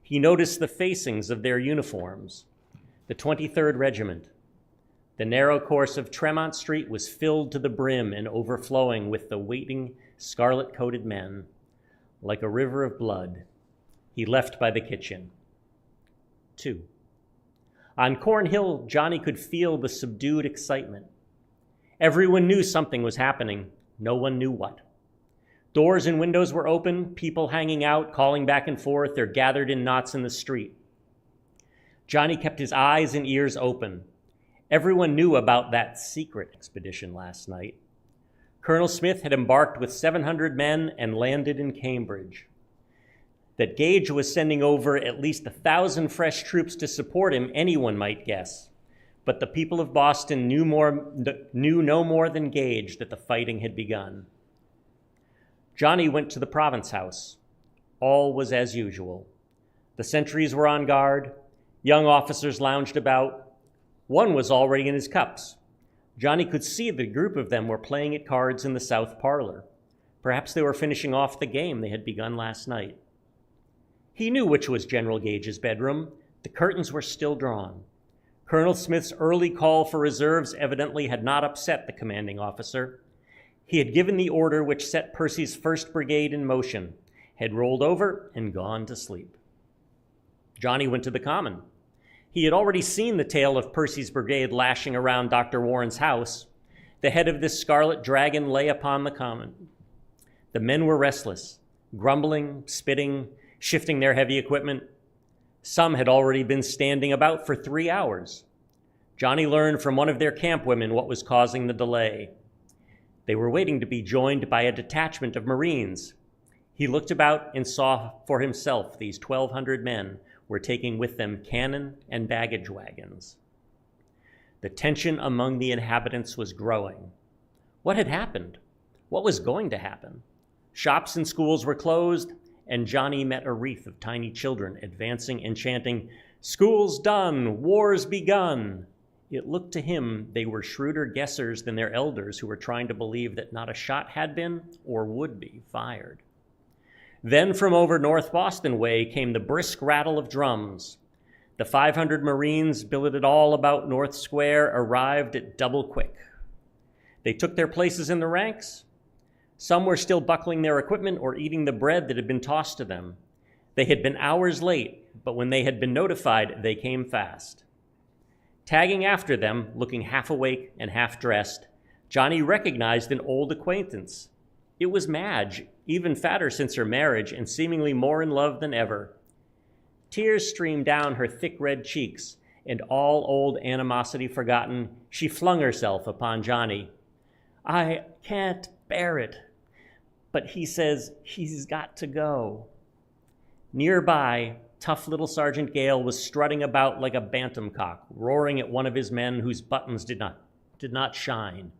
He noticed the facings of their uniforms. The 23rd Regiment. The narrow course of Tremont Street was filled to the brim and overflowing with the waiting, scarlet-coated men. Like a river of blood, he left by the kitchen. 2. On Cornhill, Johnny could feel the subdued excitement. Everyone knew something was happening. No one knew what. Doors and windows were open, people hanging out, calling back and forth, or gathered in knots in the street. Johnny kept his eyes and ears open. Everyone knew about that secret expedition last night. Colonel Smith had embarked with 700 men and landed in Cambridge. That Gage was sending over at least 1,000 fresh troops to support him, anyone might guess. But the people of Boston knew no more than Gage that the fighting had begun. Johnny went to the Province House. All was as usual. The sentries were on guard. Young officers lounged about. One was already in his cups. Johnny could see the group of them were playing at cards in the south parlor. Perhaps they were finishing off the game they had begun last night. He knew which was General Gage's bedroom. The curtains were still drawn. Colonel Smith's early call for reserves evidently had not upset the commanding officer. He had given the order which set Percy's 1st Brigade in motion, had rolled over and gone to sleep. Johnny went to the Common. He had already seen the tail of Percy's brigade lashing around Dr. Warren's house. The head of this scarlet dragon lay upon the Common. The men were restless, grumbling, spitting, shifting their heavy equipment. Some had already been standing about for 3 hours. Johnny learned from one of their camp women what was causing the delay. They were waiting to be joined by a detachment of Marines. He looked about and saw for himself these 1,200 men were taking with them cannon and baggage wagons. The tension among the inhabitants was growing. What had happened? What was going to happen? Shops and schools were closed, and Johnny met a wreath of tiny children advancing and chanting, "School's done, war's begun." It looked to him they were shrewder guessers than their elders who were trying to believe that not a shot had been or would be fired. Then from over North Boston way came the brisk rattle of drums. The 500 Marines billeted all about North Square arrived at double quick. They took their places in the ranks. Some were still buckling their equipment or eating the bread that had been tossed to them. They had been hours late, but when they had been notified, they came fast. Tagging after them, looking half awake and half dressed, Johnny recognized an old acquaintance. It was Madge, even fatter since her marriage and seemingly more in love than ever. Tears streamed down her thick red cheeks, and all old animosity forgotten, she flung herself upon Johnny. "I can't bear it, but he says he's got to go." Nearby, tough little Sergeant Gale was strutting about like a bantam cock, roaring at one of his men whose buttons did not shine.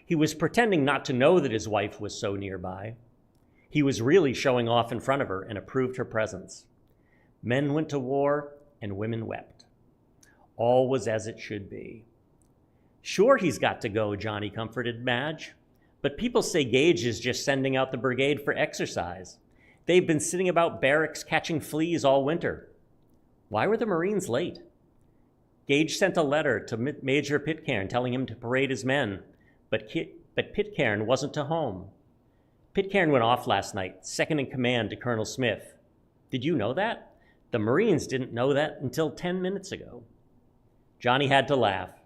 He was pretending not to know that his wife was so nearby. He was really showing off in front of her and approved her presence. Men went to war and women wept. All was as it should be. "Sure he's got to go," Johnny comforted Madge. "But people say Gage is just sending out the brigade for exercise. They've been sitting about barracks catching fleas all winter." "Why were the Marines late?" "Gage sent a letter to Major Pitcairn telling him to parade his men, but Pitcairn wasn't to home. Pitcairn went off last night, second in command to Colonel Smith. Did you know that? The Marines didn't know that until 10 minutes ago." Johnny had to laugh.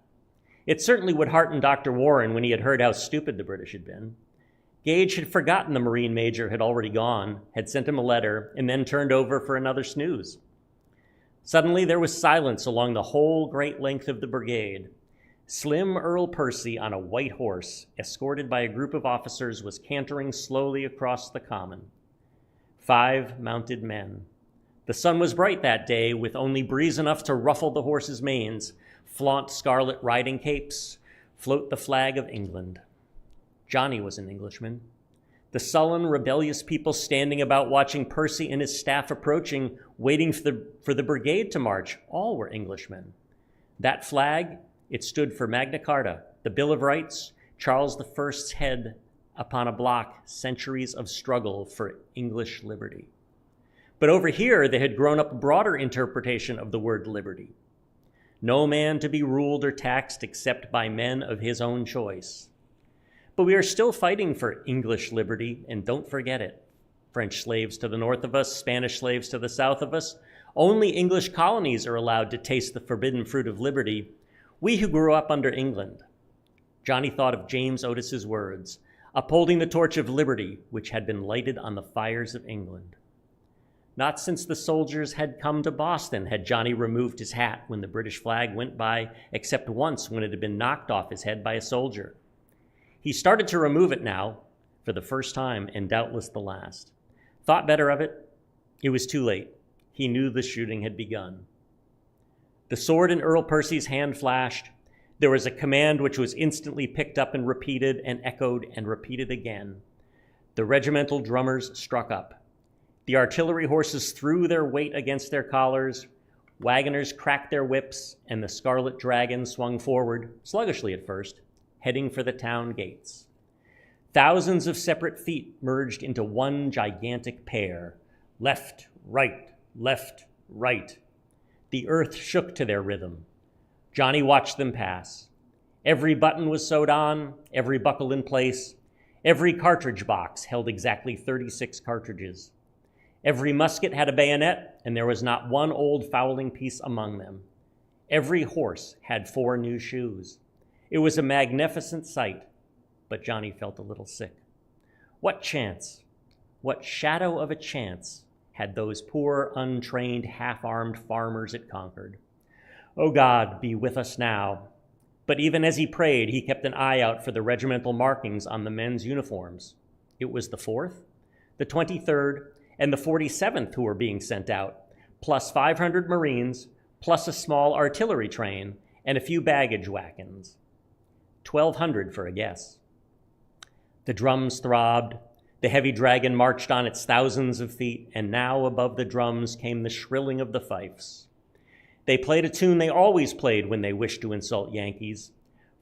It certainly would hearten Dr. Warren when he had heard how stupid the British had been. Gage had forgotten the Marine major had already gone, had sent him a letter, and then turned over for another snooze. Suddenly there was silence along the whole great length of the brigade. Slim Earl Percy on a white horse, escorted by a group of officers, was cantering slowly across the common. 5 mounted men. The sun was bright that day, with only breeze enough to ruffle the horses' manes, flaunt scarlet riding capes, float the flag of England. Johnny was an Englishman. The sullen, rebellious people standing about watching Percy and his staff approaching, waiting for the brigade to march, all were Englishmen. That flag, it stood for Magna Carta, the Bill of Rights, Charles I's head upon a block, centuries of struggle for English liberty. But over here, they had grown up a broader interpretation of the word liberty. No man to be ruled or taxed except by men of his own choice. But we are still fighting for English liberty, and don't forget it. French slaves to the north of us, Spanish slaves to the south of us. Only English colonies are allowed to taste the forbidden fruit of liberty. We who grew up under England. Johnny thought of James Otis's words, upholding the torch of liberty, which had been lighted on the fires of England. Not since the soldiers had come to Boston had Johnny removed his hat when the British flag went by, except once when it had been knocked off his head by a soldier. He started to remove it now, for the first time and doubtless the last. Thought better of it. It was too late. He knew the shooting had begun. The sword in Earl Percy's hand flashed. There was a command which was instantly picked up and repeated and echoed and repeated again. The regimental drummers struck up. The artillery horses threw their weight against their collars. Wagoners cracked their whips, and the Scarlet Dragon swung forward, sluggishly at first, heading for the town gates. Thousands of separate feet merged into one gigantic pair. Left, right, left, right. The earth shook to their rhythm. Johnny watched them pass. Every button was sewed on, every buckle in place. Every cartridge box held exactly 36 cartridges. Every musket had a bayonet, and there was not one old fowling piece among them. Every horse had 4 new shoes. It was a magnificent sight, but Johnny felt a little sick. What chance, what shadow of a chance had those poor, untrained, half-armed farmers at Concord? Oh God, be with us now. But even as he prayed, he kept an eye out for the regimental markings on the men's uniforms. It was the 4th, the 23rd, and the 47th who were being sent out, plus 500 Marines, plus a small artillery train, and a few baggage wagons. 1,200 for a guess. The drums throbbed, the heavy dragon marched on its thousands of feet, and now above the drums came the shrilling of the fifes. They played a tune they always played when they wished to insult Yankees,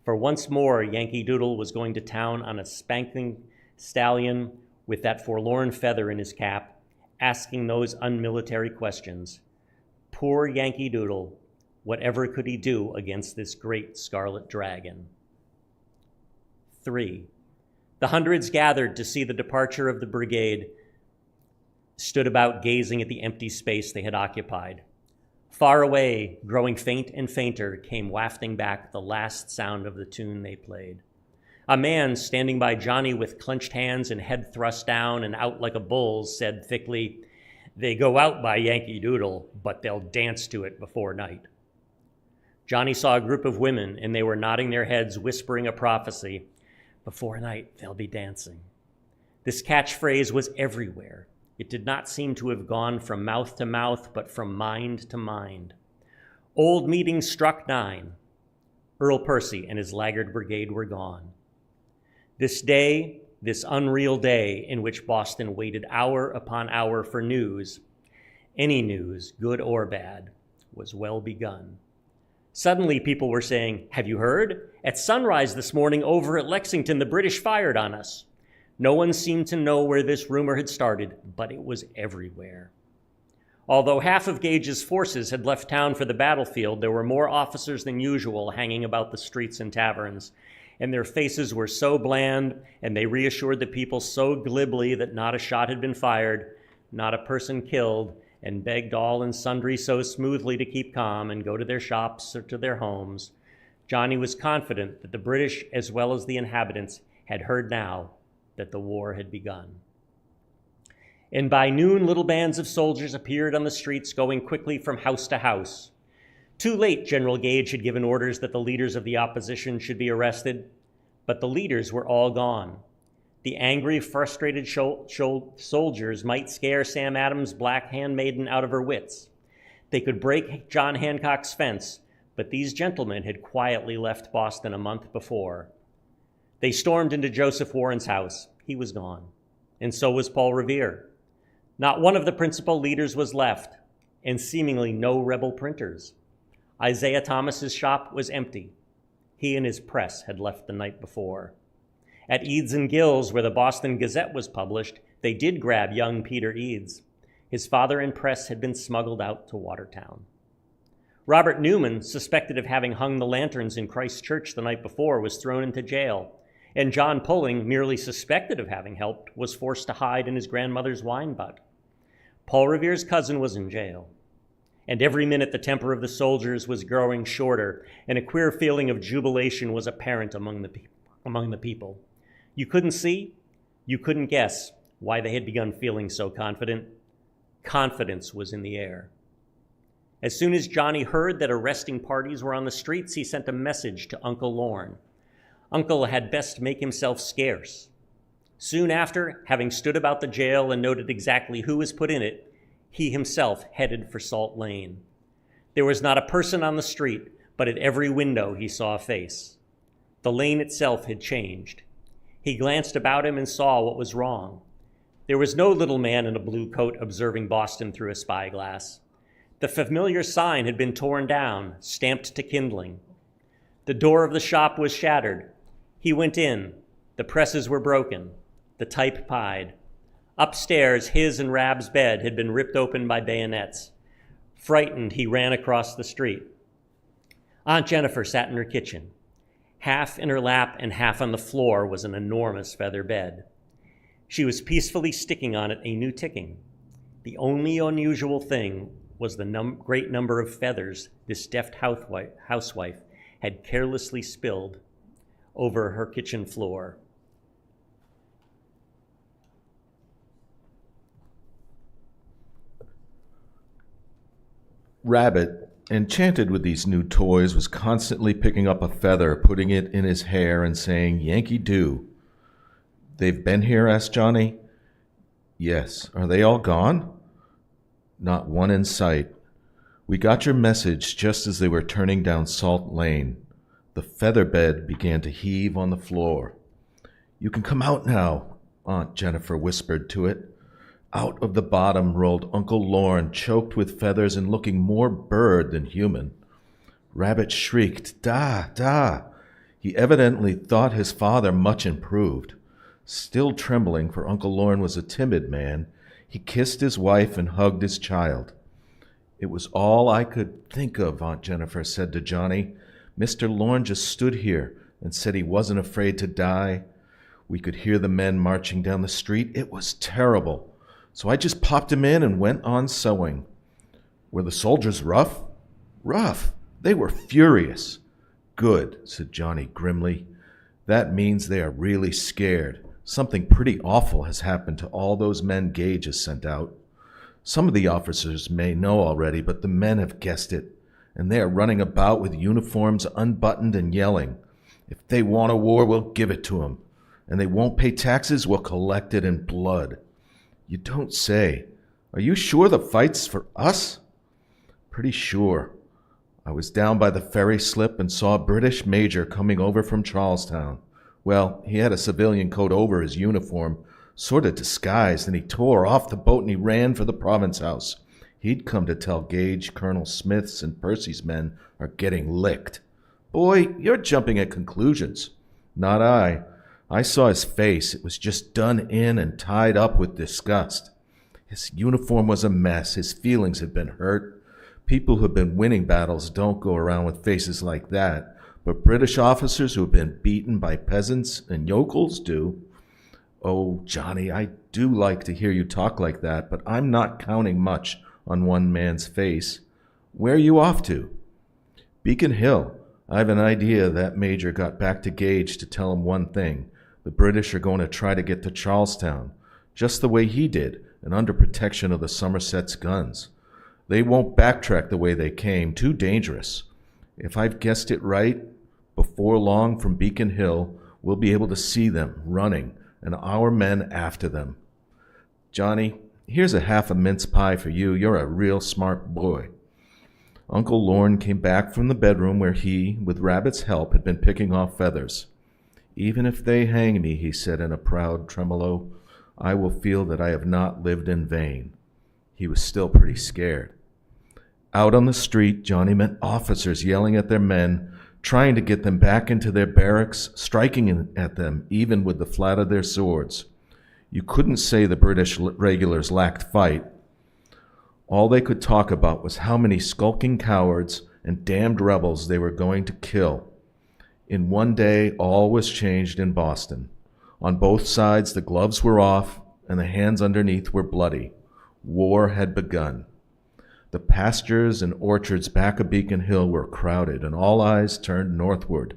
for once more Yankee Doodle was going to town on a spanking stallion with that forlorn feather in his cap, asking those unmilitary questions. Poor Yankee Doodle, whatever could he do against this great scarlet dragon? 3. The hundreds gathered to see the departure of the brigade stood about gazing at the empty space they had occupied. Far away, growing faint and fainter, came wafting back the last sound of the tune they played. A man standing by Johnny with clenched hands and head thrust down and out like a bull's said thickly, "They go out by Yankee Doodle, but they'll dance to it before night." Johnny saw a group of women, and they were nodding their heads, whispering a prophecy. Before night, they'll be dancing. This catchphrase was everywhere. It did not seem to have gone from mouth to mouth, but from mind to mind. Old meetings struck 9. Earl Percy and his laggard brigade were gone. This day, this unreal day in which Boston waited hour upon hour for news, any news, good or bad, was well begun. Suddenly, people were saying, "Have you heard? At sunrise this morning over at Lexington, the British fired on us." No one seemed to know where this rumor had started, but it was everywhere. Although half of Gage's forces had left town for the battlefield, there were more officers than usual hanging about the streets and taverns, and their faces were so bland, and they reassured the people so glibly that not a shot had been fired, not a person killed, and begged all and sundry so smoothly to keep calm and go to their shops or to their homes. Johnny was confident that the British, as well as the inhabitants, had heard now that the war had begun. And by noon, little bands of soldiers appeared on the streets, going quickly from house to house. Too late, General Gage had given orders that the leaders of the opposition should be arrested, but the leaders were all gone. The angry, frustrated soldiers might scare Sam Adams' black handmaiden out of her wits. They could break John Hancock's fence, but these gentlemen had quietly left Boston a month before. They stormed into Joseph Warren's house. He was gone, and so was Paul Revere. Not one of the principal leaders was left, and seemingly no rebel printers. Isaiah Thomas's shop was empty. He and his press had left the night before. At Eads and Gill's, where the Boston Gazette was published, they did grab young Peter Eads. His father and press had been smuggled out to Watertown. Robert Newman, suspected of having hung the lanterns in Christ Church the night before, was thrown into jail, and John Pulling, merely suspected of having helped, was forced to hide in his grandmother's wine butt. Paul Revere's cousin was in jail, and every minute the temper of the soldiers was growing shorter, and a queer feeling of jubilation was apparent among the people. You couldn't see, you couldn't guess why they had begun feeling so confident. Confidence was in the air. As soon as Johnny heard that arresting parties were on the streets, he sent a message to Uncle Lorne. Uncle had best make himself scarce. Soon after, having stood about the jail and noted exactly who was put in it, he himself headed for Salt Lane. There was not a person on the street, but at every window he saw a face. The lane itself had changed. He glanced about him and saw what was wrong. There was no little man in a blue coat observing Boston through a spyglass. The familiar sign had been torn down, stamped to kindling. The door of the shop was shattered. He went in. The presses were broken. The type pied. Upstairs, his and Rab's bed had been ripped open by bayonets. Frightened, he ran across the street. Aunt Jennifer sat in her kitchen. Half in her lap and half on the floor was an enormous feather bed. She was peacefully sticking on it a new ticking. The only unusual thing was the great number of feathers this deft housewife had carelessly spilled over her kitchen floor. Rabbit, enchanted with these new toys, was constantly picking up a feather, putting it in his hair, and saying, "Yankee do." "They've been here?" asked Johnny. "Yes. Are they all gone?" "Not one in sight. We got your message just as they were turning down Salt Lane." The feather bed began to heave on the floor. "You can come out now," Aunt Jennifer whispered to it. Out of the bottom rolled Uncle Lorne, choked with feathers and looking more bird than human. Rabbit shrieked, "Da, da!" He evidently thought his father much improved. Still trembling, for Uncle Lorne was a timid man, he kissed his wife and hugged his child. "It was all I could think of," Aunt Jennifer said to Johnny. "Mr. Lorne just stood here and said he wasn't afraid to die. We could hear the men marching down the street. It was terrible. So I just popped him in and went on sewing." "Were the soldiers rough?" "Rough. They were furious." "Good," said Johnny grimly. "That means they are really scared. Something pretty awful has happened to all those men Gage has sent out. Some of the officers may know already, but the men have guessed it, and they are running about with uniforms unbuttoned and yelling. If they want a war, we'll give it to them. And they won't pay taxes, we'll collect it in blood." "You don't say. Are you sure the fight's for us?" "Pretty sure. I was down by the ferry slip and saw a British major coming over from Charlestown. Well, he had a civilian coat over his uniform, sort of disguised, and he tore off the boat and he ran for the province house. He'd come to tell Gage Colonel Smith's and Percy's men are getting licked." "Boy, you're jumping at conclusions." "Not I. I saw his face. It was just done in and tied up with disgust. His uniform was a mess. His feelings had been hurt. People who have been winning battles don't go around with faces like that, but British officers who have been beaten by peasants and yokels do." "Oh, Johnny, I do like to hear you talk like that, but I'm not counting much on one man's face. Where are you off to?" "Beacon Hill. I've an idea that major got back to Gage to tell him one thing. The British are going to try to get to Charlestown, just the way he did, and under protection of the Somerset's guns. They won't backtrack the way they came. Too dangerous. If I've guessed it right, before long from Beacon Hill, we'll be able to see them running and our men after them. Johnny, here's a half a mince pie for you. You're a real smart boy. Uncle Lorne came back from the bedroom where he, with Rabbit's help, had been picking off feathers. Even if they hang me, he said in a proud tremolo, I will feel that I have not lived in vain. He was still pretty scared. Out on the street, Johnny met officers yelling at their men, trying to get them back into their barracks, striking at them even with the flat of their swords. You couldn't say the British regulars lacked fight. All they could talk about was how many skulking cowards and damned rebels they were going to kill. In one day, all was changed in Boston. On both sides, the gloves were off and the hands underneath were bloody. War had begun. The pastures and orchards back of Beacon Hill were crowded, and all eyes turned northward.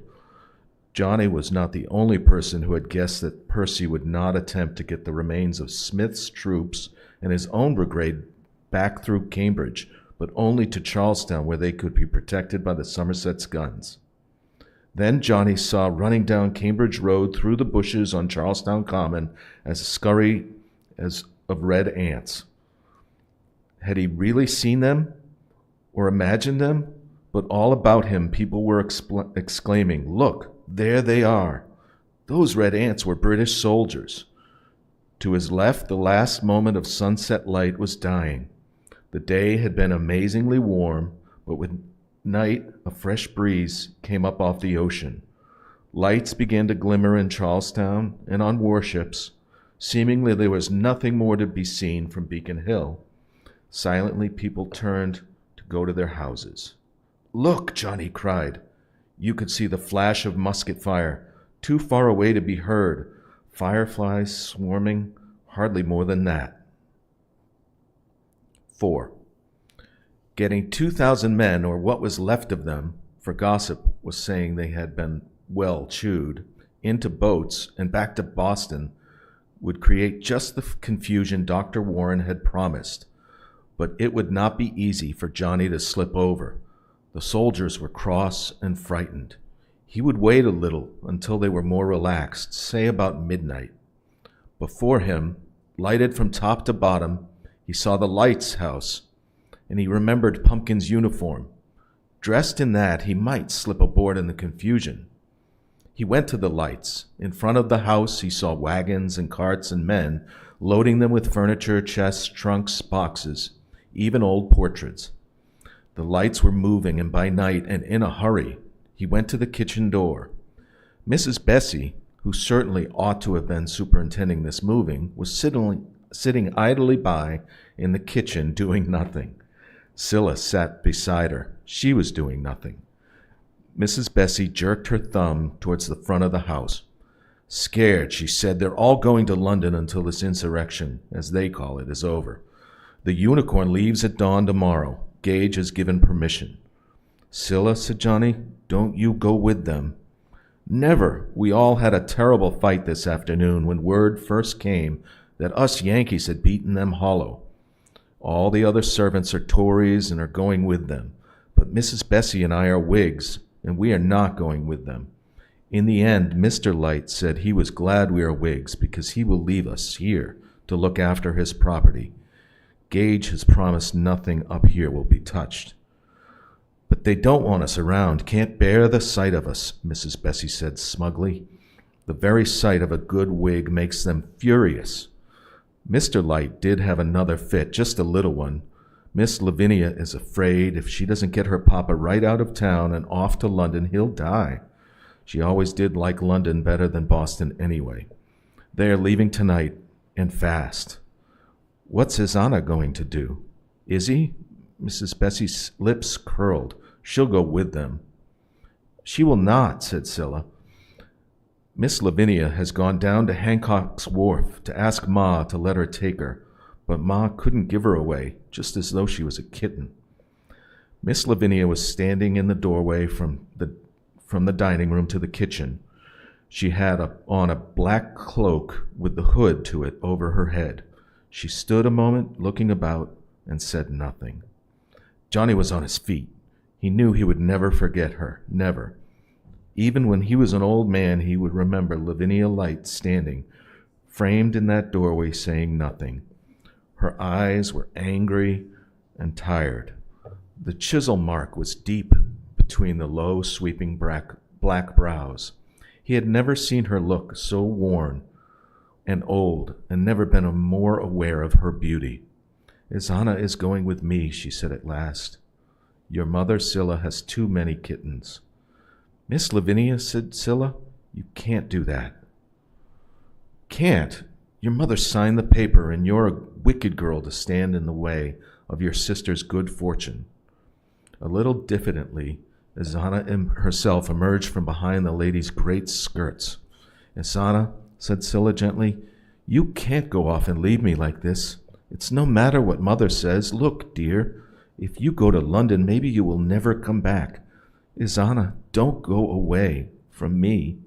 Johnny was not the only person who had guessed that Percy would not attempt to get the remains of Smith's troops and his own brigade back through Cambridge, but only to Charlestown, where they could be protected by the Somerset's guns. Then Johnny saw running down Cambridge Road through the bushes on Charlestown Common as a scurry as of red ants. Had he really seen them or imagined them? But all about him people were exclaiming, "Look, there they are." Those red ants were British soldiers. To his left, the last moment of sunset light was dying. The day had been amazingly warm, but with night a fresh breeze came up off the ocean. Lights began to glimmer in Charlestown and on warships. Seemingly there was nothing more to be seen from Beacon Hill. Silently people turned to go to their houses. "Look!" Johnny cried. You could see the flash of musket fire, too far away to be heard. Fireflies swarming, hardly more than that. 4. Getting 2,000 men, or what was left of them, for gossip was saying they had been well chewed, into boats and back to Boston would create just the confusion Dr. Warren had promised. But it would not be easy for Johnny to slip over. The soldiers were cross and frightened. He would wait a little until they were more relaxed, say about midnight. Before him, lighted from top to bottom, he saw the Lights house, and he remembered Pumpkin's uniform. Dressed in that, he might slip aboard in the confusion. He went to the Lights. In front of the house, he saw wagons and carts and men, loading them with furniture, chests, trunks, boxes, even old portraits. The Lights were moving, and by night, and in a hurry, he went to the kitchen door. Mrs. Bessie, who certainly ought to have been superintending this moving, was sitting idly by in the kitchen doing nothing. Scylla sat beside her. She was doing nothing. Mrs. Bessie jerked her thumb towards the front of the house. Scared, she said, they're all going to London until this insurrection, as they call it, is over. The Unicorn leaves at dawn tomorrow. Gage has given permission. Scylla, said Johnny, don't you go with them. Never. We all had a terrible fight this afternoon when word first came that us Yankees had beaten them hollow. All the other servants are Tories and are going with them. But Mrs. Bessie and I are Whigs, and we are not going with them. In the end, Mr. Light said he was glad we are Whigs because he will leave us here to look after his property. Gage has promised nothing up here will be touched. But they don't want us around, can't bear the sight of us, Mrs. Bessie said smugly. The very sight of a good Whig makes them furious. Mr. Light did have another fit, just a little one. Miss Lavinia is afraid if she doesn't get her papa right out of town and off to London, he'll die. She always did like London better than Boston anyway. They are leaving tonight, and fast. What's His Honor going to do? Is he? Mrs. Bessie's lips curled. She'll go with them. She will not, said Scylla. Miss Lavinia has gone down to Hancock's Wharf to ask Ma to let her take her, but Ma couldn't give her away, just as though she was a kitten. Miss Lavinia was standing in the doorway from the dining room to the kitchen. She had on a black cloak with the hood to it over her head. She stood a moment, looking about, and said nothing. Johnny was on his feet. He knew he would never forget her, never. Even when he was an old man, he would remember Lavinia Light standing, framed in that doorway, saying nothing. Her eyes were angry and tired. The chisel mark was deep between the low, sweeping black brows. He had never seen her look so worn and old, and never been more aware of her beauty. "Izana is going with me," she said at last. "Your mother, Scylla, has too many kittens." "Miss Lavinia," said Scylla, "you can't do that." "Can't? Your mother signed the paper, and you're a wicked girl to stand in the way of your sister's good fortune." A little diffidently, Izana herself emerged from behind the lady's great skirts. "Izana," said Scylla gently, "you can't go off and leave me like this. It's no matter what Mother says. Look, dear, if you go to London, maybe you will never come back. Izana, don't go away from me."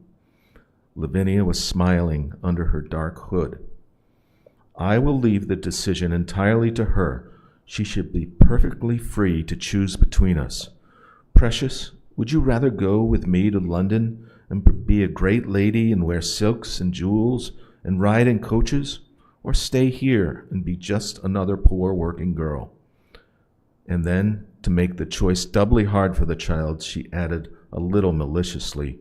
Lavinia was smiling under her dark hood. "I will leave the decision entirely to her. She should be perfectly free to choose between us. Precious, would you rather go with me to London and be a great lady and wear silks and jewels and ride in coaches, or stay here and be just another poor working girl?" And then, to make the choice doubly hard for the child, she added a little maliciously,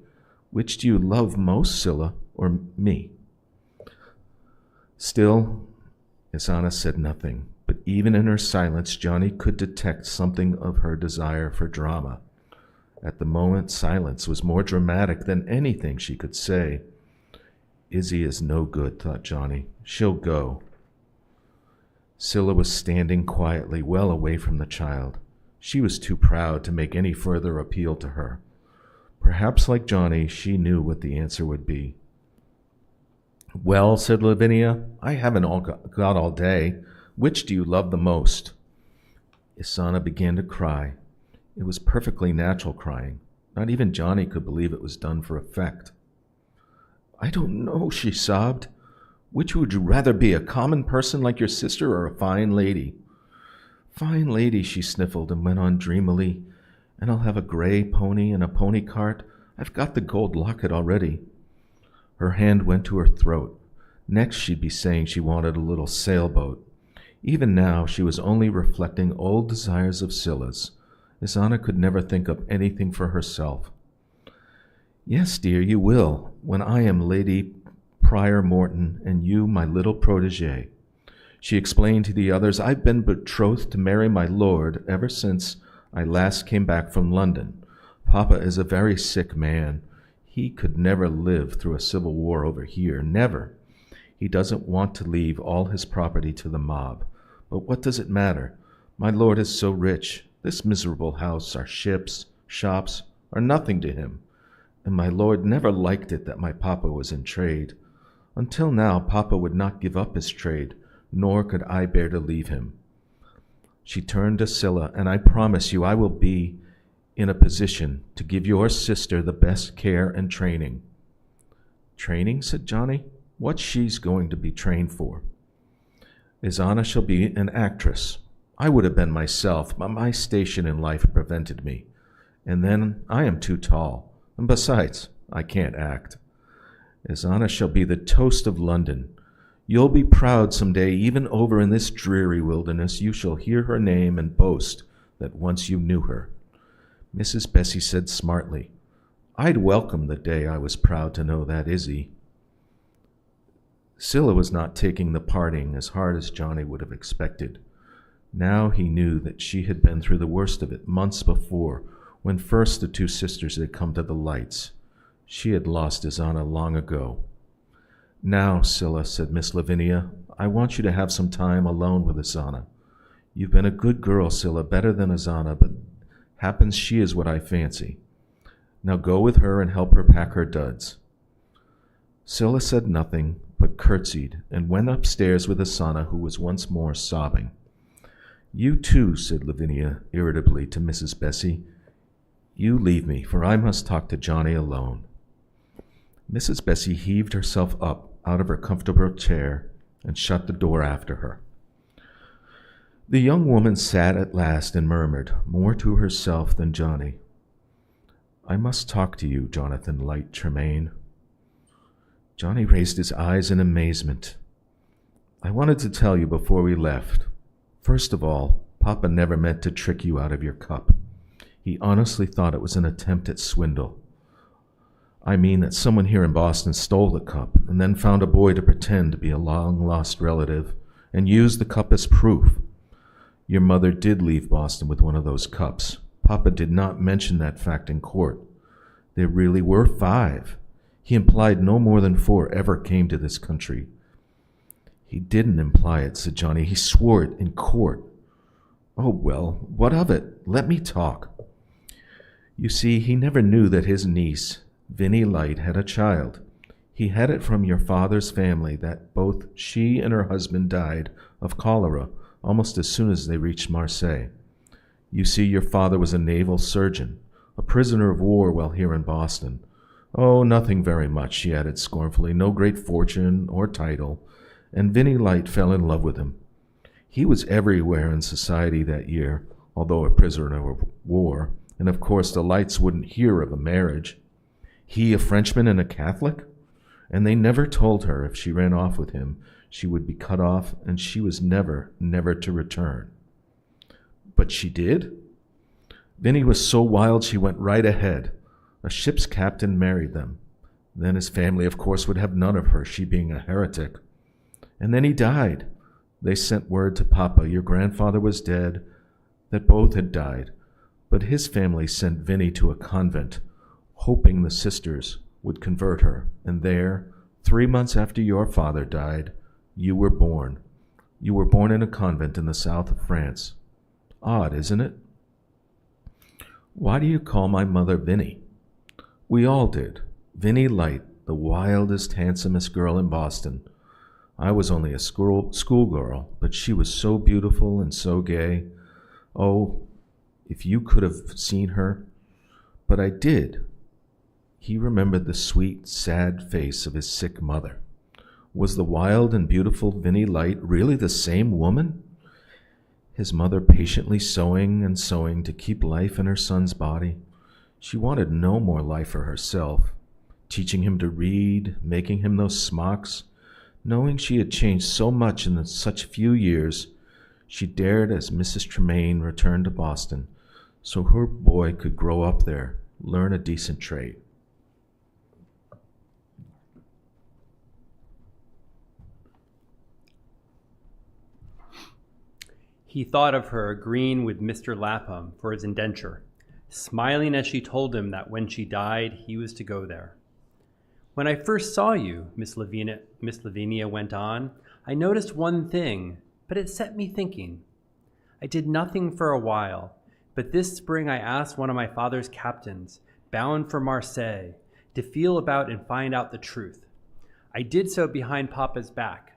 "Which do you love most, Scylla, or me?" Still, Izana said nothing, but even in her silence, Johnny could detect something of her desire for drama. At the moment, silence was more dramatic than anything she could say. "Izzy is no good," thought Johnny. "She'll go." Scylla was standing quietly, well away from the child. She was too proud to make any further appeal to her. Perhaps, like Johnny, she knew what the answer would be. "Well," said Lavinia, "I haven't got all day. Which do you love the most?" Izana began to cry. It was perfectly natural crying. Not even Johnny could believe it was done for effect. "I don't know," she sobbed. "Which would you rather be, a common person like your sister or a fine lady?" "Fine lady," she sniffled and went on dreamily. "And I'll have a gray pony and a pony cart. I've got the gold locket already." Her hand went to her throat. Next she'd be saying she wanted a little sailboat. Even now she was only reflecting old desires of Scylla's. Izana could never think of anything for herself. "Yes, dear, you will, when I am Lady Prior Morton and you my little protégé." She explained to the others, "I've been betrothed to marry my lord ever since I last came back from London. Papa is a very sick man. He could never live through a civil war over here, never. He doesn't want to leave all his property to the mob. But what does it matter? My lord is so rich. This miserable house, our ships, shops, are nothing to him. And my lord never liked it that my papa was in trade. Until now, papa would not give up his trade, nor could I bear to leave him." She turned to Scylla, "And I promise you I will be in a position to give your sister the best care and training." "Training?" said Johnny. "What's she's going to be trained for?" "Izana shall be an actress. I would have been myself, but my station in life prevented me. And then I am too tall, and besides, I can't act. Izana shall be the toast of London. You'll be proud some day, even over in this dreary wilderness, you shall hear her name and boast that once you knew her." Mrs. Bessie said smartly, "I'd welcome the day I was proud to know that Izzy." Scylla was not taking the parting as hard as Johnny would have expected. Now he knew that she had been through the worst of it months before, when first the two sisters had come to the lights. She had lost Izana long ago. "Now, Scylla," said Miss Lavinia, "I want you to have some time alone with Izana. You've been a good girl, Scylla, better than Izana, but happens she is what I fancy. Now go with her and help her pack her duds." Scylla said nothing, but curtsied and went upstairs with Izana, who was once more sobbing. "You too," said Lavinia irritably to Mrs. Bessie. "You leave me, for I must talk to Johnny alone." Mrs. Bessie heaved herself up out of her comfortable chair and shut the door after her. The young woman sat at last and murmured, more to herself than Johnny, "I must talk to you, Jonathan Light Tremain." Johnny raised his eyes in amazement. "I wanted to tell you before we left. First of all, Papa never meant to trick you out of your cup. He honestly thought it was an attempt at swindle. I mean that someone here in Boston stole the cup and then found a boy to pretend to be a long-lost relative and used the cup as proof. Your mother did leave Boston with one of those cups. Papa did not mention that fact in court. There really were 5. He implied no more than 4 ever came to this country." "He didn't imply it," said Johnny. "He swore it in court." "Oh, well, what of it? Let me talk." "You see, he never knew that his niece, Vinnie Light, had a child. He had it from your father's family that both she and her husband died of cholera almost as soon as they reached Marseille. You see, your father was a naval surgeon, a prisoner of war while here in Boston. Oh, nothing very much," she added scornfully, "no great fortune or title, and Vinnie Light fell in love with him. He was everywhere in society that year, although a prisoner of war, and of course the Lights wouldn't hear of a marriage. He a Frenchman and a Catholic? And they never told her if she ran off with him, she would be cut off, and she was never to return. But she did? Vinnie was so wild she went right ahead. A ship's captain married them. Then his family, of course, would have none of her, she being a heretic. And then he died. They sent word to Papa your grandfather was dead, that both had died. But his family sent Vinnie to a convent, hoping the sisters would convert her. And there, 3 months after your father died, you were born. You were born in a convent in the south of France. Odd, isn't it? Why do you call my mother Vinnie? We all did. Vinnie Light, the wildest, handsomest girl in Boston. I was only a schoolgirl, but she was so beautiful and so gay. Oh, if you could have seen her. But I did. He remembered the sweet, sad face of his sick mother. Was the wild and beautiful Vinnie Light really the same woman? His mother patiently sewing and sewing to keep life in her son's body. She wanted no more life for herself, teaching him to read, making him those smocks. Knowing she had changed so much in such few years, she dared, as Mrs. Tremain, return to Boston, so her boy could grow up there, learn a decent trade. He thought of her agreeing with Mr. Lapham for his indenture, smiling as she told him that when she died, he was to go there. "When I first saw you," Miss Lavinia went on, "I noticed one thing, but it set me thinking. I did nothing for a while, but this spring I asked one of my father's captains, bound for Marseille, to feel about and find out the truth. I did so behind Papa's back.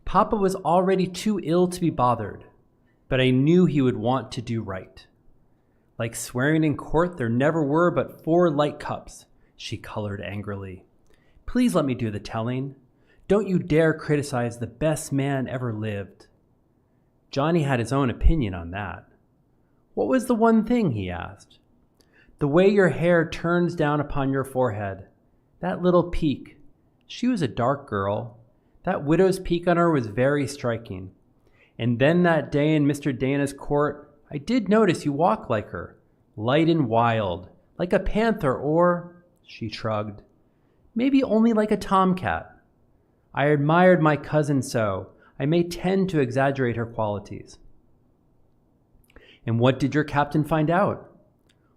Papa was already too ill to be bothered, but I knew he would want to do right. Like swearing in court, there never were but 4 light cups." She colored angrily. "Please let me do the telling. Don't you dare criticize the best man ever lived." Johnny had his own opinion on that. "What was the one thing?" he asked. "The way your hair turns down upon your forehead. That little peak. She was a dark girl. That widow's peak on her was very striking. And then that day in Mr. Dana's court, I did notice you walk like her, light and wild, like a panther or," she shrugged, "maybe only like a tomcat. I admired my cousin so, I may tend to exaggerate her qualities." "And what did your captain find out?"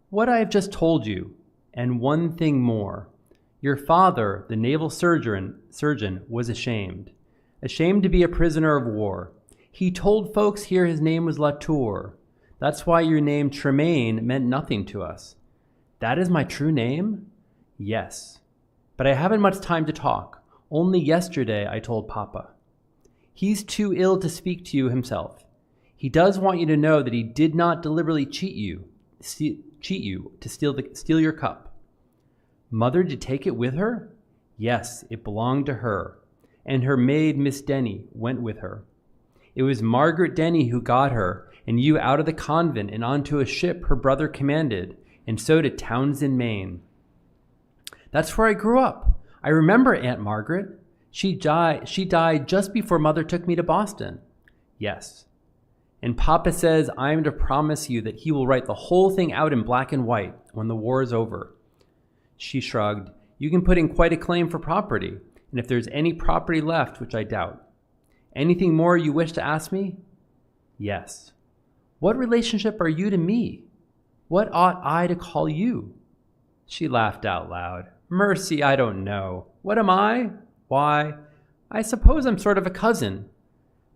"What I have just told you, and one thing more. Your father, the naval surgeon, was ashamed to be a prisoner of war. He told folks here his name was Latour. That's why your name Tremain meant nothing to us." "That is my true name?" "Yes. But I haven't much time to talk. Only yesterday I told Papa. He's too ill to speak to you himself. He does want you to know that he did not deliberately cheat you to steal your cup." "Mother did take it with her?" "Yes, it belonged to her, and her maid, Miss Denny, went with her. It was Margaret Denny who got her and you out of the convent and onto a ship her brother commanded, and so to Townsend, Maine. That's where I grew up. I remember Aunt Margaret. She died just before Mother took me to Boston. Yes. And Papa says I am to promise you that he will write the whole thing out in black and white when the war is over. She shrugged. You can put in quite a claim for property, and if there's any property left, which I doubt. Anything more you wish to ask me? Yes. What relationship are you to me? What ought I to call you? She laughed out loud. Mercy, I don't know. What am I? Why, I suppose I'm sort of a cousin,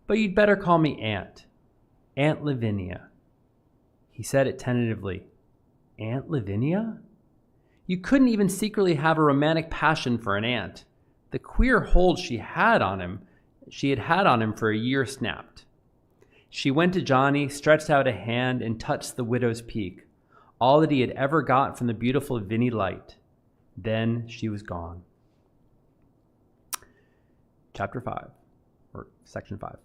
but you'd better call me Aunt. Aunt Lavinia. He said it tentatively. Aunt Lavinia? You couldn't even secretly have a romantic passion for an aunt. The queer hold she had on him for a year snapped. She went to Johnny, stretched out a hand, and touched the widow's peak, all that he had ever got from the beautiful Vinnie Light. Then she was gone. Chapter 5, or Section 5.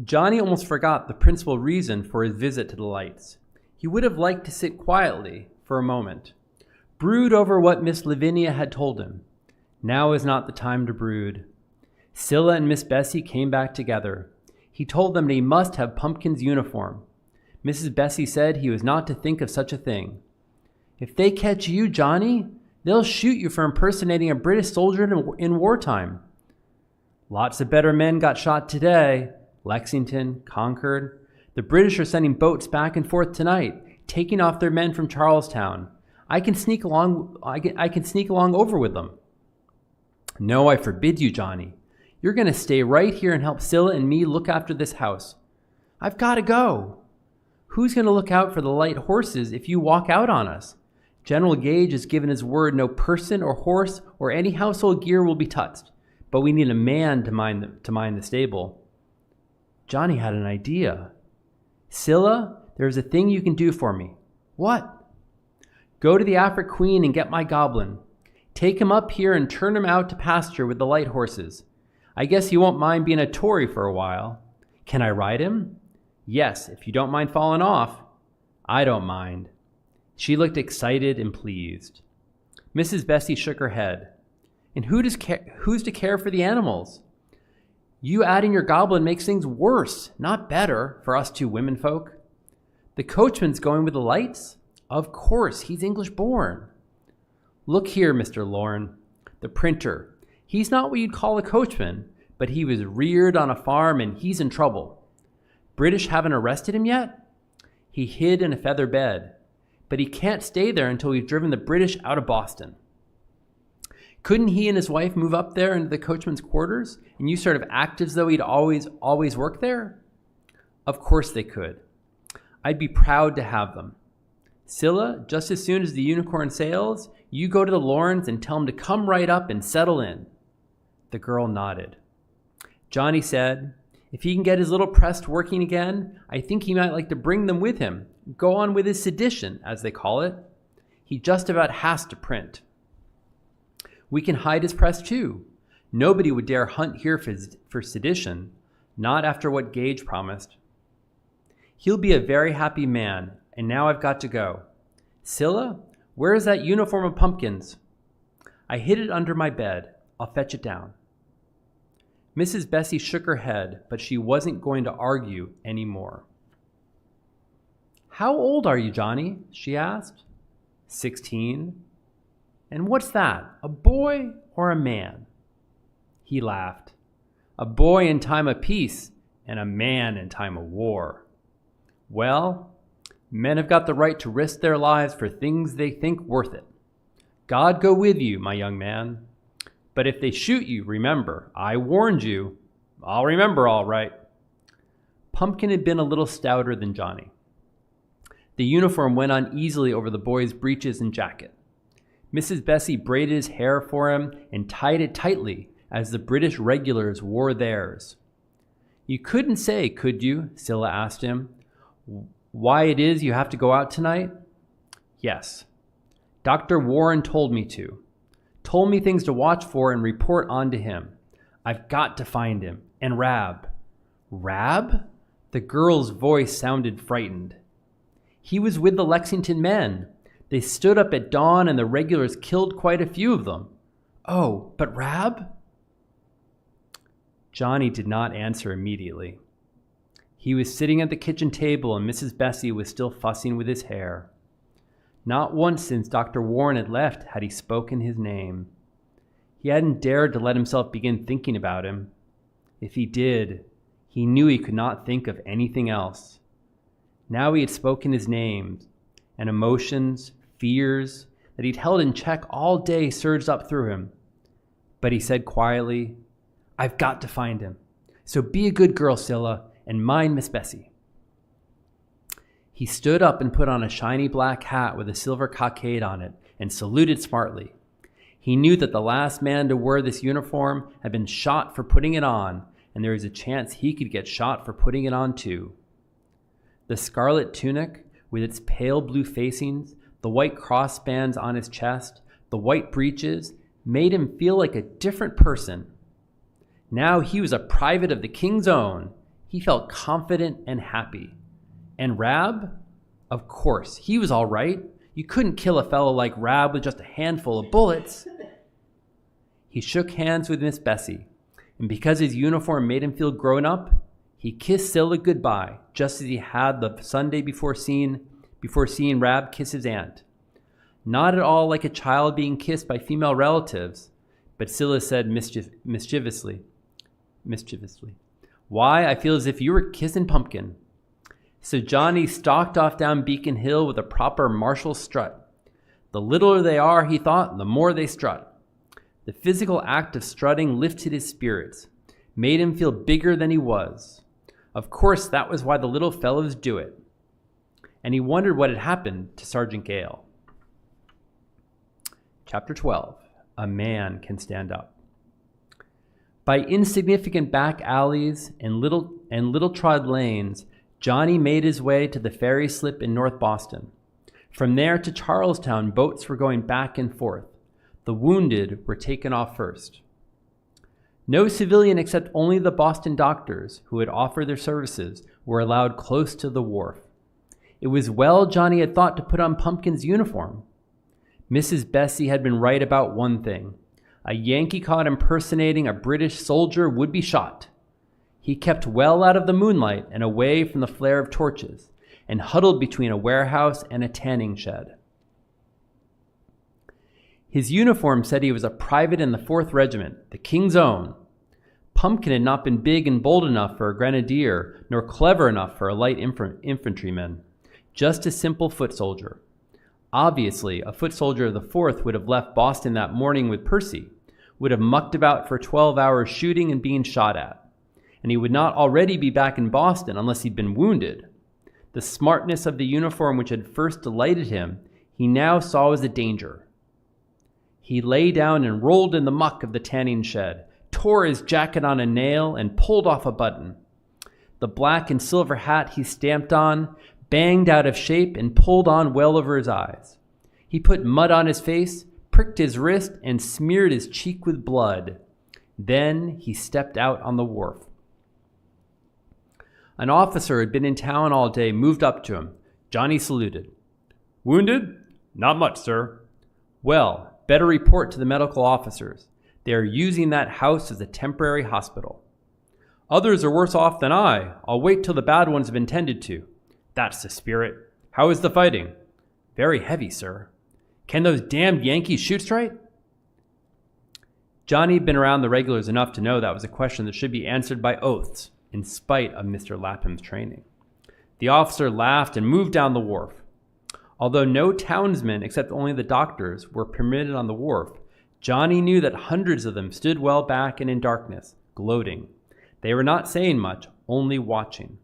Johnny almost forgot the principal reason for his visit to the lights. He would have liked to sit quietly for a moment, brood over what Miss Lavinia had told him. Now is not the time to brood. Scylla and Miss Bessie came back together. He told them that he must have Pumpkin's uniform. Mrs. Bessie said he was not to think of such a thing. If they catch you, Johnny, they'll shoot you for impersonating a British soldier in wartime. Lots of better men got shot today. Lexington, Concord. The British are sending boats back and forth tonight, taking off their men from Charlestown. I can sneak along over with them. No, I forbid you, Johnny. You're going to stay right here and help Scylla and me look after this house. I've got to go. Who's going to look out for the light horses if you walk out on us? General Gage has given his word no person or horse or any household gear will be touched, but we need a man to mind the stable. Johnny had an idea. Scylla, there's a thing you can do for me. What? Go to the Afric Queen and get my goblin. Take him up here and turn him out to pasture with the light horses. I guess you won't mind being a Tory for a while. Can I ride him? Yes, if you don't mind falling off. I don't mind. She looked excited and pleased. Mrs. Bessie shook her head. And who's to care for the animals? You adding your goblin makes things worse, not better, for us two women folk. The coachman's going with the lights? Of course, he's English born. Look here, Mr. Lorne, the printer. He's not what you'd call a coachman, but he was reared on a farm and he's in trouble. British haven't arrested him yet? He hid in a feather bed, but he can't stay there until we've driven the British out of Boston. Couldn't he and his wife move up there into the coachman's quarters and you sort of act as though he'd always worked there? Of course they could. I'd be proud to have them. Scylla, just as soon as the Unicorn sails, you go to the Lornes and tell him to come right up and settle in. The girl nodded. Johnny said, if he can get his little press working again, I think he might like to bring them with him, go on with his sedition, as they call it. He just about has to print. We can hide his press too. Nobody would dare hunt here for sedition, not after what Gage promised. He'll be a very happy man, and now I've got to go. Scylla, where is that uniform of Pumpkin's? I hid it under my bed. I'll fetch it down. Mrs. Bessie shook her head, but she wasn't going to argue any more. How old are you, Johnny? She asked. 16. And what's that, a boy or a man? He laughed. A boy in time of peace and a man in time of war. Well, men have got the right to risk their lives for things they think worth it. God go with you, my young man. But if they shoot you, remember, I warned you. I'll remember all right. Pumpkin had been a little stouter than Johnny. The uniform went on easily over the boy's breeches and jacket. Mrs. Bessie braided his hair for him and tied it tightly as the British regulars wore theirs. You couldn't say, could you, Scylla asked him, why it is you have to go out tonight? Yes. Dr. Warren told me to. Told me things to watch for and report on to him. I've got to find him. And Rab. Rab? The girl's voice sounded frightened. He was with the Lexington men. They stood up at dawn and the regulars killed quite a few of them. Oh, but Rab? Johnny did not answer immediately. He was sitting at the kitchen table and Mrs. Bessie was still fussing with his hair. Not once since Dr. Warren had left had he spoken his name. He hadn't dared to let himself begin thinking about him. If he did, he knew he could not think of anything else. Now he had spoken his name, and emotions, fears that he'd held in check all day surged up through him. But he said quietly, "I've got to find him. So be a good girl, Scylla, and mind Miss Bessie." He stood up and put on a shiny black hat with a silver cockade on it and saluted smartly. He knew that the last man to wear this uniform had been shot for putting it on, and there was a chance he could get shot for putting it on too. The scarlet tunic, with its pale blue facings, the white crossbands on his chest, the white breeches, made him feel like a different person. Now he was a private of the King's Own. He felt confident and happy. And Rab? Of course, he was all right. You couldn't kill a fellow like Rab with just a handful of bullets. He shook hands with Miss Bessie, and because his uniform made him feel grown up, he kissed Scylla goodbye, just as he had the Sunday before seeing Rab kiss his aunt. Not at all like a child being kissed by female relatives, but Scylla said mischievously, "Why, I feel as if you were kissing Pumpkin." So Johnny stalked off down Beacon Hill with a proper martial strut. The littler they are, he thought, the more they strut. The physical act of strutting lifted his spirits, made him feel bigger than he was. Of course, that was why the little fellows do it. And he wondered what had happened to Sergeant Gale. Chapter 12, A Man Can Stand Up. By insignificant back alleys and little trod lanes, Johnny made his way to the ferry slip in North Boston. From there to Charlestown, boats were going back and forth. The wounded were taken off first. No civilian except only the Boston doctors who had offered their services were allowed close to the wharf. It was well Johnny had thought to put on Pumpkin's uniform. Mrs. Bessie had been right about one thing. A Yankee caught impersonating a British soldier would be shot. He kept well out of the moonlight and away from the flare of torches, and huddled between a warehouse and a tanning shed. His uniform said he was a private in the 4th Regiment, the King's Own. Pumpkin had not been big and bold enough for a grenadier, nor clever enough for a light infantryman. Just a simple foot soldier. Obviously, a foot soldier of the 4th would have left Boston that morning with Percy, would have mucked about for 12 hours shooting and being shot at. And he would not already be back in Boston unless he'd been wounded. The smartness of the uniform which had first delighted him, he now saw as a danger. He lay down and rolled in the muck of the tanning shed, tore his jacket on a nail, and pulled off a button. The black and silver hat he stamped on banged out of shape and pulled on well over his eyes. He put mud on his face, pricked his wrist, and smeared his cheek with blood. Then he stepped out on the wharf. An officer who had been in town all day moved up to him. Johnny saluted. "Wounded?" "Not much, sir." "Well, better report to the medical officers. They are using that house as a temporary hospital." "Others are worse off than I. I'll wait till the bad ones have been tended to." "That's the spirit. How is the fighting?" "Very heavy, sir." "Can those damned Yankees shoot straight?" Johnny had been around the regulars enough to know that was a question that should be answered by oaths, in spite of Mr. Lapham's training. The officer laughed and moved down the wharf. Although no townsmen, except only the doctors, were permitted on the wharf, Johnny knew that hundreds of them stood well back and in darkness, gloating. They were not saying much, only watching.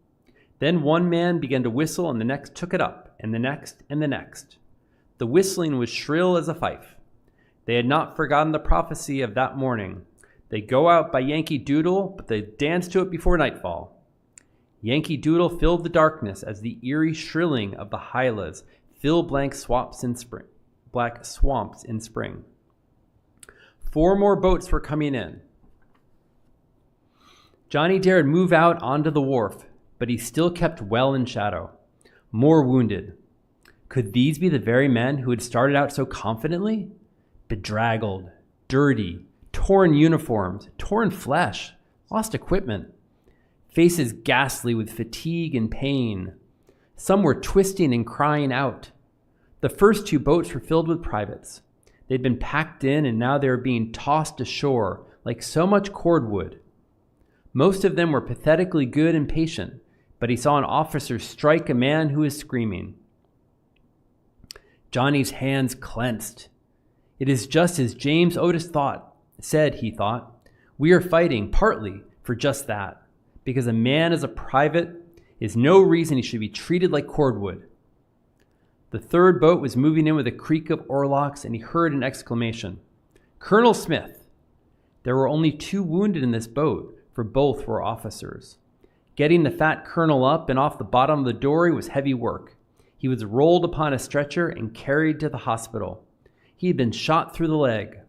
Then one man began to whistle, and the next took it up, and the next, and the next. The whistling was shrill as a fife. They had not forgotten the prophecy of that morning. They go out by Yankee Doodle, but they dance to it before nightfall. Yankee Doodle filled the darkness as the eerie shrilling of the hylas fill black swamps in spring. 4 more boats were coming in. Johnny dared move out onto the wharf, but he still kept well in shadow. More wounded. Could these be the very men who had started out so confidently? Bedraggled, dirty, torn uniforms, torn flesh, lost equipment. Faces ghastly with fatigue and pain. Some were twisting and crying out. The first 2 boats were filled with privates. They'd been packed in and now they were being tossed ashore like so much cordwood. Most of them were pathetically good and patient, but he saw an officer strike a man who was screaming. Johnny's hands clenched. It is just as James Otis said, he thought. We are fighting partly for just that, because a man as a private is no reason he should be treated like cordwood. The third boat was moving in with a creak of oarlocks, and he heard an exclamation. Colonel Smith! There were only 2 wounded in this boat, for both were officers. Getting the fat colonel up and off the bottom of the dory was heavy work. He was rolled upon a stretcher and carried to the hospital. He had been shot through the leg.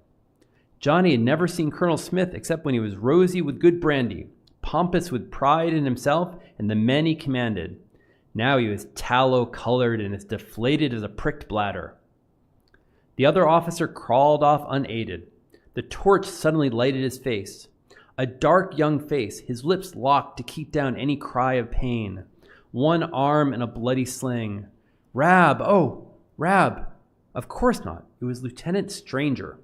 Johnny had never seen Colonel Smith except when he was rosy with good brandy, pompous with pride in himself and the men he commanded. Now he was tallow-colored and as deflated as a pricked bladder. The other officer crawled off unaided. The torch suddenly lighted his face. A dark young face, his lips locked to keep down any cry of pain. One arm in a bloody sling. Rab! Oh, Rab! Of course not. It was Lieutenant Stranger.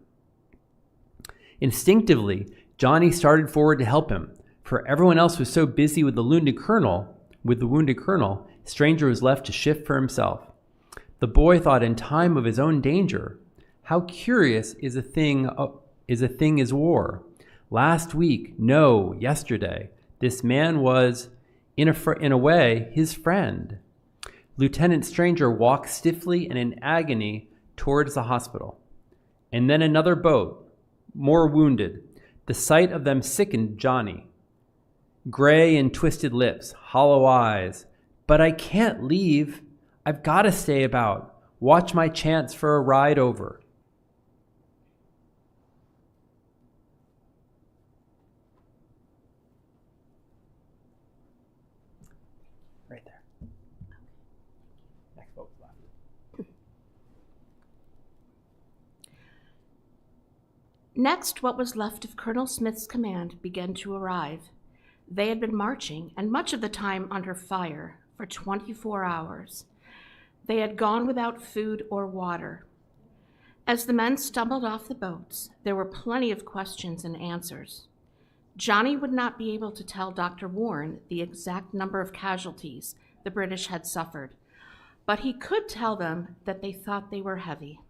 Instinctively, Johnny started forward to help him, for everyone else was so busy with the wounded colonel, Stranger was left to shift for himself. The boy thought in time of his own danger, how curious is a thing is war. Last week, no, yesterday, this man was, in a way, his friend. Lieutenant Stranger walked stiffly and in agony towards the hospital. And then another boat, more wounded. The sight of them sickened Johnny. Gray and twisted lips, hollow eyes. But I can't leave. I've got to stay about. Watch my chance for a ride over. Right there. Next boat's left. Next, what was left of Colonel Smith's command began to arrive. They had been marching, and much of the time under fire, for 24 hours. They had gone without food or water. As the men stumbled off the boats, there were plenty of questions and answers. Johnny would not be able to tell Dr. Warren the exact number of casualties the British had suffered, but he could tell them that they thought they were heavy.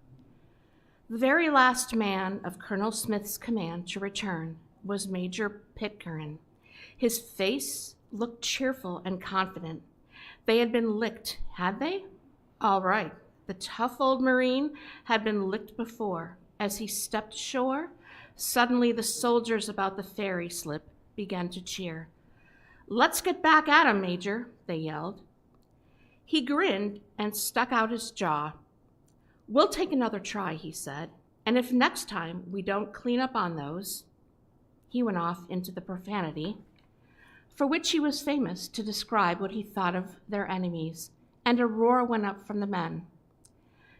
The very last man of Colonel Smith's command to return was Major Pitcairn. His face looked cheerful and confident. They had been licked, had they? All right. The tough old Marine had been licked before. As he stepped ashore, suddenly the soldiers about the ferry slip began to cheer. Let's get back at him, Major, they yelled. He grinned and stuck out his jaw. We'll take another try, he said, and if next time we don't clean up on those, he went off into the profanity, for which he was famous to describe what he thought of their enemies, and a roar went up from the men.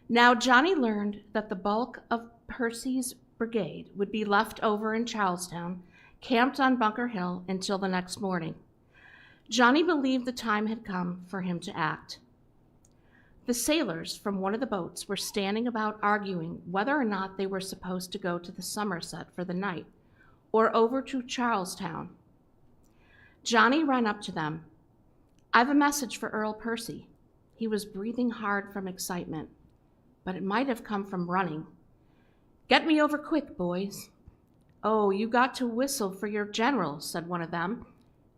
Now Johnny learned that the bulk of Percy's brigade would be left over in Charlestown, camped on Bunker Hill until the next morning. Johnny believed the time had come for him to act. The sailors from one of the boats were standing about arguing whether or not they were supposed to go to the Somerset for the night or over to Charlestown. Johnny ran up to them. I've a message for Earl Percy. He was breathing hard from excitement, but it might have come from running. Get me over quick, boys. Oh, you got to whistle for your general, said one of them.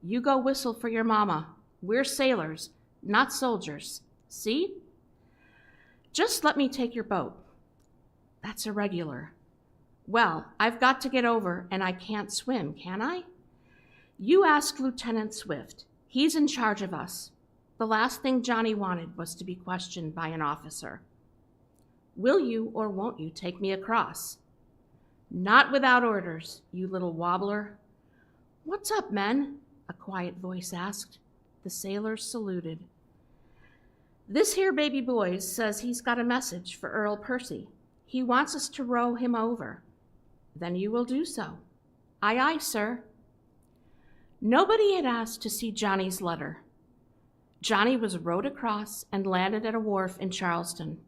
You go whistle for your mama. We're sailors, not soldiers. See? Just let me take your boat. That's irregular. Well, I've got to get over, and I can't swim, can I? You ask Lieutenant Swift. He's in charge of us. The last thing Johnny wanted was to be questioned by an officer. Will you or won't you take me across? Not without orders, you little wobbler. "What's up, men?" a quiet voice asked. The sailors saluted. "This here baby boy says he's got a message for Earl Percy. He wants us to row him over." "Then you will do so." "Aye, aye, sir." Nobody had asked to see Johnny's letter. Johnny was rowed across and landed at a wharf in Charleston.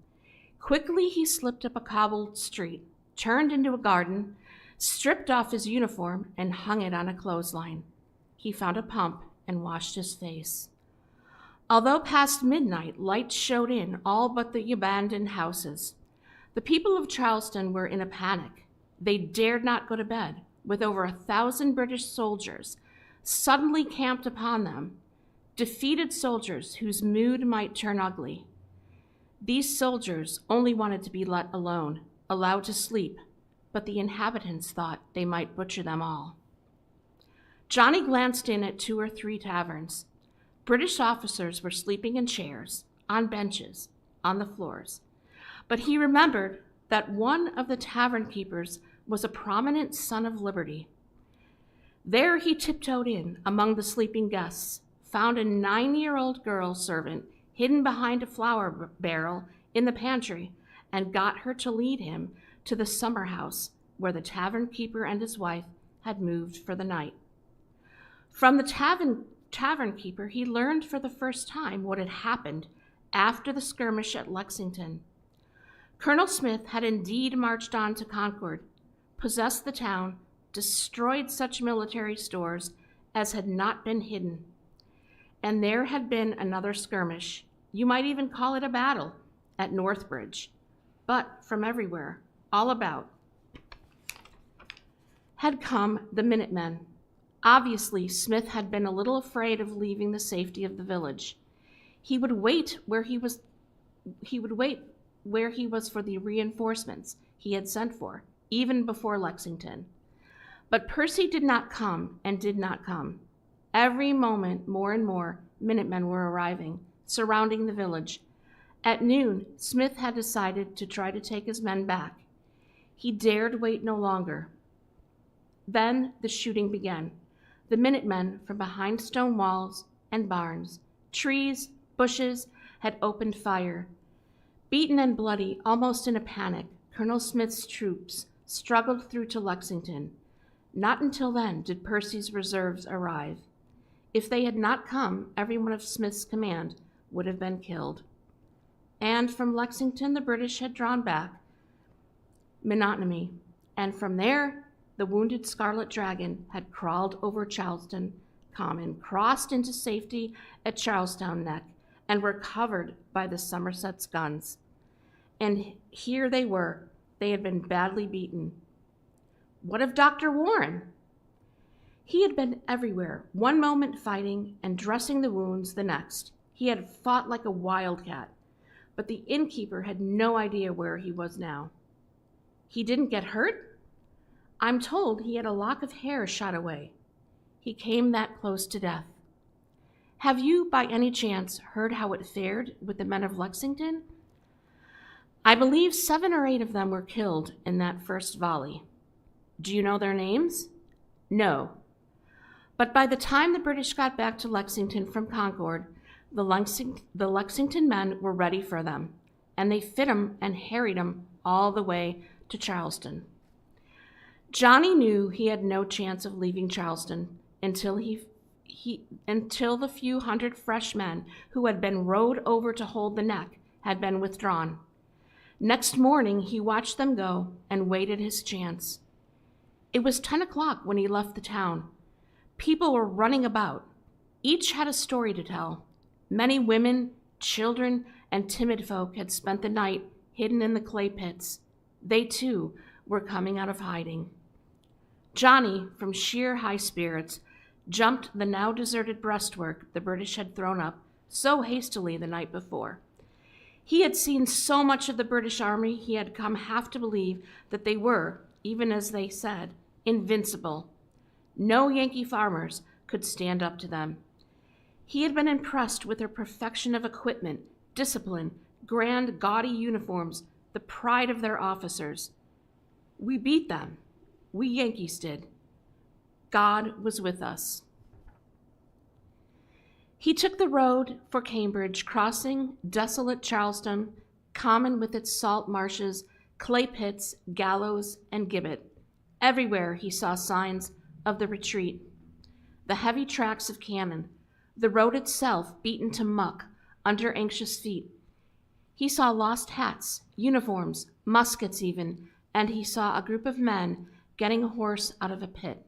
Quickly he slipped up a cobbled street, turned into a garden, stripped off his uniform, and hung it on a clothesline. He found a pump and washed his face. Although past midnight, lights showed in all but the abandoned houses. The people of Charleston were in a panic. They dared not go to bed, with over 1,000 British soldiers suddenly camped upon them, defeated soldiers whose mood might turn ugly. These soldiers only wanted to be let alone, allowed to sleep, but the inhabitants thought they might butcher them all. Johnny glanced in at 2 or 3 taverns. British officers were sleeping in chairs, on benches, on the floors. But he remembered that one of the tavern keepers was a prominent son of liberty. There he tiptoed in among the sleeping guests, found a 9-year-old girl servant hidden behind a flour barrel in the pantry, and got her to lead him to the summer house where the tavern keeper and his wife had moved for the night. From the tavern keeper, he learned for the first time what had happened after the skirmish at Lexington. Colonel Smith had indeed marched on to Concord, possessed the town, destroyed such military stores as had not been hidden. And there had been another skirmish, you might even call it a battle, at Northbridge. But from everywhere, all about, had come the Minutemen. Obviously, Smith had been a little afraid of leaving the safety of the village. He would wait where he was for the reinforcements he had sent for, even before Lexington. But Percy did not come and did not come. Every moment, more and more Minutemen were arriving, surrounding the village. At noon, Smith had decided to try to take his men back. He dared wait no longer. Then the shooting began. The Minutemen from behind stone walls and barns, trees, bushes, had opened fire. Beaten and bloody, almost in a panic, Colonel Smith's troops struggled through to Lexington. Not until then did Percy's reserves arrive. If they had not come, everyone of Smith's command would have been killed. And from Lexington, the British had drawn back Menotomy, and from there, the wounded Scarlet Dragon had crawled over Charleston Common, crossed into safety at Charlestown Neck, and were covered by the Somerset's guns. And here they were. They had been badly beaten. What of Dr. Warren? He had been everywhere, one moment fighting and dressing the wounds the next. He had fought like a wildcat, but the innkeeper had no idea where he was now. He didn't get hurt? I'm told he had a lock of hair shot away. He came that close to death. Have you, by any chance, heard how it fared with the men of Lexington? I believe 7 or 8 of them were killed in that first volley. Do you know their names? No. But by the time the British got back to Lexington from Concord, the Lexington men were ready for them, and they fit 'em and harried 'em all the way to Charleston. Johnny knew he had no chance of leaving Charleston until the few hundred fresh men who had been rowed over to hold the Neck had been withdrawn. Next morning, he watched them go and waited his chance. It was 10 o'clock when he left the town. People were running about. Each had a story to tell. Many women, children, and timid folk had spent the night hidden in the clay pits. They, too, were coming out of hiding. Johnny, from sheer high spirits, jumped the now deserted breastwork the British had thrown up so hastily the night before. He had seen so much of the British army, he had come half to believe that they were, even as they said, invincible. No Yankee farmers could stand up to them. He had been impressed with their perfection of equipment, discipline, grand, gaudy uniforms, the pride of their officers. We beat them. We Yankees did. God was with us. He took the road for Cambridge, crossing desolate Charlestown, common with its salt marshes, clay pits, gallows, and gibbet. Everywhere he saw signs of the retreat. The heavy tracks of cannon, the road itself beaten to muck under anxious feet. He saw lost hats, uniforms, muskets even, and he saw a group of men getting a horse out of a pit.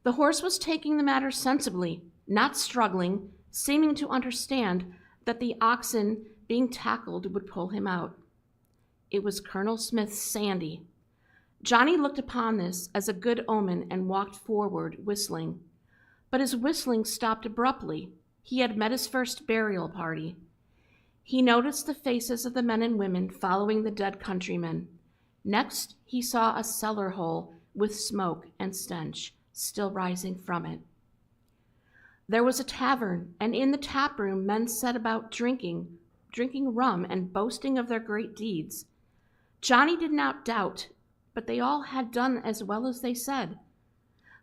The horse was taking the matter sensibly, not struggling, seeming to understand that the oxen being tackled would pull him out. It was Colonel Smith's Sandy. Johnny looked upon this as a good omen and walked forward, whistling. But his whistling stopped abruptly. He had met his first burial party. He noticed the faces of the men and women following the dead countrymen. Next, he saw a cellar hole with smoke and stench still rising from it. There was a tavern, and in the tap room men set about drinking rum and boasting of their great deeds. Johnny did not doubt, but they all had done as well as they said.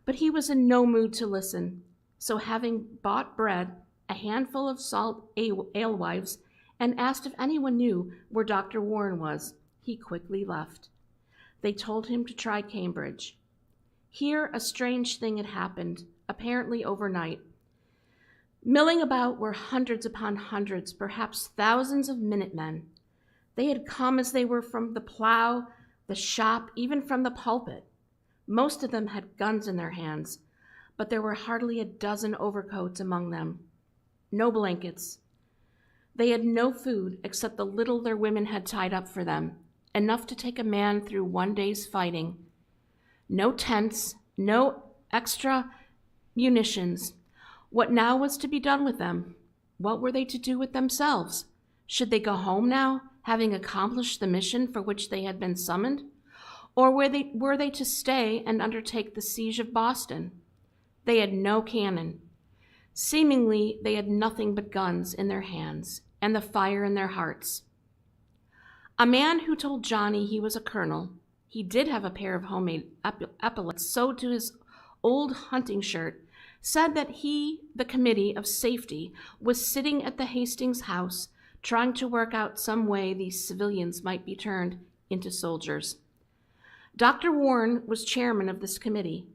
But he was in no mood to listen, so having bought bread, a handful of salt alewives, and asked if anyone knew where Dr. Warren was, he quickly left. They told him to try Cambridge. Here a strange thing had happened, apparently overnight. Milling about were hundreds upon hundreds, perhaps thousands of Minutemen. They had come as they were from the plow, the shop, even from the pulpit. Most of them had guns in their hands, but there were hardly a dozen overcoats among them. No blankets. They had no food except the little their women had tied up for them, enough to take a man through one day's fighting. No tents, no extra munitions. What now was to be done with them? What were they to do with themselves? Should they go home now, having accomplished the mission for which they had been summoned? Or were they to stay and undertake the siege of Boston? They had no cannon. Seemingly, they had nothing but guns in their hands and the fire in their hearts. A man who told Johnny he was a colonel, he did have a pair of homemade epaulets sewed to his old hunting shirt, said that he, the committee of safety, was sitting at the Hastings house trying to work out some way these civilians might be turned into soldiers. Dr. Warren was chairman of this committee.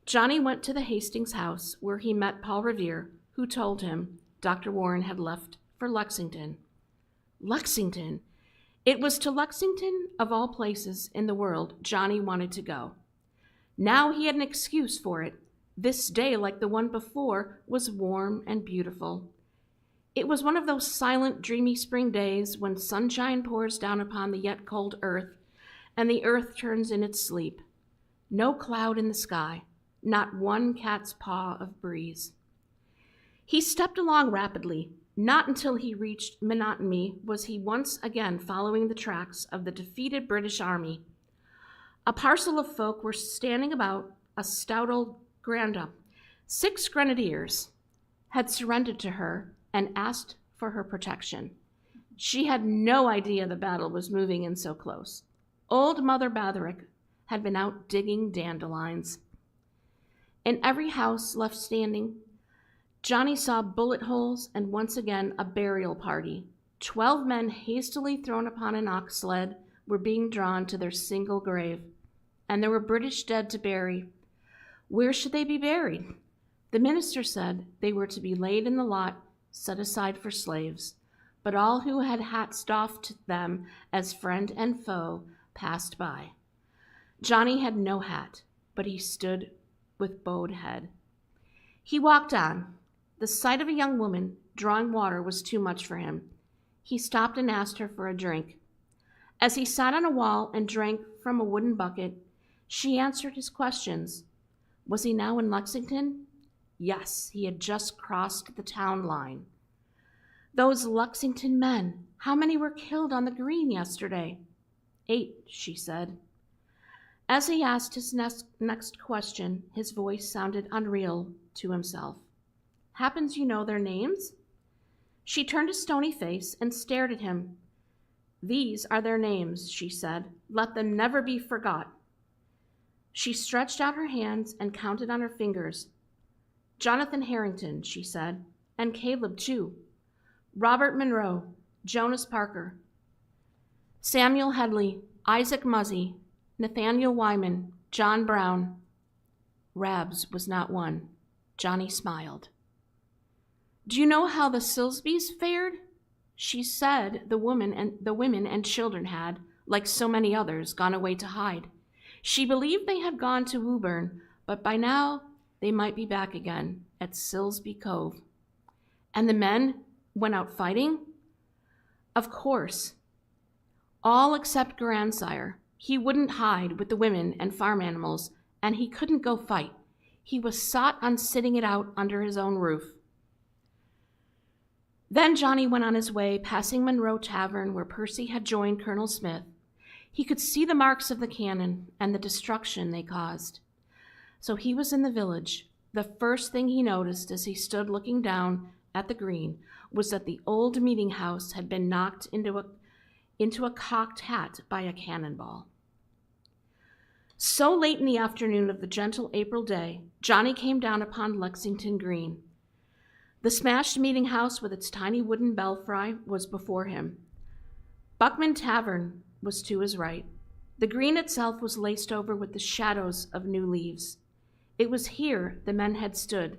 Johnny went to the Hastings house where he met Paul Revere, who told him Dr. Warren had left for Lexington. Lexington! It was to Lexington, of all places in the world, Johnny wanted to go. Now he had an excuse for it. This day, like the one before, was warm and beautiful. It was one of those silent, dreamy spring days when sunshine pours down upon the yet cold earth, and the earth turns in its sleep. No cloud in the sky, not one cat's paw of breeze. He stepped along rapidly. Not until he reached Monotony was he once again following the tracks of the defeated British army. A parcel of folk were standing about a stout old granda. 6 grenadiers had surrendered to her and asked for her protection. She had no idea the battle was moving in so close. Old Mother Batherick had been out digging dandelions. In every house left standing, Johnny saw bullet holes and once again a burial party. 12 men hastily thrown upon an ox sled were being drawn to their single grave, and there were British dead to bury. Where should they be buried? The minister said they were to be laid in the lot set aside for slaves, but all who had hats doffed to them as friend and foe passed by. Johnny had no hat, but he stood with bowed head. He walked on. The sight of a young woman drawing water was too much for him. He stopped and asked her for a drink. As he sat on a wall and drank from a wooden bucket, she answered his questions. Was he now in Lexington? Yes, he had just crossed the town line. Those Lexington men, how many were killed on the green yesterday? 8, she said. As he asked his next question, his voice sounded unreal to himself. Happens you know their names? She turned a stony face and stared at him. These are their names, she said. Let them never be forgot. She stretched out her hands and counted on her fingers. Jonathan Harrington, she said, and Caleb too. Robert Monroe, Jonas Parker, Samuel Headley, Isaac Muzzy, Nathaniel Wyman, John Brown. Rabs was not one. Johnny smiled. Do you know how the Silsbys fared? She said the women and children had, like so many others, gone away to hide. She believed they had gone to Woburn, but by now they might be back again at Silsby Cove. And the men went out fighting? Of course. All except Grandsire. He wouldn't hide with the women and farm animals, and he couldn't go fight. He was sot on sitting it out under his own roof. Then Johnny went on his way, passing Monroe Tavern, where Percy had joined Colonel Smith. He could see the marks of the cannon and the destruction they caused. So he was in the village. The first thing he noticed as he stood looking down at the green was that the old meeting house had been knocked into a cocked hat by a cannonball. So late in the afternoon of the gentle April day, Johnny came down upon Lexington Green. The smashed meeting house with its tiny wooden belfry was before him. Buckman Tavern was to his right. The green itself was laced over with the shadows of new leaves. It was here the men had stood,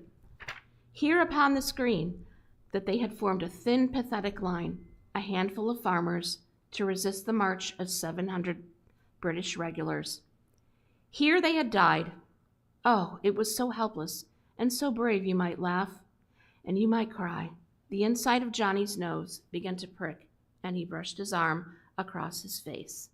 here upon this green, that they had formed a thin, pathetic line, a handful of farmers, to resist the march of 700 British regulars. Here they had died. Oh, it was so helpless and so brave, you might laugh, and you might cry. The inside of Johnny's nose began to prick, and he brushed his arm across his face.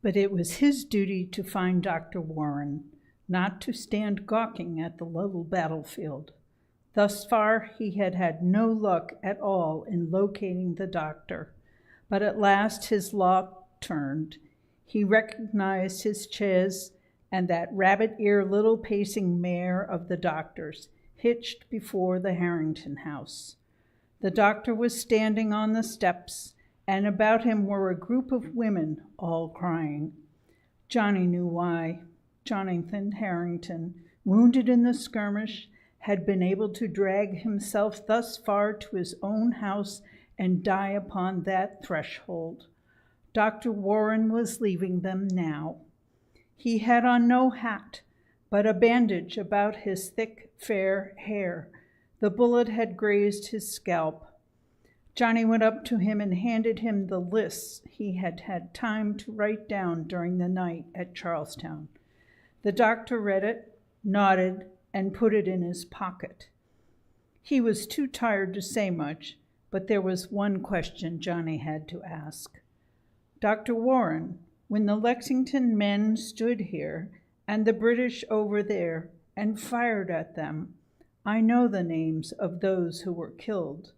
But it was his duty to find Dr. Warren, not to stand gawking at the little battlefield. Thus far, he had had no luck at all in locating the doctor, but at last his luck turned. He recognized his chaise and that rabbit-ear little pacing mare of the doctor's, hitched before the Harrington house. The doctor was standing on the steps, and about him were a group of women, all crying. Johnny knew why. Jonathan Harrington, wounded in the skirmish, had been able to drag himself thus far to his own house and die upon that threshold. Dr. Warren was leaving them now. He had on no hat, but a bandage about his thick, fair hair. The bullet had grazed his scalp. Johnny went up to him and handed him the lists he had had time to write down during the night at Charlestown. The doctor read it, nodded, and put it in his pocket. He was too tired to say much, but there was one question Johnny had to ask. Dr. Warren, when the Lexington men stood here and the British over there and fired at them, I know the names of those who were killed.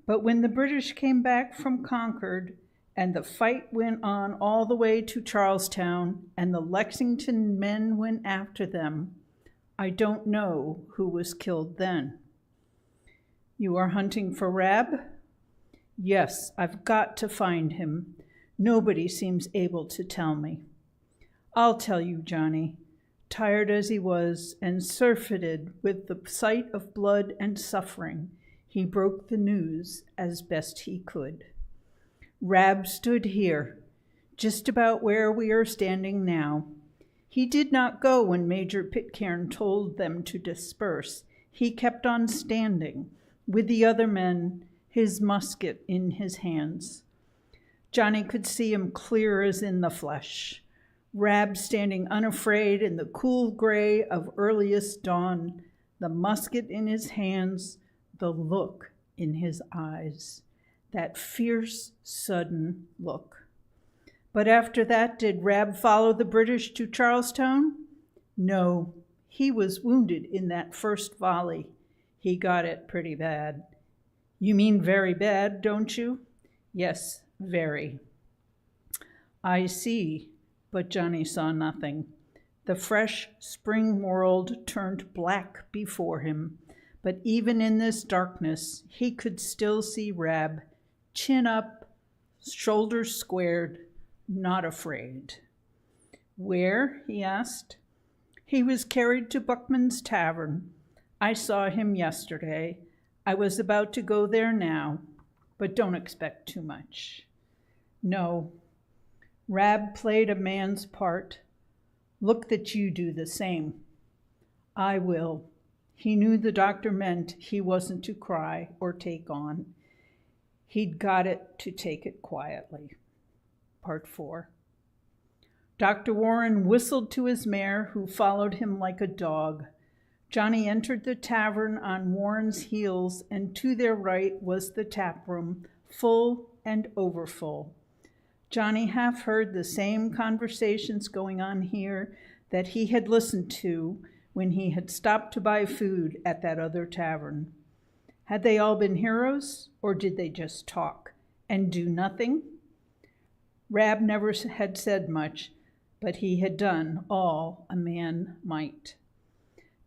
But when the British came back from Concord and the fight went on all the way to Charlestown and the Lexington men went after them, I don't know who was killed then. You are hunting for Rab? Yes, I've got to find him. Nobody seems able to tell me. I'll tell you, Johnny. Tired as he was and surfeited with the sight of blood and suffering, he broke the news as best he could. Rab stood here, just about where we are standing now. He did not go when Major Pitcairn told them to disperse. He kept on standing, with the other men, his musket in his hands. Johnny could see him clear as in the flesh. Rab standing unafraid in the cool gray of earliest dawn, the musket in his hands, the look in his eyes, that fierce, sudden look. But after that, did Rab follow the British to Charlestown? No, he was wounded in that first volley. He got it pretty bad. You mean very bad, don't you? Yes, very. I see, but Johnny saw nothing. The fresh spring world turned black before him, but even in this darkness, he could still see Rab, chin up, shoulders squared, not afraid. Where? He asked. He was carried to Buckman's Tavern. I saw him yesterday. I was about to go there now, but don't expect too much. No. Rab played a man's part. Look that you do the same. I will. He knew the doctor meant he wasn't to cry or take on. He'd got it to take it quietly. Part 4. Dr. Warren whistled to his mare, who followed him like a dog. Johnny entered the tavern on Warren's heels, and to their right was the tap room, full and overfull. Johnny half heard the same conversations going on here that he had listened to when he had stopped to buy food at that other tavern. Had they all been heroes, or did they just talk and do nothing? Rab never had said much, but he had done all a man might.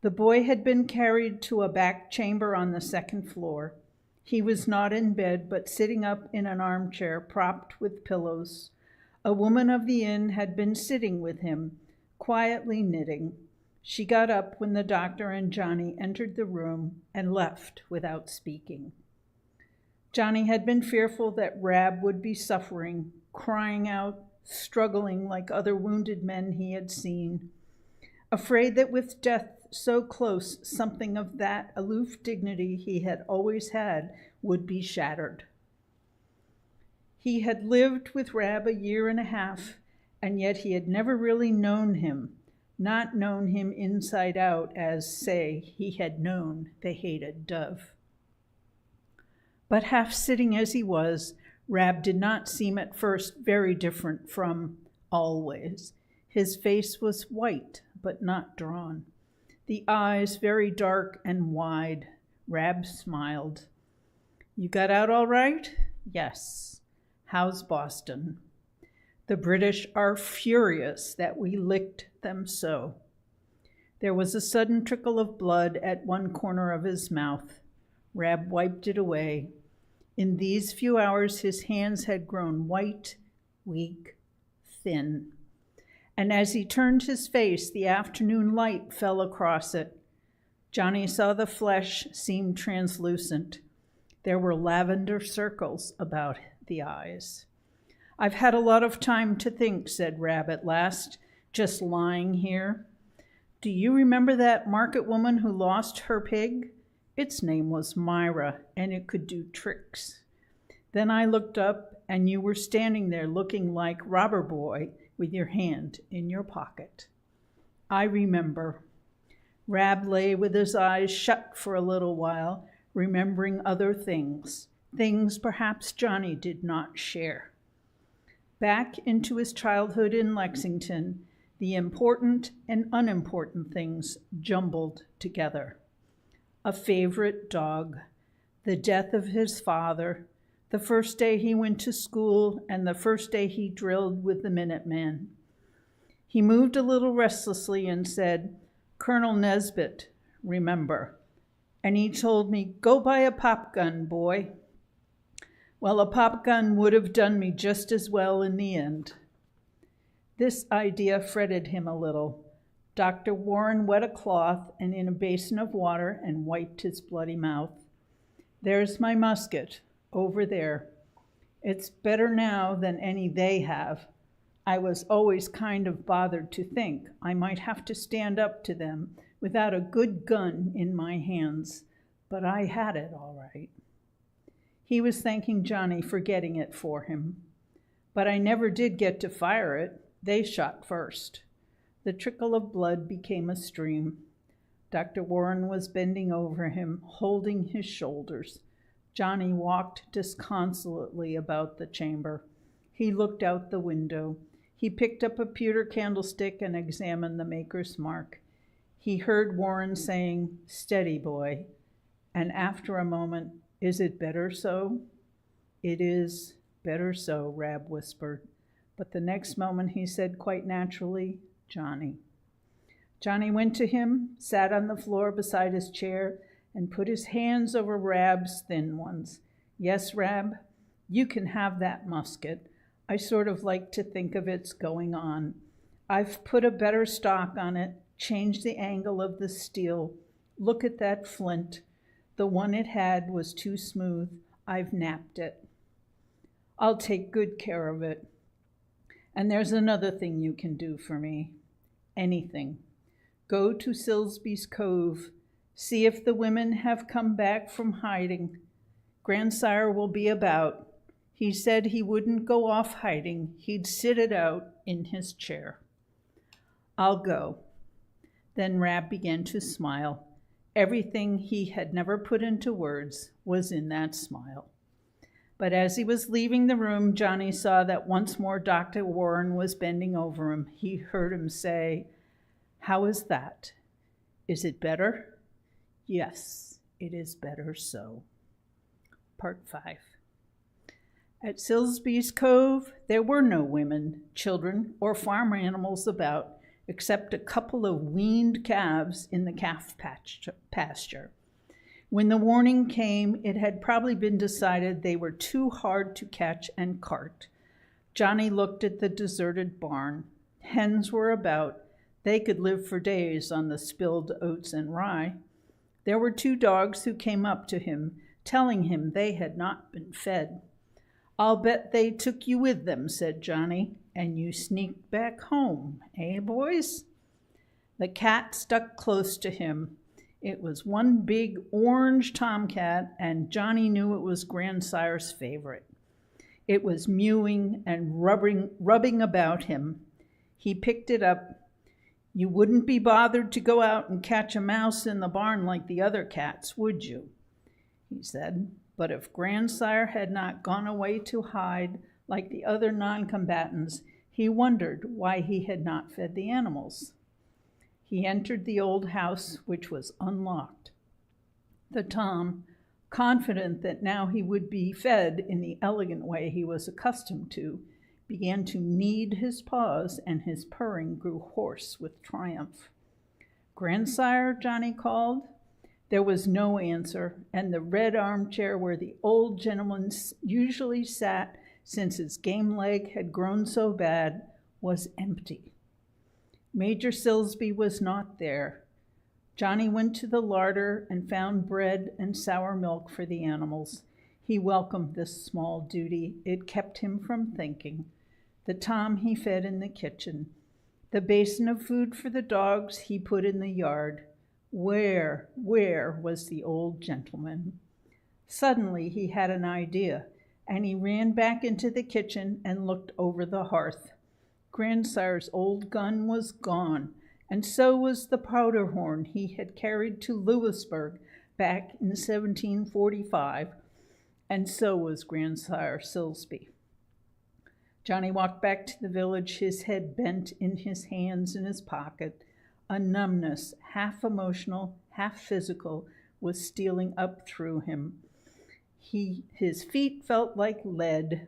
The boy had been carried to a back chamber on the second floor. He was not in bed, but sitting up in an armchair propped with pillows. A woman of the inn had been sitting with him, quietly knitting. She got up when the doctor and Johnny entered the room and left without speaking. Johnny had been fearful that Rab would be suffering, crying out, struggling like other wounded men he had seen, afraid that with death so close, something of that aloof dignity he had always had would be shattered. He had lived with Rab a year and a half, and yet he had never really known him, not known him inside out as, say, he had known the hated dove. But half sitting as he was, Rab did not seem at first very different from always. His face was white, but not drawn. The eyes very dark and wide. Rab smiled. You got out all right? Yes. How's Boston? The British are furious that we licked them so. There was a sudden trickle of blood at one corner of his mouth. Rab wiped it away. In these few hours, his hands had grown white, weak, thin. And as he turned his face, the afternoon light fell across it. Johnny saw the flesh seem translucent. There were lavender circles about the eyes. I've had a lot of time to think, said Rab at last, just lying here. Do you remember that market woman who lost her pig? Its name was Myra, and it could do tricks. Then I looked up, and you were standing there looking like Robber Boy with your hand in your pocket. I remember. Rab lay with his eyes shut for a little while, remembering other things perhaps Johnny did not share. Back into his childhood in Lexington, the important and unimportant things jumbled together. A favorite dog, the death of his father, the first day he went to school, and the first day he drilled with the Minutemen. He moved a little restlessly and said, Colonel Nesbitt, remember. And he told me, go buy a pop gun, boy. Well, a pop gun would have done me just as well in the end. This idea fretted him a little. Dr. Warren wet a cloth and in a basin of water and wiped his bloody mouth. There's my musket, over there. It's better now than any they have. I was always kind of bothered to think I might have to stand up to them without a good gun in my hands, but I had it all right. He was thanking Johnny for getting it for him. But I never did get to fire it. They shot first. The trickle of blood became a stream. Dr. Warren was bending over him, holding his shoulders. Johnny walked disconsolately about the chamber. He looked out the window. He picked up a pewter candlestick and examined the maker's mark. He heard Warren saying, steady, boy. And after a moment, is it better so? It is better so, Rab whispered. But the next moment he said quite naturally, Johnny. Johnny went to him, sat on the floor beside his chair, and put his hands over Rab's thin ones. Yes, Rab, you can have that musket. I sort of like to think of its going on. I've put a better stock on it, changed the angle of the steel. Look at that flint. The one it had was too smooth. I've napped it. I'll take good care of it. And there's another thing you can do for me. Anything. Go to Silsby's Cove. See if the women have come back from hiding. Grandsire will be about. He said he wouldn't go off hiding. He'd sit it out in his chair. I'll go. Then Rab began to smile. Everything he had never put into words was in that smile. But as he was leaving the room, Johnny saw that once more Dr. Warren was bending over him. He heard him say, "How is that? Is it better?" "Yes, it is better so." Part 5. At Silsby's Cove, there were no women, children, or farm animals about, except a couple of weaned calves in the calf pasture. When the warning came, it had probably been decided they were too hard to catch and cart. Johnny looked at the deserted barn. Hens were about. They could live for days on the spilled oats and rye. There were 2 dogs who came up to him, telling him they had not been fed. "I'll bet they took you with them," said Johnny, "and you sneaked back home, eh, boys?" The cat stuck close to him. It was one big orange tomcat, and Johnny knew it was Grandsire's favorite. It was mewing and rubbing about him. He picked it up. "You wouldn't be bothered to go out and catch a mouse in the barn like the other cats, would you?" he said. But if Grandsire had not gone away to hide like the other non-combatants, he wondered why he had not fed the animals. He entered the old house, which was unlocked. The Tom, confident that now he would be fed in the elegant way he was accustomed to, began to knead his paws, and his purring grew hoarse with triumph. "Grandsire," Johnny called. There was no answer, and the red armchair where the old gentleman usually sat since his game leg had grown so bad was empty. Major Silsby was not there. Johnny went to the larder and found bread and sour milk for the animals. He welcomed this small duty. It kept him from thinking. The Tom he fed in the kitchen. The basin of food for the dogs he put in the yard. Where was the old gentleman? Suddenly he had an idea, and he ran back into the kitchen and looked over the hearth. Grandsire's old gun was gone, and so was the powder horn he had carried to Louisburg back in 1745, and so was Grandsire Silsby. Johnny walked back to the village, his head bent in his hands in his pocket. A numbness, half emotional, half physical, was stealing up through him. His feet felt like lead.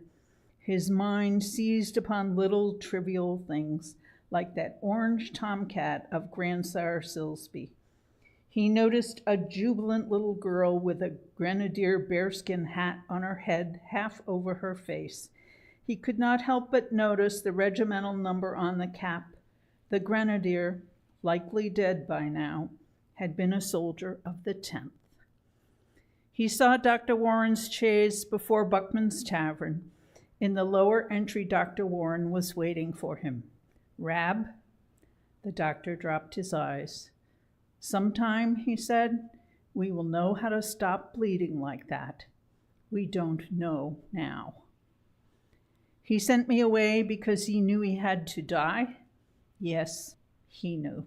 His mind seized upon little trivial things, like that orange tomcat of Grandsire Silsby. He noticed a jubilant little girl with a grenadier bearskin hat on her head, half over her face. He could not help but notice the regimental number on the cap. The grenadier, likely dead by now, had been a soldier of the 10th. He saw Dr. Warren's chaise before Buckman's Tavern. In the lower entry, Dr. Warren was waiting for him. "Rab?" The doctor dropped his eyes. "Sometime," he said, "we will know how to stop bleeding like that. We don't know now." "He sent me away because he knew he had to die?" "Yes, he knew."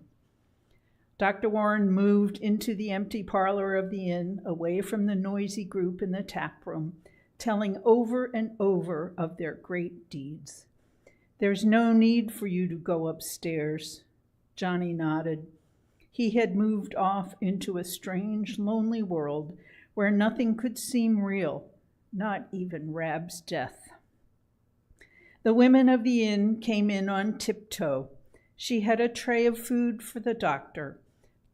Dr. Warren moved into the empty parlor of the inn, away from the noisy group in the tap room, telling over and over of their great deeds. "There's no need for you to go upstairs." Johnny nodded. He had moved off into a strange, lonely world where nothing could seem real, not even Rab's death. The women of the inn came in on tiptoe. She had a tray of food for the doctor.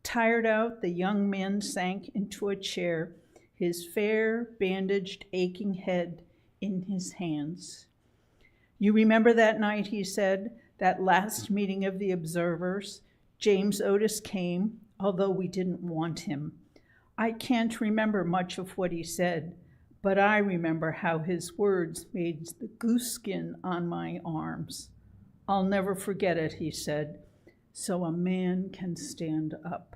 Tired out, the young man sank into a chair, his fair, bandaged, aching head in his hands. You remember that night, he said, that last meeting of the observers? James Otis came, although we didn't want him. I can't remember much of what he said, but I remember how his words made the goose skin on my arms. I'll never forget it, he said. So a man can stand up.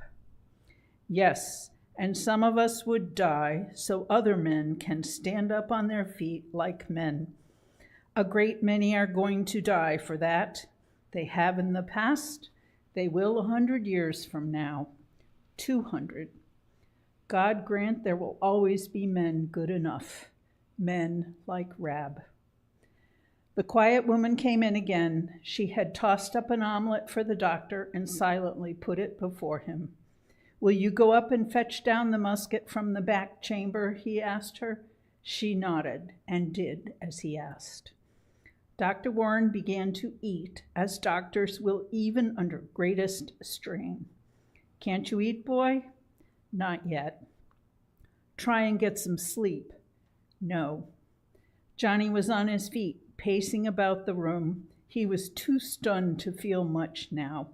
Yes, and some of us would die so other men can stand up on their feet like men. A great many are going to die for that. They have in the past. They will 100 years from now. 200. God grant there will always be men good enough. Men like Rab. The quiet woman came in again. She had tossed up an omelet for the doctor and silently put it before him. Will you go up and fetch down the musket from the back chamber? He asked her. She nodded and did as he asked. Dr. Warren began to eat, as doctors will even under greatest strain. Can't you eat, boy? Not yet. Try and get some sleep. No. Johnny was on his feet, pacing about the room. He was too stunned to feel much now.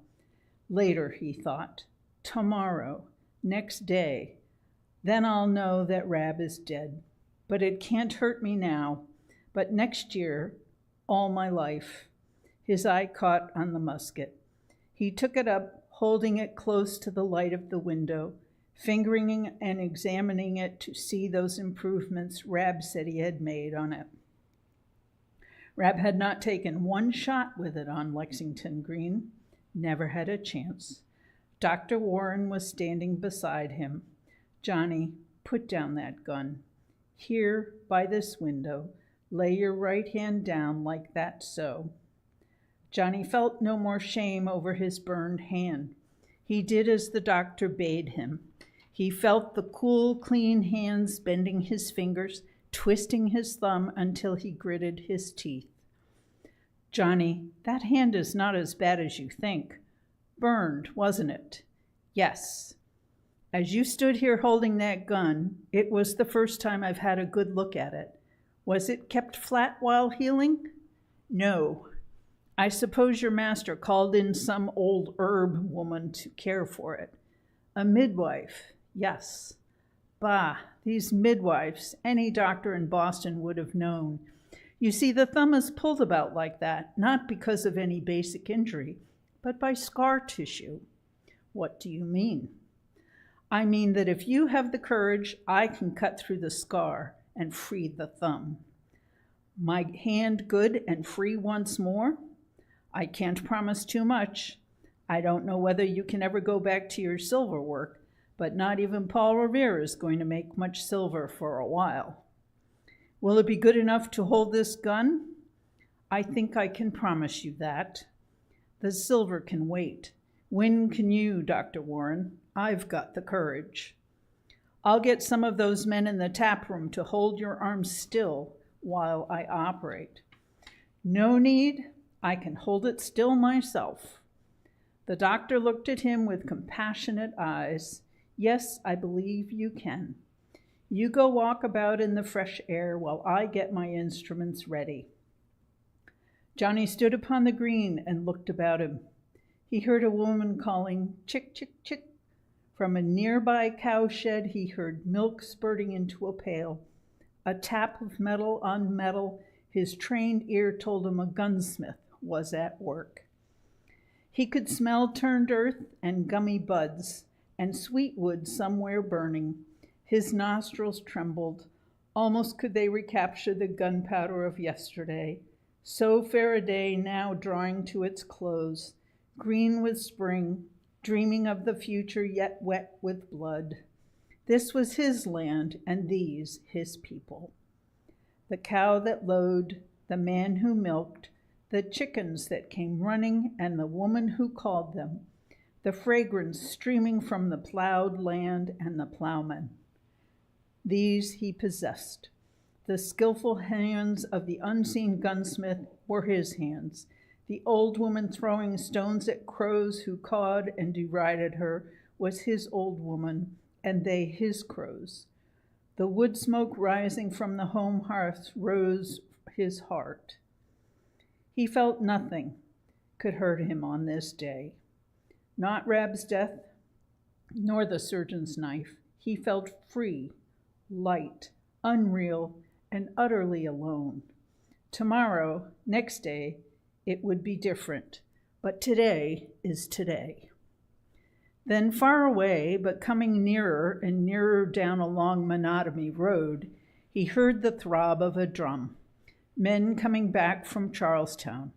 Later, he thought. Tomorrow. Next day. Then I'll know that Rab is dead. But it can't hurt me now. But next year, all my life. His eye caught on the musket. He took it up, holding it close to the light of the window, fingering and examining it to see those improvements Rab said he had made on it. Rab had not taken one shot with it on Lexington Green, never had a chance. Dr. Warren was standing beside him. Johnny, put down that gun. Here, by this window, lay your right hand down like that, so. Johnny felt no more shame over his burned hand. He did as the doctor bade him. He felt the cool, clean hands bending his fingers, twisting his thumb until he gritted his teeth. Johnny, that hand is not as bad as you think. Burned, wasn't it? Yes. As you stood here holding that gun, it was the first time I've had a good look at it. Was it kept flat while healing? No. I suppose your master called in some old herb woman to care for it. A midwife, yes. Bah, these midwives, any doctor in Boston would have known. You see, the thumb is pulled about like that, not because of any basic injury, but by scar tissue. What do you mean? I mean that if you have the courage, I can cut through the scar and free the thumb. My hand good and free once more? I can't promise too much. I don't know whether you can ever go back to your silver work, but not even Paul Revere is going to make much silver for a while. Will it be good enough to hold this gun? I think I can promise you that. The silver can wait. When can you, Dr. Warren? I've got the courage. I'll get some of those men in the tap room to hold your arm still while I operate. No need. I can hold it still myself. The doctor looked at him with compassionate eyes. Yes, I believe you can. You go walk about in the fresh air while I get my instruments ready. Johnny stood upon the green and looked about him. He heard a woman calling, chick, chick, chick. From a nearby cowshed, he heard milk spurting into a pail. A tap of metal on metal, his trained ear told him a gunsmith was at work. He could smell turned earth and gummy buds, and sweet wood somewhere burning. His nostrils trembled. Almost could they recapture the gunpowder of yesterday. So fair a day now drawing to its close, green with spring, dreaming of the future yet wet with blood. This was his land, and these his people. The cow that lowed, the man who milked, the chickens that came running, and the woman who called them, the fragrance streaming from the plowed land and the plowman. These he possessed. The skillful hands of the unseen gunsmith were his hands. The old woman throwing stones at crows who cawed and derided her was his old woman, and they his crows. The wood smoke rising from the home hearth rose his heart. He felt nothing could hurt him on this day. Not Rab's death, nor the surgeon's knife. He felt free, light, unreal, and utterly alone. Tomorrow, next day, it would be different, but today is today. Then far away, but coming nearer and nearer down a long monotony road, he heard the throb of a drum. Men coming back from Charlestown.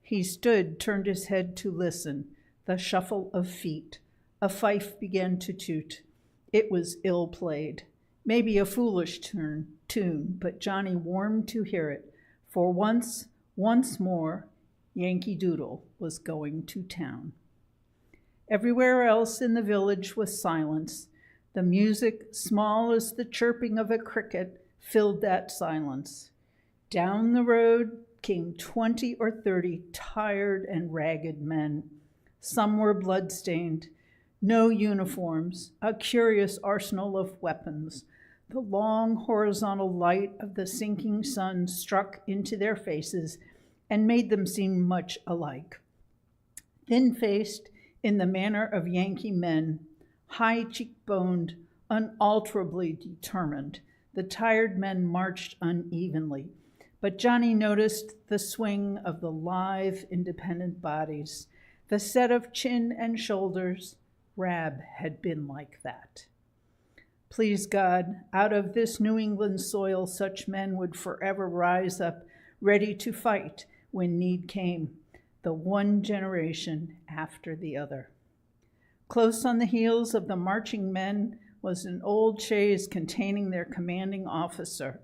He stood, turned his head to listen. The shuffle of feet. A fife began to toot. It was ill played. Maybe a foolish tune, but Johnny warmed to hear it. For once more, Yankee Doodle was going to town. Everywhere else in the village was silence. The music, small as the chirping of a cricket, filled that silence. Down the road came 20 or 30 tired and ragged men. Some were blood-stained, no uniforms, a curious arsenal of weapons. The long horizontal light of the sinking sun struck into their faces and made them seem much alike. Thin-faced, in the manner of Yankee men, high-cheekboned, unalterably determined, the tired men marched unevenly. But Johnny noticed the swing of the lithe, independent bodies, the set of chin and shoulders. Rab had been like that. Please God, out of this New England soil, such men would forever rise up, ready to fight when need came, the one generation after the other. Close on the heels of the marching men was an old chaise containing their commanding officer.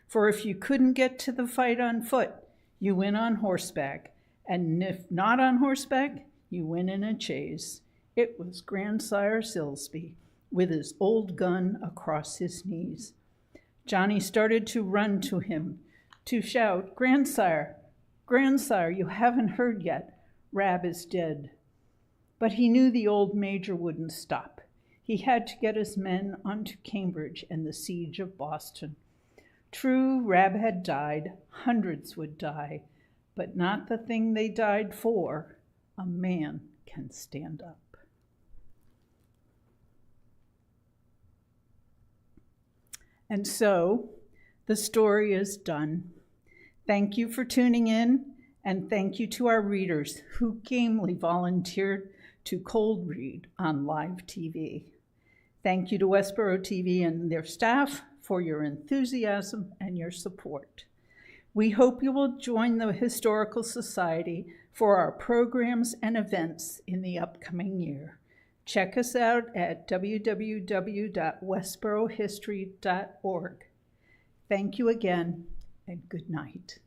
For if you couldn't get to the fight on foot, you went on horseback, and if not on horseback, you went in a chaise. It was Grandsire Silsby, with his old gun across his knees. Johnny started to run to him, to shout, "Grandsire, Grandsire, you haven't heard yet. Rab is dead." But he knew the old major wouldn't stop. He had to get his men onto Cambridge and the siege of Boston. True, Rab had died, hundreds would die, but not the thing they died for. A man can stand up. And so, the story is done. Thank you for tuning in, and thank you to our readers who gamely volunteered to cold read on live TV. Thank you to Westborough TV and their staff for your enthusiasm and your support. We hope you will join the Historical Society for our programs and events in the upcoming year. Check us out at www.westboroughhistory.org. Thank you again, and good night.